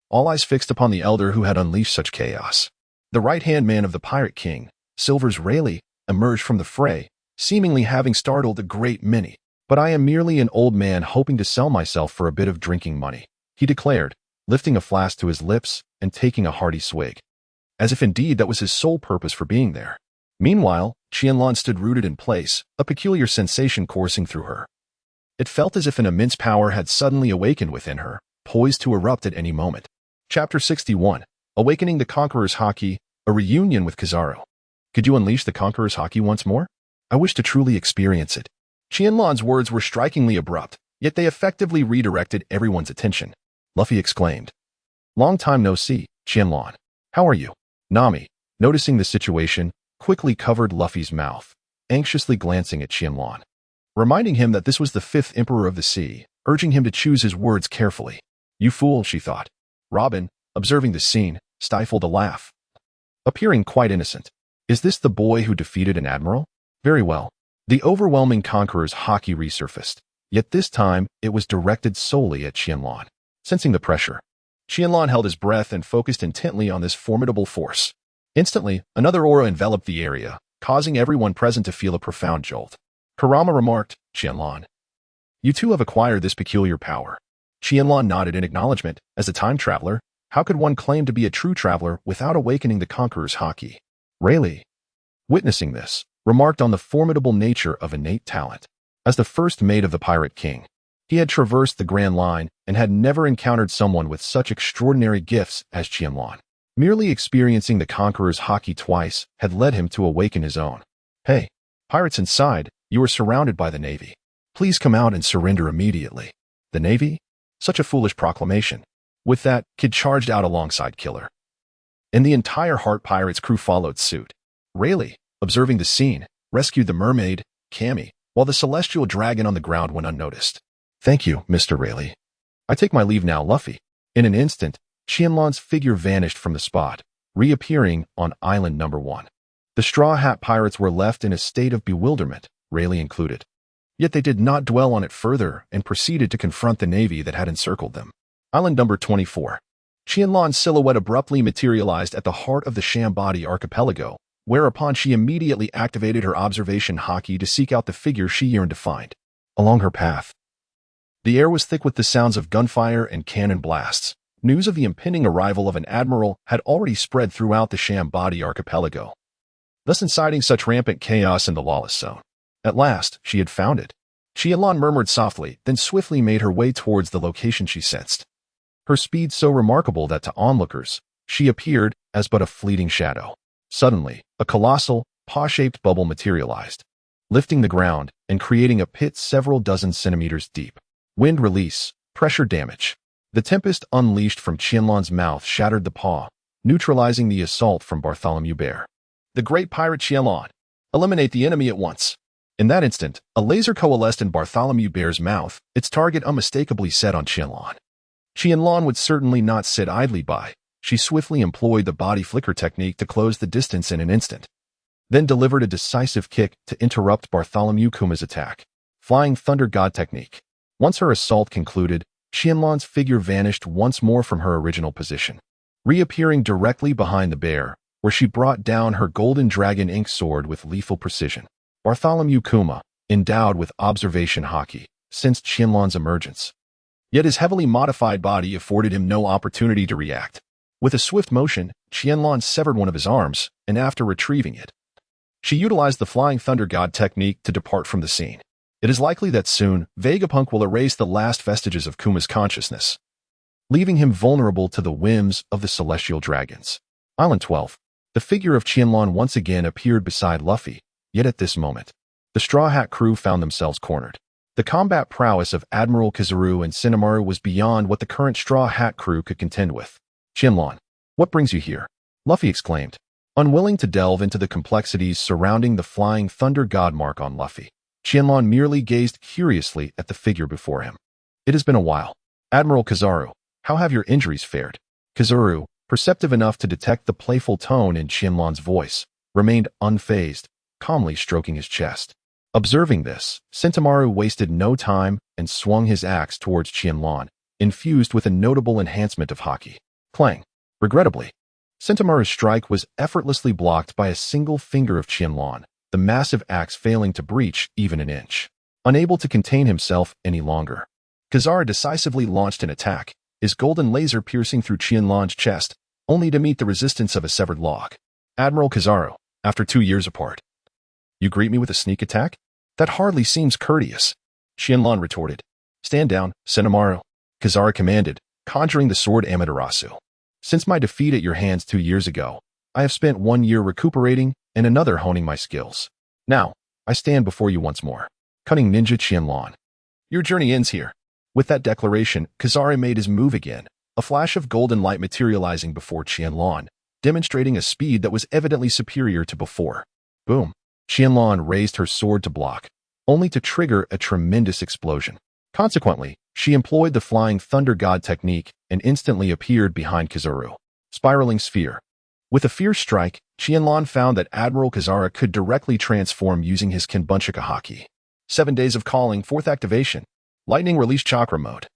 S1: all eyes fixed upon the elder who had unleashed such chaos. The right-hand man of the Pirate King, Silver's Rayleigh, emerged from the fray, seemingly having startled a great many. "But I am merely an old man hoping to sell myself for a bit of drinking money," he declared, lifting a flask to his lips and taking a hearty swig, as if indeed that was his sole purpose for being there. Meanwhile, Qianlan stood rooted in place, a peculiar sensation coursing through her. It felt as if an immense power had suddenly awakened within her, poised to erupt at any moment. Chapter 61. Awakening the Conqueror's Haki, a reunion with Desarro. "Could you unleash the Conqueror's Haki once more? I wish to truly experience it." Qianlan's words were strikingly abrupt, yet they effectively redirected everyone's attention. Luffy exclaimed, "Long time no see, Qianlan. How are you?" Nami, noticing the situation, quickly covered Luffy's mouth, anxiously glancing at Qianlan, reminding him that this was the fifth Emperor of the Sea, urging him to choose his words carefully. "You fool," she thought. Robin, observing the scene, stifled a laugh, appearing quite innocent. "Is this the boy who defeated an admiral? Very well." The overwhelming Conqueror's Haki resurfaced, yet this time it was directed solely at Qianlan. Sensing the pressure, Qianlan held his breath and focused intently on this formidable force. Instantly, another aura enveloped the area, causing everyone present to feel a profound jolt. Kurama remarked, "Qianlan, you too have acquired this peculiar power." Qianlan nodded in acknowledgement. As a time traveler, how could one claim to be a true traveler without awakening the Conqueror's Haki? Rayleigh, witnessing this, remarked on the formidable nature of innate talent. As the first mate of the Pirate King, he had traversed the Grand Line and had never encountered someone with such extraordinary gifts as Qianlan. Merely experiencing the Conqueror's Haki twice had led him to awaken his own. "Hey, pirates inside, you are surrounded by the Navy. Please come out and surrender immediately." The Navy? Such a foolish proclamation. With that, Kid charged out alongside Killer, and the entire Heart Pirates crew followed suit. Rayleigh, observing the scene, rescued the mermaid, Cammy, while the celestial dragon on the ground went unnoticed. "Thank you, Mr. Rayleigh. I take my leave now, Luffy." In an instant, Qianlan's figure vanished from the spot, reappearing on Island Number 1. The Straw Hat Pirates were left in a state of bewilderment, Rayleigh included. Yet they did not dwell on it further and proceeded to confront the navy that had encircled them. Island Number 24. Qianlan's silhouette abruptly materialized at the heart of the Shambadi archipelago, whereupon she immediately activated her observation haki to seek out the figure she yearned to find. Along her path, the air was thick with the sounds of gunfire and cannon blasts. News of the impending arrival of an admiral had already spread throughout the Shambadi archipelago, thus inciting such rampant chaos in the lawless zone. At last, she had found it. Qianlan murmured softly, then swiftly made her way towards the location she sensed. Her speed so remarkable that to onlookers, she appeared as but a fleeting shadow. Suddenly, a colossal, paw-shaped bubble materialized, lifting the ground and creating a pit several dozen centimeters deep. Wind release, pressure damage. The tempest unleashed from Qianlan's mouth shattered the paw, neutralizing the assault from Bartholomew Bear. The great pirate Qianlan. Eliminate the enemy at once. In that instant, a laser coalesced in Bartholomew Bear's mouth, its target unmistakably set on Qianlan. Qianlan would certainly not sit idly by. She swiftly employed the body flicker technique to close the distance in an instant, then delivered a decisive kick to interrupt Bartholomew Kuma's attack. Flying Thunder God technique. Once her assault concluded, Qianlan's figure vanished once more from her original position, reappearing directly behind the bear, where she brought down her golden dragon ink sword with lethal precision. Bartholomew Kuma, endowed with observation haki, sensed Qianlan's emergence. Yet his heavily modified body afforded him no opportunity to react. With a swift motion, Qianlan severed one of his arms, and after retrieving it, she utilized the Flying Thunder God technique to depart from the scene. It is likely that soon, Vegapunk will erase the last vestiges of Kuma's consciousness, leaving him vulnerable to the whims of the celestial dragons. Island 12. The figure of Qianlan once again appeared beside Luffy, yet at this moment, the Straw Hat crew found themselves cornered. The combat prowess of Admiral Kizaru and Shinamaru was beyond what the current Straw Hat crew could contend with. Qianlan, what brings you here? Luffy exclaimed, unwilling to delve into the complexities surrounding the Flying Thunder God mark on Luffy. Qianlan merely gazed curiously at the figure before him. It has been a while. Admiral Kizaru, how have your injuries fared? Kizaru, perceptive enough to detect the playful tone in Qianlan's voice, remained unfazed, calmly stroking his chest. Observing this, Shinamaru wasted no time and swung his axe towards Qianlan, infused with a notable enhancement of haki. Clang. Regrettably, Shinamaru's strike was effortlessly blocked by a single finger of Qianlan, the massive axe failing to breach even an inch. Unable to contain himself any longer, Kizaru decisively launched an attack, his golden laser piercing through Qianlan's chest, only to meet the resistance of a severed log. Admiral Kizaru, after 2 years apart, you greet me with a sneak attack? That hardly seems courteous. Qianlan retorted. Stand down, Shinamaru, Kizaru commanded, conjuring the sword Amaterasu. Since my defeat at your hands 2 years ago, I have spent 1 year recuperating and another honing my skills. Now, I stand before you once more. Cunning ninja Qianlan. Your journey ends here. With that declaration, Kizaru made his move again, a flash of golden light materializing before Qianlan, demonstrating a speed that was evidently superior to before. Boom. Qianlan raised her sword to block, only to trigger a tremendous explosion. Consequently, she employed the Flying Thunder God technique and instantly appeared behind Kizaru. Spiraling Sphere. With a fierce strike, Qianlan found that Admiral Kizaru could directly transform using his Kinbunchika haki. 7 days of calling, 4th activation. Lightning Release Chakra Mode.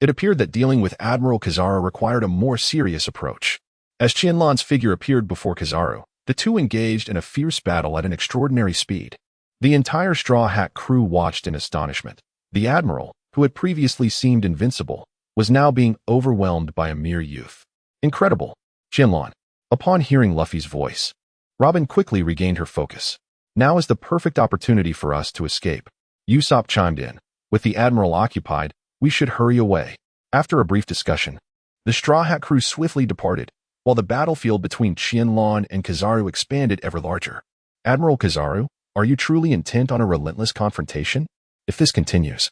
S1: It appeared that dealing with Admiral Kizaru required a more serious approach. As Qianlan's figure appeared before Kizaru, the two engaged in a fierce battle at an extraordinary speed. The entire Straw Hat crew watched in astonishment. The Admiral, who had previously seemed invincible, was now being overwhelmed by a mere youth. Incredible. Qianlan. Upon hearing Luffy's voice, Robin quickly regained her focus. Now is the perfect opportunity for us to escape. Usopp chimed in. With the Admiral occupied, we should hurry away. After a brief discussion, the Straw Hat crew swiftly departed, while the battlefield between Qianlan and Kizaru expanded ever larger. Admiral Kizaru, are you truly intent on a relentless confrontation? If this continues,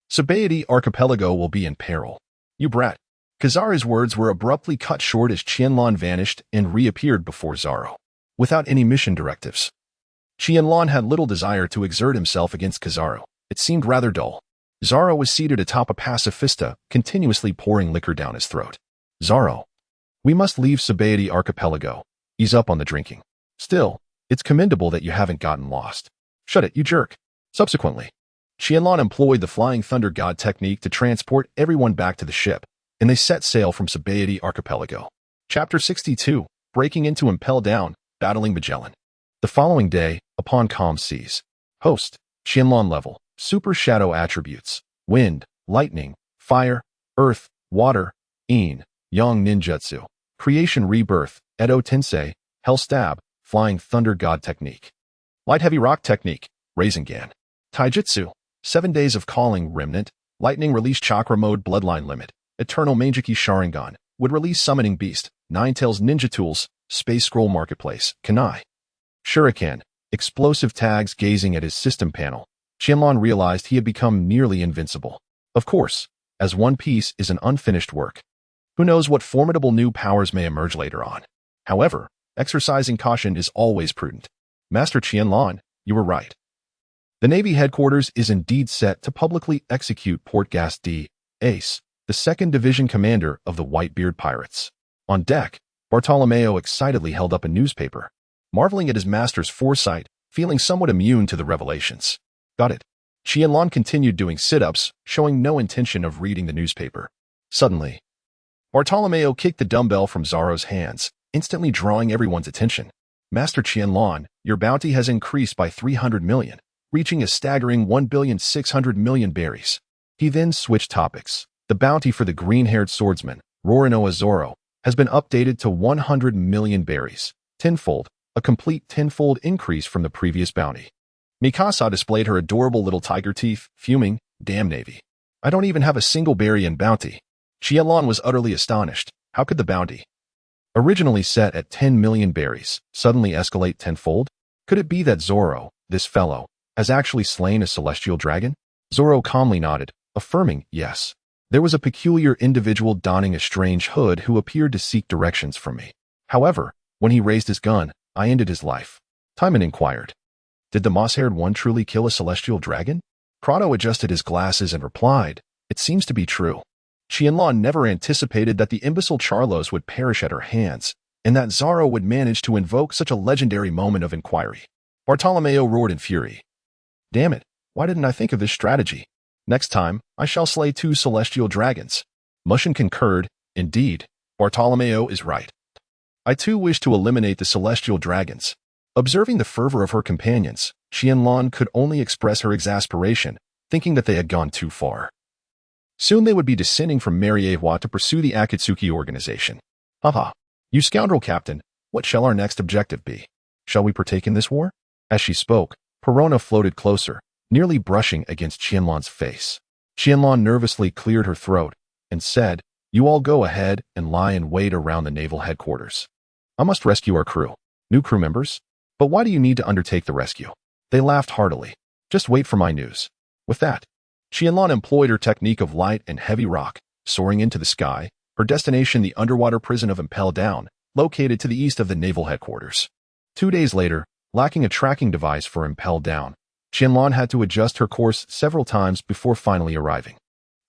S1: Sabaody Archipelago will be in peril. You brat. Kizaru's words were abruptly cut short as Qianlan vanished and reappeared before Zoro. Without any mission directives, Qianlan had little desire to exert himself against Kizaru. It seemed rather dull. Zoro was seated atop a pacifista, continuously pouring liquor down his throat. Zoro, we must leave Sabaody Archipelago. Ease up on the drinking. Still, it's commendable that you haven't gotten lost. Shut it, you jerk. Subsequently, Qianlan employed the Flying Thunder God technique to transport everyone back to the ship, and they set sail from Sabaody Archipelago. Chapter 62, Breaking into Impel Down, Battling Magellan. The following day, upon calm seas. Host, Qianlan level, Super Shadow Attributes, Wind, Lightning, Fire, Earth, Water, Yang Ninjutsu, Creation Rebirth, Edo Tensei, Hell Stab, Flying Thunder God Technique. Light Heavy Rock Technique, Rasengan. Taijutsu, 7 days of Calling Remnant, Lightning Release Chakra Mode Bloodline Limit, Eternal Mangeki Sharingan, Would Release Summoning Beast, Nine Tails Ninja Tools, Space Scroll Marketplace, Kanai. Shuriken, Explosive Tags. Gazing at his system panel, Qianlan realized he had become nearly invincible. Of course, as One Piece is an unfinished work, who knows what formidable new powers may emerge later on. However, exercising caution is always prudent. Master Qianlan, you were right. The Navy headquarters is indeed set to publicly execute Portgas D. Ace, the 2nd Division commander of the Whitebeard Pirates. On deck, Bartolomeo excitedly held up a newspaper, marveling at his master's foresight, feeling somewhat immune to the revelations. Got it. Qianlan continued doing sit-ups, showing no intention of reading the newspaper. Suddenly, Bartolomeo kicked the dumbbell from Zoro's hands, instantly drawing everyone's attention. Master Qianlan, your bounty has increased by 300 million, reaching a staggering 1,600,000,000 berries. He then switched topics. The bounty for the green-haired swordsman, Roronoa Zoro, has been updated to 100 million berries, tenfold, a complete tenfold increase from the previous bounty. Mikasa displayed her adorable little tiger teeth, fuming, "Damn Navy. I don't even have a single berry in bounty." Qianlan was utterly astonished. How could the bounty, originally set at 10 million berries, suddenly escalate tenfold? Could it be that Zoro, this fellow, has actually slain a celestial dragon? Zoro calmly nodded, affirming yes. There was a peculiar individual donning a strange hood who appeared to seek directions from me. However, when he raised his gun, I ended his life. Timan inquired. Did the moss-haired one truly kill a celestial dragon? Crotto adjusted his glasses and replied, it seems to be true. Qianlan never anticipated that the imbecile Charlos would perish at her hands, and that Zoro would manage to invoke such a legendary moment of inquiry. Bartolomeo roared in fury. Damn it, why didn't I think of this strategy? Next time, I shall slay 2 celestial dragons. Mushin concurred. Indeed, Bartolomeo is right. I too wish to eliminate the celestial dragons. Observing the fervor of her companions, Qianlan could only express her exasperation, thinking that they had gone too far. Soon they would be descending from Mariewa to pursue the Akatsuki organization. Haha, you scoundrel captain, what shall our next objective be? Shall we partake in this war? As she spoke, Perona floated closer, nearly brushing against Qianlan's face. Qianlan nervously cleared her throat and said, you all go ahead and lie in wait around the naval headquarters. I must rescue our crew. New crew members? But why do you need to undertake the rescue? They laughed heartily. Just wait for my news. With that, Qianlan employed her technique of light and heavy rock, soaring into the sky, her destination the underwater prison of Impel Down, located to the east of the naval headquarters. 2 days later, lacking a tracking device for Impel Down, Qianlan had to adjust her course several times before finally arriving.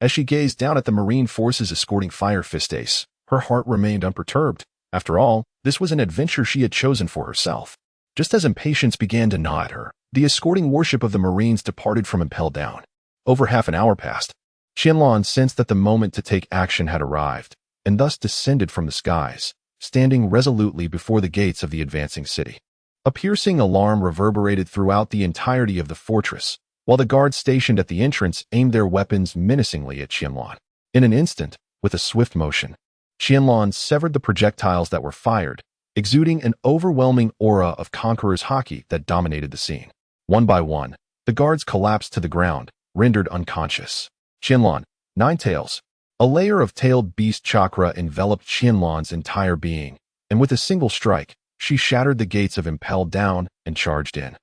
S1: As she gazed down at the Marine forces escorting Fire Fist Ace, her heart remained unperturbed. After all, this was an adventure she had chosen for herself. Just as impatience began to gnaw at her, the escorting warship of the Marines departed from Impel Down. Over half an hour passed. Qianlan sensed that the moment to take action had arrived, and thus descended from the skies, standing resolutely before the gates of the advancing city. A piercing alarm reverberated throughout the entirety of the fortress, while the guards stationed at the entrance aimed their weapons menacingly at Qianlan. In an instant, with a swift motion, Qianlan severed the projectiles that were fired, exuding an overwhelming aura of conqueror's haki that dominated the scene. One by one, the guards collapsed to the ground, rendered unconscious. Qianlan, 9 tails. A layer of tailed beast chakra enveloped Qianlan's entire being, and with a single strike, she shattered the gates of Impel Down and charged in.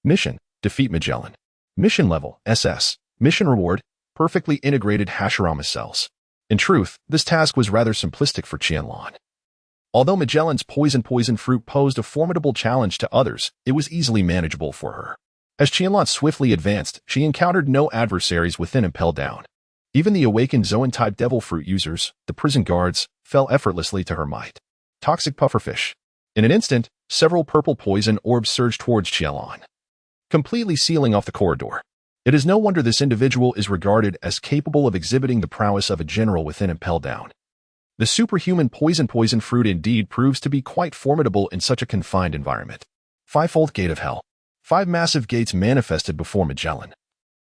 S1: Mission: defeat Magellan. Mission level: SS. Mission reward: perfectly integrated Hashirama cells. In truth, this task was rather simplistic for Qianlan. Although Magellan's poison fruit posed a formidable challenge to others, it was easily manageable for her. As Qianlan swiftly advanced, she encountered no adversaries within Impel Down. Even the awakened Zoan-type devil fruit users, the prison guards, fell effortlessly to her might. Toxic pufferfish. In an instant, several purple poison orbs surged towards Qianlan, completely sealing off the corridor. It is no wonder this individual is regarded as capable of exhibiting the prowess of a general within Impel Down. The superhuman poison fruit indeed proves to be quite formidable in such a confined environment. Fivefold Gate of Hell. 5 massive gates manifested before Magellan,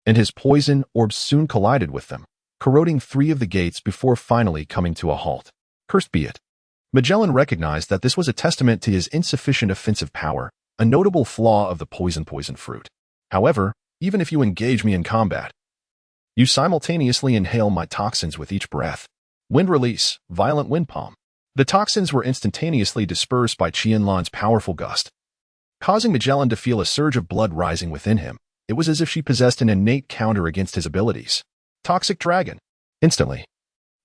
S1: and his poison orbs soon collided with them, corroding 3 of the gates before finally coming to a halt. Cursed be it. Magellan recognized that this was a testament to his insufficient offensive power, a notable flaw of the poison fruit. However, even if you engage me in combat, you simultaneously inhale my toxins with each breath. Wind release, violent wind palm. The toxins were instantaneously dispersed by Qianlan's powerful gust, causing Magellan to feel a surge of blood rising within him. It was as if she possessed an innate counter against his abilities. Toxic Dragon. Instantly,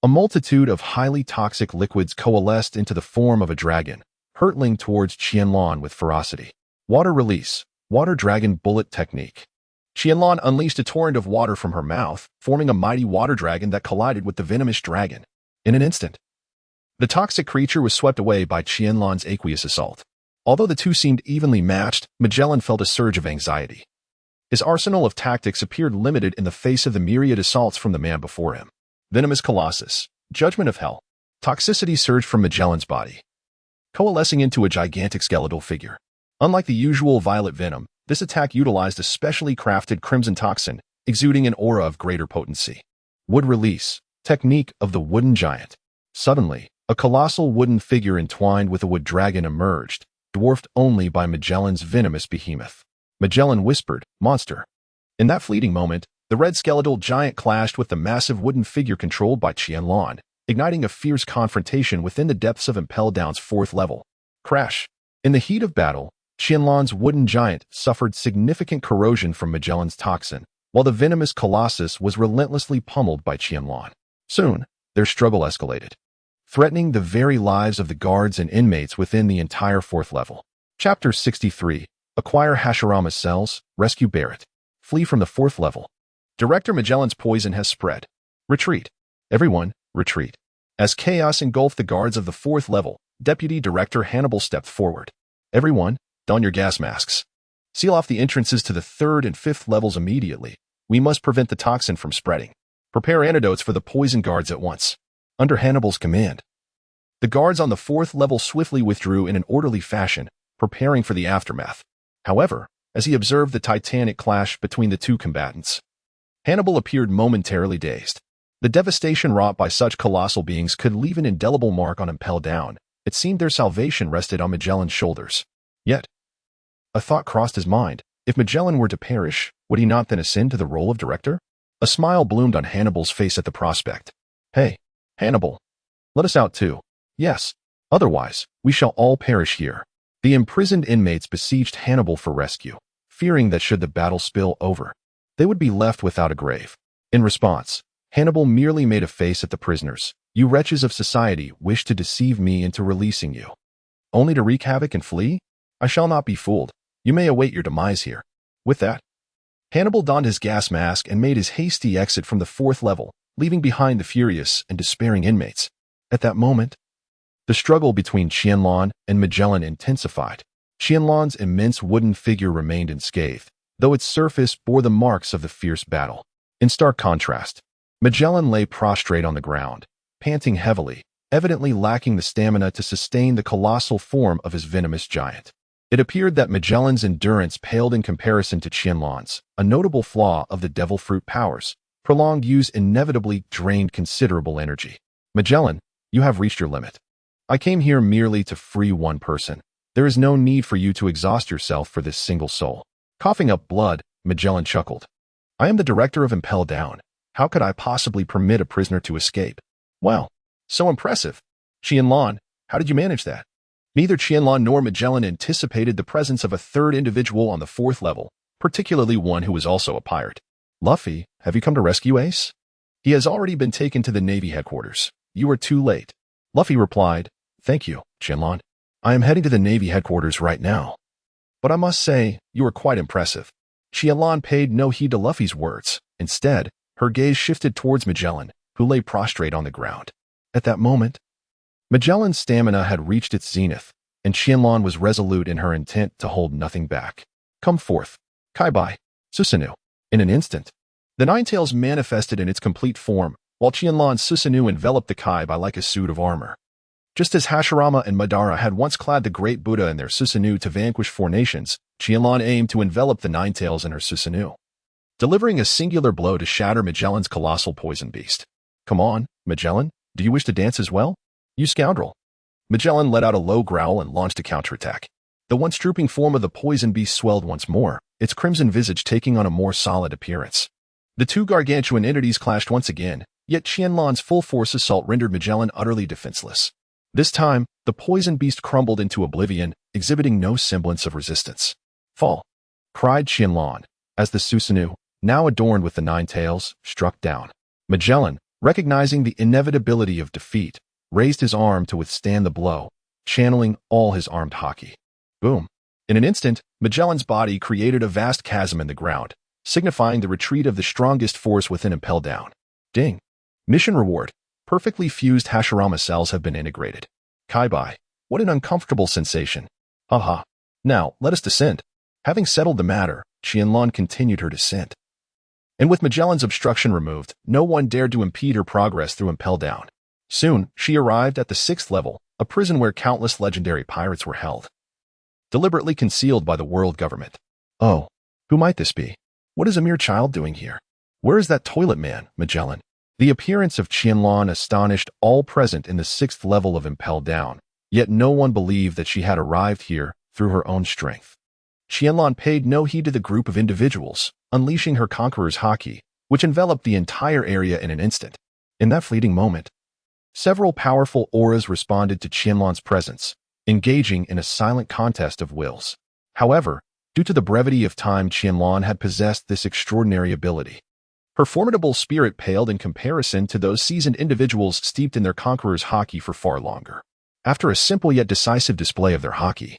S1: a multitude of highly toxic liquids coalesced into the form of a dragon, hurtling towards Qianlan with ferocity. Water release, Water Dragon Bullet Technique. Qianlan unleashed a torrent of water from her mouth, forming a mighty water dragon that collided with the venomous dragon. In an instant, the toxic creature was swept away by Qianlan's aqueous assault. Although the two seemed evenly matched, Magellan felt a surge of anxiety. His arsenal of tactics appeared limited in the face of the myriad assaults from the man before him. Venomous Colossus. Judgment of Hell. Toxicity surged from Magellan's body, coalescing into a gigantic skeletal figure. Unlike the usual violet venom, this attack utilized a specially crafted crimson toxin, exuding an aura of greater potency. Wood Release. Technique of the Wooden Giant. Suddenly, A colossal wooden figure entwined with a wood dragon emerged, dwarfed only by Magellan's venomous behemoth. Magellan whispered, "Monster." In that fleeting moment, the red skeletal giant clashed with the massive wooden figure controlled by Qianlan, igniting a fierce confrontation within the depths of Impel Down's 4th level. Crash! In the heat of battle, Qianlan's wooden giant suffered significant corrosion from Magellan's toxin, while the venomous colossus was relentlessly pummeled by Qianlan. Soon, their struggle escalated, threatening the very lives of the guards and inmates within the entire 4th level. Chapter 63. Acquire Hashirama's cells, rescue Barrett. Flee from the 4th level. Director Magellan's poison has spread. Retreat. Everyone, retreat. As chaos engulfed the guards of the 4th level, Deputy Director Hannibal stepped forward. Everyone, don your gas masks. Seal off the entrances to the 3rd and 5th levels immediately. We must prevent the toxin from spreading. Prepare antidotes for the poison guards at once. Under Hannibal's command, the guards on the 4th level swiftly withdrew in an orderly fashion, preparing for the aftermath. However, as he observed the titanic clash between the two combatants, Hannibal appeared momentarily dazed. The devastation wrought by such colossal beings could leave an indelible mark on Impel Down. It seemed their salvation rested on Magellan's shoulders. Yet, a thought crossed his mind. If Magellan were to perish, would he not then ascend to the role of director? A smile bloomed on Hannibal's face at the prospect. Hey, Hannibal, let us out too. Yes, otherwise, we shall all perish here. The imprisoned inmates besieged Hannibal for rescue, fearing that should the battle spill over, they would be left without a grave. In response, Hannibal merely made a face at the prisoners. You wretches of society wish to deceive me into releasing you, only to wreak havoc and flee? I shall not be fooled. You may await your demise here. With that, Hannibal donned his gas mask and made his hasty exit from the 4th level, leaving behind the furious and despairing inmates. At that moment, the struggle between Qianlan and Magellan intensified. Qianlan's immense wooden figure remained unscathed, though its surface bore the marks of the fierce battle. In stark contrast, Magellan lay prostrate on the ground, panting heavily, evidently lacking the stamina to sustain the colossal form of his venomous giant. It appeared that Magellan's endurance paled in comparison to Qianlan's, a notable flaw of the devil fruit powers. Prolonged use inevitably drained considerable energy. Magellan, you have reached your limit. I came here merely to free one person. There is no need for you to exhaust yourself for this single soul. Coughing up blood, Magellan chuckled. I am the director of Impel Down. How could I possibly permit a prisoner to escape? Well, so impressive. Qianlan, how did you manage that? Neither Qianlan nor Magellan anticipated the presence of a 3rd individual on the 4th level, particularly one who was also a pirate. Luffy, have you come to rescue Ace? He has already been taken to the Navy headquarters. You are too late. Luffy replied, Thank you, Qianlan. I am heading to the Navy headquarters right now. But I must say, you are quite impressive. Qianlan paid no heed to Luffy's words. Instead, her gaze shifted towards Magellan, who lay prostrate on the ground. At that moment, Magellan's stamina had reached its zenith, and Qianlan was resolute in her intent to hold nothing back. Come forth, Kaibai, Susanoo. In an instant, the Ninetales manifested in its complete form, while Qianlan's Susanoo enveloped the Kaibai like a suit of armor. Just as Hashirama and Madara had once clad the great Buddha in their Susanoo to vanquish 4 nations, Qianlan aimed to envelop the Ninetales in her Susanoo, delivering a singular blow to shatter Magellan's colossal poison beast. Come on, Magellan, do you wish to dance as well? You scoundrel. Magellan let out a low growl and launched a counterattack. The once drooping form of the poison beast swelled once more, its crimson visage taking on a more solid appearance. The two gargantuan entities clashed once again, yet Qianlan's full-force assault rendered Magellan utterly defenseless. This time, the poison beast crumbled into oblivion, exhibiting no semblance of resistance. Fall! Cried Qianlan, as the Susanoo, now adorned with the 9 tails, struck down. Magellan, recognizing the inevitability of defeat, raised his arm to withstand the blow, channeling all his armed haki. Boom! In an instant, Magellan's body created a vast chasm in the ground, signifying the retreat of the strongest force within Impel Down. Ding! Mission reward. Perfectly fused Hashirama cells have been integrated. Kaibai, what an uncomfortable sensation. Haha. Now, let us descend. Having settled the matter, Qianlan continued her descent. And with Magellan's obstruction removed, no one dared to impede her progress through Impel Down. Soon, she arrived at the 6th level, a prison where countless legendary pirates were held, deliberately concealed by the world government. Oh, who might this be? What is a mere child doing here? Where is that toilet man, Magellan? The appearance of Qianlan astonished all present in the 6th level of Impel Down, yet no one believed that she had arrived here through her own strength. Qianlan paid no heed to the group of individuals, unleashing her conqueror's haki, which enveloped the entire area in an instant. In that fleeting moment, several powerful auras responded to Qianlan's presence, engaging in a silent contest of wills. However, due to the brevity of time Qianlan had possessed this extraordinary ability, her formidable spirit paled in comparison to those seasoned individuals steeped in their conqueror's haki for far longer. After a simple yet decisive display of their haki,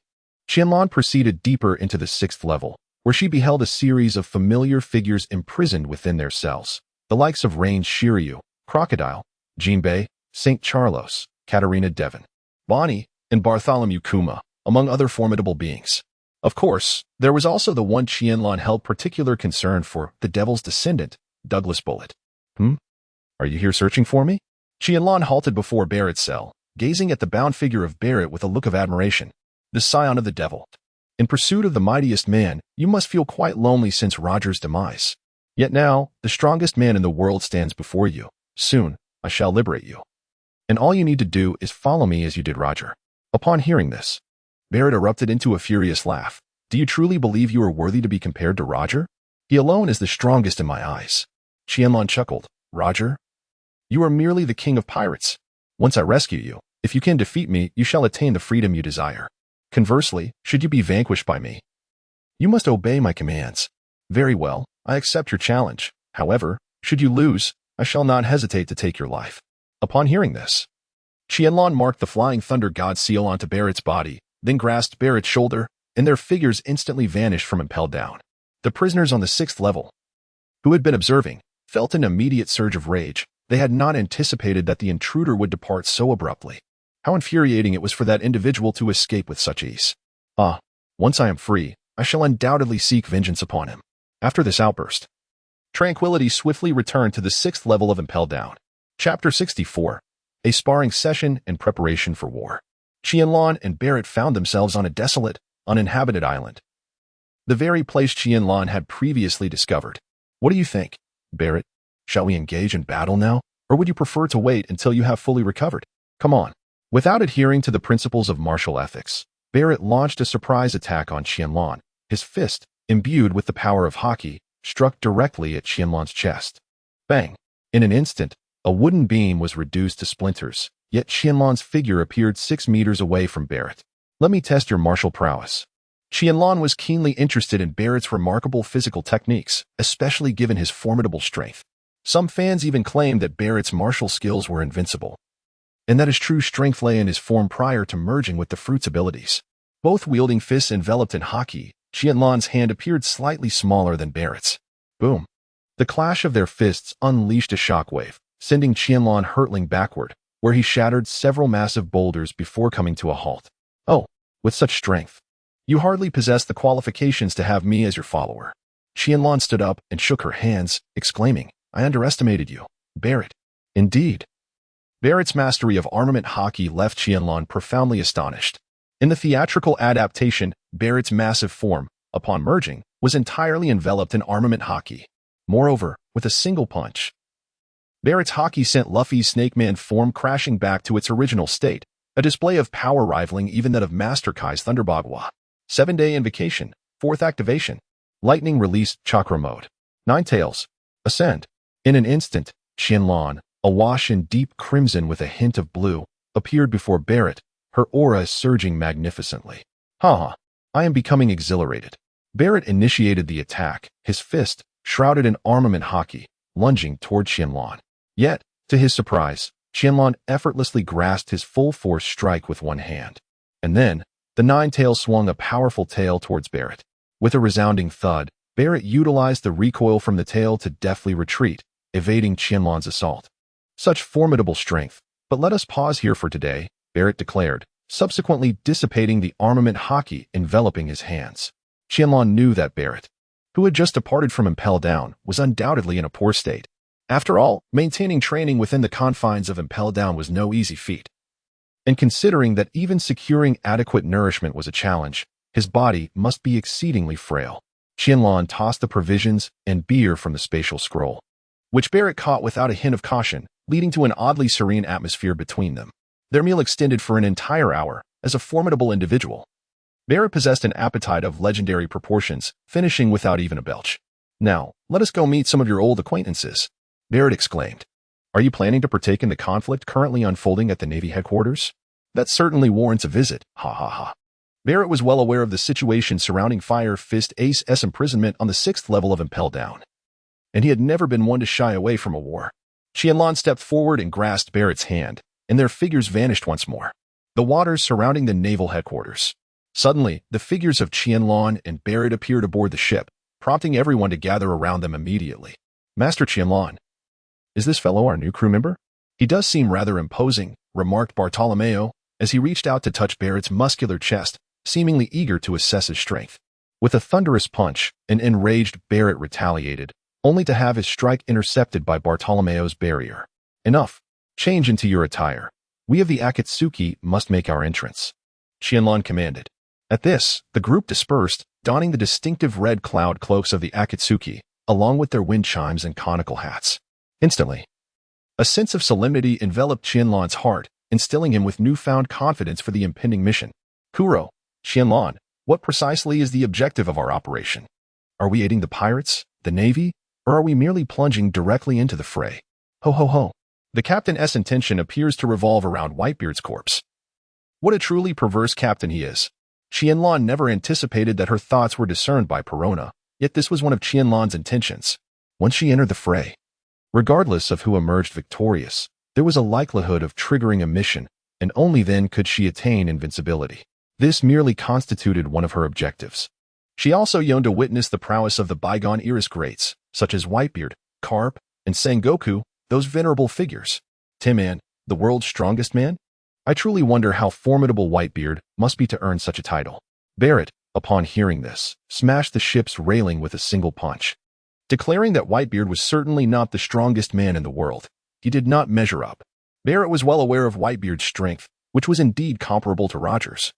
S1: Qianlan proceeded deeper into the 6th level, where she beheld a series of familiar figures imprisoned within their cells, the likes of Rain Shiryu, Crocodile, Jinbei, St. Charlos, Katarina Devon, Bonnie, and Bartholomew Kuma, among other formidable beings. Of course, there was also the one Qianlan held particular concern for, the Devil's Descendant, Douglas Bullet. Are you here searching for me? Qianlan halted before Barrett's cell, gazing at the bound figure of Barrett with a look of admiration. The scion of the devil. In pursuit of the mightiest man, you must feel quite lonely since Roger's demise. Yet now, the strongest man in the world stands before you. Soon, I shall liberate you. And all you need to do is follow me as you did Roger. Upon hearing this, Barrett erupted into a furious laugh. Do you truly believe you are worthy to be compared to Roger? He alone is the strongest in my eyes. Qianlan chuckled. Roger? You are merely the king of pirates. Once I rescue you, if you can defeat me, you shall attain the freedom you desire. Conversely, should you be vanquished by me, you must obey my commands. Very well, I accept your challenge. However, should you lose, I shall not hesitate to take your life. Upon hearing this, Qianlan marked the flying thunder god seal onto Barrett's body, then grasped Barrett's shoulder, and their figures instantly vanished from Impel Down. The prisoners on the 6th level, who had been observing, felt an immediate surge of rage. They had not anticipated that the intruder would depart so abruptly. How infuriating it was for that individual to escape with such ease. Once I am free, I shall undoubtedly seek vengeance upon him. After this outburst, tranquility swiftly returned to the 6th level of Impel Down. Chapter 64. A sparring session and preparation for war. Qianlan and Barrett found themselves on a desolate, uninhabited island. The very place Qianlan had previously discovered. What do you think, Barrett? Shall we engage in battle now, or would you prefer to wait until you have fully recovered? Come on. Without adhering to the principles of martial ethics, Barrett launched a surprise attack on Qianlan. His fist, imbued with the power of haki, struck directly at Qianlan's chest. Bang! In an instant, a wooden beam was reduced to splinters, yet Qianlan's figure appeared 6 meters away from Barrett. Let me test your martial prowess. Qianlan was keenly interested in Barrett's remarkable physical techniques, especially given his formidable strength. Some fans even claimed that Barrett's martial skills were invincible, and that his true strength lay in his form prior to merging with the fruit's abilities. Both wielding fists enveloped in haki, Qianlan's hand appeared slightly smaller than Barrett's. Boom! The clash of their fists unleashed a shockwave, sending Qianlan hurtling backward, where he shattered several massive boulders before coming to a halt. Oh, with such strength, you hardly possess the qualifications to have me as your follower. Qianlan stood up and shook her hands, exclaiming, I underestimated you, Barrett. Indeed. Barrett's mastery of armament haki left Qianlan profoundly astonished. In the theatrical adaptation, Barrett's massive form, upon merging, was entirely enveloped in armament haki. Moreover, with a single punch, Barrett's haki sent Luffy's Snake Man form crashing back to its original state, a display of power rivaling even that of Master Kai's Thunderbagua. 7-day invocation, 4th activation, lightning release chakra mode. Ninetales, ascend. In an instant, Qianlan, awash in deep crimson with a hint of blue, appeared before Barrett, her aura surging magnificently. I am becoming exhilarated. Barrett initiated the attack, his fist, shrouded in armament haki, lunging toward Qianlan. Yet, to his surprise, Qianlan effortlessly grasped his full force strike with one hand. And then, the Ninetales swung a powerful tail towards Barrett. With a resounding thud, Barrett utilized the recoil from the tail to deftly retreat, evading Qianlan's assault. Such formidable strength, but let us pause here for today, Barrett declared, subsequently dissipating the armament haki enveloping his hands. Qianlan knew that Barrett, who had just departed from Impel Down, was undoubtedly in a poor state. After all, maintaining training within the confines of Impel Down was no easy feat. And considering that even securing adequate nourishment was a challenge, his body must be exceedingly frail. Qianlan tossed the provisions and beer from the spatial scroll. which Barrett caught without a hint of caution, leading to an oddly serene atmosphere between them. Their meal extended for an entire hour. As a formidable individual, Barrett possessed an appetite of legendary proportions, finishing without even a belch. "Now, let us go meet some of your old acquaintances," Barrett exclaimed. "Are you planning to partake in the conflict currently unfolding at the Navy headquarters? That certainly warrants a visit, ha ha ha." Barrett was well aware of the situation surrounding Fire Fist Ace's imprisonment on the 6th level of Impel Down, and he had never been one to shy away from a war. Qianlan stepped forward and grasped Barrett's hand, and their figures vanished once more. The waters surrounding the naval headquarters. Suddenly, the figures of Qianlan and Barrett appeared aboard the ship, prompting everyone to gather around them immediately. "Master Qianlan, is this fellow our new crew member? He does seem rather imposing," remarked Bartolomeo, as he reached out to touch Barrett's muscular chest, seemingly eager to assess his strength. With a thunderous punch, an enraged Barrett retaliated, only to have his strike intercepted by Bartolomeo's barrier. "Enough. Change into your attire. We of the Akatsuki must make our entrance," Qianlan commanded. At this, the group dispersed, donning the distinctive red cloud cloaks of the Akatsuki, along with their wind chimes and conical hats. Instantly, a sense of solemnity enveloped Qianlan's heart, instilling him with newfound confidence for the impending mission. "Kuro, Qianlan, what precisely is the objective of our operation? Are we aiding the pirates, the Navy, or are we merely plunging directly into the fray?" Ho ho ho. The captain's intention appears to revolve around Whitebeard's corpse. What a truly perverse captain he is. Qianlan never anticipated that her thoughts were discerned by Perona, yet this was one of Qianlan's intentions. Once she entered the fray, regardless of who emerged victorious, there was a likelihood of triggering a mission, and only then could she attain invincibility. This merely constituted one of her objectives. She also yearned to witness the prowess of the bygone Iris greats, such as Whitebeard, Garp, and Sengoku, those venerable figures. Timan, the world's strongest man? I truly wonder how formidable Whitebeard must be to earn such a title. Barrett, upon hearing this, smashed the ship's railing with a single punch, declaring that Whitebeard was certainly not the strongest man in the world. He did not measure up. Barrett was well aware of Whitebeard's strength, which was indeed comparable to Roger's,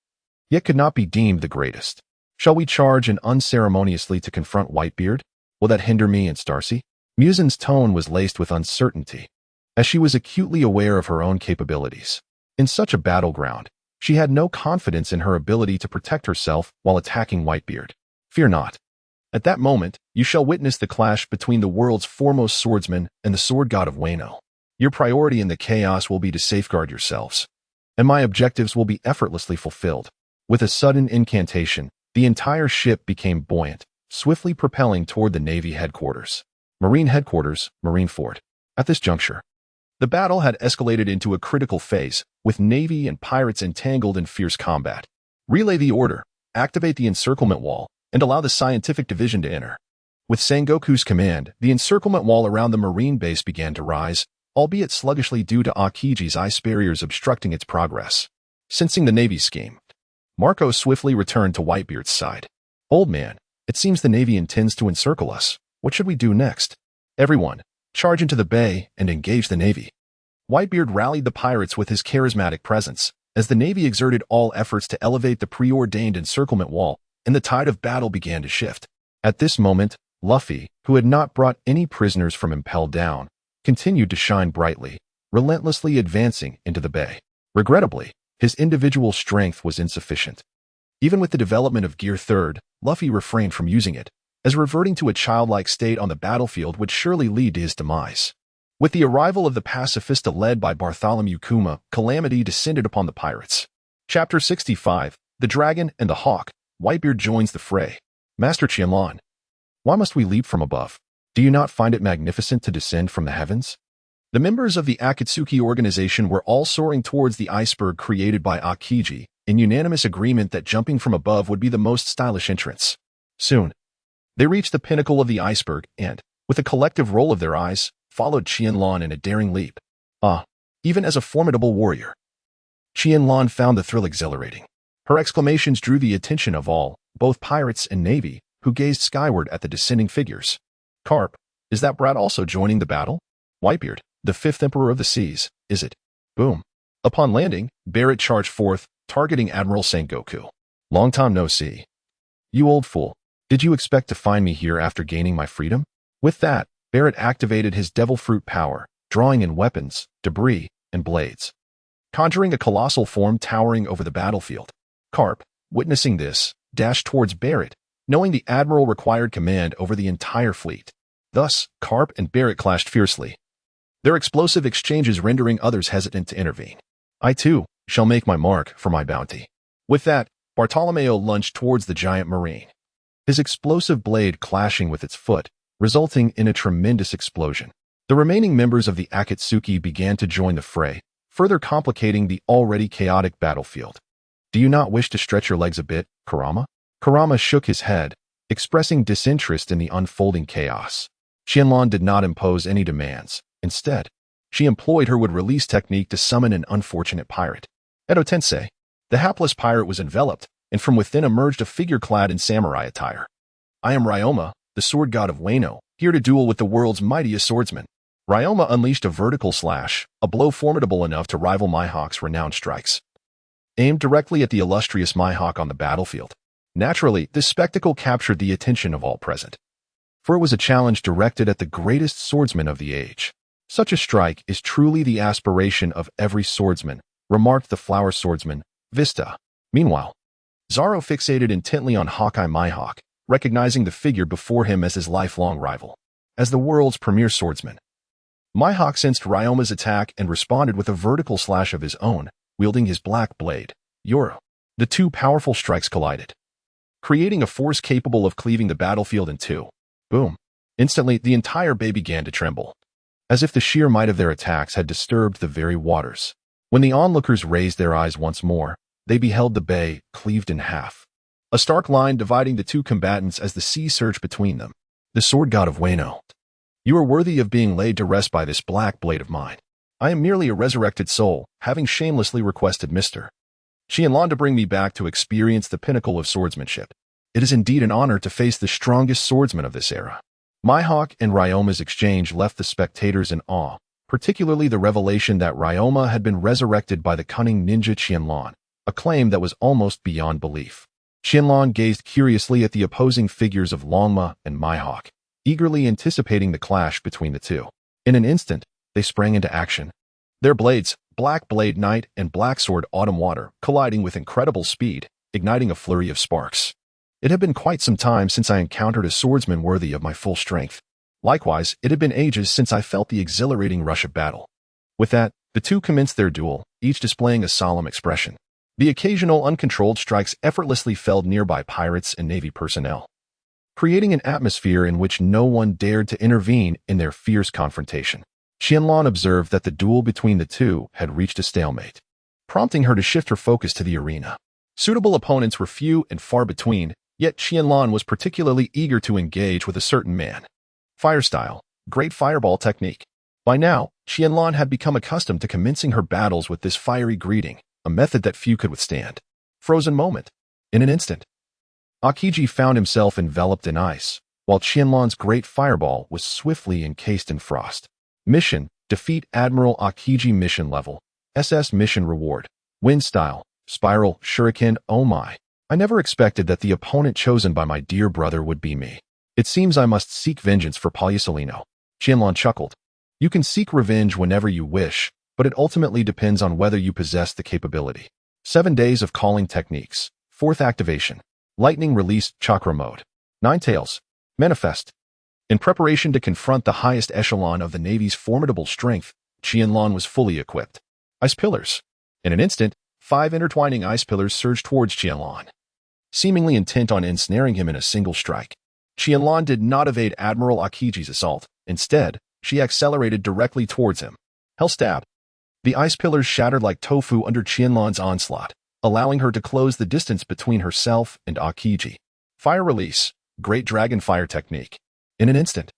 S1: yet could not be deemed the greatest. "Shall we charge and unceremoniously to confront Whitebeard? Will that hinder me and Starsea?" Muzin's tone was laced with uncertainty, as she was acutely aware of her own capabilities. In such a battleground, she had no confidence in her ability to protect herself while attacking Whitebeard. "Fear not. At that moment, you shall witness the clash between the world's foremost swordsman and the sword god of Wano. Your priority in the chaos will be to safeguard yourselves, and my objectives will be effortlessly fulfilled." With a sudden incantation, the entire ship became buoyant, swiftly propelling toward the Navy headquarters. Marine headquarters, Marine Fort. At this juncture, the battle had escalated into a critical phase, with Navy and pirates entangled in fierce combat. "Relay the order, activate the encirclement wall, and allow the scientific division to enter." With Sengoku's command, the encirclement wall around the marine base began to rise, albeit sluggishly due to Akiji's ice barriers obstructing its progress. Sensing the Navy's scheme, Marco swiftly returned to Whitebeard's side. "Old man, it seems the Navy intends to encircle us. What should we do next? Everyone, charge into the bay and engage the Navy." Whitebeard rallied the pirates with his charismatic presence, as the Navy exerted all efforts to elevate the preordained encirclement wall, and the tide of battle began to shift. At this moment, Luffy, who had not brought any prisoners from Impel Down, continued to shine brightly, relentlessly advancing into the bay. Regrettably, his individual strength was insufficient. Even with the development of Gear 3rd, Luffy refrained from using it, as reverting to a childlike state on the battlefield would surely lead to his demise. With the arrival of the pacifista led by Bartholomew Kuma, calamity descended upon the pirates. Chapter 65, The Dragon and the Hawk. Whitebeard joins the fray. "Master Qianlan, why must we leap from above? Do you not find it magnificent to descend from the heavens?" The members of the Akatsuki organization were all soaring towards the iceberg created by Akiji, in unanimous agreement that jumping from above would be the most stylish entrance. Soon, they reached the pinnacle of the iceberg and, with a collective roll of their eyes, followed Qianlan in a daring leap. Even as a formidable warrior, Qianlan found the thrill exhilarating. Her exclamations drew the attention of all, both pirates and Navy, who gazed skyward at the descending figures. "Garp, is that brat also joining the battle? Whitebeard, the 5th Emperor of the Seas, is it?" Boom. Upon landing, Barrett charged forth, targeting Admiral Sengoku. "Long time no see. You old fool. Did you expect to find me here after gaining my freedom?" With that, Barrett activated his devil fruit power, drawing in weapons, debris, and blades, conjuring a colossal form towering over the battlefield. Garp, witnessing this, dashed towards Barrett, knowing the admiral required command over the entire fleet. Thus, Garp and Barrett clashed fiercely, their explosive exchanges rendering others hesitant to intervene. I, too, shall make my mark for my bounty. With that, Bartolomeo lunged towards the giant marine, his explosive blade clashing with its foot, resulting in a tremendous explosion. The remaining members of the Akatsuki began to join the fray, further complicating the already chaotic battlefield. Do you not wish to stretch your legs a bit, Kurama? Kurama shook his head, expressing disinterest in the unfolding chaos. Qianlan did not impose any demands. Instead, she employed her would-release technique to summon an unfortunate pirate. Edo Tensei, the hapless pirate was enveloped, and from within emerged a figure clad in samurai attire. I am Ryoma, the sword god of Wano, here to duel with the world's mightiest swordsman. Ryoma unleashed a vertical slash, a blow formidable enough to rival Mihawk's renowned strikes, aimed directly at the illustrious Mihawk on the battlefield. Naturally, this spectacle captured the attention of all present, for it was a challenge directed at the greatest swordsman of the age. Such a strike is truly the aspiration of every swordsman, remarked the flower swordsman, Vista. Meanwhile, Zaro fixated intently on Hawkeye Mihawk, recognizing the figure before him as his lifelong rival. As the world's premier swordsman, Mihawk sensed Ryoma's attack and responded with a vertical slash of his own, wielding his black blade, Yoro. The two powerful strikes collided, creating a force capable of cleaving the battlefield in two. Boom. Instantly, the entire bay began to tremble, as if the sheer might of their attacks had disturbed the very waters. When the onlookers raised their eyes once more, they beheld the bay cleaved in half, a stark line dividing the two combatants as the sea surged between them. The sword god of Wano, you are worthy of being laid to rest by this black blade of mine. I am merely a resurrected soul, having shamelessly requested Mr. Qianlan to bring me back to experience the pinnacle of swordsmanship. It is indeed an honor to face the strongest swordsman of this era. Mihawk and Ryoma's exchange left the spectators in awe, particularly the revelation that Ryoma had been resurrected by the cunning ninja Qianlan, a claim that was almost beyond belief. Qianlan gazed curiously at the opposing figures of Longma and Mihawk, eagerly anticipating the clash between the two. In an instant, they sprang into action, their blades, Black Blade Knight and Black Sword Autumn Water, colliding with incredible speed, igniting a flurry of sparks. It had been quite some time since I encountered a swordsman worthy of my full strength. Likewise, it had been ages since I felt the exhilarating rush of battle. With that, the two commenced their duel, each displaying a solemn expression. The occasional uncontrolled strikes effortlessly felled nearby pirates and Navy personnel, creating an atmosphere in which no one dared to intervene in their fierce confrontation. Qianlan observed that the duel between the two had reached a stalemate, prompting her to shift her focus to the arena. Suitable opponents were few and far between, yet Qianlan was particularly eager to engage with a certain man. Fire style, great fireball technique. By now, Qianlan had become accustomed to commencing her battles with this fiery greeting, a method that few could withstand. Frozen moment. In an instant, Akiji found himself enveloped in ice, while Qianlan's great fireball was swiftly encased in frost. Mission: defeat Admiral Akiji. Mission level: SS mission reward. Wind style: spiral, shuriken. Oh my. I never expected that the opponent chosen by my dear brother would be me. It seems I must seek vengeance for Pagliusolino. Qianlan chuckled. You can seek revenge whenever you wish, but it ultimately depends on whether you possess the capability. 7 days of calling techniques. 4th activation. Lightning release chakra mode. Ninetales. Manifest. In preparation to confront the highest echelon of the Navy's formidable strength, Qianlan was fully equipped. Ice pillars. In an instant, 5 intertwining ice pillars surged towards Qianlan, seemingly intent on ensnaring him in a single strike. Qianlan did not evade Admiral Akiji's assault. Instead, she accelerated directly towards him. Hell stab. The ice pillars shattered like tofu under Qianlan's onslaught, allowing her to close the distance between herself and Akiji. Fire release. Great dragon fire technique. In an instant,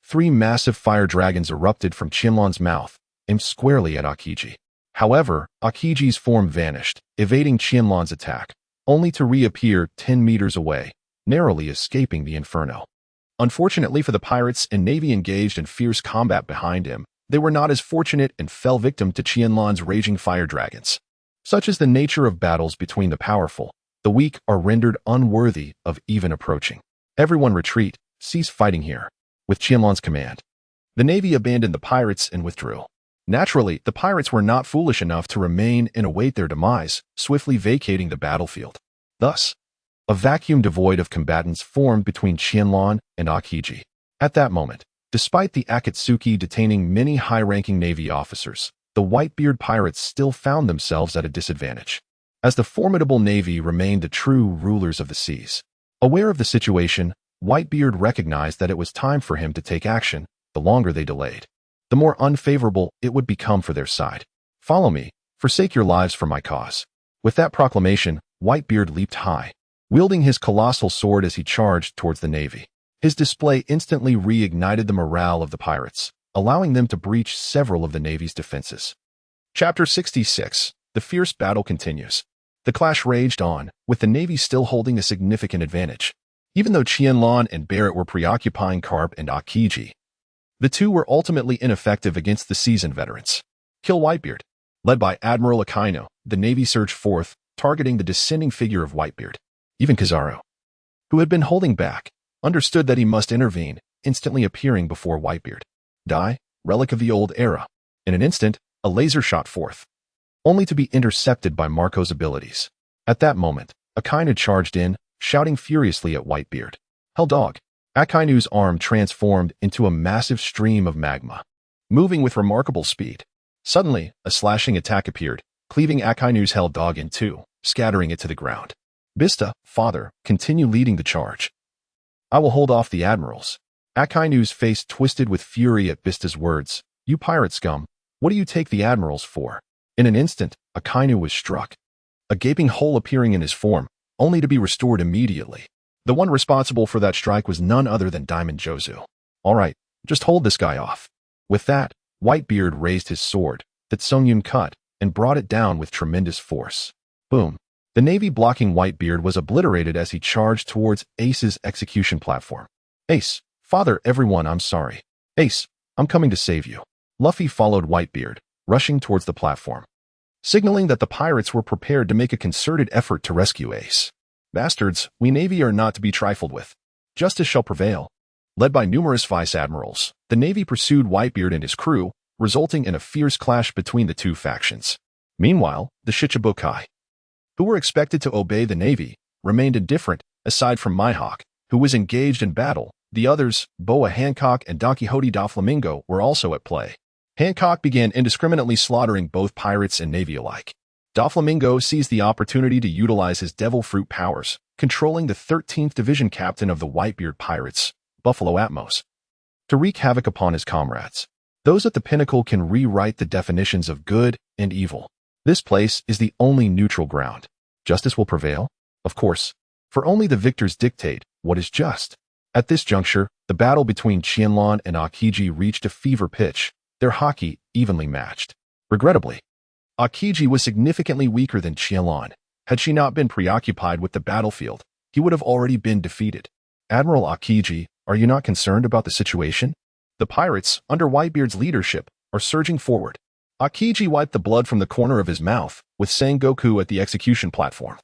S1: 3 massive fire dragons erupted from Qianlan's mouth, aimed squarely at Akiji. However, Akiji's form vanished, evading Qianlan's attack, only to reappear 10 meters away, narrowly escaping the inferno. Unfortunately for the pirates and Navy engaged in fierce combat behind him, they were not as fortunate and fell victim to Qianlan's raging fire dragons. Such is the nature of battles between the powerful. The weak are rendered unworthy of even approaching. Everyone retreat, cease fighting here. With Qianlan's command, The Navy abandoned the pirates and withdrew. Naturally, the pirates were not foolish enough to remain and await their demise, swiftly vacating the battlefield. Thus, a vacuum devoid of combatants formed between Qianlan and Akiji. At that moment, despite the Akatsuki detaining many high-ranking Navy officers, the Whitebeard pirates still found themselves at a disadvantage, as the formidable Navy remained the true rulers of the seas. Aware of the situation, Whitebeard recognized that it was time for him to take action. The longer they delayed, the more unfavorable it would become for their side. Follow me, forsake your lives for my cause. With that proclamation, Whitebeard leaped high, wielding his colossal sword as he charged towards the Navy. His display instantly reignited the morale of the pirates, allowing them to breach several of the Navy's defenses. Chapter 66. The fierce battle continues. The clash raged on, with the Navy still holding a significant advantage. Even though Qianlan and Barrett were preoccupying Garp and Akiji, the two were ultimately ineffective against the seasoned veterans. Kill Whitebeard. Led by Admiral Akainu, the Navy surged forth, targeting the descending figure of Whitebeard. Even Desarro, who had been holding back, understood that he must intervene, instantly appearing before Whitebeard. Die, relic of the old era. In an instant, a laser shot forth, only to be intercepted by Marco's abilities. At that moment, Akainu charged in, shouting furiously at Whitebeard. Hell dog! Akainu's arm transformed into a massive stream of magma, moving with remarkable speed. Suddenly, a slashing attack appeared, cleaving Akainu's hell dog in two, scattering it to the ground. Bista, father, continue leading the charge. I will hold off the admirals. Akainu's face twisted with fury at Bista's words. You pirate scum, what do you take the admirals for? In an instant, Akainu was struck, a gaping hole appearing in his form, only to be restored immediately. The one responsible for that strike was none other than Diamond Jozu. All right, just hold this guy off. With that, Whitebeard raised his sword, that Songyun cut, and brought it down with tremendous force. Boom. The Navy blocking Whitebeard was obliterated as he charged towards Ace's execution platform. Ace, father, everyone, I'm sorry. Ace, I'm coming to save you. Luffy followed Whitebeard, rushing towards the platform, signaling that the pirates were prepared to make a concerted effort to rescue Ace. Bastards, we Navy are not to be trifled with. Justice shall prevail. Led by numerous vice admirals, the Navy pursued Whitebeard and his crew, resulting in a fierce clash between the two factions. Meanwhile, the Shichibukai, who were expected to obey the Navy, remained indifferent. Aside from Mihawk, who was engaged in battle, the others, Boa Hancock and Don Quixote da Flamingo, were also at play. Hancock began indiscriminately slaughtering both pirates and Navy alike. Doflamingo seized the opportunity to utilize his devil fruit powers, controlling the 13th Division captain of the Whitebeard Pirates, Buffalo Atmos, to wreak havoc upon his comrades. Those at the pinnacle can rewrite the definitions of good and evil. This place is the only neutral ground. Justice will prevail? Of course, for only the victors dictate what is just. At this juncture, the battle between Qianlan and Akiji reached a fever pitch, their haki evenly matched. Regrettably, Akiji was significantly weaker than Qianlan. Had she not been preoccupied with the battlefield, he would have already been defeated. Admiral Akiji, are you not concerned about the situation? The pirates, under Whitebeard's leadership, are surging forward. Akiji wiped the blood from the corner of his mouth, with Sengoku at the execution platform.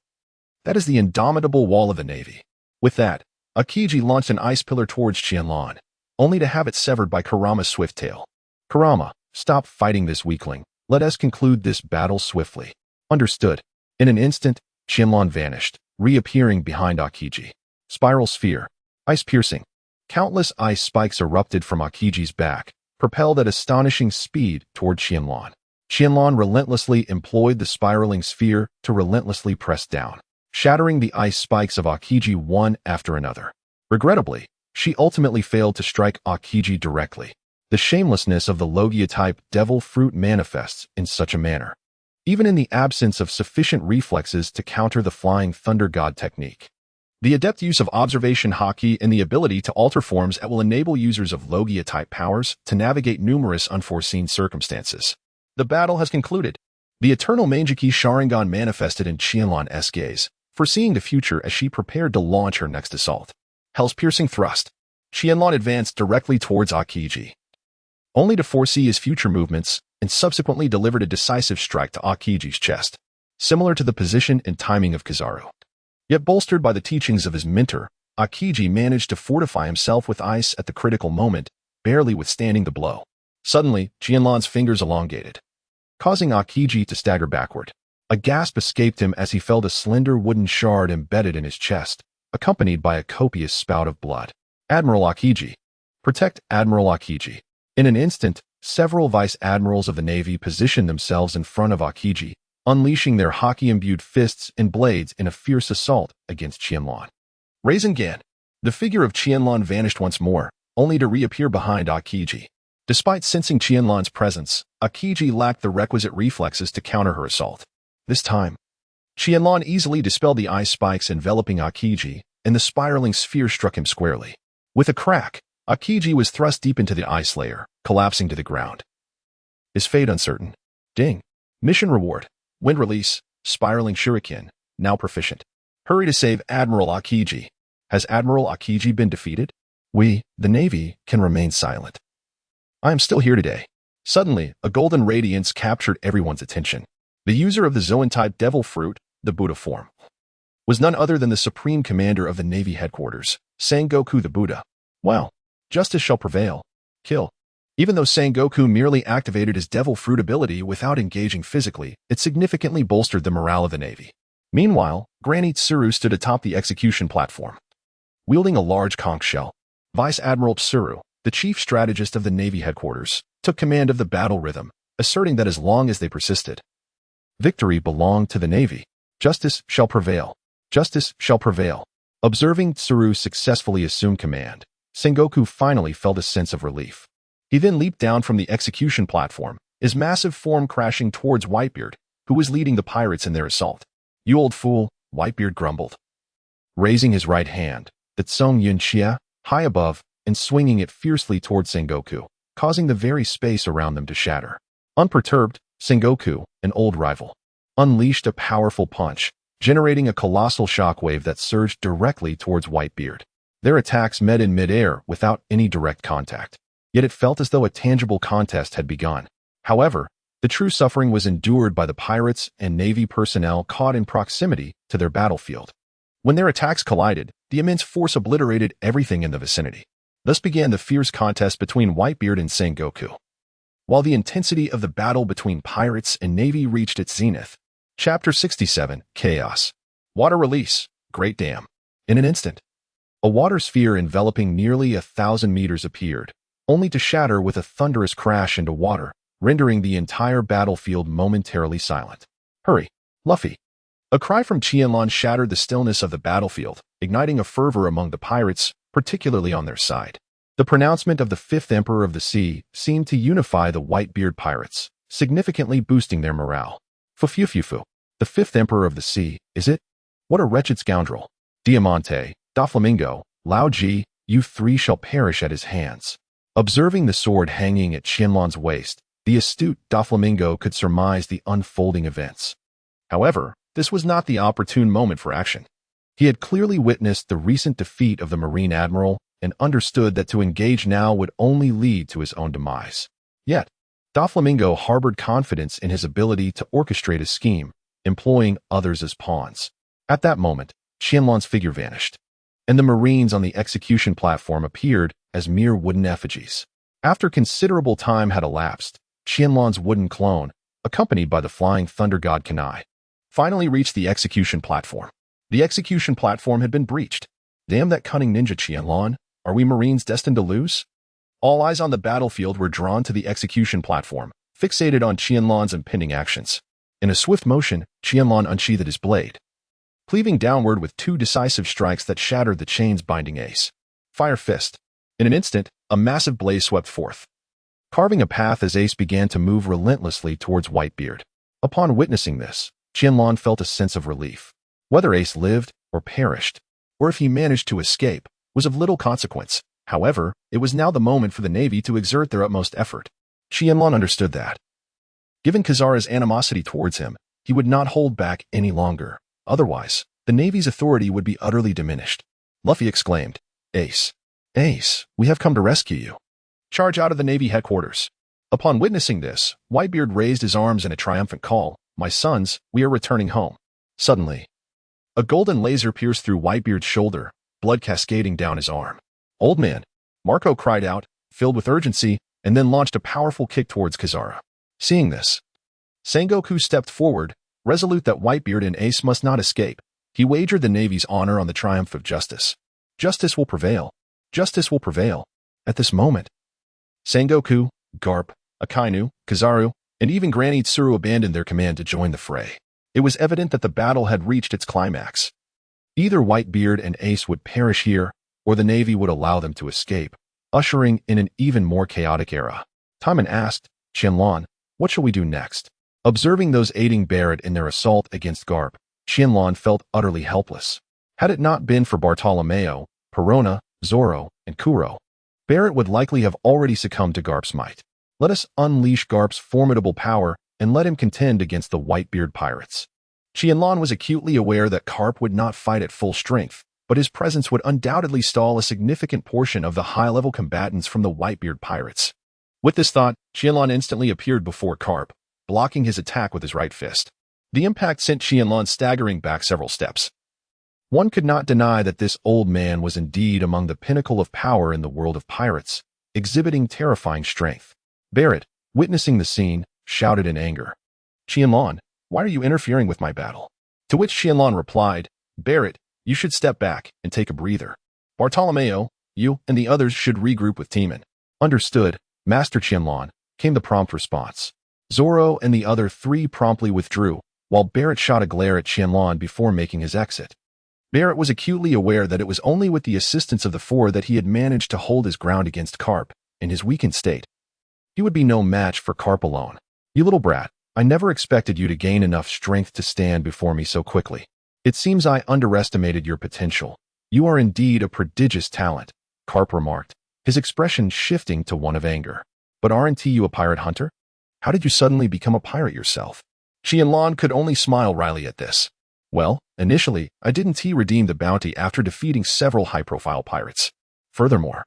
S1: That is the indomitable wall of the Navy. With that, Akiji launched an ice pillar towards Qianlan, only to have it severed by Kurama's swift tail. Kurama, stop fighting this weakling. Let us conclude this battle swiftly. Understood. In an instant, Qianlan vanished, reappearing behind Akiji. Spiral sphere. Ice piercing. Countless ice spikes erupted from Akiji's back, propelled at astonishing speed toward Qianlan. Qianlan relentlessly employed the spiraling sphere to relentlessly press down, shattering the ice spikes of Akiji one after another. Regrettably, she ultimately failed to strike Akiji directly. The shamelessness of the Logia-type devil fruit manifests in such a manner, even in the absence of sufficient reflexes to counter the flying thunder god technique. The adept use of observation haki and the ability to alter forms that will enable users of Logia-type powers to navigate numerous unforeseen circumstances. The battle has concluded. The eternal Mangeki Sharingan manifested in Qianlan's gaze, foreseeing the future as she prepared to launch her next assault. Hell's piercing thrust. Qianlan advanced directly towards Akiji, only to foresee his future movements and subsequently delivered a decisive strike to Akiji's chest, similar to the position and timing of Kizaru. Yet bolstered by the teachings of his mentor, Akiji managed to fortify himself with ice at the critical moment, barely withstanding the blow. Suddenly, Qianlan's fingers elongated, causing Akiji to stagger backward. A gasp escaped him as he felt a slender wooden shard embedded in his chest, accompanied by a copious spout of blood. Admiral Akiji. Protect Admiral Akiji. In an instant, several vice admirals of the Navy positioned themselves in front of Akiji, unleashing their haki-imbued fists and blades in a fierce assault against Qianlan. Rasengan. The figure of Qianlan vanished once more, only to reappear behind Akiji. Despite sensing Qianlan's presence, Akiji lacked the requisite reflexes to counter her assault. This time, Qianlan easily dispelled the ice spikes enveloping Akiji, and the spiraling sphere struck him squarely. With a crack, Akiji was thrust deep into the ice layer, collapsing to the ground. His fate uncertain. Ding. Mission reward. Wind release. Spiraling shuriken. Now proficient. Hurry to save Admiral Akiji. Has Admiral Akiji been defeated? We, the Navy, can remain silent. I am still here today. Suddenly, a golden radiance captured everyone's attention. The user of the Zoan-type devil fruit, the Buddha form, was none other than the Supreme Commander of the Navy headquarters, Sengoku the Buddha. Well, justice shall prevail. Kill. Even though Sengoku merely activated his devil fruit ability without engaging physically, it significantly bolstered the morale of the Navy. Meanwhile, Granny Tsuru stood atop the execution platform, wielding a large conch shell. Vice Admiral Tsuru, the chief strategist of the Navy headquarters, took command of the battle rhythm, asserting that as long as they persisted, victory belonged to the Navy. Justice shall prevail. Justice shall prevail. Observing Tsuru successfully assume command, Sengoku finally felt a sense of relief. He then leaped down from the execution platform, his massive form crashing towards Whitebeard, who was leading the pirates in their assault. You old fool, Whitebeard grumbled, raising his right hand, the Tsung Yun Xia, high above, and swinging it fiercely towards Sengoku, causing the very space around them to shatter. Unperturbed, Sengoku, an old rival, unleashed a powerful punch, generating a colossal shockwave that surged directly towards Whitebeard. Their attacks met in midair without any direct contact. Yet it felt as though a tangible contest had begun. However, the true suffering was endured by the pirates and Navy personnel caught in proximity to their battlefield. When their attacks collided, the immense force obliterated everything in the vicinity. Thus began the fierce contest between Whitebeard and Sengoku. While the intensity of the battle between pirates and Navy reached its zenith. Chapter 67, Chaos. Water release. Great Dam. In an instant, a water sphere enveloping nearly 1,000 meters appeared, only to shatter with a thunderous crash into water, rendering the entire battlefield momentarily silent. Hurry, Luffy. A cry from Qianlan shattered the stillness of the battlefield, igniting a fervor among the pirates, particularly on their side. The pronouncement of the fifth Emperor of the Sea seemed to unify the Whitebeard pirates, significantly boosting their morale. Fufufufu. The fifth Emperor of the Sea, is it? What a wretched scoundrel. Diamante, Doflamingo, Lao Ji, you three shall perish at his hands. Observing the sword hanging at Qianlan's waist, the astute Doflamingo could surmise the unfolding events. However, this was not the opportune moment for action. He had clearly witnessed the recent defeat of the Marine Admiral and understood that to engage now would only lead to his own demise. Yet, Doflamingo harbored confidence in his ability to orchestrate a scheme, employing others as pawns. At that moment, Qianlan's figure vanished, and the Marines on the execution platform appeared as mere wooden effigies. After considerable time had elapsed, Qianlan's wooden clone, accompanied by the flying thunder god Kanai, finally reached the execution platform. The execution platform had been breached. Damn that cunning ninja Qianlan. Are we Marines destined to lose? All eyes on the battlefield were drawn to the execution platform, fixated on Qianlan's impending actions. In a swift motion, Qianlan unsheathed his blade, cleaving downward with two decisive strikes that shattered the chain's binding ace. Fire Fist. In an instant, a massive blaze swept forth, carving a path as Ace began to move relentlessly towards Whitebeard. Upon witnessing this, Qianlan felt a sense of relief. Whether Ace lived or perished, or if he managed to escape, was of little consequence. However, it was now the moment for the Navy to exert their utmost effort. Qianlan understood that, given Kazara's animosity towards him, he would not hold back any longer. Otherwise, the Navy's authority would be utterly diminished. Luffy exclaimed, Ace, Ace, we have come to rescue you. Charge out of the Navy headquarters. Upon witnessing this, Whitebeard raised his arms in a triumphant call, My sons, we are returning home. Suddenly, a golden laser pierced through Whitebeard's shoulder, blood cascading down his arm. Old man, Marco cried out, filled with urgency, and then launched a powerful kick towards Desarro. Seeing this, Sengoku stepped forward, resolute that Whitebeard and Ace must not escape. He wagered the Navy's honor on the triumph of justice. Justice will prevail. Justice will prevail. At this moment, Sengoku, Garp, Akainu, Kizaru, and even Granny Tsuru abandoned their command to join the fray. It was evident that the battle had reached its climax. Either Whitebeard and Ace would perish here, or the Navy would allow them to escape, ushering in an even more chaotic era. Timan asked, Qianlan, what shall we do next? Observing those aiding Barrett in their assault against Garp, Qianlan felt utterly helpless. Had it not been for Bartolomeo, Perona, Zoro, and Kuro, Barrett would likely have already succumbed to Garp's might. Let us unleash Garp's formidable power and let him contend against the Whitebeard pirates. Qianlan was acutely aware that Garp would not fight at full strength, but his presence would undoubtedly stall a significant portion of the high-level combatants from the Whitebeard pirates. With this thought, Qianlan instantly appeared before Garp, blocking his attack with his right fist. The impact sent Qianlan staggering back several steps. One could not deny that this old man was indeed among the pinnacle of power in the world of pirates, exhibiting terrifying strength. Barrett, witnessing the scene, shouted in anger, Qianlan, why are you interfering with my battle? To which Qianlan replied, Barrett, you should step back and take a breather. Bartolomeo, you and the others should regroup with Timan. Understood, Master Qianlan, came the prompt response. Zoro and the other three promptly withdrew, while Barrett shot a glare at Qianlan before making his exit. Barrett was acutely aware that it was only with the assistance of the four that he had managed to hold his ground against Garp. In his weakened state, he would be no match for Garp alone. You little brat, I never expected you to gain enough strength to stand before me so quickly. It seems I underestimated your potential. You are indeed a prodigious talent, Garp remarked, his expression shifting to one of anger. But aren't you a pirate hunter? How did you suddenly become a pirate yourself? Qianlan could only smile wryly at this. Well, initially, I didn't redeem the bounty after defeating several high-profile pirates. Furthermore,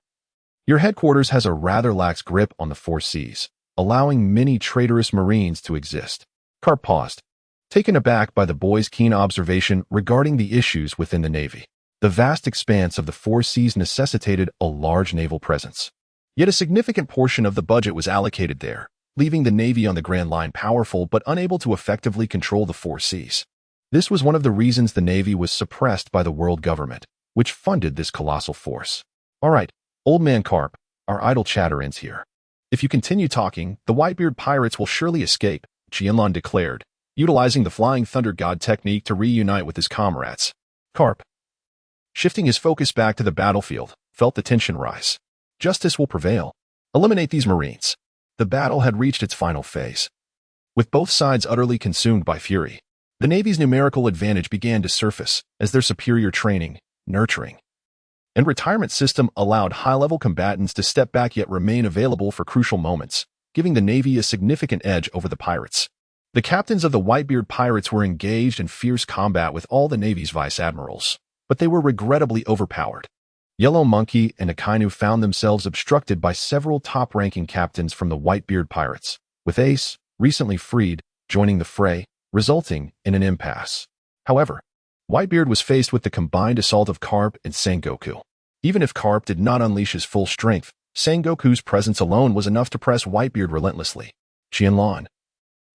S1: your headquarters has a rather lax grip on the four seas, allowing many traitorous marines to exist. Garp paused, taken aback by the boy's keen observation regarding the issues within the Navy. The vast expanse of the four seas necessitated a large naval presence. Yet a significant portion of the budget was allocated there, leaving the Navy on the Grand Line powerful but unable to effectively control the four seas. This was one of the reasons the Navy was suppressed by the world government, which funded this colossal force. All right, old man Garp, our idle chatter ends here. If you continue talking, the Whitebeard pirates will surely escape, Qianlan declared, utilizing the Flying Thunder God technique to reunite with his comrades. Garp, shifting his focus back to the battlefield, felt the tension rise. Justice will prevail. Eliminate these marines. The battle had reached its final phase. With both sides utterly consumed by fury, the Navy's numerical advantage began to surface as their superior training, nurturing, and retirement system allowed high-level combatants to step back yet remain available for crucial moments, giving the Navy a significant edge over the pirates. The captains of the Whitebeard pirates were engaged in fierce combat with all the Navy's vice-admirals, but they were regrettably overpowered. Yellow Monkey and Akainu found themselves obstructed by several top-ranking captains from the Whitebeard pirates, with Ace, recently freed, joining the fray, resulting in an impasse. However, Whitebeard was faced with the combined assault of Garp and Sengoku. Even if Garp did not unleash his full strength, Sengoku's presence alone was enough to press Whitebeard relentlessly. Qianlan,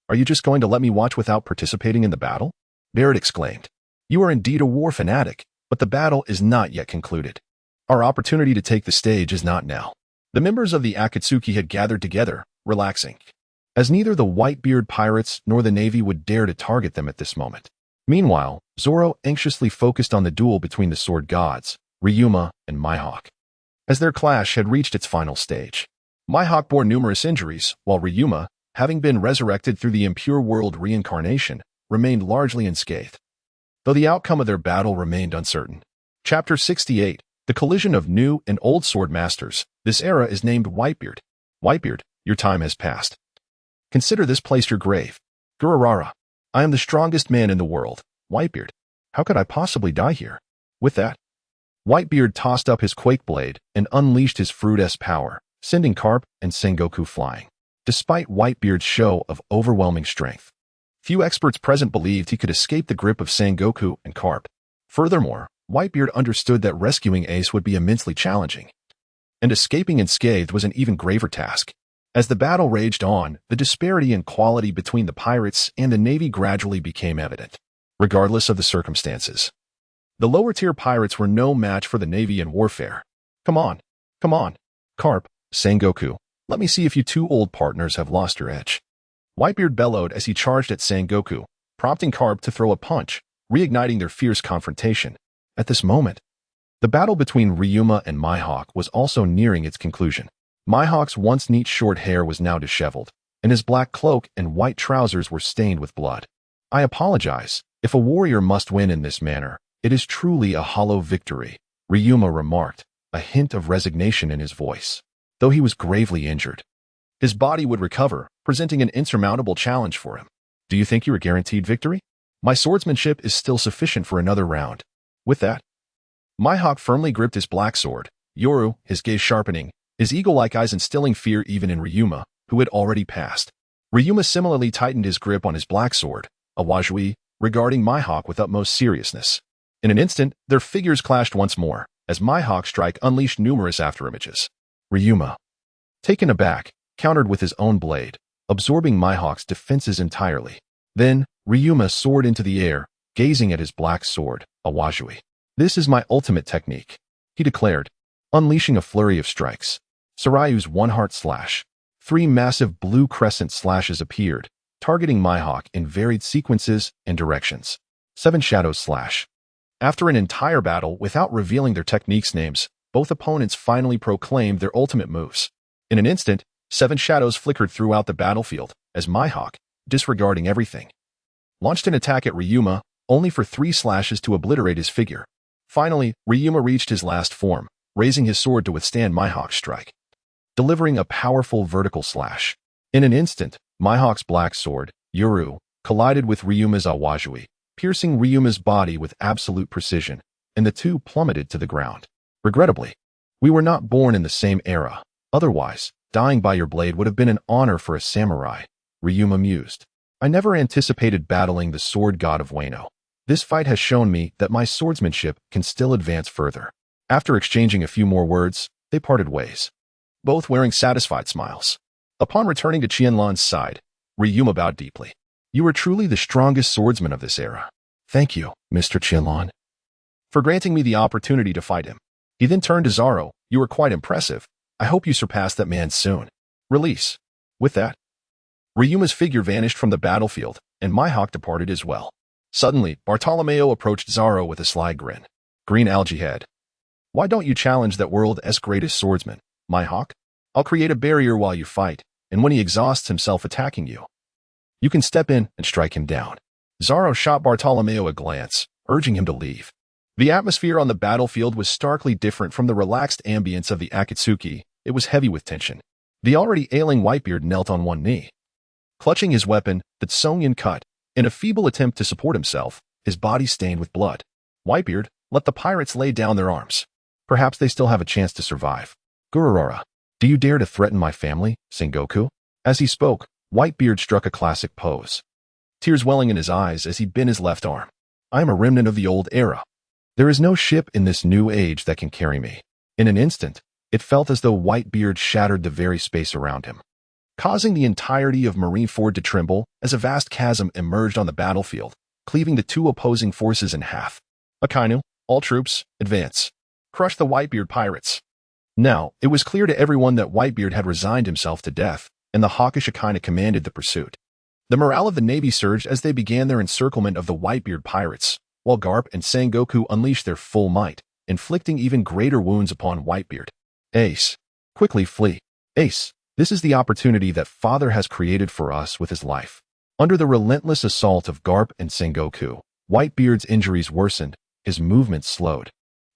S1: are you just going to let me watch without participating in the battle? Barrett exclaimed. You are indeed a war fanatic, but the battle is not yet concluded. Our opportunity to take the stage is not now. The members of the Akatsuki had gathered together, relaxing, as neither the Whitebeard pirates nor the Navy would dare to target them at this moment. Meanwhile, Zoro anxiously focused on the duel between the sword gods, Ryuma and Mihawk. As their clash had reached its final stage, Mihawk bore numerous injuries, while Ryuma, having been resurrected through the impure world reincarnation, remained largely unscathed, though the outcome of their battle remained uncertain. Chapter 68, The Collision of New and Old Sword Masters. This era is named Whitebeard. Whitebeard, your time has passed. Consider this place your grave. Gururara, I am the strongest man in the world. Whitebeard, how could I possibly die here? With that, Whitebeard tossed up his quake blade and unleashed his fruit-esque power, sending Garp and Sengoku flying. Despite Whitebeard's show of overwhelming strength, few experts present believed he could escape the grip of Sengoku and Garp. Furthermore, Whitebeard understood that rescuing Ace would be immensely challenging. and escaping unscathed was an even graver task. As the battle raged on, the disparity in quality between the pirates and the Navy gradually became evident, regardless of the circumstances. The lower-tier pirates were no match for the Navy in warfare. Come on, Garp, Sengoku, let me see if you two old partners have lost your edge. Whitebeard bellowed as he charged at Sengoku, prompting Garp to throw a punch, reigniting their fierce confrontation. At this moment, the battle between Ryuma and Mihawk was also nearing its conclusion. Mihawk's once neat short hair was now disheveled, and his black cloak and white trousers were stained with blood. I apologize. If a warrior must win in this manner, it is truly a hollow victory, Ryuma remarked, a hint of resignation in his voice. Though he was gravely injured, his body would recover, presenting an insurmountable challenge for him. Do you think you are guaranteed victory? My swordsmanship is still sufficient for another round. With that, Mihawk firmly gripped his black sword, Yoru, his gaze sharpening, his eagle-like eyes instilling fear even in Ryuma, who had already passed. Ryuma similarly tightened his grip on his black sword, Awajui, regarding Mihawk with utmost seriousness. In an instant, their figures clashed once more, as Mihawk's strike unleashed numerous afterimages. Ryuma, taken aback, countered with his own blade, absorbing Mihawk's defenses entirely. Then, Ryuma soared into the air, gazing at his black sword, Awajui. This is my ultimate technique, he declared, unleashing a flurry of strikes. Sarayu's one-heart slash. 3 massive blue crescent slashes appeared, targeting Mihawk in varied sequences and directions. 7 shadows slash. After an entire battle without revealing their techniques' names, both opponents finally proclaimed their ultimate moves. In an instant, 7 shadows flickered throughout the battlefield, as Mihawk, disregarding everything, launched an attack at Ryuma, only for 3 slashes to obliterate his figure. Finally, Ryuma reached his last form, raising his sword to withstand Mihawk's strike, delivering a powerful vertical slash. In an instant, Mihawk's black sword, Yoru, collided with Ryuma's Awajui, piercing Ryuma's body with absolute precision, and the two plummeted to the ground. Regrettably, we were not born in the same era. Otherwise, dying by your blade would have been an honor for a samurai, Ryuma mused. I never anticipated battling the sword god of Wano. This fight has shown me that my swordsmanship can still advance further. After exchanging a few more words, they parted ways, both wearing satisfied smiles. Upon returning to Qianlan's side, Ryuma bowed deeply. You are truly the strongest swordsman of this era. Thank you, Mr. Qianlan, for granting me the opportunity to fight him. He then turned to Desarro. You are quite impressive. I hope you surpass that man soon. Release. With that, Ryuma's figure vanished from the battlefield, and Mihawk departed as well. Suddenly, Bartolomeo approached Desarro with a sly grin. Green algae head. Why don't you challenge that world's greatest swordsman, Mihawk? I'll create a barrier while you fight, and when he exhausts himself attacking you, you can step in and strike him down. Desarro shot Bartolomeo a glance, urging him to leave. The atmosphere on the battlefield was starkly different from the relaxed ambience of the Akatsuki. It was heavy with tension. The already ailing Whitebeard knelt on one knee, clutching his weapon, the Tsongyun cut, in a feeble attempt to support himself, his body stained with blood. Whitebeard, let the pirates lay down their arms. Perhaps they still have a chance to survive. Gururara, do you dare to threaten my family, Sengoku? As he spoke, Whitebeard struck a classic pose, tears welling in his eyes as he bent his left arm. I am a remnant of the old era. There is no ship in this new age that can carry me. In an instant, it felt as though Whitebeard shattered the very space around him, causing the entirety of Marineford to tremble as a vast chasm emerged on the battlefield, cleaving the two opposing forces in half. Akainu, all troops, advance. Crush the Whitebeard pirates. Now, it was clear to everyone that Whitebeard had resigned himself to death, and the hawkish Akainu commanded the pursuit. The morale of the Navy surged as they began their encirclement of the Whitebeard pirates, while Garp and Sengoku unleashed their full might, inflicting even greater wounds upon Whitebeard. Ace, quickly flee. Ace, this is the opportunity that Father has created for us with his life. Under the relentless assault of Garp and Sengoku, Whitebeard's injuries worsened, his movements slowed,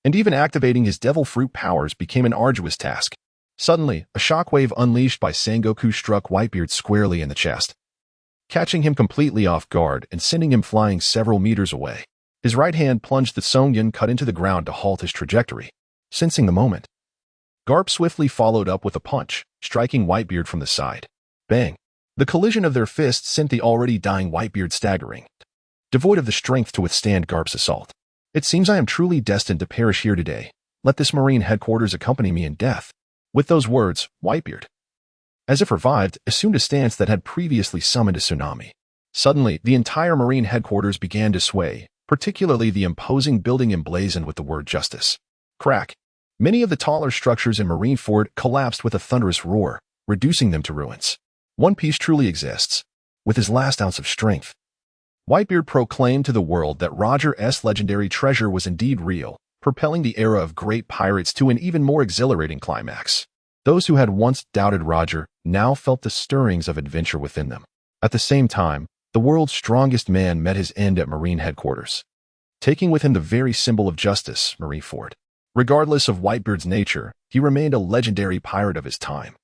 S1: and even activating his devil fruit powers became an arduous task. Suddenly, a shockwave unleashed by Sengoku struck Whitebeard squarely in the chest, catching him completely off guard and sending him flying several meters away. His right hand plunged the Tsongyun cut into the ground to halt his trajectory. Sensing the moment, Garp swiftly followed up with a punch, striking Whitebeard from the side. Bang! The collision of their fists sent the already dying Whitebeard staggering, devoid of the strength to withstand Garp's assault. It seems I am truly destined to perish here today. Let this Marine headquarters accompany me in death. With those words, Whitebeard, as if revived, assumed a stance that had previously summoned a tsunami. Suddenly, the entire Marine headquarters began to sway, particularly the imposing building emblazoned with the word justice. Crack. Many of the taller structures in Marineford collapsed with a thunderous roar, reducing them to ruins. One Piece truly exists. With his last ounce of strength, Whitebeard proclaimed to the world that Roger's legendary treasure was indeed real, propelling the era of great pirates to an even more exhilarating climax. Those who had once doubted Roger now felt the stirrings of adventure within them. At the same time, the world's strongest man met his end at Marine headquarters, taking with him the very symbol of justice, Marineford. Regardless of Whitebeard's nature, he remained a legendary pirate of his time,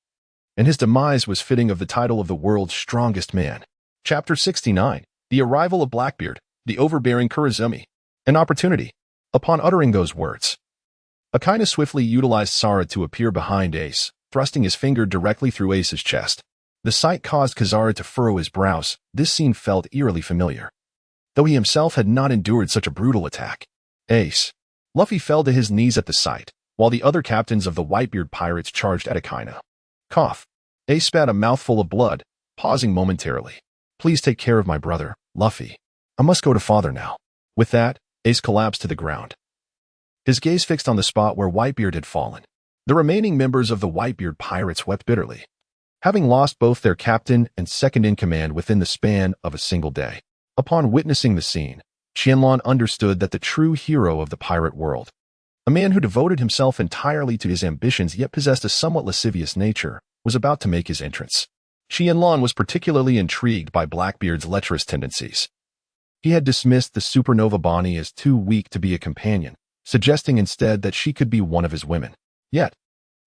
S1: and his demise was fitting of the title of the world's strongest man. Chapter 69. The Arrival of Blackbeard, the Overbearing Kurazumi. An opportunity. Upon uttering those words, Akina swiftly utilized Sara to appear behind Ace, thrusting his finger directly through Ace's chest. The sight caused Kizaru to furrow his brows. This scene felt eerily familiar, though he himself had not endured such a brutal attack. Ace. Luffy fell to his knees at the sight, while the other captains of the Whitebeard pirates charged at Akina. Cough. Ace spat a mouthful of blood, pausing momentarily. Please take care of my brother, Luffy. I must go to father now. With that, Ace collapsed to the ground, his gaze fixed on the spot where Whitebeard had fallen. The remaining members of the Whitebeard pirates wept bitterly, having lost both their captain and second-in-command within the span of a single day. Upon witnessing the scene, Qianlan understood that the true hero of the pirate world, a man who devoted himself entirely to his ambitions yet possessed a somewhat lascivious nature, was about to make his entrance. Qianlan was particularly intrigued by Blackbeard's lecherous tendencies. He had dismissed the supernova Bonnie as too weak to be a companion, suggesting instead that she could be one of his women. Yet,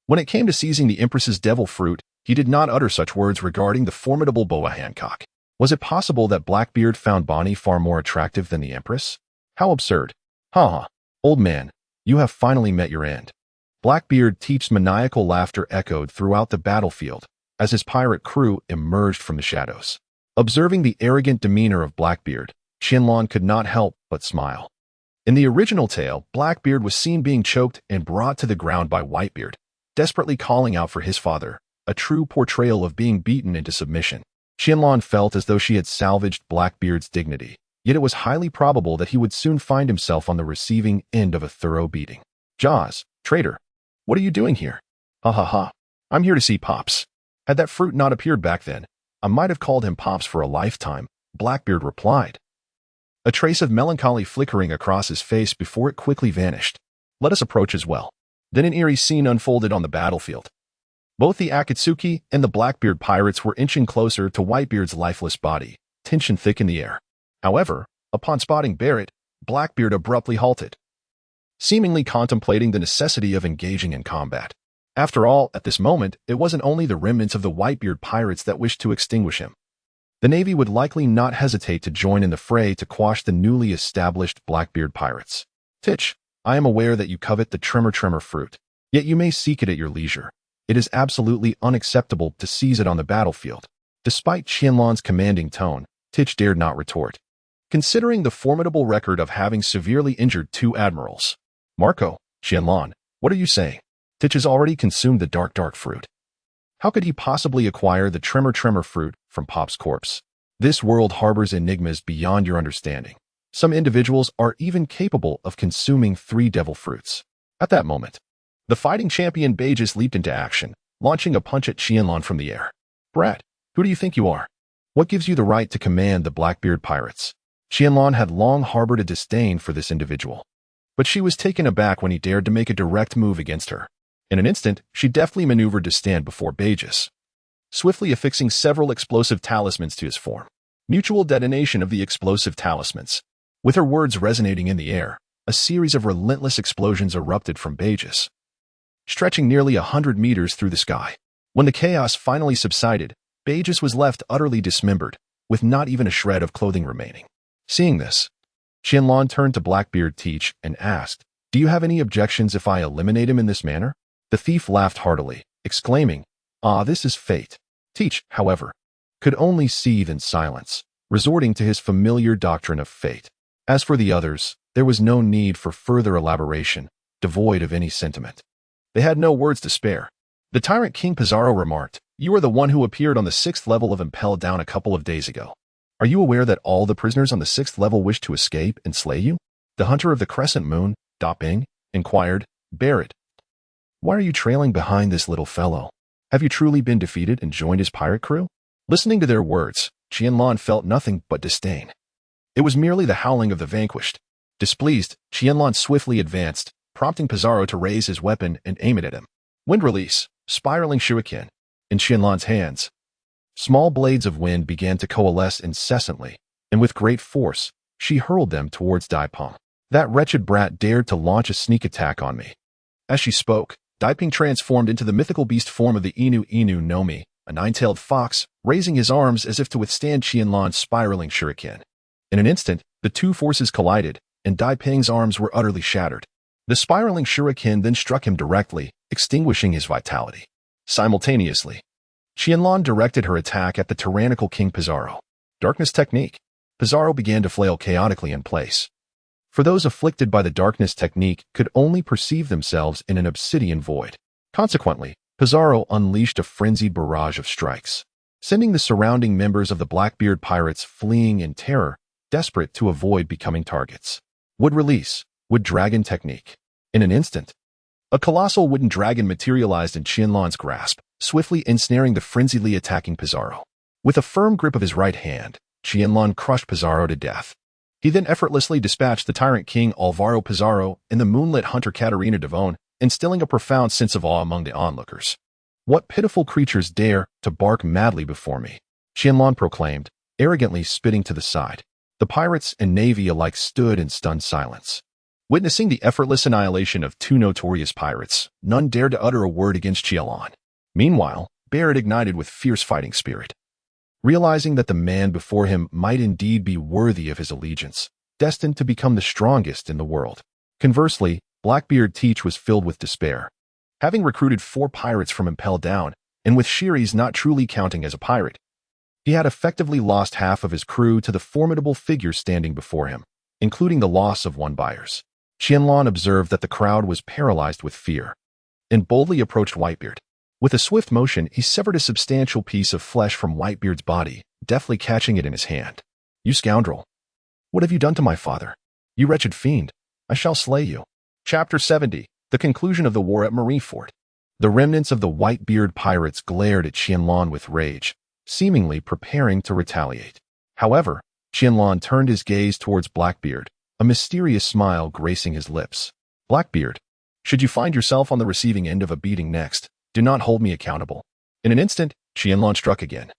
S1: when it came to seizing the Empress's devil fruit, he did not utter such words regarding the formidable Boa Hancock. Was it possible that Blackbeard found Bonnie far more attractive than the Empress? How absurd. Ha! Old man, you have finally met your end. Blackbeard's maniacal laughter echoed throughout the battlefield as his pirate crew emerged from the shadows. Observing the arrogant demeanor of Blackbeard, Qianlan could not help but smile. In the original tale, Blackbeard was seen being choked and brought to the ground by Whitebeard, desperately calling out for his father, a true portrayal of being beaten into submission. Qianlan felt as though she had salvaged Blackbeard's dignity, yet it was highly probable that he would soon find himself on the receiving end of a thorough beating. Jaws, traitor, what are you doing here? Ha ha ha, I'm here to see Pops. Had that fruit not appeared back then, I might have called him Pops for a lifetime, Blackbeard replied, a trace of melancholy flickering across his face before it quickly vanished. Let us approach as well. Then an eerie scene unfolded on the battlefield. Both the Akatsuki and the Blackbeard pirates were inching closer to Whitebeard's lifeless body, tension thick in the air. However, upon spotting Barrett, Blackbeard abruptly halted, seemingly contemplating the necessity of engaging in combat. After all, at this moment, it wasn't only the remnants of the Whitebeard pirates that wished to extinguish him. The Navy would likely not hesitate to join in the fray to quash the newly established Blackbeard pirates. Titch, I am aware that you covet the Tremor fruit, yet you may seek it at your leisure. It is absolutely unacceptable to seize it on the battlefield. Despite Qianlan's commanding tone, Titch dared not retort, considering the formidable record of having severely injured 2 admirals. Marco, Qianlan, what are you saying? Titch has already consumed the dark fruit. How could he possibly acquire the Tremor fruit from Pop's corpse? This world harbors enigmas beyond your understanding. Some individuals are even capable of consuming 3 devil fruits. At that moment, the fighting champion Bounties leaped into action, launching a punch at Qianlan from the air. Brat, who do you think you are? What gives you the right to command the Blackbeard pirates? Qianlan had long harbored a disdain for this individual, but she was taken aback when he dared to make a direct move against her. In an instant, she deftly maneuvered to stand before Bounties, swiftly affixing several explosive talismans to his form. Mutual detonation of the explosive talismans. With her words resonating in the air, a series of relentless explosions erupted from Bounties, stretching nearly 100 meters through the sky. When the chaos finally subsided, Bounties was left utterly dismembered, with not even a shred of clothing remaining. Seeing this, Qianlan turned to Blackbeard Teach and asked, "Do you have any objections if I eliminate him in this manner?" The thief laughed heartily, exclaiming, "Ah, this is fate." Teach, however, could only seethe in silence, resorting to his familiar doctrine of fate. As for the others, there was no need for further elaboration, devoid of any sentiment. They had no words to spare. The Tyrant King Pizarro remarked, "You are the one who appeared on the 6th level of Impel Down a couple of days ago. Are you aware that all the prisoners on the 6th level wish to escape and slay you?" The Hunter of the Crescent Moon, Da Ping, inquired. "Barrett, why are you trailing behind this little fellow? Have you truly been defeated and joined his pirate crew?" Listening to their words, Qianlan felt nothing but disdain. It was merely the howling of the vanquished. Displeased, Qianlan swiftly advanced, prompting Pizarro to raise his weapon and aim it at him. Wind release, spiraling shuriken. In Qianlan's hands, small blades of wind began to coalesce incessantly, and with great force, she hurled them towards Daipeng. "That wretched brat dared to launch a sneak attack on me." As she spoke, Daipeng transformed into the mythical beast form of the Inu Nomi, a nine-tailed fox, raising his arms as if to withstand Qianlan's spiraling shuriken. In an instant, the two forces collided, and Daipeng's arms were utterly shattered. The spiraling shuriken then struck him directly, extinguishing his vitality. Simultaneously, Qianlan directed her attack at the tyrannical King Pizarro. Darkness technique. Pizarro began to flail chaotically in place. For those afflicted by the darkness technique could only perceive themselves in an obsidian void. Consequently, Pizarro unleashed a frenzied barrage of strikes, sending the surrounding members of the Blackbeard pirates fleeing in terror, desperate to avoid becoming targets. Wood release. Wood dragon technique. In an instant, a colossal wooden dragon materialized in Qianlan's grasp, swiftly ensnaring the frenziedly attacking Pizarro. With a firm grip of his right hand, Qianlan crushed Pizarro to death. He then effortlessly dispatched the Tyrant King Alvaro Pizarro and the moonlit hunter Catarina Devon, instilling a profound sense of awe among the onlookers. "What pitiful creatures dare to bark madly before me?" Qianlan proclaimed, arrogantly spitting to the side. The pirates and navy alike stood in stunned silence. Witnessing the effortless annihilation of two notorious pirates, none dared to utter a word against Qianlan. Meanwhile, Barrett ignited with fierce fighting spirit. Realizing that the man before him might indeed be worthy of his allegiance, destined to become the strongest in the world. Conversely, Blackbeard Teach was filled with despair. Having recruited 4 pirates from Impel Down, and with Shiri's not truly counting as a pirate, he had effectively lost half of his crew to the formidable figures standing before him, including the loss of 1 buyers. Qianlan observed that the crowd was paralyzed with fear, and boldly approached Whitebeard. With a swift motion, he severed a substantial piece of flesh from Whitebeard's body, deftly catching it in his hand. "You scoundrel! What have you done to my father? You wretched fiend! I shall slay you." Chapter 70. The conclusion of the war at Marineford. The remnants of the Whitebeard pirates glared at Qianlan with rage, seemingly preparing to retaliate. However, Qianlan turned his gaze towards Blackbeard, a mysterious smile gracing his lips. "Blackbeard, should you find yourself on the receiving end of a beating next, do not hold me accountable." In an instant, Qianlan struck again,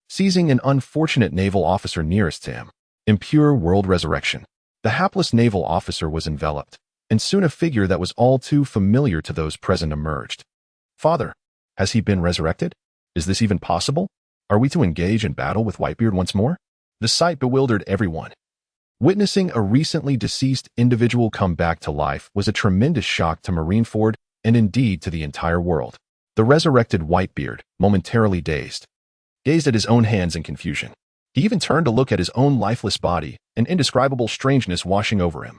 S1: seizing an unfortunate naval officer nearest to him. Impure world resurrection. The hapless naval officer was enveloped, and soon a figure that was all too familiar to those present emerged. "Father, has he been resurrected? Is this even possible? Are we to engage in battle with Whitebeard once more?" The sight bewildered everyone. Witnessing a recently deceased individual come back to life was a tremendous shock to Marineford and indeed to the entire world. The resurrected Whitebeard, momentarily dazed, gazed at his own hands in confusion. He even turned to look at his own lifeless body, an indescribable strangeness washing over him.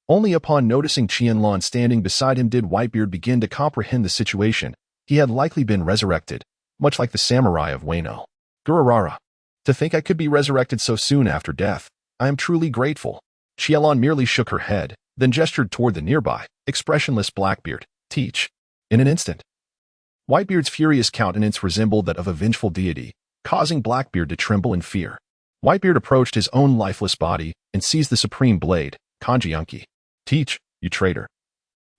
S1: Only upon noticing Qianlan standing beside him did Whitebeard begin to comprehend the situation. He had likely been resurrected, much like the samurai of Wano. "Gururara, to think I could be resurrected so soon after death. I am truly grateful." Qianlan merely shook her head, then gestured toward the nearby, expressionless Blackbeard. "Teach." In an instant, Whitebeard's furious countenance resembled that of a vengeful deity, causing Blackbeard to tremble in fear. Whitebeard approached his own lifeless body and seized the supreme blade, Kanjiunki. "Teach, you traitor.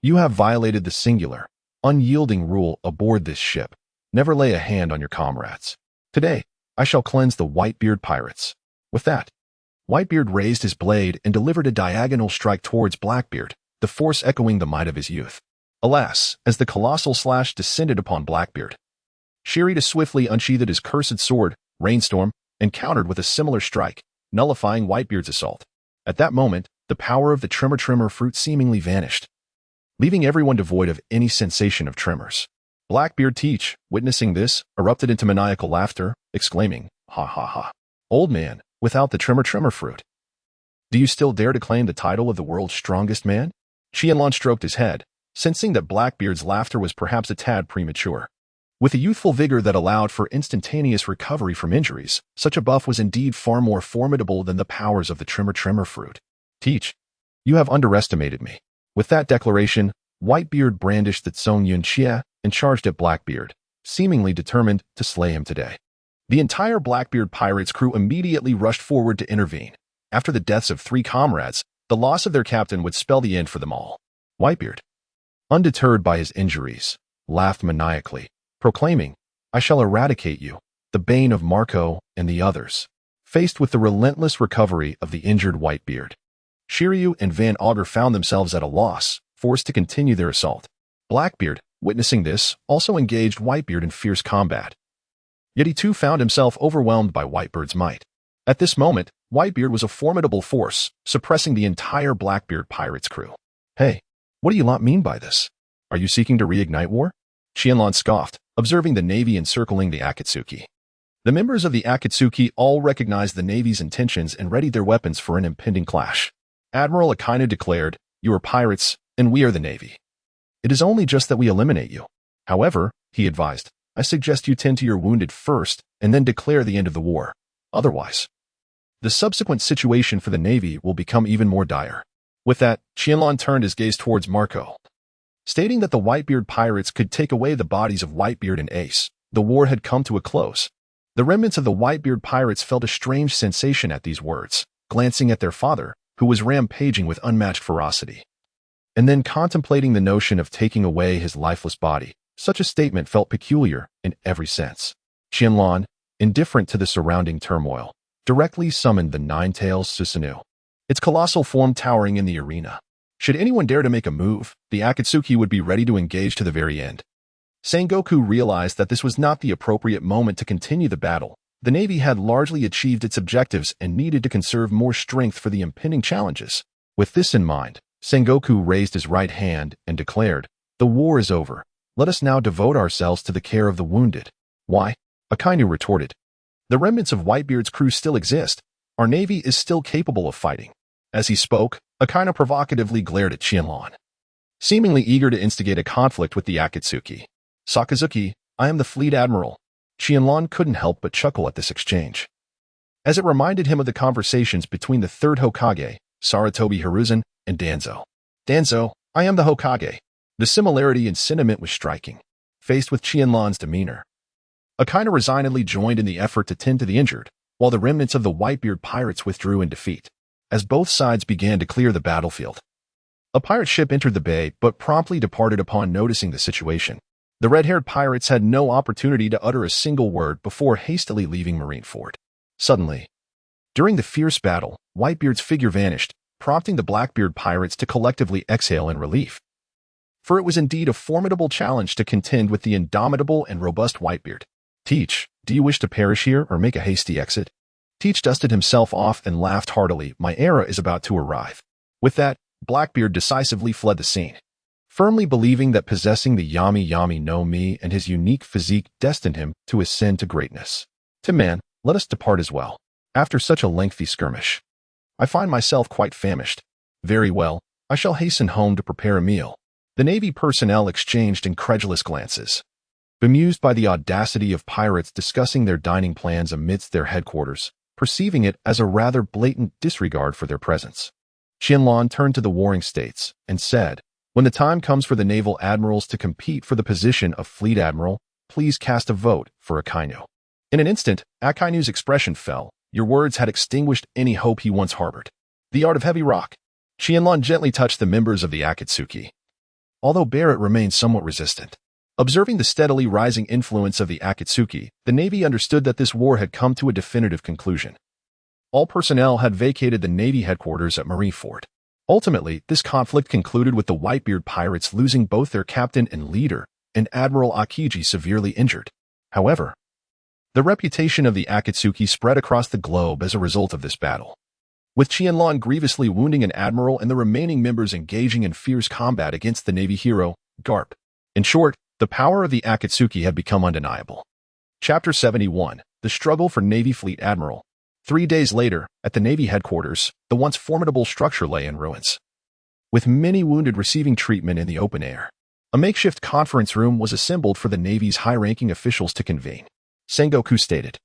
S1: You have violated the singular, unyielding rule aboard this ship. Never lay a hand on your comrades. Today, I shall cleanse the Whitebeard pirates." With that, Whitebeard raised his blade and delivered a diagonal strike towards Blackbeard, the force echoing the might of his youth. Alas, as the colossal slash descended upon Blackbeard, Shirita swiftly unsheathed his cursed sword, Rainstorm, and countered with a similar strike, nullifying Whitebeard's assault. At that moment, the power of the tremor fruit seemingly vanished, leaving everyone devoid of any sensation of tremors. Blackbeard Teach, witnessing this, erupted into maniacal laughter, exclaiming, "Ha ha ha. Old man, without the tremor fruit. Do you still dare to claim the title of the world's strongest man?" Qianlan stroked his head, sensing that Blackbeard's laughter was perhaps a tad premature. With a youthful vigor that allowed for instantaneous recovery from injuries, such a buff was indeed far more formidable than the powers of the Trimmer fruit. Teach, you have underestimated me. With that declaration, Whitebeard brandished the Tsong Yun Xie and charged at Blackbeard, seemingly determined to slay him today. The entire Blackbeard pirates crew immediately rushed forward to intervene. After the deaths of 3 comrades, the loss of their captain would spell the end for them all. Whitebeard, undeterred by his injuries, laughed maniacally, proclaiming, "I shall eradicate you, the bane of Marco and the others." Faced with the relentless recovery of the injured Whitebeard, Shiryu and Van Augur found themselves at a loss, forced to continue their assault. Blackbeard, witnessing this, also engaged Whitebeard in fierce combat. Yet he too found himself overwhelmed by Whitebeard's might. At this moment, Whitebeard was a formidable force, suppressing the entire Blackbeard pirates crew. "Hey, what do you lot mean by this? Are you seeking to reignite war?" Qianlan scoffed, observing the navy encircling the Akatsuki. The members of the Akatsuki all recognized the navy's intentions and readied their weapons for an impending clash. Admiral Akainu declared, "You are pirates, and we are the navy. It is only just that we eliminate you. However," he advised, "I suggest you tend to your wounded first and then declare the end of the war. Otherwise, the subsequent situation for the navy will become even more dire." With that, Qianlan turned his gaze towards Marco. Stating that the Whitebeard pirates could take away the bodies of Whitebeard and Ace, the war had come to a close. The remnants of the Whitebeard pirates felt a strange sensation at these words, glancing at their father, who was rampaging with unmatched ferocity. And then contemplating the notion of taking away his lifeless body, such a statement felt peculiar in every sense. Qianlan, indifferent to the surrounding turmoil, directly summoned the Nine-Tails Susanoo, its colossal form towering in the arena. Should anyone dare to make a move, the Akatsuki would be ready to engage to the very end. Sengoku realized that this was not the appropriate moment to continue the battle. The navy had largely achieved its objectives and needed to conserve more strength for the impending challenges. With this in mind, Sengoku raised his right hand and declared, "The war is over. Let us now devote ourselves to the care of the wounded." "Why?" Akainu retorted. "The remnants of Whitebeard's crew still exist. Our navy is still capable of fighting." As he spoke, Akainu provocatively glared at Qianlan, seemingly eager to instigate a conflict with the Akatsuki. "Sakazuki, I am the fleet admiral." Qianlan couldn't help but chuckle at this exchange, as it reminded him of the conversations between the third Hokage, Sarutobi Hiruzen, and Danzo. "Danzo, I am the Hokage." The similarity in sentiment was striking. Faced with Qianlan's demeanor, Akainu resignedly joined in the effort to tend to the injured, while the remnants of the Whitebeard pirates withdrew in defeat. As both sides began to clear the battlefield, a pirate ship entered the bay but promptly departed upon noticing the situation. The red-haired pirates had no opportunity to utter a single word before hastily leaving Marineford. Suddenly, during the fierce battle, Whitebeard's figure vanished, prompting the Blackbeard pirates to collectively exhale in relief. For it was indeed a formidable challenge to contend with the indomitable and robust Whitebeard. "Teach, do you wish to perish here or make a hasty exit?" Teach dusted himself off and laughed heartily. "My era is about to arrive." With that, Blackbeard decisively fled the scene, firmly believing that possessing the Yami Yami no Mi and his unique physique destined him to ascend to greatness. "Timan, let us depart as well. After such a lengthy skirmish, I find myself quite famished." "Very well, I shall hasten home to prepare a meal." The Navy personnel exchanged incredulous glances, bemused by the audacity of pirates discussing their dining plans amidst their headquarters, perceiving it as a rather blatant disregard for their presence. Qianlan turned to the warring states and said, "When the time comes for the naval admirals to compete for the position of fleet admiral, please cast a vote for Akainu." In an instant, Akainu's expression fell. Your words had extinguished any hope he once harbored. The art of heavy rock. Qianlan gently touched the members of the Akatsuki, although Barrett remained somewhat resistant. Observing the steadily rising influence of the Akatsuki, the Navy understood that this war had come to a definitive conclusion. All personnel had vacated the Navy headquarters at Marineford. Ultimately, this conflict concluded with the Whitebeard pirates losing both their captain and leader, and Admiral Akiji severely injured. However, the reputation of the Akatsuki spread across the globe as a result of this battle, with Qianlan grievously wounding an admiral and the remaining members engaging in fierce combat against the Navy hero, Garp. In short, the power of the Akatsuki had become undeniable. Chapter 71, The Struggle for Navy Fleet Admiral. 3 days later, at the Navy headquarters, the once formidable structure lay in ruins, with many wounded receiving treatment in the open air. A makeshift conference room was assembled for the Navy's high-ranking officials to convene. Sengoku stated,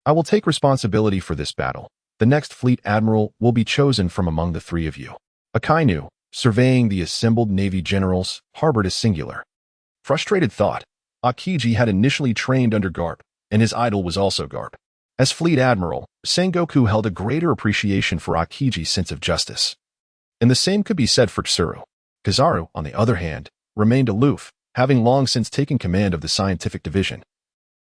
S1: "I will take responsibility for this battle. The next fleet admiral will be chosen from among the three of you." Akainu, surveying the assembled Navy generals, harbored a singular, frustrated thought. Akiji had initially trained under Garp, and his idol was also Garp. As fleet admiral, Sengoku held a greater appreciation for Akiji's sense of justice. And the same could be said for Tsuru. Kizaru, on the other hand, remained aloof, having long since taken command of the scientific division,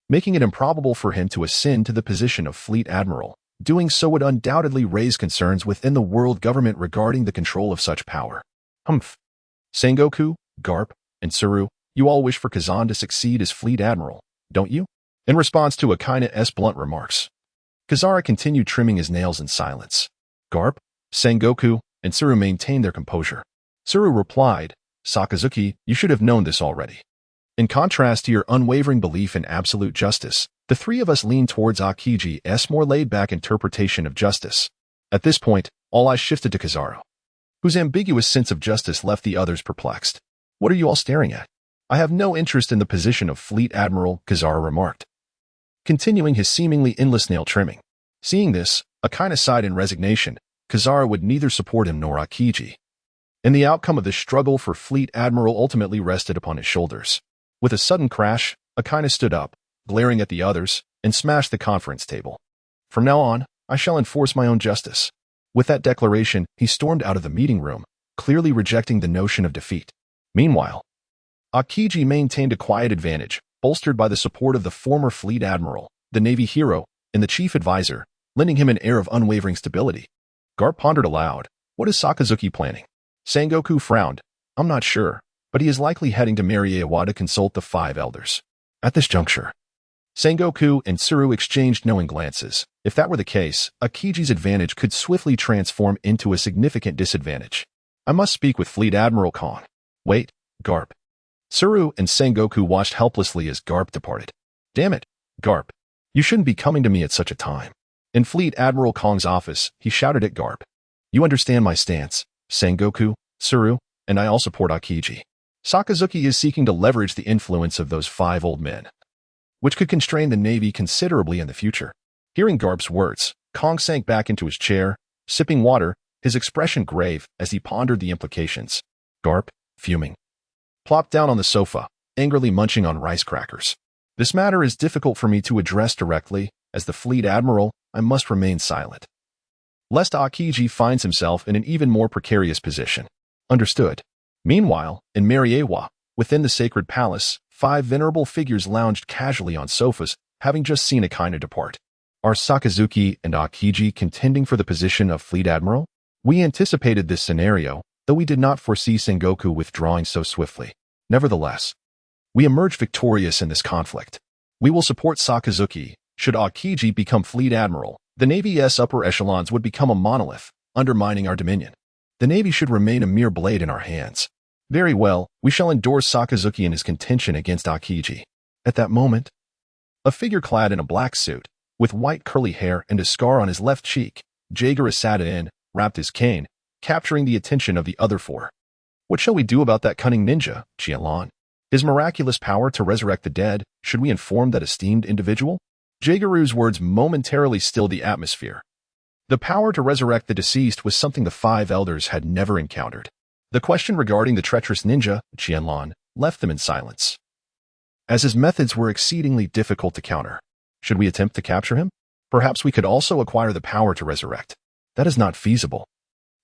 S1: making it improbable for him to ascend to the position of fleet admiral. Doing so would undoubtedly raise concerns within the world government regarding the control of such power. Sengoku, Garp, and Tsuru, you all wish for Kazan to succeed as fleet admiral, don't you? In response to Akaina's blunt remarks, Kazara continued trimming his nails in silence. Garp, Sengoku, and Tsuru maintained their composure. Tsuru replied, "Sakazuki, you should have known this already. In contrast to your unwavering belief in absolute justice, the three of us lean towards Akiji's more laid-back interpretation of justice." At this point, all eyes shifted to Kizaru, whose ambiguous sense of justice left the others perplexed. "What are you all staring at?" "I have no interest in the position of fleet admiral," Kizaru remarked, continuing his seemingly endless nail trimming. Seeing this, Akaina sighed in resignation. Kizaru would neither support him nor Akiji, and the outcome of the struggle for fleet admiral ultimately rested upon his shoulders. With a sudden crash, Akaina stood up, glaring at the others, and smashed the conference table. "From now on, I shall enforce my own justice." With that declaration, he stormed out of the meeting room, clearly rejecting the notion of defeat. Meanwhile, Akiji maintained a quiet advantage, bolstered by the support of the former fleet admiral, the Navy hero, and the chief advisor, lending him an air of unwavering stability. Garp pondered aloud, "What is Sakazuki planning?" Sengoku frowned. "I'm not sure, but he is likely heading to Mariewa to consult the five elders." At this juncture, Sengoku and Tsuru exchanged knowing glances. If that were the case, Akiji's advantage could swiftly transform into a significant disadvantage. "I must speak with Fleet Admiral Kong." "Wait, Garp." Tsuru and Sengoku watched helplessly as Garp departed. "Damn it, Garp. You shouldn't be coming to me at such a time." In Fleet Admiral Kong's office, he shouted at Garp, "You understand my stance, Sengoku, Tsuru, and I all support Akiji. Sakazuki is seeking to leverage the influence of those five old men, which could constrain the Navy considerably in the future." Hearing Garp's words, Kong sank back into his chair, sipping water, his expression grave as he pondered the implications. Garp, fuming, plopped down on the sofa, angrily munching on rice crackers. "This matter is difficult for me to address directly. As the fleet admiral, I must remain silent, lest Akiji finds himself in an even more precarious position." "Understood." Meanwhile, in Mariewa, within the sacred palace, five venerable figures lounged casually on sofas, having just seen Akaina depart. "Are Sakazuki and Akiji contending for the position of fleet admiral?" "We anticipated this scenario, though we did not foresee Sengoku withdrawing so swiftly. Nevertheless, we emerge victorious in this conflict. We will support Sakazuki. Should Akiji become fleet admiral, the Navy's upper echelons would become a monolith, undermining our dominion. The Navy should remain a mere blade in our hands. Very well, we shall endorse Sakazuki in his contention against Akiji." At that moment, a figure clad in a black suit, with white curly hair and a scar on his left cheek, Jaeger sat in, rapped his cane, capturing the attention of the other four. "What shall we do about that cunning ninja, Qianlan? His miraculous power to resurrect the dead, should we inform that esteemed individual?" Jaegeru's words momentarily stilled the atmosphere. The power to resurrect the deceased was something the five elders had never encountered. The question regarding the treacherous ninja, Qianlan, left them in silence, as his methods were exceedingly difficult to counter. Should we attempt to capture him? Perhaps we could also acquire the power to resurrect. That is not feasible.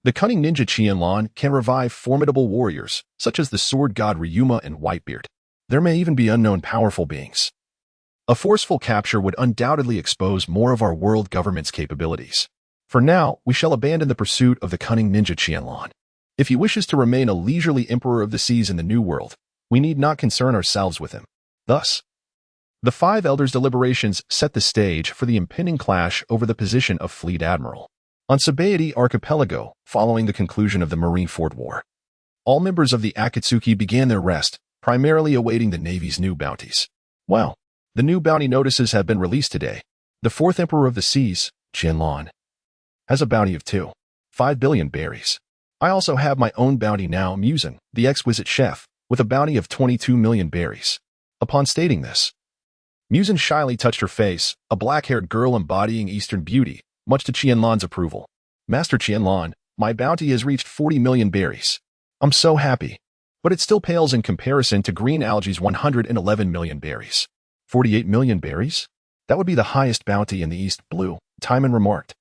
S1: The cunning ninja Qianlan can revive formidable warriors, such as the sword god Ryuma and Whitebeard. There may even be unknown powerful beings. A forceful capture would undoubtedly expose more of our world government's capabilities. For now, we shall abandon the pursuit of the cunning ninja Qianlan. If he wishes to remain a leisurely emperor of the seas in the New World, we need not concern ourselves with him. Thus, the five elders' deliberations set the stage for the impending clash over the position of fleet admiral. On Sabaody Archipelago, following the conclusion of the Marineford War, all members of the Akatsuki began their rest, primarily awaiting the Navy's new bounties. Well, the new bounty notices have been released today. The fourth emperor of the seas, Qianlan, has a bounty of 2.5 billion berries. I also have my own bounty now, Musin, the exquisite chef, with a bounty of 22 million berries. Upon stating this, Muzin shyly touched her face, a black-haired girl embodying Eastern beauty, much to Qianlan's approval. Master Qianlan, my bounty has reached 40 million berries. I'm so happy. But it still pales in comparison to green algae's 111 million berries. 48 million berries? That would be the highest bounty in the East Blue, Timan remarked.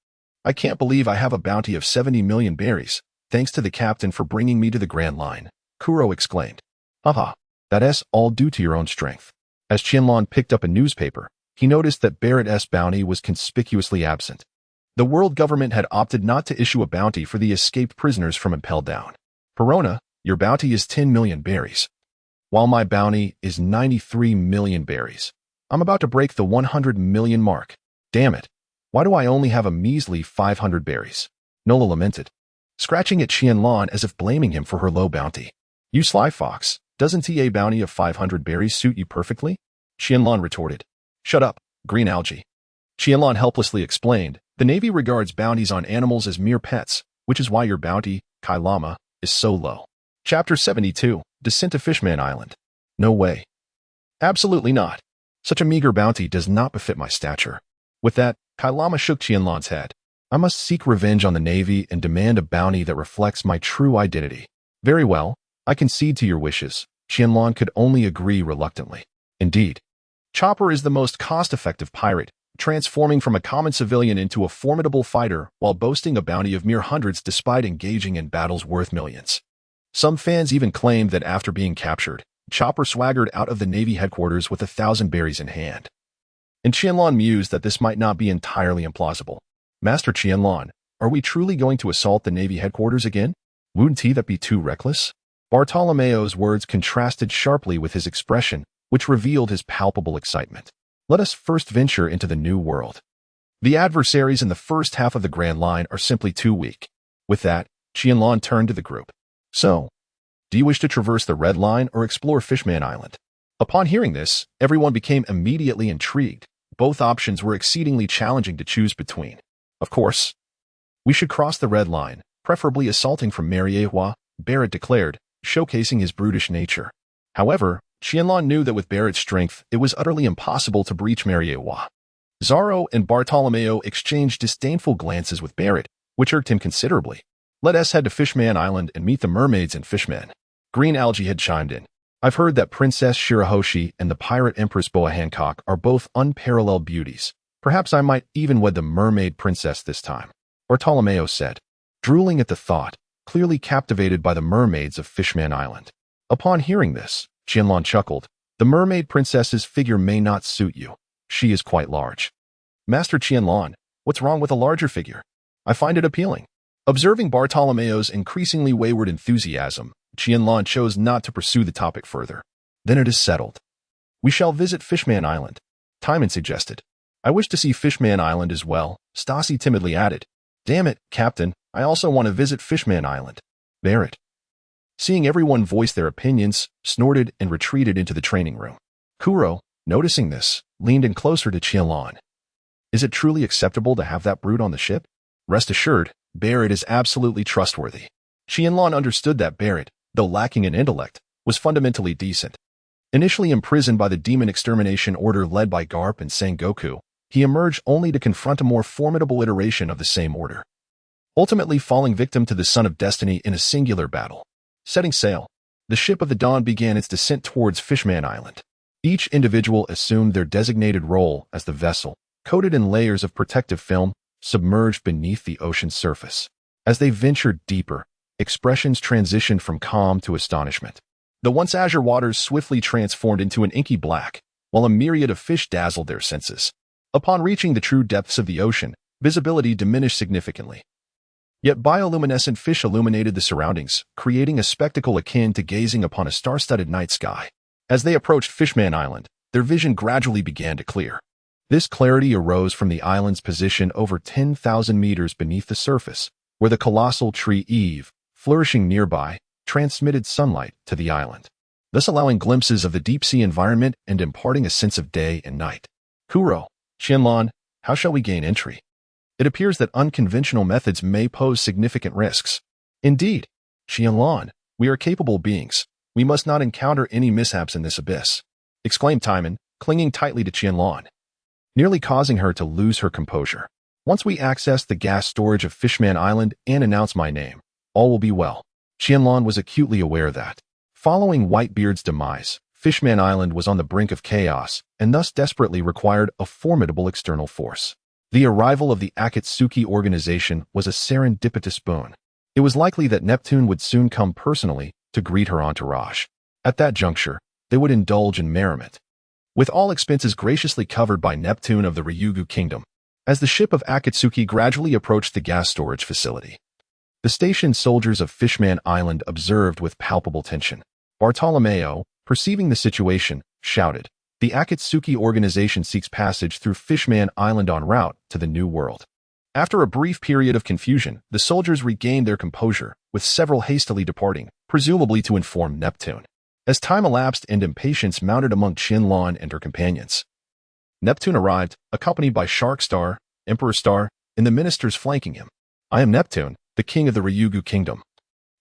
S1: I can't believe I have a bounty of 70 million berries, thanks to the captain for bringing me to the Grand Line, Kuro exclaimed. Haha, that's all due to your own strength. As Qianlan picked up a newspaper, he noticed that Barrett's bounty was conspicuously absent. The world government had opted not to issue a bounty for the escaped prisoners from Impel Down. Perona, your bounty is 10 million berries, while my bounty is 93 million berries. I'm about to break the 100 million mark. Damn it. Why do I only have a measly 500 berries? Nola lamented, scratching at Qianlan as if blaming him for her low bounty. You sly fox, doesn't a bounty of 500 berries suit you perfectly? Qianlan retorted. Shut up, green algae. Qianlan helplessly explained, the Navy regards bounties on animals as mere pets, which is why your bounty, Kai Lama, is so low. Chapter 72, Descent to Fishman Island. No way. Absolutely not. Such a meager bounty does not befit my stature. With that, Kai Lama shook Qianlan's head. I must seek revenge on the Navy and demand a bounty that reflects my true identity. Very well, I concede to your wishes. Qianlan could only agree reluctantly. Indeed, Chopper is the most cost-effective pirate, transforming from a common civilian into a formidable fighter while boasting a bounty of mere hundreds despite engaging in battles worth millions. Some fans even claimed that after being captured, Chopper swaggered out of the Navy headquarters with 1,000 berries in hand. And Qianlan mused that this might not be entirely implausible. Master Qianlan, are we truly going to assault the Navy headquarters again? Wouldn't that be too reckless? Bartolomeo's words contrasted sharply with his expression, which revealed his palpable excitement. Let us first venture into the new world. The adversaries in the first half of the Grand Line are simply too weak. With that, Qianlan turned to the group. So, do you wish to traverse the Red Line or explore Fishman Island? Upon hearing this, everyone became immediately intrigued. Both options were exceedingly challenging to choose between. Of course, we should cross the Red Line, preferably assaulting from Mariehua, Barrett declared, showcasing his brutish nature. However, Qianlan knew that with Barrett's strength, it was utterly impossible to breach Mariehua. Desarro and Bartolomeo exchanged disdainful glances with Barrett, which irked him considerably. Let us head to Fishman Island and meet the mermaids and fishmen. Green Algae had chimed in. I've heard that Princess Shirahoshi and the pirate Empress Boa Hancock are both unparalleled beauties. Perhaps I might even wed the mermaid princess this time. Bartolomeo said, drooling at the thought, clearly captivated by the mermaids of Fishman Island. Upon hearing this, Qianlan chuckled. The mermaid princess's figure may not suit you. She is quite large. Master Qianlan, what's wrong with a larger figure? I find it appealing. Observing Bartolomeo's increasingly wayward enthusiasm, Qianlan chose not to pursue the topic further. Then it is settled. We shall visit Fishman Island, Timan suggested. I wish to see Fishman Island as well, Stasi timidly added. Damn it, Captain, I also want to visit Fishman Island. Barrett, seeing everyone voice their opinions, snorted and retreated into the training room. Kuro, noticing this, leaned in closer to Qianlan. Is it truly acceptable to have that brute on the ship? Rest assured, Barrett is absolutely trustworthy. Qianlan understood that Barrett, though lacking in intellect, was fundamentally decent. Initially imprisoned by the demon extermination order led by Garp and Sengoku, he emerged only to confront a more formidable iteration of the same order, ultimately falling victim to the Son of Destiny in a singular battle. Setting sail, the ship of the Dawn began its descent towards Fishman Island. Each individual assumed their designated role as the vessel, coated in layers of protective film, submerged beneath the ocean's surface. As they ventured deeper, expressions transitioned from calm to astonishment. The once azure waters swiftly transformed into an inky black, while a myriad of fish dazzled their senses. Upon reaching the true depths of the ocean, visibility diminished significantly. Yet bioluminescent fish illuminated the surroundings, creating a spectacle akin to gazing upon a star-studded night sky. As they approached Fishman Island, their vision gradually began to clear. This clarity arose from the island's position over 10,000 meters beneath the surface, where the colossal tree Eve, flourishing nearby, transmitted sunlight to the island, thus allowing glimpses of the deep-sea environment and imparting a sense of day and night. Kuro, Qianlan, how shall we gain entry? It appears that unconventional methods may pose significant risks. Indeed, Qianlan, we are capable beings. We must not encounter any mishaps in this abyss, exclaimed Timan, clinging tightly to Qianlan, nearly causing her to lose her composure. Once we access the gas storage of Fishman Island and announce my name, all will be well. Qianlan was acutely aware that, following Whitebeard's demise, Fishman Island was on the brink of chaos and thus desperately required a formidable external force. The arrival of the Akatsuki organization was a serendipitous boon. It was likely that Neptune would soon come personally to greet her entourage. At that juncture, they would indulge in merriment, with all expenses graciously covered by Neptune of the Ryugu Kingdom. As the ship of Akatsuki gradually approached the gas storage facility, the stationed soldiers of Fishman Island observed with palpable tension. Bartolomeo, perceiving the situation, shouted, "The Akatsuki organization seeks passage through Fishman Island en route to the New World." After a brief period of confusion, the soldiers regained their composure, with several hastily departing, presumably to inform Neptune. As time elapsed and impatience mounted among Qianlan and her companions, Neptune arrived, accompanied by Shark Star, Emperor Star, and the ministers flanking him. "I am Neptune, the king of the Ryugu Kingdom,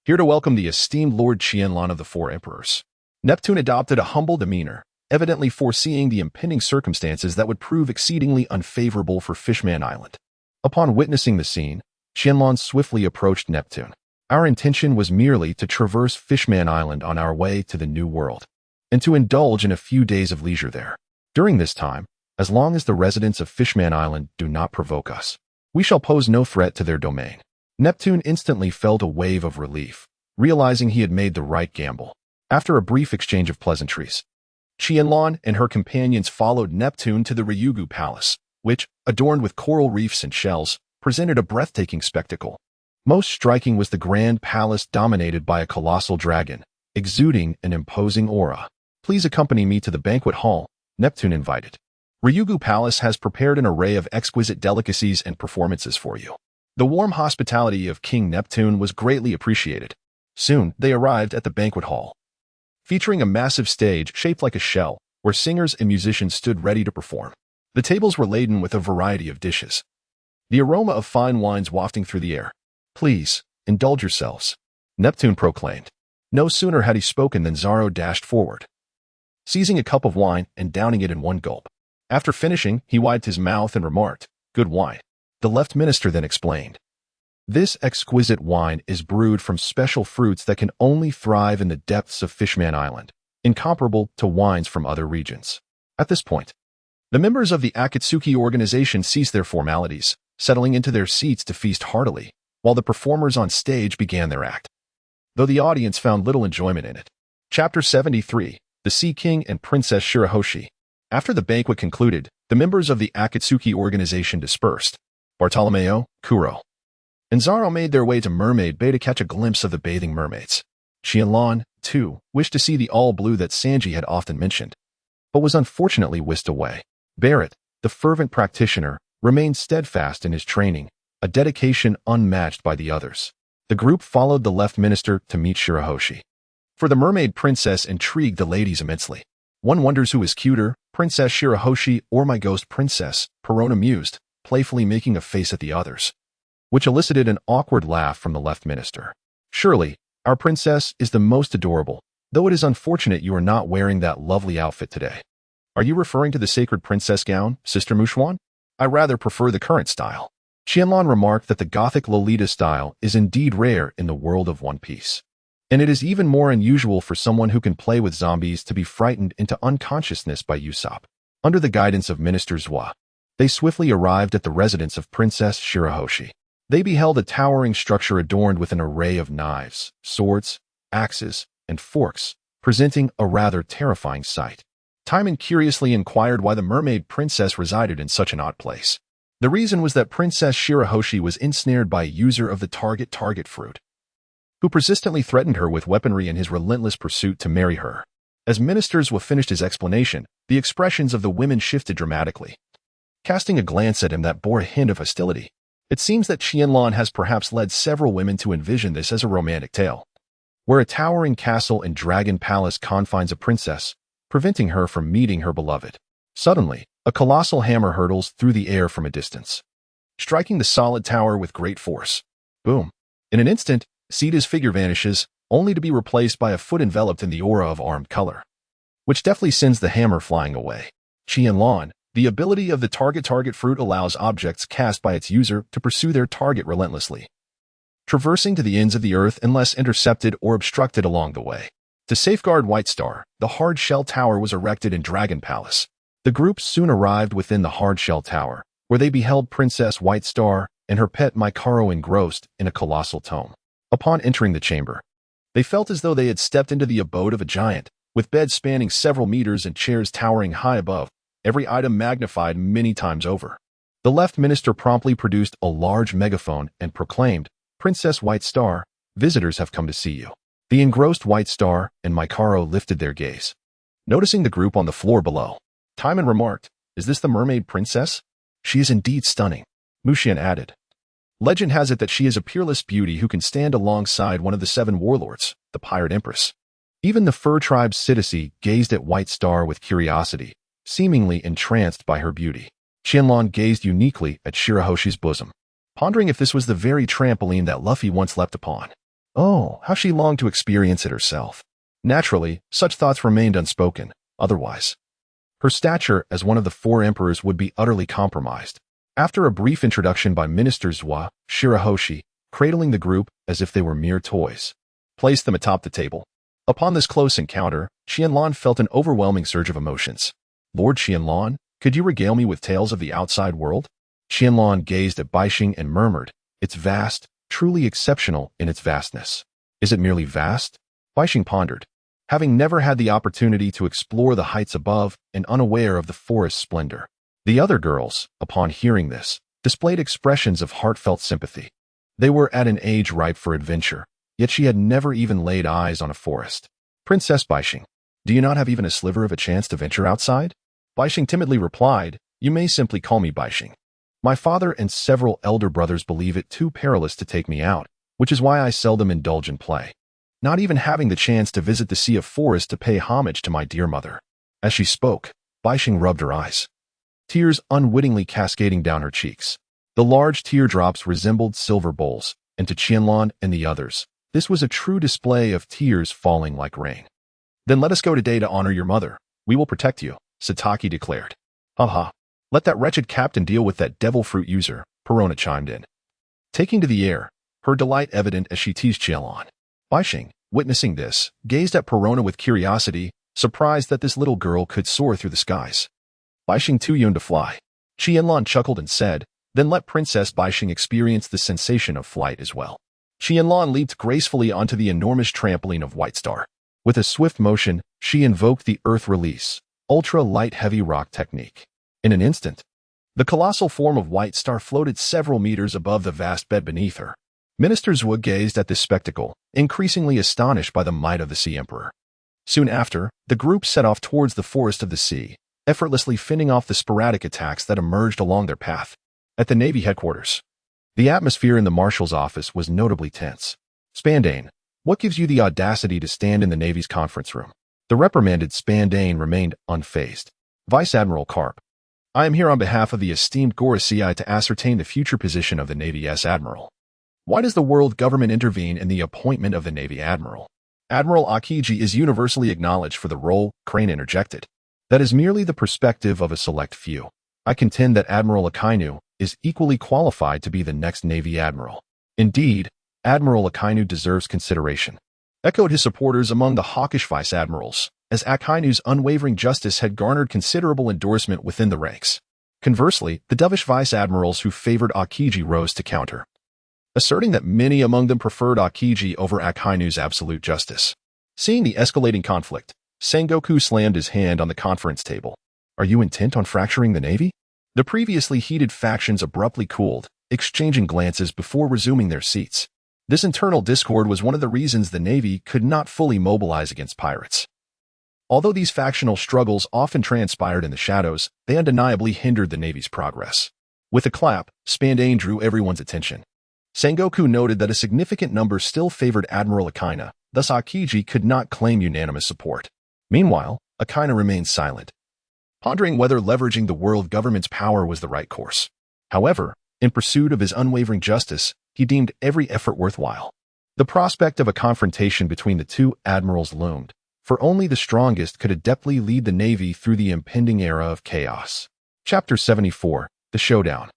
S1: here to welcome the esteemed Lord Qianlan of the Four Emperors." Neptune adopted a humble demeanor, evidently foreseeing the impending circumstances that would prove exceedingly unfavorable for Fishman Island. Upon witnessing the scene, Qianlan swiftly approached Neptune. "Our intention was merely to traverse Fishman Island on our way to the New World, and to indulge in a few days of leisure there. During this time, as long as the residents of Fishman Island do not provoke us, we shall pose no threat to their domain." Neptune instantly felt a wave of relief, realizing he had made the right gamble. After a brief exchange of pleasantries, Qianlan and her companions followed Neptune to the Ryugu Palace, which, adorned with coral reefs and shells, presented a breathtaking spectacle. Most striking was the grand palace dominated by a colossal dragon, exuding an imposing aura. "Please accompany me to the banquet hall," Neptune invited. "Ryugu Palace has prepared an array of exquisite delicacies and performances for you." The warm hospitality of King Neptune was greatly appreciated. Soon, they arrived at the banquet hall, featuring a massive stage shaped like a shell, where singers and musicians stood ready to perform. The tables were laden with a variety of dishes, the aroma of fine wines wafting through the air. "Please, indulge yourselves," Neptune proclaimed. No sooner had he spoken than Desarro dashed forward, seizing a cup of wine and downing it in one gulp. After finishing, he wiped his mouth and remarked, "Good wine." The left minister then explained, "This exquisite wine is brewed from special fruits that can only thrive in the depths of Fishman Island, incomparable to wines from other regions." At this point, the members of the Akatsuki organization ceased their formalities, settling into their seats to feast heartily, while the performers on stage began their act, though the audience found little enjoyment in it. Chapter 73, The Sea King and Princess Shirahoshi. After the banquet concluded, the members of the Akatsuki organization dispersed. Bartolomeo, Kuro, and Desarro made their way to Mermaid Bay to catch a glimpse of the bathing mermaids. Qianlan, too, wished to see the all-blue that Sanji had often mentioned, but was unfortunately whisked away. Barrett, the fervent practitioner, remained steadfast in his training, a dedication unmatched by the others. The group followed the left minister to meet Shirahoshi, for the mermaid princess intrigued the ladies immensely. One wonders who is cuter, Princess Shirahoshi or my ghost princess, Perona mused, playfully making a face at the others, which elicited an awkward laugh from the left minister. "Surely, our princess is the most adorable, though it is unfortunate you are not wearing that lovely outfit today." "Are you referring to the sacred princess gown, Sister Mushwan? I rather prefer the current style." Qianlan remarked that the Gothic Lolita style is indeed rare in the world of One Piece, and it is even more unusual for someone who can play with zombies to be frightened into unconsciousness by Usopp. Under the guidance of Minister Zwa, they swiftly arrived at the residence of Princess Shirahoshi. They beheld a towering structure adorned with an array of knives, swords, axes, and forks, presenting a rather terrifying sight. Timan curiously inquired why the mermaid princess resided in such an odd place. The reason was that Princess Shirahoshi was ensnared by a user of the target fruit, who persistently threatened her with weaponry in his relentless pursuit to marry her. As Minister Zwa finished his explanation, the expressions of the women shifted dramatically, casting a glance at him that bore a hint of hostility. It seems that Qianlan has perhaps led several women to envision this as a romantic tale, where a towering castle and dragon palace confines a princess, preventing her from meeting her beloved. Suddenly, a colossal hammer hurtles through the air from a distance, striking the solid tower with great force. Boom! In an instant, Sita's figure vanishes, only to be replaced by a foot enveloped in the aura of armed color, which deftly sends the hammer flying away. Qianlan, the ability of the target fruit allows objects cast by its user to pursue their target relentlessly, traversing to the ends of the earth unless intercepted or obstructed along the way. To safeguard White Star, the hard shell tower was erected in Dragon Palace. The group soon arrived within the hard shell tower, where they beheld Princess White Star and her pet Mikaro engrossed in a colossal tome. Upon entering the chamber, they felt as though they had stepped into the abode of a giant, with beds spanning several meters and chairs towering high above, every item magnified many times over. The left minister promptly produced a large megaphone and proclaimed, "Princess White Star, visitors have come to see you." The engrossed White Star and Mikaro lifted their gaze, noticing the group on the floor below. Timan remarked, "Is this the mermaid princess? She is indeed stunning." Mushian added, "Legend has it that she is a peerless beauty who can stand alongside one of the 7 warlords, the Pirate Empress." Even the fur tribe's citizen gazed at White Star with curiosity, seemingly entranced by her beauty. Qianlan gazed uniquely at Shirahoshi's bosom, pondering if this was the very trampoline that Luffy once leapt upon. Oh, how she longed to experience it herself. Naturally, such thoughts remained unspoken, otherwise her stature as one of the 4 emperors would be utterly compromised. After a brief introduction by Minister Zwa, Shirahoshi, cradling the group as if they were mere toys, placed them atop the table. Upon this close encounter, Qianlan felt an overwhelming surge of emotions. "Lord Qianlan, could you regale me with tales of the outside world?" Qianlan gazed at Baixing and murmured, "It's vast, truly exceptional in its vastness." "Is it merely vast?" Baixing pondered, having never had the opportunity to explore the heights above and unaware of the forest's splendor. The other girls, upon hearing this, displayed expressions of heartfelt sympathy. They were at an age ripe for adventure, yet she had never even laid eyes on a forest. "Princess Baixing, do you not have even a sliver of a chance to venture outside?" Baixing timidly replied, "You may simply call me Baixing. My father and several elder brothers believe it too perilous to take me out, which is why I seldom indulge in play, not even having the chance to visit the Sea of Forest to pay homage to my dear mother." As she spoke, Baixing rubbed her eyes, tears unwittingly cascading down her cheeks. The large teardrops resembled silver bowls, and to Qianlan and the others, this was a true display of tears falling like rain. "Then let us go today to honor your mother. We will protect you," Sataki declared. "Haha, let that wretched captain deal with that devil fruit user," Perona chimed in, taking to the air, her delight evident as she teased Qianlan. Baixing, witnessing this, gazed at Perona with curiosity, surprised that this little girl could soar through the skies. Baixing too yearned to fly. Qianlan chuckled and said, "Then let Princess Baixing experience the sensation of flight as well." Qianlan leaped gracefully onto the enormous trampoline of White Star. With a swift motion, she invoked the Earth Release, ultra-light heavy rock technique. In an instant, the colossal form of White Star floated several meters above the vast bed beneath her. Minister Zwa gazed at this spectacle, increasingly astonished by the might of the Sea Emperor. Soon after, the group set off towards the Forest of the Sea, effortlessly fending off the sporadic attacks that emerged along their path. At the Navy headquarters, the atmosphere in the Marshal's office was notably tense. "Spandane, what gives you the audacity to stand in the Navy's conference room?" The reprimanded Spandane remained unfazed. "Vice Admiral Garp, I am here on behalf of the esteemed Gorosei to ascertain the future position of the Navy's Admiral. Why does the world government intervene in the appointment of the Navy Admiral?" "Admiral Akiji is universally acknowledged for the role," Crane interjected. "That is merely the perspective of a select few. I contend that Admiral Akainu is equally qualified to be the next Navy Admiral. Indeed, Admiral Akainu deserves consideration," echoed his supporters among the hawkish vice admirals, as Akainu's unwavering justice had garnered considerable endorsement within the ranks. Conversely, the dovish vice admirals who favored Akiji rose to counter, asserting that many among them preferred Akiji over Akainu's absolute justice. Seeing the escalating conflict, Sengoku slammed his hand on the conference table. "Are you intent on fracturing the Navy?" The previously heated factions abruptly cooled, exchanging glances before resuming their seats. This internal discord was one of the reasons the Navy could not fully mobilize against pirates. Although these factional struggles often transpired in the shadows, they undeniably hindered the Navy's progress. With a clap, Spandane drew everyone's attention. Sengoku noted that a significant number still favored Admiral Akaina, thus Akiji could not claim unanimous support. Meanwhile, Akaina remained silent, pondering whether leveraging the world government's power was the right course. However, in pursuit of his unwavering justice, he deemed every effort worthwhile. The prospect of a confrontation between the two admirals loomed, for only the strongest could adeptly lead the Navy through the impending era of chaos. Chapter 74, The Showdown.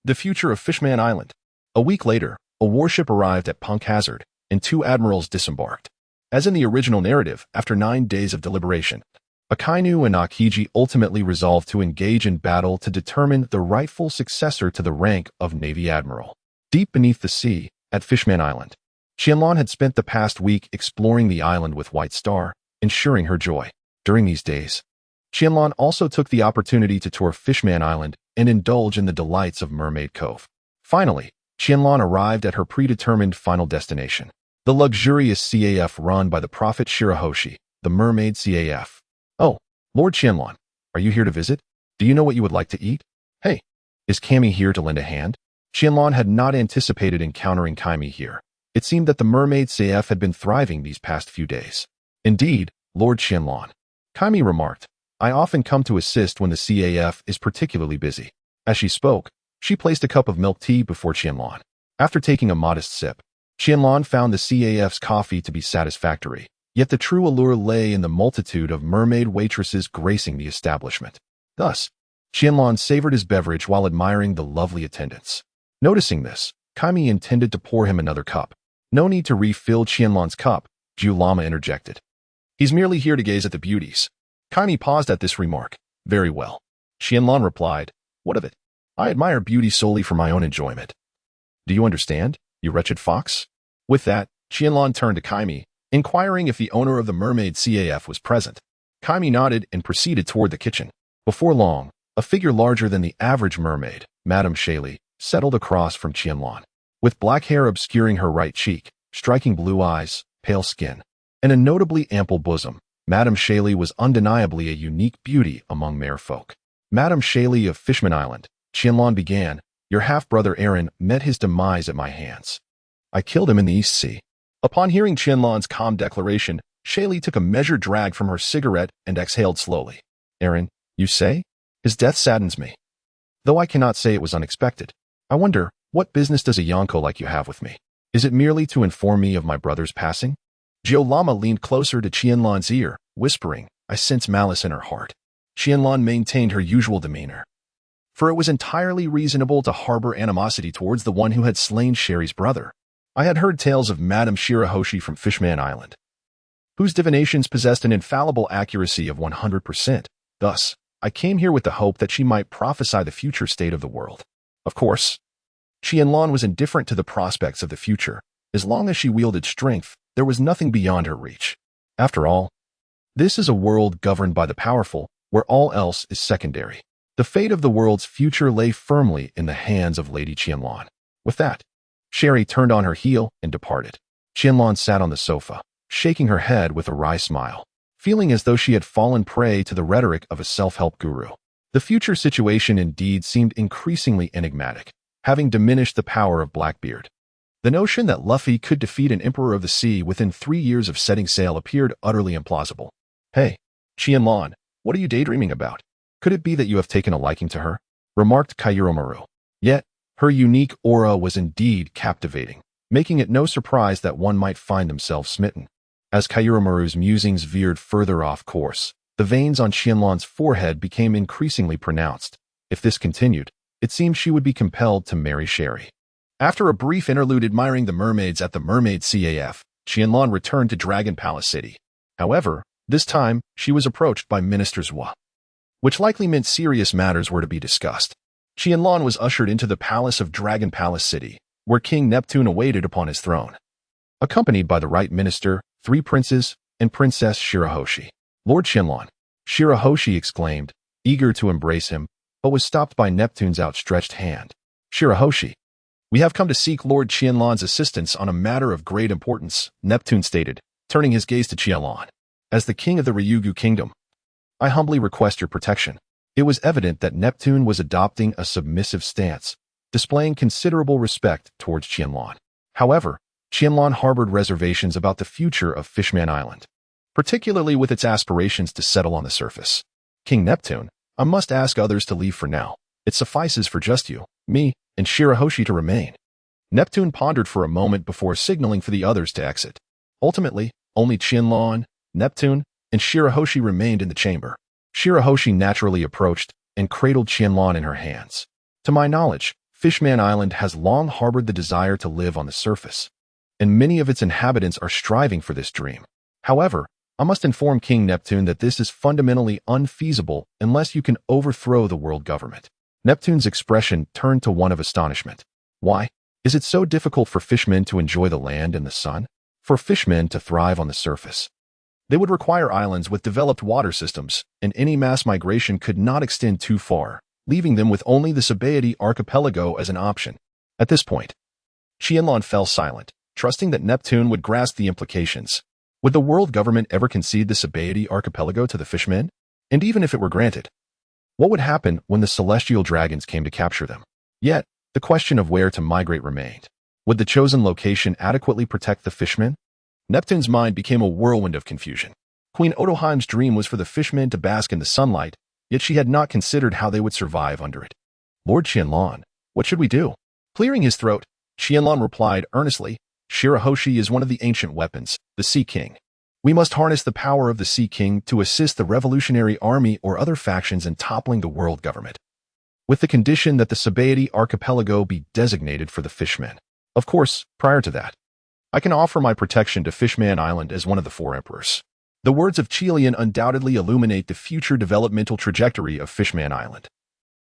S1: The Future of Fishman Island. A week later, a warship arrived at Punk Hazard, and two admirals disembarked. As in the original narrative, after 9 days of deliberation, Akainu and Akiji ultimately resolved to engage in battle to determine the rightful successor to the rank of Navy Admiral. Deep beneath the sea, at Fishman Island, Qianlan had spent the past week exploring the island with White Star, ensuring her joy. During these days, Qianlan also took the opportunity to tour Fishman Island and indulge in the delights of Mermaid Cove. Finally, Qianlan arrived at her predetermined final destination, the luxurious CAF run by the prophet Shirahoshi, the Mermaid CAF. Oh, Lord Qianlan, are you here to visit? Do you know what you would like to eat? Hey, is Kami here to lend a hand? Qianlan had not anticipated encountering Kami here. It seemed that the Mermaid CAF had been thriving these past few days. Indeed, Lord Qianlan, Kami remarked, I often come to assist when the CAF is particularly busy. As she spoke, she placed a cup of milk tea before Qianlan. After taking a modest sip, Qianlan found the CAF's coffee to be satisfactory, yet the true allure lay in the multitude of mermaid waitresses gracing the establishment. Thus, Qianlan savored his beverage while admiring the lovely attendants. Noticing this, Kami intended to pour him another cup. No need to refill Qianlan's cup, Ju Lama interjected. He's merely here to gaze at the beauties. Kami paused at this remark. Very well. Qianlan replied, What of it? I admire beauty solely for my own enjoyment. Do you understand, you wretched fox? With that, Qianlan turned to Kami, inquiring if the owner of the Mermaid CAF was present. Kami nodded and proceeded toward the kitchen. Before long, a figure larger than the average mermaid, Madame Shayley, settled across from Qianlan. With black hair obscuring her right cheek, striking blue eyes, pale skin, and a notably ample bosom, Madame Shayley was undeniably a unique beauty among merfolk. Madame Shayley of Fishman Island, Qianlan began, your half-brother Aaron met his demise at my hands. I killed him in the East Sea. Upon hearing Qianlan's calm declaration, Shayley took a measured drag from her cigarette and exhaled slowly. Aaron, you say? His death saddens me. Though I cannot say it was unexpected. I wonder, what business does a Yonko like you have with me? Is it merely to inform me of my brother's passing? Jiu Lama leaned closer to Qianlan's ear, whispering, I sense malice in her heart. Qianlan maintained her usual demeanor. For it was entirely reasonable to harbor animosity towards the one who had slain Sherry's brother. I had heard tales of Madame Shirahoshi from Fishman Island, whose divinations possessed an infallible accuracy of 100%. Thus, I came here with the hope that she might prophesy the future state of the world. Of course, Qianlan was indifferent to the prospects of the future. As long as she wielded strength, there was nothing beyond her reach. After all, this is a world governed by the powerful, where all else is secondary. The fate of the world's future lay firmly in the hands of Lady Qianlan. With that, Sherry turned on her heel and departed. Qianlan sat on the sofa, shaking her head with a wry smile, feeling as though she had fallen prey to the rhetoric of a self-help guru. The future situation indeed seemed increasingly enigmatic, having diminished the power of Blackbeard. The notion that Luffy could defeat an Emperor of the Sea within 3 years of setting sail appeared utterly implausible. Hey, Qianlan, what are you daydreaming about? Could it be that you have taken a liking to her? Remarked Kairomaru. Yet, her unique aura was indeed captivating, making it no surprise that one might find themselves smitten. As Kairomaru's musings veered further off course, the veins on Qianlan's forehead became increasingly pronounced. If this continued, it seemed she would be compelled to marry Sherry. After a brief interlude admiring the mermaids at the Mermaid CAF, Qianlan returned to Dragon Palace City. However, this time, she was approached by Minister Zhua, which likely meant serious matters were to be discussed. Qianlan was ushered into the palace of Dragon Palace City, where King Neptune awaited upon his throne, accompanied by the right minister, 3 princes, and Princess Shirahoshi. Lord Qianlan, Shirahoshi exclaimed, eager to embrace him, but was stopped by Neptune's outstretched hand. Shirahoshi, we have come to seek Lord Qianlan's assistance on a matter of great importance, Neptune stated, turning his gaze to Qianlan. As the king of the Ryugu kingdom, I humbly request your protection. It was evident that Neptune was adopting a submissive stance, displaying considerable respect towards Qianlan. However, Qianlan harbored reservations about the future of Fishman Island, particularly with its aspirations to settle on the surface. King Neptune, I must ask others to leave for now. It suffices for just you, me, and Shirahoshi to remain. Neptune pondered for a moment before signaling for the others to exit. Ultimately, only Qianlan, Neptune, and Shirahoshi remained in the chamber. Shirahoshi naturally approached and cradled Qianlan in her hands. To my knowledge, Fishman Island has long harbored the desire to live on the surface, and many of its inhabitants are striving for this dream. However, I must inform King Neptune that this is fundamentally unfeasible unless you can overthrow the world government. Neptune's expression turned to one of astonishment. Why? Is it so difficult for fishmen to enjoy the land and the sun? For fishmen to thrive on the surface, they would require islands with developed water systems, and any mass migration could not extend too far, leaving them with only the Sabaody archipelago as an option. At this point, Qianlan fell silent, trusting that Neptune would grasp the implications. Would the world government ever concede the Sabaody archipelago to the fishmen? And even if it were granted, what would happen when the celestial dragons came to capture them? Yet, the question of where to migrate remained. Would the chosen location adequately protect the fishmen? Neptune's mind became a whirlwind of confusion. Queen Otoheim's dream was for the fishmen to bask in the sunlight, yet she had not considered how they would survive under it. Lord Qianlan, what should we do? Clearing his throat, Qianlan replied earnestly, Shirahoshi is one of the ancient weapons, the Sea King. We must harness the power of the Sea King to assist the Revolutionary Army or other factions in toppling the world government, with the condition that the Sabaody archipelago be designated for the fishmen. Of course, prior to that, I can offer my protection to Fishman Island as one of the four emperors. The words of Qianlan undoubtedly illuminate the future developmental trajectory of Fishman Island,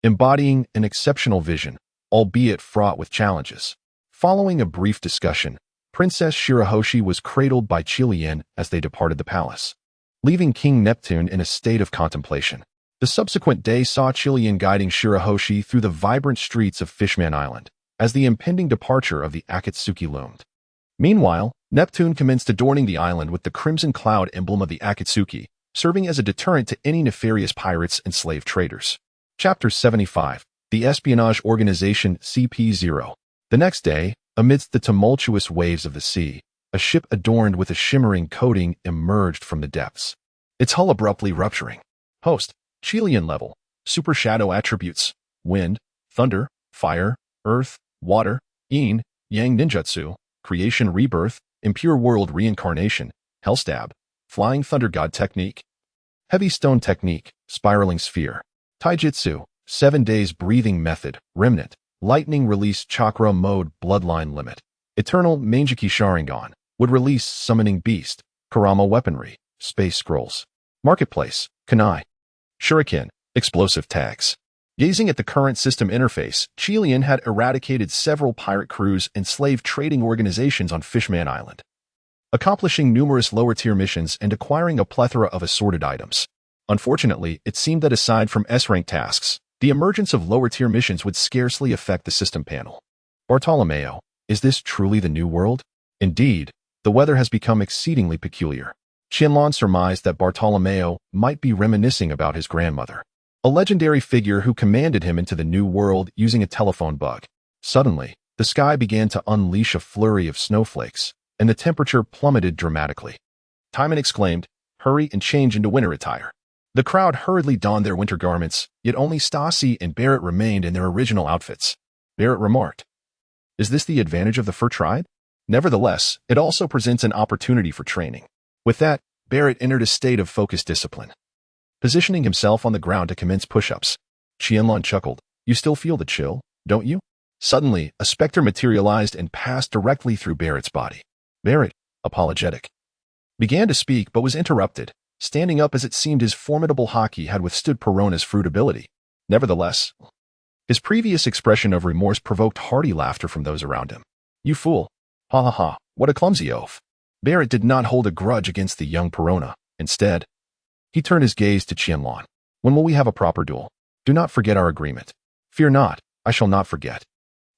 S1: embodying an exceptional vision, albeit fraught with challenges. Following a brief discussion, Princess Shirahoshi was cradled by Qianlan as they departed the palace, leaving King Neptune in a state of contemplation. The subsequent day saw Qianlan guiding Shirahoshi through the vibrant streets of Fishman Island, as the impending departure of the Akatsuki loomed. Meanwhile, Neptune commenced adorning the island with the crimson cloud emblem of the Akatsuki, serving as a deterrent to any nefarious pirates and slave traders. Chapter 75. The Espionage Organization CP0. The next day, amidst the tumultuous waves of the sea, a ship adorned with a shimmering coating emerged from the depths, its hull abruptly rupturing. Host, Qianlan level, super shadow attributes, wind, thunder, fire, earth, water, yin, yang ninjutsu, creation rebirth, impure world reincarnation, hellstab, flying thunder god technique, heavy stone technique, spiraling sphere, taijutsu, 7 days breathing method, remnant, lightning release chakra mode bloodline limit, eternal Mangeki sharingan, would release summoning beast, Kurama weaponry, space scrolls, marketplace, kunai, shuriken, explosive tags. Gazing at the current system interface, Qianlan had eradicated several pirate crews and slave trading organizations on Fishman Island, accomplishing numerous lower-tier missions and acquiring a plethora of assorted items. Unfortunately, it seemed that aside from S-rank tasks, the emergence of lower-tier missions would scarcely affect the system panel. Bartolomeo, is this truly the new world? Indeed, the weather has become exceedingly peculiar. Qianlan surmised that Bartolomeo might be reminiscing about his grandmother, a legendary figure who commanded him into the new world using a telephone bug. Suddenly, the sky began to unleash a flurry of snowflakes, and the temperature plummeted dramatically. Timan exclaimed, "Hurry and change into winter attire." The crowd hurriedly donned their winter garments, yet only Stasi and Barrett remained in their original outfits. Barrett remarked, "Is this the advantage of the fur tribe? Nevertheless, it also presents an opportunity for training." With that, Barrett entered a state of focused discipline, positioning himself on the ground to commence push-ups. Qianlan chuckled, "You still feel the chill, don't you?" Suddenly, a specter materialized and passed directly through Barrett's body. Barrett, apologetic, began to speak but was interrupted, standing up as it seemed his formidable haki had withstood Perona's fruitability. Nevertheless, his previous expression of remorse provoked hearty laughter from those around him. "You fool. Ha ha ha, what a clumsy oaf." Barrett did not hold a grudge against the young Perona. Instead, he turned his gaze to Qianlan. "When will we have a proper duel? Do not forget our agreement." "Fear not, I shall not forget."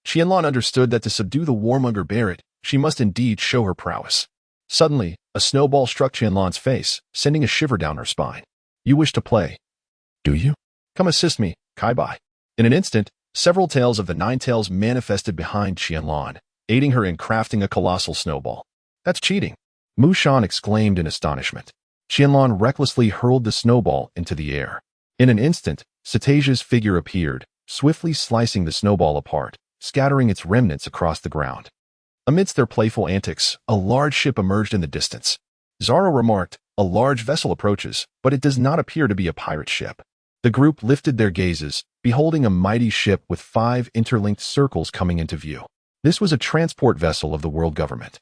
S1: Qianlan understood that to subdue the warmonger Barrett, she must indeed show her prowess. Suddenly, a snowball struck Qianlan's face, sending a shiver down her spine. "You wish to play, do you? Come assist me, Kaibai." In an instant, several tails of the 9 tails manifested behind Qianlan, aiding her in crafting a colossal snowball. "That's cheating," Mu Shan exclaimed in astonishment. Qianlan recklessly hurled the snowball into the air. In an instant, Satasia's figure appeared, swiftly slicing the snowball apart, scattering its remnants across the ground. Amidst their playful antics, a large ship emerged in the distance. Desarro remarked, "A large vessel approaches, but it does not appear to be a pirate ship." The group lifted their gazes, beholding a mighty ship with 5 interlinked circles coming into view. This was a transport vessel of the world government.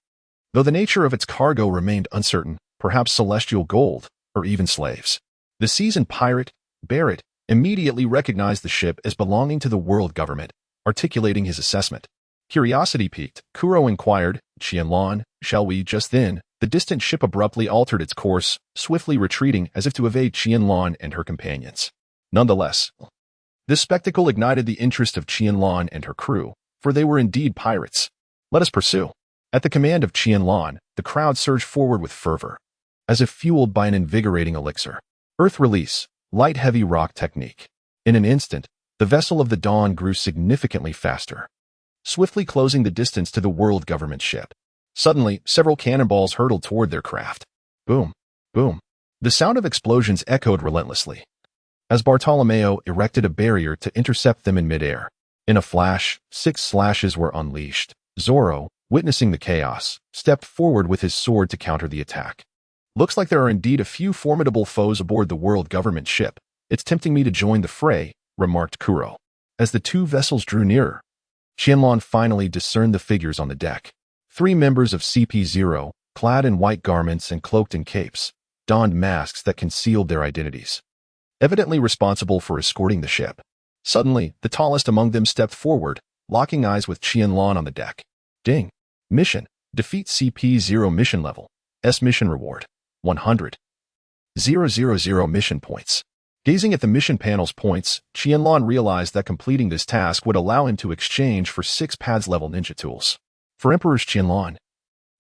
S1: Though the nature of its cargo remained uncertain, perhaps celestial gold, or even slaves. The seasoned pirate, Barrett, immediately recognized the ship as belonging to the world government, articulating his assessment. Curiosity piqued, Kuro inquired, "Qianlan, shall we?" Just then, the distant ship abruptly altered its course, swiftly retreating as if to evade Qianlan and her companions. Nonetheless, this spectacle ignited the interest of Qianlan and her crew, for they were indeed pirates. "Let us pursue." At the command of Qianlan, the crowd surged forward with fervor, as if fueled by an invigorating elixir. Earth release, light heavy rock technique. In an instant, the vessel of the dawn grew significantly faster, swiftly closing the distance to the world government ship. Suddenly, several cannonballs hurtled toward their craft. Boom, boom. The sound of explosions echoed relentlessly, as Bartolomeo erected a barrier to intercept them in midair. In a flash, 6 slashes were unleashed. Zorro, witnessing the chaos, stepped forward with his sword to counter the attack. "Looks like there are indeed a few formidable foes aboard the world government ship. It's tempting me to join the fray," remarked Kuro. As the 2 vessels drew nearer, Qianlan finally discerned the figures on the deck. 3 members of CP0, clad in white garments and cloaked in capes, donned masks that concealed their identities, evidently responsible for escorting the ship. Suddenly, the tallest among them stepped forward, locking eyes with Qianlan on the deck. Ding. Mission. Defeat CP0 mission level. S mission reward. 100,000 mission points. Gazing at the mission panel's points, Qianlan realized that completing this task would allow him to exchange for 6 pads level ninja tools. For Emperor's Qianlan,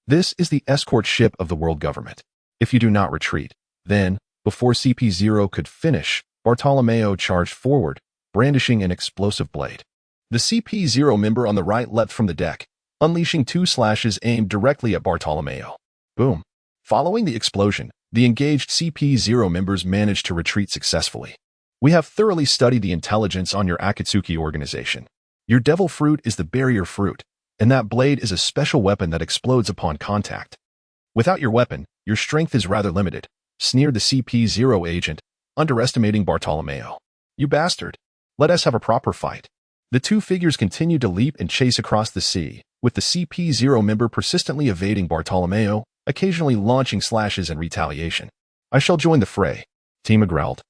S1: this is the escort ship of the world government. If you do not retreat, then, before CP0 could finish, Bartolomeo charged forward, brandishing an explosive blade. The CP0 member on the right leapt from the deck, unleashing 2 slashes aimed directly at Bartolomeo. Boom. Following the explosion, the engaged CP0 members managed to retreat successfully. "We have thoroughly studied the intelligence on your Akatsuki organization. Your devil fruit is the barrier fruit, and that blade is a special weapon that explodes upon contact. Without your weapon, your strength is rather limited," sneered the CP0 agent, underestimating Bartolomeo. "You bastard. Let us have a proper fight." The 2 figures continued to leap and chase across the sea, with the CP0 member persistently evading Bartolomeo, occasionally launching slashes in retaliation. "I shall join the fray," Timan growled,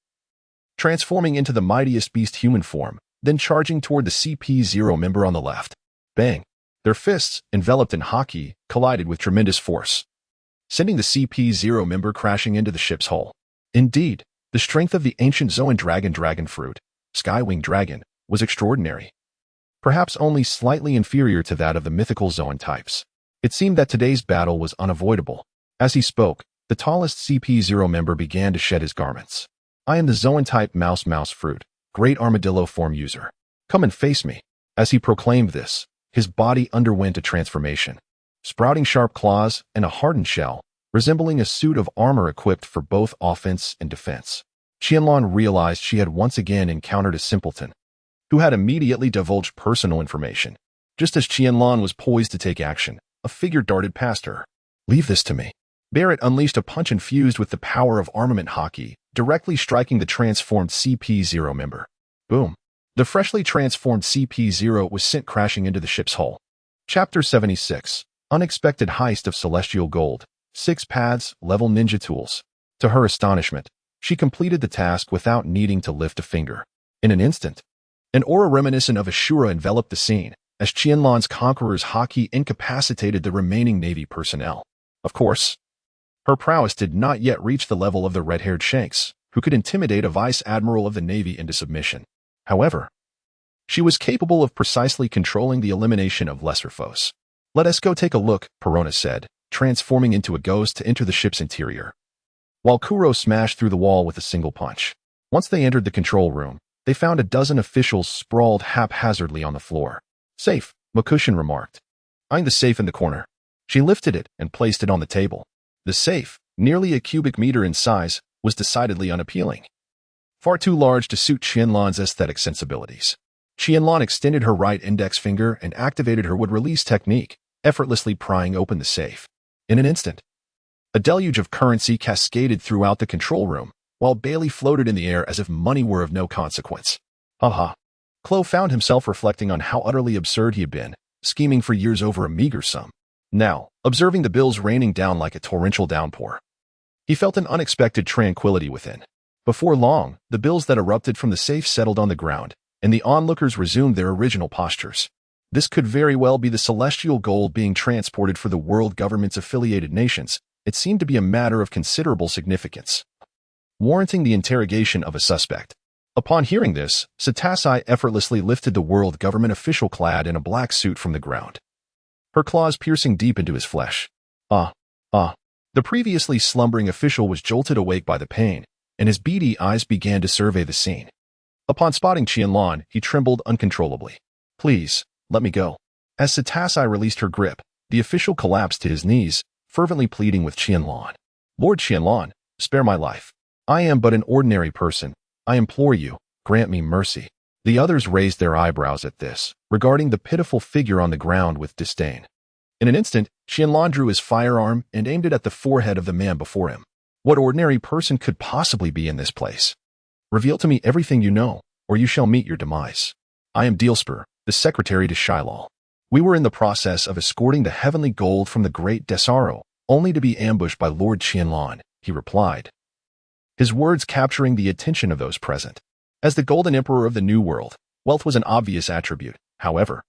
S1: transforming into the mightiest beast human form, then charging toward the CP0 member on the left. Bang! Their fists, enveloped in haki, collided with tremendous force, sending the CP0 member crashing into the ship's hull. Indeed, the strength of the ancient Zoan dragon fruit, Skywing Dragon, was extraordinary, perhaps only slightly inferior to that of the mythical Zoan types. It seemed that today's battle was unavoidable. As he spoke, the tallest CP0 member began to shed his garments. "I am the Zoan-type mouse fruit, great armadillo form user. Come and face me." As he proclaimed this, his body underwent a transformation, sprouting sharp claws and a hardened shell, resembling a suit of armor equipped for both offense and defense. Qianlan realized she had once again encountered a simpleton, who had immediately divulged personal information. Just as Qianlan was poised to take action, a figure darted past her. "Leave this to me." Barrett unleashed a punch infused with the power of armament haki, directly striking the transformed CP0 member. Boom. The freshly transformed CP0 was sent crashing into the ship's hull. Chapter 76. Unexpected Heist of Celestial Gold. 6 pads, level ninja tools. To her astonishment, she completed the task without needing to lift a finger. In an instant, an aura reminiscent of Ashura enveloped the scene, as Qianlan's conqueror's haki incapacitated the remaining Navy personnel. Of course, her prowess did not yet reach the level of the red-haired Shanks, who could intimidate a vice admiral of the Navy into submission. However, she was capable of precisely controlling the elimination of lesser foes. "Let us go take a look," Perona said, transforming into a ghost to enter the ship's interior, while Kuro smashed through the wall with a single punch. Once they entered the control room, they found a dozen officials sprawled haphazardly on the floor. "Safe," Makushin remarked, eyeing the safe in the corner. She lifted it and placed it on the table. The safe, nearly a cubic meter in size, was decidedly unappealing, far too large to suit Qianlan's aesthetic sensibilities. Qianlan extended her right index finger and activated her would-release technique, effortlessly prying open the safe. In an instant, a deluge of currency cascaded throughout the control room, while Bailey floated in the air as if money were of no consequence. Haha. Chloe found himself reflecting on how utterly absurd he had been, scheming for years over a meager sum. Now, observing the bills raining down like a torrential downpour, he felt an unexpected tranquility within. Before long, the bills that erupted from the safe settled on the ground, and the onlookers resumed their original postures. This could very well be the celestial gold being transported for the world government's affiliated nations. It seemed to be a matter of considerable significance, warranting the interrogation of a suspect. Upon hearing this, Satasai effortlessly lifted the world government official clad in a black suit from the ground, her claws piercing deep into his flesh. The previously slumbering official was jolted awake by the pain, and his beady eyes began to survey the scene. Upon spotting Qianlan, he trembled uncontrollably. Please, let me go. As Satasai released her grip, the official collapsed to his knees, fervently pleading with Qianlan. Lord Qianlan, spare my life. I am but an ordinary person. I implore you, grant me mercy. The others raised their eyebrows at this, regarding the pitiful figure on the ground with disdain. In an instant, Qianlan drew his firearm and aimed it at the forehead of the man before him. What ordinary person could possibly be in this place? Reveal to me everything you know, or you shall meet your demise. I am Dealspur, the secretary to Shilal. We were in the process of escorting the heavenly gold from the great Desarro, only to be ambushed by Lord Qianlan, he replied, his words capturing the attention of those present. As the Golden Emperor of the New World, wealth was an obvious attribute. However,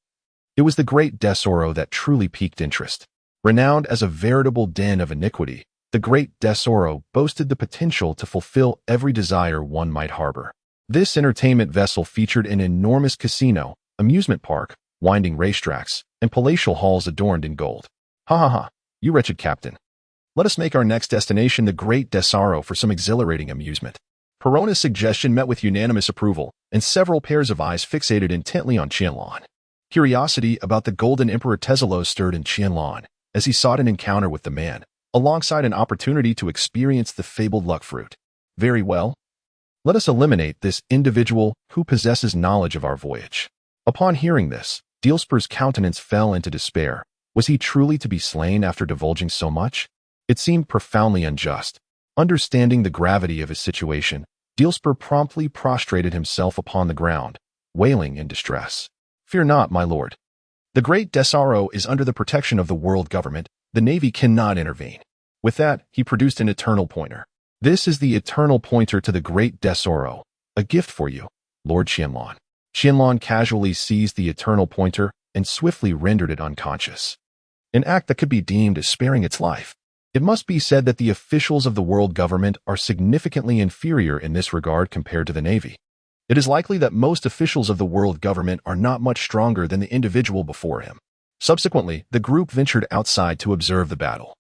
S1: it was the great Desarro that truly piqued interest. Renowned as a veritable den of iniquity, the great Desarro boasted the potential to fulfill every desire one might harbor. This entertainment vessel featured an enormous casino, amusement park, winding racetracks, and palatial halls adorned in gold. Ha ha ha, you wretched captain. Let us make our next destination the Great Desarro for some exhilarating amusement. Perona's suggestion met with unanimous approval, and several pairs of eyes fixated intently on Qianlan. Curiosity about the Golden Emperor Teselos stirred in Qianlan, as he sought an encounter with the man, alongside an opportunity to experience the fabled luck fruit. Very well. Let us eliminate this individual who possesses knowledge of our voyage. Upon hearing this, Dealspur's countenance fell into despair. Was he truly to be slain after divulging so much? It seemed profoundly unjust. Understanding the gravity of his situation, Dealspur promptly prostrated himself upon the ground, wailing in distress. Fear not, my lord. The great Desarro is under the protection of the world government. The Navy cannot intervene. With that, he produced an eternal pointer. This is the eternal pointer to the great Desarro. A gift for you, Lord Qianlan. Qianlan casually seized the eternal pointer and swiftly rendered it unconscious, an act that could be deemed as sparing its life. It must be said that the officials of the world government are significantly inferior in this regard compared to the Navy. It is likely that most officials of the world government are not much stronger than the individual before him. Subsequently, the group ventured outside to observe the battle,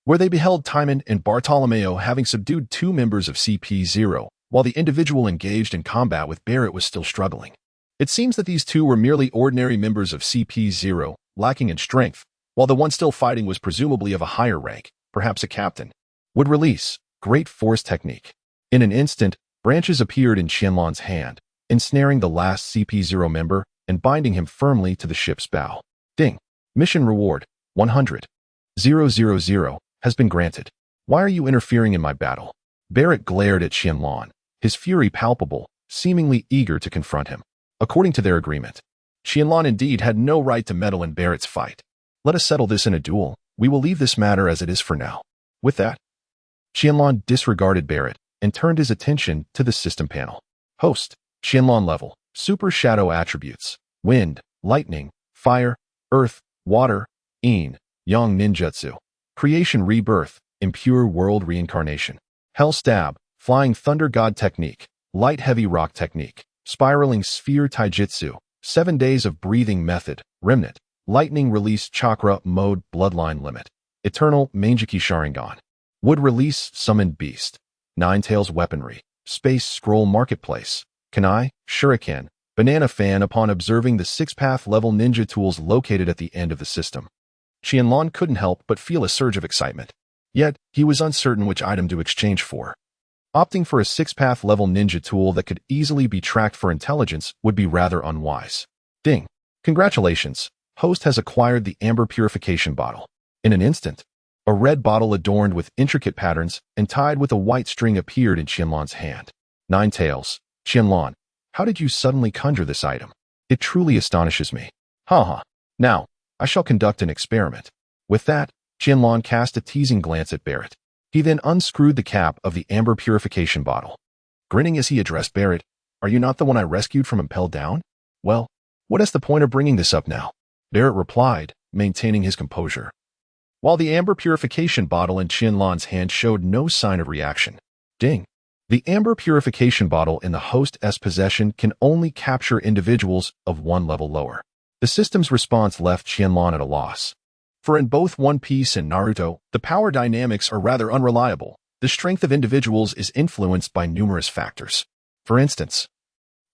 S1: where they beheld Timan and Bartolomeo having subdued 2 members of CP0, while the individual engaged in combat with Barrett was still struggling. It seems that these 2 were merely ordinary members of CP0, lacking in strength, while the one still fighting was presumably of a higher rank, perhaps a captain. Would release, great force technique. In an instant, branches appeared in Qianlan's hand, ensnaring the last CP0 member and binding him firmly to the ship's bow. Ding. Mission reward, 100,000, has been granted. Why are you interfering in my battle? Barrett glared at Qianlan, his fury palpable, seemingly eager to confront him. According to their agreement, Qianlan indeed had no right to meddle in Barrett's fight. Let us settle this in a duel. We will leave this matter as it is for now. With that, Qianlan disregarded Barrett and turned his attention to the system panel. Host, Qianlan level, super shadow attributes, wind, lightning, fire, earth, water, yin, yang ninjutsu, creation rebirth, impure world reincarnation, hell stab, flying thunder god technique, light heavy rock technique, spiraling sphere taijutsu, 7 days of breathing method, remnant, lightning release chakra mode bloodline limit, eternal Mangeki sharingan, would release summoned beast, 9 tails weaponry, space scroll marketplace, kunai, shuriken, banana fan. Upon observing the 6-path level ninja tools located at the end of the system, Qianlan couldn't help but feel a surge of excitement. Yet, he was uncertain which item to exchange for. Opting for a 6-path level ninja tool that could easily be tracked for intelligence would be rather unwise. Ding. Congratulations. Host has acquired the amber purification bottle. In an instant, a red bottle adorned with intricate patterns and tied with a white string appeared in Qianlan's hand. Nine Tails. Qianlan, how did you suddenly conjure this item? It truly astonishes me. Haha. Now, I shall conduct an experiment. With that, Qianlan cast a teasing glance at Barret. He then unscrewed the cap of the amber purification bottle. Grinning as he addressed Barret, "Are you not the one I rescued from impelled down? Well, what is the point of bringing this up now?" Barret replied, maintaining his composure. While the amber purification bottle in Qianlan's hand showed no sign of reaction. Ding. The amber purification bottle in the host's possession can only capture individuals of one level lower. The system's response left Qianlan at a loss. For in both One Piece and Naruto, the power dynamics are rather unreliable. The strength of individuals is influenced by numerous factors. For instance,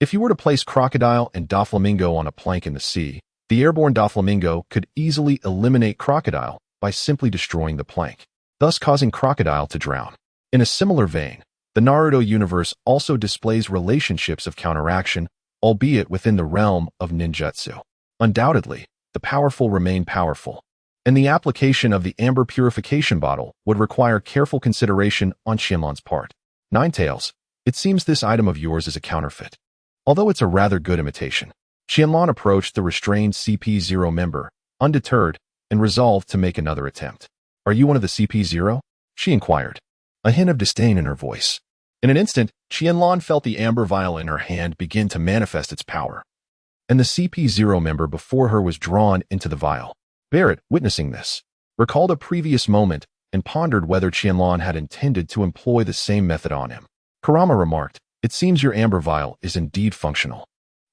S1: if you were to place Crocodile and Doflamingo on a plank in the sea, the airborne Doflamingo could easily eliminate Crocodile by simply destroying the plank, thus causing Crocodile to drown. In a similar vein, the Naruto universe also displays relationships of counteraction, albeit within the realm of ninjutsu. Undoubtedly, the powerful remain powerful, and the application of the amber purification bottle would require careful consideration on Qianlan's part. Nine Tails, it seems this item of yours is a counterfeit. Although it's a rather good imitation. Qianlan approached the restrained CP0 member, undeterred, and resolved to make another attempt. "Are you one of the CP0? She inquired, a hint of disdain in her voice. In an instant, Qianlan felt the amber vial in her hand begin to manifest its power, and the CP0 member before her was drawn into the vial. Barret, witnessing this, recalled a previous moment and pondered whether Qianlan had intended to employ the same method on him. Kurama remarked, "It seems your amber vial is indeed functional,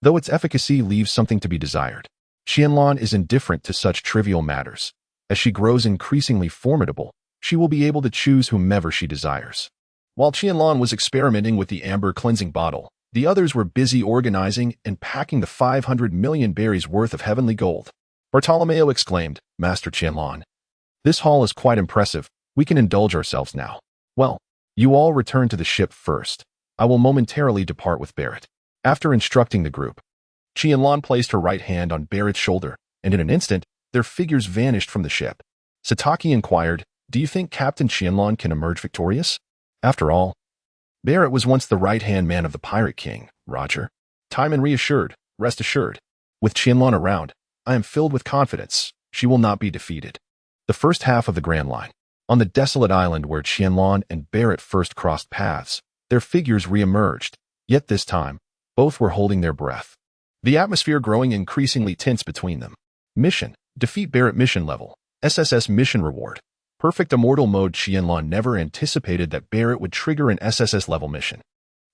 S1: though its efficacy leaves something to be desired." Qianlan is indifferent to such trivial matters. As she grows increasingly formidable, she will be able to choose whomever she desires. While Qianlan was experimenting with the amber cleansing bottle, the others were busy organizing and packing the 500 million berries worth of heavenly gold. Bartolomeo exclaimed, "Master Qianlan, this haul is quite impressive. We can indulge ourselves now. Well, you all return to the ship first. I will momentarily depart with Barret." After instructing the group, Qianlan placed her right hand on Barret's shoulder, and in an instant, their figures vanished from the ship. Sataki inquired, "Do you think Captain Qianlan can emerge victorious? After all, Barret was once the right-hand man of the Pirate King, Roger." Timan reassured, "Rest assured. With Qianlan around, I am filled with confidence. She will not be defeated." The first half of the Grand Line. On the desolate island where Qianlan and Barret first crossed paths, their figures re-emerged, yet this time, both were holding their breath. The atmosphere growing increasingly tense between them. Mission. Defeat Barret mission level. SSS mission reward. Perfect immortal mode. Qianlan never anticipated that Barret would trigger an SSS level mission.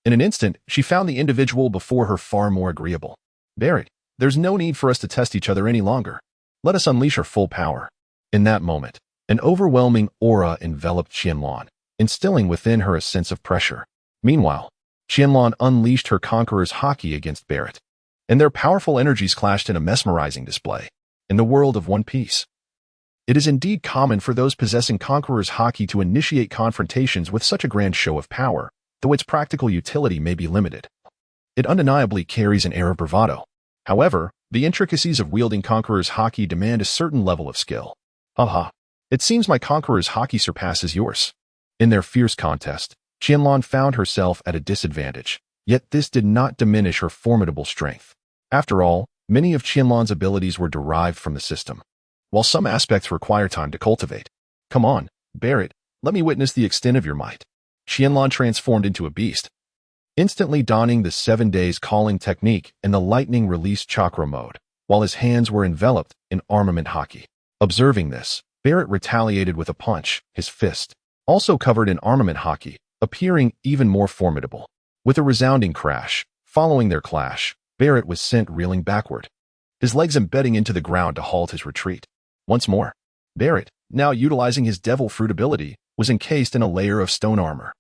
S1: In an instant, she found the individual before her far more agreeable. "Barret, there's no need for us to test each other any longer. Let us unleash our full power." In that moment, an overwhelming aura enveloped Qianlan, instilling within her a sense of pressure. Meanwhile, Qianlan unleashed her Conqueror's haki against Barret, and their powerful energies clashed in a mesmerizing display. In the world of One Piece, it is indeed common for those possessing Conqueror's haki to initiate confrontations with such a grand show of power, though its practical utility may be limited. It undeniably carries an air of bravado. However, the intricacies of wielding Conqueror's haki demand a certain level of skill. Haha, it seems my Conqueror's haki surpasses yours. In their fierce contest, Qianlan found herself at a disadvantage, yet this did not diminish her formidable strength. After all, many of Qianlan's abilities were derived from the system, while some aspects require time to cultivate. "Come on, Barret, let me witness the extent of your might." Qianlan transformed into a beast, instantly donning the 7 days calling technique in the lightning release chakra mode, while his hands were enveloped in armament haki. Observing this, Barret retaliated with a punch, his fist, also covered in armament haki, appearing even more formidable. With a resounding crash, following their clash, Barret was sent reeling backward, his legs embedding into the ground to halt his retreat. Once more, Barret, now utilizing his devil fruit ability, was encased in a layer of stone armor,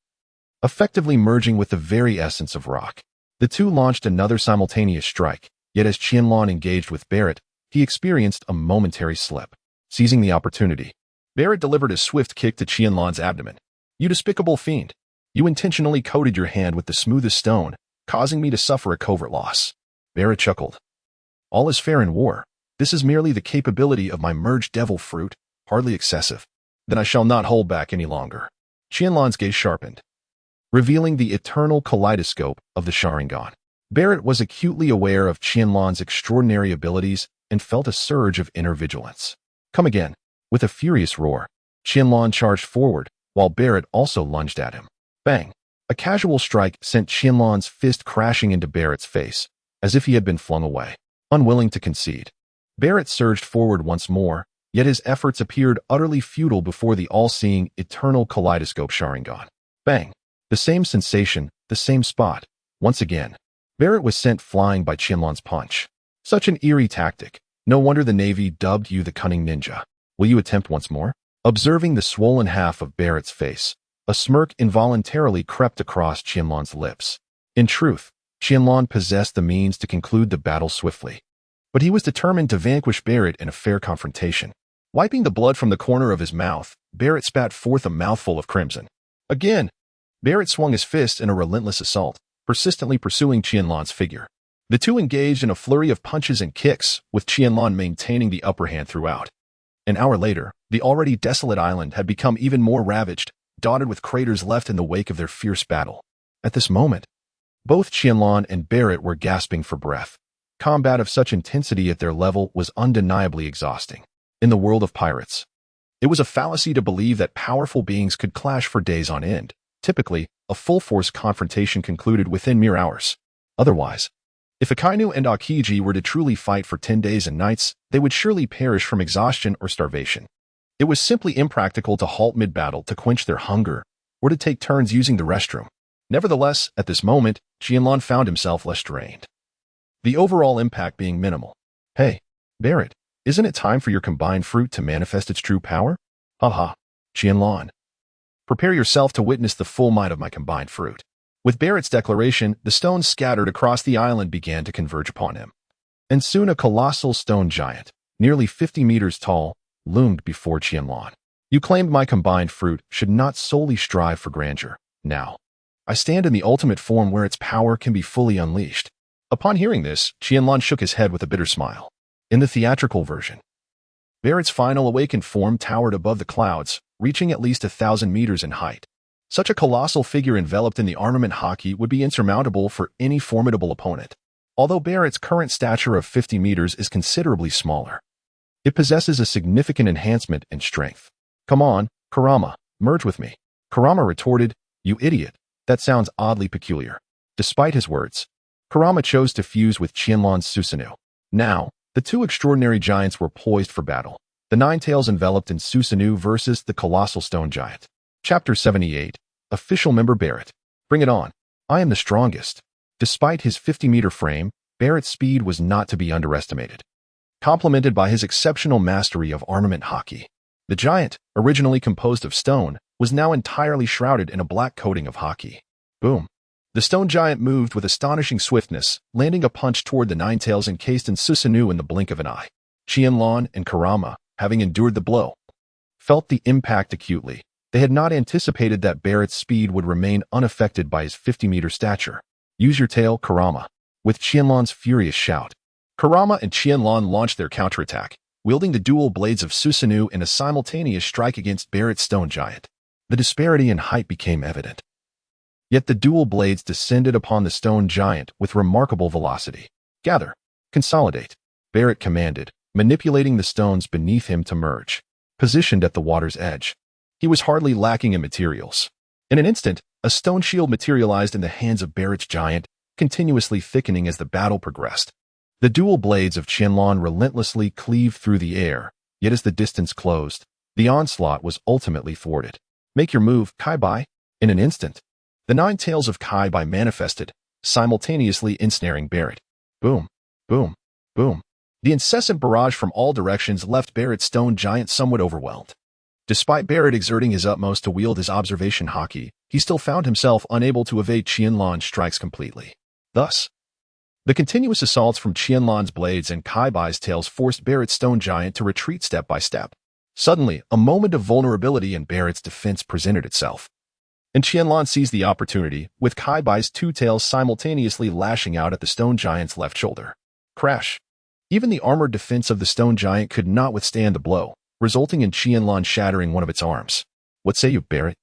S1: effectively merging with the very essence of rock. The two launched another simultaneous strike, yet as Qianlan engaged with Barret, he experienced a momentary slip. Seizing the opportunity, Barret delivered a swift kick to Qianlan's abdomen. "You despicable fiend! You intentionally coated your hand with the smoothest stone, causing me to suffer a covert loss. Barrett chuckled. All is fair in war. This is merely the capability of my merged devil fruit, hardly excessive. Then I shall not hold back any longer. Qianlan's gaze sharpened, revealing the eternal kaleidoscope of the sharingan. Barrett was acutely aware of Qianlan's extraordinary abilities and felt a surge of inner vigilance. Come again. With a furious roar, Qianlan charged forward, while Barrett also lunged at him. Bang! A casual strike sent Qianlan's fist crashing into Barrett's face, as if he had been flung away. Unwilling to concede, Barrett surged forward once more, yet his efforts appeared utterly futile before the all-seeing, eternal kaleidoscope sharingan. Bang! The same sensation, the same spot. Once again, Barrett was sent flying by Qianlan's punch. Such an eerie tactic. No wonder the Navy dubbed you the cunning ninja. Will you attempt once more? Observing the swollen half of Barrett's face, a smirk involuntarily crept across Qianlan's lips. In truth, Qianlan possessed the means to conclude the battle swiftly. But he was determined to vanquish Barrett in a fair confrontation. Wiping the blood from the corner of his mouth, Barrett spat forth a mouthful of crimson. Again, Barrett swung his fist in a relentless assault, persistently pursuing Qianlan's figure. The two engaged in a flurry of punches and kicks, with Qianlan maintaining the upper hand throughout. An hour later, the already desolate island had become even more ravaged, dotted with craters left in the wake of their fierce battle. At this moment, both Qianlan and Barrett were gasping for breath. Combat of such intensity at their level was undeniably exhausting. In the world of pirates, it was a fallacy to believe that powerful beings could clash for days on end. Typically, a full-force confrontation concluded within mere hours. Otherwise, if Akainu and Akiji were to truly fight for 10 days and nights, they would surely perish from exhaustion or starvation. It was simply impractical to halt mid-battle to quench their hunger, or to take turns using the restroom. Nevertheless, at this moment, Qianlan found himself less drained, the overall impact being minimal. Hey, Barrett, isn't it time for your combined fruit to manifest its true power? Haha, Qianlan. Prepare yourself to witness the full might of my combined fruit. With Barrett's declaration, the stones scattered across the island began to converge upon him. And soon a colossal stone giant, nearly 50 meters tall, loomed before Qianlan. You claimed my combined fruit should not solely strive for grandeur. Now, I stand in the ultimate form where its power can be fully unleashed. Upon hearing this, Qianlan shook his head with a bitter smile. In the theatrical version, Barrett's final awakened form towered above the clouds, reaching at least 1,000 meters in height. Such a colossal figure enveloped in the armament haki would be insurmountable for any formidable opponent. Although Barrett's current stature of 50 meters is considerably smaller, it possesses a significant enhancement in strength. Come on, Kurama, merge with me. Kurama retorted, you idiot, that sounds oddly peculiar. Despite his words, Kurama chose to fuse with Qianlan's Susanoo. Now, the two extraordinary giants were poised for battle. The nine tails enveloped in Susanoo versus the colossal stone giant. Chapter 78. Official Member Barrett. Bring it on. I am the strongest. Despite his 50-meter frame, Barrett's speed was not to be underestimated. Complemented by his exceptional mastery of armament haki, the giant, originally composed of stone, was now entirely shrouded in a black coating of haki. Boom. The stone giant moved with astonishing swiftness, landing a punch toward the nine tails encased in Susanoo in the blink of an eye. Qianlan and Kurama, having endured the blow, felt the impact acutely. They had not anticipated that Barrett's speed would remain unaffected by his 50-meter stature. Use your tail, Kurama. With Qianlan's furious shout, Kurama and Qianlan launched their counterattack, wielding the dual blades of Susanoo in a simultaneous strike against Barrett's stone giant. The disparity in height became evident. Yet the dual blades descended upon the stone giant with remarkable velocity. Gather. Consolidate. Barrett commanded, manipulating the stones beneath him to merge. Positioned at the water's edge, he was hardly lacking in materials. In an instant, a stone shield materialized in the hands of Barrett's giant, continuously thickening as the battle progressed. The dual blades of Qianlan relentlessly cleaved through the air, yet as the distance closed, the onslaught was ultimately thwarted. Make your move, Kai-Bai. In an instant, the nine tails of Kai-Bai manifested, simultaneously ensnaring Barrett. Boom, boom, boom. The incessant barrage from all directions left Barrett's stone giant somewhat overwhelmed. Despite Barrett exerting his utmost to wield his observation haki, he still found himself unable to evade Qianlan's strikes completely. Thus, the continuous assaults from Qianlan's blades and Kai-Bai's tails forced Barrett's stone giant to retreat step by step. Suddenly, a moment of vulnerability in Barrett's defense presented itself. and Qianlan seized the opportunity, with Kai Bai's two tails simultaneously lashing out at the stone giant's left shoulder. Crash! Even the armored defense of the stone giant could not withstand the blow, resulting in Qianlan shattering one of its arms. What say you, Barret?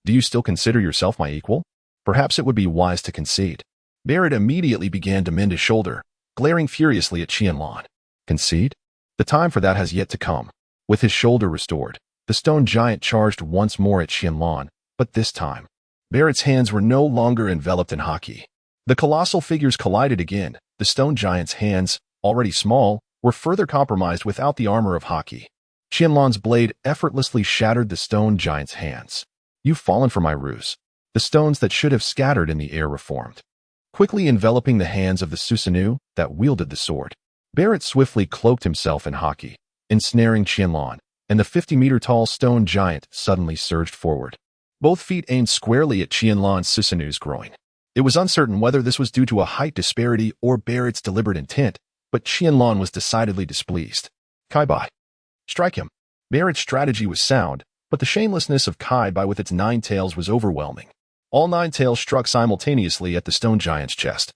S1: Do you still consider yourself my equal? Perhaps it would be wise to concede. Barret immediately began to mend his shoulder, glaring furiously at Qianlan. Concede? The time for that has yet to come. With his shoulder restored, the stone giant charged once more at Qianlan, but this time, Barret's hands were no longer enveloped in haki. The colossal figures collided again. The stone giant's hands, already small, were further compromised without the armor of haki. Qianlan's blade effortlessly shattered the stone giant's hands. You've fallen for my ruse. The stones that should have scattered in the air reformed, quickly enveloping the hands of the Susanoo that wielded the sword. Barret swiftly cloaked himself in haki, ensnaring Qianlan, and the 50-meter-tall stone giant suddenly surged forward. Both feet aimed squarely at Qianlan's Susanoo's groin. It was uncertain whether this was due to a height disparity or Barret's deliberate intent, but Qianlan was decidedly displeased. Kai Bai. Strike him. Barret's strategy was sound, but the shamelessness of Kai Bai with its 9 tails was overwhelming. All 9 tails struck simultaneously at the stone giant's chest.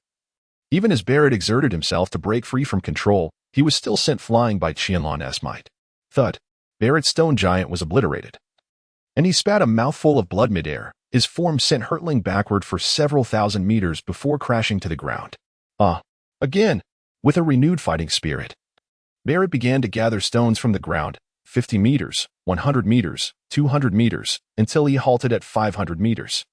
S1: Even as Barret exerted himself to break free from control, he was still sent flying by Qianlan's might. Thud. Barret's stone giant was obliterated, and he spat a mouthful of blood midair, his form sent hurtling backward for several thousand meters before crashing to the ground. Again, with a renewed fighting spirit, Barret began to gather stones from the ground, 50 meters, 100 meters, 200 meters, until he halted at 500 meters.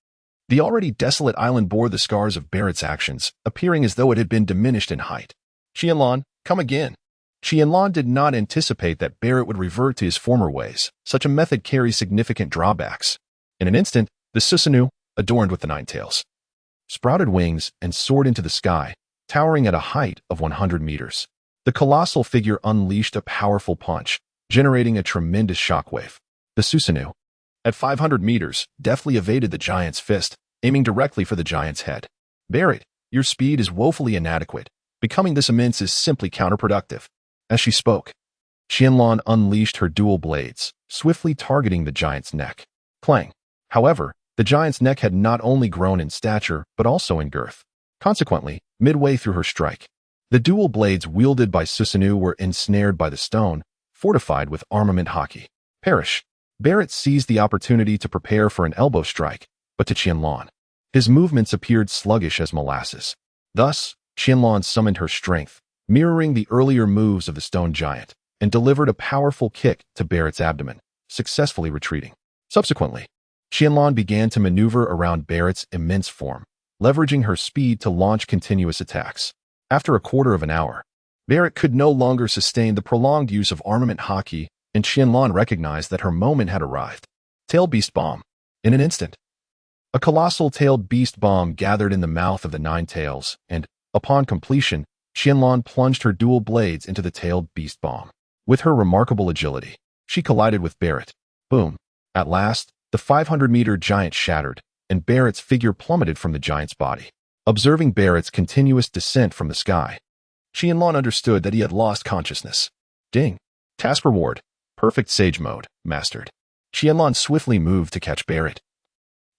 S1: The already desolate island bore the scars of Barret's actions, appearing as though it had been diminished in height. Qianlan, come again. Qianlan did not anticipate that Barret would revert to his former ways. Such a method carries significant drawbacks. In an instant, the Susanoo, adorned with the 9 tails, sprouted wings and soared into the sky, towering at a height of 100 meters. The colossal figure unleashed a powerful punch, generating a tremendous shockwave. The Susanoo, at 500 meters, deftly evaded the giant's fist, aiming directly for the giant's head. Barret, your speed is woefully inadequate. Becoming this immense is simply counterproductive. As she spoke, Qianlan unleashed her dual blades, swiftly targeting the giant's neck. Clang. However, the giant's neck had not only grown in stature, but also in girth. Consequently, midway through her strike, the dual blades wielded by Susanoo were ensnared by the stone, fortified with armament haki. Perish. Barret seized the opportunity to prepare for an elbow strike, but to Qianlan, his movements appeared sluggish as molasses. Thus, Qianlan summoned her strength, mirroring the earlier moves of the stone giant, and delivered a powerful kick to Barret's abdomen, successfully retreating. Subsequently, Qianlan began to maneuver around Barret's immense form, leveraging her speed to launch continuous attacks. After a quarter of an hour, Barret could no longer sustain the prolonged use of armament haki, and Qianlan recognized that her moment had arrived. Tail Beast Bomb. In an instant, a colossal tailed beast bomb gathered in the mouth of the 9 tails, and, upon completion, Qianlan plunged her dual blades into the tailed beast bomb. With her remarkable agility, she collided with Barret. Boom. At last, the 500-meter giant shattered, and Barret's figure plummeted from the giant's body. Observing Barret's continuous descent from the sky, Qianlan understood that he had lost consciousness. Ding. Task reward. Perfect Sage Mode, mastered. Qianlan swiftly moved to catch Barret,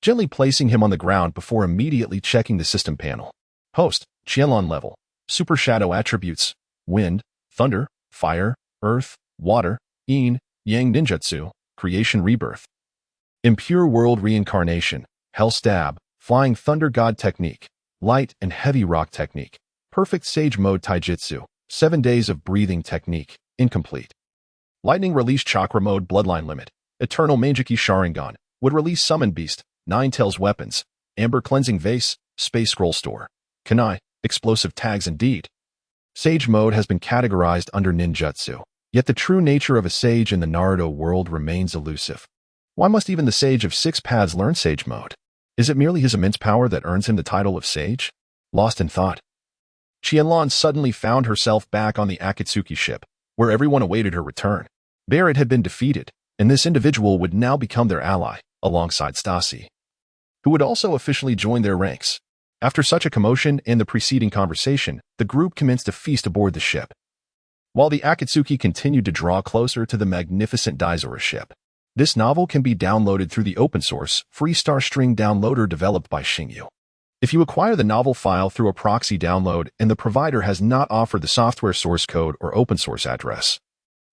S1: gently placing him on the ground before immediately checking the system panel. Host, Qianlan level. Super Shadow attributes: Wind, Thunder, Fire, Earth, Water, Yin, Yang Ninjutsu, Creation Rebirth. Impure World Reincarnation, Hell Stab, Flying Thunder God Technique, Light and Heavy Rock Technique, Perfect Sage Mode Taijutsu, 7 Days of Breathing Technique, incomplete. Lightning Release Chakra Mode Bloodline Limit, Eternal Mangeki Sharingan, Would Release Summon Beast, 9 Tails Weapons, Amber Cleansing Vase, Space Scroll Store, Kunai, Explosive Tags Indeed. Sage Mode has been categorized under ninjutsu, yet the true nature of a sage in the Naruto world remains elusive. Why must even the sage of 6 paths learn Sage Mode? Is it merely his immense power that earns him the title of sage? Lost in thought, Qianlan suddenly found herself back on the Akatsuki ship, where everyone awaited her return. Barret had been defeated, and this individual would now become their ally, alongside Stasi, who would also officially join their ranks. After such a commotion and the preceding conversation, the group commenced a feast aboard the ship, while the Akatsuki continued to draw closer to the magnificent Desarro ship. This novel can be downloaded through the open-source, free Starstring downloader developed by Xingyu. If you acquire the novel file through a proxy download and the provider has not offered the software source code or open-source address,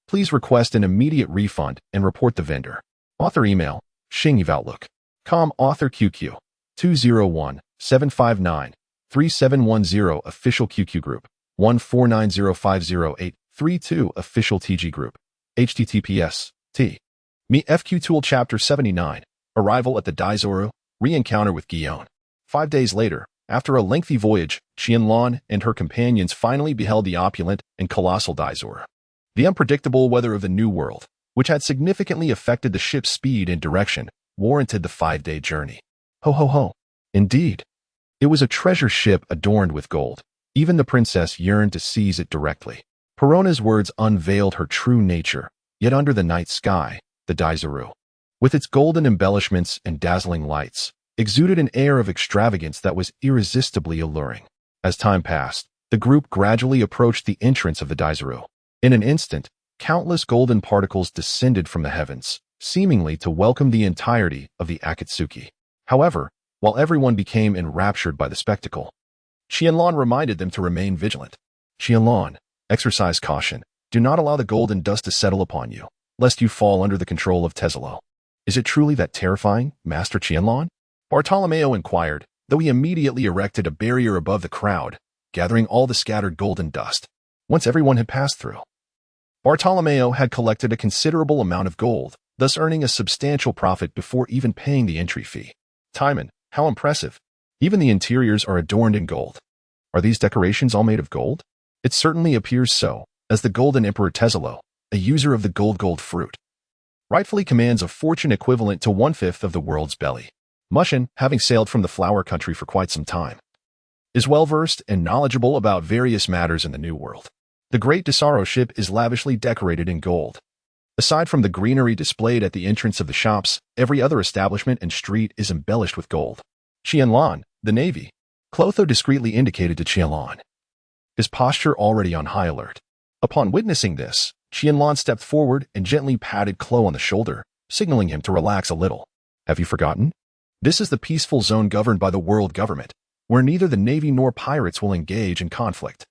S1: please request an immediate refund and report the vendor. Author email, xingyououtlook.com. Author QQ, 201-759-3710. Official QQ Group, 149050832. Official TG Group, https, Me FQ Tool Chapter 79, Arrival at the Desarro, Re-encounter with Guion. 5 days later, after a lengthy voyage, Qianlan and her companions finally beheld the opulent and colossal Desarro. The unpredictable weather of the New World, which had significantly affected the ship's speed and direction, warranted the 5-day journey. Ho ho ho. Indeed. It was a treasure ship adorned with gold. Even the princess yearned to seize it directly. Perona's words unveiled her true nature, yet under the night sky, the Desarro, with its golden embellishments and dazzling lights, exuded an air of extravagance that was irresistibly alluring. As time passed, the group gradually approached the entrance of the Desarro. In an instant, countless golden particles descended from the heavens, seemingly to welcome the entirety of the Akatsuki. However, while everyone became enraptured by the spectacle, Qianlan reminded them to remain vigilant. Qianlan, exercise caution. Do not allow the golden dust to settle upon you, lest you fall under the control of Desarro. Is it truly that terrifying, Master Qianlan? Bartolomeo inquired, though he immediately erected a barrier above the crowd, gathering all the scattered golden dust. Once everyone had passed through, Bartolomeo had collected a considerable amount of gold, thus earning a substantial profit before even paying the entry fee. Timan, how impressive. Even the interiors are adorned in gold. Are these decorations all made of gold? It certainly appears so, as the Golden Emperor Desarro, a user of the gold fruit, rightfully commands a fortune equivalent to 1/5 of the world's belly. Mushin, having sailed from the flower country for quite some time, is well-versed and knowledgeable about various matters in the New World. The Great Desarro ship is lavishly decorated in gold. Aside from the greenery displayed at the entrance of the shops, every other establishment and street is embellished with gold. Qianlan, the Navy, Clotho discreetly indicated to Qianlan, his posture already on high alert. Upon witnessing this, Qianlan stepped forward and gently patted Clo on the shoulder, signaling him to relax a little. Have you forgotten? This is the peaceful zone governed by the world government, where neither the Navy nor pirates will engage in conflict.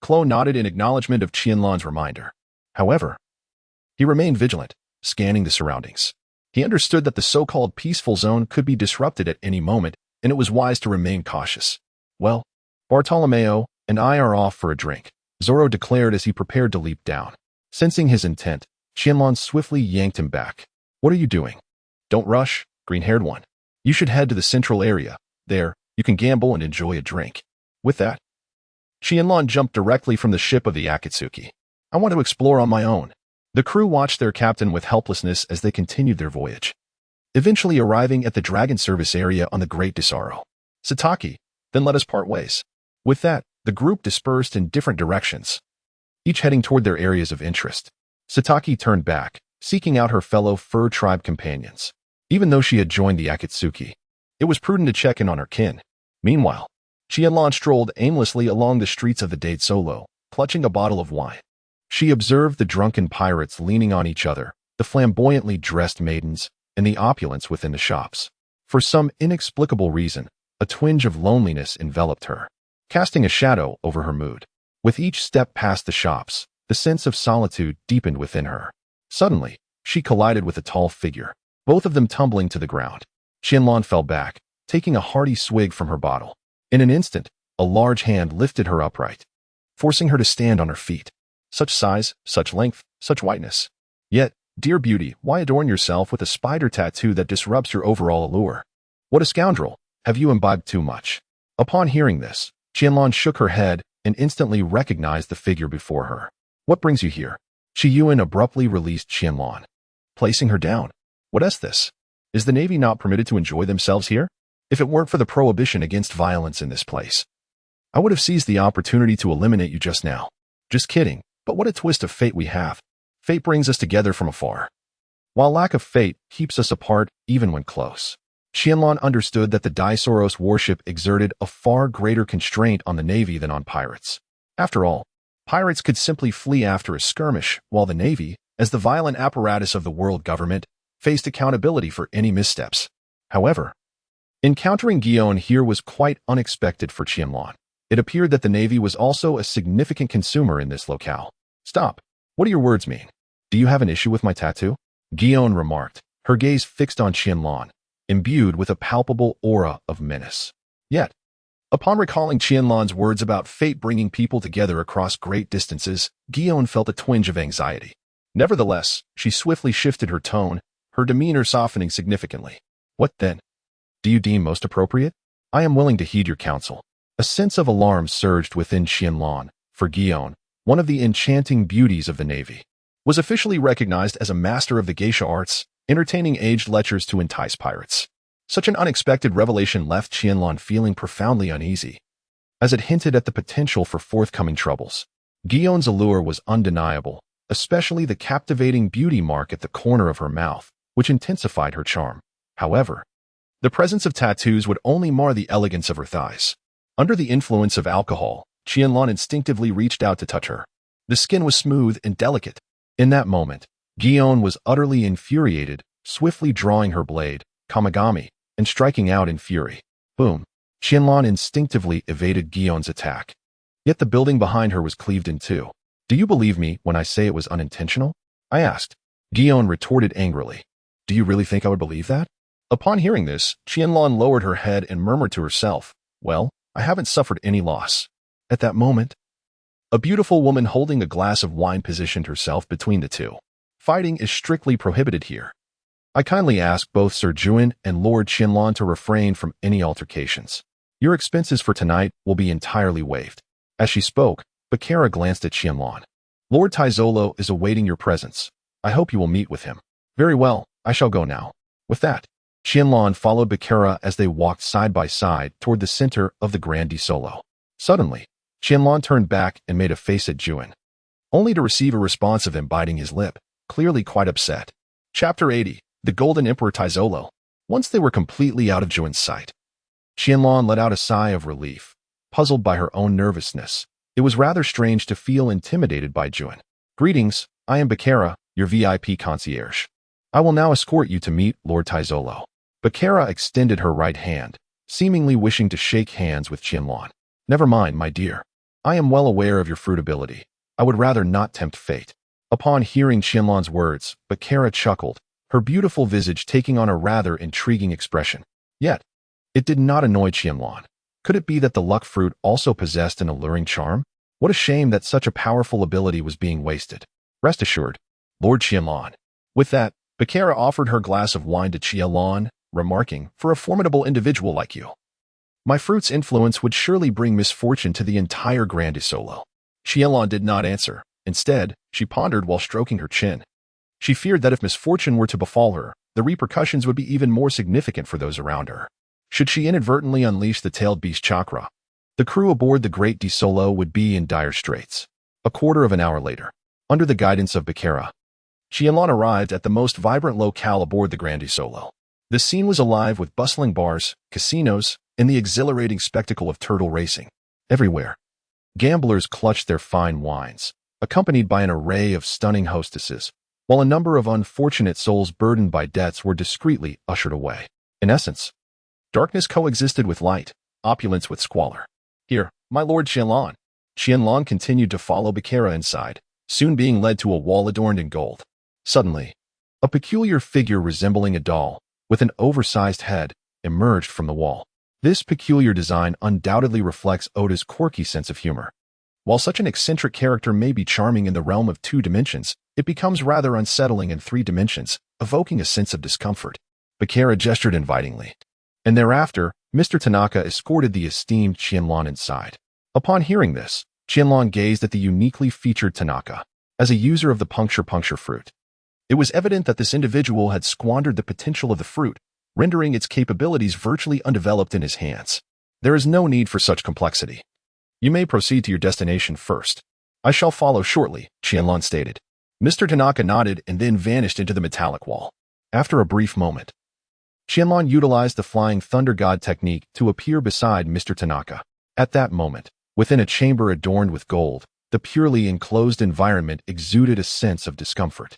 S1: Clo nodded in acknowledgement of Qianlan's reminder. However, he remained vigilant, scanning the surroundings. He understood that the so-called peaceful zone could be disrupted at any moment, and it was wise to remain cautious. Well, Bartolomeo and I are off for a drink, Zoro declared as he prepared to leap down. Sensing his intent, Qianlan swiftly yanked him back. What are you doing? Don't rush, green-haired one. You should head to the central area. There, you can gamble and enjoy a drink. With that, Qianlan jumped directly from the ship of the Akatsuki. I want to explore on my own. The crew watched their captain with helplessness as they continued their voyage, eventually arriving at the dragon service area on the Great Desarro. Sataki, then let us part ways. With that, the group dispersed in different directions, each heading toward their areas of interest. Sataki turned back, seeking out her fellow fur tribe companions. Even though she had joined the Akatsuki, it was prudent to check in on her kin. Meanwhile, Qianlan strolled aimlessly along the streets of the Date Solo, clutching a bottle of wine. She observed the drunken pirates leaning on each other, the flamboyantly dressed maidens, and the opulence within the shops. For some inexplicable reason, a twinge of loneliness enveloped her, casting a shadow over her mood. With each step past the shops, the sense of solitude deepened within her. Suddenly, she collided with a tall figure, both of them tumbling to the ground. Qianlan fell back, taking a hearty swig from her bottle. In an instant, a large hand lifted her upright, forcing her to stand on her feet. Such size, such length, such whiteness. Yet, dear beauty, why adorn yourself with a spider tattoo that disrupts your overall allure? What a scoundrel! Have you imbibed too much? Upon hearing this, Qianlan shook her head and instantly recognized the figure before her. What brings you here? Qiyuan abruptly released Qianlan, placing her down. What is this? Is the Navy not permitted to enjoy themselves here? If it weren't for the prohibition against violence in this place, I would have seized the opportunity to eliminate you just now. Just kidding, but what a twist of fate we have. Fate brings us together from afar, while lack of fate keeps us apart even when close. Qianlan understood that the Desarro's warship exerted a far greater constraint on the Navy than on pirates. After all, pirates could simply flee after a skirmish, while the Navy, as the violent apparatus of the world government faced accountability for any missteps. However, encountering Gion here was quite unexpected for Qianlan. It appeared that the Navy was also a significant consumer in this locale. Stop. What do your words mean? Do you have an issue with my tattoo? Gion remarked, her gaze fixed on Qianlan, imbued with a palpable aura of menace. Yet, upon recalling Qianlan's words about fate bringing people together across great distances, Gion felt a twinge of anxiety. Nevertheless, she swiftly shifted her tone, her demeanor softening significantly. What then? Do you deem most appropriate? I am willing to heed your counsel. A sense of alarm surged within Qianlan, for Gion, one of the enchanting beauties of the Navy, was officially recognized as a master of the geisha arts, entertaining aged lechers to entice pirates. Such an unexpected revelation left Qianlan feeling profoundly uneasy, as it hinted at the potential for forthcoming troubles. Gion's allure was undeniable, especially the captivating beauty mark at the corner of her mouth, which intensified her charm. However, the presence of tattoos would only mar the elegance of her thighs. Under the influence of alcohol, Qianlan instinctively reached out to touch her. The skin was smooth and delicate. In that moment, Gion was utterly infuriated, swiftly drawing her blade, Kamigami, and striking out in fury. Boom. Qianlan instinctively evaded Gion's attack. Yet the building behind her was cleaved in two. Do you believe me when I say it was unintentional? I asked. Gion retorted angrily. Do you really think I would believe that? Upon hearing this, Qianlan lowered her head and murmured to herself, well, I haven't suffered any loss. At that moment, a beautiful woman holding a glass of wine positioned herself between the two. Fighting is strictly prohibited here. I kindly ask both Sir Jonin and Lord Qianlan to refrain from any altercations. Your expenses for tonight will be entirely waived. As she spoke, Bakara glanced at Qianlan. Lord Taizolo is awaiting your presence. I hope you will meet with him. Very well, I shall go now. With that, Qianlan followed Bakara as they walked side by side toward the center of the Grand Desarro. Suddenly, Qianlan turned back and made a face at Jonin, only to receive a response of him biting his lip, clearly quite upset. Chapter 80, The Golden Emperor Taizolo. Once they were completely out of Jonin's sight, Qianlan let out a sigh of relief, puzzled by her own nervousness. It was rather strange to feel intimidated by Jonin. Greetings, I am Bakara, your VIP concierge. I will now escort you to meet Lord Taizolo. Bakara extended her right hand, seemingly wishing to shake hands with Qianlan. Never mind, my dear. I am well aware of your fruitability. I would rather not tempt fate. Upon hearing Qianlan's words, Bakara chuckled, her beautiful visage taking on a rather intriguing expression. Yet, it did not annoy Qianlan. Could it be that the luck fruit also possessed an alluring charm? What a shame that such a powerful ability was being wasted. Rest assured, Lord Qianlan. With that, Bakara offered her glass of wine to Qianlan, remarking, for a formidable individual like you, my fruit's influence would surely bring misfortune to the entire Grand Desarro. Qianlan did not answer. Instead, she pondered while stroking her chin. She feared that if misfortune were to befall her, the repercussions would be even more significant for those around her. Should she inadvertently unleash the tailed beast chakra, the crew aboard the Great Desarro would be in dire straits. A quarter of an hour later, under the guidance of Bakara, Qianlan arrived at the most vibrant locale aboard the Grand Desarro. The scene was alive with bustling bars, casinos, and the exhilarating spectacle of turtle racing. Everywhere, gamblers clutched their fine wines, accompanied by an array of stunning hostesses, while a number of unfortunate souls burdened by debts were discreetly ushered away. In essence, darkness coexisted with light, opulence with squalor. Here, my lord Qianlan. Qianlan continued to follow Bakara inside, soon being led to a wall adorned in gold. Suddenly, a peculiar figure resembling a doll, with an oversized head, emerged from the wall. This peculiar design undoubtedly reflects Oda's quirky sense of humor. While such an eccentric character may be charming in the realm of 2 dimensions, it becomes rather unsettling in 3 dimensions, evoking a sense of discomfort. Bakara gestured invitingly, and thereafter, Mr. Tanaka escorted the esteemed Qianlan inside. Upon hearing this, Qianlan gazed at the uniquely featured Tanaka. As a user of the puncture fruit, it was evident that this individual had squandered the potential of the fruit, rendering its capabilities virtually undeveloped in his hands. There is no need for such complexity. You may proceed to your destination first. I shall follow shortly, Qianlan stated. Mr. Tanaka nodded and then vanished into the metallic wall. After a brief moment, Qianlan utilized the Flying Thunder God technique to appear beside Mr. Tanaka. At that moment, within a chamber adorned with gold, the purely enclosed environment exuded a sense of discomfort.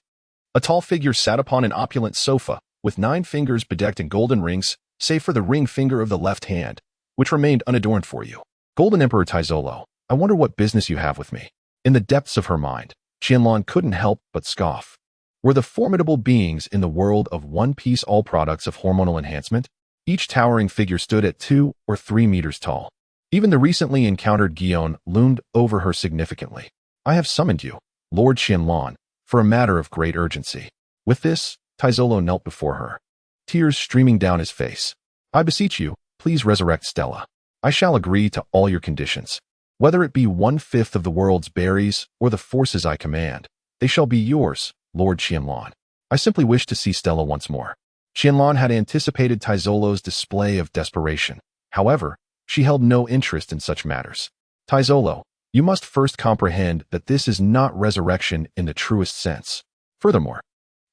S1: A tall figure sat upon an opulent sofa, with 9 fingers bedecked in golden rings, save for the ring finger of the left hand, which remained unadorned for you. Golden Emperor Taizolo, I wonder what business you have with me. In the depths of her mind, Qianlan couldn't help but scoff. Were the formidable beings in the world of One Piece all products of hormonal enhancement? Each towering figure stood at 2 or 3 meters tall. Even the recently encountered Gion loomed over her significantly. I have summoned you, Lord Qianlan, for a matter of great urgency. With this, Taizolo knelt before her, tears streaming down his face. I beseech you, please resurrect Stella. I shall agree to all your conditions. Whether it be 1/5 of the world's berries or the forces I command, they shall be yours, Lord Qianlan. I simply wish to see Stella once more. Qianlan had anticipated Taizolo's display of desperation. However, she held no interest in such matters. Taizolo, you must first comprehend that this is not resurrection in the truest sense. Furthermore,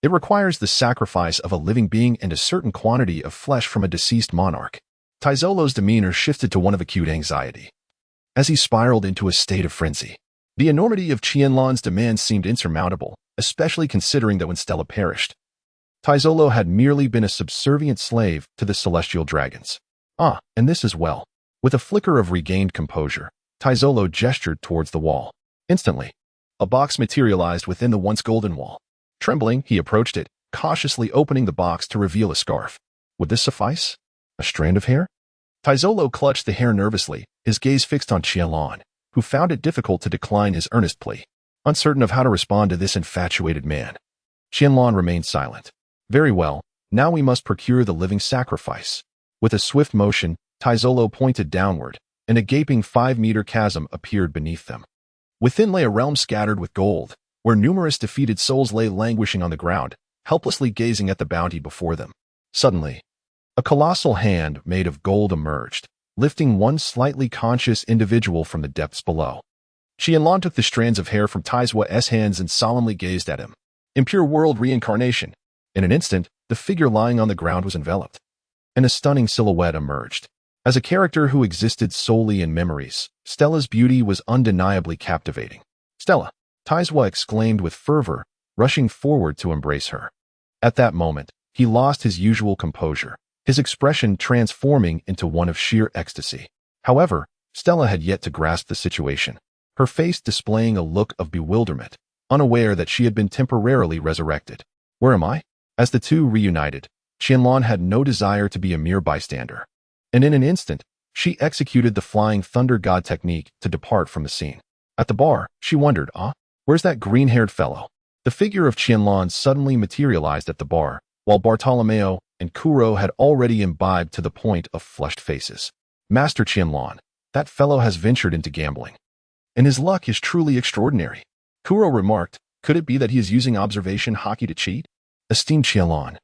S1: it requires the sacrifice of a living being and a certain quantity of flesh from a deceased monarch. Taizolo's demeanor shifted to one of acute anxiety, as he spiraled into a state of frenzy. The enormity of Qianlan's demands seemed insurmountable, especially considering that when Stella perished, Taizolo had merely been a subservient slave to the celestial dragons. And this as well. With a flicker of regained composure, Taizolo gestured towards the wall. Instantly, a box materialized within the once golden wall. Trembling, he approached it, cautiously opening the box to reveal a scarf. Would this suffice? A strand of hair? Taizolo clutched the hair nervously, his gaze fixed on Qianlan, who found it difficult to decline his earnest plea. Uncertain of how to respond to this infatuated man, Qianlan remained silent. Very well, now we must procure the living sacrifice. With a swift motion, Taizolo pointed downward, and a gaping 5-meter chasm appeared beneath them. Within lay a realm scattered with gold, where numerous defeated souls lay languishing on the ground, helplessly gazing at the bounty before them. Suddenly, a colossal hand made of gold emerged, lifting one slightly conscious individual from the depths below. Qianlan took the strands of hair from Taizua's hands and solemnly gazed at him. Impure world reincarnation. In an instant, the figure lying on the ground was enveloped, and a stunning silhouette emerged. As a character who existed solely in memories, Stella's beauty was undeniably captivating. Stella! Taizua exclaimed with fervor, rushing forward to embrace her. At that moment, he lost his usual composure, his expression transforming into one of sheer ecstasy. However, Stella had yet to grasp the situation, her face displaying a look of bewilderment, unaware that she had been temporarily resurrected. Where am I? As the two reunited, Qianlan had no desire to be a mere bystander, and in an instant, she executed the flying thunder god technique to depart from the scene. At the bar, she wondered, where's that green-haired fellow? The figure of Qianlan suddenly materialized at the bar, while Bartolomeo and Kuro had already imbibed to the point of flushed faces. Master Qianlan, that fellow has ventured into gambling, and his luck is truly extraordinary. Kuro remarked, could it be that he is using observation haki to cheat? Esteemed Qianlan,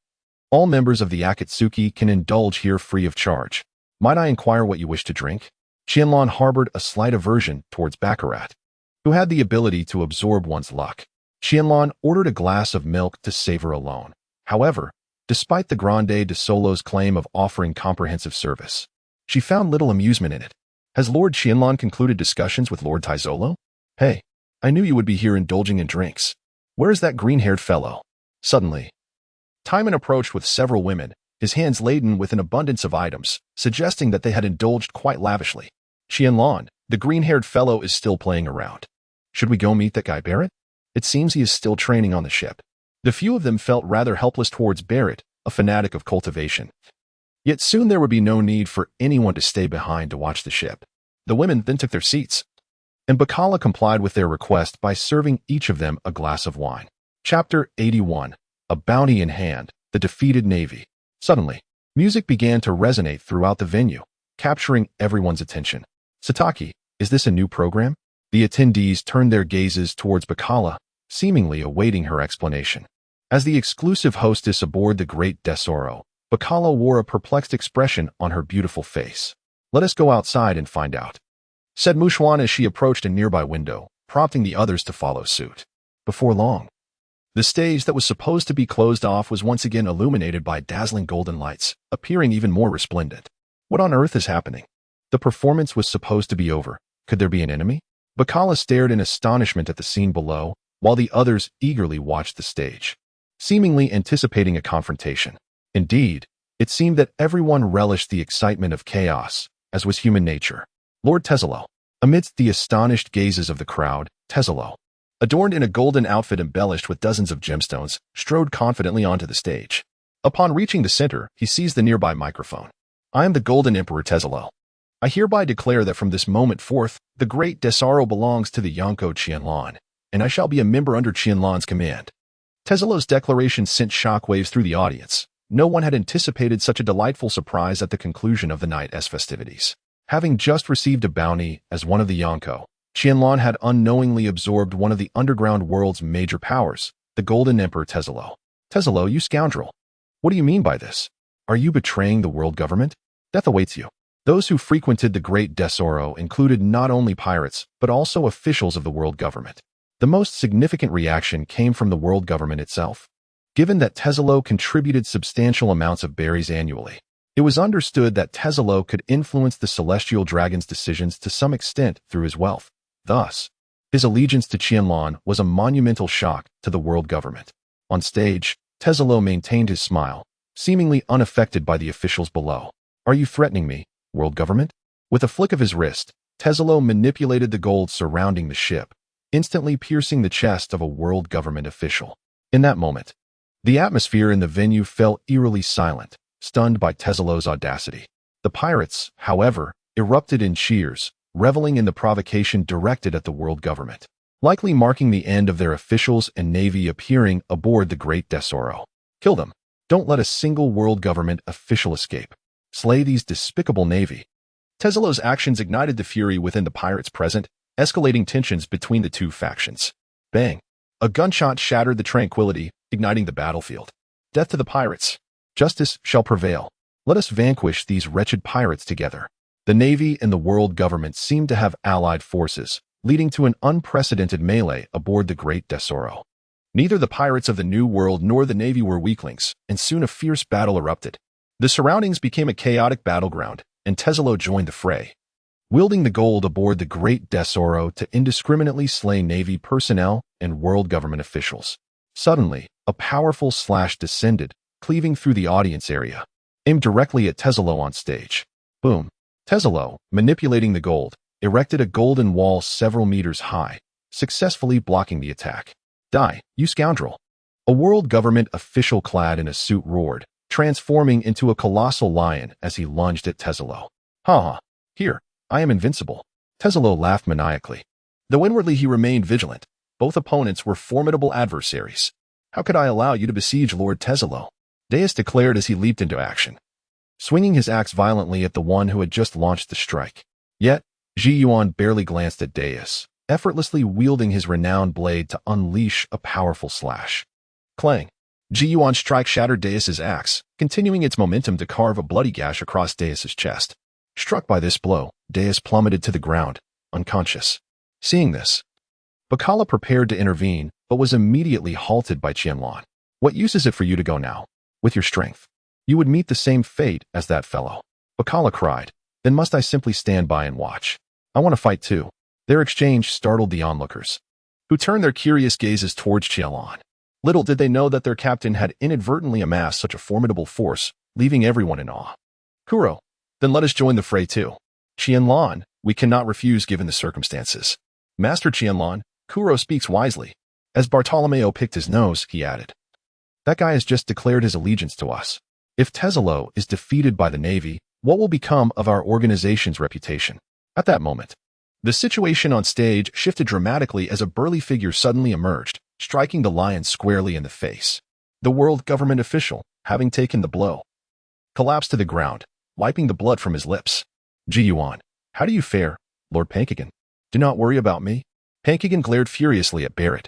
S1: all members of the Akatsuki can indulge here free of charge. Might I inquire what you wish to drink? Qianlan harbored a slight aversion towards baccarat, who had the ability to absorb one's luck. Qianlan ordered a glass of milk to savor alone. However, despite the Grande de Solo's claim of offering comprehensive service, she found little amusement in it. Has Lord Qianlan concluded discussions with Lord Taizolo? Hey, I knew you would be here indulging in drinks. Where is that green-haired fellow? Suddenly, Timan approached with several women, his hands laden with an abundance of items, suggesting that they had indulged quite lavishly. Qianlan, the green-haired fellow is still playing around. Should we go meet that guy Barrett? It seems he is still training on the ship. The few of them felt rather helpless towards Barrett, a fanatic of cultivation. Yet soon there would be no need for anyone to stay behind to watch the ship. The women then took their seats, and Bacala complied with their request by serving each of them a glass of wine. Chapter 81. A bounty in hand, the defeated navy. Suddenly, music began to resonate throughout the venue, capturing everyone's attention. Sataki, is this a new program? The attendees turned their gazes towards Bacala, seemingly awaiting her explanation. As the exclusive hostess aboard the great Desarro, Bacala wore a perplexed expression on her beautiful face. Let us go outside and find out, said Mushuan as she approached a nearby window, prompting the others to follow suit. Before long, the stage that was supposed to be closed off was once again illuminated by dazzling golden lights, appearing even more resplendent. What on earth is happening? The performance was supposed to be over. Could there be an enemy? Bacala stared in astonishment at the scene below, while the others eagerly watched the stage. seemingly anticipating a confrontation. Indeed, it seemed that everyone relished the excitement of chaos, as was human nature. Lord Tesalo. Amidst the astonished gazes of the crowd, Tesalo, adorned in a golden outfit embellished with dozens of gemstones, strode confidently onto the stage. Upon reaching the center, he seized the nearby microphone. I am the Golden Emperor Tesalo. I hereby declare that from this moment forth, the great Desarro belongs to the Yonko Qianlan, and I shall be a member under Qianlan's command. Tesalo's declaration sent shockwaves through the audience. No one had anticipated such a delightful surprise at the conclusion of the night's festivities. Having just received a bounty as one of the Yonko, Qianlan had unknowingly absorbed one of the underground world's major powers, the Golden Emperor Tesalo. Tesalo, you scoundrel. What do you mean by this? Are you betraying the world government? Death awaits you. Those who frequented the Great Desarro included not only pirates, but also officials of the world government. The most significant reaction came from the world government itself. Given that Tesalo contributed substantial amounts of berries annually, it was understood that Tesalo could influence the celestial dragon's decisions to some extent through his wealth. Thus, his allegiance to Qianlan was a monumental shock to the world government. On stage, Tesalo maintained his smile, seemingly unaffected by the officials below. Are you threatening me, world government? With a flick of his wrist, Tesalo manipulated the gold surrounding the ship, instantly piercing the chest of a world government official. In that moment, the atmosphere in the venue fell eerily silent, stunned by Tesalo's audacity. The pirates, however, erupted in cheers, reveling in the provocation directed at the world government, likely marking the end of their officials and navy appearing aboard the Great Desarro. Kill them. Don't let a single world government official escape. Slay these despicable navy. Tesalo's actions ignited the fury within the pirates present, escalating tensions between the two factions. Bang! A gunshot shattered the tranquility, igniting the battlefield. Death to the pirates. Justice shall prevail. Let us vanquish these wretched pirates together. The navy and the world government seemed to have allied forces, leading to an unprecedented melee aboard the Great Desarro. Neither the pirates of the New World nor the navy were weaklings, and soon a fierce battle erupted. The surroundings became a chaotic battleground, and Tesalo joined the fray, wielding the gold aboard the Great Desarro to indiscriminately slay navy personnel and world government officials. Suddenly, a powerful slash descended, cleaving through the audience area, aimed directly at Tesalo on stage. Boom! Tesalo, manipulating the gold, erected a golden wall several meters high, successfully blocking the attack. Die, you scoundrel! A world government official clad in a suit roared, transforming into a colossal lion as he lunged at Tesalo. Ha! Here, I am invincible. Tesalo laughed maniacally. Though inwardly he remained vigilant, both opponents were formidable adversaries. How could I allow you to besiege Lord Tesalo? Deus declared as he leaped into action, swinging his axe violently at the one who had just launched the strike. Yet, Ji Yuan barely glanced at Deus, effortlessly wielding his renowned blade to unleash a powerful slash. Clang! Ji Yuan's strike shattered Deus's axe, continuing its momentum to carve a bloody gash across Deus's chest. Struck by this blow, Deus plummeted to the ground, unconscious. Seeing this, Bacala prepared to intervene, but was immediately halted by Qianlan. What use is it for you to go now? With your strength, you would meet the same fate as that fellow. Bacala cried. Then must I simply stand by and watch? I want to fight too. Their exchange startled the onlookers, who turned their curious gazes towards Qianlan. Little did they know that their captain had inadvertently amassed such a formidable force, leaving everyone in awe. Kuro, then let us join the fray too. Qianlan, we cannot refuse given the circumstances. Master Qianlan, Kuro speaks wisely. As Bartolomeo picked his nose, he added, that guy has just declared his allegiance to us. If Tesalo is defeated by the navy, what will become of our organization's reputation? At that moment, the situation on stage shifted dramatically as a burly figure suddenly emerged, striking the lion squarely in the face. The world government official, having taken the blow, collapsed to the ground, wiping the blood from his lips. Ji Yuan, how do you fare, Lord Pankagan? Do not worry about me. Pankagan glared furiously at Barrett,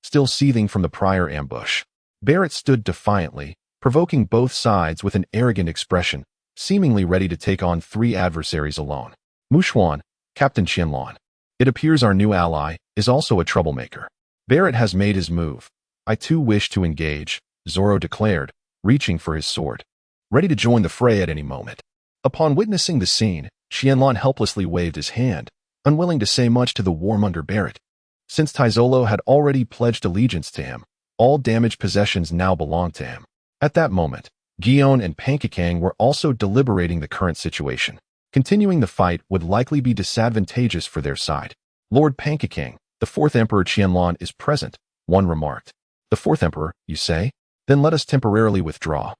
S1: still seething from the prior ambush. Barrett stood defiantly, provoking both sides with an arrogant expression, seemingly ready to take on 3 adversaries alone. Mushuan, Captain Qianlan, it appears our new ally is also a troublemaker. Barrett has made his move. I too wish to engage, Zoro declared, reaching for his sword, ready to join the fray at any moment. Upon witnessing the scene, Qianlan helplessly waved his hand, unwilling to say much to the warmonger Barrett. Since Taizolo had already pledged allegiance to him, All damaged possessions now belonged to him. At that moment, Gion and Pankakang were also deliberating the current situation. Continuing the fight would likely be disadvantageous for their side. Lord Pankakang, the fourth Emperor Qianlan, is present, one remarked. The fourth Emperor, you say? Then let us temporarily withdraw,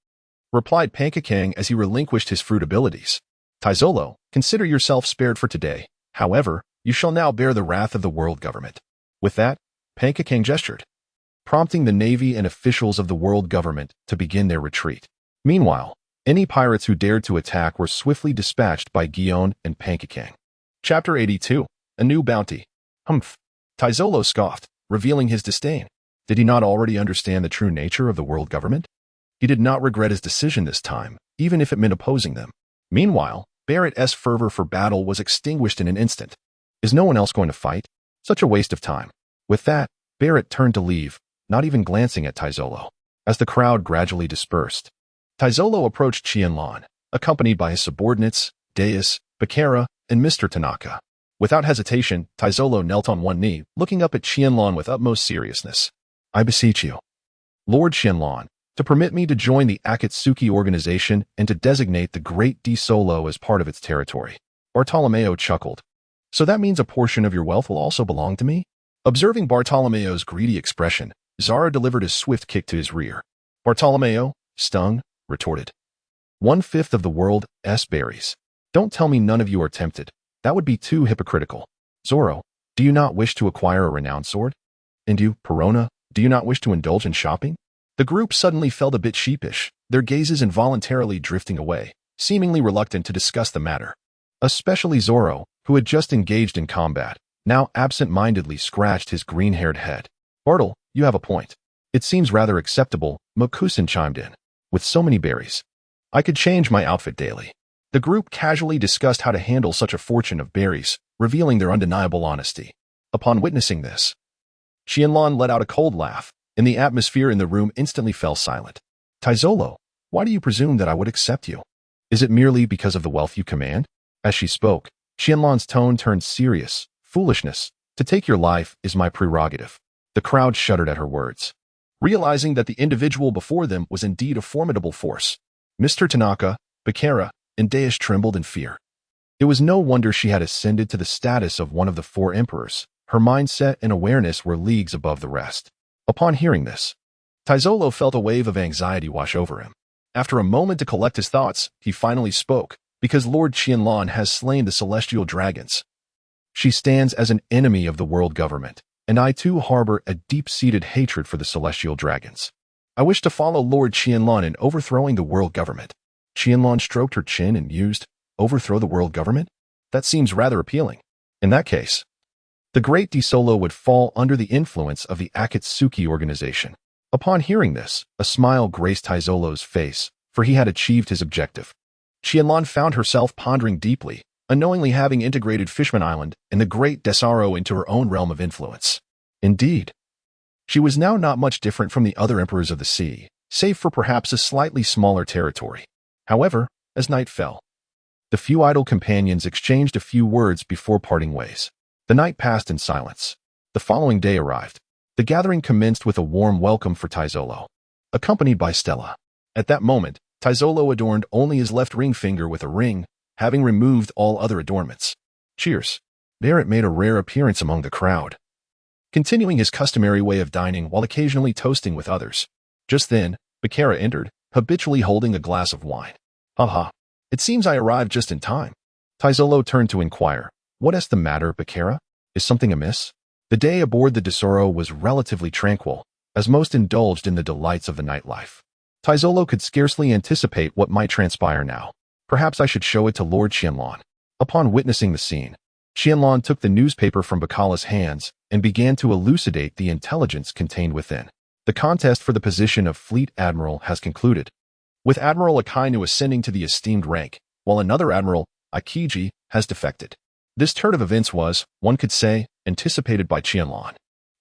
S1: replied Pankakang as he relinquished his fruit abilities. Taizolo, consider yourself spared for today. However, you shall now bear the wrath of the world government. With that, Pankakang gestured, prompting the navy and officials of the world government to begin their retreat. Meanwhile, any pirates who dared to attack were swiftly dispatched by Gion and Pankakang. Chapter 82. A New Bounty. Humph. Taizolo scoffed, revealing his disdain. Did he not already understand the true nature of the world government? He did not regret his decision this time, even if it meant opposing them. Meanwhile, Barrett's fervor for battle was extinguished in an instant. Is no one else going to fight? Such a waste of time. With that, Barrett turned to leave, not even glancing at Taizolo. As the crowd gradually dispersed, Taizolo approached Qianlan, accompanied by his subordinates, Deus, Bakera, and Mr. Tanaka. Without hesitation, Taizolo knelt on one knee, looking up at Qianlan with utmost seriousness. I beseech you, Lord Qianlan, to permit me to join the Akatsuki organization and to designate the Great Desarro as part of its territory. Bartolomeo chuckled. So that means a portion of your wealth will also belong to me? Observing Bartolomeo's greedy expression, Zara delivered a swift kick to his rear. Bartolomeo, stung, retorted. 1/5 of the world's berries. Don't tell me none of you are tempted. That would be too hypocritical. Zoro, do you not wish to acquire a renowned sword? And you, Perona, do you not wish to indulge in shopping? The group suddenly felt a bit sheepish, their gazes involuntarily drifting away, seemingly reluctant to discuss the matter. Especially Zoro, who had just engaged in combat, now absent-mindedly scratched his green-haired head. Bartle, you have a point. It seems rather acceptable, Mokusen chimed in. With so many berries, I could change my outfit daily. The group casually discussed how to handle such a fortune of berries, revealing their undeniable honesty. Upon witnessing this, Qianlan let out a cold laugh, and the atmosphere in the room instantly fell silent. Taizolo, why do you presume that I would accept you? Is it merely because of the wealth you command? As she spoke, Qianlan's tone turned serious. Foolishness. To take your life is my prerogative. The crowd shuddered at her words, realizing that the individual before them was indeed a formidable force. Mr. Tanaka, Bakera, and Deus trembled in fear. It was no wonder she had ascended to the status of one of the four emperors. Her mindset and awareness were leagues above the rest. Upon hearing this, Taizolo felt a wave of anxiety wash over him. After a moment to collect his thoughts, he finally spoke, because Lord Qianlan has slain the celestial dragons. She stands as an enemy of the world government, and I too harbor a deep-seated hatred for the celestial dragons. I wish to follow Lord Qianlan in overthrowing the world government. Qianlan stroked her chin and mused, overthrow the world government? That seems rather appealing. In that case, the Great Desarro would fall under the influence of the Akatsuki organization. Upon hearing this, a smile graced Taizolo's face, for he had achieved his objective. Qianlan found herself pondering deeply, unknowingly having integrated Fishman Island and the Great Desarro into her own realm of influence. Indeed, she was now not much different from the other emperors of the sea, save for perhaps a slightly smaller territory. However, as night fell, the few idle companions exchanged a few words before parting ways. The night passed in silence. The following day arrived. The gathering commenced with a warm welcome for Taizolo, accompanied by Stella. At that moment, Taizolo adorned only his left ring finger with a ring, having removed all other adornments. Cheers. Barrett made a rare appearance among the crowd, continuing his customary way of dining while occasionally toasting with others. Just then, Bakera entered, habitually holding a glass of wine. Haha, it seems I arrived just in time. Taizolo turned to inquire, what is the matter, Bakera? Is something amiss? The day aboard the Desarro was relatively tranquil, as most indulged in the delights of the nightlife. Taizolo could scarcely anticipate what might transpire now. Perhaps I should show it to Lord Qianlan. Upon witnessing the scene, Qianlan took the newspaper from Bakala's hands and began to elucidate the intelligence contained within. The contest for the position of Fleet Admiral has concluded, with Admiral Akainu ascending to the esteemed rank, while another Admiral, Akiji, has defected. This turn of events was, one could say, anticipated by Qianlan.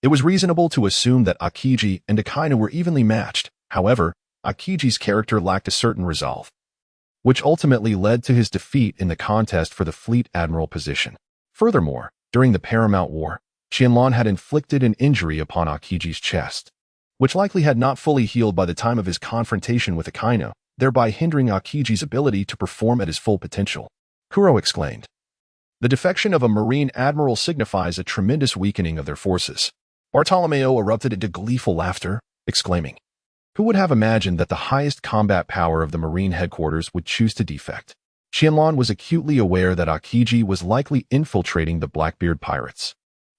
S1: It was reasonable to assume that Akiji and Akainu were evenly matched. However, Akiji's character lacked a certain resolve, which ultimately led to his defeat in the contest for the Fleet Admiral position. Furthermore, during the Paramount War, Qianlan had inflicted an injury upon Akiji's chest, which likely had not fully healed by the time of his confrontation with Akainu, thereby hindering Akiji's ability to perform at his full potential. Kuro exclaimed. The defection of a Marine Admiral signifies a tremendous weakening of their forces. Bartolomeo erupted into gleeful laughter, exclaiming, "Who would have imagined that the highest combat power of the Marine headquarters would choose to defect?" Qianlan was acutely aware that Akiji was likely infiltrating the Blackbeard pirates.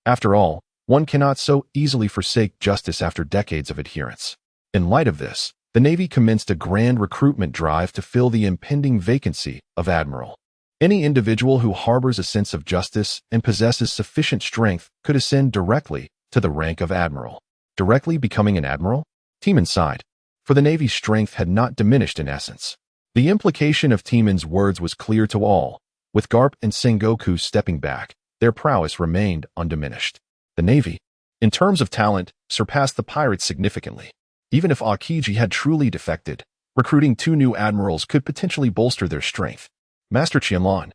S1: After all, one cannot so easily forsake justice after decades of adherence. In light of this, the Navy commenced a grand recruitment drive to fill the impending vacancy of Admiral. Any individual who harbors a sense of justice and possesses sufficient strength could ascend directly to the rank of Admiral. Directly becoming an Admiral? Timan sighed, for the Navy's strength had not diminished in essence. The implication of Timan's words was clear to all. With Garp and Sengoku stepping back, their prowess remained undiminished. The Navy, in terms of talent, surpassed the pirates significantly. Even if Akiji had truly defected, recruiting 2 new admirals could potentially bolster their strength. Master Qianlan,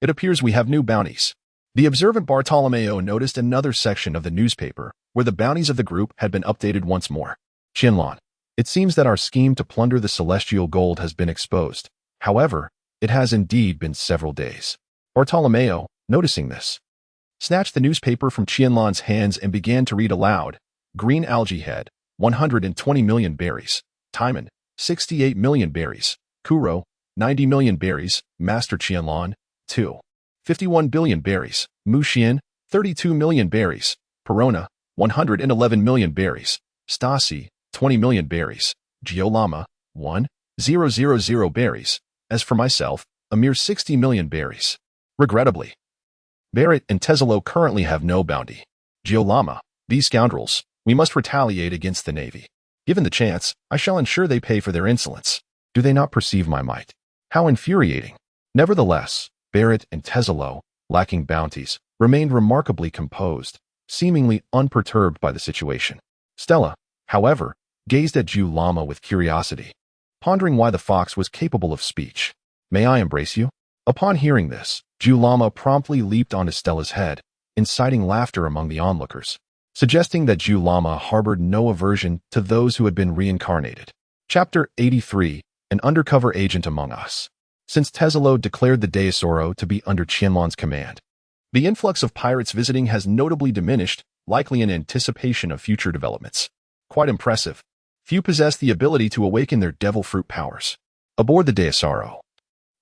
S1: it appears we have new bounties. The observant Bartolomeo noticed another section of the newspaper where the bounties of the group had been updated once more. Qianlan, it seems that our scheme to plunder the celestial gold has been exposed. However, it has indeed been several days. Bartolomeo, noticing this, snatched the newspaper from Qianlan's hands and began to read aloud. Green algae head, 120 million berries. Timan, 68 million berries. Kuro, 90 million berries. Master Qianlan, 51 billion berries. Muxian, 32 million berries. Perona, 111 million berries. Stasi, 20 million berries. Giolama, 1,000 berries. As for myself, a mere 60 million berries. Regrettably, Barrett and Tesalo currently have no bounty. Giolama, these scoundrels, we must retaliate against the Navy. Given the chance, I shall ensure they pay for their insolence. Do they not perceive my might? How infuriating. Nevertheless, Barrett and Tesalo, lacking bounties, remained remarkably composed, seemingly unperturbed by the situation. Stella, however, gazed at Giolama with curiosity, pondering why the fox was capable of speech. May I embrace you? Upon hearing this, Giolama promptly leaped onto Stella's head, inciting laughter among the onlookers, suggesting that Giolama harbored no aversion to those who had been reincarnated. Chapter 83, An Undercover Agent Among Us. Since Tesalo declared the Desarro to be under Qianlan's command, the influx of pirates visiting has notably diminished, likely in anticipation of future developments. Quite impressive. Few possess the ability to awaken their devil fruit powers. Aboard the Desarro,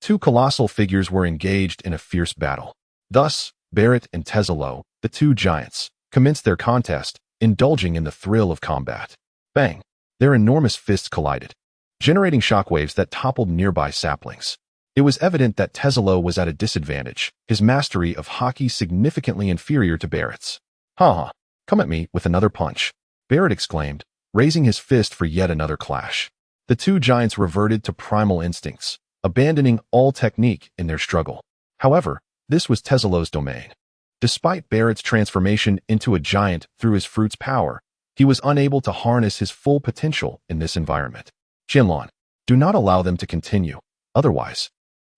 S1: 2 colossal figures were engaged in a fierce battle. Thus, Barrett and Tesalo, the 2 giants, commenced their contest, indulging in the thrill of combat. Bang! Their enormous fists collided, generating shockwaves that toppled nearby saplings. It was evident that Tesalo was at a disadvantage, his mastery of haki significantly inferior to Barrett's. "Ha! Come at me with another punch," Barrett exclaimed, raising his fist for yet another clash. The 2 giants reverted to primal instincts, abandoning all technique in their struggle. However, this was Tesalo's domain. Despite Barrett's transformation into a giant through his fruit's power, he was unable to harness his full potential in this environment. Qianlan, do not allow them to continue. Otherwise,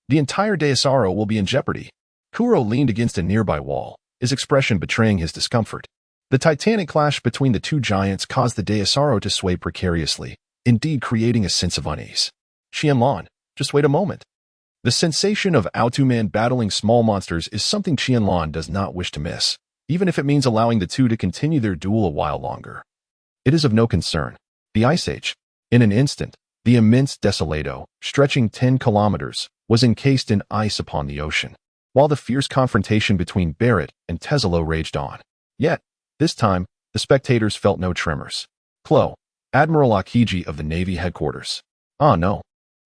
S1: the entire Desarro will be in jeopardy. Kuro leaned against a nearby wall, his expression betraying his discomfort. The titanic clash between the 2 giants caused the Desarro to sway precariously, indeed creating a sense of unease. Qianlan, just wait a moment. The sensation of Autuman battling small monsters is something Qianlan does not wish to miss, even if it means allowing the 2 to continue their duel a while longer. It is of no concern. The Ice Age. In an instant, the immense Desolado, stretching 10 kilometers, was encased in ice upon the ocean, while the fierce confrontation between Barrett and Tesalo raged on. Yet, this time, the spectators felt no tremors. Clo, Admiral Akiji of the Navy headquarters. Ah no.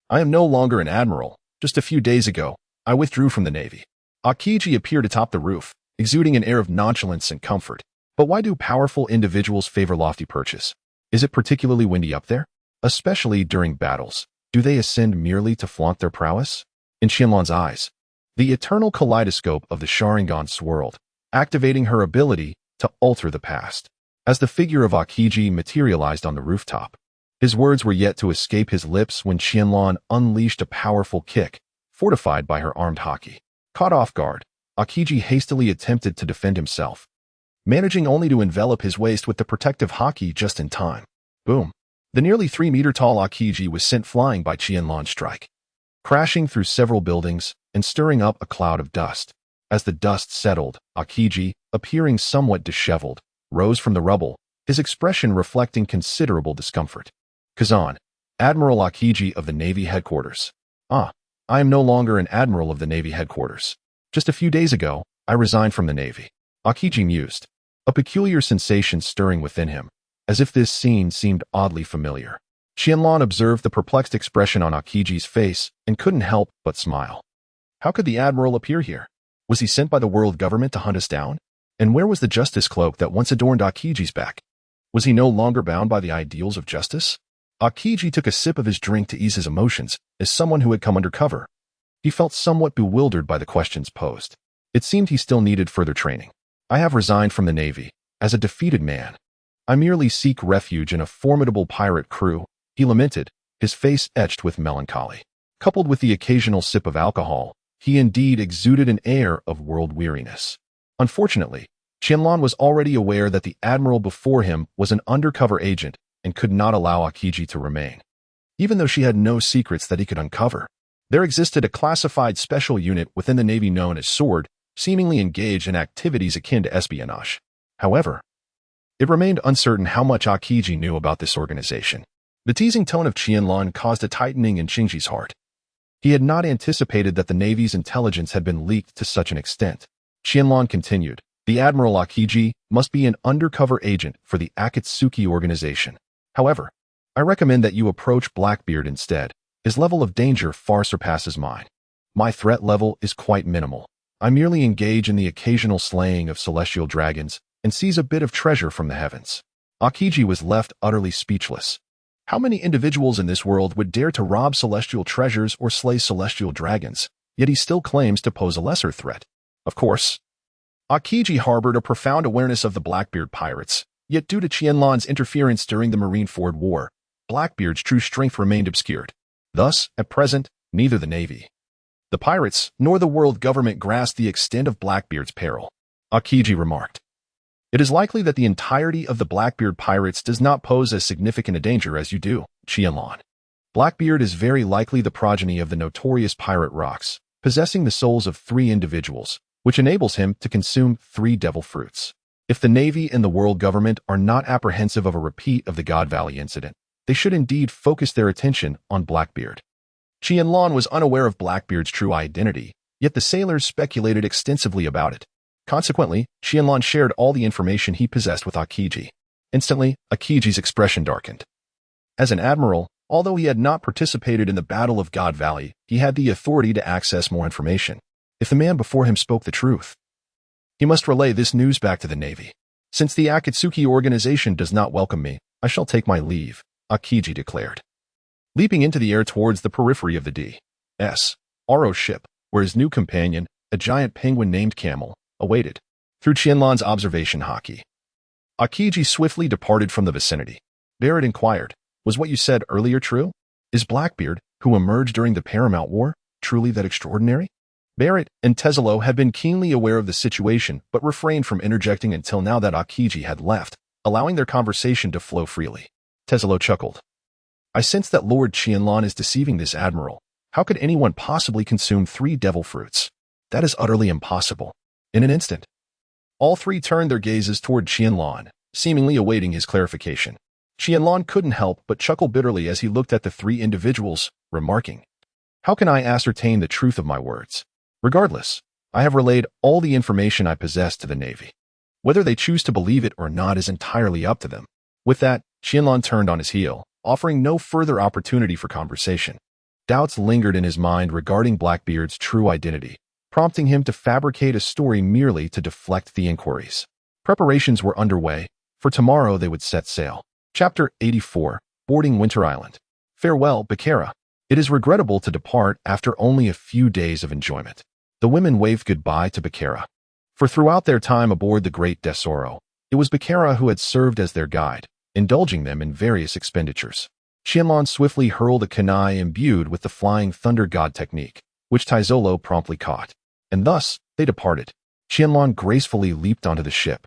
S1: I am no longer an admiral. Just a few days ago, I withdrew from the Navy. Akiji appeared atop the roof, exuding an air of nonchalance and comfort. But why do powerful individuals favor lofty perches? Is it particularly windy up there? Especially during battles, do they ascend merely to flaunt their prowess? In Qianlan's eyes, the eternal kaleidoscope of the sharingan swirled, activating her ability to alter the past. As the figure of Akiji materialized on the rooftop, his words were yet to escape his lips when Qianlan unleashed a powerful kick, fortified by her armed haki. Caught off guard, Akiji hastily attempted to defend himself, managing only to envelop his waist with the protective haki just in time. Boom. The nearly 3-meter-tall Akiji was sent flying by Qianlan's strike, crashing through several buildings and stirring up a cloud of dust. As the dust settled, Akiji, appearing somewhat disheveled, rose from the rubble, his expression reflecting considerable discomfort. Kazan, Admiral Akiji of the Navy Headquarters. I am no longer an admiral of the Navy Headquarters. Just a few days ago, I resigned from the Navy. Akiji mused, a peculiar sensation stirring within him, as if this scene seemed oddly familiar. Qianlan observed the perplexed expression on Akiji's face and couldn't help but smile. How could the admiral appear here? Was he sent by the world government to hunt us down? And where was the justice cloak that once adorned Akiji's back? Was he no longer bound by the ideals of justice? Akiji took a sip of his drink to ease his emotions, as someone who had come under cover. He felt somewhat bewildered by the questions posed. It seemed he still needed further training. I have resigned from the Navy, as a defeated man. I merely seek refuge in a formidable pirate crew, he lamented, his face etched with melancholy. Coupled with the occasional sip of alcohol, he indeed exuded an air of world weariness. Unfortunately, Qianlan was already aware that the admiral before him was an undercover agent and could not allow Akiji to remain. Even though she had no secrets that he could uncover, there existed a classified special unit within the Navy known as SWORD, seemingly engaged in activities akin to espionage. However, it remained uncertain how much Akiji knew about this organization. The teasing tone of Qianlan caused a tightening in Qingji's heart. He had not anticipated that the Navy's intelligence had been leaked to such an extent. Qianlan continued, the Admiral Akiji must be an undercover agent for the Akatsuki organization. However, I recommend that you approach Blackbeard instead. His level of danger far surpasses mine. My threat level is quite minimal. I merely engage in the occasional slaying of celestial dragons and seize a bit of treasure from the heavens. Akiji was left utterly speechless. How many individuals in this world would dare to rob celestial treasures or slay celestial dragons, yet he still claims to pose a lesser threat? Of course, Akiji harbored a profound awareness of the Blackbeard pirates, yet due to Qianlan's interference during the Marineford War, Blackbeard's true strength remained obscured. Thus, at present, neither the Navy, the pirates, nor the world government grasped the extent of Blackbeard's peril. Akiji remarked, it is likely that the entirety of the Blackbeard pirates does not pose as significant a danger as you do, Qianlan. Blackbeard is very likely the progeny of the notorious pirate rocks, possessing the souls of 3 individuals, which enables him to consume 3 devil fruits. If the Navy and the world government are not apprehensive of a repeat of the God Valley incident, they should indeed focus their attention on Blackbeard. Qianlan was unaware of Blackbeard's true identity, yet the sailors speculated extensively about it. Consequently, Qianlan shared all the information he possessed with Akiji. Instantly, Akiji's expression darkened. As an admiral, although he had not participated in the Battle of God Valley, he had the authority to access more information. If the man before him spoke the truth, he must relay this news back to the Navy. Since the Akatsuki organization does not welcome me, I shall take my leave, Akiji declared. Leaping into the air towards the periphery of the Desarro ship, where his new companion, a giant penguin named Camel, awaited. Through Qianlan's observation haki, Akiji swiftly departed from the vicinity. Barrett inquired, was what you said earlier true? Is Blackbeard, who emerged during the Paramount War, truly that extraordinary? Barrett and Desarro had been keenly aware of the situation but refrained from interjecting until now that Akiji had left, allowing their conversation to flow freely. Desarro chuckled. I sense that Lord Qianlan is deceiving this admiral. How could anyone possibly consume 3 devil fruits? That is utterly impossible. In an instant, all 3 turned their gazes toward Qianlan, seemingly awaiting his clarification. Qianlan couldn't help but chuckle bitterly as he looked at the 3 individuals, remarking, how can I ascertain the truth of my words? Regardless, I have relayed all the information I possess to the Navy. Whether they choose to believe it or not is entirely up to them. With that, Qianlan turned on his heel, offering no further opportunity for conversation. Doubts lingered in his mind regarding Blackbeard's true identity, prompting him to fabricate a story merely to deflect the inquiries. Preparations were underway. For tomorrow they would set sail. Chapter 84, Boarding Winter Island. Farewell, Bakara. It is regrettable to depart after only a few days of enjoyment. The women waved goodbye to Bakara. For throughout their time aboard the Great Desarro, it was Bakara who had served as their guide, indulging them in various expenditures. Qianlan swiftly hurled a kunai imbued with the Flying Thunder God technique, which Taizolo promptly caught. And thus, they departed. Qianlan gracefully leaped onto the ship,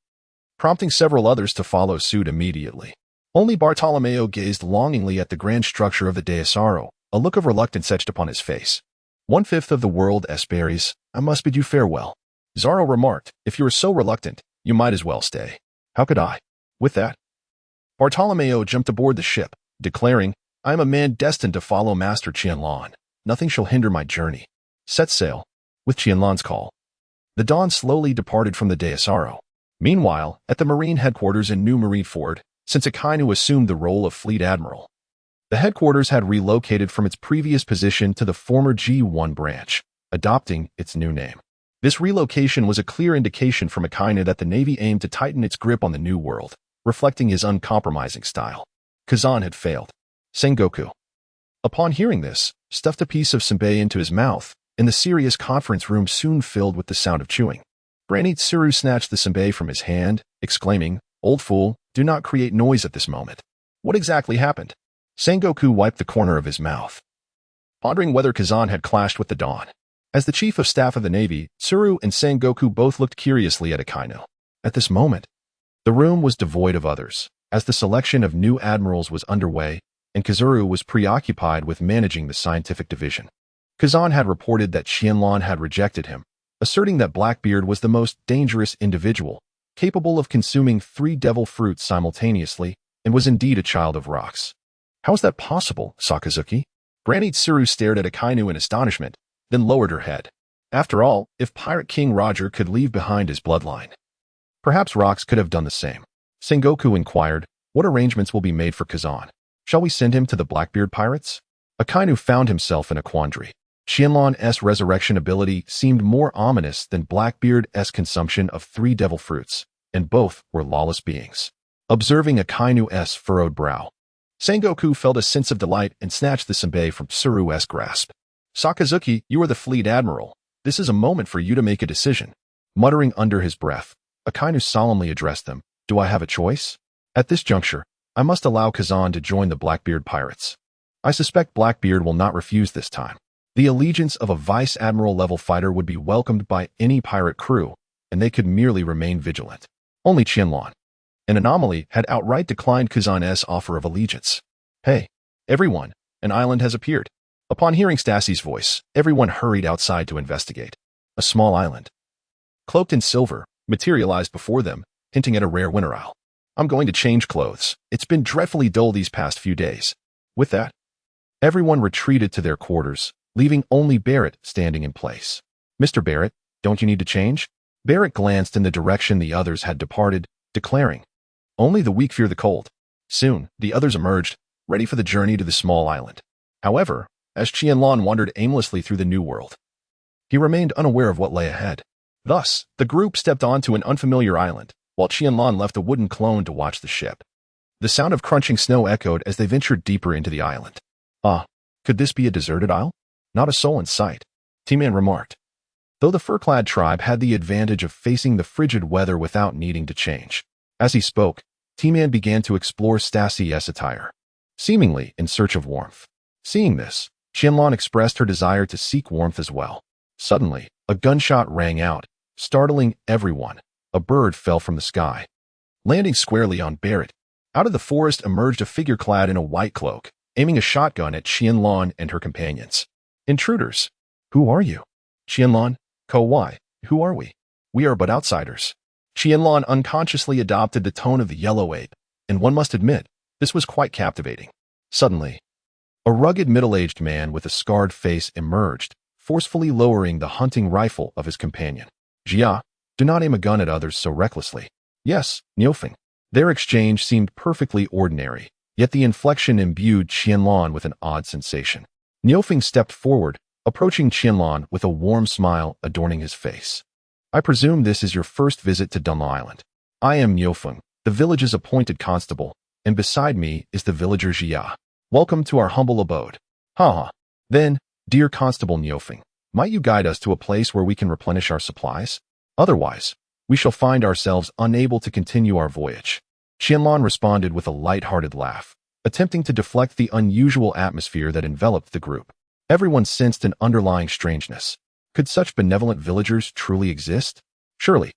S1: prompting several others to follow suit immediately. Only Bartolomeo gazed longingly at the grand structure of the Desarro, a look of reluctance etched upon his face. 1/5 of the world berries, I must bid you farewell. Desarro remarked, if you are so reluctant, you might as well stay. How could I? With that, Bartolomeo jumped aboard the ship, declaring, I am a man destined to follow Master Qianlan. Nothing shall hinder my journey. Set sail, with Qianlan's call. The dawn slowly departed from the Desarro. Meanwhile, at the Marine headquarters in New Marineford, since Akainu assumed the role of Fleet Admiral, the headquarters had relocated from its previous position to the former G1 branch, adopting its new name. This relocation was a clear indication from Akainu that the Navy aimed to tighten its grip on the new world, reflecting his uncompromising style. Kazan had failed. Sengoku, upon hearing this, stuffed a piece of senbei into his mouth, and the serious conference room soon filled with the sound of chewing. Granite Tsuru snatched the senbei from his hand, exclaiming, Old fool, do not create noise at this moment. What exactly happened? Sengoku wiped the corner of his mouth, pondering whether Kazan had clashed with the dawn. As the chief of staff of the Navy, Tsuru and Sengoku both looked curiously at Akainu. At this moment, the room was devoid of others, as the selection of new admirals was underway, and Kazuru was preoccupied with managing the scientific division. Kazan had reported that Qianlan had rejected him, asserting that Blackbeard was the most dangerous individual, capable of consuming 3 devil fruits simultaneously, and was indeed a child of rocks. How is that possible, Sakazuki? Granny Tsuru stared at Akainu in astonishment, then lowered her head. After all, if Pirate King Roger could leave behind his bloodline, perhaps rocks could have done the same. Sengoku inquired, what arrangements will be made for Kazan? Shall we send him to the Blackbeard pirates? Akainu found himself in a quandary. Qianlan's resurrection ability seemed more ominous than Blackbeard's consumption of 3 devil fruits, and both were lawless beings. Observing Akainu's furrowed brow, Sengoku felt a sense of delight and snatched the senbei from Tsuru's grasp. Sakazuki, you are the fleet admiral. This is a moment for you to make a decision. Muttering under his breath, Akainu solemnly addressed them. Do I have a choice? At this juncture, I must allow Kazan to join the Blackbeard pirates. I suspect Blackbeard will not refuse this time. The allegiance of a vice admiral level fighter would be welcomed by any pirate crew, and they could merely remain vigilant. Only Qianlan, an anomaly, had outright declined Kazan's offer of allegiance. Hey, everyone, an island has appeared. Upon hearing Stassi's voice, everyone hurried outside to investigate. A small island, cloaked in silver, materialized before them, hinting at a rare winter isle. I'm going to change clothes. It's been dreadfully dull these past few days. With that, everyone retreated to their quarters, leaving only Barrett standing in place. Mr. Barrett, don't you need to change? Barrett glanced in the direction the others had departed, declaring, only the weak fear the cold. Soon, the others emerged, ready for the journey to the small island. However, as Qianlan wandered aimlessly through the new world, he remained unaware of what lay ahead. Thus, the group stepped onto an unfamiliar island, while Qianlan left a wooden clone to watch the ship. The sound of crunching snow echoed as they ventured deeper into the island. Ah, could this be a deserted isle? Not a soul in sight, Timan remarked. Though the fur-clad tribe had the advantage of facing the frigid weather without needing to change. As he spoke, Timan began to explore Stassi's attire, seemingly in search of warmth. Seeing this, Qianlan expressed her desire to seek warmth as well. Suddenly, a gunshot rang out, startling everyone. A bird fell from the sky, landing squarely on Barrett. Out of the forest emerged a figure clad in a white cloak, aiming a shotgun at Qianlan and her companions. Intruders. Who are you? Qianlan, Ko-wai, who are we? We are but outsiders. Qianlan unconsciously adopted the tone of the yellow ape, and one must admit, this was quite captivating. Suddenly, a rugged middle-aged man with a scarred face emerged, forcefully lowering the hunting rifle of his companion. Jia, do not aim a gun at others so recklessly. Yes, Niufeng. Their exchange seemed perfectly ordinary, yet the inflection imbued Qianlan with an odd sensation. Niufeng stepped forward, approaching Qianlan with a warm smile adorning his face. I presume this is your first visit to Dunlaw Island. I am Niufeng, the village's appointed constable, and beside me is the villager Jia. Welcome to our humble abode. Ha. Then, dear Constable Niufeng, might you guide us to a place where we can replenish our supplies? Otherwise, we shall find ourselves unable to continue our voyage. Qianlan responded with a light-hearted laugh, attempting to deflect the unusual atmosphere that enveloped the group. Everyone sensed an underlying strangeness. Could such benevolent villagers truly exist? Surely,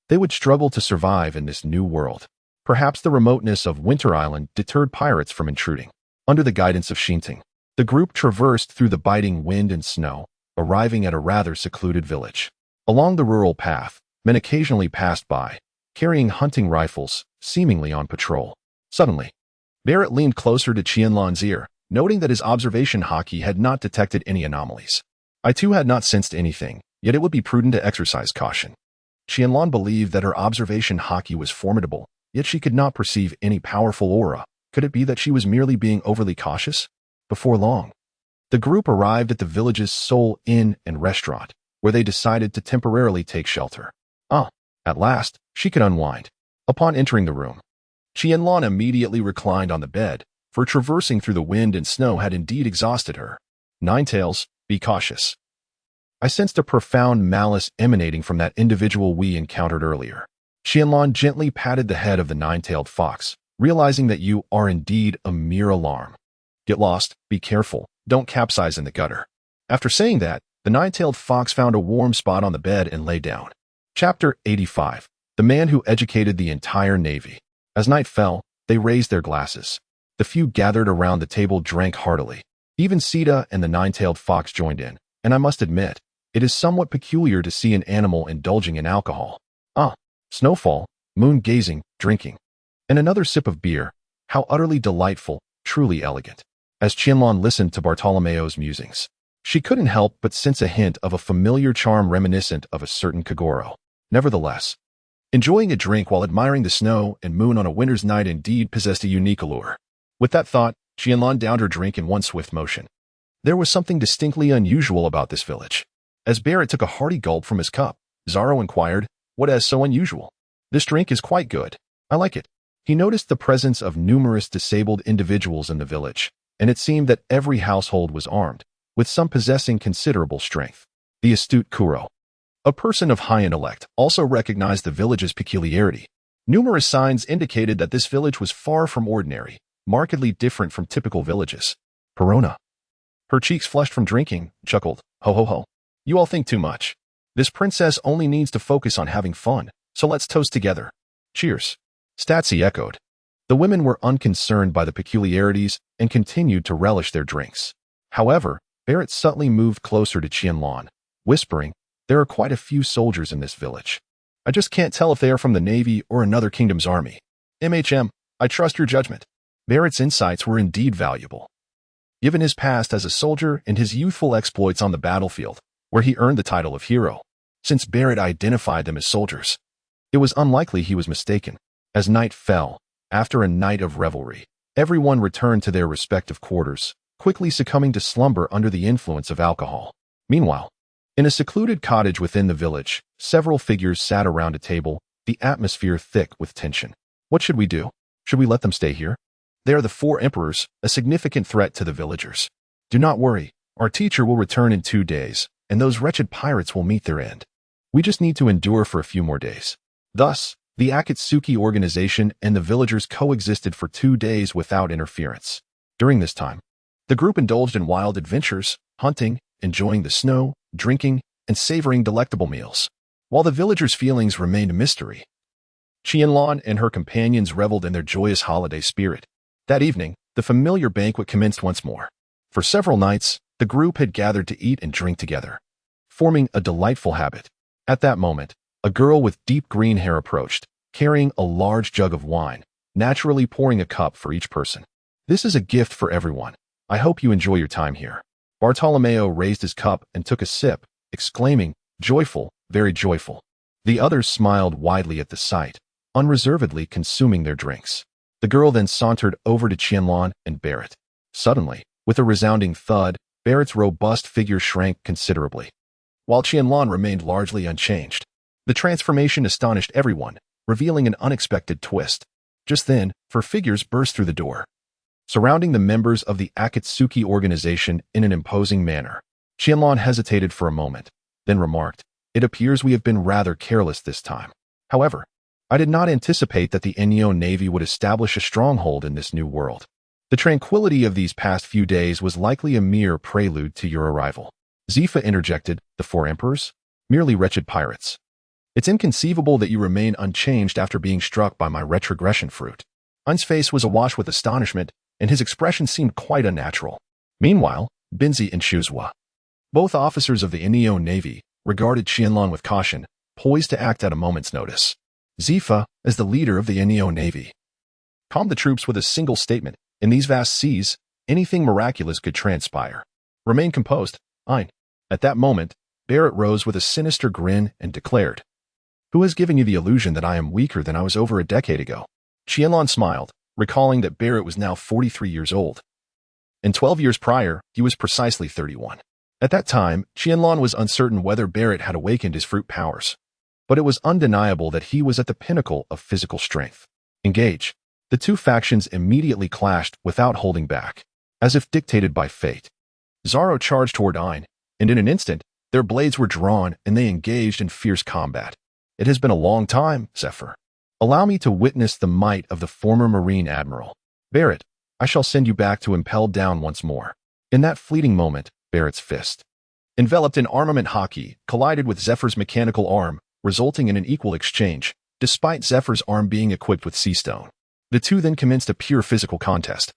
S1: they would struggle to survive in this new world. Perhaps the remoteness of Winter Island deterred pirates from intruding. Under the guidance of Shinting, the group traversed through the biting wind and snow, arriving at a rather secluded village. Along the rural path, men occasionally passed by, carrying hunting rifles, seemingly on patrol. Suddenly, Barrett leaned closer to Qianlan's ear, noting that his observation haki had not detected any anomalies. I too had not sensed anything, yet it would be prudent to exercise caution. Qianlan believed that her observation haki was formidable, yet she could not perceive any powerful aura. Could it be that she was merely being overly cautious? Before long, the group arrived at the village's sole inn and restaurant, where they decided to temporarily take shelter. At last, she could unwind. Upon entering the room, Qianlan immediately reclined on the bed, for traversing through the wind and snow had indeed exhausted her. Ninetails, be cautious. I sensed a profound malice emanating from that individual we encountered earlier. Qianlan gently patted the head of the nine-tailed fox, realizing that you are indeed a mere alarm. Get lost, be careful, don't capsize in the gutter. After saying that, the nine-tailed fox found a warm spot on the bed and lay down. Chapter 85. The Man Who Educated the Entire Navy. As night fell, they raised their glasses. The few gathered around the table drank heartily. Even Sita and the nine-tailed fox joined in, and I must admit, it is somewhat peculiar to see an animal indulging in alcohol. Snowfall, moon-gazing, drinking. And another sip of beer. How utterly delightful, truly elegant. As Qianlan listened to Bartolomeo's musings, she couldn't help but sense a hint of a familiar charm reminiscent of a certain Kagoro. Nevertheless, enjoying a drink while admiring the snow and moon on a winter's night indeed possessed a unique allure. With that thought, Qianlan downed her drink in one swift motion. There was something distinctly unusual about this village. As Barrett took a hearty gulp from his cup, Desarro inquired, "What is so unusual?" "This drink is quite good. I like it." He noticed the presence of numerous disabled individuals in the village, and it seemed that every household was armed, with some possessing considerable strength. The astute Kuro, a person of high intellect, also recognized the village's peculiarity. Numerous signs indicated that this village was far from ordinary, markedly different from typical villages. Perona, her cheeks flushed from drinking, chuckled, "Ho ho ho. You all think too much. This princess only needs to focus on having fun, so let's toast together. Cheers." Statsy echoed. The women were unconcerned by the peculiarities and continued to relish their drinks. However, Barrett subtly moved closer to Qianlan, whispering, "There are quite a few soldiers in this village. I just can't tell if they are from the Navy or another kingdom's army. I trust your judgment." Barrett's insights were indeed valuable. Given his past as a soldier and his youthful exploits on the battlefield, where he earned the title of hero, since Barrett identified them as soldiers, it was unlikely he was mistaken. As night fell, after a night of revelry, everyone returned to their respective quarters, quickly succumbing to slumber under the influence of alcohol. Meanwhile, in a secluded cottage within the village, several figures sat around a table, the atmosphere thick with tension. What should we do? Should we let them stay here? They are the four emperors, a significant threat to the villagers. Do not worry, our teacher will return in 2 days, and those wretched pirates will meet their end. We just need to endure for a few more days. Thus, the Akatsuki organization and the villagers coexisted for 2 days without interference. During this time, the group indulged in wild adventures, hunting, enjoying the snow, drinking, and savoring delectable meals, while the villagers' feelings remained a mystery. Qianlan and her companions reveled in their joyous holiday spirit. That evening, the familiar banquet commenced once more. For several nights, the group had gathered to eat and drink together, forming a delightful habit. At that moment, a girl with deep green hair approached, carrying a large jug of wine, naturally pouring a cup for each person. "This is a gift for everyone. I hope you enjoy your time here." Bartolomeo raised his cup and took a sip, exclaiming, "Joyful, very joyful." The others smiled widely at the sight, unreservedly consuming their drinks. The girl then sauntered over to Qianlan and Barrett. Suddenly, with a resounding thud, Barrett's robust figure shrank considerably, while Qianlan remained largely unchanged. The transformation astonished everyone, revealing an unexpected twist. Just then, 4 figures burst through the door, surrounding the members of the Akatsuki organization in an imposing manner. Qianlan hesitated for a moment, then remarked, "It appears we have been rather careless this time. However, I did not anticipate that the Enyo Navy would establish a stronghold in this new world. The tranquility of these past few days was likely a mere prelude to your arrival." Zifa interjected, "The 4 emperors? Merely wretched pirates." It's inconceivable that you remain unchanged after being struck by my retrogression fruit. Ein's face was awash with astonishment, and his expression seemed quite unnatural. Meanwhile, Binzi and Shuzhua, both officers of the Inyo Navy, regarded Qianlan with caution, poised to act at a moment's notice. Zifa, as the leader of the Inyo Navy, calmed the troops with a single statement. In these vast seas, anything miraculous could transpire. Remain composed, Ein. At that moment, Barrett rose with a sinister grin and declared, "Who has given you the illusion that I am weaker than I was over a decade ago?" Qianlan smiled, recalling that Barrett was now 43 years old. And 12 years prior, he was precisely 31. At that time, Qianlan was uncertain whether Barrett had awakened his fruit powers. But it was undeniable that he was at the pinnacle of physical strength. Engage. The two factions immediately clashed without holding back, as if dictated by fate. Desarro charged toward Ein, and in an instant, their blades were drawn and they engaged in fierce combat. It has been a long time, Zephyr. Allow me to witness the might of the former Marine Admiral. Barrett, I shall send you back to impel down once more. In that fleeting moment, Barrett's fist, enveloped in armament haki, collided with Zephyr's mechanical arm, resulting in an equal exchange, despite Zephyr's arm being equipped with sea stone. The two then commenced a pure physical contest.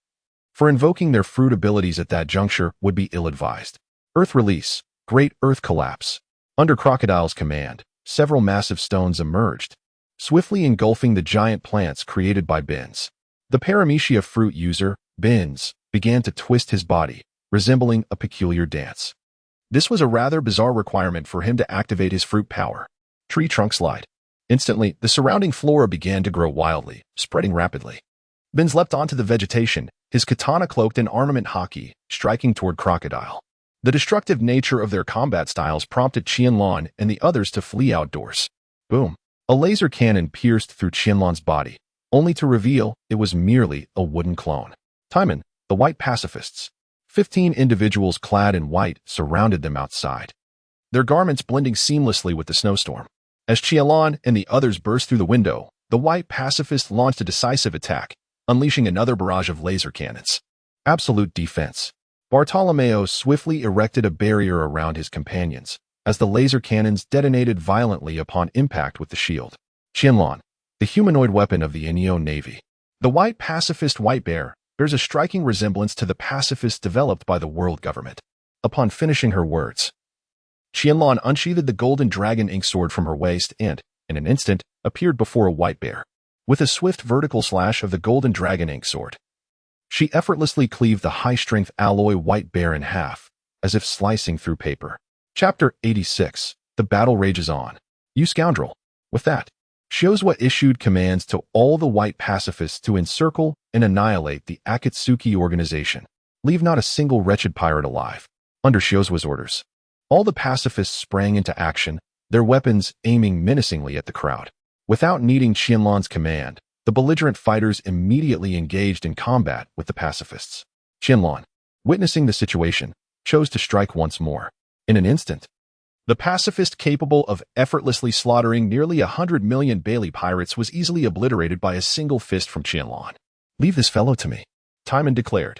S1: For invoking their fruit abilities at that juncture would be ill-advised. Earth release, great earth collapse. Under Crocodile's command, several massive stones emerged, swiftly engulfing the giant plants created by Bins. The Paramecia fruit user, Bins, began to twist his body, resembling a peculiar dance. This was a rather bizarre requirement for him to activate his fruit power. Tree trunk slide. Instantly, the surrounding flora began to grow wildly, spreading rapidly. Bins leapt onto the vegetation, his katana cloaked in armament haki, striking toward Crocodile. The destructive nature of their combat styles prompted Qianlan and the others to flee outdoors. Boom. A laser cannon pierced through Qianlan's body, only to reveal it was merely a wooden clone. Timan, the white pacifists. 15 individuals clad in white surrounded them outside, their garments blending seamlessly with the snowstorm. As Qianlan and the others burst through the window, the white pacifists launched a decisive attack, unleashing another barrage of laser cannons. Absolute defense. Bartolomeo swiftly erected a barrier around his companions, as the laser cannons detonated violently upon impact with the shield. Qianlan, the humanoid weapon of the Inyo Navy. The white pacifist White Bear bears a striking resemblance to the pacifist developed by the world government. Upon finishing her words, Qianlan unsheathed the golden dragon ink sword from her waist and, in an instant, appeared before a White Bear. With a swift vertical slash of the golden dragon ink sword, she effortlessly cleaved the high-strength alloy White Bear in half, as if slicing through paper. Chapter 86. The battle rages on. You scoundrel. With that, Shozua issued commands to all the white pacifists to encircle and annihilate the Akatsuki organization. Leave not a single wretched pirate alive. Under Shozua's orders, all the pacifists sprang into action, their weapons aiming menacingly at the crowd. Without needing Qianlan's command, the belligerent fighters immediately engaged in combat with the pacifists. Qianlan, witnessing the situation, chose to strike once more. In an instant, the pacifist capable of effortlessly slaughtering nearly 100 million Bailey pirates was easily obliterated by a single fist from Qianlan. Leave this fellow to me, Timan declared,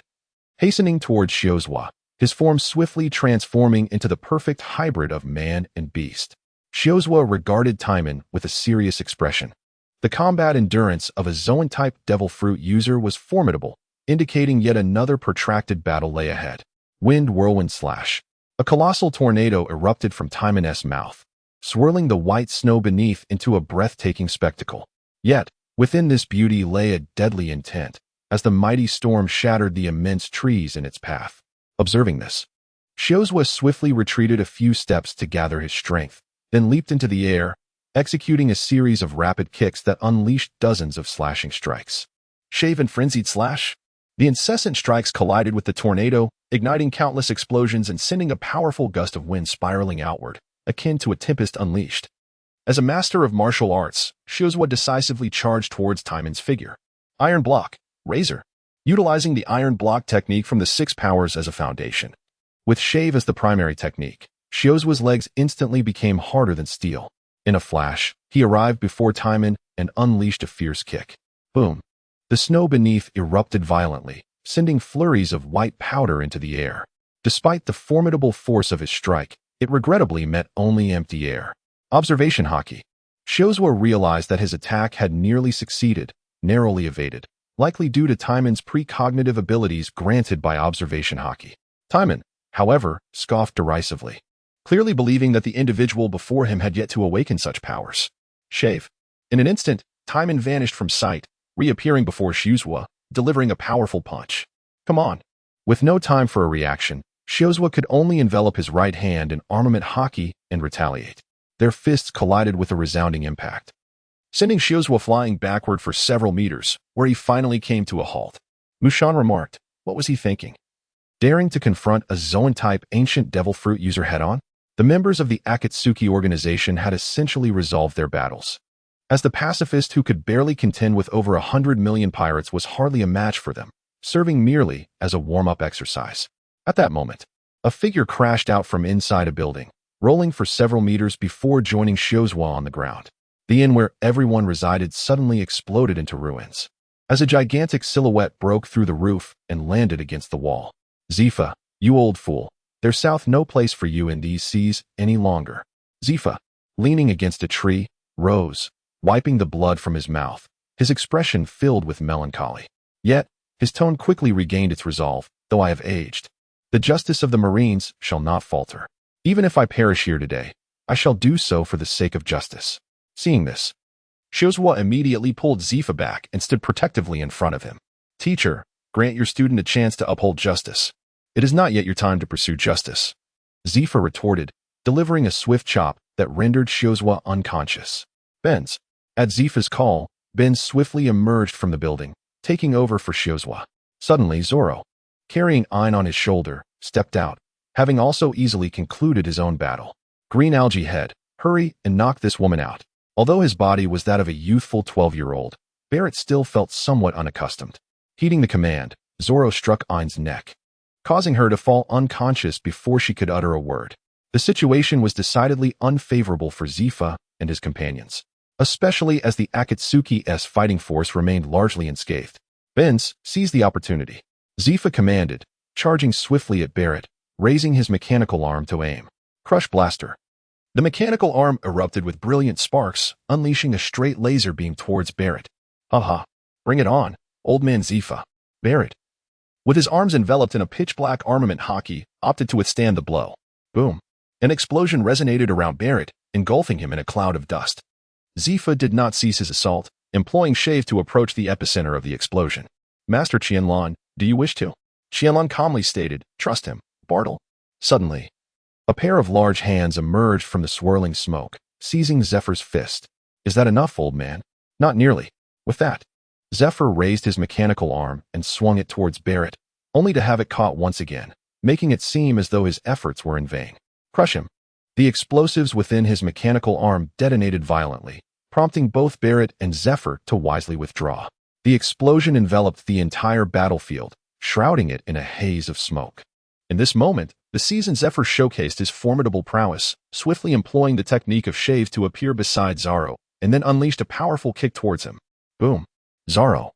S1: hastening towards Shozua, his form swiftly transforming into the perfect hybrid of man and beast. Shozua regarded Timan with a serious expression. The combat endurance of a Zoan-type devil fruit user was formidable, indicating yet another protracted battle lay ahead. Wind whirlwind slash. A colossal tornado erupted from Timan's mouth, swirling the white snow beneath into a breathtaking spectacle. Yet, within this beauty lay a deadly intent, as the mighty storm shattered the immense trees in its path. Observing this, Shozua swiftly retreated a few steps to gather his strength, then leaped into the air, executing a series of rapid kicks that unleashed dozens of slashing strikes. Shave and frenzied slash. The incessant strikes collided with the tornado, igniting countless explosions and sending a powerful gust of wind spiraling outward, akin to a tempest unleashed. As a master of martial arts, Shozua decisively charged towards Timan's figure. Iron block, razor. Utilizing the iron block technique from the Six Powers as a foundation. With shave as the primary technique, Shozua's legs instantly became harder than steel. In a flash, he arrived before Timan and unleashed a fierce kick. Boom. The snow beneath erupted violently, sending flurries of white powder into the air. Despite the formidable force of his strike, it regrettably met only empty air. Observation haki. Shiozua realized that his attack had nearly succeeded, narrowly evaded, likely due to Timan's precognitive abilities granted by observation haki. Timan, however, scoffed derisively, clearly believing that the individual before him had yet to awaken such powers. Shave. In an instant, Timan vanished from sight, reappearing before Shiozua, delivering a powerful punch. Come on. With no time for a reaction, Shiozua could only envelop his right hand in armament haki and retaliate. Their fists collided with a resounding impact, sending Shiozua flying backward for several meters, where he finally came to a halt. Mushan remarked, what was he thinking? Daring to confront a Zoan-type ancient devil fruit user head-on? The members of the Akatsuki organization had essentially resolved their battles, as the pacifist who could barely contend with over 100 million pirates was hardly a match for them, serving merely as a warm-up exercise. At that moment, a figure crashed out from inside a building, rolling for several meters before joining Shiozua on the ground. The inn where everyone resided suddenly exploded into ruins, as a gigantic silhouette broke through the roof and landed against the wall. Zifa, you old fool. There's no place for you in these seas any longer. Zifa, leaning against a tree, rose, wiping the blood from his mouth, his expression filled with melancholy. Yet, his tone quickly regained its resolve, though I have aged. The justice of the Marines shall not falter. Even if I perish here today, I shall do so for the sake of justice. Seeing this, Shiozua immediately pulled Zifa back and stood protectively in front of him. Teacher, grant your student a chance to uphold justice. It is not yet your time to pursue justice. Zifa retorted, delivering a swift chop that rendered Shiozua unconscious. Benz. At Zifa's call, Ben swiftly emerged from the building, taking over for Shiozua. Suddenly, Zoro, carrying Ein on his shoulder, stepped out, having also easily concluded his own battle. Green Algae Head, hurry and knock this woman out. Although his body was that of a youthful 12-year-old, Barrett still felt somewhat unaccustomed. Heeding the command, Zoro struck Ein's neck, causing her to fall unconscious before she could utter a word. The situation was decidedly unfavorable for Zifa and his companions, especially as the Akatsuki's fighting force remained largely unscathed. Benz seized the opportunity. Zifa commanded, charging swiftly at Barrett, raising his mechanical arm to aim. Crush Blaster. The mechanical arm erupted with brilliant sparks, unleashing a straight laser beam towards Barrett. Haha, bring it on, old man Zifa. Barrett, with his arms enveloped in a pitch-black armament haki, opted to withstand the blow. Boom. An explosion resonated around Barrett, engulfing him in a cloud of dust. Zifa did not cease his assault, employing Shave to approach the epicenter of the explosion. Master Qianlan, do you wish to? Qianlan calmly stated, trust him, Bartle. Suddenly, a pair of large hands emerged from the swirling smoke, seizing Zephyr's fist. Is that enough, old man? Not nearly. With that, Zephyr raised his mechanical arm and swung it towards Barrett, only to have it caught once again, making it seem as though his efforts were in vain. Crush him. The explosives within his mechanical arm detonated violently, prompting both Barrett and Zephyr to wisely withdraw. The explosion enveloped the entire battlefield, shrouding it in a haze of smoke. In this moment, the seasoned Zephyr showcased his formidable prowess, swiftly employing the technique of Shave to appear beside Zaro, and then unleashed a powerful kick towards him. Boom. Zaro,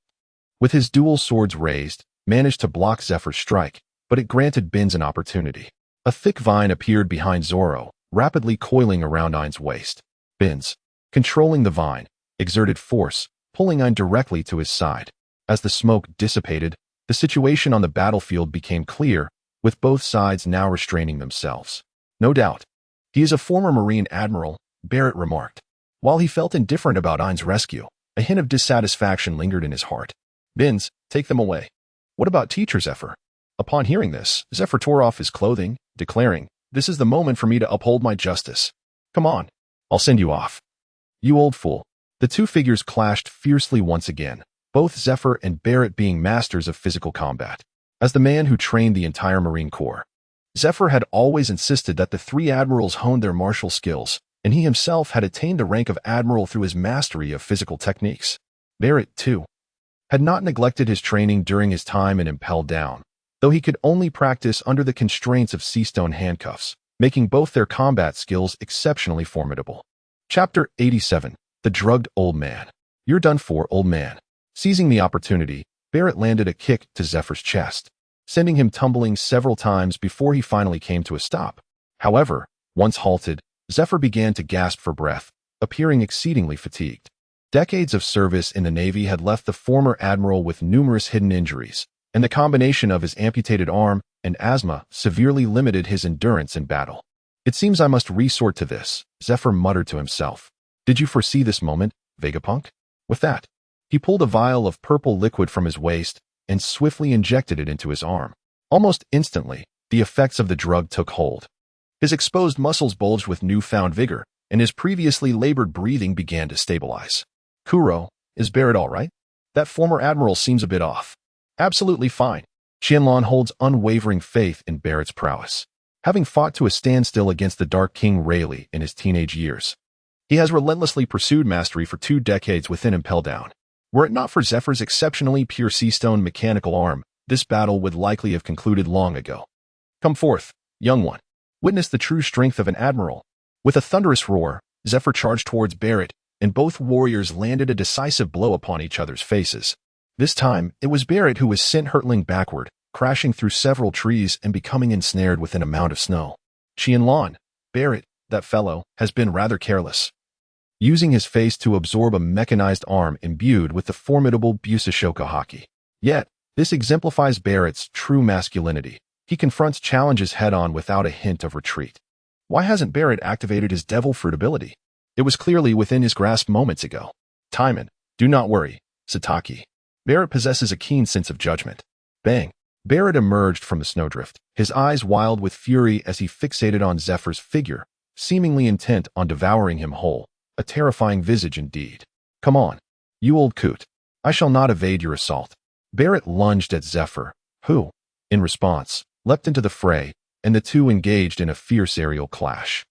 S1: with his dual swords raised, managed to block Zephyr's strike, but it granted Benz an opportunity. A thick vine appeared behind Zoro, rapidly coiling around Ein's waist. Benz, controlling the vine, exerted force, pulling Ein directly to his side. As the smoke dissipated, the situation on the battlefield became clear, with both sides now restraining themselves. No doubt. He is a former Marine Admiral, Barrett remarked. While he felt indifferent about Ein's rescue, a hint of dissatisfaction lingered in his heart. Benz, take them away. What about Teacher Zephyr? Upon hearing this, Zephyr tore off his clothing, declaring, this is the moment for me to uphold my justice. Come on, I'll send you off. You old fool. The two figures clashed fiercely once again, both Zephyr and Barrett being masters of physical combat. As the man who trained the entire Marine Corps, Zephyr had always insisted that the three admirals honed their martial skills, and he himself had attained the rank of admiral through his mastery of physical techniques. Barrett, too, had not neglected his training during his time in Impel Down, though he could only practice under the constraints of sea-stone handcuffs, making both their combat skills exceptionally formidable. Chapter 87. The Drugged Old Man. You're done for, old man. Seizing the opportunity, Barrett landed a kick to Zephyr's chest, sending him tumbling several times before he finally came to a stop. However, once halted, Zephyr began to gasp for breath, appearing exceedingly fatigued. Decades of service in the Navy had left the former admiral with numerous hidden injuries, and the combination of his amputated arm and asthma severely limited his endurance in battle. "It seems I must resort to this," Zephyr muttered to himself. "Did you foresee this moment, Vegapunk?" With that, he pulled a vial of purple liquid from his waist and swiftly injected it into his arm. Almost instantly, the effects of the drug took hold. His exposed muscles bulged with newfound vigor, and his previously labored breathing began to stabilize. "Kuro, is Barrett all right? That former admiral seems a bit off." "Absolutely fine." Qianlan holds unwavering faith in Barrett's prowess. Having fought to a standstill against the Dark King Rayleigh in his teenage years, he has relentlessly pursued mastery for 2 decades within Impel Down. Were it not for Zephyr's exceptionally pure seastone mechanical arm, this battle would likely have concluded long ago. "Come forth, young one. Witness the true strength of an admiral." With a thunderous roar, Zephyr charged towards Barrett, and both warriors landed a decisive blow upon each other's faces. This time, it was Barrett who was sent hurtling backward, crashing through several trees and becoming ensnared within a mound of snow. "Qianlan, Barrett, that fellow, has been rather careless." Using his face to absorb a mechanized arm imbued with the formidable Busashoka haki. Yet, this exemplifies Barrett's true masculinity. He confronts challenges head-on without a hint of retreat. Why hasn't Barrett activated his devil fruit ability? It was clearly within his grasp moments ago. "Timan, do not worry, Sataki. Barrett possesses a keen sense of judgment." Bang! Barrett emerged from the snowdrift, his eyes wild with fury as he fixated on Zephyr's figure, seemingly intent on devouring him whole. A terrifying visage indeed. "Come on, you old coot. I shall not evade your assault." Barrett lunged at Zephyr, who, in response, leapt into the fray, and the two engaged in a fierce aerial clash.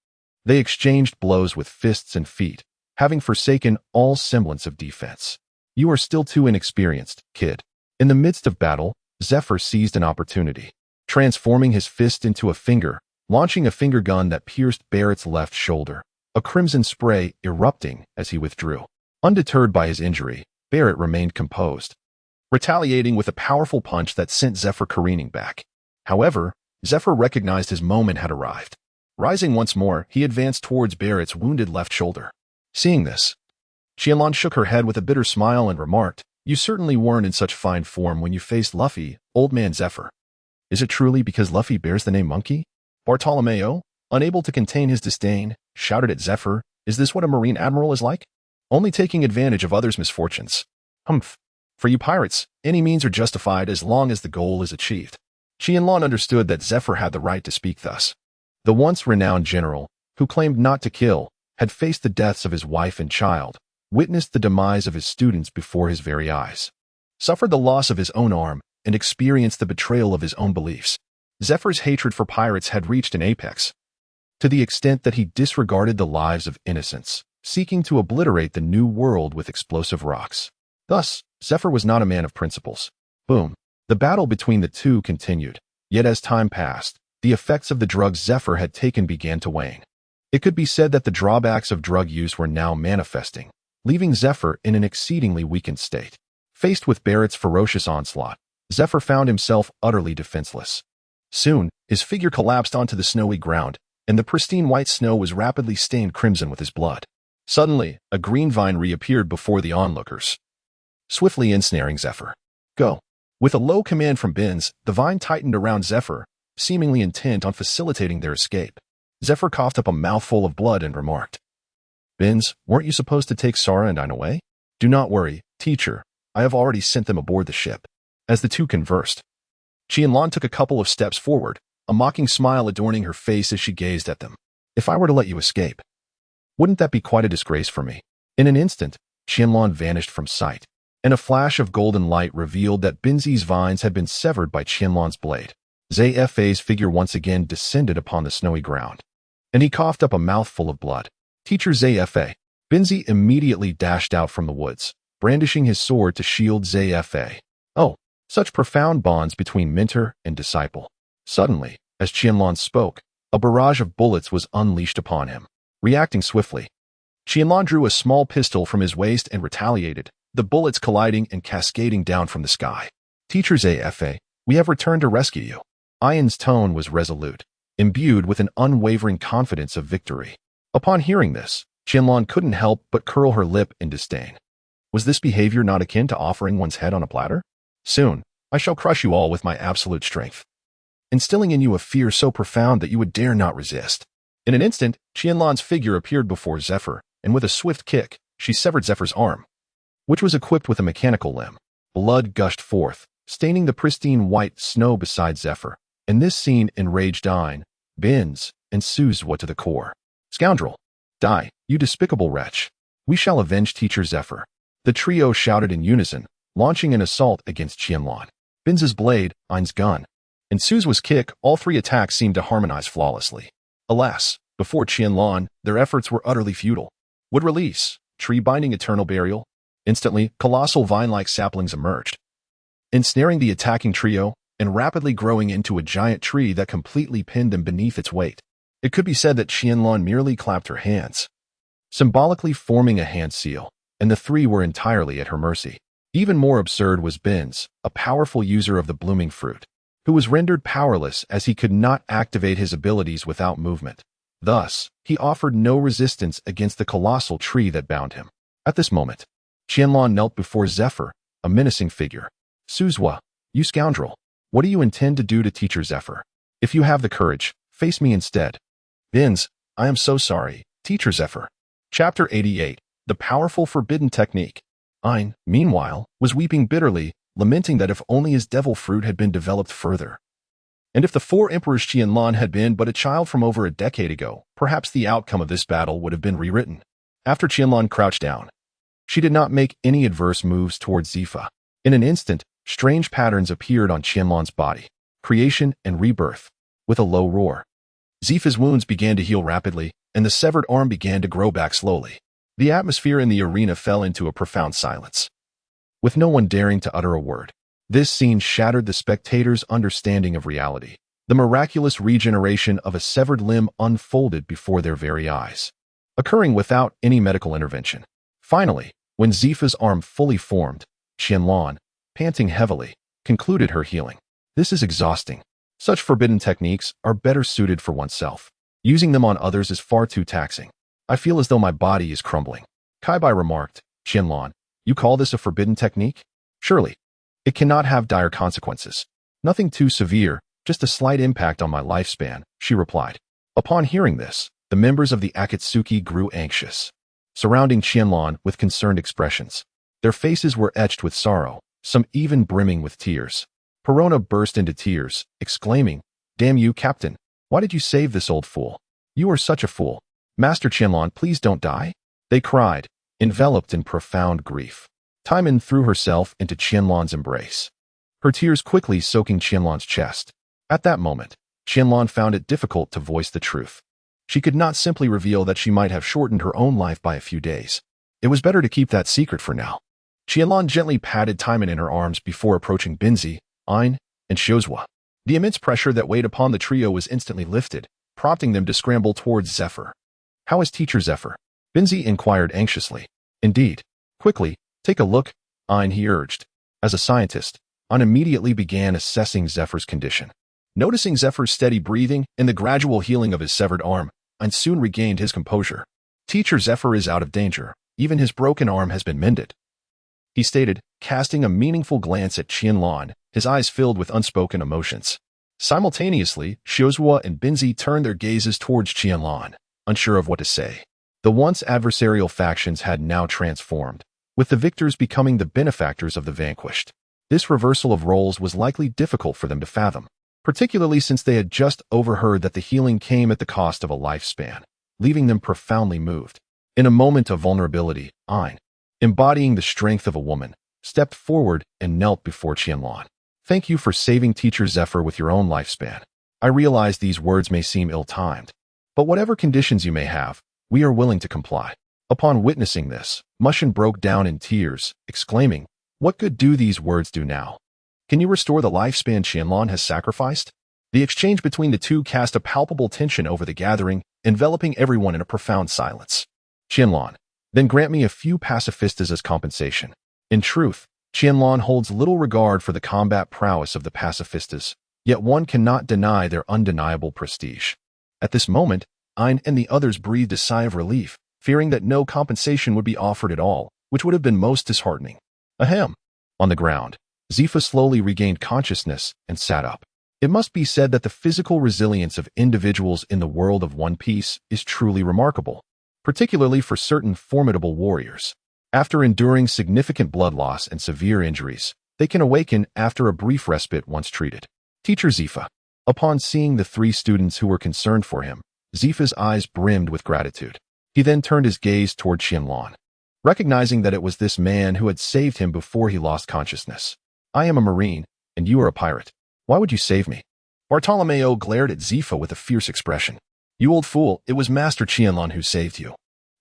S1: They exchanged blows with fists and feet, having forsaken all semblance of defense. "You are still too inexperienced, kid." In the midst of battle, Zephyr seized an opportunity, transforming his fist into a finger, launching a finger gun that pierced Barrett's left shoulder, a crimson spray erupting as he withdrew. Undeterred by his injury, Barrett remained composed, retaliating with a powerful punch that sent Zephyr careening back. However, Zephyr recognized his moment had arrived. Rising once more, he advanced towards Barrett's wounded left shoulder. Seeing this, Qianlan shook her head with a bitter smile and remarked, "You certainly weren't in such fine form when you faced Luffy, old man Zephyr." "Is it truly because Luffy bears the name Monkey?" Bartolomeo, unable to contain his disdain, shouted at Zephyr, "Is this what a marine admiral is like? Only taking advantage of others' misfortunes." "Humph. For you pirates, any means are justified as long as the goal is achieved." Qianlan understood that Zephyr had the right to speak thus. The once renowned general, who claimed not to kill, had faced the deaths of his wife and child, witnessed the demise of his students before his very eyes, suffered the loss of his own arm, and experienced the betrayal of his own beliefs. Zephyr's hatred for pirates had reached an apex, to the extent that he disregarded the lives of innocents, seeking to obliterate the new world with explosive rocks. Thus, Zephyr was not a man of principles. Boom. The battle between the two continued, yet as time passed, the effects of the drugs Zephyr had taken began to wane. It could be said that the drawbacks of drug use were now manifesting, leaving Zephyr in an exceedingly weakened state. Faced with Barrett's ferocious onslaught, Zephyr found himself utterly defenseless. Soon, his figure collapsed onto the snowy ground, and the pristine white snow was rapidly stained crimson with his blood. Suddenly, a green vine reappeared before the onlookers, swiftly ensnaring Zephyr. "Go." With a low command from Benz, the vine tightened around Zephyr, seemingly intent on facilitating their escape. Zephyr coughed up a mouthful of blood and remarked, "Benz, weren't you supposed to take Sora and Ain away?" "Do not worry, teacher. I have already sent them aboard the ship." As the two conversed, Qianlan took a couple of steps forward, a mocking smile adorning her face as she gazed at them. "If I were to let you escape, wouldn't that be quite a disgrace for me?" In an instant, Qianlan vanished from sight, and a flash of golden light revealed that Benzi's vines had been severed by Qianlan's blade. Zfa's figure once again descended upon the snowy ground, and he coughed up a mouthful of blood. "Teacher Zfa." Benzi immediately dashed out from the woods, brandishing his sword to shield Zfa. Oh, such profound bonds between mentor and disciple. Suddenly, as Qianlan spoke, a barrage of bullets was unleashed upon him. Reacting swiftly, Qianlan drew a small pistol from his waist and retaliated, the bullets colliding and cascading down from the sky. "Teacher Zfa, we have returned to rescue you." Ain's tone was resolute, imbued with an unwavering confidence of victory. Upon hearing this, Qianlan couldn't help but curl her lip in disdain. Was this behavior not akin to offering one's head on a platter? Soon, I shall crush you all with my absolute strength, instilling in you a fear so profound that you would dare not resist. In an instant, Qianlan's figure appeared before Zephyr, and with a swift kick, she severed Zephyr's arm, which was equipped with a mechanical limb. Blood gushed forth, staining the pristine white snow beside Zephyr, and this scene enraged Ain, Binz, and Suzwa to the core. Scoundrel! Die, you despicable wretch! We shall avenge Teacher Zephyr. The trio shouted in unison, launching an assault against Qianlan. Binz's blade, Ain's gun, and Suzwa's kick, all three attacks seemed to harmonize flawlessly. Alas, before Qianlan, their efforts were utterly futile. Would release, tree binding eternal burial. Instantly, colossal vine-like saplings emerged, ensnaring the attacking trio and rapidly growing into a giant tree that completely pinned them beneath its weight. It could be said that Qianlan merely clapped her hands, symbolically forming a hand seal, and the three were entirely at her mercy. Even more absurd was Binz, a powerful user of the blooming fruit, who was rendered powerless as he could not activate his abilities without movement. Thus, he offered no resistance against the colossal tree that bound him. At this moment, Qianlan knelt before Zephyr, a menacing figure. Suzwa, you scoundrel, what do you intend to do to Teacher Zephyr? If you have the courage, face me instead. Binz, I am so sorry, Teacher Zephyr. Chapter 88, The Powerful Forbidden Technique. Ain, meanwhile, was weeping bitterly, lamenting that if only his devil fruit had been developed further, and if the four emperors Qianlan had been but a child from over a decade ago, perhaps the outcome of this battle would have been rewritten. After Qianlan crouched down, she did not make any adverse moves towards Zifa. In an instant, strange patterns appeared on Qianlan's body, creation and rebirth. With a low roar, Zifa's wounds began to heal rapidly, and the severed arm began to grow back slowly. The atmosphere in the arena fell into a profound silence, with no one daring to utter a word. This scene shattered the spectators' understanding of reality. The miraculous regeneration of a severed limb unfolded before their very eyes, occurring without any medical intervention. Finally, when Zifa's arm fully formed, Qianlan, panting heavily, concluded her healing. This is exhausting. Such forbidden techniques are better suited for oneself. Using them on others is far too taxing. I feel as though my body is crumbling. Kaibai remarked. Qianlan, you call this a forbidden technique? Surely, it cannot have dire consequences. Nothing too severe, just a slight impact on my lifespan, she replied. Upon hearing this, the members of the Akatsuki grew anxious, surrounding Qianlan with concerned expressions. Their faces were etched with sorrow, some even brimming with tears. Perona burst into tears, exclaiming, Damn you, Captain! Why did you save this old fool? You are such a fool. Master Qianlan, please don't die. They cried, enveloped in profound grief. Timan threw herself into Qianlan's embrace, her tears quickly soaking Qianlan's chest. At that moment, Qianlan found it difficult to voice the truth. She could not simply reveal that she might have shortened her own life by a few days. It was better to keep that secret for now. Qianlan gently patted Timan in her arms before approaching Binzi, Ain, and Suzwa. The immense pressure that weighed upon the trio was instantly lifted, prompting them to scramble towards Zephyr. How is Teacher Zephyr? Binzi inquired anxiously. Indeed. Quickly, take a look, Ain, he urged. As a scientist, Ain immediately began assessing Zephyr's condition. Noticing Zephyr's steady breathing and the gradual healing of his severed arm, Ain soon regained his composure. Teacher Zephyr is out of danger. Even his broken arm has been mended, he stated, casting a meaningful glance at Qianlan, his eyes filled with unspoken emotions. Simultaneously, Suzwa and Binzi turned their gazes towards Qianlan, unsure of what to say. The once adversarial factions had now transformed, with the victors becoming the benefactors of the vanquished. This reversal of roles was likely difficult for them to fathom, particularly since they had just overheard that the healing came at the cost of a lifespan, leaving them profoundly moved. In a moment of vulnerability, Ain, embodying the strength of a woman, stepped forward and knelt before Qianlan. Thank you for saving Teacher Zephyr with your own lifespan. I realize these words may seem ill-timed, but whatever conditions you may have, we are willing to comply. Upon witnessing this, Mushin broke down in tears, exclaiming, What good do these words do now? Can you restore the lifespan Qianlan has sacrificed? The exchange between the two cast a palpable tension over the gathering, enveloping everyone in a profound silence. Qianlan, then grant me a few pacifistas as compensation. In truth, Qianlan holds little regard for the combat prowess of the pacifistas, yet one cannot deny their undeniable prestige. At this moment, Ain and the others breathed a sigh of relief, fearing that no compensation would be offered at all, which would have been most disheartening. Ahem. On the ground, Zifa slowly regained consciousness and sat up. It must be said that the physical resilience of individuals in the world of One Piece is truly remarkable, particularly for certain formidable warriors. After enduring significant blood loss and severe injuries, they can awaken after a brief respite once treated. Teacher Zifa. Upon seeing the three students who were concerned for him, Zifa's eyes brimmed with gratitude. He then turned his gaze toward Qianlan, recognizing that it was this man who had saved him before he lost consciousness. I am a marine, and you are a pirate. Why would you save me? Bartolomeo glared at Zifa with a fierce expression. You old fool, it was Master Qianlan who saved you.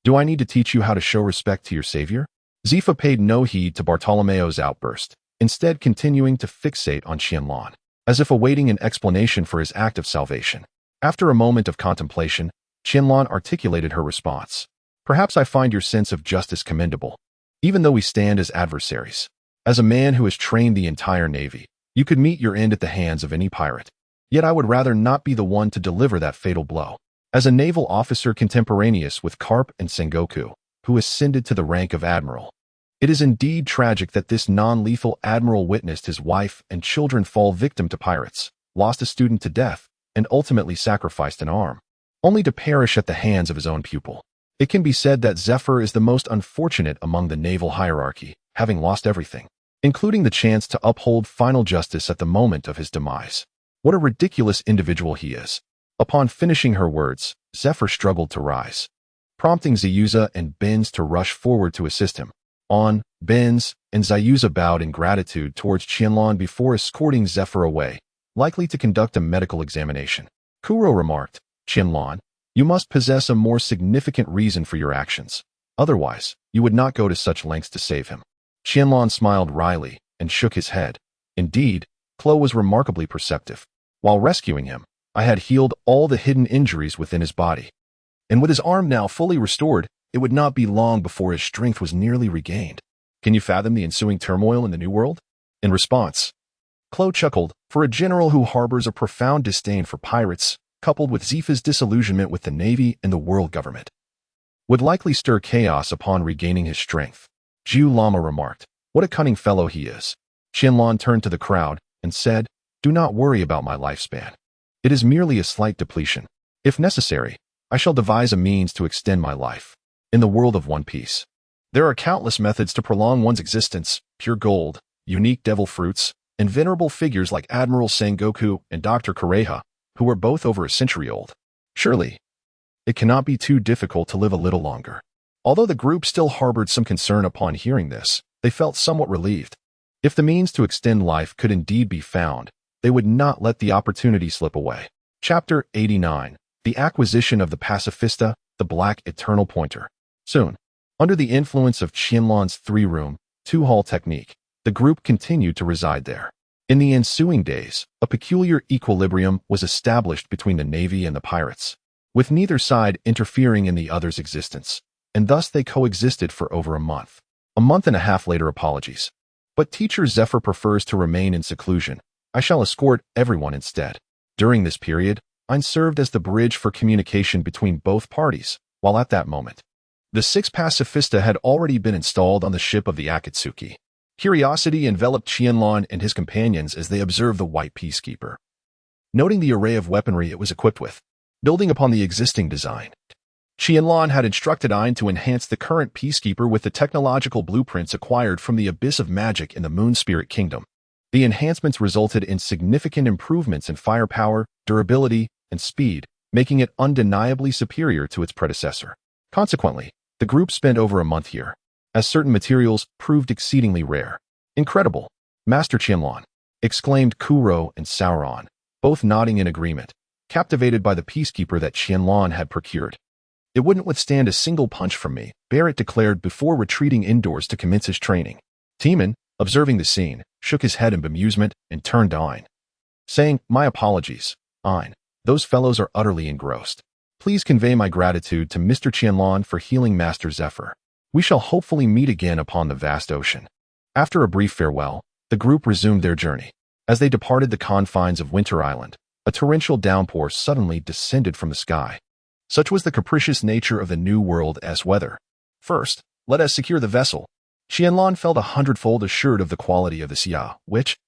S1: Do I need to teach you how to show respect to your savior? Zifa paid no heed to Bartolomeo's outburst, instead continuing to fixate on Qianlan, as if awaiting an explanation for his act of salvation. After a moment of contemplation, Qianlan articulated her response. Perhaps I find your sense of justice commendable, even though we stand as adversaries. As a man who has trained the entire Navy, you could meet your end at the hands of any pirate. Yet I would rather not be the one to deliver that fatal blow. As a naval officer contemporaneous with Garp and Sengoku, who ascended to the rank of admiral, it is indeed tragic that this non-lethal admiral witnessed his wife and children fall victim to pirates, lost a student to death, and ultimately sacrificed an arm, only to perish at the hands of his own pupil. It can be said that Zephyr is the most unfortunate among the naval hierarchy, having lost everything, including the chance to uphold final justice at the moment of his demise. What a ridiculous individual he is. Upon finishing her words, Zephyr struggled to rise, prompting Zayuza and Benz to rush forward to assist him. Benz and Zayuza bowed in gratitude towards Qianlan before escorting Zephyr away, likely to conduct a medical examination. Kuro remarked, Qianlan, you must possess a more significant reason for your actions. Otherwise, you would not go to such lengths to save him. Qianlan smiled wryly and shook his head. Indeed, Klo was remarkably perceptive. While rescuing him, I had healed all the hidden injuries within his body. And with his arm now fully restored, it would not be long before his strength was nearly regained. Can you fathom the ensuing turmoil in the New World? In response, Klo chuckled, for a general who harbors a profound disdain for pirates, coupled with Zifa's disillusionment with the Navy and the world government, would likely stir chaos upon regaining his strength. Jiu Lama remarked, what a cunning fellow he is. Qianlan turned to the crowd and said, do not worry about my lifespan. It is merely a slight depletion. If necessary, I shall devise a means to extend my life. In the world of One Piece, there are countless methods to prolong one's existence: pure gold, unique devil fruits, and venerable figures like Admiral Sengoku and Dr. Kureha, who are both over a century old. Surely, it cannot be too difficult to live a little longer. Although the group still harbored some concern upon hearing this, they felt somewhat relieved. If the means to extend life could indeed be found, they would not let the opportunity slip away. Chapter 89. The Acquisition of the Pacifista, the Black Eternal Pointer. Soon, under the influence of Qianlan's three-room, two-hall technique, the group continued to reside there. In the ensuing days, a peculiar equilibrium was established between the Navy and the pirates, with neither side interfering in the other's existence, and thus they coexisted for over a month. A month and a half later, apologies. But Teacher Zephyr prefers to remain in seclusion. I shall escort everyone instead. During this period, I served as the bridge for communication between both parties, while at that moment, the 6 Pacifista had already been installed on the ship of the Akatsuki. Curiosity enveloped Qianlan and his companions as they observed the white peacekeeper. Noting the array of weaponry it was equipped with, building upon the existing design, Qianlan had instructed Ein to enhance the current peacekeeper with the technological blueprints acquired from the Abyss of Magic in the Moon Spirit Kingdom. The enhancements resulted in significant improvements in firepower, durability, and speed, making it undeniably superior to its predecessor. Consequently, the group spent over a month here, as certain materials proved exceedingly rare. Incredible, Master Qianlan, exclaimed Kuro and Sauron, both nodding in agreement, captivated by the peacekeeper that Qianlan had procured. It wouldn't withstand a single punch from me, Barrett declared before retreating indoors to commence his training. Timan, observing the scene, shook his head in bemusement and turned to Ein, saying, my apologies, Ein. Those fellows are utterly engrossed. Please convey my gratitude to Mr. Qianlan for healing Master Zephyr. We shall hopefully meet again upon the vast ocean. After a brief farewell, the group resumed their journey. As they departed the confines of Winter Island, a torrential downpour suddenly descended from the sky. Such was the capricious nature of the New World as weather. First, let us secure the vessel. Qianlan felt 100-fold assured of the quality of the Xia, which,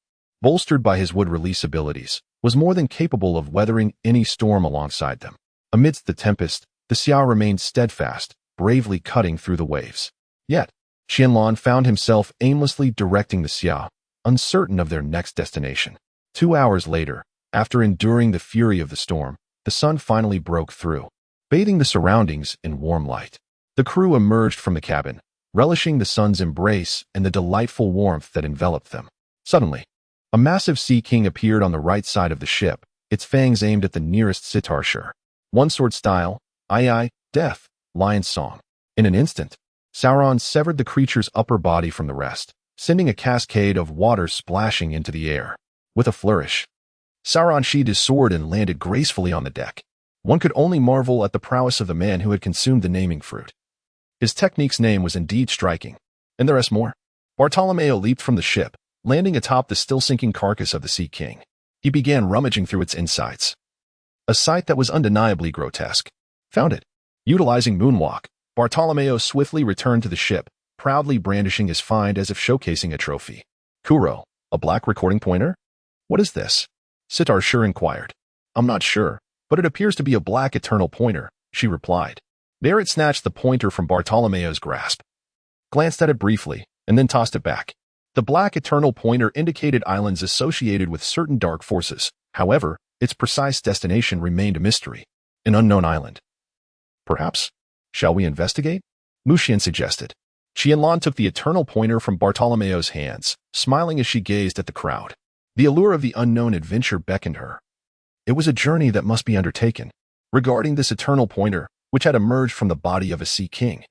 S1: bolstered by his wood-release abilities, was more than capable of weathering any storm alongside them. Amidst the tempest, the Xia remained steadfast, bravely cutting through the waves. Yet, Qianlan found himself aimlessly directing the Xia, uncertain of their next destination. 2 hours later, after enduring the fury of the storm, the sun finally broke through, bathing the surroundings in warm light. The crew emerged from the cabin, relishing the sun's embrace and the delightful warmth that enveloped them. Suddenly, a massive sea king appeared on the right side of the ship, its fangs aimed at the nearest sitar shur. One sword style, aye, death, lion's song. In an instant, Sauron severed the creature's upper body from the rest, sending a cascade of water splashing into the air. With a flourish, Sauron sheathed his sword and landed gracefully on the deck. One could only marvel at the prowess of the man who had consumed the naming fruit. His technique's name was indeed striking, and the rest more. Bartolomeo leaped from the ship, landing atop the still-sinking carcass of the Sea King. He began rummaging through its insides. A sight that was undeniably grotesque. Found it. Utilizing Moonwalk, Bartolomeo swiftly returned to the ship, proudly brandishing his find as if showcasing a trophy. Kuro, a black recording pointer? What is this? Sitar Shur inquired. I'm not sure, but it appears to be a black eternal pointer, she replied. Barrett snatched the pointer from Bartolomeo's grasp, glanced at it briefly, and then tossed it back. The black eternal pointer indicated islands associated with certain dark forces. However, its precise destination remained a mystery. An unknown island. Perhaps? Shall we investigate? Mushian suggested. Qianlan took the eternal pointer from Bartolomeo's hands, smiling as she gazed at the crowd. The allure of the unknown adventure beckoned her. It was a journey that must be undertaken. Regarding this eternal pointer, which had emerged from the body of a sea king,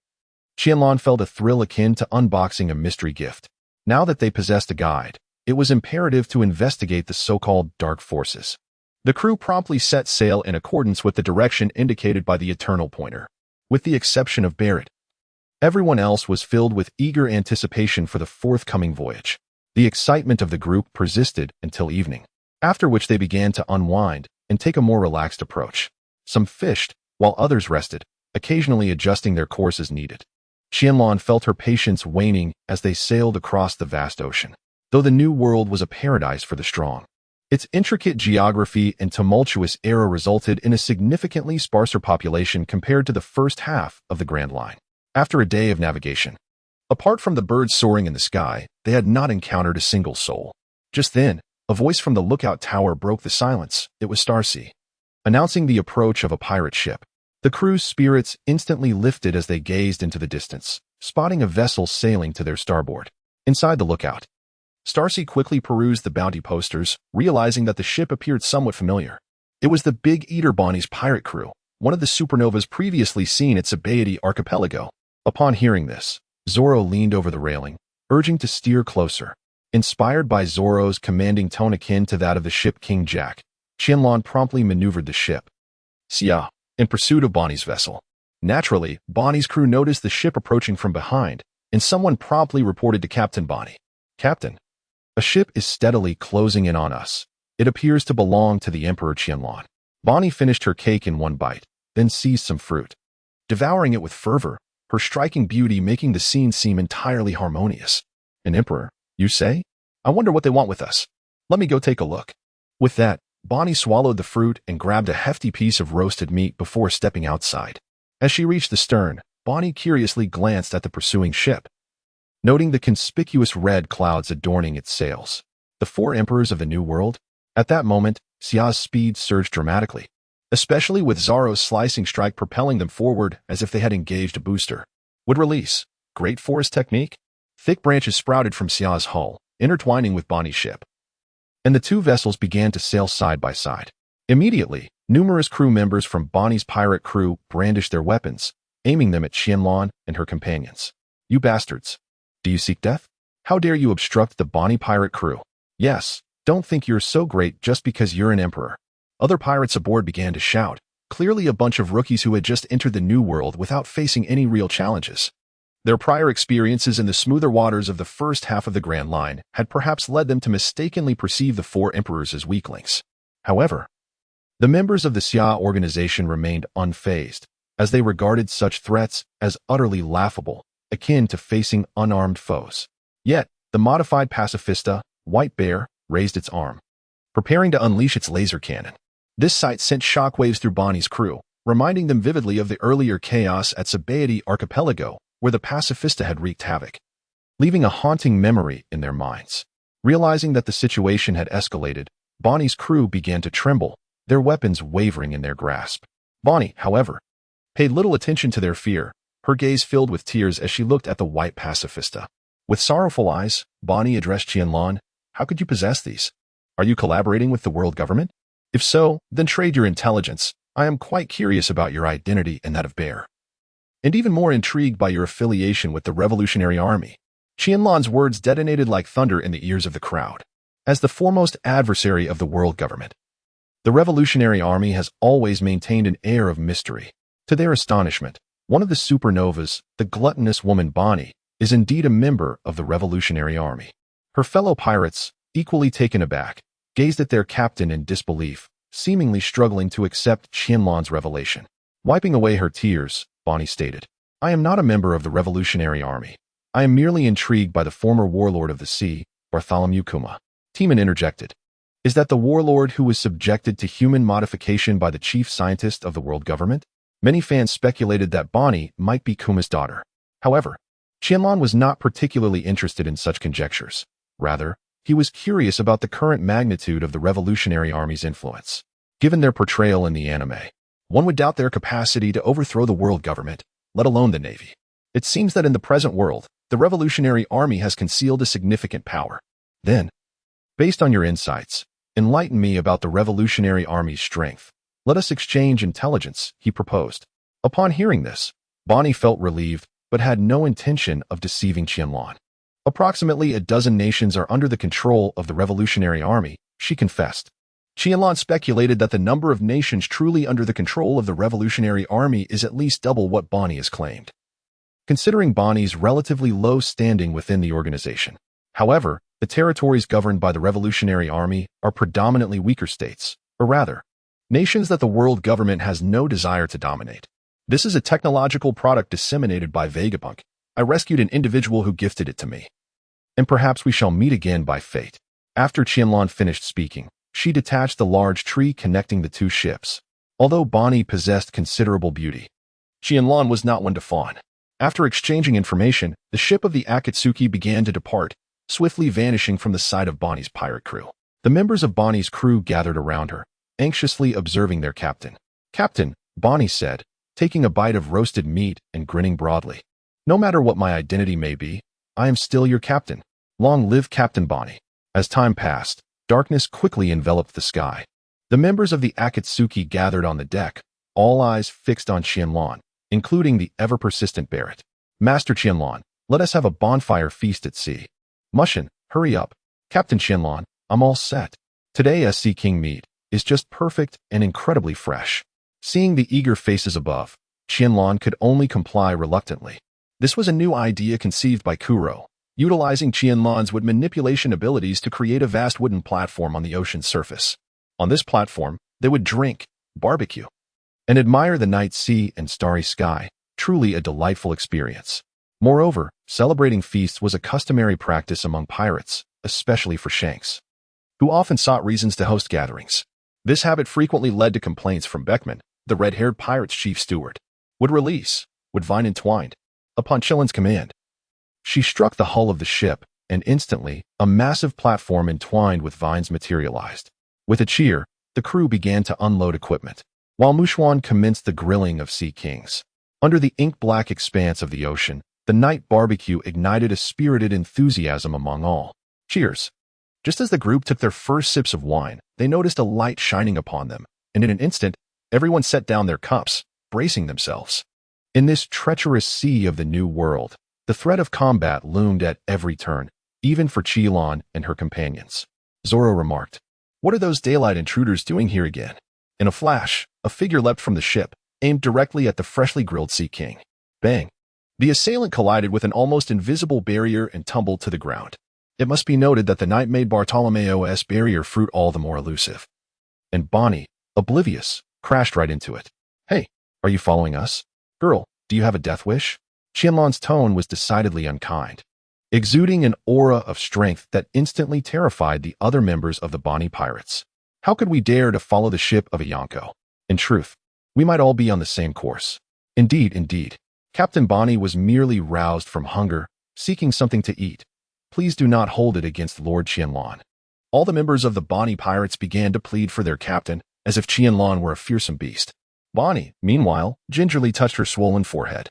S1: Qianlan felt a thrill akin to unboxing a mystery gift. Now that they possessed a guide, it was imperative to investigate the so-called dark forces. The crew promptly set sail in accordance with the direction indicated by the eternal pointer. With the exception of Barrett, everyone else was filled with eager anticipation for the forthcoming voyage. The excitement of the group persisted until evening, after which they began to unwind and take a more relaxed approach. Some fished, while others rested, occasionally adjusting their course as needed. Qianlan felt her patience waning as they sailed across the vast ocean. Though the New World was a paradise for the strong, its intricate geography and tumultuous era resulted in a significantly sparser population compared to the first half of the Grand Line. After a day of navigation, apart from the birds soaring in the sky, they had not encountered a single soul. Just then, a voice from the lookout tower broke the silence. It was Starsea, announcing the approach of a pirate ship. The crew's spirits instantly lifted as they gazed into the distance, spotting a vessel sailing to their starboard. Inside the lookout, Starsea quickly perused the bounty posters, realizing that the ship appeared somewhat familiar. It was the Big Eater Bonnie's pirate crew, one of the supernovas previously seen at Sabaody Archipelago. Upon hearing this, Zoro leaned over the railing, urging to steer closer. Inspired by Zoro's commanding tone akin to that of the ship King Jack, Qianlan promptly maneuvered the ship, Xia, in pursuit of Bonnie's vessel. Naturally, Bonnie's crew noticed the ship approaching from behind, and someone promptly reported to Captain Bonnie. Captain, a ship is steadily closing in on us. It appears to belong to the Emperor Qianlan. Bonnie finished her cake in one bite, then seized some fruit, devouring it with fervor, her striking beauty making the scene seem entirely harmonious. An emperor, you say? I wonder what they want with us. Let me go take a look. With that, Bonnie swallowed the fruit and grabbed a hefty piece of roasted meat before stepping outside. As she reached the stern, Bonnie curiously glanced at the pursuing ship, noting the conspicuous red clouds adorning its sails. The four emperors of the New World? At that moment, Xia's speed surged dramatically, especially with Zoro's slicing strike propelling them forward as if they had engaged a booster. Would release. Great forest technique? Thick branches sprouted from Xia's hull, intertwining with Bonnie's ship, and the two vessels began to sail side by side. Immediately, numerous crew members from Bonnie's pirate crew brandished their weapons, aiming them at Qianlan and her companions. You bastards! Do you seek death? How dare you obstruct the Bonnie pirate crew? Yes, don't think you're so great just because you're an emperor. Other pirates aboard began to shout, clearly a bunch of rookies who had just entered the New World without facing any real challenges. Their prior experiences in the smoother waters of the first half of the Grand Line had perhaps led them to mistakenly perceive the four emperors as weaklings. However, The members of the Xia organization remained unfazed, as they regarded such threats as utterly laughable, akin to facing unarmed foes. Yet, the modified pacifista, White Bear, raised its arm, preparing to unleash its laser cannon. This sight sent shockwaves through Bonnie's crew, reminding them vividly of the earlier chaos at Sabaody Archipelago, where the pacifista had wreaked havoc, leaving a haunting memory in their minds. Realizing that the situation had escalated, Bonnie's crew began to tremble, their weapons wavering in their grasp. Bonnie, however, paid little attention to their fear, her gaze filled with tears as she looked at the white pacifista. With sorrowful eyes, Bonnie addressed Qianlan. How could you possess these? Are you collaborating with the world government? If so, then trade your intelligence. I am quite curious about your identity and that of Bear, and even more intrigued by your affiliation with the Revolutionary Army. Qianlan's words detonated like thunder in the ears of the crowd. As the foremost adversary of the world government, the Revolutionary Army has always maintained an air of mystery. To their astonishment, one of the supernovas, the gluttonous woman Bonnie, is indeed a member of the Revolutionary Army. Her fellow pirates, equally taken aback, gazed at their captain in disbelief, seemingly struggling to accept Qianlan's revelation. Wiping away her tears, Bonnie stated, I am not a member of the Revolutionary Army. I am merely intrigued by the former warlord of the sea, Bartholomew Kuma. Timan interjected. Is that the warlord who was subjected to human modification by the chief scientist of the world government? Many fans speculated that Bonnie might be Kuma's daughter. However, Qianlan was not particularly interested in such conjectures. Rather, he was curious about the current magnitude of the Revolutionary Army's influence. Given their portrayal in the anime, one would doubt their capacity to overthrow the world government, let alone the Navy. It seems that in the present world, the Revolutionary Army has concealed a significant power. Then, based on your insights, enlighten me about the Revolutionary Army's strength. Let us exchange intelligence, he proposed. Upon hearing this, Bonnie felt relieved, but had no intention of deceiving Qianlan. Approximately a dozen nations are under the control of the Revolutionary Army, she confessed. Qianlan speculated that the number of nations truly under the control of the Revolutionary Army is at least double what Bonnie has claimed, considering Bonnie's relatively low standing within the organization. However, the territories governed by the Revolutionary Army are predominantly weaker states, or rather, nations that the world government has no desire to dominate. This is a technological product disseminated by Vegapunk. I rescued an individual who gifted it to me. And perhaps we shall meet again by fate. After Qianlan finished speaking, she detached the large tree connecting the two ships. Although Bonnie possessed considerable beauty, Qianlan was not one to fawn. After exchanging information, the ship of the Akatsuki began to depart, swiftly vanishing from the sight of Bonnie's pirate crew. The members of Bonnie's crew gathered around her, anxiously observing their captain. Captain, Bonnie said, taking a bite of roasted meat and grinning broadly. No matter what my identity may be, I am still your captain. Long live Captain Bonnie. As time passed, darkness quickly enveloped the sky. The members of the Akatsuki gathered on the deck, all eyes fixed on Qianlan, including the ever-persistent Barrett. Master Qianlan, let us have a bonfire feast at sea. Mushin, hurry up. Captain Qianlan, I'm all set. Today SC King meat is just perfect and incredibly fresh. Seeing the eager faces above, Qianlan could only comply reluctantly. This was a new idea conceived by Kuro, utilizing Qianlan's wood manipulation abilities to create a vast wooden platform on the ocean's surface. On this platform, they would drink, barbecue, and admire the night sea and starry sky, truly a delightful experience. Moreover, celebrating feasts was a customary practice among pirates, especially for Shanks, who often sought reasons to host gatherings. This habit frequently led to complaints from Beckman, the red-haired pirate's chief steward. Would Vine entwined. Upon Qianlan's command, she struck the hull of the ship, and instantly, a massive platform entwined with vines materialized. With a cheer, the crew began to unload equipment, while Muxuan commenced the grilling of sea kings. Under the ink-black expanse of the ocean, the night barbecue ignited a spirited enthusiasm among all. Cheers! Just as the group took their first sips of wine, they noticed a light shining upon them, and in an instant, everyone set down their cups, bracing themselves. In this treacherous sea of the new world, the threat of combat loomed at every turn, even for Qianlan and her companions. Zoro remarked, "What are those daylight intruders doing here again?" In a flash, a figure leapt from the ship, aimed directly at the freshly grilled Sea King. Bang! The assailant collided with an almost invisible barrier and tumbled to the ground. It must be noted that the night made Bartolomeo's barrier fruit all the more elusive. And Bonnie, oblivious, crashed right into it. Hey, are you following us? Girl, do you have a death wish? Qianlan's tone was decidedly unkind, exuding an aura of strength that instantly terrified the other members of the Bonnie pirates. How could we dare to follow the ship of a Yonko? In truth, we might all be on the same course. Indeed. Captain Bonnie was merely roused from hunger, seeking something to eat. Please do not hold it against Lord Qianlan. All the members of the Bonnie pirates began to plead for their captain, as if Qianlan were a fearsome beast. Bonnie, meanwhile, gingerly touched her swollen forehead.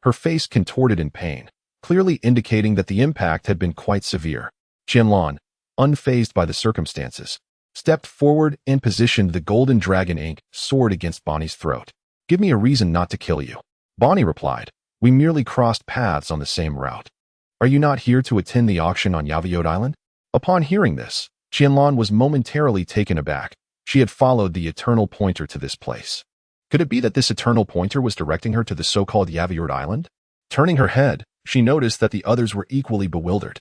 S1: Her face contorted in pain, clearly indicating that the impact had been quite severe. Qianlan, unfazed by the circumstances, stepped forward and positioned the golden dragon ink sword against Bonnie's throat. Give me a reason not to kill you. Bonnie replied, we merely crossed paths on the same route. Are you not here to attend the auction on Voyage Island? Upon hearing this, Qianlan was momentarily taken aback. She had followed the eternal pointer to this place. Could it be that this eternal pointer was directing her to the so-called Voyage Island? Turning her head, she noticed that the others were equally bewildered,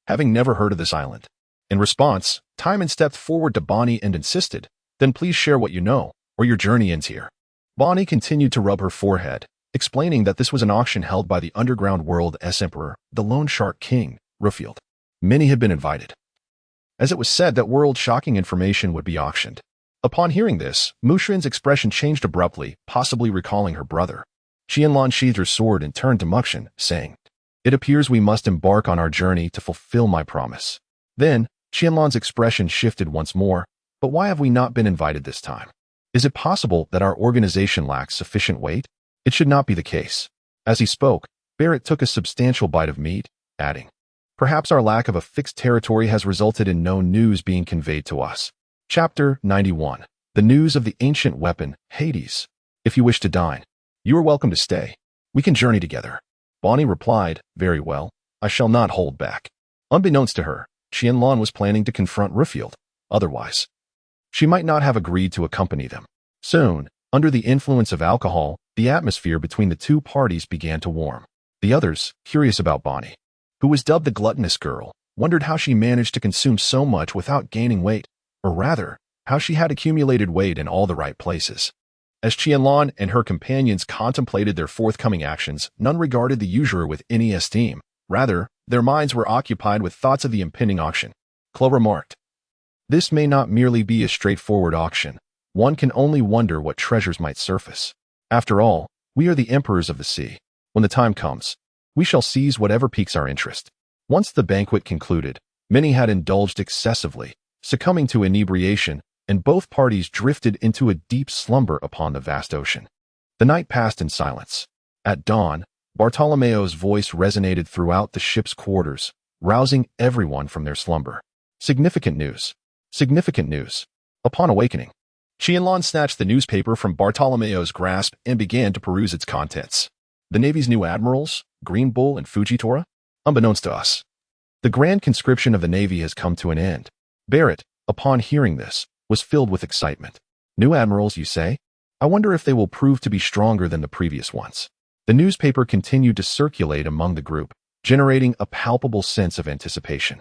S1: having never heard of this island. In response, Timan stepped forward to Bonnie and insisted, then please share what you know, or your journey ends here. Bonnie continued to rub her forehead, explaining that this was an auction held by the underground world S-Emperor, the Lone Shark King, Rufield. Many had been invited, as it was said that world-shocking information would be auctioned. Upon hearing this, Mushrin's expression changed abruptly, possibly recalling her brother. Qianlan sheathed her sword and turned to Muxin, saying, it appears we must embark on our journey to fulfill my promise. Then, Qianlan's expression shifted once more, but why have we not been invited this time? Is it possible that our organization lacks sufficient weight? It should not be the case. As he spoke, Barrett took a substantial bite of meat, adding, perhaps our lack of a fixed territory has resulted in no news being conveyed to us. Chapter 91. The news of the ancient weapon, Hades. If you wish to dine, you are welcome to stay. We can journey together. Bonnie replied, very well, I shall not hold back. Unbeknownst to her, Qianlan was planning to confront Rufield. Otherwise, she might not have agreed to accompany them. Soon, under the influence of alcohol, the atmosphere between the two parties began to warm. The others, curious about Bonnie, who was dubbed the gluttonous girl, wondered how she managed to consume so much without gaining weight, or rather, how she had accumulated weight in all the right places. As Qianlan and her companions contemplated their forthcoming actions, none regarded the usurer with any esteem. Rather, their minds were occupied with thoughts of the impending auction. Chloe remarked, this may not merely be a straightforward auction. One can only wonder what treasures might surface. After all, we are the emperors of the sea. When the time comes, we shall seize whatever piques our interest. Once the banquet concluded, many had indulged excessively, succumbing to inebriation, and both parties drifted into a deep slumber upon the vast ocean. The night passed in silence. At dawn, Bartolomeo's voice resonated throughout the ship's quarters, rousing everyone from their slumber. Significant news. Significant news. Upon awakening, Qianlan snatched the newspaper from Bartolomeo's grasp and began to peruse its contents. The Navy's new admirals, Green Bull and Fujitora? Unbeknownst to us, the grand conscription of the Navy has come to an end. Barrett, upon hearing this, was filled with excitement. New admirals, you say? I wonder if they will prove to be stronger than the previous ones. The newspaper continued to circulate among the group, generating a palpable sense of anticipation.